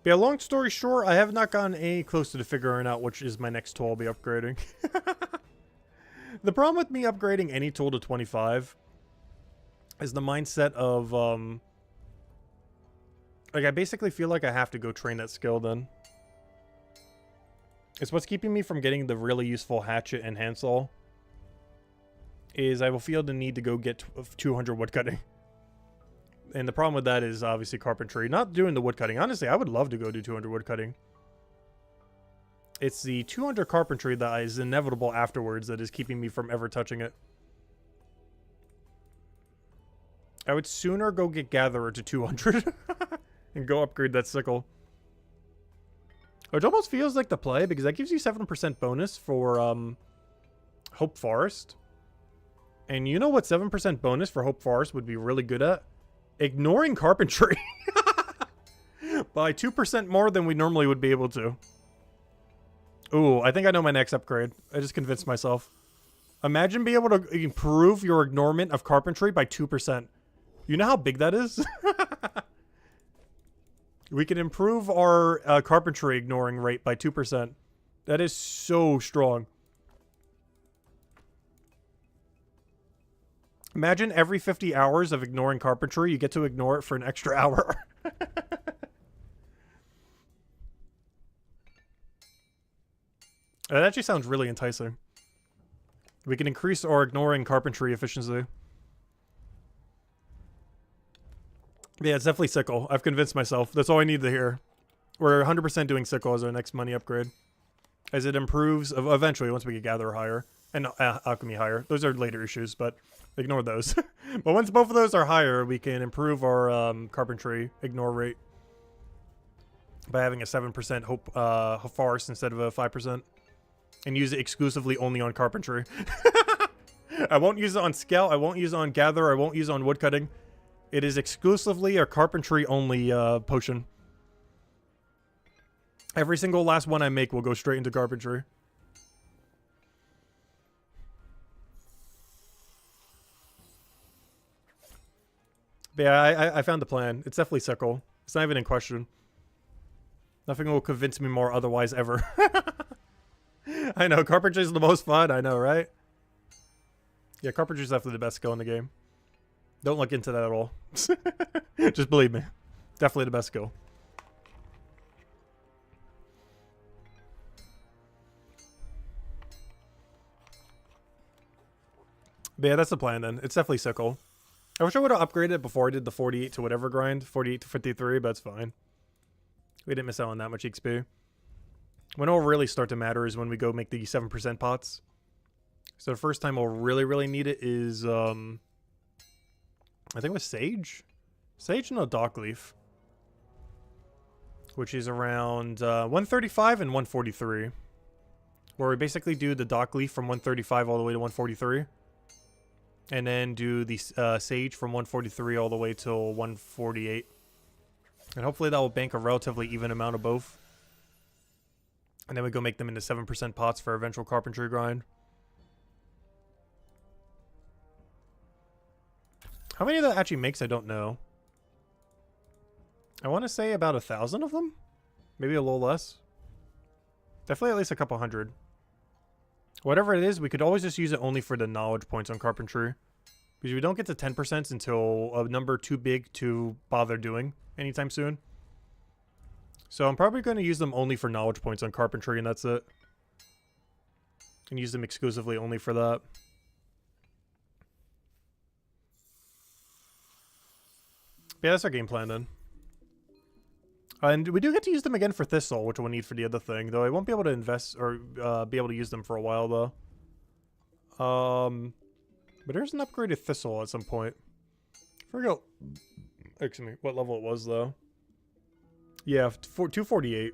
But yeah, long story short, I have not gotten any close to figuring out which is my next tool I'll be upgrading. The problem with me upgrading any tool to 25 is the mindset of, like, I basically feel like I have to go train that skill then. It's what's keeping me from getting the really useful hatchet and handsaw. Is I will feel the need to go get 200 woodcutting. And the problem with that is obviously carpentry. Not doing the woodcutting. Honestly, I would love to go do 200 woodcutting. It's the 200 carpentry that is inevitable afterwards that is keeping me from ever touching it. I would sooner go get Gatherer to 200 and go upgrade that sickle. Which almost feels like the play because that gives you 7% bonus for Hope Forest. And you know what 7% bonus for Hope Forest would be really good at? Ignoring carpentry. By 2% more than we normally would be able to. Ooh, I think I know my next upgrade. I just convinced myself. Imagine being able to improve your ignorement of carpentry by 2%. You know how big that is? We can improve our carpentry ignoring rate by 2%. That is so strong. Imagine every 50 hours of ignoring carpentry, you get to ignore it for an extra hour. That actually sounds really enticing. We can increase our ignoring carpentry efficiency. Yeah, it's definitely sickle. I've convinced myself. That's all I need to hear. We're 100% doing sickle as our next money upgrade. As it improves, eventually, once we get Gather higher. And Alchemy higher. Those are later issues, but ignore those. But once both of those are higher, we can improve our carpentry ignore rate. By having a 7% Hope Forest instead of a 5%. And use it exclusively only on carpentry. I won't use it on Scout. I won't use it on Gather. I won't use it on woodcutting. It is exclusively a carpentry only potion. Every single last one I make will go straight into carpentry. But yeah, I found the plan. It's definitely sickle. It's not even in question. Nothing will convince me more otherwise ever. I know, carpentry is the most fun. I know, right? Yeah, carpentry is definitely the best skill in the game. Don't look into that at all. Just believe me. Definitely the best skill. But yeah, that's the plan then. It's definitely sickle. I wish I would have upgraded it before I did the 48 to whatever grind. 48 to 53, but it's fine. We didn't miss out on that much XP. When it'll really start to matter is when we go make the 7% pots. So the first time we'll really need it is, I think it was Sage? Sage and a Dock Leaf. Which is around 135 and 143. Where we basically do the Dock Leaf from 135 all the way to 143. And then do the Sage from 143 all the way till 148. And hopefully that will bank a relatively even amount of both. And then we go make them into 7% pots for eventual carpentry grind. How many that actually makes, I don't know. I want to say about 1,000 of them. Maybe a little less. Definitely at least a couple hundred. Whatever it is, we could always just use it only for the knowledge points on carpentry. Because we don't get to 10% until a number too big to bother doing anytime soon. So I'm probably going to use them only for knowledge points on carpentry, and that's it. And use them exclusively only for that. But yeah, that's our game plan then. And we do get to use them again for Thistle, which we'll need for the other thing. Though I won't be able to invest or be able to use them for a while, though. But there's an upgraded Thistle at some point. I forget, excuse me, what level it was, though. Yeah, 248.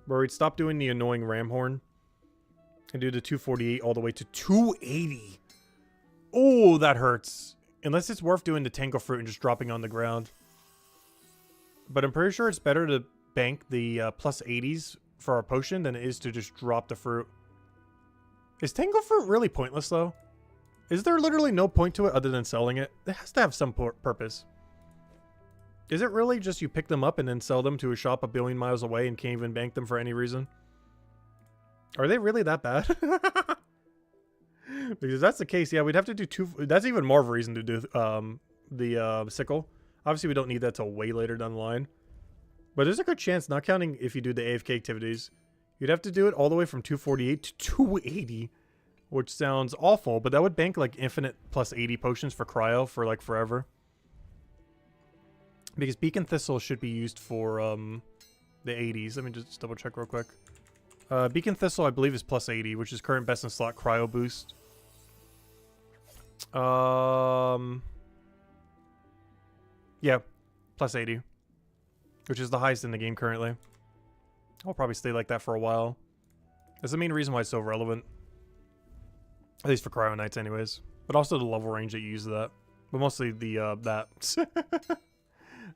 Where we'd stop doing the annoying ram horn. And do the 248 all the way to 280. Oh, that hurts. Unless it's worth doing the Tango Fruit and just dropping on the ground. But I'm pretty sure it's better to bank the plus 80s for our potion than it is to just drop the fruit. Is Tango Fruit really pointless, though? Is there literally no point to it other than selling it? It has to have some purpose. Is it really just you pick them up and then sell them to a shop a billion miles away and can't even bank them for any reason? Are they really that bad? Because if that's the case, yeah, we'd have to do two. That's even more of a reason to do the sickle. Obviously, we don't need that till way later down the line. But there's a good chance, not counting if you do the AFK activities, you'd have to do it all the way from 248 to 280. Which sounds awful, but that would bank like infinite plus 80 potions for cryo for like forever. Because Beacon Thistle should be used for the 80s. Let me just double check real quick. Beacon Thistle, I believe, is plus 80, which is current best in slot cryo boost. Yeah, plus 80, which is the highest in the game currently. I'll probably stay like that for a while. That's the main reason why it's so relevant. At least for cryo nights anyways. But also the level range that you use that. But mostly the, that.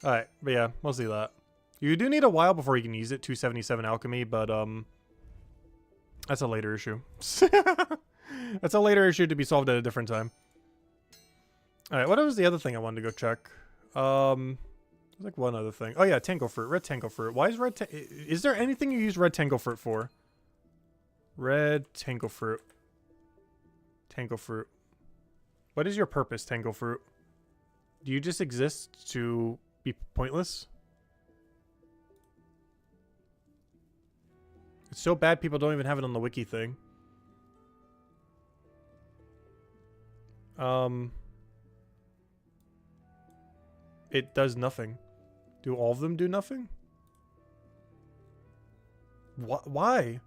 Alright, but yeah, mostly that. You do need a while before you can use it, 277 alchemy, but, that's a later issue. That's a later issue to be solved at a different time. Alright, what was the other thing I wanted to go check? There's like one other thing. Oh yeah, Tango Fruit. Red Tango Fruit. Why is is there anything you use Red Tango Fruit for? Red Tango Fruit. Tango Fruit. What is your purpose, Tango Fruit? Do you just exist to be pointless? It's so bad people don't even have it on the wiki thing. It does nothing. Do all of them do nothing? Why?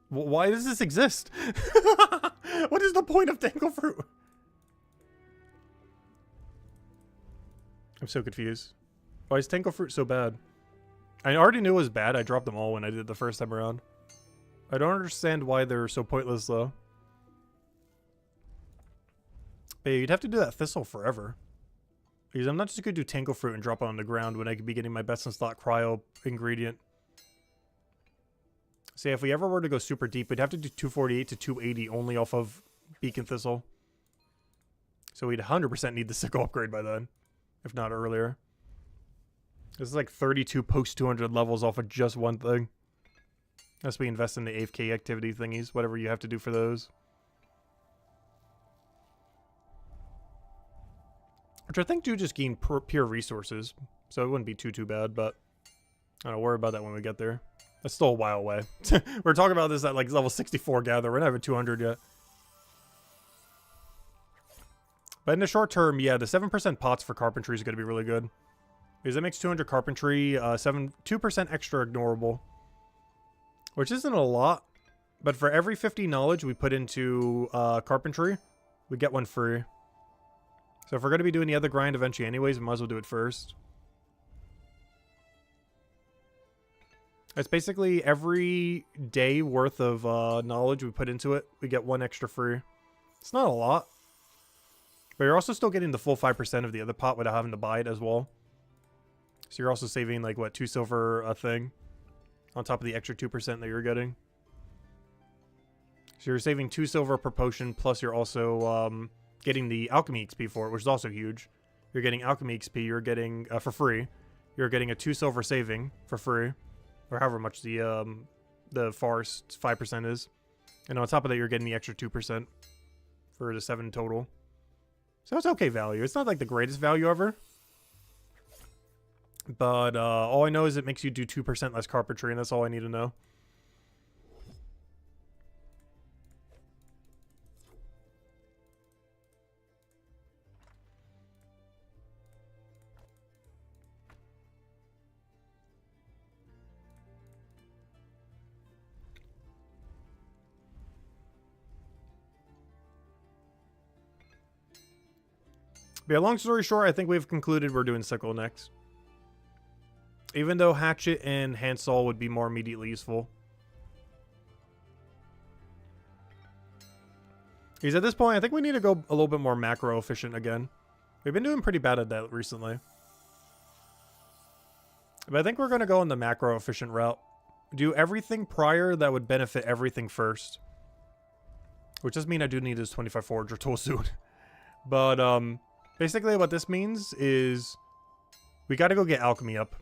Why does this exist? What is the point of Tango Fruit? I'm so confused. Why is Tango Fruit so bad? I already knew it was bad. I dropped them all when I did it the first time around. I don't understand why they're so pointless, though. But you'd have to do that Thistle forever. Because I'm not just going to do Tango Fruit and drop it on the ground when I could be getting my best in slot cryo ingredient. See, if we ever were to go super deep, we'd have to do 248 to 280 only off of Beacon Thistle. So we'd 100% need the sickle upgrade by then. If not earlier. This is like 32 post 200 levels off of just one thing. Unless we invest in the AFK activity thingies, whatever you have to do for those. Which I think do just gain pure resources. So it wouldn't be too bad, but I don't worry about that when we get there. That's still a while away. We're talking about this at like level 64 gather. We're not even 200 yet. But in the short term, yeah, the 7% pots for carpentry is going to be really good. Because it makes 200 carpentry, 2% extra ignorable. Which isn't a lot. But for every 50 knowledge we put into carpentry, we get one free. So if we're going to be doing the other grind eventually anyways, we might as well do it first. It's basically every day worth of knowledge we put into it, we get one extra free. It's not a lot. But you're also still getting the full 5% of the other pot without having to buy it as well. So you're also saving like, what, 2 silver a thing? On top of the extra 2% that you're getting. So you're saving 2 silver per potion, plus you're also getting the alchemy XP for it, which is also huge. You're getting alchemy XP, you're getting, for free. you're getting a 2 silver saving for free, or however much the forest 5% is. And on top of that, you're getting the extra 2% for the 7 total. So it's okay value. It's not like the greatest value ever. But all I know is it makes you do 2% less carpentry, and that's all I need to know. But yeah, long story short, I think we've concluded we're doing sickle next. Even though hatchet and handsaw would be more immediately useful. Because at this point, I think we need to go a little bit more macro efficient again. We've been doing pretty bad at that recently. But I think we're going to go in the macro efficient route. Do everything prior that would benefit everything first. Which does mean I do need this 25 forager tool soon. But basically what this means is we got to go get alchemy up.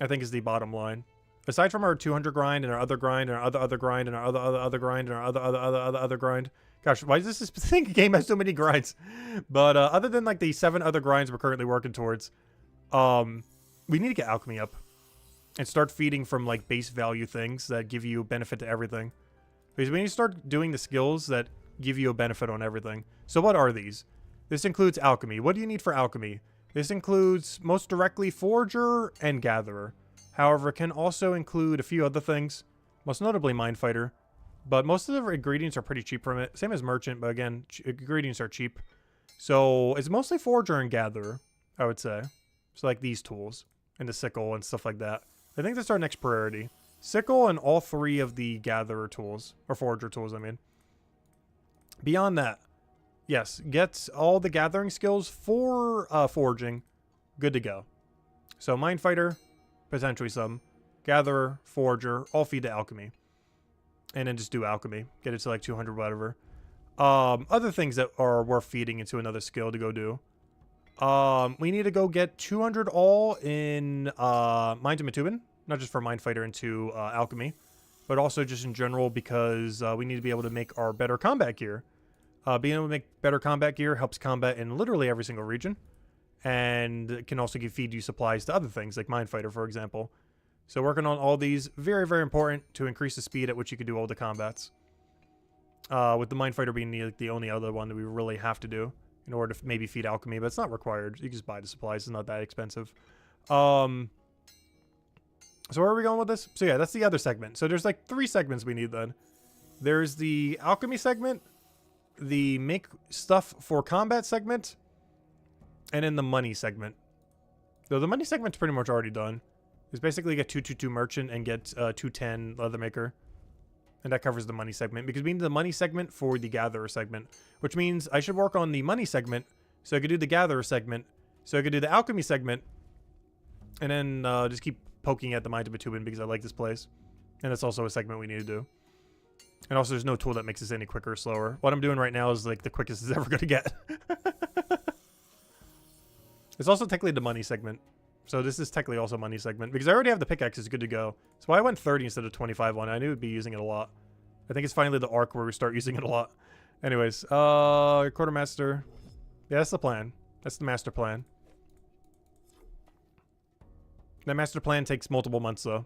I think is the bottom line. Aside from our 200 grind and our other grind and our other grind and our other grind and our other grind. Gosh, why does this specific game have so many grinds? But other than like the 7 other grinds we're currently working towards, we need to get alchemy up and start feeding from like base value things that give you benefit to everything. Because we need to start doing the skills that give you a benefit on everything. So what are these? This includes alchemy. What do you need for alchemy? This includes most directly Forager and Gatherer. However, it can also include a few other things, most notably Mindfighter. But most of the ingredients are pretty cheap from it. Same as Merchant, but again, ingredients are cheap. So it's mostly Forager and Gatherer, I would say. So like these tools and the Sickle and stuff like that. I think that's our next priority. Sickle and all 3 of the Gatherer tools, or Forager tools, I mean. Beyond that, yes, get all the gathering skills for foraging. Good to go. So Mindfighter, potentially some. Gatherer, Forager, all feed to alchemy. And then just do alchemy. Get it to like 200 whatever. Other things that are worth feeding into another skill to go do. We need to go get 200 all in Mind to Matubin. Not just for Mindfighter into alchemy. But also just in general because we need to be able to make our better combat gear. Being able to make better combat gear helps combat in literally every single region. And it can also feed you supplies to other things, like Mindfighter, for example. So working on all these, very, very important to increase the speed at which you can do all the combats. With the Mindfighter being the only other one that we really have to do in order to maybe feed alchemy, but it's not required. You can just buy the supplies. It's not that expensive. So where are we going with this? So yeah, that's the other segment. So there's like 3 segments we need then. There's the alchemy segment, the make stuff for combat segment, and then the money segment. So the money segment's pretty much already done. It's basically get 222 merchant and get 210 leather maker. And that covers the money segment, because we need the money segment for the gatherer segment, which means I should work on the money segment so I could do the gatherer segment, so I could do the alchemy segment, and then just keep poking at the Mind of Matubin because I like this place. And that's also a segment we need to do. And also there's no tool that makes this any quicker or slower. What I'm doing right now is like the quickest it's ever going to get. It's also technically the money segment. So this is technically also money segment. Because I already have the pickaxe, it's good to go. That's why I went 30 instead of 25 on it. I knew we'd be using it a lot. I think it's finally the arc where we start using it a lot. Anyways, quartermaster. Yeah, that's the plan. That's the master plan. That master plan takes multiple months though.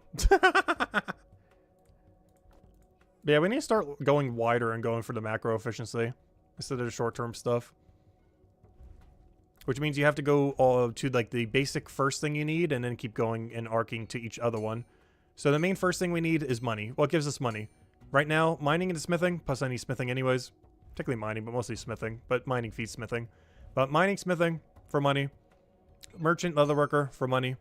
But yeah, we need to start going wider and going for the macro efficiency instead of the short-term stuff. Which means you have to go to like the basic first thing you need and then keep going and arcing to each other one. So the main first thing we need is money. What gives us money? Right now, mining and smithing, plus I need smithing anyways. Technically mining, but mostly smithing. But mining feeds smithing. But mining, smithing for money. Merchant, leatherworker for money.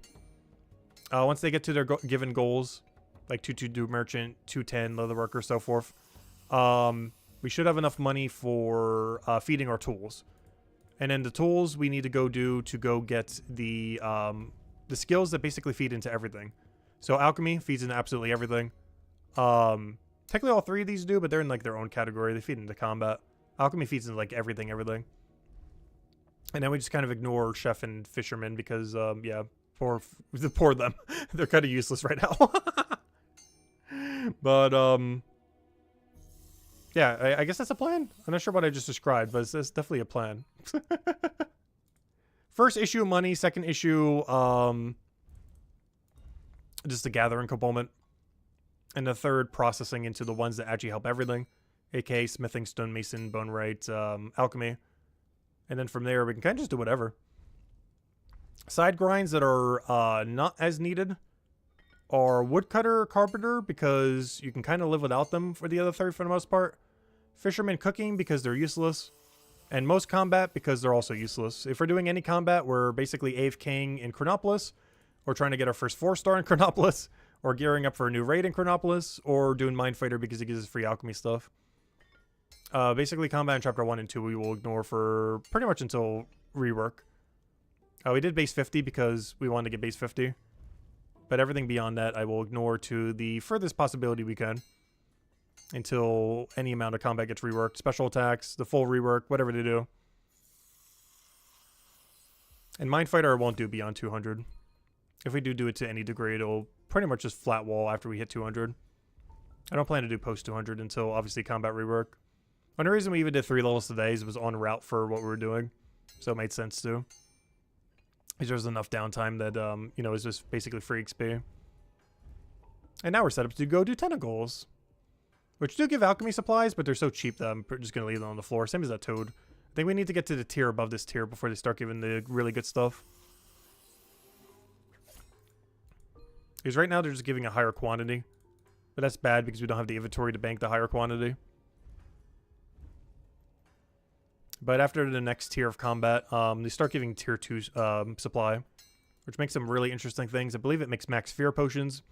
Once they get to their given goals, like 222 merchant, 210 leatherworker, so forth, we should have enough money for feeding our tools. And then the tools we need to go do to go get the skills that basically feed into everything. So alchemy feeds into absolutely everything. Technically all 3 of these do, but they're in like their own category. They feed into combat. Alchemy feeds into like everything. And then we just kind of ignore chef and fisherman because, yeah, Poor them. They're kind of useless right now. But, yeah, I guess that's a plan. I'm not sure what I just described, but it's definitely a plan. First issue, money. Second issue, just the gathering component. And the third, processing into the ones that actually help everything. aka smithing, stonemason, bonewright, alchemy. And then from there, we can kind of just do whatever. Side grinds that are not as needed are woodcutter, carpenter, because you can kind of live without them for the other third for the most part. Fisherman, cooking, because they're useless. And most combat, because they're also useless. If we're doing any combat, we're basically AFKing in Chronopolis, or trying to get our first 4-star in Chronopolis, or gearing up for a new raid in Chronopolis, or doing Mindfighter because it gives us free alchemy stuff. Basically, combat in Chapter 1 and 2 we will ignore for pretty much until rework. We did base 50 because we wanted to get base 50. But everything beyond that I will ignore to the furthest possibility we can. Until any amount of combat gets reworked. Special attacks, the full rework, whatever they do. And Mindfighter I won't do beyond 200. If we do it to any degree, it'll pretty much just flat wall after we hit 200. I don't plan to do post 200 until obviously combat rework. One reason we even did 3 levels today is it was on route for what we were doing. So it made sense too. Because there was enough downtime that, you know, it was just basically free XP. And now we're set up to go do tentacles. Which do give alchemy supplies, but they're so cheap that I'm just going to leave them on the floor. Same as that toad. I think we need to get to the tier above this tier before they start giving the really good stuff. Because right now they're just giving a higher quantity. But that's bad because we don't have the inventory to bank the higher quantity. But after the next tier of combat, they start giving tier 2 supply. Which makes some really interesting things. I believe it makes max fear potions.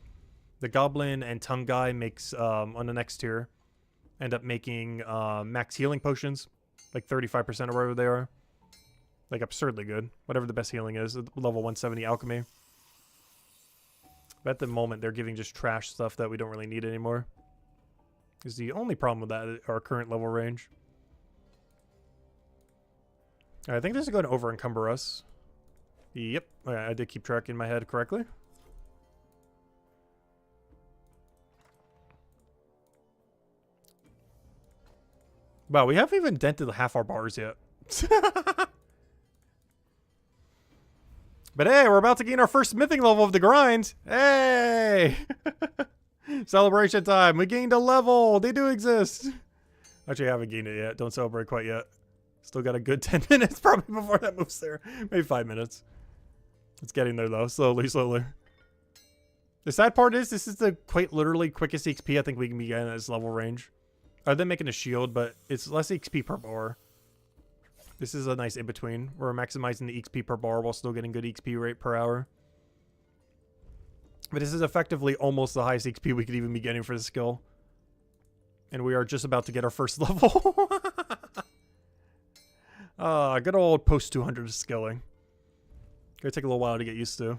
The goblin and tongue guy makes, on the next tier, end up making max healing potions. Like 35% or whatever they are. Like absurdly good. Whatever the best healing is. Level 170 alchemy. But at the moment, they're giving just trash stuff that we don't really need anymore. Is the only problem with that our current level range. I think this is going to over encumber us. Yep. Okay, I did keep track in my head correctly. Wow, we haven't even dented half our bars yet. But hey, we're about to gain our first smithing level of the grind. Hey! Celebration time. We gained a level. They do exist. Actually, I haven't gained it yet. Don't celebrate quite yet. Still got a good 10 minutes probably before that moves there. Maybe 5 minutes. It's getting there though. Slowly, slowly. The sad part is this is the quite literally quickest XP I think we can be getting at this level range. Other than making a shield, but it's less XP per bar. This is a nice in-between. We're maximizing the XP per bar while still getting good XP rate per hour. But this is effectively almost the highest XP we could even be getting for the skill. And we are just about to get our first level. Good old post 200 skilling. Gonna take a little while to get used to.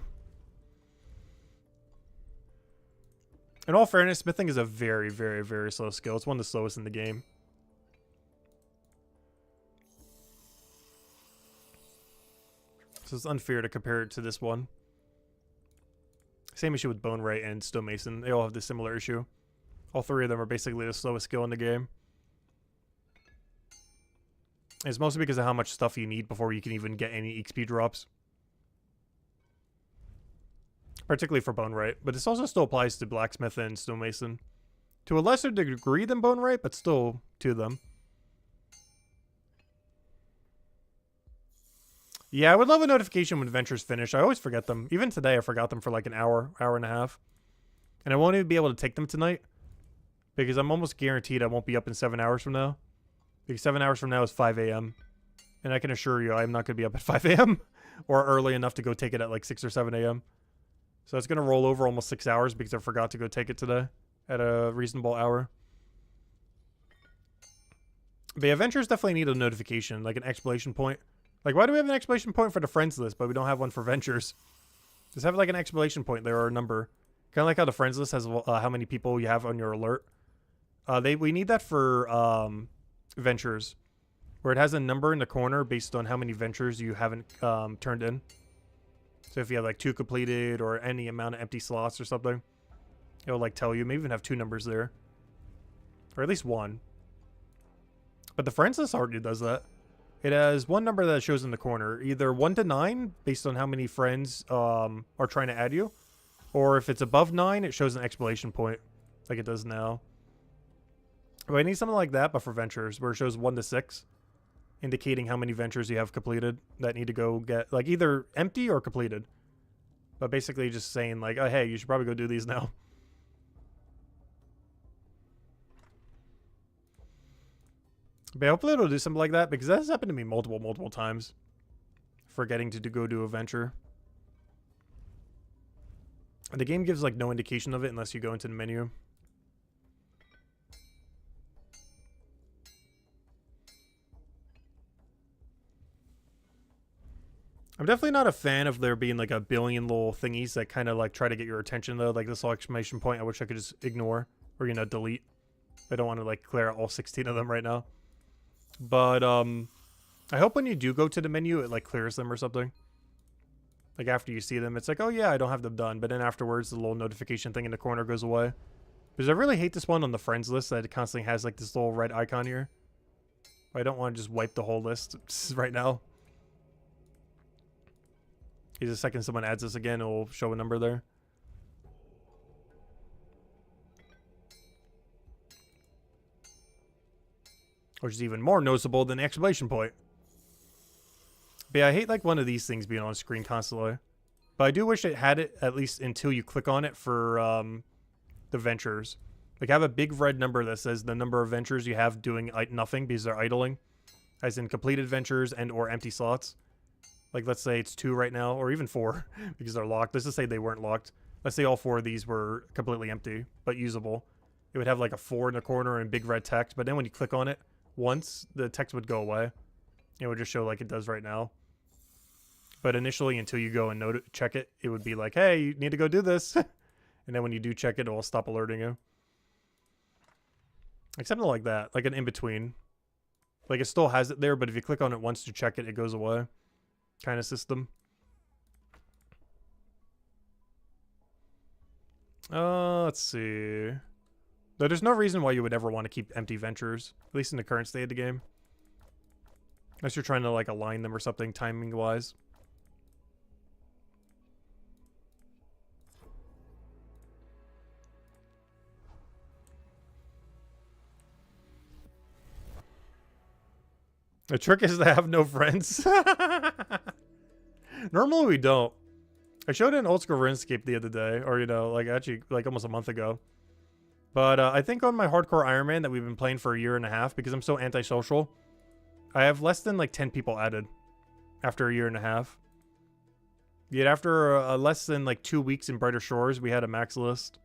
In all fairness, smithing is a very, very, very slow skill. It's one of the slowest in the game. So it's unfair to compare it to this one. Same issue with bonewright and stonemason. They all have this similar issue. All 3 of them are basically the slowest skill in the game. It's mostly because of how much stuff you need before you can even get any XP drops. Particularly for bonewright. But this also still applies to blacksmith and stonemason. To a lesser degree than bonewright, but still to them. Yeah, I would love a notification when adventures finish. I always forget them. Even today, I forgot them for like an hour, hour and a half. And I won't even be able to take them tonight. Because I'm almost guaranteed I won't be up in 7 hours from now. Because 7 hours from now is 5 a.m. And I can assure you I'm not going to be up at 5 a.m. Or early enough to go take it at like 6 or 7 a.m. So it's going to roll over almost 6 hours because I forgot to go take it today. At a reasonable hour. But yeah, adventures definitely need a notification. Like an exclamation point. Like, why do we have an exclamation point for the friends list, but we don't have one for ventures? Just have like an exclamation point there or a number. Kind of like how the friends list has how many people you have on your alert. We need that for ventures, where it has a number in the corner based on how many ventures you haven't turned in. So if you have like 2 completed or any amount of empty slots or something, it'll like tell you. Maybe even have 2 numbers there, or at least 1. But the friends list already does that. It has 1 number that shows in the corner, either 1 to 9 based on how many friends are trying to add you, or if it's above 9, it shows an exclamation point like it does now. But I need something like that, but for ventures, where it shows 1 to 6, indicating how many ventures you have completed that need to go get, like, either empty or completed. But basically just saying, like, oh, hey, you should probably go do these now. But hopefully it'll do something like that, because that's happened to me multiple times. Forgetting to go do a venture. And the game gives, like, no indication of it unless you go into the menu. I'm definitely not a fan of there being like a billion little thingies that kind of like try to get your attention though. Like this little exclamation point, I wish I could just ignore or, you know, delete. I don't want to like clear out all 16 of them right now. But I hope when you do go to the menu, it like clears them or something. Like after you see them, it's like, oh yeah, I don't have them done. But then afterwards, the little notification thing in the corner goes away. Because I really hate this one on the friends list that it constantly has like this little red icon here. I don't want to just wipe the whole list right now. The second someone adds this again, it will show a number there. Which is even more noticeable than the exclamation point. But yeah, I hate like one of these things being on screen constantly. But I do wish it had it at least until you click on it for the ventures. Like have a big red number that says the number of ventures you have doing nothing because they're idling. As in completed ventures and or empty slots. Like, let's say it's 2 right now, or even 4, because they're locked. Let's just say they weren't locked. Let's say all 4 of these were completely empty, but usable. It would have, like, a 4 in the corner and big red text, but then when you click on it once, the text would go away. It would just show like it does right now. But initially, until you go and check it, it would be like, hey, you need to go do this. And then when you do check it, it will stop alerting you. Like something like that, like an in-between. Like, it still has it there, but if you click on it once to check it, it goes away. Kind of system. Let's see. Though there's no reason why you would ever want to keep empty ventures, at least in the current state of the game. Unless you're trying to like align them or something timing wise. The trick is to have no friends. Normally we don't. I showed it in Old School RuneScape the other day, or, you know, like actually like almost a month ago. But I think on my hardcore Ironman that we've been playing for a year and a half, because I'm so antisocial, I have less than like 10 people added after a year and a half. Yet after less than like 2 weeks in Brighter Shores, we had a max list.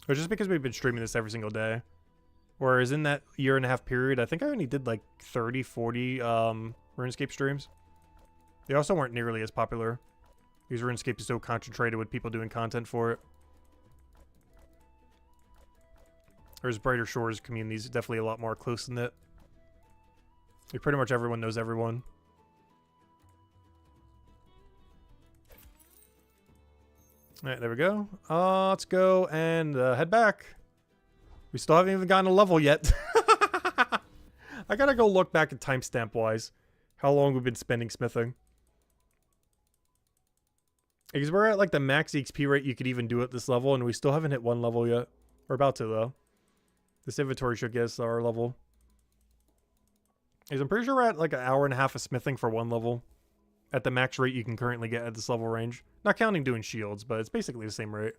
Or just because we've been streaming this every single day. Whereas in that year and a half period, I think I only did like 30, 40 RuneScape streams. They also weren't nearly as popular. Because RuneScape is so concentrated with people doing content for it. Whereas Brighter Shores community is definitely a lot more close-knit. Like pretty much everyone knows everyone. Alright, there we go. Let's go and head back. We still haven't even gotten a level yet. I gotta go look back at timestamp-wise. How long we've been spending smithing. Because we're at like the max XP rate you could even do at this level, and we still haven't hit 1 level yet. We're about to, though. This inventory should get us our level. Because I'm pretty sure we're at like an hour and a half of smithing for 1 level. At the max rate you can currently get at this level range. Not counting doing shields, but it's basically the same rate.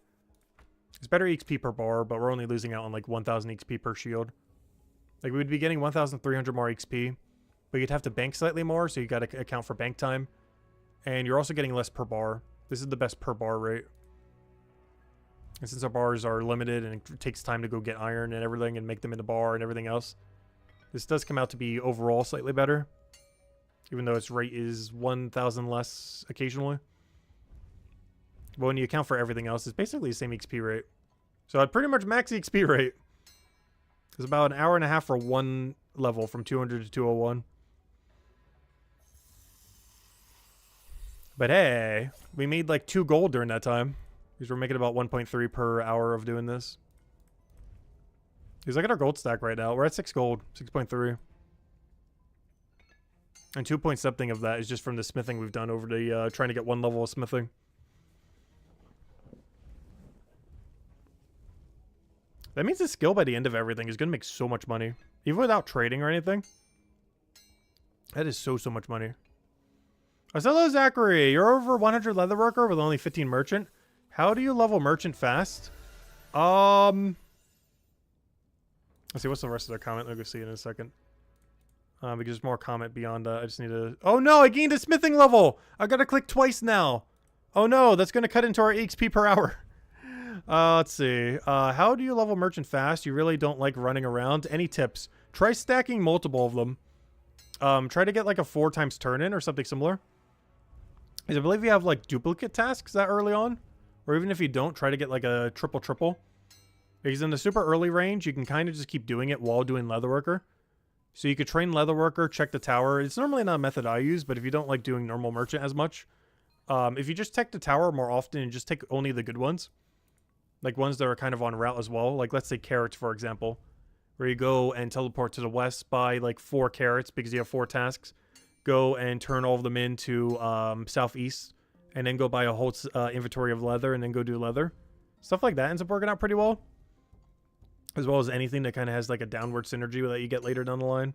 It's better XP per bar, but we're only losing out on like 1,000 XP per shield. Like we would be getting 1,300 more XP, but you'd have to bank slightly more, so you got to account for bank time. And you're also getting less per bar. This is the best per bar rate. And since our bars are limited and it takes time to go get iron and everything and make them in the bar and everything else, this does come out to be overall slightly better. Even though its rate is 1,000 less occasionally. But when you account for everything else, it's basically the same XP rate. So at pretty much max XP rate. It's about an hour and a half for 1 level from 200 to 201. But hey, we made like 2 gold during that time. Because we're making about 1.3 per hour of doing this. Because look at our gold stack right now. We're at 6 gold, 6.3. And 2 point something of that is just from the smithing we've done over the trying to get 1 level of smithing. That means the skill by the end of everything is going to make so much money. Even without trading or anything. That is so much money. Oh, hello, Zachary. You're over 100 leatherworker with only 15 merchant. How do you level merchant fast? Let's see, what's the rest of their comment? I'll go see it in a second. Because there's more comment beyond that. I just need to... Oh no, I gained a smithing level! I gotta click twice now. Oh no, that's gonna cut into our XP per hour. Let's see. How do you level merchant fast? You really don't like running around. Any tips? Try stacking multiple of them. Try to get like a 4 times turn in or something similar. Because I believe you have like duplicate tasks that early on. Or even if you don't, try to get like a triple. Because in the super early range, you can kind of just keep doing it while doing leatherworker. So you could train leatherworker, check the tower. It's normally not a method I use, but if you don't like doing normal merchant as much, if you just check the tower more often and just take only the good ones, like ones that are kind of on route as well, like let's say carrots, for example, where you go and teleport to the west, buy like 4 carrots because you have 4 tasks, go and turn all of them into southeast, and then go buy a whole inventory of leather and then go do leather. Stuff like that ends up working out pretty well. As well as anything that kind of has like a downward synergy that you get later down the line.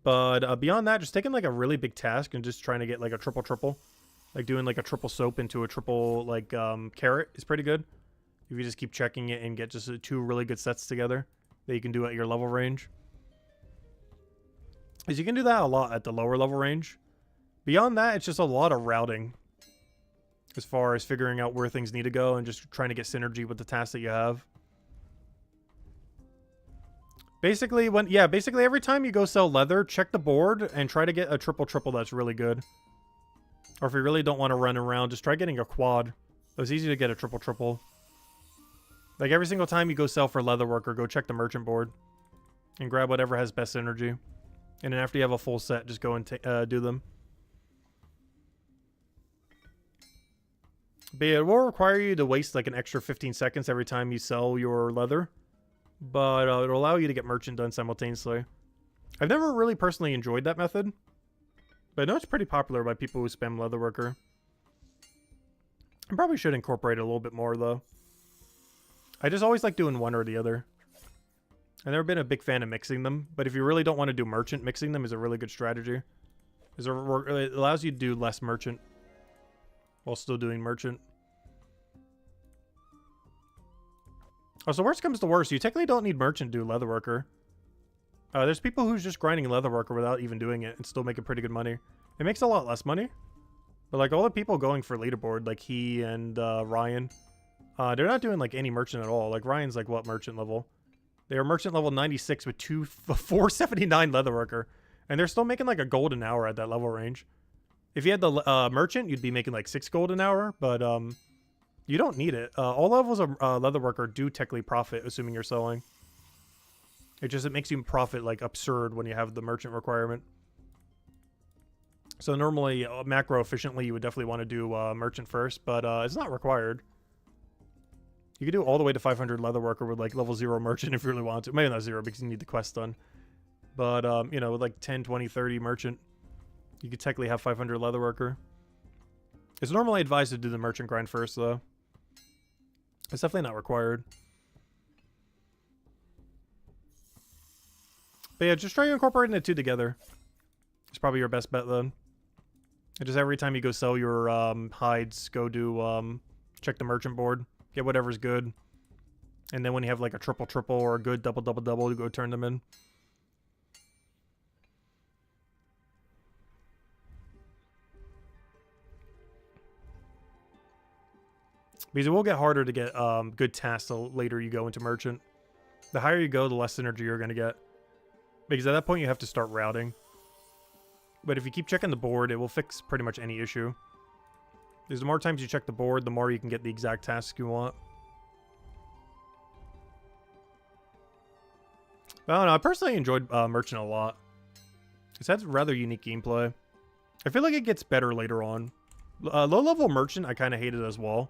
But beyond that, just taking like a really big task and just trying to get like a triple. Like doing like a triple soap into a triple like carrot is pretty good. If you just keep checking it and get just 2 really good sets together that you can do at your level range. Because you can do that a lot at the lower level range. Beyond that, it's just a lot of routing. As far as figuring out where things need to go and just trying to get synergy with the tasks that you have. Basically, basically every time you go sell leather, check the board and try to get a triple that's really good. Or if you really don't want to run around, just try getting a quad. It's easy to get a triple. Like every single time you go sell for leatherworker, go check the merchant board and grab whatever has best synergy. And then after you have a full set, just go and do them. But yeah, it will require you to waste like an extra 15 seconds every time you sell your leather. But it'll allow you to get merchant done simultaneously. I've never really personally enjoyed that method. But I know it's pretty popular by people who spam leatherworker. I probably should incorporate it a little bit more though. I just always like doing one or the other. I've never been a big fan of mixing them. But if you really don't want to do merchant, mixing them is a really good strategy. It allows you to do less merchant while still doing merchant. Oh, so worst comes to worst, you technically don't need merchant to do leatherworker. There's people who's just grinding leatherworker without even doing it and still making pretty good money. It makes a lot less money. But like all the people going for leaderboard, like he and Ryan, they're not doing like any merchant at all. Like Ryan's like what merchant level? They are merchant level 96 with 479 leatherworker. And they're still making like a gold an hour at that level range. If you had the merchant, you'd be making like 6 gold an hour, but you don't need it. All levels of leatherworker do technically profit, assuming you're selling. It makes you profit like absurd when you have the merchant requirement. So normally, macro efficiently, you would definitely want to do merchant first, but it's not required. You could do all the way to 500 leatherworker with like level 0 merchant if you really want to. Maybe not 0 because you need the quest done. But, you know, with like 10, 20, 30 merchant, you could technically have 500 leatherworker. It's normally advised to do the merchant grind first, though. It's definitely not required. But yeah, just try incorporating the 2 together. It's probably your best bet then. And just every time you go sell your hides, go do check the merchant board, get whatever's good, and then when you have like a triple or a good double, you go turn them in. Because it will get harder to get good tasks the later you go into merchant. The higher you go, the less synergy you're going to get. Because at that point, you have to start routing. But if you keep checking the board, it will fix pretty much any issue. Because the more times you check the board, the more you can get the exact tasks you want. But I don't know, I personally enjoyed merchant a lot. It's had rather unique gameplay. I feel like it gets better later on. Low-level merchant, I kind of hated as well.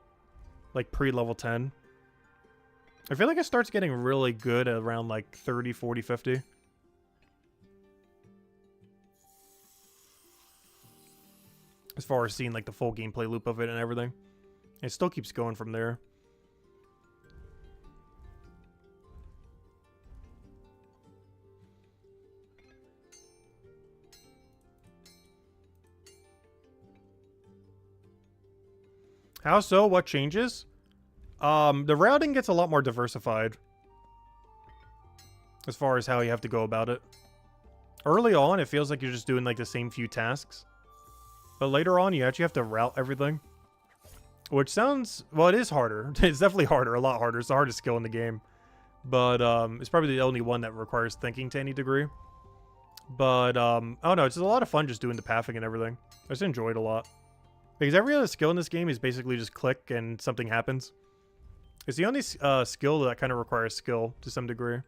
Like pre-level 10. I feel like it starts getting really good at around like 30, 40, 50. As far as seeing like the full gameplay loop of it and everything. It still keeps going from there. How so? What changes? The routing gets a lot more diversified. As far as how you have to go about it. Early on, it feels like you're just doing like the same few tasks. But later on, you actually have to route everything. Which sounds... Well, it is harder. It's definitely harder. A lot harder. It's the hardest skill in the game. But it's probably the only one that requires thinking to any degree. But, I don't know. It's just a lot of fun just doing the pathing and everything. I just enjoy it a lot. Because every other skill in this game is basically just click and something happens. It's the only skill that kind of requires skill to some degree.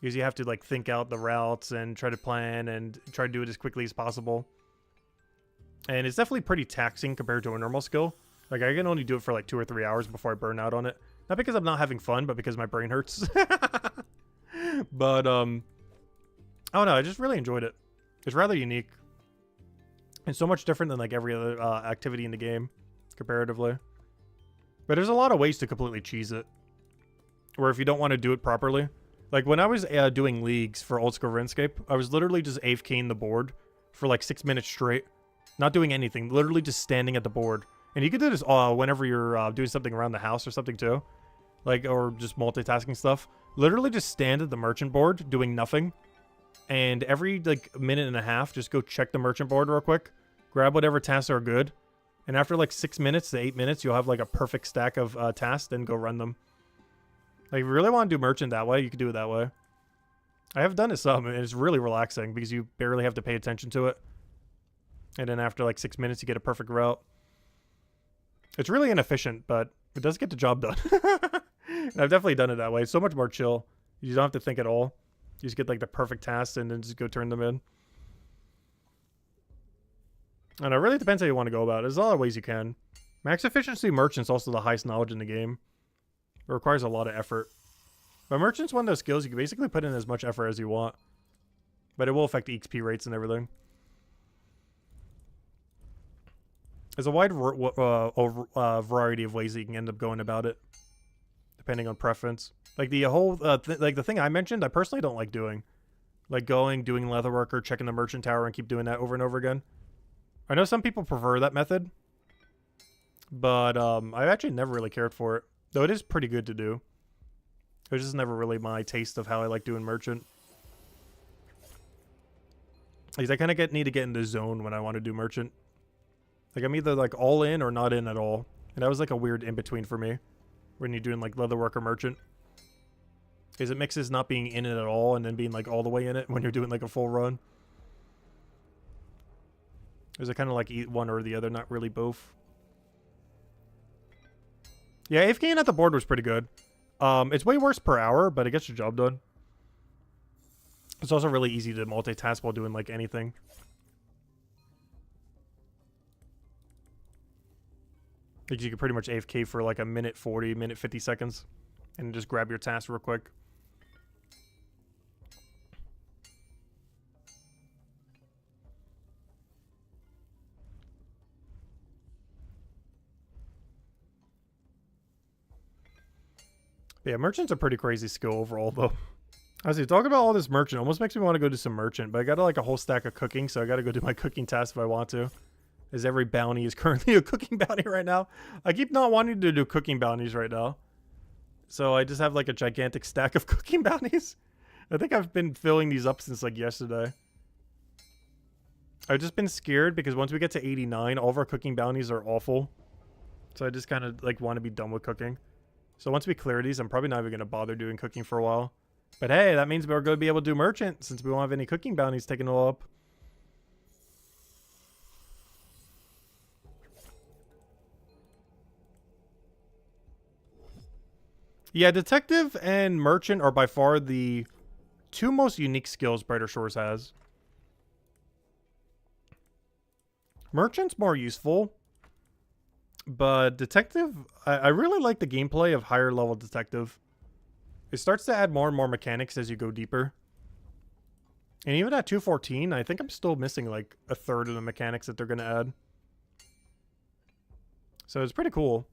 Because you have to like think out the routes and try to plan and try to do it as quickly as possible. And it's definitely pretty taxing compared to a normal skill. Like I can only do it for like 2 or 3 hours before I burn out on it. Not because I'm not having fun, but because my brain hurts. But I don't know, I just really enjoyed it. It's rather unique. It's so much different than like every other activity in the game, comparatively. But there's a lot of ways to completely cheese it. Or if you don't want to do it properly. Like when I was doing leagues for old school RuneScape, I was literally just AFKing the board for like 6 minutes straight. Not doing anything, literally just standing at the board. And you can do this whenever you're doing something around the house or something too. Like, or just multitasking stuff. Literally just stand at the merchant board doing nothing. And every like minute and a half, just go check the merchant board real quick. Grab whatever tasks are good. And after like 6 minutes to 8 minutes, you'll have like a perfect stack of tasks, then go run them. Like, if you really want to do merchant that way, you can do it that way. I have done it some, and it's really relaxing because you barely have to pay attention to it. And then after like 6 minutes, you get a perfect route. It's really inefficient, but it does get the job done. And I've definitely done it that way. It's so much more chill. You don't have to think at all. You just get like the perfect tasks and then just go turn them in. And it really depends how you want to go about it. There's a lot of ways you can. Max efficiency merchant's also the highest knowledge in the game. It requires a lot of effort. But merchant's one of those skills you can basically put in as much effort as you want. But it will affect the XP rates and everything. There's a wide variety of ways that you can end up going about it. Depending on preference. Like the whole, like the thing I mentioned, I personally don't like doing. Like going, doing leatherworker, checking the merchant tower, and keep doing that over and over again. I know some people prefer that method. But I actually never really cared for it. Though it is pretty good to do. It was just never really my taste of how I like doing merchant. Because I kind of need to get in the zone when I want to do merchant. Like I'm either like all in or not in at all. And that was like a weird in-between for me. When you're doing like leatherworker merchant. Because it mixes not being in it at all and then being like all the way in it when you're doing like a full run. Is it kind of like eat one or the other, not really both? Yeah, AFKing at the board was pretty good. It's way worse per hour, but it gets your job done. It's also really easy to multitask while doing like anything. Like you can pretty much AFK for like a minute 40, minute 50 seconds. And just grab your task real quick. Yeah, merchant's a pretty crazy skill overall, though. I see, talking about all this merchant almost makes me want to go do some merchant, but I got like a whole stack of cooking, so I got to go do my cooking task if I want to. As every bounty is currently a cooking bounty right now. I keep not wanting to do cooking bounties right now. So I just have like a gigantic stack of cooking bounties. I think I've been filling these up since like yesterday. I've just been scared because once we get to 89, all of our cooking bounties are awful. So I just kind of like want to be done with cooking. So once we clear these, I'm probably not even going to bother doing cooking for a while. But hey, that means we're going to be able to do merchant since we won't have any cooking bounties taken all up. Yeah, detective and merchant are by far the two most unique skills Brighter Shores has. Merchant's more useful. But Detective, I really like the gameplay of higher level Detective. It starts to add more and more mechanics as you go deeper. And even at 214, I think I'm still missing like a third of the mechanics that they're going to add. So it's pretty cool.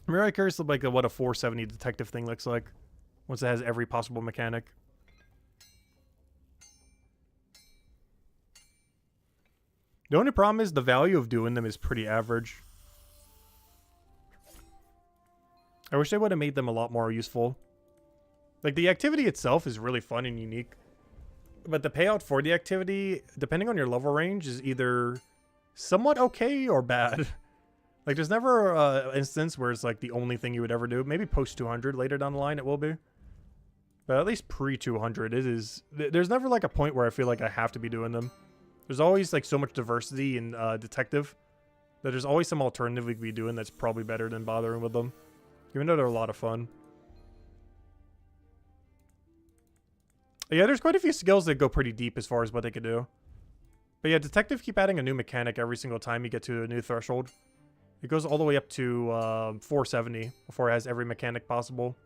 I'm really curious of like what a 470 Detective thing looks like once it has every possible mechanic. The only problem is the value of doing them is pretty average. I wish they would have made them a lot more useful. Like, the activity itself is really fun and unique. But the payout for the activity, depending on your level range, is either somewhat okay or bad. Like, there's never an instance where it's, like, the only thing you would ever do. Maybe post 200 later down the line it will be. But at least pre-200, it is... There's never, like, a point where I feel like I have to be doing them. There's always, like, so much diversity in Detective that there's always some alternative we could be doing that's probably better than bothering with them. Even though they're a lot of fun. Yeah, there's quite a few skills that go pretty deep as far as what they could do. But yeah, Detective keep adding a new mechanic every single time you get to a new threshold. It goes all the way up to 470 before it has every mechanic possible.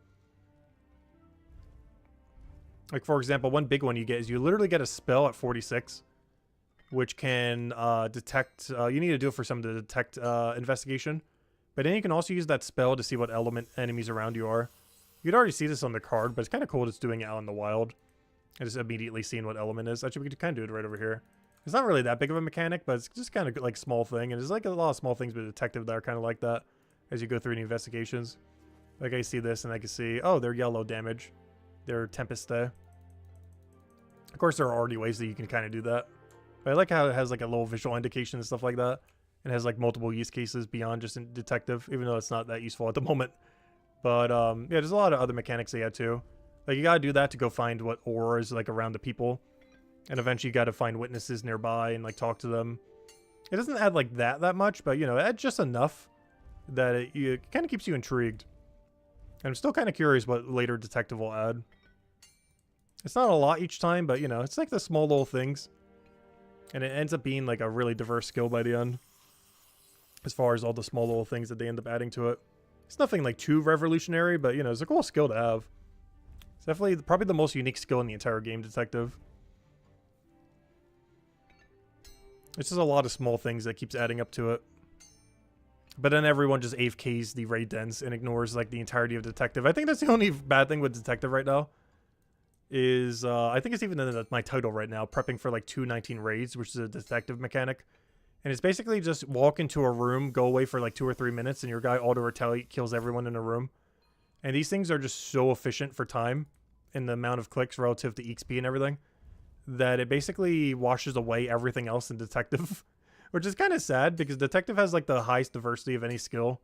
Like, for example, one big one you get is you literally get a spell at 46. Which can detect... you need to do it for some to detect investigation. But then you can also use that spell to see what element enemies around you are. You'd already see this on the card, but it's kind of cool just doing it out in the wild. And just immediately seeing what element is. Actually, we could kind of do it right over here. It's not really that big of a mechanic, but it's just kind of like small thing. And there's like a lot of small things with Detective that are kind of like that as you go through the investigations. Like I see this and I can see, oh, they're yellow damage. They're Tempest Stay. Of course, there are already ways that you can kind of do that. But I like how it has like a little visual indication and stuff like that. And has like multiple use cases beyond just in Detective, even though it's not that useful at the moment. But yeah, there's a lot of other mechanics they had too. Like you gotta do that to go find what aura is like around the people. And eventually you gotta find witnesses nearby and like talk to them. It doesn't add like that much, but you know, it adds just enough that it kind of keeps you intrigued. And I'm still kind of curious what later Detective will add. It's not a lot each time, but you know, it's like the small little things. And it ends up being like a really diverse skill by the end. As far as all the small little things that they end up adding to it. It's nothing like too revolutionary, but you know, it's a cool skill to have. It's definitely probably the most unique skill in the entire game, Detective. It's just a lot of small things that keeps adding up to it. But then everyone just AFKs the raid dens and ignores like the entirety of Detective. I think that's the only bad thing with Detective right now. Is I think it's even in my title right now, prepping for like 219 raids, which is a Detective mechanic. And it's basically just walk into a room, go away for like 2 or 3 minutes, and your guy auto-retaliate kills everyone in the room. And these things are just so efficient for time and the amount of clicks relative to XP and everything that it basically washes away everything else in Detective. Which is kind of sad because Detective has like the highest diversity of any skill.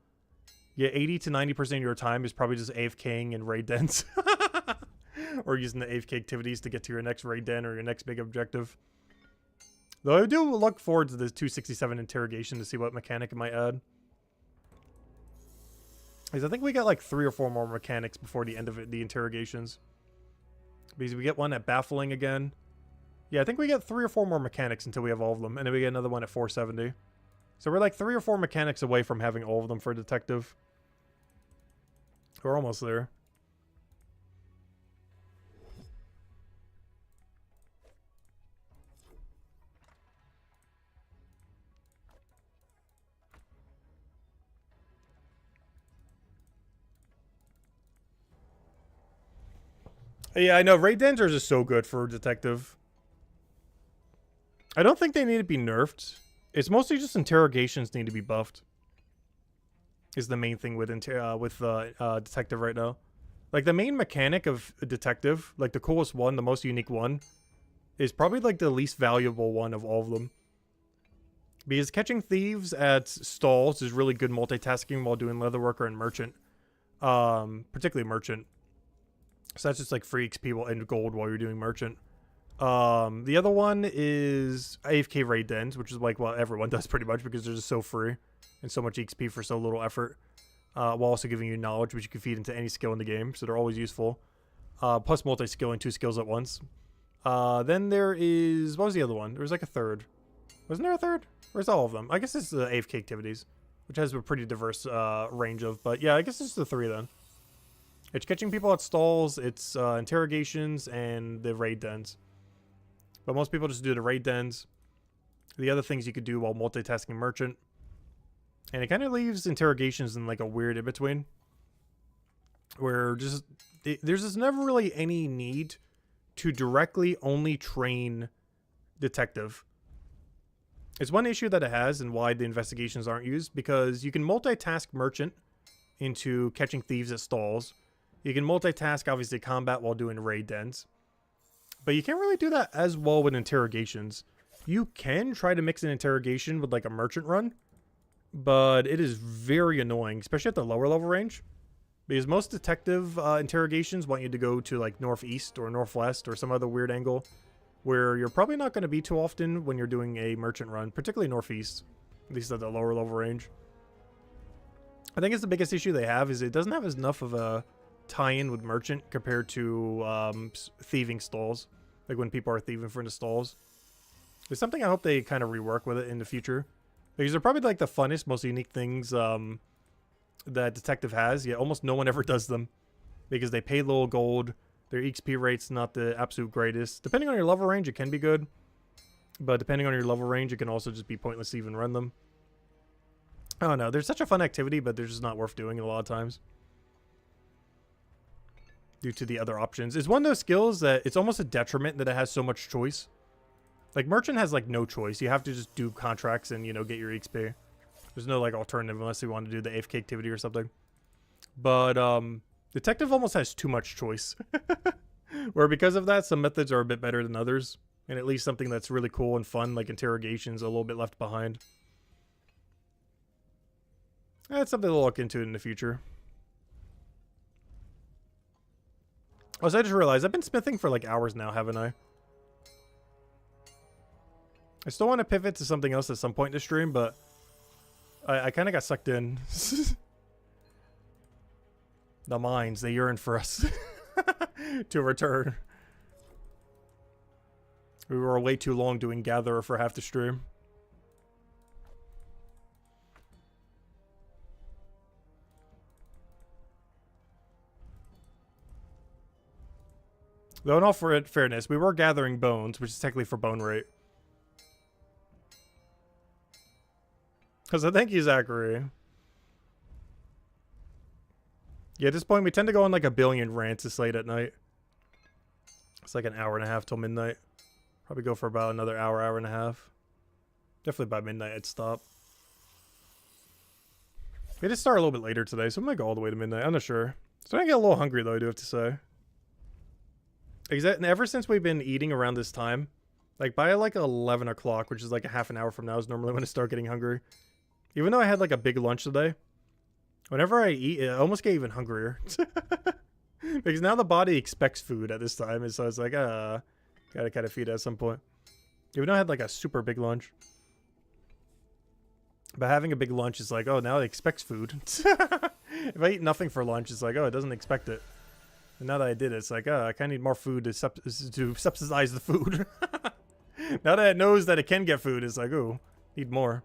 Yeah, 80 to 90% of your time is probably just AFKing and raid dens. Or using the AFK activities to get to your next raid den or your next big objective. Though I do look forward to this 267 interrogation to see what mechanic it might add. Because I think we got like 3 or 4 more mechanics before the end of the interrogations. Because we get one at baffling again. Yeah, I think we get 3 or 4 more mechanics until we have all of them. And then we get another one at 470. So we're like 3 or 4 mechanics away from having all of them for Detective. We're almost there. Yeah, I know. Raid dens are just so good for Detective. I don't think they need to be nerfed. It's mostly just interrogations need to be buffed. Is the main thing with Detective right now. Like, the main mechanic of Detective, like the coolest one, the most unique one, is probably like the least valuable one of all of them. Because catching thieves at stalls is really good multitasking while doing leatherworker and merchant. Particularly merchant. So that's just like free XP and gold while you're doing merchant. The other one is AFK raid dens, which is like what everyone does pretty much because they're just so free and so much XP for so little effort. While also giving you knowledge, which you can feed into any skill in the game, so they're always useful. Plus multi-skilling 2 skills at once. Then there is... What was the other one? There was like a third. Wasn't there a third? Or is all of them? I guess it's the AFK activities, which has a pretty diverse range of. But yeah, I guess it's the 3 then. It's catching people at stalls, it's interrogations, and the raid dens. But most people just do the raid dens. The other things you could do while multitasking merchant. And it kind of leaves interrogations in like a weird in-between. Where just there's just never really any need to directly only train detective. It's one issue that it has and why the investigations aren't used, because you can multitask merchant into catching thieves at stalls. You can multitask, obviously, combat while doing raid dens. But you can't really do that as well with interrogations. You can try to mix an interrogation with like a merchant run, but it is very annoying, especially at the lower level range. Because most detective interrogations want you to go to like northeast or northwest or some other weird angle where you're probably not going to be too often when you're doing a merchant run, particularly northeast, at least at the lower level range. I think it's the biggest issue they have is it doesn't have enough of a tie-in with merchant compared to thieving stalls, like when people are thieving from the stalls. It's something I hope they kind of rework with it in the future, because they're probably like the funnest, most unique things that detective has, yet almost no one ever does them because they pay little gold. Their XP rate's not the absolute greatest. Depending on your level range, it can be good, but depending on your level range, it can also just be pointless to even run them. I don't know. They're such a fun activity, but they're just not worth doing a lot of times due to the other options. It's one of those skills that it's almost a detriment that it has so much choice. Like merchant has like no choice. You have to just do contracts and, you know, get your XP. There's no like alternative unless you want to do the AFK activity or something. But detective almost has too much choice. Where because of that, some methods are a bit better than others. And at least something that's really cool and fun, like interrogations, a little bit left behind. That's something to look into in the future. Also, I just realized I've been smithing for like hours now, haven't I? I still want to pivot to something else at some point in the stream, but I kind of got sucked in. The mines, they yearn for us to return. We were way too long doing Gatherer for half the stream. Though in all fairness, we were gathering bones, which is technically for bone rate. Because I thank you, Zachary. Yeah, at this point, we tend to go on like a billion rants this late at night. It's like an hour and a half till midnight. Probably go for about another hour, hour and a half. Definitely by midnight, I'd stop. We did start a little bit later today, so we might go all the way to midnight. I'm not sure. So I get a little hungry, though, I do have to say. Ever since we've been eating around this time, like by like 11 o'clock, which is like a half an hour from now, is normally when I start getting hungry. Even though I had like a big lunch today, whenever I eat, I almost get even hungrier. Because now the body expects food at this time, and so it's like, gotta kind of feed at some point. Even though I had like a super big lunch. But having a big lunch is like, oh, now it expects food. If I eat nothing for lunch, it's like, oh, it doesn't expect it. And now that I did it, it's like, oh, I kind of need more food to subsidize the food. Now that it knows that it can get food, it's like, oh, need more.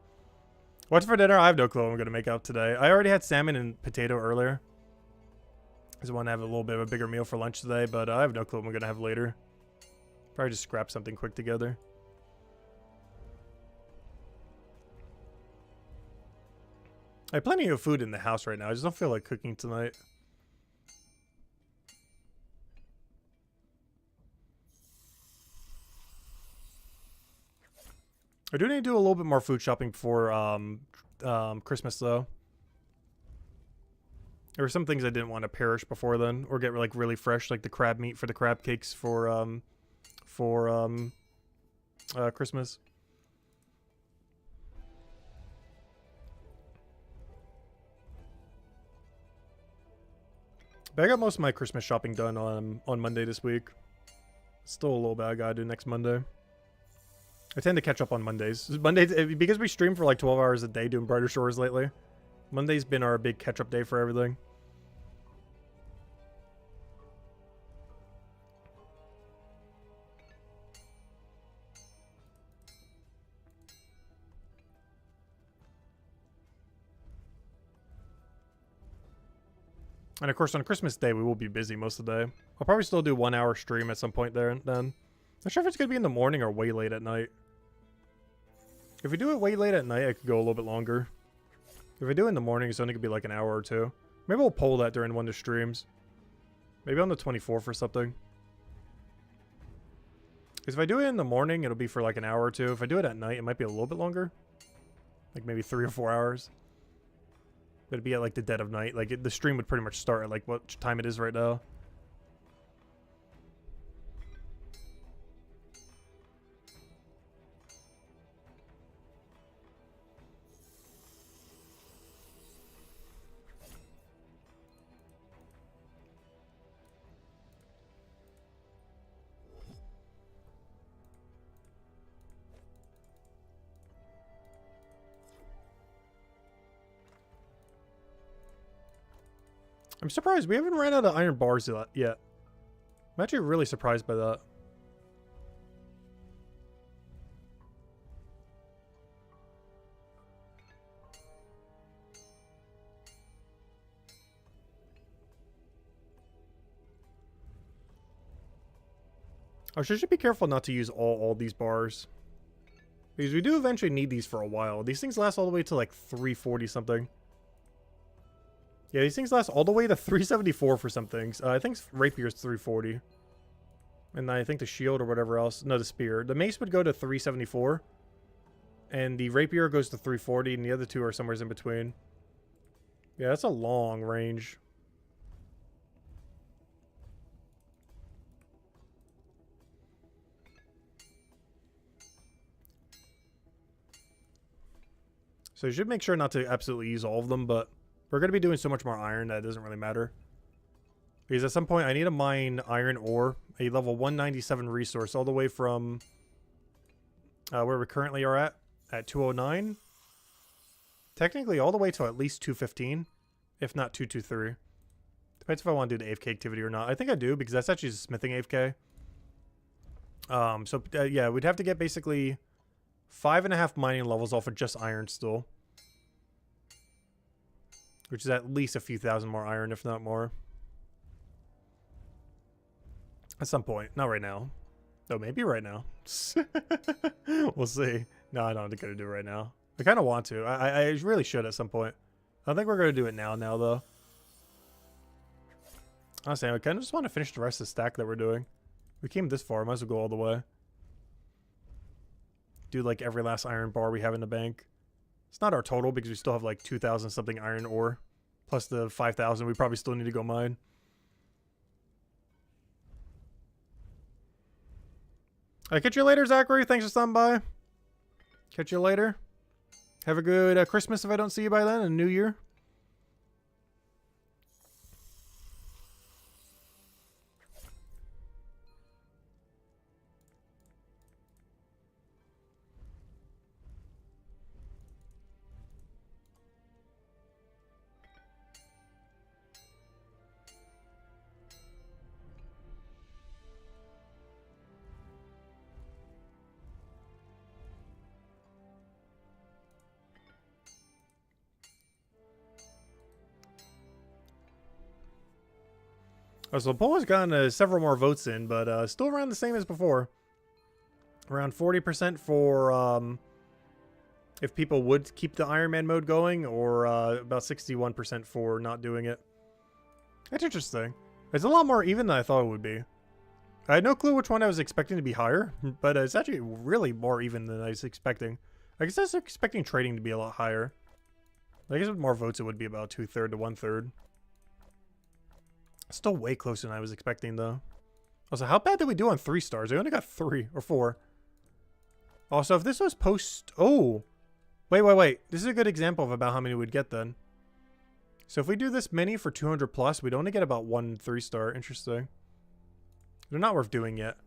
What's for dinner? I have no clue what I'm going to make out today. I already had salmon and potato earlier. I just want to have a little bit of a bigger meal for lunch today, but I have no clue what I'm going to have later. Probably just scrap something quick together. I have plenty of food in the house right now. I just don't feel like cooking tonight. I do need to do a little bit more food shopping before Christmas, though. There were some things I didn't want to perish before then, or get like really fresh, like the crab meat for the crab cakes for Christmas. But I got most of my Christmas shopping done on Monday this week. Still a little bit I gotta do next Monday. I tend to catch up on Mondays. Mondays, because we stream for like 12 hours a day doing Brighter Shores lately. Monday's been our big catch-up day for everything. And of course, on Christmas Day, we will be busy most of the day. I'll probably still do 1 hour stream at some point there and then. Not sure if it's going to be in the morning or way late at night. If we do it way late at night, I could go a little bit longer. If I do it in the morning, it's only going to be like an hour or two. Maybe we'll poll that during one of the streams. Maybe on the 24th or something. Because if I do it in the morning, it'll be for like an hour or two. If I do it at night, it might be a little bit longer. Like maybe 3 or 4 hours. But it'd be at like the dead of night. Like the stream would pretty much start at like what time it is right now. I'm surprised we haven't ran out of iron bars yet. I'm actually really surprised by that. I should be careful not to use all these bars. Because we do eventually need these for a while. These things last all the way to like 340 something. Yeah, these things last all the way to 374 for some things. I think Rapier's 340. And I think the shield or whatever else. No, the spear. The mace would go to 374. And the rapier goes to 340. And the other two are somewhere in between. Yeah, that's a long range. So you should make sure not to absolutely use all of them, but we're going to be doing so much more iron that it doesn't really matter. Because at some point, I need to mine iron ore, a level 197 resource, all the way from where we currently are at 209. Technically, all the way to at least 215, if not 223. Depends if I want to do the AFK activity or not. I think I do, because that's actually smithing AFK. Yeah, we'd have to get basically 5.5 mining levels off of just iron still. Which is at least a few thousand more iron, if not more. At some point. Not right now. Oh, maybe right now. We'll see. No, I don't think I'm going to do it right now. I kind of want to. I really should at some point. I don't think we're going to do it now, though. Honestly, I kind of just want to finish the rest of the stack that we're doing. We came this far. Might as well go all the way. Do like every last iron bar we have in the bank. It's not our total because we still have like 2,000 something iron ore. Plus the 5,000 we probably still need to go mine. I'll catch you later, Zachary. Thanks for stopping by. Catch you later. Have a good Christmas if I don't see you by then, and New Year. Oh, so the poll has gotten several more votes in, but still around the same as before. Around 40% for if people would keep the Ironman mode going, or about 61% for not doing it. That's interesting. It's a lot more even than I thought it would be. I had no clue which one I was expecting to be higher, but it's actually really more even than I was expecting. I guess I was expecting trading to be a lot higher. I guess with more votes it would be about 2/3 to 1/3. Still way closer than I was expecting, though. Also, how bad did we do on 3 stars? We only got 3 or 4. Also, if this was post... Oh! Wait. This is a good example of about how many we'd get, then. So if we do this many for 200 plus, we'd only get about 1 3-star. Interesting. They're not worth doing yet.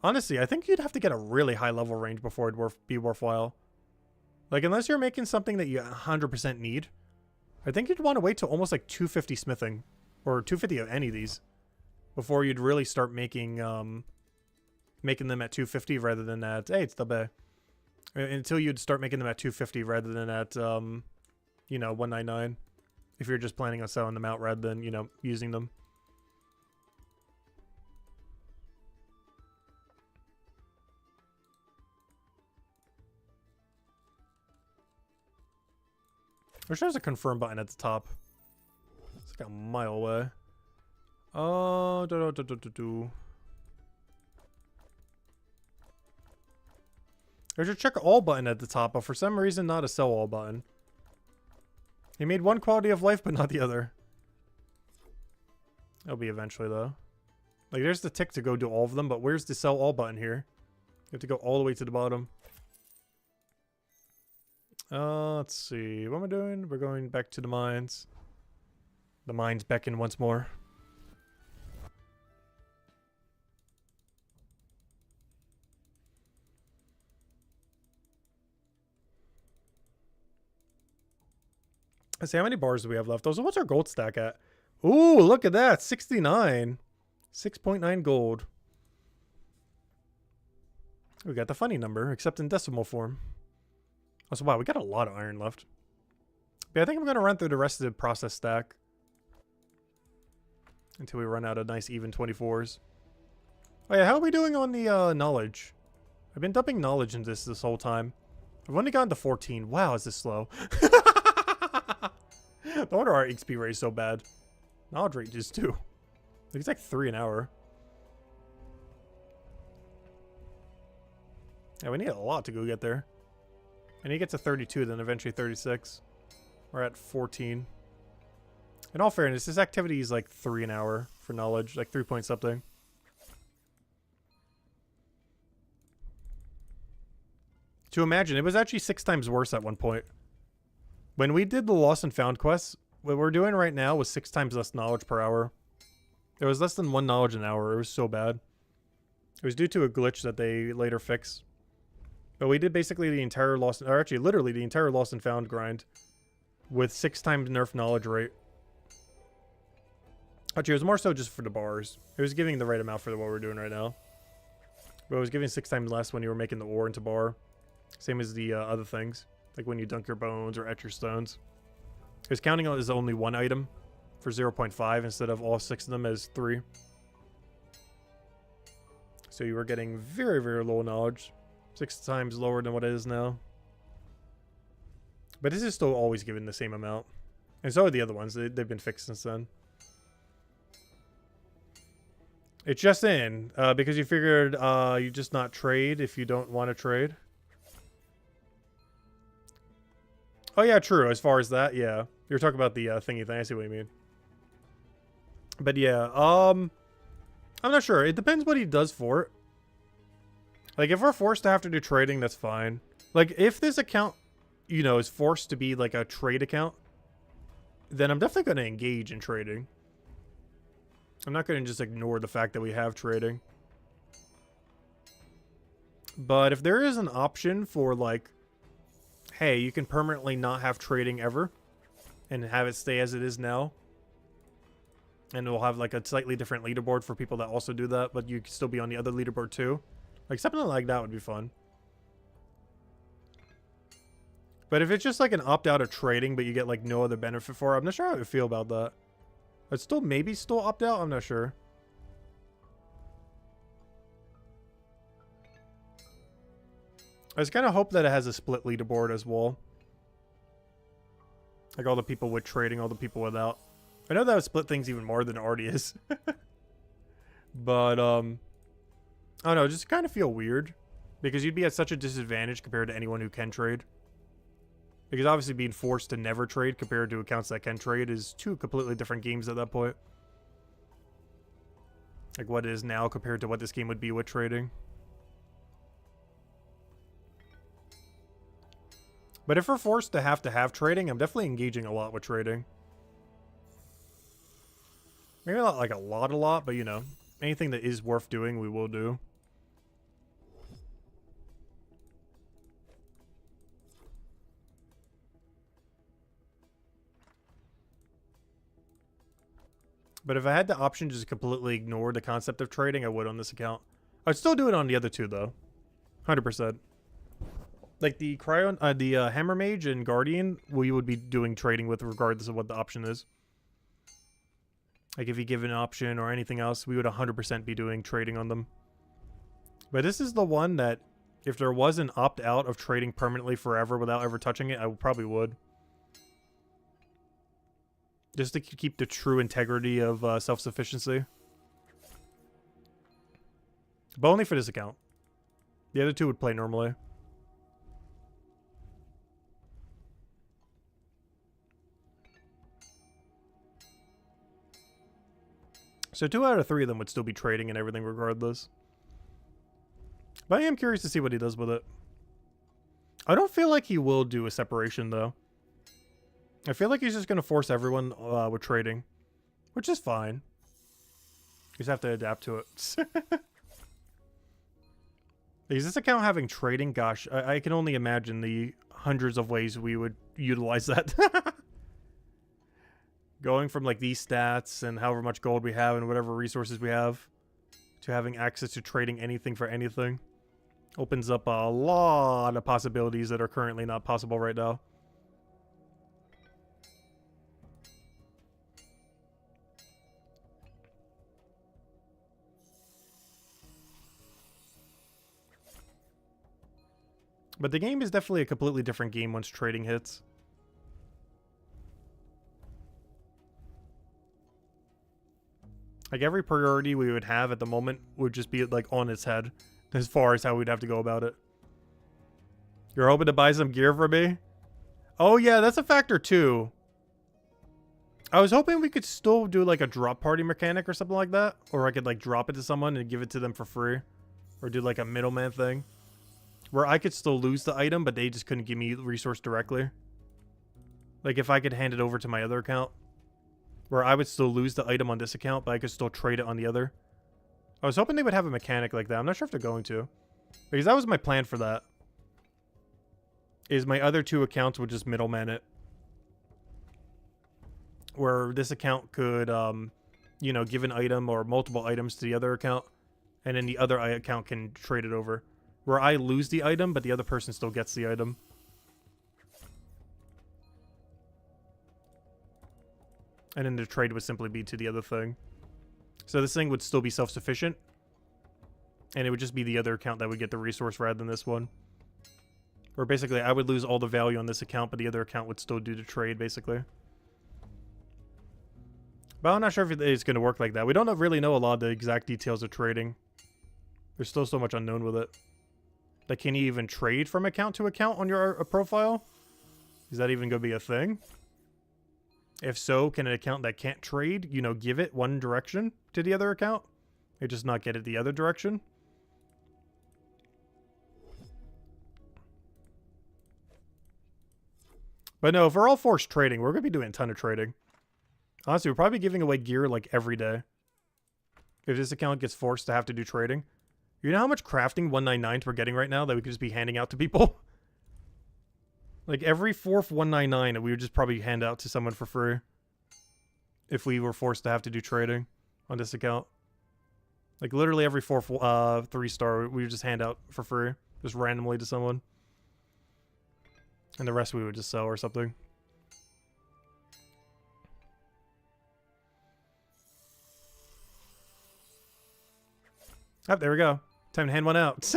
Honestly, I think you'd have to get a really high level range before it'd be worthwhile. Like, unless you're making something that you 100% need, I think you'd want to wait till almost like 250 smithing. Or 250 of any of these. Before you'd really start making making them at 250 rather than at... Hey, it's the bay. Until you'd start making them at 250 rather than at, you know, 199. if you're just planning on selling them out rather than, you know, using them. Or there's a confirm button at the top. It's like a mile away. Oh, There's a check all button at the top, but for some reason not a sell all button. He made one quality of life, but not the other. It'll be eventually, though. Like, there's the tick to go do all of them, but where's the sell all button here? You have to go all the way to the bottom. Let's see. What am I doing? We're going back to the mines. The mines beckon once more. Let's see, how many bars do we have left? Also, what's our gold stack at? Ooh, look at that. 69. 6.9 gold. We got the funny number, except in decimal form. Also, wow, we got a lot of iron left. But I think I'm going to run through the rest of the process stack until we run out of nice even 24s. Oh yeah, how are we doing on the knowledge? I've been dumping knowledge in this whole time. I've only gotten to 14. Wow, is this slow? No wonder our XP rate is so bad. Knowledge rate is too. It's like 3 an hour. Yeah, we need a lot to go get there. And he gets to 32, then eventually 36. We're at 14. In all fairness, this activity is like 3 an hour for knowledge, like 3 point something. To imagine, it was actually 6 times worse at one point. When we did the Lost and Found quests, what we're doing right now was 6 times less knowledge per hour. There was less than 1 knowledge an hour. It was so bad. It was due to a glitch that they later fixed. But we did basically the entire Lost, or actually literally the entire Lost and Found grind with 6 times nerf knowledge rate. Actually, it was more so just for the bars. It was giving the right amount for what we're doing right now. But it was giving 6 times less when you were making the ore into bar. Same as the other things. Like when you dunk your bones or etch your stones. It was counting as only 1 item for 0.5 instead of all 6 of them as 3. So you were getting very, very low knowledge. 6 times lower than what it is now. But this is still always given the same amount. And so are the other ones. They've been fixed since then. It's just in. Because you figured you just not trade if you don't want to trade. Oh yeah, true. As far as that, yeah. You're talking about the thingy thing. I see what you mean. But yeah, I'm not sure. It depends what he does for it. Like, if we're forced to have to do trading, that's fine. Like, if this account, you know, is forced to be like a trade account, then I'm definitely going to engage in trading. I'm not going to just ignore the fact that we have trading. But if there is an option for, like, hey, you can permanently not have trading ever and have it stay as it is now, and we'll have like a slightly different leaderboard for people that also do that, but you can still be on the other leaderboard too. Like, something like that would be fun. But if it's just like an opt-out of trading, but you get like no other benefit for it, I'm not sure how I would feel about that. I'd still maybe still opt out, I'm not sure. I just kind of hope that it has a split leaderboard as well. Like all the people with trading, all the people without. I know that would split things even more than it already is. But, I don't know, just kind of feel weird. Because you'd be at such a disadvantage compared to anyone who can trade. Because obviously being forced to never trade compared to accounts that can trade is 2 completely different games at that point. Like what it is now compared to what this game would be with trading. But if we're forced to have trading, I'm definitely engaging a lot with trading. Maybe not like a lot, but you know, anything that is worth doing, we will do. But if I had the option to just completely ignore the concept of trading, I would on this account. I'd still do it on the other 2, though. 100%. Like the Hammer Mage and Guardian, we would be doing trading with regardless of what the option is. Like if you give an option or anything else, we would 100% be doing trading on them. But this is the one that if there was an opt-out of trading permanently forever without ever touching it, I probably would. Just to keep the true integrity of self-sufficiency. But only for this account. The other two would play normally. So 2 out of 3 of them would still be trading and everything regardless. But I am curious to see what he does with it. I don't feel like he will do a separation though. I feel like he's just going to force everyone with trading. Which is fine. You just have to adapt to it. Is this account having trading? Gosh, I can only imagine the hundreds of ways we would utilize that. Going from like these stats and however much gold we have and whatever resources we have to having access to trading anything for anything opens up a lot of possibilities that are currently not possible right now. But the game is definitely a completely different game once trading hits. Like every priority we would have at the moment would just be like on its head as far as how we'd have to go about it. You're hoping to buy some gear for me? Oh yeah, that's a factor too. I was hoping we could still do like a drop party mechanic or something like that. Or I could like drop it to someone and give it to them for free. Or do like a middleman thing. Where I could still lose the item, but they just couldn't give me the resource directly. Like if I could hand it over to my other account. Where I would still lose the item on this account, but I could still trade it on the other. I was hoping they would have a mechanic like that. I'm not sure if they're going to. Because that was my plan for that. Is my other 2 accounts would just middleman it. Where this account could, you know, give an item or multiple items to the other account. And then the other account can trade it over. Where I lose the item, but the other person still gets the item. And then the trade would simply be to the other thing. So this thing would still be self-sufficient. And it would just be the other account that would get the resource rather than this one. Or basically, I would lose all the value on this account, but the other account would still do the trade, basically. But I'm not sure if it's going to work like that. We don't really know a lot of the exact details of trading. There's still so much unknown with it. Like, can you even trade from account to account on your profile? Is that even going to be a thing? If so, can an account that can't trade, you know, give it one direction to the other account? It just not get it the other direction? But no, if we're all forced trading, we're going to be doing a ton of trading. Honestly, we're probably giving away gear like every day. If this account gets forced to have to do trading. You know how much crafting 199s we're getting right now that we could just be handing out to people? Like every 4th 199 we would just probably hand out to someone for free. If we were forced to have to do trading on this account. Like literally every 4th 3-star we would just hand out for free. Just randomly to someone. And the rest we would just sell or something. Oh, there we go. Time to hand one out.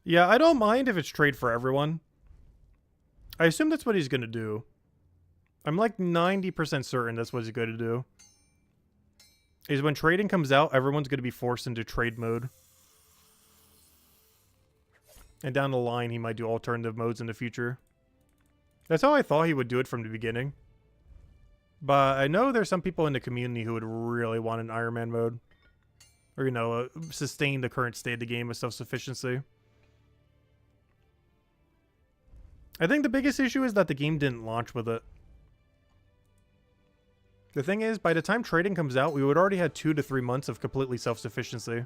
Yeah, I don't mind if it's trade for everyone. I assume that's what he's going to do. I'm like 90% certain that's what he's going to do. Is when trading comes out, everyone's going to be forced into trade mode. And down the line, he might do alternative modes in the future. That's how I thought he would do it from the beginning. But I know there's some people in the community who would really want an Ironman mode. Or, you know, sustain the current state of the game with self-sufficiency. I think the biggest issue is that the game didn't launch with it. The thing is, by the time trading comes out, we would already have 2 to 3 months of completely self-sufficiency.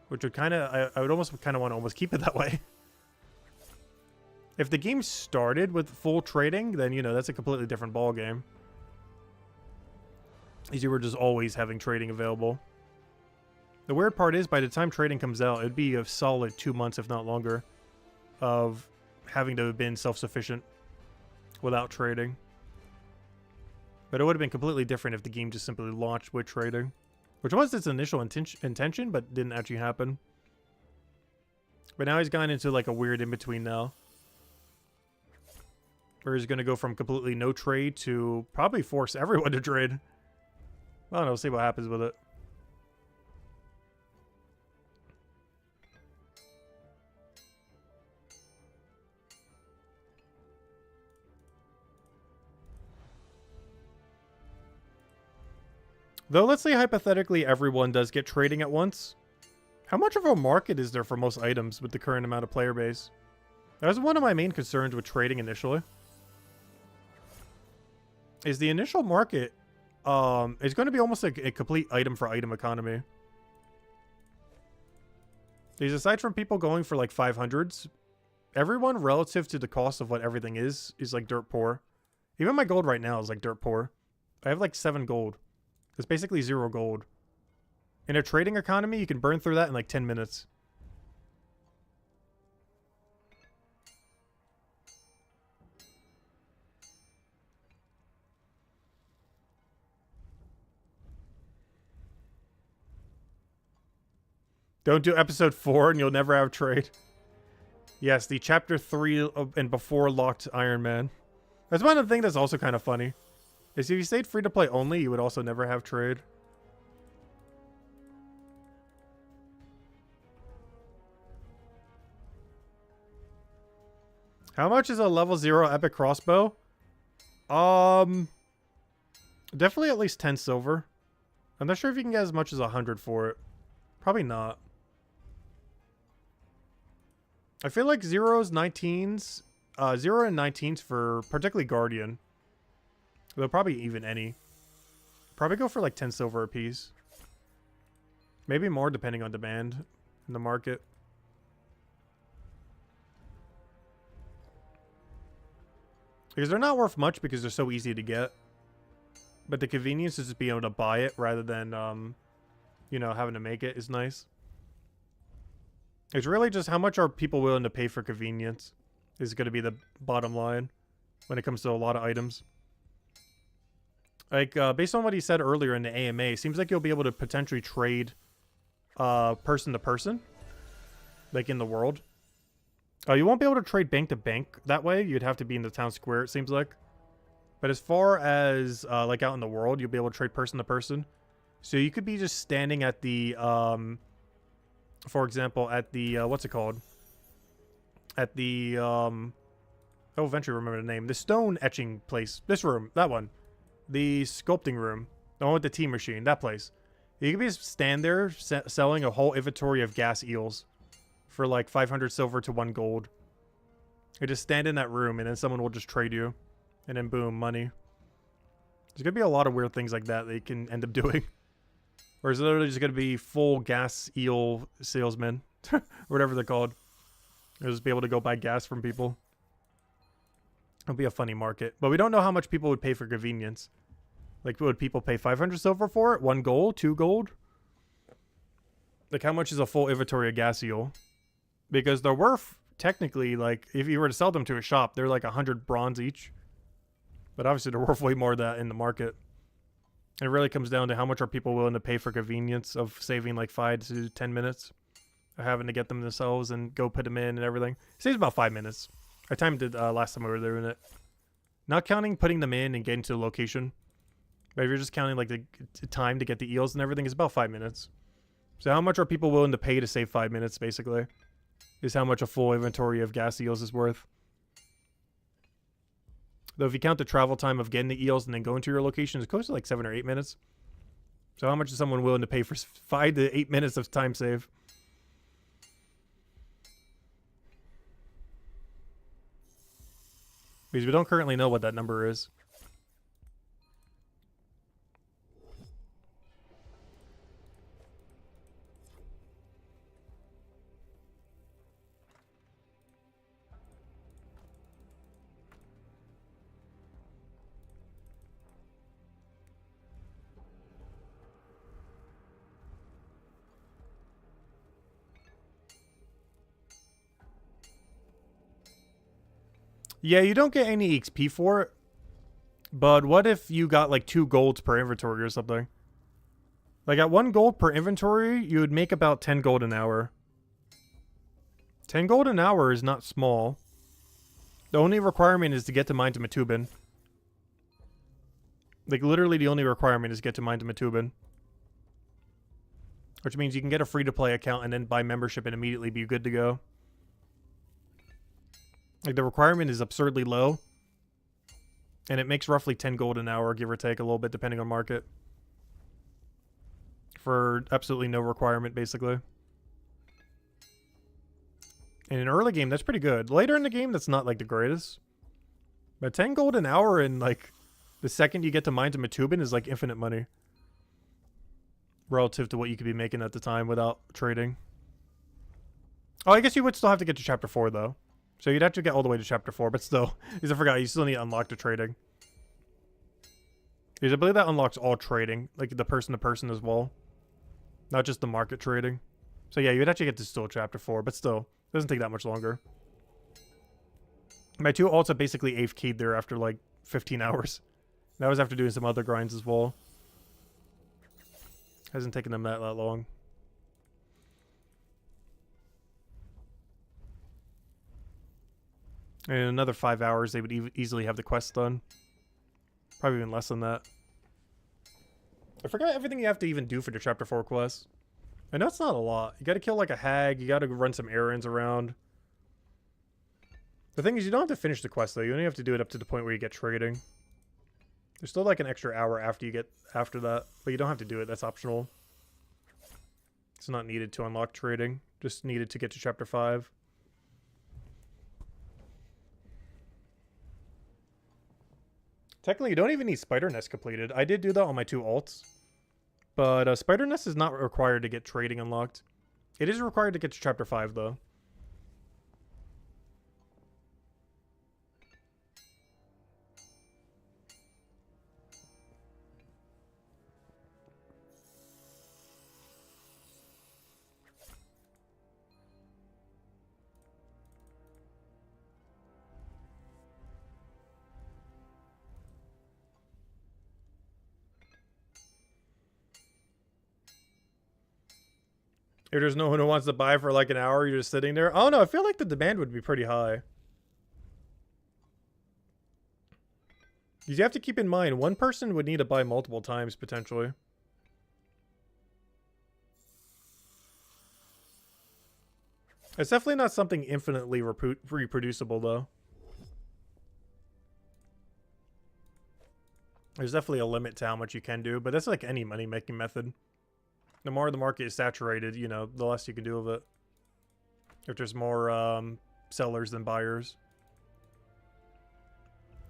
Which would kind of, I would almost kind of want to almost keep it that way. If the game started with full trading, then, you know, that's a completely different ball game. As you were just always having trading available. The weird part is, by the time trading comes out, it'd be a solid 2 months, if not longer, of having to have been self-sufficient without trading. But it would have been completely different if the game just simply launched with trading. Which was its initial intention, but didn't actually happen. But now he's gone into like a weird in-between now. Where he's going to go from completely no trade to probably force everyone to trade. I don't know, we'll see what happens with it. Though, let's say hypothetically everyone does get trading at once. How much of a market is there for most items with the current amount of player base? That was one of my main concerns with trading initially. Is the initial market is going to be almost like a complete item for item economy. Because aside from people going for like 500s, everyone relative to the cost of what everything is like dirt poor. Even my gold right now is like dirt poor. I have like 7 gold. It's basically 0 gold. In a trading economy, you can burn through that in like 10 minutes. Don't do episode 4 and you'll never have trade. Yes, the chapter 3 and before locked Iron Man. That's one of the things that's also kind of funny. Is if you stayed free to play only, you would also never have trade. How much is a level 0 epic crossbow? Definitely at least 10 silver. I'm not sure if you can get as much as 100 for it. Probably not. I feel like 0s, 19s, 0 and 19s for particularly Guardian. They'll probably even any. Probably go for like 10 silver a piece. Maybe more depending on demand in the market. Because they're not worth much because they're so easy to get. But the convenience is just being able to buy it rather than, you know, having to make it is nice. It's really just how much are people willing to pay for convenience is going to be the bottom line when it comes to a lot of items. Like, based on what he said earlier in the AMA, it seems like you'll be able to potentially trade person to person. Like in the world. You won't be able to trade bank to bank that way. You'd have to be in the town square, it seems like. But as far as, like, out in the world, you'll be able to trade person to person. So you could be just standing at the, for example, at the, what's it called? At the, I'll eventually remember the name. The stone etching place. This room. That one. The sculpting room. The one with the tea machine. That place. You could be just stand there selling a whole inventory of gas eels for like 500 silver to 1 gold. You just stand in that room and then someone will just trade you. And then boom, money. There's going to be a lot of weird things like that they can end up doing. Or is it literally just going to be full gas eel salesmen? Or whatever they're called. You'll just be able to go buy gas from people. It'll be a funny market. But we don't know how much people would pay for convenience. Like, would people pay 500 silver for it? 1 gold? 2 gold? Like, how much is a full inventory of gas eel? Because they're worth, technically, like, if you were to sell them to a shop, they're like 100 bronze each. But obviously, they're worth way more than that in the market. And it really comes down to how much are people willing to pay for convenience of saving like 5 to 10 minutes. Of having to get them themselves and go put them in and everything. It saves about 5 minutes. I timed it last time we were doing it. Not counting putting them in and getting to the location. But if you're just counting like the time to get the eels and everything, it's about 5 minutes. So how much are people willing to pay to save 5 minutes, basically? is how much a full inventory of gas eels is worth. Though if you count the travel time of getting the eels and then going to your location, it's close to like 7 or 8 minutes. So how much is someone willing to pay for 5 to 8 minutes of time save? Because we don't currently know what that number is. Yeah, you don't get any XP for it. But what if you got like 2 golds per inventory or something? Like at 1 gold per inventory, you would make about 10 gold an hour. 10 gold an hour is not small. The only requirement is to get to mine to Matubin. Like literally the only requirement is get to mine to Matubin. Which means you can get a free-to-play account and then buy membership and immediately be good to go. Like the requirement is absurdly low. And it makes roughly 10 gold an hour, give or take a little bit depending on market. For absolutely no requirement, basically. In an early game, that's pretty good. Later in the game, that's not like the greatest. But 10 gold an hour and like the second you get to mine to Matubin is like infinite money. Relative to what you could be making at the time without trading. Oh, I guess you would still have to get to chapter 4 though. So you'd have to get all the way to chapter 4, but still, because I forgot, you still need to unlock the trading. Because I believe that unlocks all trading, like the person-to-person as well. Not just the market trading. So yeah, you'd actually get to still chapter 4, but still, it doesn't take that much longer. My 2 alts are basically AFK'd there after like 15 hours. That was after doing some other grinds as well. Hasn't taken them that long. And in another 5 hours, they would easily have the quest done. Probably even less than that. I forgot everything you have to even do for the Chapter 4 quest. I know it's not a lot. You gotta kill like a hag. You gotta run some errands around. The thing is, you don't have to finish the quest though. You only have to do it up to the point where you get trading. There's still like an extra hour after that. But you don't have to do it. That's optional. It's not needed to unlock trading. Just needed to get to Chapter 5. Technically, you don't even need Spider Nest completed. I did do that on my 2 alts. But Spider Nest is not required to get trading unlocked. It is required to get to Chapter 5, though. If there's no one who wants to buy for like an hour, you're just sitting there. Oh no, I feel like the demand would be pretty high. You have to keep in mind, one person would need to buy multiple times, potentially. It's definitely not something infinitely reproducible, though. There's definitely a limit to how much you can do, but that's like any money-making method. The more the market is saturated, you know, the less you can do of it. If there's more sellers than buyers.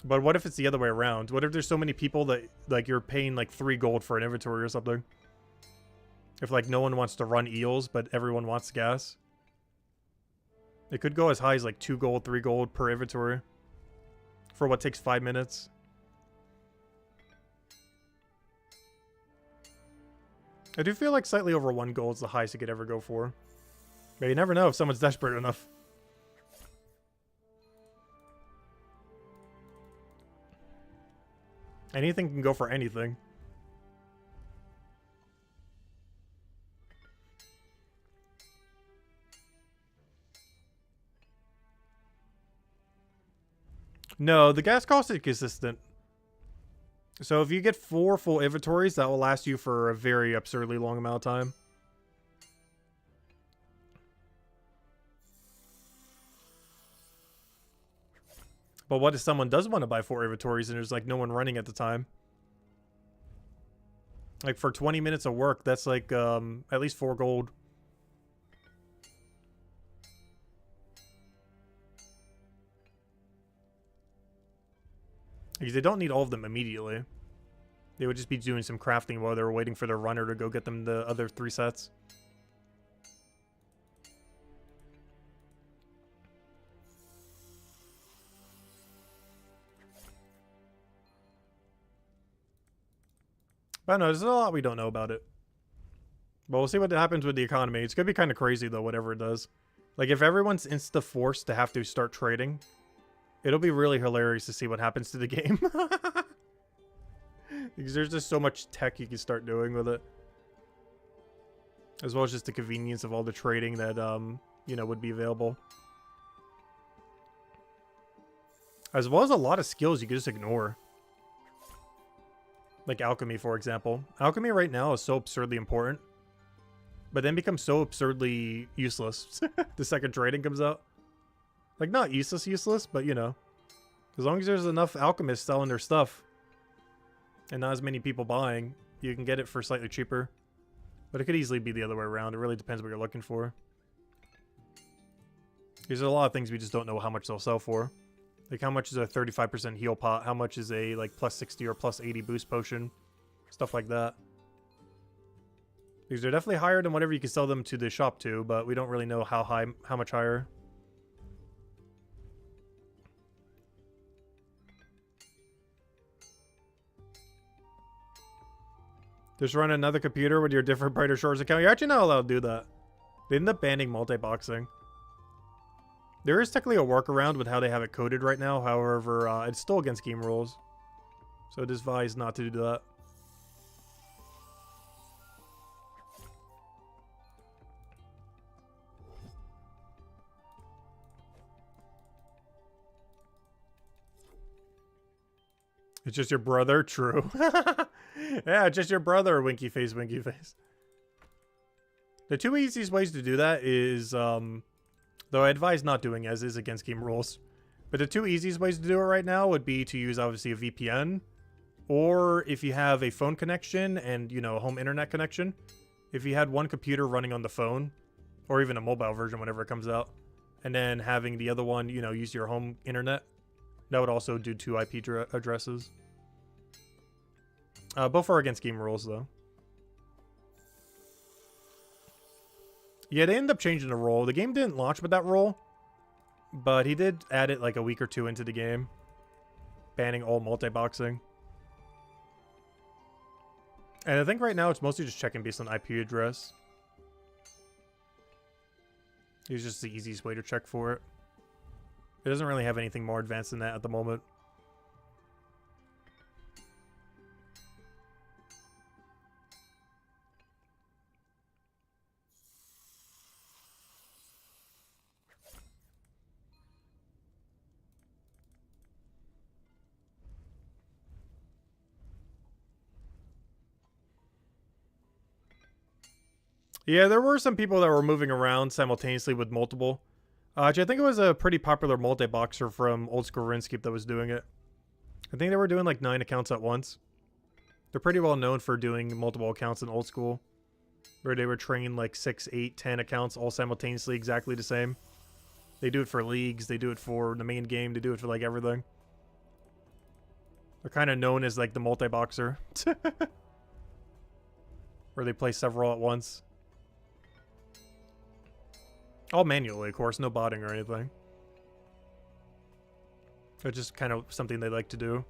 But what if it's the other way around? What if there's so many people that, like, you're paying, like, 3 gold for an inventory or something? If, like, no one wants to run eels, but everyone wants gas. It could go as high as, like, 2 gold, 3 gold per inventory. For what takes 5 minutes. I do feel like slightly over 1 gold is the highest you could ever go for. But you never know if someone's desperate enough. Anything can go for anything. No, the gas cost is consistent. So if you get 4 full inventories, that will last you for a very absurdly long amount of time. But what if someone does want to buy 4 inventories and there's like no one running at the time? Like for 20 minutes of work, that's like at least 4 gold. Because they don't need all of them immediately. They would just be doing some crafting while they were waiting for their runner to go get them the other 3 sets. But no, there's a lot we don't know about it. But we'll see what happens with the economy. It's going to be kind of crazy, though, whatever it does. Like, if everyone's insta-forced to have to start trading, it'll be really hilarious to see what happens to the game. Because there's just so much tech you can start doing with it. As well as just the convenience of all the trading that, you know, would be available. As well as a lot of skills you can just ignore. Like alchemy, for example. Alchemy right now is so absurdly important. But then becomes so absurdly useless. The second trading comes out. Like, not useless, but, you know. As long as there's enough alchemists selling their stuff. And not as many people buying. You can get it for slightly cheaper. But it could easily be the other way around. It really depends what you're looking for. There's a lot of things we just don't know how much they'll sell for. Like, how much is a 35% heal pot? How much is a, like, plus 60 or plus 80 boost potion? Stuff like that. Because they're definitely higher than whatever you can sell them to the shop to, but we don't really know how high, how much higher. Just run another computer with your different Brighter Shores account. You're actually not allowed to do that. They end up banning multi-boxing. There is technically a workaround with how they have it coded right now. However, it's still against game rules. So it is advised not to do that. It's just your brother? True. Yeah, just your brother, winky face, winky face. The 2 easiest ways to do that is, though I advise not doing as is against game rules. But the 2 easiest ways to do it right now would be to use, obviously, a VPN. Or if you have a phone connection and, you know, a home internet connection. If you had one computer running on the phone, or even a mobile version whenever it comes out, and then having the other one, you know, use your home internet, that would also do 2 IP addresses. Both are against game rules, though. Yeah, they ended up changing the role. The game didn't launch with that role, but he did add it like a week or 2 into the game, banning all multi-boxing. And I think right now it's mostly just checking based on IP address. It's just the easiest way to check for it. It doesn't really have anything more advanced than that at the moment. Yeah, there were some people that were moving around simultaneously with multiple. I think it was a pretty popular multi-boxer from Old School RuneScape that was doing it. I think they were doing like 9 accounts at once. They're pretty well known for doing multiple accounts in Old School, where they would train like 6, 8, 10 accounts all simultaneously exactly the same. They do it for leagues, they do it for the main game, they do it for like everything. They're kind of known as like the multi-boxer. Where they play several at once. All manually, of course, no botting or anything. It's just kind of something they like to do.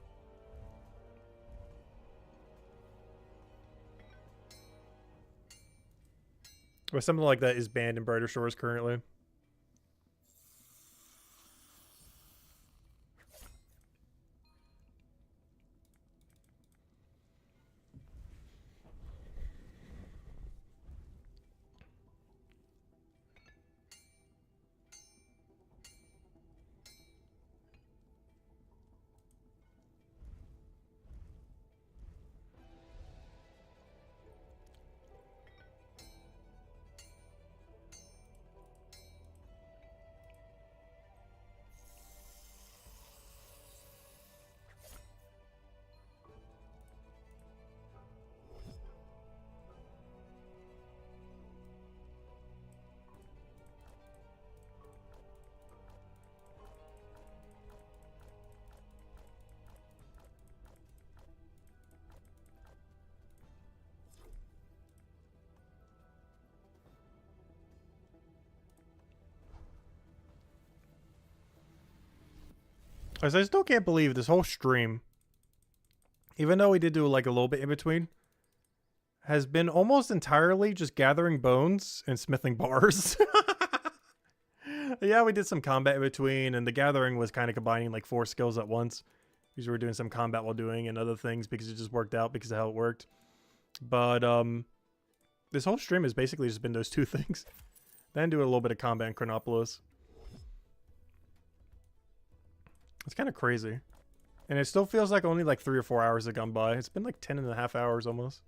But something like that is banned in Brighter Shores currently. As I still can't believe this whole stream, even though we did do like a little bit in between, has been almost entirely just gathering bones and smithing bars. Yeah, we did some combat in between, and the gathering was kind of combining like 4 skills at once. Because we were doing some combat while doing and other things because it just worked out because of how it worked. But this whole stream has basically just been those 2 things. Then do a little bit of combat in Chronopolis. It's kind of crazy. And it still feels like only like 3 or 4 hours have gone by. It's been like 10.5 hours almost.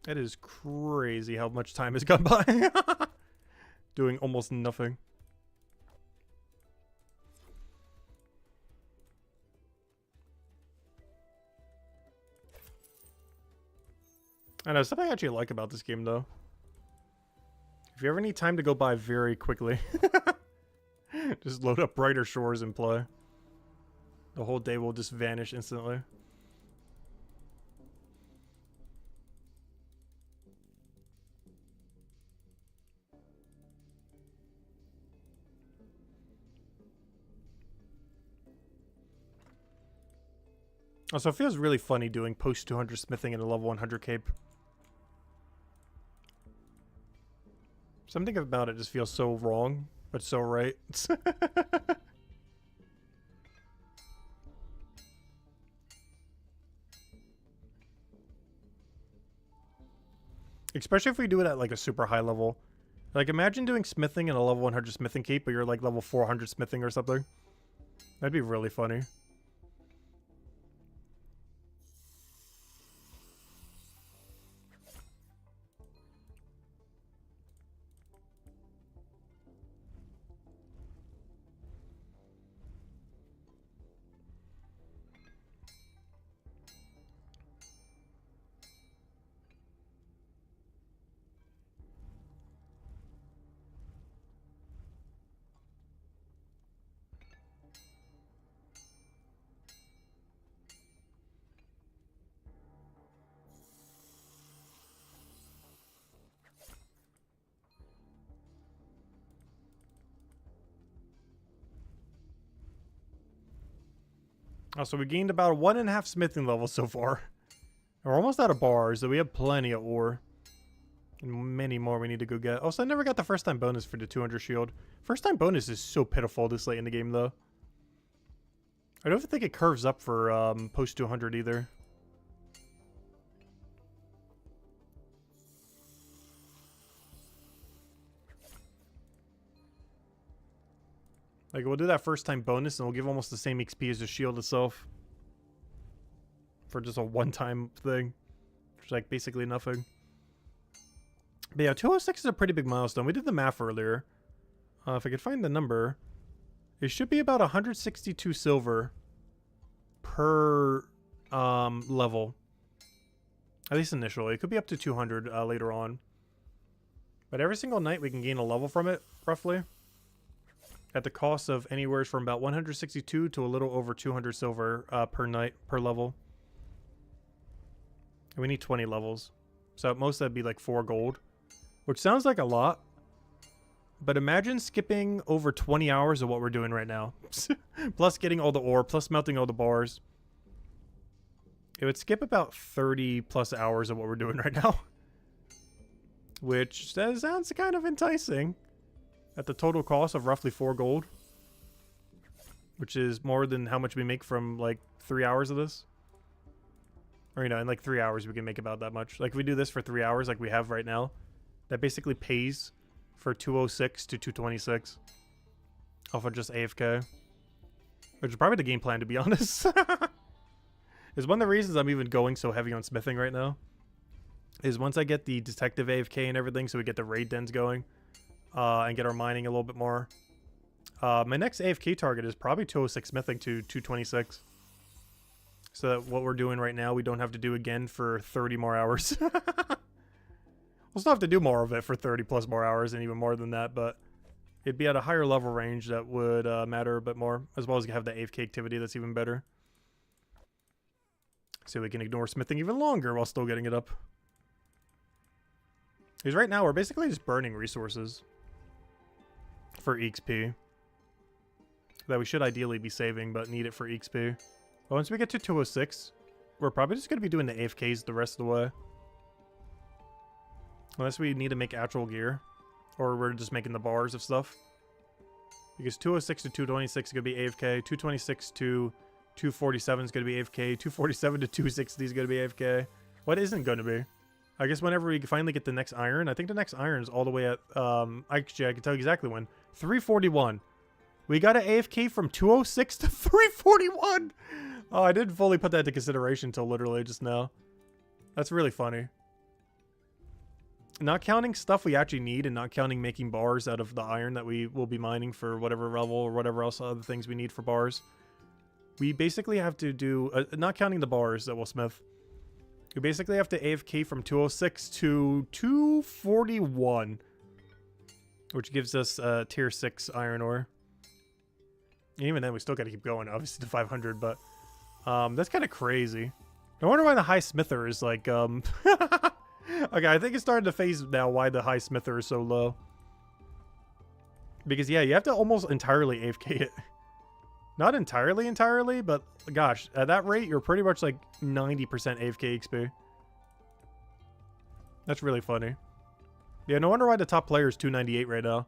It is crazy how much time has gone by. Doing almost nothing. I know, something I actually like about this game though. If you ever need time to go by very quickly, just load up Brighter Shores and play. The whole day will just vanish instantly. Also, it feels really funny doing post 200 smithing in a level 100 cape. Something about it just feels so wrong, but so right. Especially if we do it at like a super high level. Like imagine doing smithing in a level 100 smithing cape, but you're like level 400 smithing or something. That'd be really funny. So we gained about 1.5 smithing levels so far. We're almost out of bars, so we have plenty of ore. And many more we need to go get. Also, I never got the first time bonus for the 200 shield. First time bonus is so pitiful this late in the game, though. I don't think it curves up for post 200 either. Like, we'll do that first time bonus, and we'll give almost the same XP as the shield itself. For just a one-time thing. Which is, like, basically nothing. But yeah, 206 is a pretty big milestone. We did the math earlier. If I could find the number. It should be about 162 silver per level. At least initially. It could be up to 200 later on. But every single night we can gain a level from it, roughly. At the cost of anywhere from about 162 to a little over 200 silver per night, per level. And we need 20 levels. So at most that'd be like 4 gold. Which sounds like a lot. But imagine skipping over 20 hours of what we're doing right now. Plus getting all the ore, plus melting all the bars. It would skip about 30 plus hours of what we're doing right now. Which sounds kind of enticing. At the total cost of roughly 4 gold. Which is more than how much we make from like 3 hours of this. Or, you know, in like 3 hours we can make about that much. Like if we do this for 3 hours like we have right now. That basically pays for 206 to 226. Off of just AFK. Which is probably the game plan, to be honest. Is one of the reasons I'm even going so heavy on smithing right now. Is once I get the detective AFK and everything, so we get the raid dens going. And get our mining a little bit more. My next AFK target is probably 206 smithing to 226. So that what we're doing right now, we don't have to do again for 30 more hours. We'll still have to do more of it for 30 plus more hours and even more than that, but it'd be at a higher level range that would matter a bit more, as well as have the AFK activity that's even better. So we can ignore smithing even longer while still getting it up. Because right now we're basically just burning resources for EXP. that we should ideally be saving, but need it for XP. But once we get to 206, we're probably just going to be doing the AFKs the rest of the way. Unless we need to make actual gear. Or we're just making the bars of stuff. Because 206 to 226 is going to be AFK. 226 to 247 is going to be AFK. 247 to 260 is going to be AFK. What isn't going to be? I guess whenever we finally get the next iron. I think the next iron is all the way at... actually, I can tell you exactly when. 341. We got an AFK from 206 to 341. Oh, I didn't fully put that into consideration until literally just now. That's really funny. Not counting stuff we actually need and not counting making bars out of the iron that we will be mining for whatever level or whatever else other things we need for bars. We basically have to do, not counting the bars that we'll smith. We basically have to AFK from 206 to 241. Which gives us tier 6 iron ore. And even then we still got to keep going obviously to 500, but that's kind of crazy. I wonder why the high smither is like, okay, I think it's starting to phase now why the high smither is so low. Because, yeah, you have to almost entirely AFK it. Not entirely, but gosh, at that rate, you're pretty much like 90% AFK XP. That's really funny. Yeah, no wonder why the top player is 298 right now.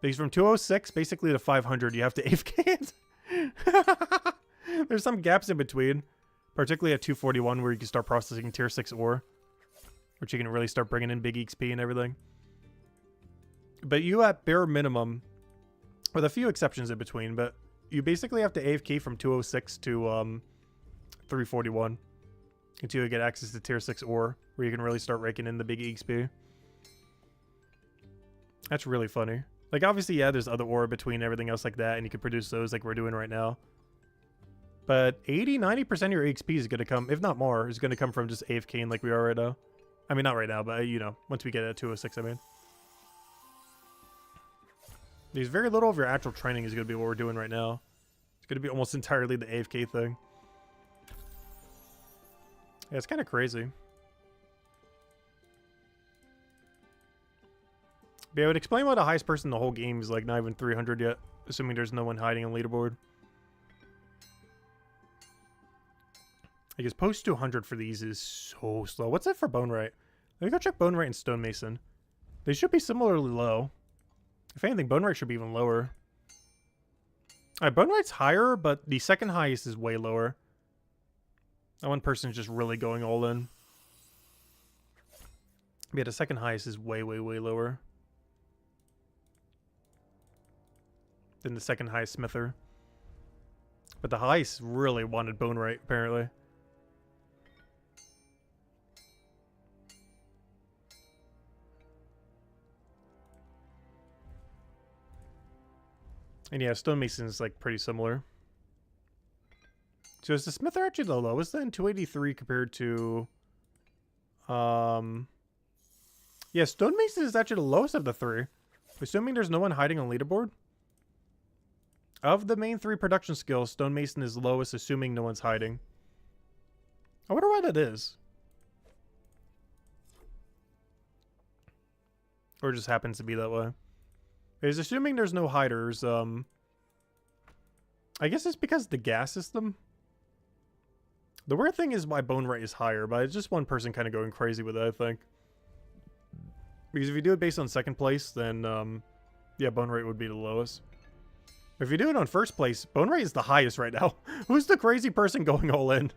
Because from 206 basically to 500, you have to AFK it. There's some gaps in between. Particularly at 241 where you can start processing tier 6 ore. Which you can really start bringing in big XP and everything. But you at bare minimum, with a few exceptions in between, but you basically have to AFK from 206 to 341 until you get access to tier 6 ore, where you can really start raking in the big XP. That's really funny. Like, obviously, yeah, there's other ore between everything else like that, and you can produce those like we're doing right now. But 80-90% of your XP is going to come, if not more, is going to come from just AFKing like we are right now. I mean, not right now, but, you know, once we get at 206, I mean. There's very little of your actual training is going to be what we're doing right now. It's going to be almost entirely the AFK thing. Yeah, it's kind of crazy. But yeah, I would explain why the highest person in the whole game is like not even 300 yet, assuming there's no one hiding on leaderboard. I guess post 200 for these is so slow. What's that for bone rate? Let me go check bone rate and stonemason. They should be similarly low. If anything, bone rate should be even lower. Alright, bone rate's higher, but the second highest is way lower. That one person's just really going all in. Yeah, the second highest is way, way, way lower than the second highest smither. But the highest really wanted bone rate, apparently. And yeah, stonemason is like pretty similar. So is the smither actually the lowest then? 283 compared to... Yeah, stonemason is actually the lowest of the three. Assuming there's no one hiding on leaderboard. Of the main 3 production skills, stonemason is lowest, assuming no one's hiding. I wonder why that is. Or it just happens to be that way. Is assuming there's no hiders, I guess it's because the gas system. The weird thing is why bone rate is higher, but it's just one person kind of going crazy with it, I think. Because if you do it based on second place, then, yeah, bone rate would be the lowest. If you do it on first place, bone rate is the highest right now. Who's the crazy person going all in?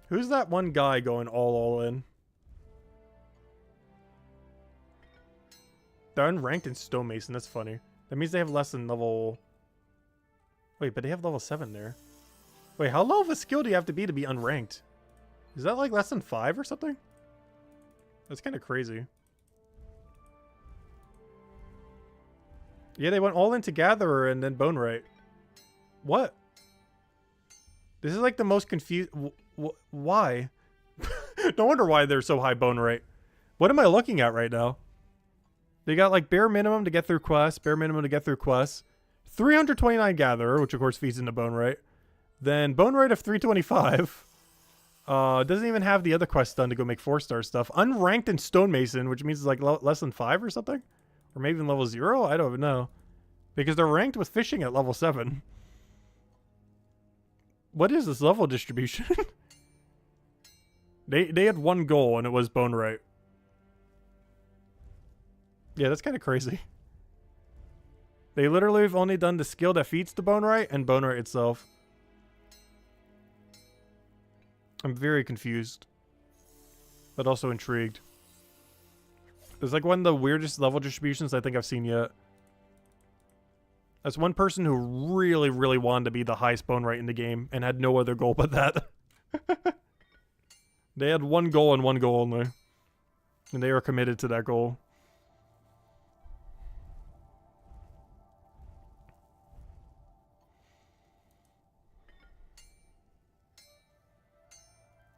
Who's that one guy going all in? They're unranked in stonemason. That's funny. That means they have less than level... Wait, but they have level 7 there. Wait, how low of a skill do you have to be unranked? Is that like less than 5 or something? That's kind of crazy. Yeah, they went all into gatherer and then bone rate. What? This is like the most confused... Why? No wonder why they're so high bone rate. What am I looking at right now? They got like bare minimum to get through quests, bare minimum to get through quests. 329 gatherer, which of course feeds into bone rate. Then bone rate of 325. Doesn't even have the other quests done to go make 4-star stuff. Unranked in stonemason, which means it's like less than 5 or something? Or maybe even level 0? I don't even know. Because they're ranked with fishing at level 7. What is this level distribution? They had one goal and it was bone right. Yeah, that's kind of crazy. They literally have only done the skill that feeds the bone right and bone right itself. I'm very confused. But also intrigued. It's like one of the weirdest level distributions I think I've seen yet. That's one person who really, really wanted to be the highest bone rate in the game and had no other goal but that. They had one goal and one goal only. And they were committed to that goal.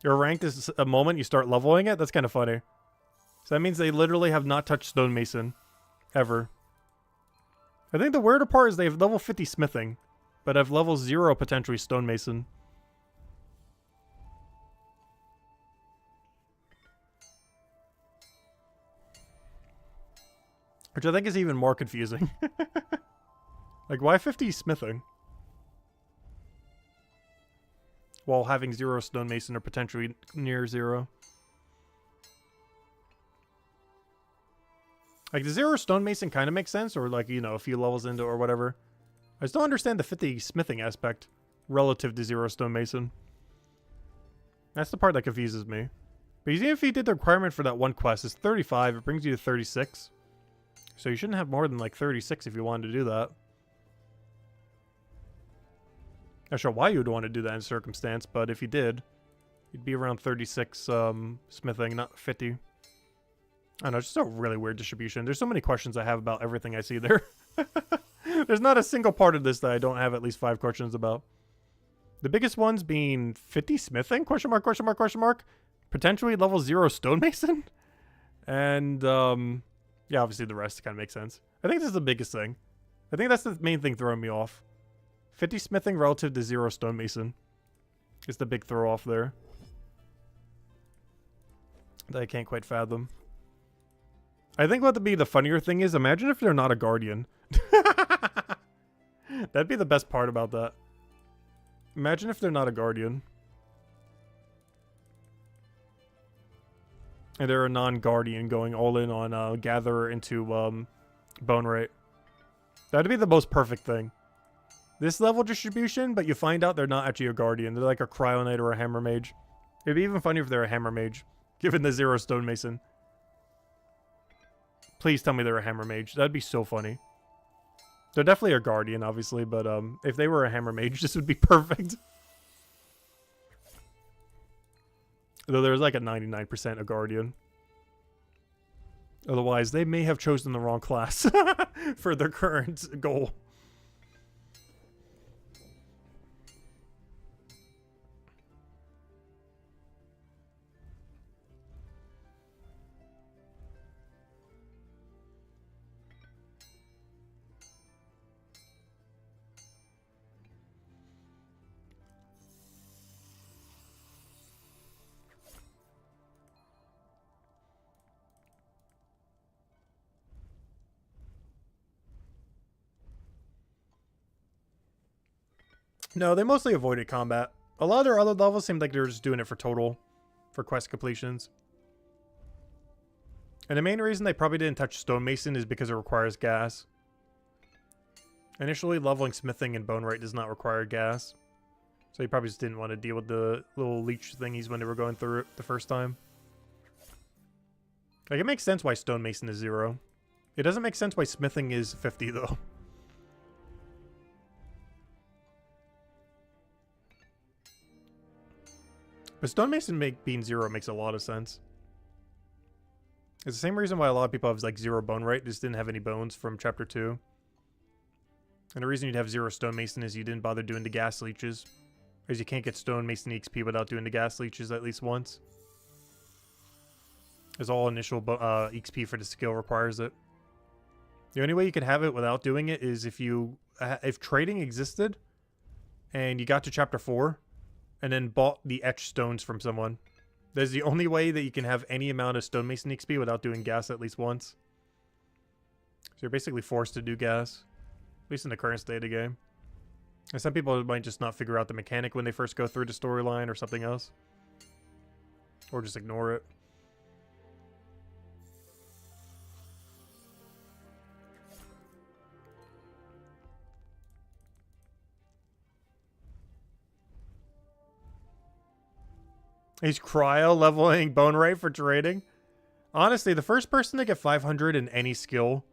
You're ranked as a moment you start leveling it? That's kind of funny. So that means they literally have not touched stonemason. Ever. I think the weirder part is they have level 50 smithing, but have level 0 potentially stonemason. Which I think is even more confusing. Like, why 50 smithing? While having 0 stonemason or potentially near 0. Like, the 0 stonemason kind of makes sense, or like, you know, a few levels into or whatever. I just don't understand the 50 smithing aspect relative to 0 stonemason. That's the part that confuses me. But even if you did the requirement for that one quest, it's 35, it brings you to 36. So you shouldn't have more than like 36 if you wanted to do that. Not sure why you would want to do that in circumstance, but if you did, you'd be around 36 smithing, not 50. I don't know, it's just a really weird distribution. There's so many questions I have about everything I see there. There's not a single part of this that I don't have at least 5 questions about. The biggest ones being 50 smithing? Question mark, question mark, question mark. Potentially level 0 stonemason? And, yeah, obviously the rest kind of makes sense. I think this is the biggest thing. I think that's the main thing throwing me off. 50 smithing relative to 0 stonemason is the big throw off there. That I can't quite fathom. I think what would be the funnier thing is, imagine if they're not a guardian. That'd be the best part about that. Imagine if they're not a guardian. And they're a non-guardian going all in on gatherer into bone rate. That'd be the most perfect thing. This level distribution, but you find out they're not actually a guardian. They're like a cryo knight or a hammer mage. It'd be even funnier if they're a hammer mage, given the 0 stonemason. Please tell me they're a hammer mage. That'd be so funny. They're definitely a guardian, obviously, but if they were a hammer mage, this would be perfect. Though there's like a 99% a guardian. Otherwise, they may have chosen the wrong class for their current goal. No, they mostly avoided combat. A lot of their other levels seemed like they were just doing it for total, for quest completions. And the main reason they probably didn't touch stonemason is because it requires gas. Initially, leveling smithing and bone rate does not require gas. So he probably just didn't want to deal with the little leech thingies when they were going through it the first time. Like, it makes sense why stonemason is 0. It doesn't make sense why smithing is 50, though. But stonemason being 0 makes a lot of sense. It's the same reason why a lot of people have like 0 bone rate, just didn't have any bones from chapter 2. And the reason you'd have 0 stonemason is you didn't bother doing the gas leeches. Because you can't get stonemason XP without doing the gas leeches at least once. As all initial XP for the skill requires it. The only way you can have it without doing it is if trading existed and you got to chapter 4 and then bought the etched stones from someone. That's the only way that you can have any amount of stonemason XP without doing gas at least once. So you're basically forced to do gas. least in the current state of the game. And some people might just not figure out the mechanic when they first go through the storyline or something else. Or just ignore it. He's cryo leveling bone rate for trading. Honestly, the first person to get 500 in any skill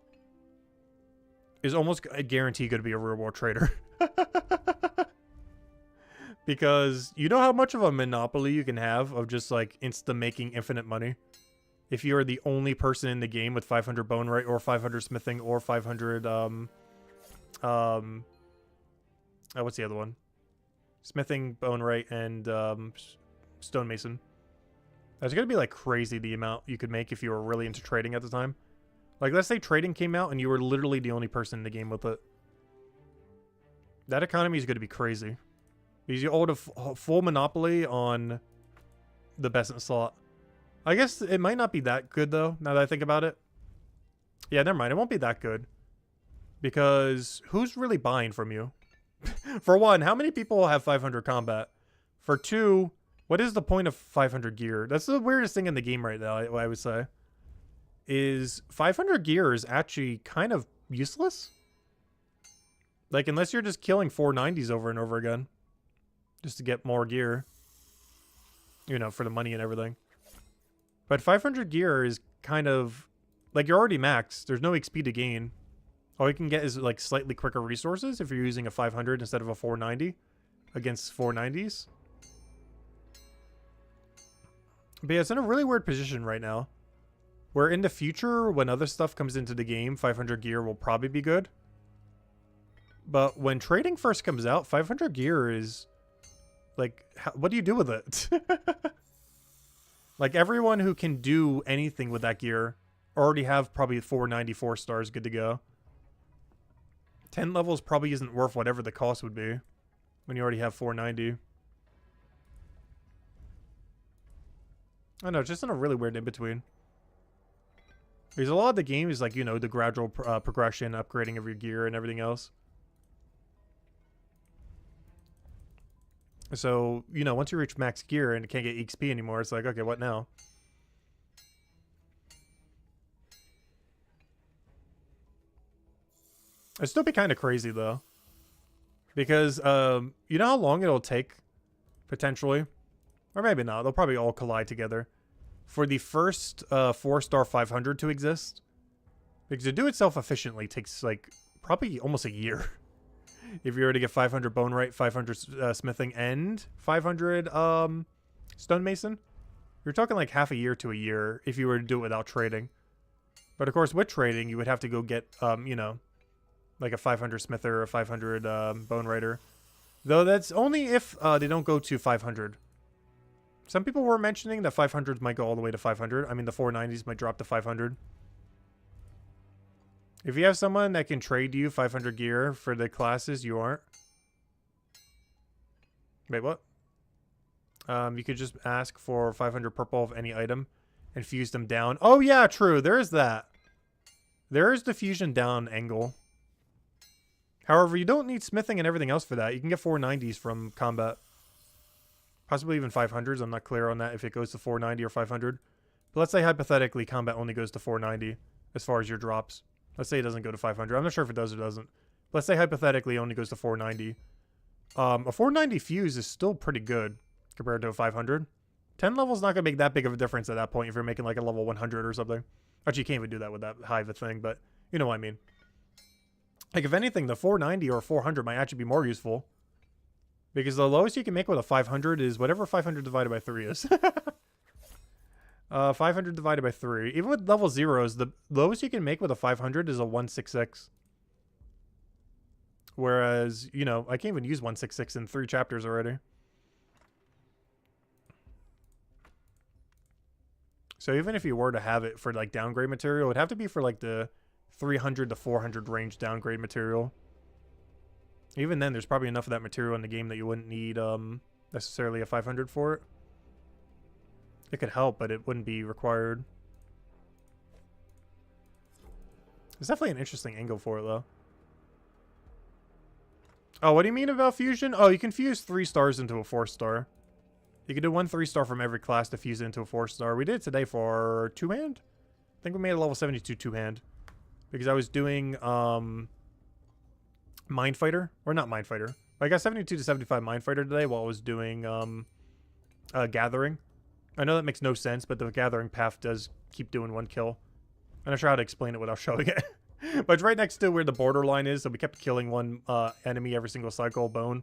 is almost a guarantee going to be a real world trader. Because you know how much of a monopoly you can have of just like insta making infinite money if you're the only person in the game with 500 bone rate or 500 smithing or 500 what's the other one? Smithing, bone rate, and stonemason. That's gonna be like crazy the amount you could make if you were really into trading at the time. Like, let's say trading came out and you were literally the only person in the game with it. That economy is gonna be crazy. Because you hold a full monopoly on the best in slot. I guess it might not be that good though, now that I think about it. Yeah, never mind. It won't be that good. Because who's really buying from you? For one, how many people have 500 combat? For two, what is the point of 500 gear? That's the weirdest thing in the game right now, I would say. Is 500 gear is actually kind of useless. Like, unless you're just killing 490s over and over again. Just to get more gear. You know, for the money and everything. But 500 gear is kind of... Like, you're already maxed. There's no XP to gain. All you can get is, like, slightly quicker resources if you're using a 500 instead of a 490 against 490s. But yeah, it's in a really weird position right now. Where in the future, when other stuff comes into the game, 500 gear will probably be good. But when trading first comes out, 500 gear is... Like, what do you do with it? Like, everyone who can do anything with that gear already have probably 494 stars good to go. 10 levels probably isn't worth whatever the cost would be when you already have 490. I don't know, just in a really weird in-between. There's a lot of the game is like, you know, the gradual progression, upgrading of your gear and everything else. So, you know, once you reach max gear and can't get XP anymore, it's like, okay, what now? It'd still be kind of crazy, though. Because, you know how long it'll take, potentially? Or maybe not. They'll probably all collide together. For the first 4-star 500 to exist. Because to do it self-efficiently takes, like, probably almost a year. If you were to get 500 bone rate, 500 smithing, and 500 stonemason, you're talking like half a year to a year if you were to do it without trading. But of course, with trading, you would have to go get, you know, like a 500 smither or a 500 bone rater. Though that's only if they don't go to 500. Some people were mentioning that 500s might go all the way to 500. I mean, the 490s might drop to 500. If you have someone that can trade you 500 gear for the classes you aren't. Wait, what? You could just ask for 500 purple of any item and fuse them down. Oh, yeah, true. There is that. There is the fusion down angle. However, you don't need smithing and everything else for that. You can get 490s from combat. Possibly even 500s. I'm not clear on that if it goes to 490 or 500. But let's say hypothetically combat only goes to 490 as far as your drops. Let's say it doesn't go to 500. I'm not sure if it does or doesn't. But let's say hypothetically it only goes to 490. A 490 fuse is still pretty good compared to a 500. 10 level's not going to make that big of a difference at that point if you're making like a level 100 or something. Actually, you can't even do that with that high of a thing, but you know what I mean. Like, if anything, the 490 or 400 might actually be more useful. Because the lowest you can make with a 500 is whatever 500 divided by 3 is. 500 divided by 3. Even with level 0s, the lowest you can make with a 500 is a 166. Whereas, you know, I can't even use 166 in 3 chapters already. So even if you were to have it for, like, downgrade material, it would have to be for, like, the 300 to 400 range downgrade material. Even then, there's probably enough of that material in the game that you wouldn't need necessarily a 500 for it. It could help, but it wouldn't be required. It's definitely an interesting angle for it, though. Oh, what do you mean about fusion? Oh, you can fuse 3 stars into a 4-star. You can do 1 3-star from every class to fuse it into a 4-star. We did it today for 2-hand. I think we made a level 72 2-hand. Because I was doing Mind Fighter. Or not Mind Fighter. I got 72 to 75 Mind Fighter today while I was doing Gathering. I know that makes no sense, but the Gathering path does keep doing 1 kill. I'm not sure how to explain it without showing it. But it's right next to where the borderline is, so we kept killing 1 enemy every single cycle, Bone.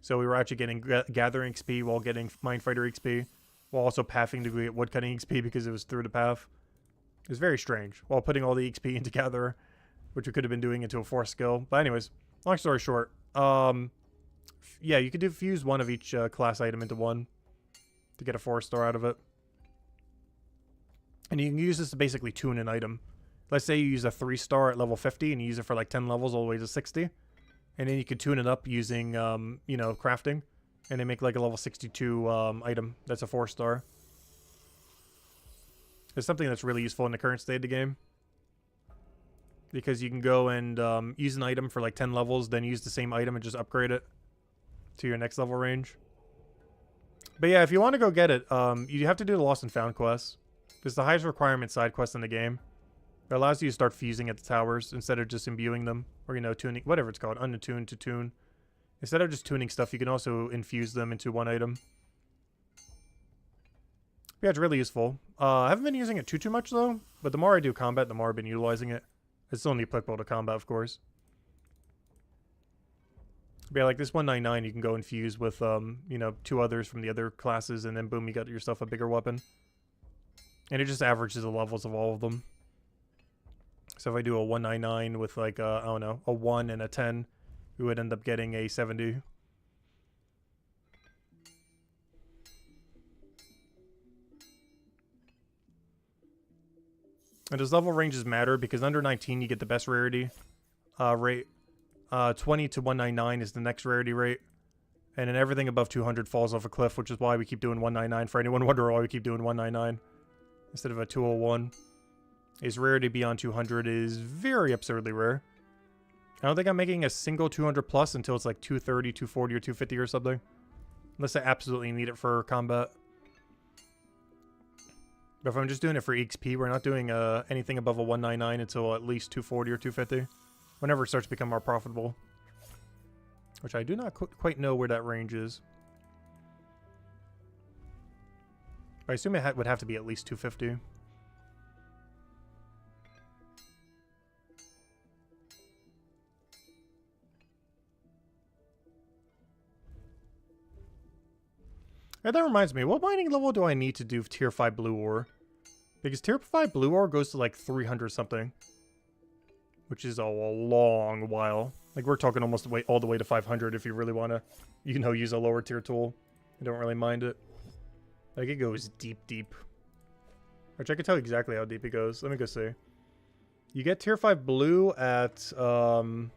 So we were actually getting Gathering XP while getting Mind Fighter XP, while also pathing to get Woodcutting XP because it was through the path. It was very strange, while putting all the XP into Gatherer, which we could have been doing into a 4th skill. But anyways, long story short, yeah, you could fuse 1 of each class item into 1 to get a 4-star out of it. And you can use this to basically tune an item. Let's say you use a 3-star at level 50 and you use it for like 10 levels all the way to 60. And then you can tune it up using, you know, crafting. And then make like a level 62 item that's a 4-star. It's something that's really useful in the current state of the game. Because you can go and use an item for like 10 levels, then use the same item and just upgrade it to your next level range. But yeah, if you want to go get it, you have to do the Lost and Found quest. It's the highest requirement side quest in the game. It allows you to start fusing at the towers instead of just imbuing them. Or, you know, tuning, whatever it's called, unattuned to tune. Instead of just tuning stuff, you can also infuse them into 1 item. Yeah, it's really useful. I haven't been using it too much, though. But the more I do combat, the more I've been utilizing it. It's only applicable to combat, of course. But yeah, like this 199, you can go and fuse with, you know, 2 others from the other classes, and then boom, you got yourself a bigger weapon. And it just averages the levels of all of them. So if I do a 199 with like, I don't know, a 1 and a 10, we would end up getting a 70. And does level ranges matter? Because under 19 you get the best rarity rate. 20 to 199 is the next rarity rate. And then everything above 200 falls off a cliff, which is why we keep doing 199. For anyone wondering why we keep doing 199 instead of a 201. Is rarity beyond 200 is very absurdly rare. I don't think I'm making a single 200 plus until it's like 230, 240, or 250 or something. Unless I absolutely need it for combat. But if I'm just doing it for XP, we're not doing anything above a 199 until at least 240 or 250. Whenever it starts to become more profitable. Which I do not quite know where that range is. But I assume it would have to be at least 250. And that reminds me, what mining level do I need to do tier 5 blue ore? Because tier 5 blue ore goes to like 300 something. Which is a long while. Like we're talking almost all the way to 500 if you really want to, you know, use a lower tier tool. I don't really mind it. Like it goes deep, deep. Which I can tell you exactly how deep it goes. Let me go see. You get tier 5 blue at some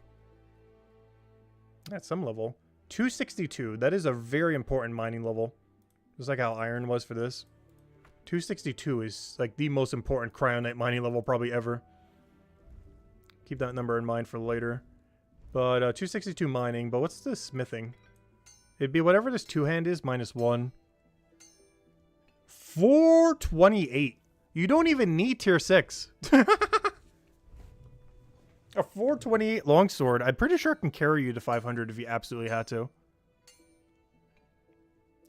level. 262. That is a very important mining level. Just like how iron was for this. 262 is like the most important cryonite mining level probably ever. Keep that number in mind for later. But 262 mining. But what's the smithing? It'd be whatever this 2-hand is minus 1. 428. You don't even need tier 6. A 428 longsword. I'm pretty sure it can carry you to 500 if you absolutely had to.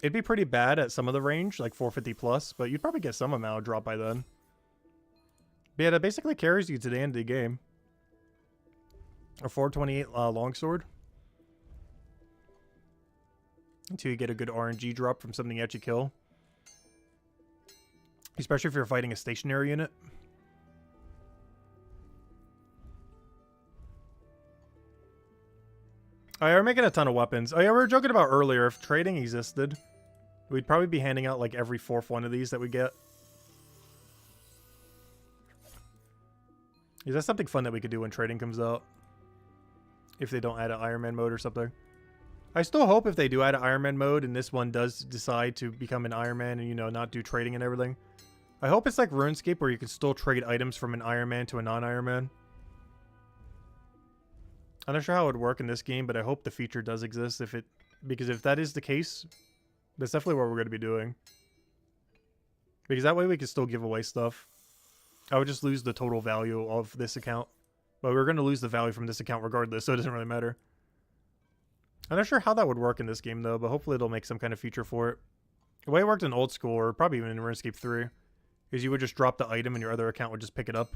It'd be pretty bad at some of the range, like 450 plus, but you'd probably get some amount of drop by then. But yeah, that basically carries you to the end of the game. A 428 longsword. Until you get a good RNG drop from something you actually kill. Especially if you're fighting a stationary unit. Oh yeah, we're making a ton of weapons. Oh yeah, we were joking about earlier, if trading existed, we'd probably be handing out like every 4th one of these that we get. Is that something fun that we could do when trading comes out? If they don't add an Ironman mode or something. I still hope if they do add an Ironman mode and this one does decide to become an Ironman and, you know, not do trading and everything. I hope it's like RuneScape where you can still trade items from an Ironman to a non-Ironman. I'm not sure how it would work in this game, but I hope the feature does exist because if that is the case, that's definitely what we're going to be doing. Because that way we can still give away stuff. I would just lose the total value of this account. But we're going to lose the value from this account regardless, so it doesn't really matter. I'm not sure how that would work in this game, though, but hopefully it'll make some kind of feature for it. The way it worked in Old School, or probably even in RuneScape 3, is you would just drop the item and your other account would just pick it up.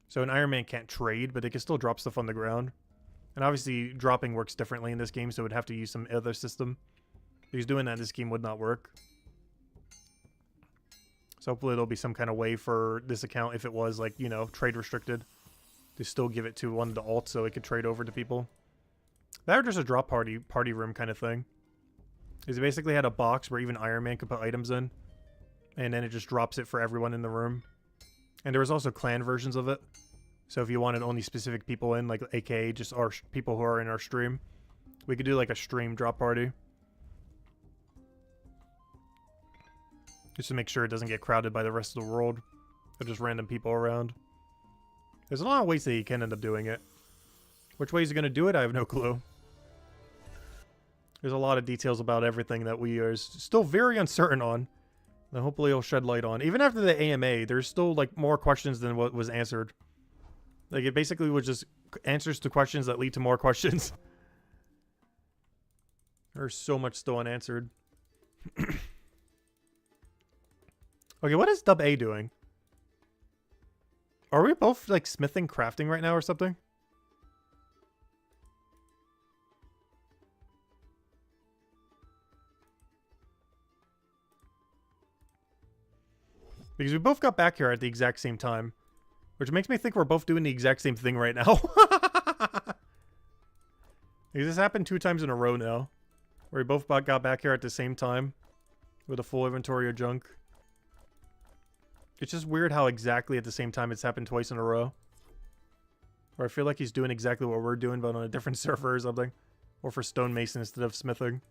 So an Ironman can't trade, but they can still drop stuff on the ground. And obviously, dropping works differently in this game, so it would have to use some other system. Because doing that in this game would not work. So hopefully there'll be some kind of way for this account, if it was, like, you know, trade restricted, to still give it to one of the alts so it could trade over to people. That or just a drop party room kind of thing. Is it basically had a box where even Iron Man could put items in. And then it just drops it for everyone in the room. And there was also clan versions of it. So if you wanted only specific people in, like aka just our people who are in our stream, we could do like a stream drop party. Just to make sure it doesn't get crowded by the rest of the world. Or just random people around. There's a lot of ways that you can end up doing it. Which way he's going to do it, I have no clue. There's a lot of details about everything that we are still very uncertain on. And hopefully he'll shed light on. Even after the AMA, there's still like more questions than what was answered. Like it basically was just answers to questions that lead to more questions. There's so much still unanswered. Okay, what is Dub A doing? Are we both like smithing, crafting right now or something? Because we both got back here at the exact same time. Which makes me think we're both doing the exact same thing right now. Because this happened 2 times in a row now. Where we both got back here at the same time. With a full inventory of junk. It's just weird how exactly at the same time it's happened twice in a row. Or I feel like he's doing exactly what we're doing, but on a different server or something. Or for stonemason instead of smithing.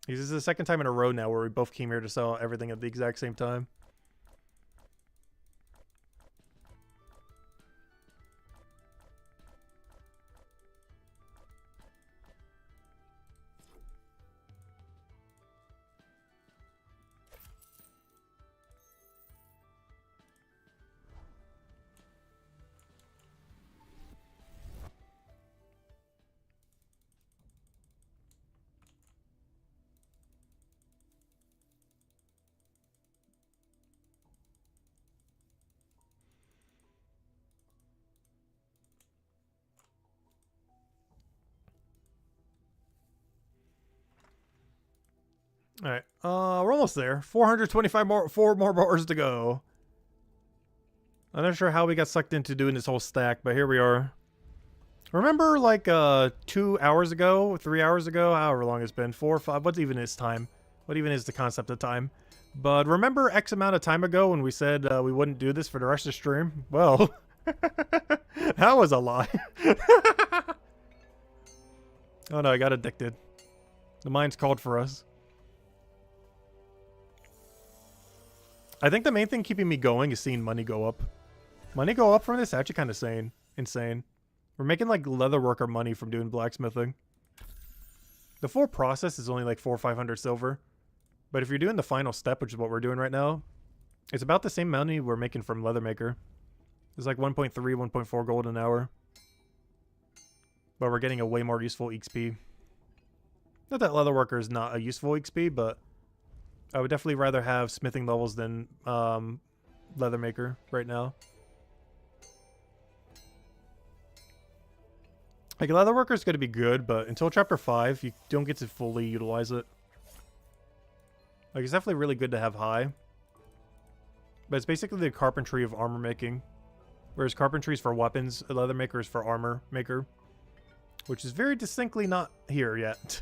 This is the second time in a row now where we both came here to sell everything at the exact same time. Alright, we're almost there. 4 more bars to go. I'm not sure how we got sucked into doing this whole stack, but here we are. Remember, like, 2 hours ago, 3 hours ago, however long it's been, 4 or 5, what even is time? What even is the concept of time? But remember X amount of time ago when we said we wouldn't do this for the rest of the stream? Well, that was a lie. Oh no, I got addicted. The mind's called for us. I think the main thing keeping me going is seeing money go up. Money go up from this actually kind of insane. We're making like leatherworker money from doing blacksmithing. The full process is only like 400 or 500 silver. But if you're doing the final step, which is what we're doing right now, it's about the same money we're making from leathermaker. It's like 1.3, 1.4 gold an hour. But we're getting a way more useful XP. Not that leatherworker is not a useful XP, but I would definitely rather have smithing levels than leathermaker right now. Like, leatherworker is going to be good, but until chapter 5, you don't get to fully utilize it. Like, it's definitely really good to have high. But it's basically the carpentry of armor making. Whereas carpentry is for weapons, leathermaker is for armor maker. Which is very distinctly not here yet.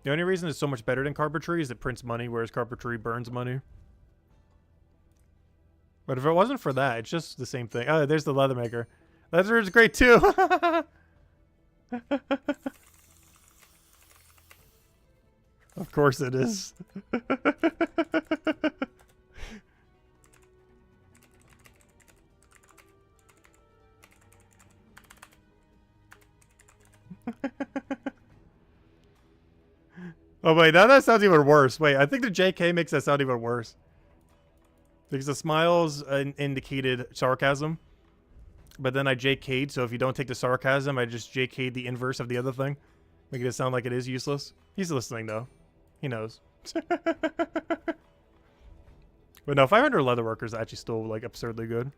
The only reason it's so much better than carpentry is it prints money, whereas carpentry burns money. But if it wasn't for that, it's just the same thing. Oh, there's the leathermaker. Leather is great too. Of course it is. Oh, wait, now that sounds even worse. Wait, I think the JK makes that sound even worse. Because the smiles indicated sarcasm. But then I JK'd, so if you don't take the sarcasm, I just JK'd the inverse of the other thing. Making it sound like it is useless. He's listening, though. He knows. But no, 500 leatherworker is actually still, like, absurdly good.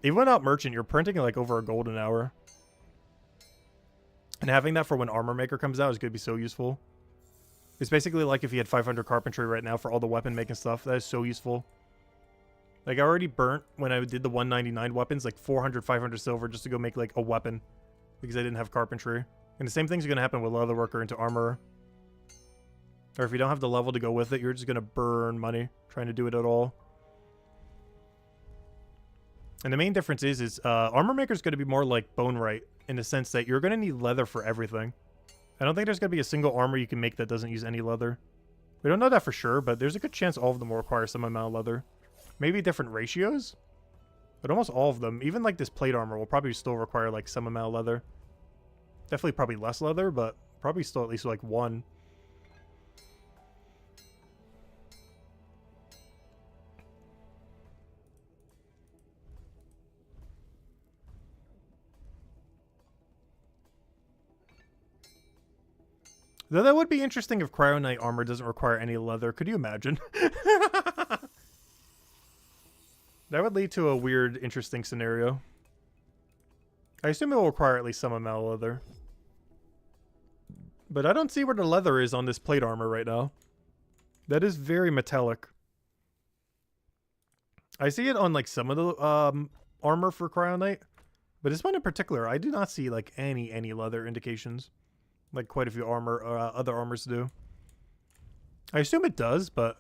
Even without merchant, you're printing, like, over a gold an hour. And having that for when armor maker comes out is going to be so useful. It's basically like if you had 500 carpentry right now for all the weapon making stuff. That is so useful. Like, I already burnt, when I did the 199 weapons, like 400, 500 silver just to go make, like, a weapon. Because I didn't have carpentry. And the same thing's going to happen with leatherworker into armor. Or if you don't have the level to go with it, you're just going to burn money trying to do it at all. And the main difference is armor maker is going to be more like bone right in the sense that you're going to need leather for everything. I don't think there's going to be a single armor you can make that doesn't use any leather. We don't know that for sure, but there's a good chance all of them will require some amount of leather. Maybe different ratios, but almost all of them, even like this plate armor, will probably still require like some amount of leather. Definitely probably less leather, but probably still at least like one. Though that would be interesting if Cryo Knight armor doesn't require any leather. Could you imagine? That would lead to a weird, interesting scenario. I assume it will require at least some amount of leather. But I don't see where the leather is on this plate armor right now. That is very metallic. I see it on like some of the armor for Cryo Knight. But this one in particular, I do not see like any leather indications. Like quite a few other armors do. I assume it does, but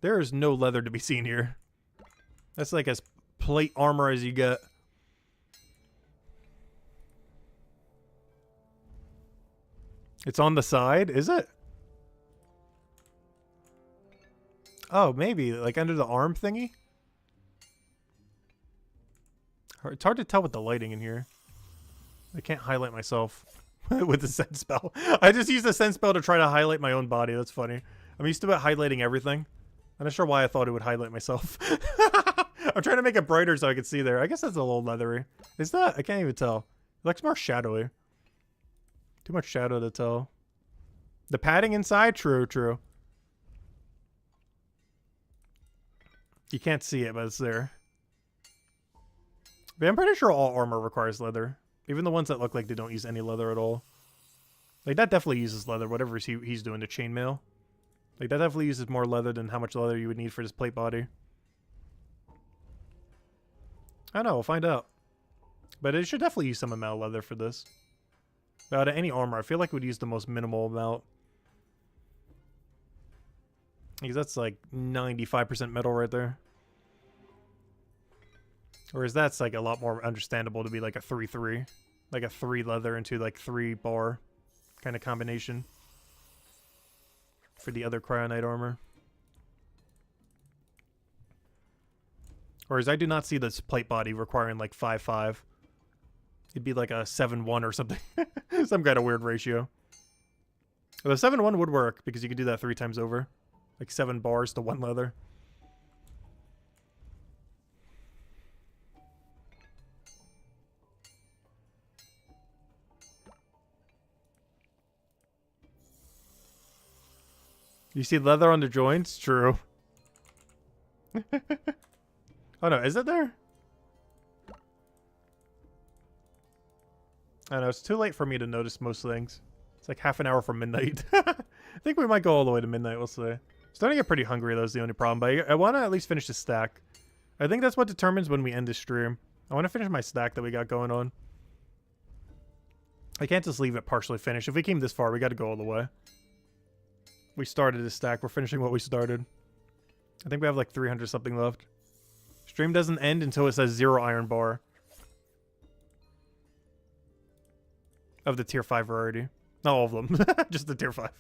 there is no leather to be seen here. That's like as plate armor as you get. It's on the side, is it? Oh, maybe like under the arm thingy. It's hard to tell with the lighting in here. I can't highlight myself. With the sense spell. I just used the sense spell to try to highlight my own body. That's funny. I'm used to it highlighting everything. I'm not sure why I thought it would highlight myself. I'm trying to make it brighter so I can see there. I guess that's a little leathery. Is that? I can't even tell. It looks more shadowy. Too much shadow to tell. The padding inside? True, true. You can't see it, but it's there. But I'm pretty sure all armor requires leather. Even the ones that look like they don't use any leather at all. Like, that definitely uses leather, whatever he's doing to chainmail. Like, that definitely uses more leather than how much leather you would need for this plate body. I don't know, we'll find out. But it should definitely use some amount of leather for this. But out of any armor, I feel like it would use the most minimal amount. Because that's like 95% metal right there. Whereas that's like a lot more understandable to be like a 3-3. Like a 3 leather into like 3 bar kind of combination. For the other Cryo Knight armor. Whereas I do not see this plate body requiring like 5-5. It'd be like a 7-1 or something. Some kind of weird ratio. Well, the 7-1 would work because you could do that 3 times over. Like 7 bars to 1 leather. You see leather on the joints? True. Oh no, is it there? I don't know, it's too late for me to notice most things. It's like half an hour from midnight. I think we might go all the way to midnight, we'll see. Starting to get pretty hungry, that's the only problem. But I want to at least finish the stack. I think that's what determines when we end this stream. I want to finish my stack that we got going on. I can't just leave it partially finished. If we came this far, we got to go all the way. We started this stack. We're finishing what we started. I think we have like 300 something left. Stream doesn't end until it says 0 iron bar. Of the tier 5 variety. Not all of them. Just the tier 5.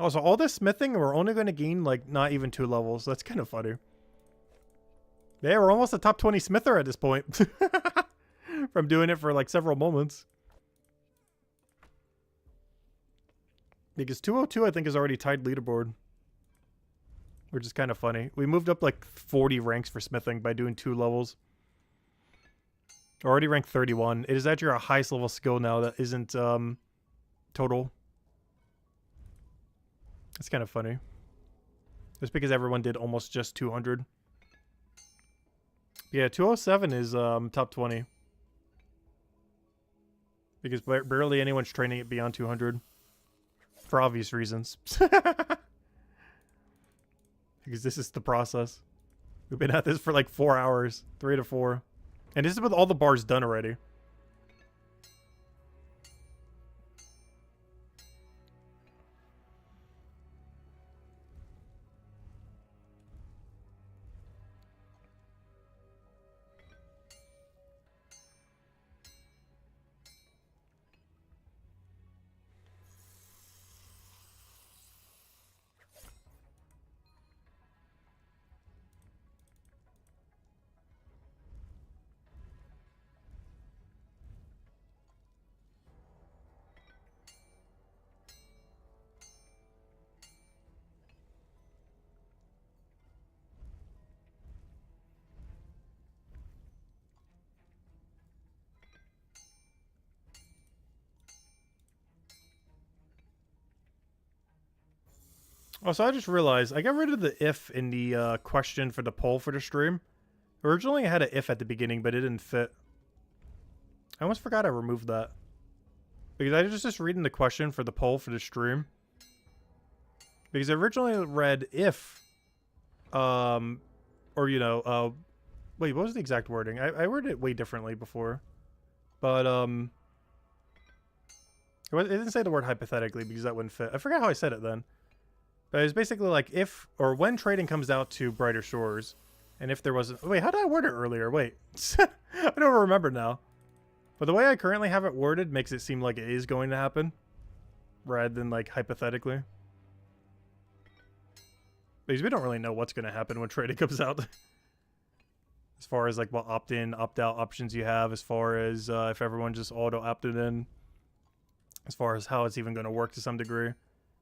Also, all this smithing, we're only going to gain, like, not even 2 levels. That's kind of funny. Yeah, we're almost a top 20 smither at this point. From doing it for, like, several moments. Because 202, I think, is already tied leaderboard. Which is kind of funny. We moved up, like, 40 ranks for smithing by doing 2 levels. Already ranked 31. It is actually our highest level skill now that isn't, total. It's kind of funny. Just because everyone did almost just 200. Yeah, 207 is top 20. Because barely anyone's training it beyond 200. For obvious reasons. Because this is the process. We've been at this for like 4 hours. 3 to 4. And this is with all the bars done already. Also, I just realized I got rid of the if in the question for the poll for the stream. Originally, I had an if at the beginning, but it didn't fit. I almost forgot I removed that. Because I was just reading the question for the poll for the stream. Because I originally read if, or, you know, wait, what was the exact wording? I worded it way differently before. But, it didn't say the word hypothetically because that wouldn't fit. I forgot how I said it then. But it was basically like if or when trading comes out to Brighter Shores, and if there wasn't... Wait, how did I word it earlier? Wait. I don't remember now. But the way I currently have it worded makes it seem like it is going to happen, rather than like hypothetically. Because we don't really know what's going to happen when trading comes out. As far as like what opt-in, opt-out options you have, as far as if everyone just auto-opted in, as far as how it's even going to work to some degree.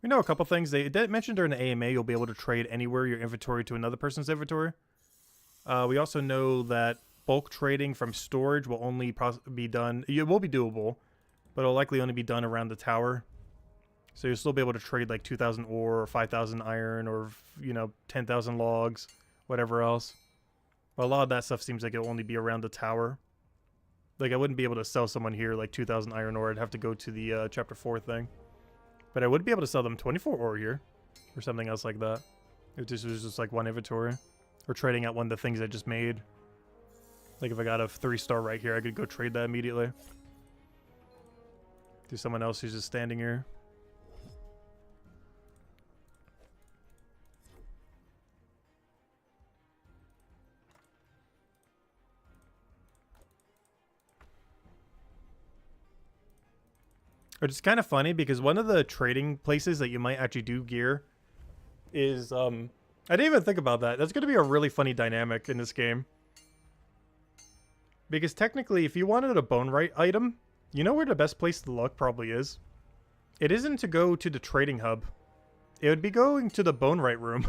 We know a couple things. They mentioned during the AMA you'll be able to trade anywhere your inventory to another person's inventory. We also know that bulk trading from storage will only be done... It will be doable, but it'll likely only be done around the tower. So you'll still be able to trade like 2,000 ore or 5,000 iron or, you know, 10,000 logs, whatever else. But a lot of that stuff seems like it'll only be around the tower. Like I wouldn't be able to sell someone here like 2,000 iron ore. I'd have to go to the chapter 4 thing. But I would be able to sell them 24 ore here. Or something else like that. If this was just like one inventory. Or trading out one of the things I just made. Like if I got a 3-star right here, I could go trade that immediately. To someone else who's just standing here. Which is kind of funny because one of the trading places that you might actually do gear is, I didn't even think about that. That's going to be a really funny dynamic in this game. Because technically, if you wanted a bone right item, you know where the best place to look probably is? It isn't to go to the trading hub. It would be going to the bone right room.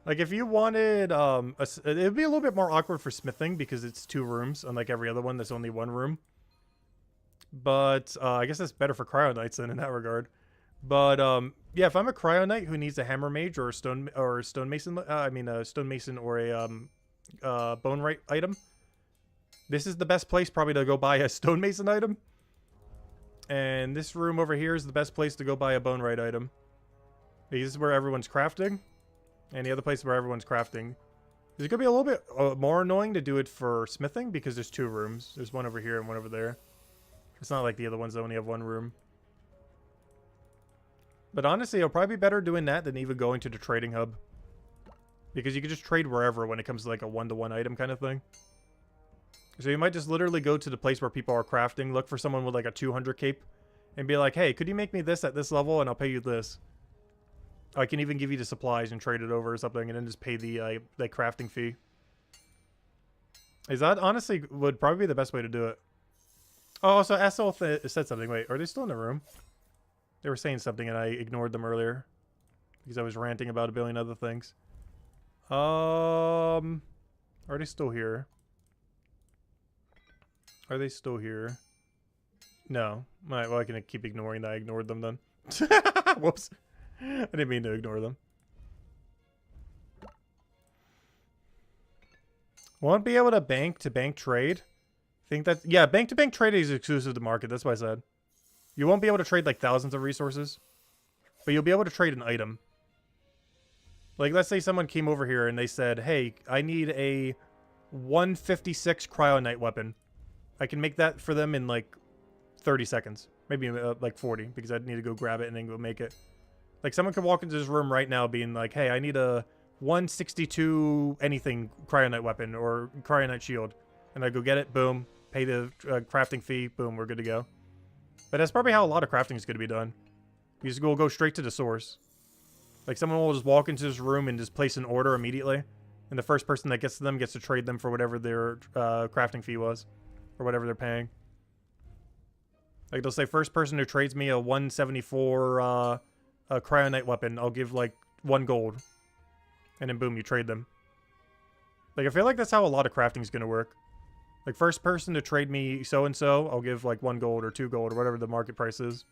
Like if you wanted, it would be a little bit more awkward for smithing because it's 2 rooms, unlike every other one, there's only 1 room. But I guess that's better for Cryo Knights then in that regard. But yeah, if I'm a Cryo Knight who needs a Hammer Mage or a Stonemason, a Stonemason or a Bone Right item, this is the best place probably to go buy a Stonemason item. And this room over here is the best place to go buy a Bone Right item. Because this is where everyone's crafting. And the other place where everyone's crafting. It's going to be a little bit more annoying to do it for smithing because there's 2 rooms. There's one over here and one over there. It's not like the other ones that only have 1 room. But honestly, it'll probably be better doing that than even going to the trading hub. Because you can just trade wherever when it comes to like a 1-to-1 item kind of thing. So you might just literally go to the place where people are crafting, look for someone with like a 200 cape, and be like, hey, could you make me this at this level and I'll pay you this. I can even give you the supplies and trade it over or something and then just pay the crafting fee. Is that honestly would probably be the best way to do it. Oh, so SL said something. Wait, are they still in the room? They were saying something and I ignored them earlier because I was ranting about a billion other things. Are they still here? Are they still here? No. Alright, well, I can keep ignoring that. I ignored them then. Whoops. I didn't mean to ignore them. Won't be able to bank trade. Think that, yeah, bank to bank trade is exclusive to market. That's what I said. You won't be able to trade like thousands of resources, but you'll be able to trade an item. Like, let's say someone came over here and they said, hey, I need a 156 cryonite weapon. I can make that for them in like 30 seconds. Maybe like 40, because I'd need to go grab it and then go make it. Like, someone could walk into this room right now being like, hey, I need a 162 anything cryonite weapon or cryonite shield. And I go get it, boom, pay the crafting fee, boom, we're good to go. But that's probably how a lot of crafting is going to be done. You just go straight to the source. Like, someone will just walk into this room and just place an order immediately. And the first person that gets to them gets to trade them for whatever their crafting fee was. Or whatever they're paying. Like, they'll say, first person who trades me a 174 cryonite weapon, I'll give, like, 1 gold. And then, boom, you trade them. Like, I feel like that's how a lot of crafting is going to work. Like, first person to trade me so-and-so, I'll give, like, 1 gold or 2 gold or whatever the market price is.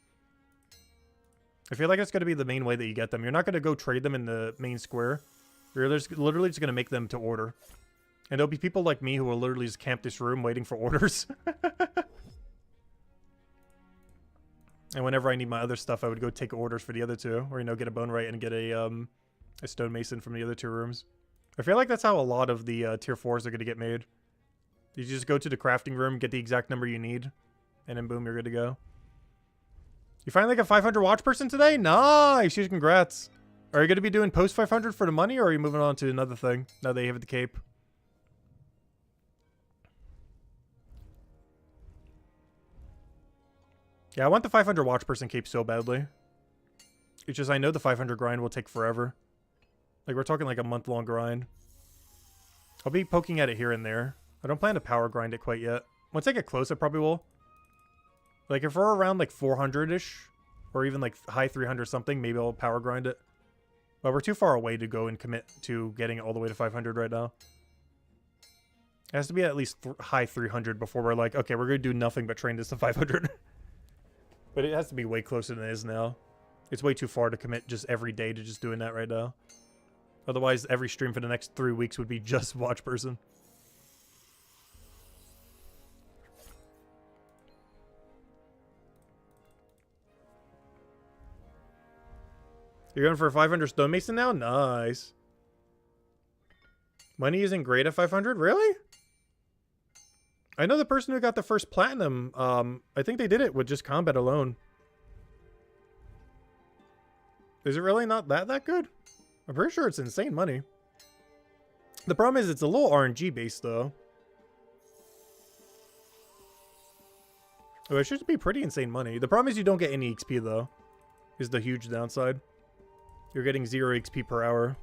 I feel like it's going to be the main way that you get them. You're not going to go trade them in the main square. You're literally just going to make them to order. And there'll be people like me who will literally just camp this room waiting for orders. And whenever I need my other stuff, I would go take orders for the other two. Or, you know, get a bone right and get a stonemason from the other 2 rooms. I feel like that's how a lot of the tier 4s are going to get made. You just go to the crafting room, get the exact number you need, and then boom, you're good to go. You finally got 500 watch person today? Nice! Huge congrats. Are you going to be doing post 500 for the money, or are you moving on to another thing now that you have the cape? Yeah, I want the 500 watch person cape so badly. It's just I know the 500 grind will take forever. Like, we're talking like a month-long grind. I'll be poking at it here and there. I don't plan to power grind it quite yet. Once I get close, I probably will. Like, if we're around like 400-ish, or even like high 300 something, maybe I'll power grind it. But we're too far away to go and commit to getting it all the way to 500 right now. It has to be at least high 300 before we're like, okay, we're going to do nothing but train this to 500. But it has to be way closer than it is now. It's way too far to commit just every day to just doing that right now. Otherwise, every stream for the next 3 weeks would be just watch person. You're going for a 500 stonemason now? Nice. Money isn't great at 500? Really? I know the person who got the first platinum, I think they did it with just combat alone. Is it really not that good? I'm pretty sure it's insane money. The problem is it's a little RNG based though. Oh, it should be pretty insane money. The problem is you don't get any XP though. Is the huge downside. You're getting 0 XP per hour.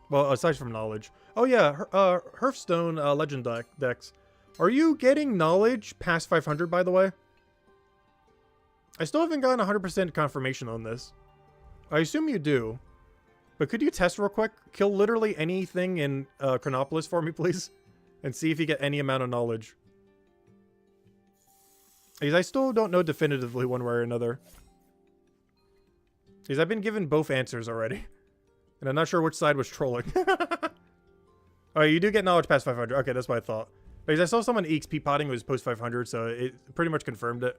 Well, aside from knowledge. Oh yeah, Hearthstone legend decks. Are you getting knowledge past 500 by the way? I still haven't gotten 100% confirmation on this. I assume you do. But could you test real quick? Kill literally anything in Chronopolis for me, please. And see if you get any amount of knowledge. Because I still don't know definitively one way or another. Because I've been given both answers already. And I'm not sure which side was trolling. Oh, you do get knowledge past 500. Okay, that's what I thought. Because I saw someone EXP potting who was post 500, so it pretty much confirmed it.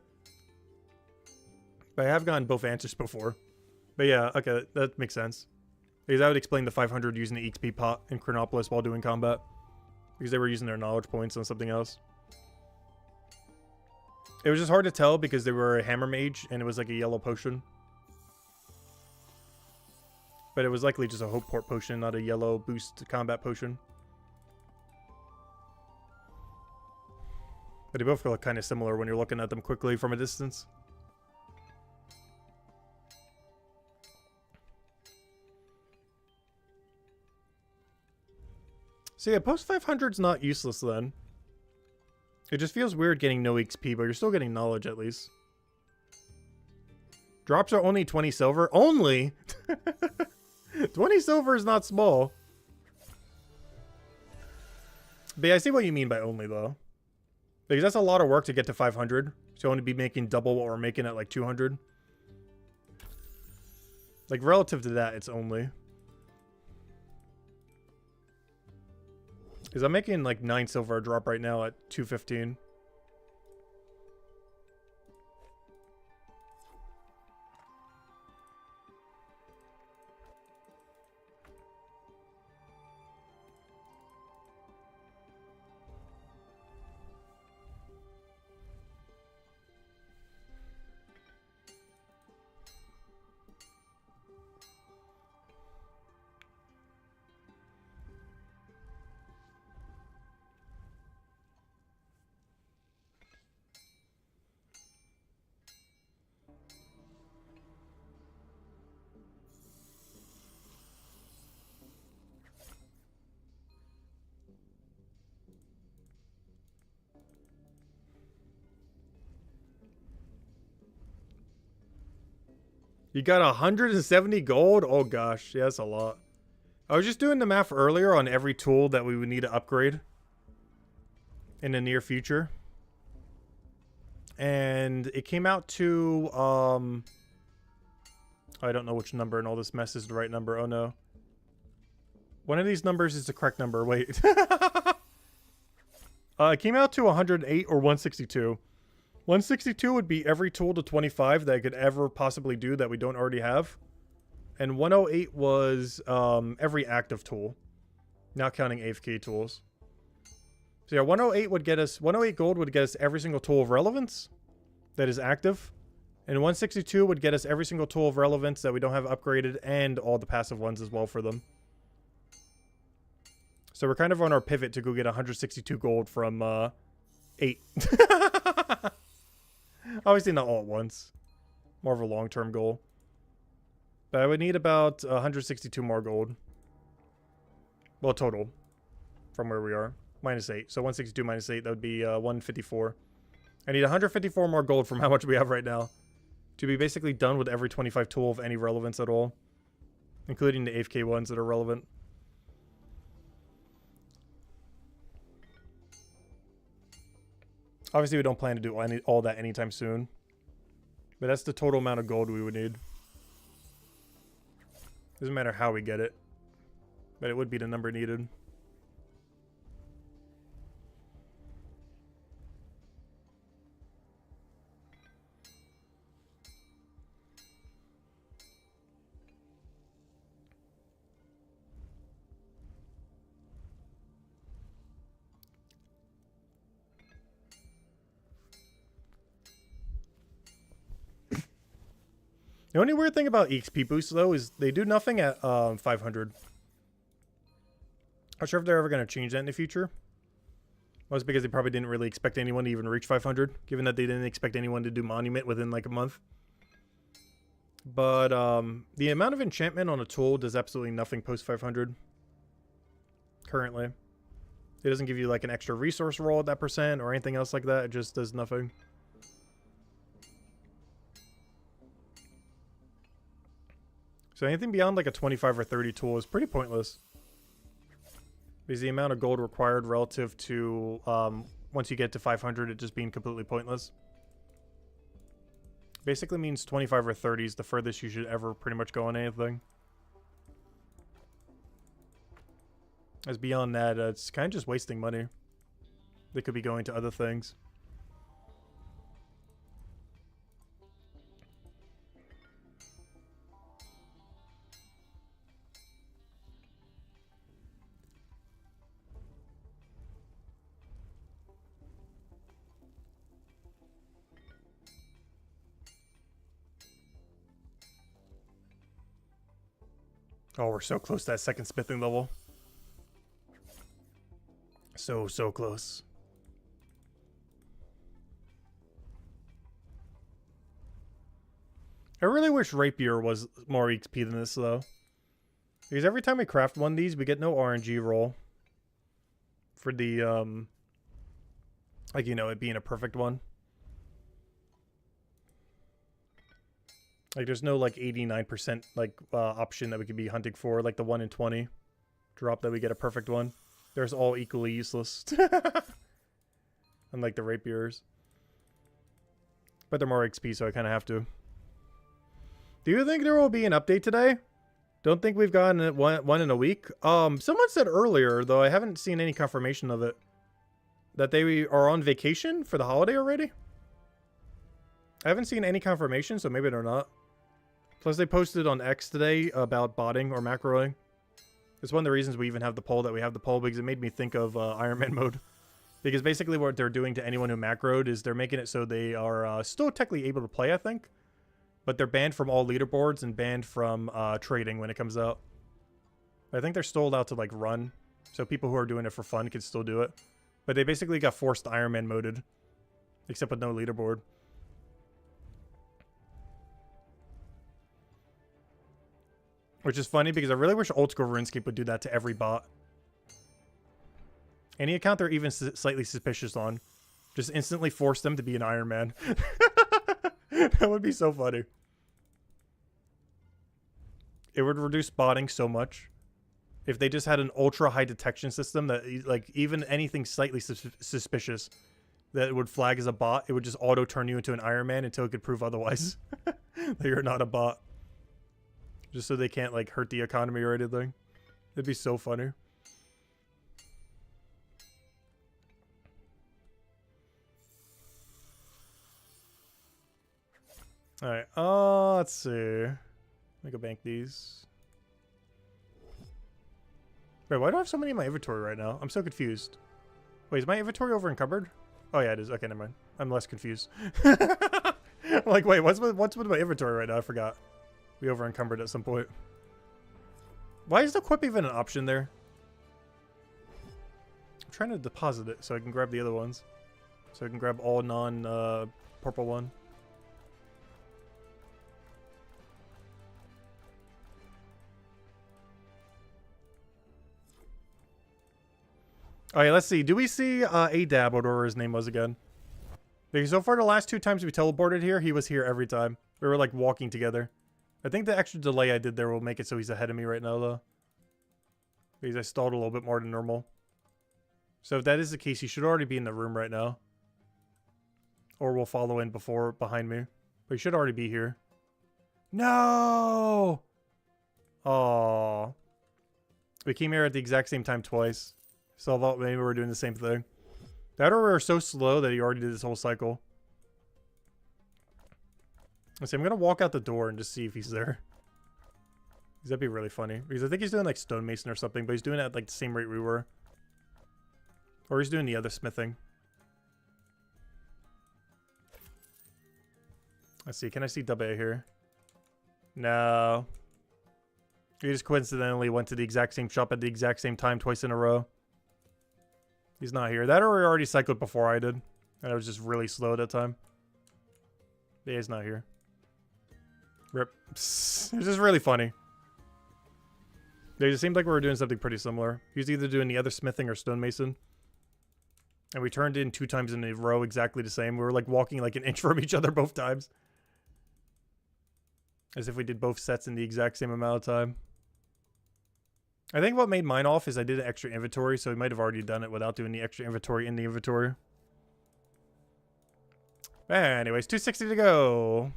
But I have gotten both answers before. But yeah, okay, that makes sense. Because I would explain the 500 using the XP pot in Chronopolis while doing combat. Because they were using their knowledge points on something else. It was just hard to tell because they were a hammer mage and it was like a yellow potion. But it was likely just a hope port potion, not a yellow boost combat potion. But they both look kind of similar when you're looking at them quickly from a distance. So yeah, post 500's not useless then. It just feels weird getting no XP, but you're still getting knowledge at least. Drops are only 20 silver. Only? 20 silver is not small. But yeah, I see what you mean by only though. Because that's a lot of work to get to 500. So I want to be making double what we're making at like 200. Like relative to that, it's only. Because I'm making like 9 silver a drop right now at 215. You got 170 gold? Oh gosh, yeah, that's a lot. I was just doing the math earlier on every tool that we would need to upgrade in the near future. And it came out to, I don't know which number and all this mess is the right number. Oh no. One of these numbers is the correct number. Wait. It came out to 108 or 162. 162 would be every tool to 25 that I could ever possibly do that we don't already have. And 108 was every active tool, not counting AFK tools. So yeah, 108 would get us, 108 gold would get us every single tool of relevance that is active. And 162 would get us every single tool of relevance that we don't have upgraded and all the passive ones as well for them. So we're kind of on our pivot to go get 162 gold from 8. Obviously not all at once. More of a long-term goal. But I would need about 162 more gold. Well, total. From where we are. Minus 8. So 162 minus 8, that would be 154. I need 154 more gold from how much we have right now. To be basically done with every 25 tool of any relevance at all. Including the AFK ones that are relevant. Obviously, we don't plan to do all that anytime soon. But that's the total amount of gold we would need. Doesn't matter how we get it. But it would be the number needed. The only weird thing about EXP boosts, though, is they do nothing at 500. Not sure if they're ever going to change that in the future. Well, it's because they probably didn't really expect anyone to even reach 500, given that they didn't expect anyone to do Monument within like a month. But the amount of enchantment on a tool does absolutely nothing post 500. Currently. It doesn't give you like an extra resource roll at that percent or anything else like that. It just does nothing. So anything beyond like a 25 or 30 tool is pretty pointless. Because the amount of gold required relative to once you get to 500, it just being completely pointless. Basically means 25 or 30 is the furthest you should ever pretty much go on anything. As beyond that, it's kind of just wasting money. They could be going to other things. Oh, we're so close to that second smithing level. So close. I really wish Rapier was more XP than this, though. Because every time we craft one of these, we get no RNG roll. for the like, you know, it being a perfect one. Like, there's no like 89% like option that we could be hunting for, like the 1 in 20 drop that we get a perfect one. There's all equally useless. Unlike the rapiers. But they're more XP, so I kind of have to. Do you think there will be an update today? Don't think we've gotten it one in a week. Someone said earlier, though I haven't seen any confirmation of it, that they are on vacation for the holiday already. I haven't seen any confirmation, so maybe they're not. Plus, they posted on X today about botting or macroing. It's one of the reasons we even have the poll that we have the poll, because it made me think of Ironman mode. Because basically what they're doing to anyone who macroed is they're making it so they are still technically able to play, I think. But they're banned from all leaderboards and banned from trading when it comes out. I think they're still allowed to like run. So people who are doing it for fun can still do it. But they basically got forced Ironman moded. Except with no leaderboard. Which is funny because I really wish old school RuneScape would do that to every bot. Any account they're even slightly suspicious on. Just instantly force them to be an Ironman. That would be so funny. It would reduce botting so much. If they just had an ultra high detection system that, like, even anything slightly suspicious that would flag as a bot, it would just auto turn you into an Ironman until it could prove otherwise. That you're not a bot. Just so they can't, like, hurt the economy or anything. It'd be so funny. Alright, let's see. Let me go bank these. Wait, why do I have so many in my inventory right now? I'm so confused. Wait, is my inventory over encumbered? Oh yeah, it is. Okay, never mind. I'm less confused. I'm like, wait, what's with my inventory right now? I forgot. We over encumbered at some point. Why is the equip even an option there? I'm trying to deposit it so I can grab the other ones. So I can grab all non-purple one. Alright, let's see. Do we see Adab, whatever his name was again? Because so far the last 2 times we teleported here, he was here every time. We were like walking together. I think the extra delay I did there will make it so he's ahead of me right now, though. Because I stalled a little bit more than normal. So if that is the case, he should already be in the room right now. Or we'll follow in behind me. But he should already be here. No! Aww. We came here at the exact same time twice. So I thought maybe we were doing the same thing. That or we were so slow that he already did this whole cycle. Let's see, I'm gonna walk out the door and just see if he's there. Because that'd be really funny. Because I think he's doing like stonemason or something, but he's doing it at like the same rate we were. Or he's doing the other smithing. Let's see, can I see double A here? No. He just coincidentally went to the exact same shop at the exact same time twice in a row. He's not here. That or he already cycled before I did. And I was just really slow at that time. Yeah, he's not here. Rip. It's just really funny. It just seemed like we were doing something pretty similar. He was either doing the other smithing or stonemason. And we turned in 2 times in a row exactly the same. We were like walking like an inch from each other both times. As if we did both sets in the exact same amount of time. I think what made mine off is I did an extra inventory, so he might have already done it without doing the extra inventory in the inventory. Anyways, 260 to go.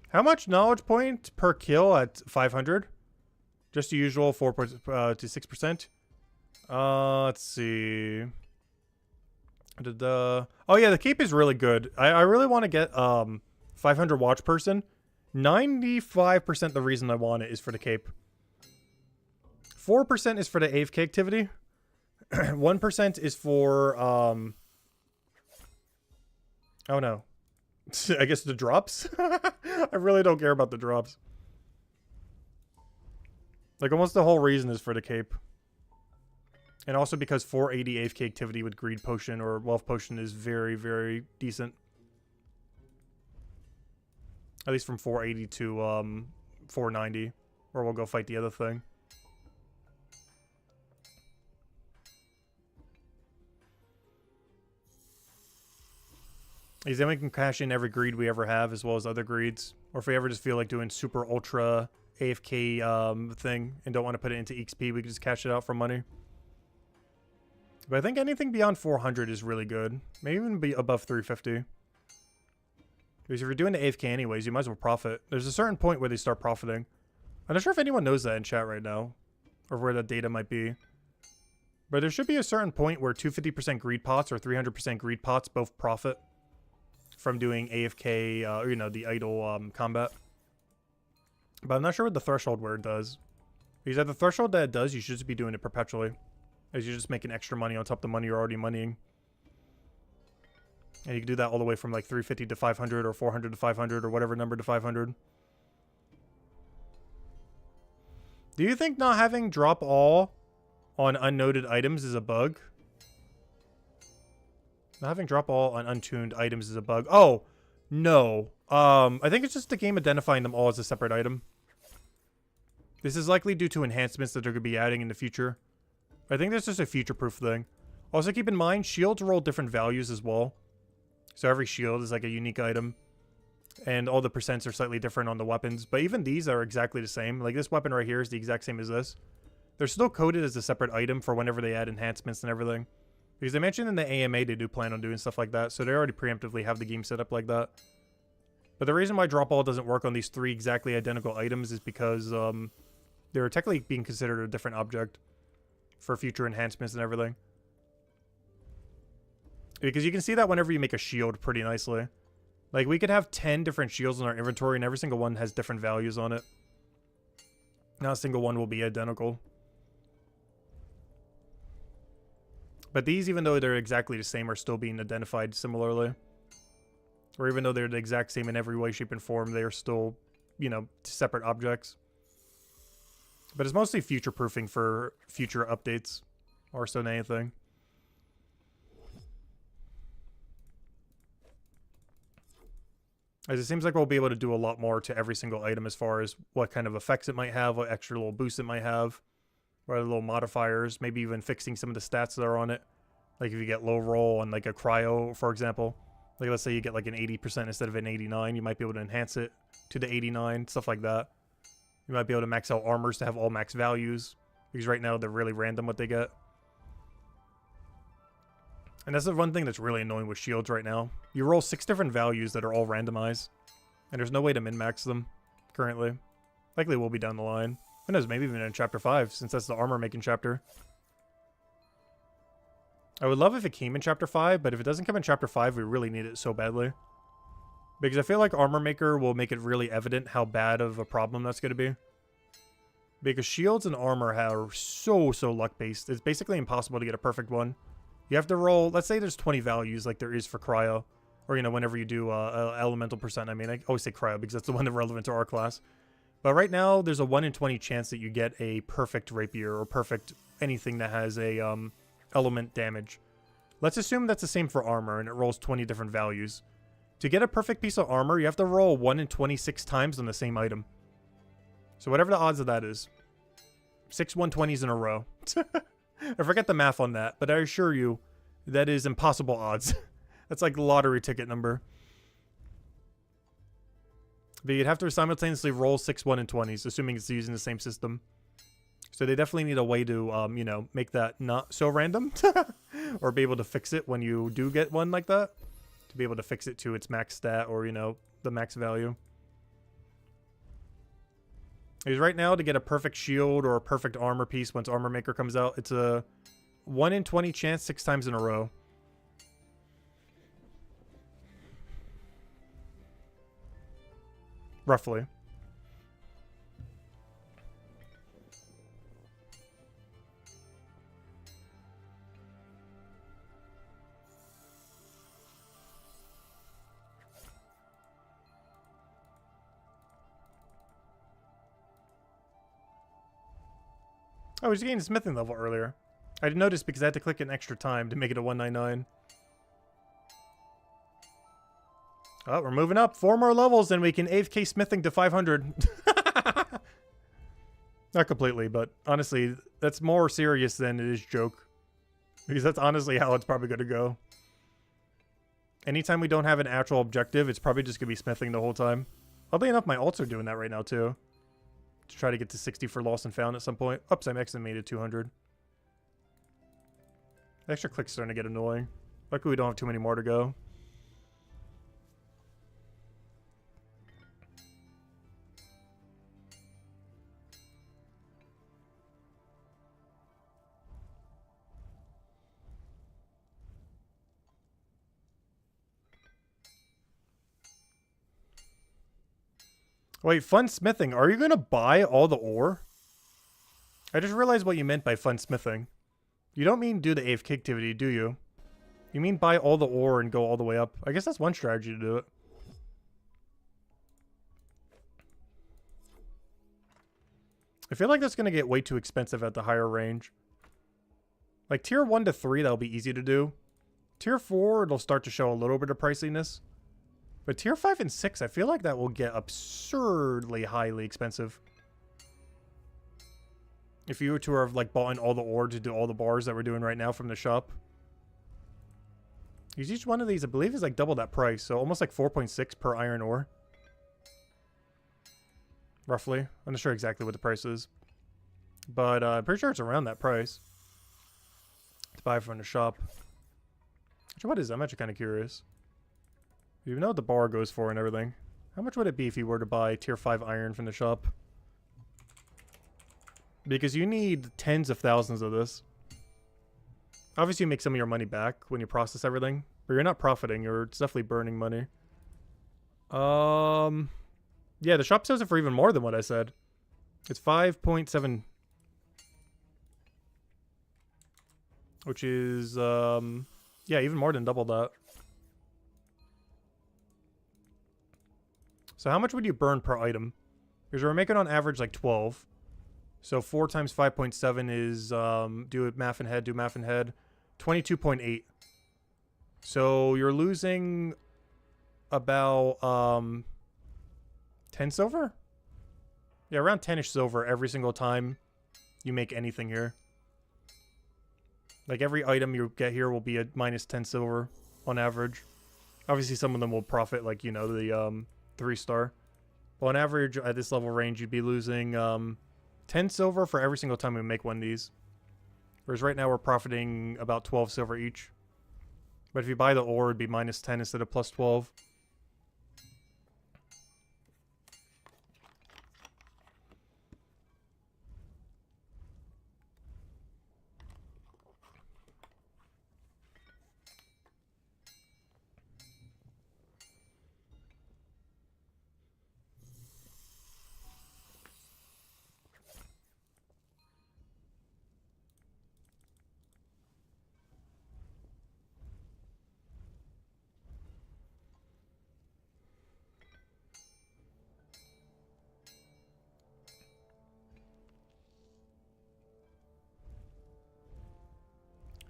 How much knowledge point per kill at 500? Just the usual 4 to 6%. Let's see. Oh yeah, the cape is really good. I really want to get 500 watch person. 95% the reason I want it is for the cape. 4% is for the AFK activity. 1% is for oh no. I guess the drops. I really don't care about the drops. Like almost the whole reason is for the cape. And also because 480 AFK activity with greed potion or wealth potion is very, very decent. At least from 480 to 490. Or we'll go fight the other thing. Because then we can cash in every greed we ever have, as well as other greeds. Or if we ever just feel like doing super ultra AFK thing and don't want to put it into XP, we can just cash it out for money. But I think anything beyond 400 is really good. Maybe even be above 350. Because if you're doing the AFK anyways, you might as well profit. There's a certain point where they start profiting. I'm not sure if anyone knows that in chat right now. Or where that data might be. But there should be a certain point where 250% greed pots or 300% greed pots both profit from doing AFK, or, you know, the idle combat. But I'm not sure what the threshold where it does. Because at the threshold that it does, you should just be doing it perpetually. As you're just making extra money on top of the money you're already moneying. And you can do that all the way from like 350 to 500 or 400 to 500 or whatever number to 500. Do you think not having drop all on unnoted items is a bug? Not having drop all on untuned items is a bug. Oh, no. I think it's just the game identifying them all as a separate item. This is likely due to enhancements that they're going to be adding in the future. I think that's just a future-proof thing. Also, keep in mind, shields roll different values as well. So every shield is like a unique item. And all the percents are slightly different on the weapons. But even these are exactly the same. Like this weapon right here is the exact same as this. They're still coded as a separate item for whenever they add enhancements and everything. Because they mentioned in the AMA they do plan on doing stuff like that. So they already preemptively have the game set up like that. But the reason why drop all doesn't work on these three exactly identical items is because they're technically being considered a different object for future enhancements and everything. Because you can see that whenever you make a shield pretty nicely. Like, we could have 10 different shields in our inventory, and every single one has different values on it. Not a single one will be identical. But these, even though they're exactly the same, are still being identified similarly. Or even though they're the exact same in every way, shape, and form, they are still, you know, separate objects. But it's mostly future-proofing for future updates, more so than anything. As it seems like we'll be able to do a lot more to every single item as far as what kind of effects it might have, what extra little boosts it might have, what other little modifiers, maybe even fixing some of the stats that are on it. Like if you get low roll on like a cryo, for example. Like let's say you get like an 80% instead of an 89, you might be able to enhance it to the 89, stuff like that. You might be able to max out armors to have all max values, because right now they're really random what they get. And that's the one thing that's really annoying with shields right now. You roll 6 different values that are all randomized, and there's no way to min-max them currently. Likely will be down the line. Who knows, maybe even in Chapter 5, since that's the armor-making chapter. I would love if it came in Chapter 5, but if it doesn't come in Chapter 5, we really need it so badly. Because I feel like Armor Maker will make it really evident how bad of a problem that's going to be. Because shields and armor are so luck-based. It's basically impossible to get a perfect one. You have to roll, let's say there's 20 values like there is for cryo. Or, you know, whenever you do elemental percent. I mean, I always say cryo because that's the one that's relevant to our class. But right now, there's a 1 in 20 chance that you get a perfect rapier or perfect anything that has a element damage. Let's assume that's the same for armor and it rolls 20 different values. To get a perfect piece of armor, you have to roll 1 in 26 times on the same item. So whatever the odds of that is. 6 120s in a row. I forget the math on that, but I assure you, that is impossible odds. That's like the lottery ticket number. But you'd have to simultaneously roll 6 1 in 20s, assuming it's using the same system. So they definitely need a way to, you know, make that not so random. Or be able to fix it when you do get one like that. To be able to fix it to its max stat or, you know, the max value. Because right now, to get a perfect shield or a perfect armor piece once Armor Maker comes out, it's a 1 in 20 chance 6 times in a row. Roughly. Oh, we just gained a smithing level earlier. I didn't notice because I had to click an extra time to make it a 199. Oh, we're moving up. 4 more levels and we can AFK smithing to 500. Not completely, but honestly, that's more serious than it is joke. Because that's honestly how it's probably going to go. Anytime we don't have an actual objective, it's probably just going to be smithing the whole time. Oddly enough, my alts are doing that right now, too. To try to get to 60 for lost and found at some point. Oops, I estimated 200. The extra click's starting to get annoying. Luckily, we don't have too many more to go. Wait, fun smithing. Are you going to buy all the ore? I just realized what you meant by fun smithing. You don't mean do the AFK activity, do you? You mean buy all the ore and go all the way up. I guess that's one strategy to do it. I feel like that's going to get way too expensive at the higher range. Like tier 1 to 3, that'll be easy to do. Tier 4, it'll start to show a little bit of priciness. But tier 5 and 6, I feel like that will get absurdly highly expensive. If you were to have like bought in all the ore to do all the bars that we're doing right now from the shop. Because each one of these, I believe, is like double that price. So almost like 4.6 per iron ore. Roughly. I'm not sure exactly what the price is. But I'm pretty sure it's around that price. To buy from the shop. Actually, what is that? I'm actually kind of curious. You know what the bar goes for and everything. How much would it be if you were to buy tier 5 iron from the shop? Because you need tens of thousands of this. Obviously, you make some of your money back when you process everything. But you're not profiting. You're definitely burning money. Yeah, the shop sells it for even more than what I said. It's 5.7. Which is, yeah, even more than double that. So how much would you burn per item? Because we're making on average like 12. So 4 times 5.7 is, do math in head, 22.8. So you're losing about, 10 silver? Yeah, around 10-ish silver every single time you make anything here. Like every item you get here will be a minus 10 silver on average. Obviously some of them will profit, like, you know, the 3-star. But on average, at this level range, you'd be losing 10 silver for every single time we make one of these. Whereas right now we're profiting about 12 silver each. But if you buy the ore, it'd be minus 10 instead of plus 12.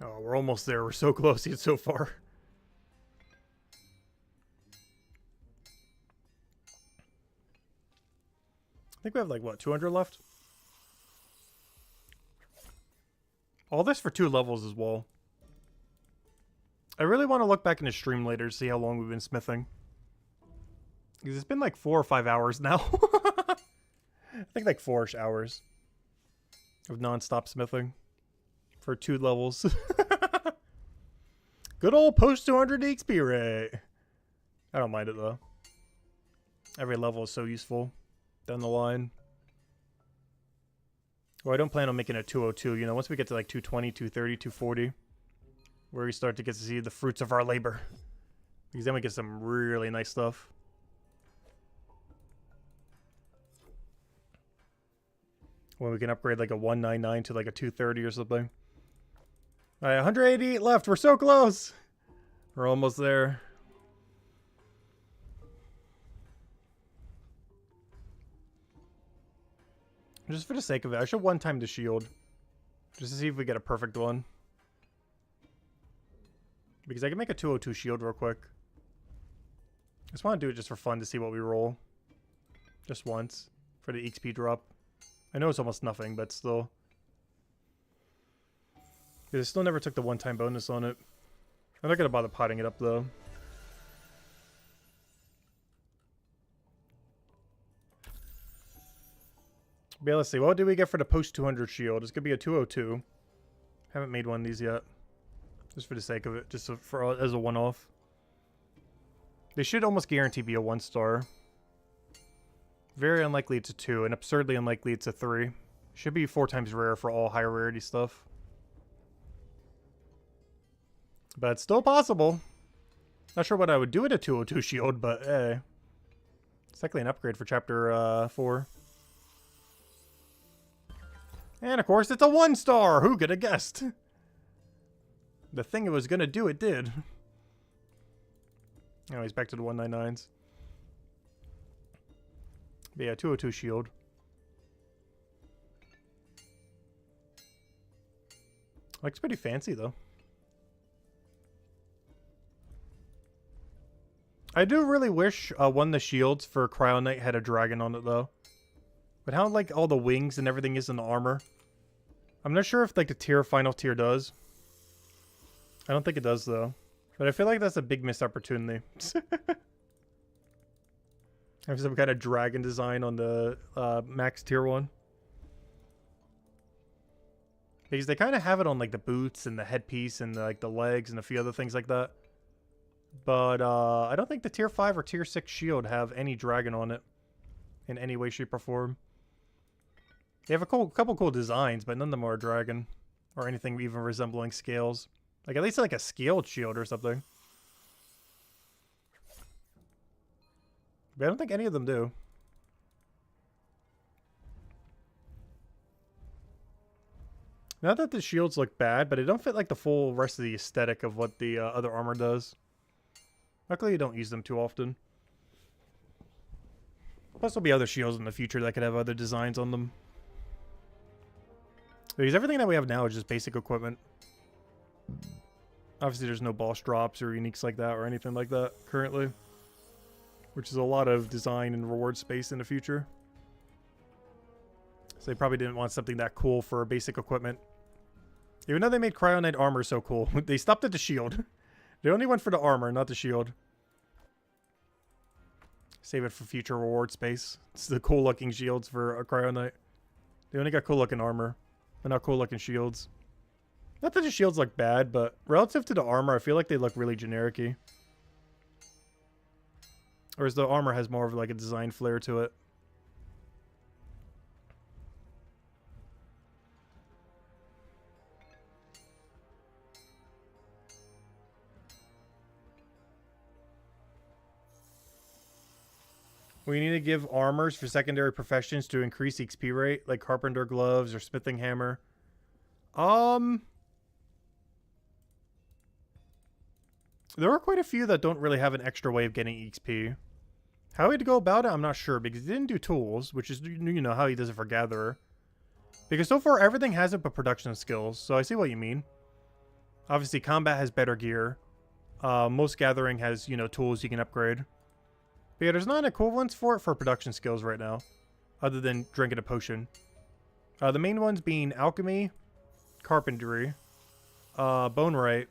Oh, we're almost there. We're so close yet so far. I think we have like, what, 200 left? All this for 2 levels as well. I really want to look back in the stream later to see how long we've been smithing. Because it's been like 4 or 5 hours now. I think like 4-ish hours of non-stop smithing for 2 levels. Good old post 200 XP rate. I don't mind it though. Every level is so useful down the line. Well, I don't plan on making it 202. You know, once we get to like 220, 230, 240, where we start to get to see the fruits of our labor. Because then we get some really nice stuff. When we can upgrade like a 199 to like a 230 or something. Alright, 188 left. We're so close. We're almost there. Just for the sake of it, I should one-time the shield. Just to see if we get a perfect one. Because I can make a 202 shield real quick. I just want to do it just for fun to see what we roll. Just once. For the XP drop. I know it's almost nothing, but still. I still never took the one-time bonus on it. I'm not going to bother potting it up, though. But yeah, let's see. What do we get for the post-200 shield? It's going to be a 202. Haven't made one of these yet. Just for the sake of it. Just for as a one-off. They should almost guarantee be a 1-star. Very unlikely it's a 2, and absurdly unlikely it's a 3. Should be 4 times rare for all higher rarity stuff. But it's still possible. Not sure what I would do with a 202 shield, but hey. It's likely an upgrade for chapter 4. And of course, it's a 1-star! Who could have guessed? The thing it was gonna do, it did. Anyways, back to the 199s. But yeah, 202 shield. Looks pretty fancy, though. I do really wish one of the shields for Cryo Knight had a dragon on it, though. But how, like, all the wings and everything is in the armor. I'm not sure if, like, the final tier does. I don't think it does, though. But I feel like that's a big missed opportunity. Have some kind of dragon design on the max tier one. Because they kind of have it on, like, the boots and the headpiece and, like, the legs and a few other things like that. But I don't think the tier 5 or tier 6 shield have any dragon on it in any way, shape, or form. They have a couple cool designs, but none of them are a dragon or anything even resembling scales. Like, at least like a scaled shield or something. But I don't think any of them do. Not that the shields look bad, but it don't fit like the full rest of the aesthetic of what the other armor does. Luckily, you don't use them too often. Plus, there'll be other shields in the future that could have other designs on them. Because everything that we have now is just basic equipment. Obviously, there's no boss drops or uniques like that or anything like that currently. Which is a lot of design and reward space in the future. So they probably didn't want something that cool for basic equipment. Even though they made Cryo Knight armor so cool, they stopped at the shield. They only went for the armor, not the shield. Save it for future reward space. It's the cool looking shields for a Cryo Knight. They only got cool looking armor, but not cool looking shields. Not that the shields look bad, but relative to the armor, I feel like they look really generic-y. Whereas the armor has more of like a design flair to it. We need to give armors for secondary professions to increase XP rate, like carpenter gloves or smithing hammer. There are quite a few that don't really have an extra way of getting XP. How he'd go about it, I'm not sure, because he didn't do tools, which is, you know, how he does it for Gatherer. Because so far, everything has it but production skills, so I see what you mean. Obviously, combat has better gear. Most gathering has, you know, tools you can upgrade. But yeah, there's not an equivalence for it for production skills right now, other than drinking a potion. The main ones being alchemy, carpentry, bone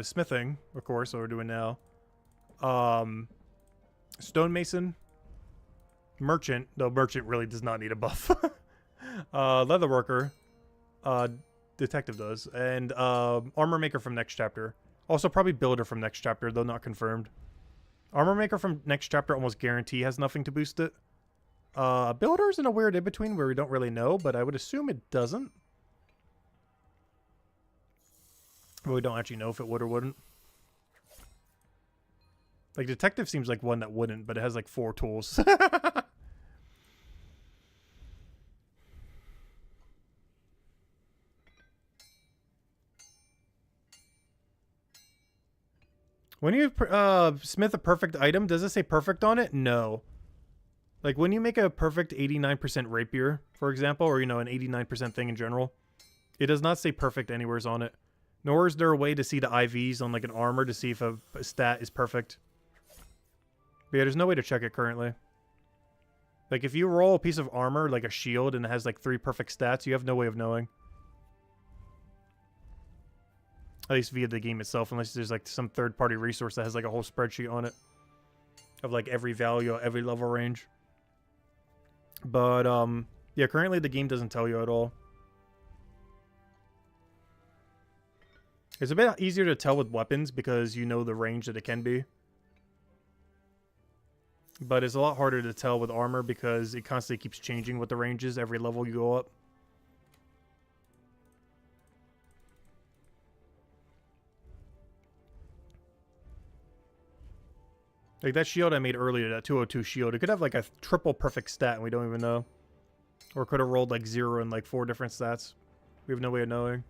smithing, of course, what we're doing now. Stonemason, merchant, though merchant really does not need a buff. Leatherworker, detective does, and armor maker from next chapter. Also probably builder from next chapter, though not confirmed. Armor maker from next chapter almost guarantee has nothing to boost it. Builder's in a weird in-between where we don't really know, but I would assume it doesn't. But we don't actually know if it would or wouldn't. Like, detective seems like one that wouldn't, but it has like 4 tools. When you smith a perfect item, does it say perfect on it? No. Like, when you make a perfect 89% rapier, for example, or, you know, an 89% thing in general, it does not say perfect anywheres on it. Nor is there a way to see the IVs on, like, an armor to see if a stat is perfect. But yeah, there's no way to check it currently. Like, if you roll a piece of armor, like a shield, and it has, like, 3 perfect stats, you have no way of knowing. At least via the game itself, unless there's, like, some third-party resource that has, like, a whole spreadsheet on it. Of, like, every value, every level range. But, yeah, currently the game doesn't tell you at all. It's a bit easier to tell with weapons because you know the range that it can be. But it's a lot harder to tell with armor because it constantly keeps changing what the range is every level you go up. Like that shield I made earlier, that 202 shield, it could have like a triple perfect stat and we don't even know. Or it could have rolled like 0 and like 4 different stats. We have no way of knowing.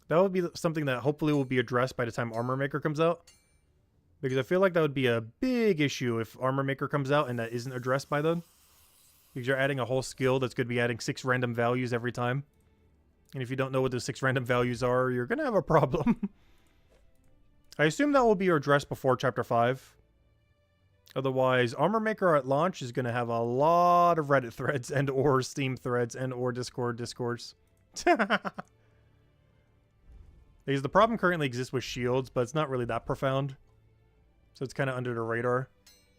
That would be something that hopefully will be addressed by the time Armor Maker comes out. Because I feel like that would be a big issue if Armor Maker comes out and that isn't addressed by then. Because you're adding a whole skill that's going to be adding 6 random values every time. And if you don't know what those 6 random values are, you're going to have a problem. I assume that will be addressed before Chapter 5. Otherwise, Armor Maker at launch is going to have a lot of Reddit threads and or Steam threads and or Discord discourse. Because the problem currently exists with shields, but it's not really that profound. So it's kind of under the radar.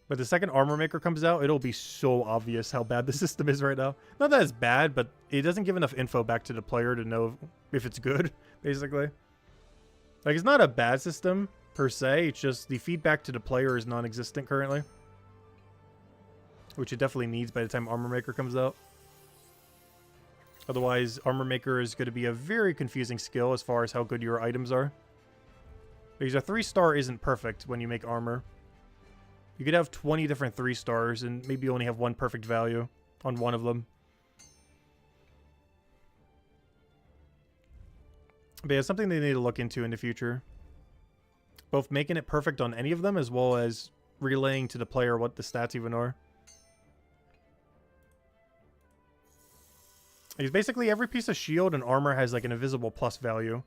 But the second Armor Maker comes out, it'll be so obvious how bad the system is right now. Not that it's bad, but it doesn't give enough info back to the player to know if it's good, basically. Like, it's not a bad system, per se. It's just the feedback to the player is non-existent currently. Which it definitely needs by the time Armor Maker comes out. Otherwise, Armor Maker is going to be a very confusing skill as far as how good your items are. Because a 3-star isn't perfect when you make armor. You could have 20 different 3-stars and maybe only have 1 perfect value on one of them. But yeah, it's something they need to look into in the future. Both making it perfect on any of them as well as relaying to the player what the stats even are. Because basically every piece of shield and armor has like an invisible plus value.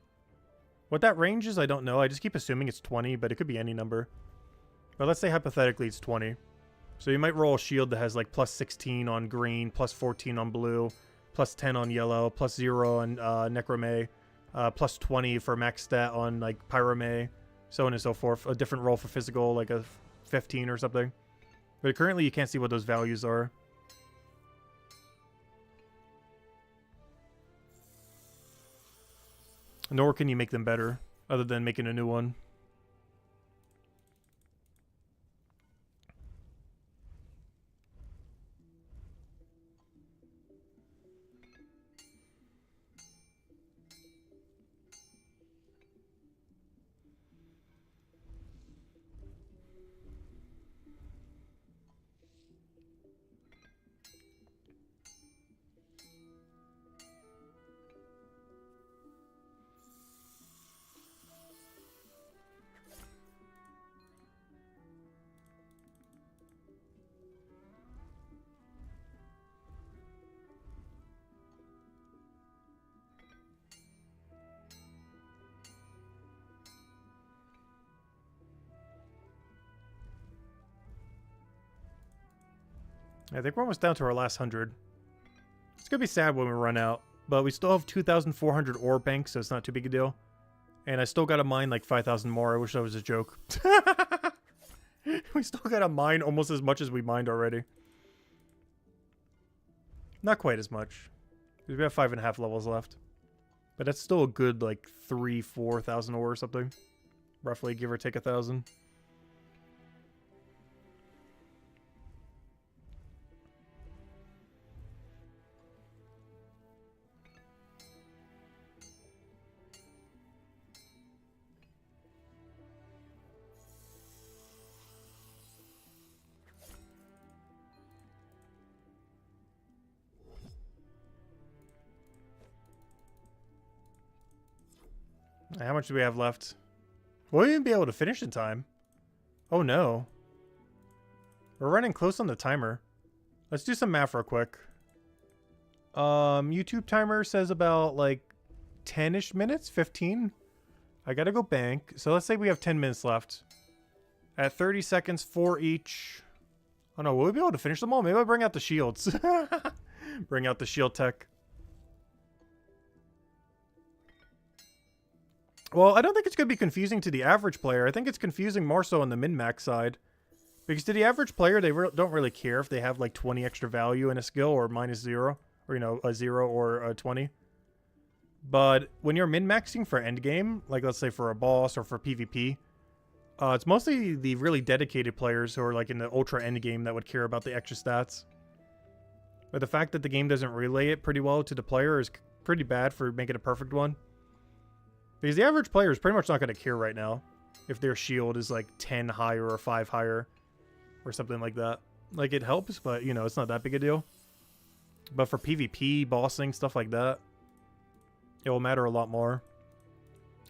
What that range is, I don't know. I just keep assuming it's 20, but it could be any number. But let's say hypothetically it's 20. So you might roll a shield that has like plus 16 on green, plus 14 on blue, plus 10 on yellow, plus 0 on Necrome, plus 20 for max stat on like Pyrome, so on and so forth. A different roll for physical, like a 15 or something. But currently you can't see what those values are. Nor can you make them better, other than making a new one. I think we're almost down to our last 100. It's going to be sad when we run out, but we still have 2,400 ore banks, so it's not too big a deal. And I still got to mine like 5,000 more. I wish that was a joke. We still got to mine almost as much as we mined already. Not quite as much. We have 5.5 levels left. But that's still a good like 3,000-4,000 ore or something. Roughly, give or take 1,000. How much do we have left? Will we even be able to finish in time? Oh no. We're running close on the timer. Let's do some math real quick. YouTube timer says about like 10-ish minutes, 15. I gotta go bank. So let's say we have 10 minutes left. At 30 seconds for each. Oh no, will we be able to finish them all? Maybe I'll bring out the shields. Bring out the shield tech. Well, I don't think it's going to be confusing to the average player. I think it's confusing more so on the min-max side. Because to the average player, they don't really care if they have like 20 extra value in a skill or -0. Or, you know, a 0 or a 20. But when you're min-maxing for endgame, like let's say for a boss or for PvP, it's mostly the really dedicated players who are like in the ultra endgame that would care about the extra stats. But the fact that the game doesn't relay it pretty well to the player is pretty bad for making a perfect one. Because the average player is pretty much not going to care right now if their shield is like 10 higher or 5 higher or something like that. Like, it helps, but, you know, it's not that big a deal. But for PvP, bossing, stuff like that, it will matter a lot more.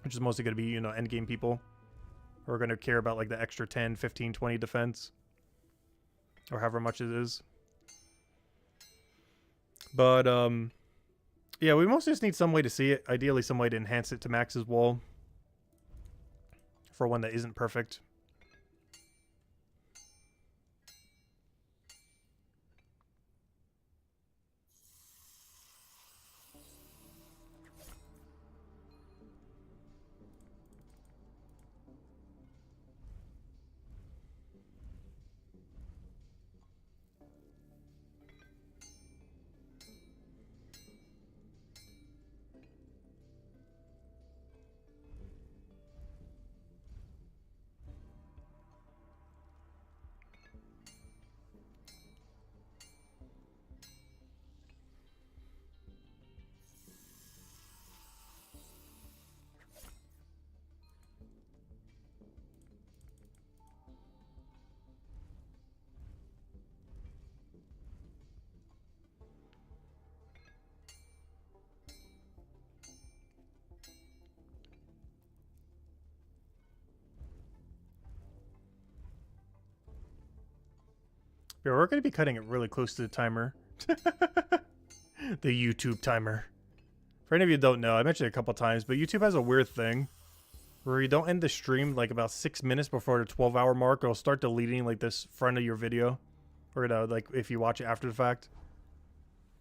Which is mostly going to be, you know, endgame people who are going to care about, like, the extra 10, 15, 20 defense. Or however much it is. But, yeah, we mostly just need some way to see it. Ideally, some way to enhance it to Max's wall. For one that isn't perfect. Yeah, we're going to be cutting it really close to the timer. The YouTube timer. For any of you who don't know, I mentioned it a couple times, but YouTube has a weird thing where you don't end the stream like about 6 minutes before the 12-hour mark. It'll start deleting like this front of your video, or you know, like if you watch it after the fact.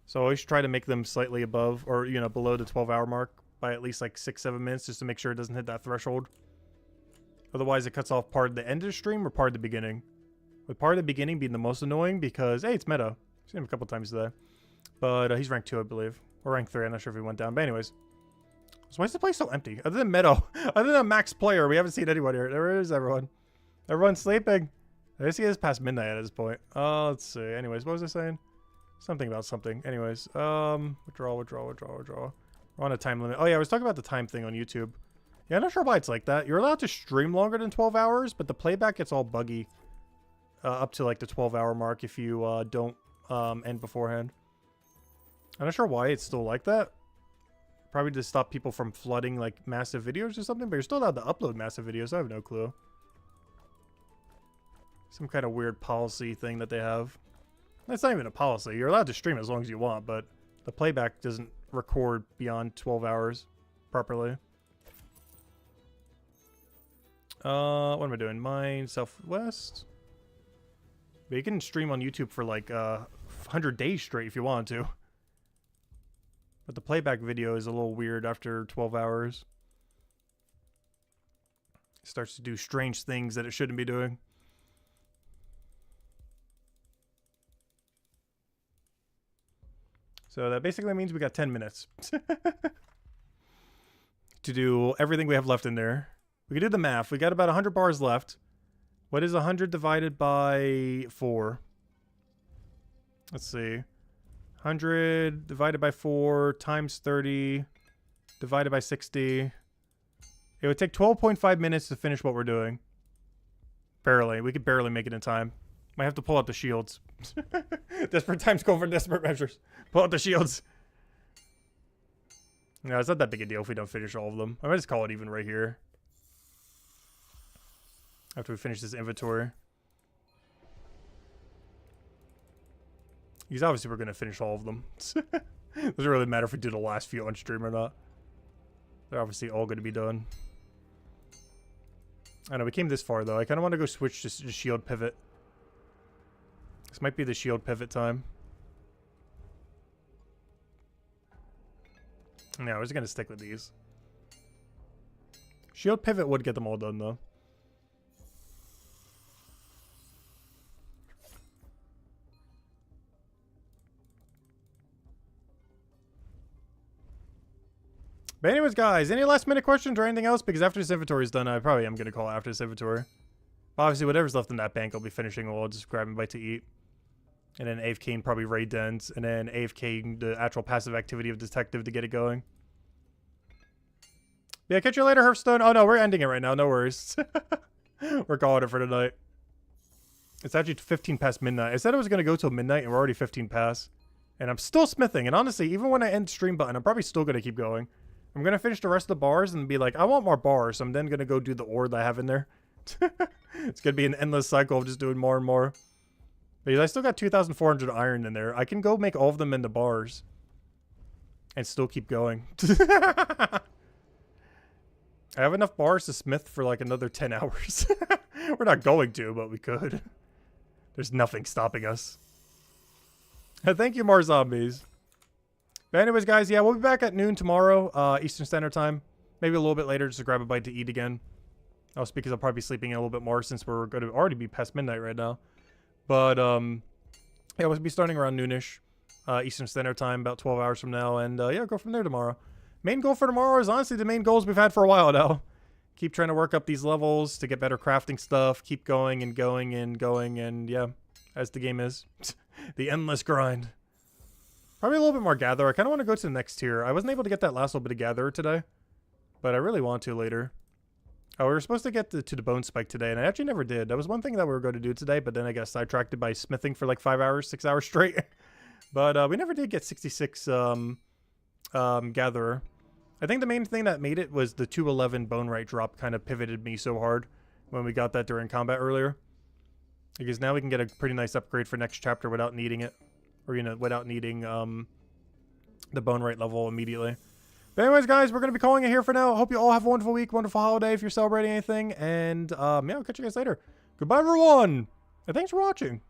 So always try to make them slightly above or, you know, below the 12-hour mark by at least like 6-7 minutes, just to make sure it doesn't hit that threshold. Otherwise, it cuts off part of the end of the stream or part of the beginning. With part of the beginning being the most annoying because, hey, it's Meta. I've seen him a couple times today. But he's rank 2, I believe. Or rank 3, I'm not sure if he went down. But anyways. So why is the place so empty? Other than Meadow. Other than Max Player, we haven't seen anyone here. There is everyone. Everyone's sleeping. I guess he is past midnight at this point. Let's see. Anyways, what was I saying? Something about something. Anyways, withdrawal. We're on a time limit. Oh yeah, I was talking about the time thing on YouTube. Yeah, I'm not sure why it's like that. You're allowed to stream longer than 12 hours, but the playback gets all buggy. Up to like the 12-hour mark if you don't end beforehand. I'm not sure why it's still like that. Probably to stop people from flooding like massive videos or something, but you're still allowed to upload massive videos. I have no clue. Some kind of weird policy thing that they have. That's not even a policy. You're allowed to stream as long as you want, but the playback doesn't record beyond 12 hours properly. What am I doing? Mine, Southwest. But you can stream on YouTube for like 100 days straight if you want to. But the playback video is a little weird after 12 hours. It starts to do strange things that it shouldn't be doing. So that basically means we got 10 minutes to do everything we have left in there. We can do the math. We got about 100 bars left. What is 100 divided by 4? Let's see. 100 divided by 4 times 30 divided by 60. It would take 12.5 minutes to finish what we're doing. Barely. We could barely make it in time. Might have to pull out the shields. Desperate times call for desperate measures. Pull out the shields. No, it's not that big a deal if we don't finish all of them. I might just call it even right here. After we finish this inventory. Because obviously we're going to finish all of them. Doesn't really matter if we do the last few on stream or not. They're obviously all going to be done. I know, we came this far, though. I kind of want to go switch to shield pivot. This might be the shield pivot time. No, we're just going to stick with these. Shield pivot would get them all done, though. But anyways, guys, any last minute questions or anything else? Because after this inventory is done, I probably am going to call after this inventory. But obviously, whatever's left in that bank, I'll be finishing. I'll just grab a bite to eat. And then AFKing probably raid dens. And then AFKing the actual passive activity of detective to get it going. Yeah, catch you later, Hearthstone. Oh, no, we're ending it right now. No worries. We're calling it for tonight. It's actually 15 past midnight. I said it was going to go till midnight, and we're already 15 past. And I'm still smithing. And honestly, even when I end stream button, I'm probably still going to keep going. I'm going to finish the rest of the bars and be like, I want more bars. So I'm then going to go do the ore that I have in there. It's going to be an endless cycle of just doing more and more. Because I still got 2,400 iron in there. I can go make all of them into bars. And still keep going. I have enough bars to smith for like another 10 hours. We're not going to, but we could. There's nothing stopping us. Thank you, more zombies. But anyways, guys, yeah, we'll be back at noon tomorrow, Eastern Standard Time. Maybe a little bit later just to grab a bite to eat again. Also because I'll probably be sleeping a little bit more since we're going to already be past midnight right now. But, yeah, we'll be starting around noonish, Eastern Standard Time, about 12 hours from now. And, yeah, go from there tomorrow. Main goal for tomorrow is honestly the main goals we've had for a while now. Keep trying to work up these levels to get better crafting stuff. Keep going and going and going. And, yeah, as the game is. The endless grind. Probably a little bit more gather. I kind of want to go to the next tier. I wasn't able to get that last little bit of gatherer today. But I really want to later. Oh, we were supposed to get to the bone spike today. And I actually never did. That was one thing that we were going to do today. But then I got sidetracked by smithing for like 5 hours, 6 hours straight. But we never did get 66 gatherer. I think the main thing that made it was the 211 bone right drop kind of pivoted me so hard when we got that during combat earlier. Because now we can get a pretty nice upgrade for next chapter without needing it. Or, you know, without needing the bone right level immediately. But anyways, guys, we're going to be calling it here for now. Hope you all have a wonderful week, wonderful holiday if you're celebrating anything. And, yeah, I'll catch you guys later. Goodbye, everyone. And thanks for watching.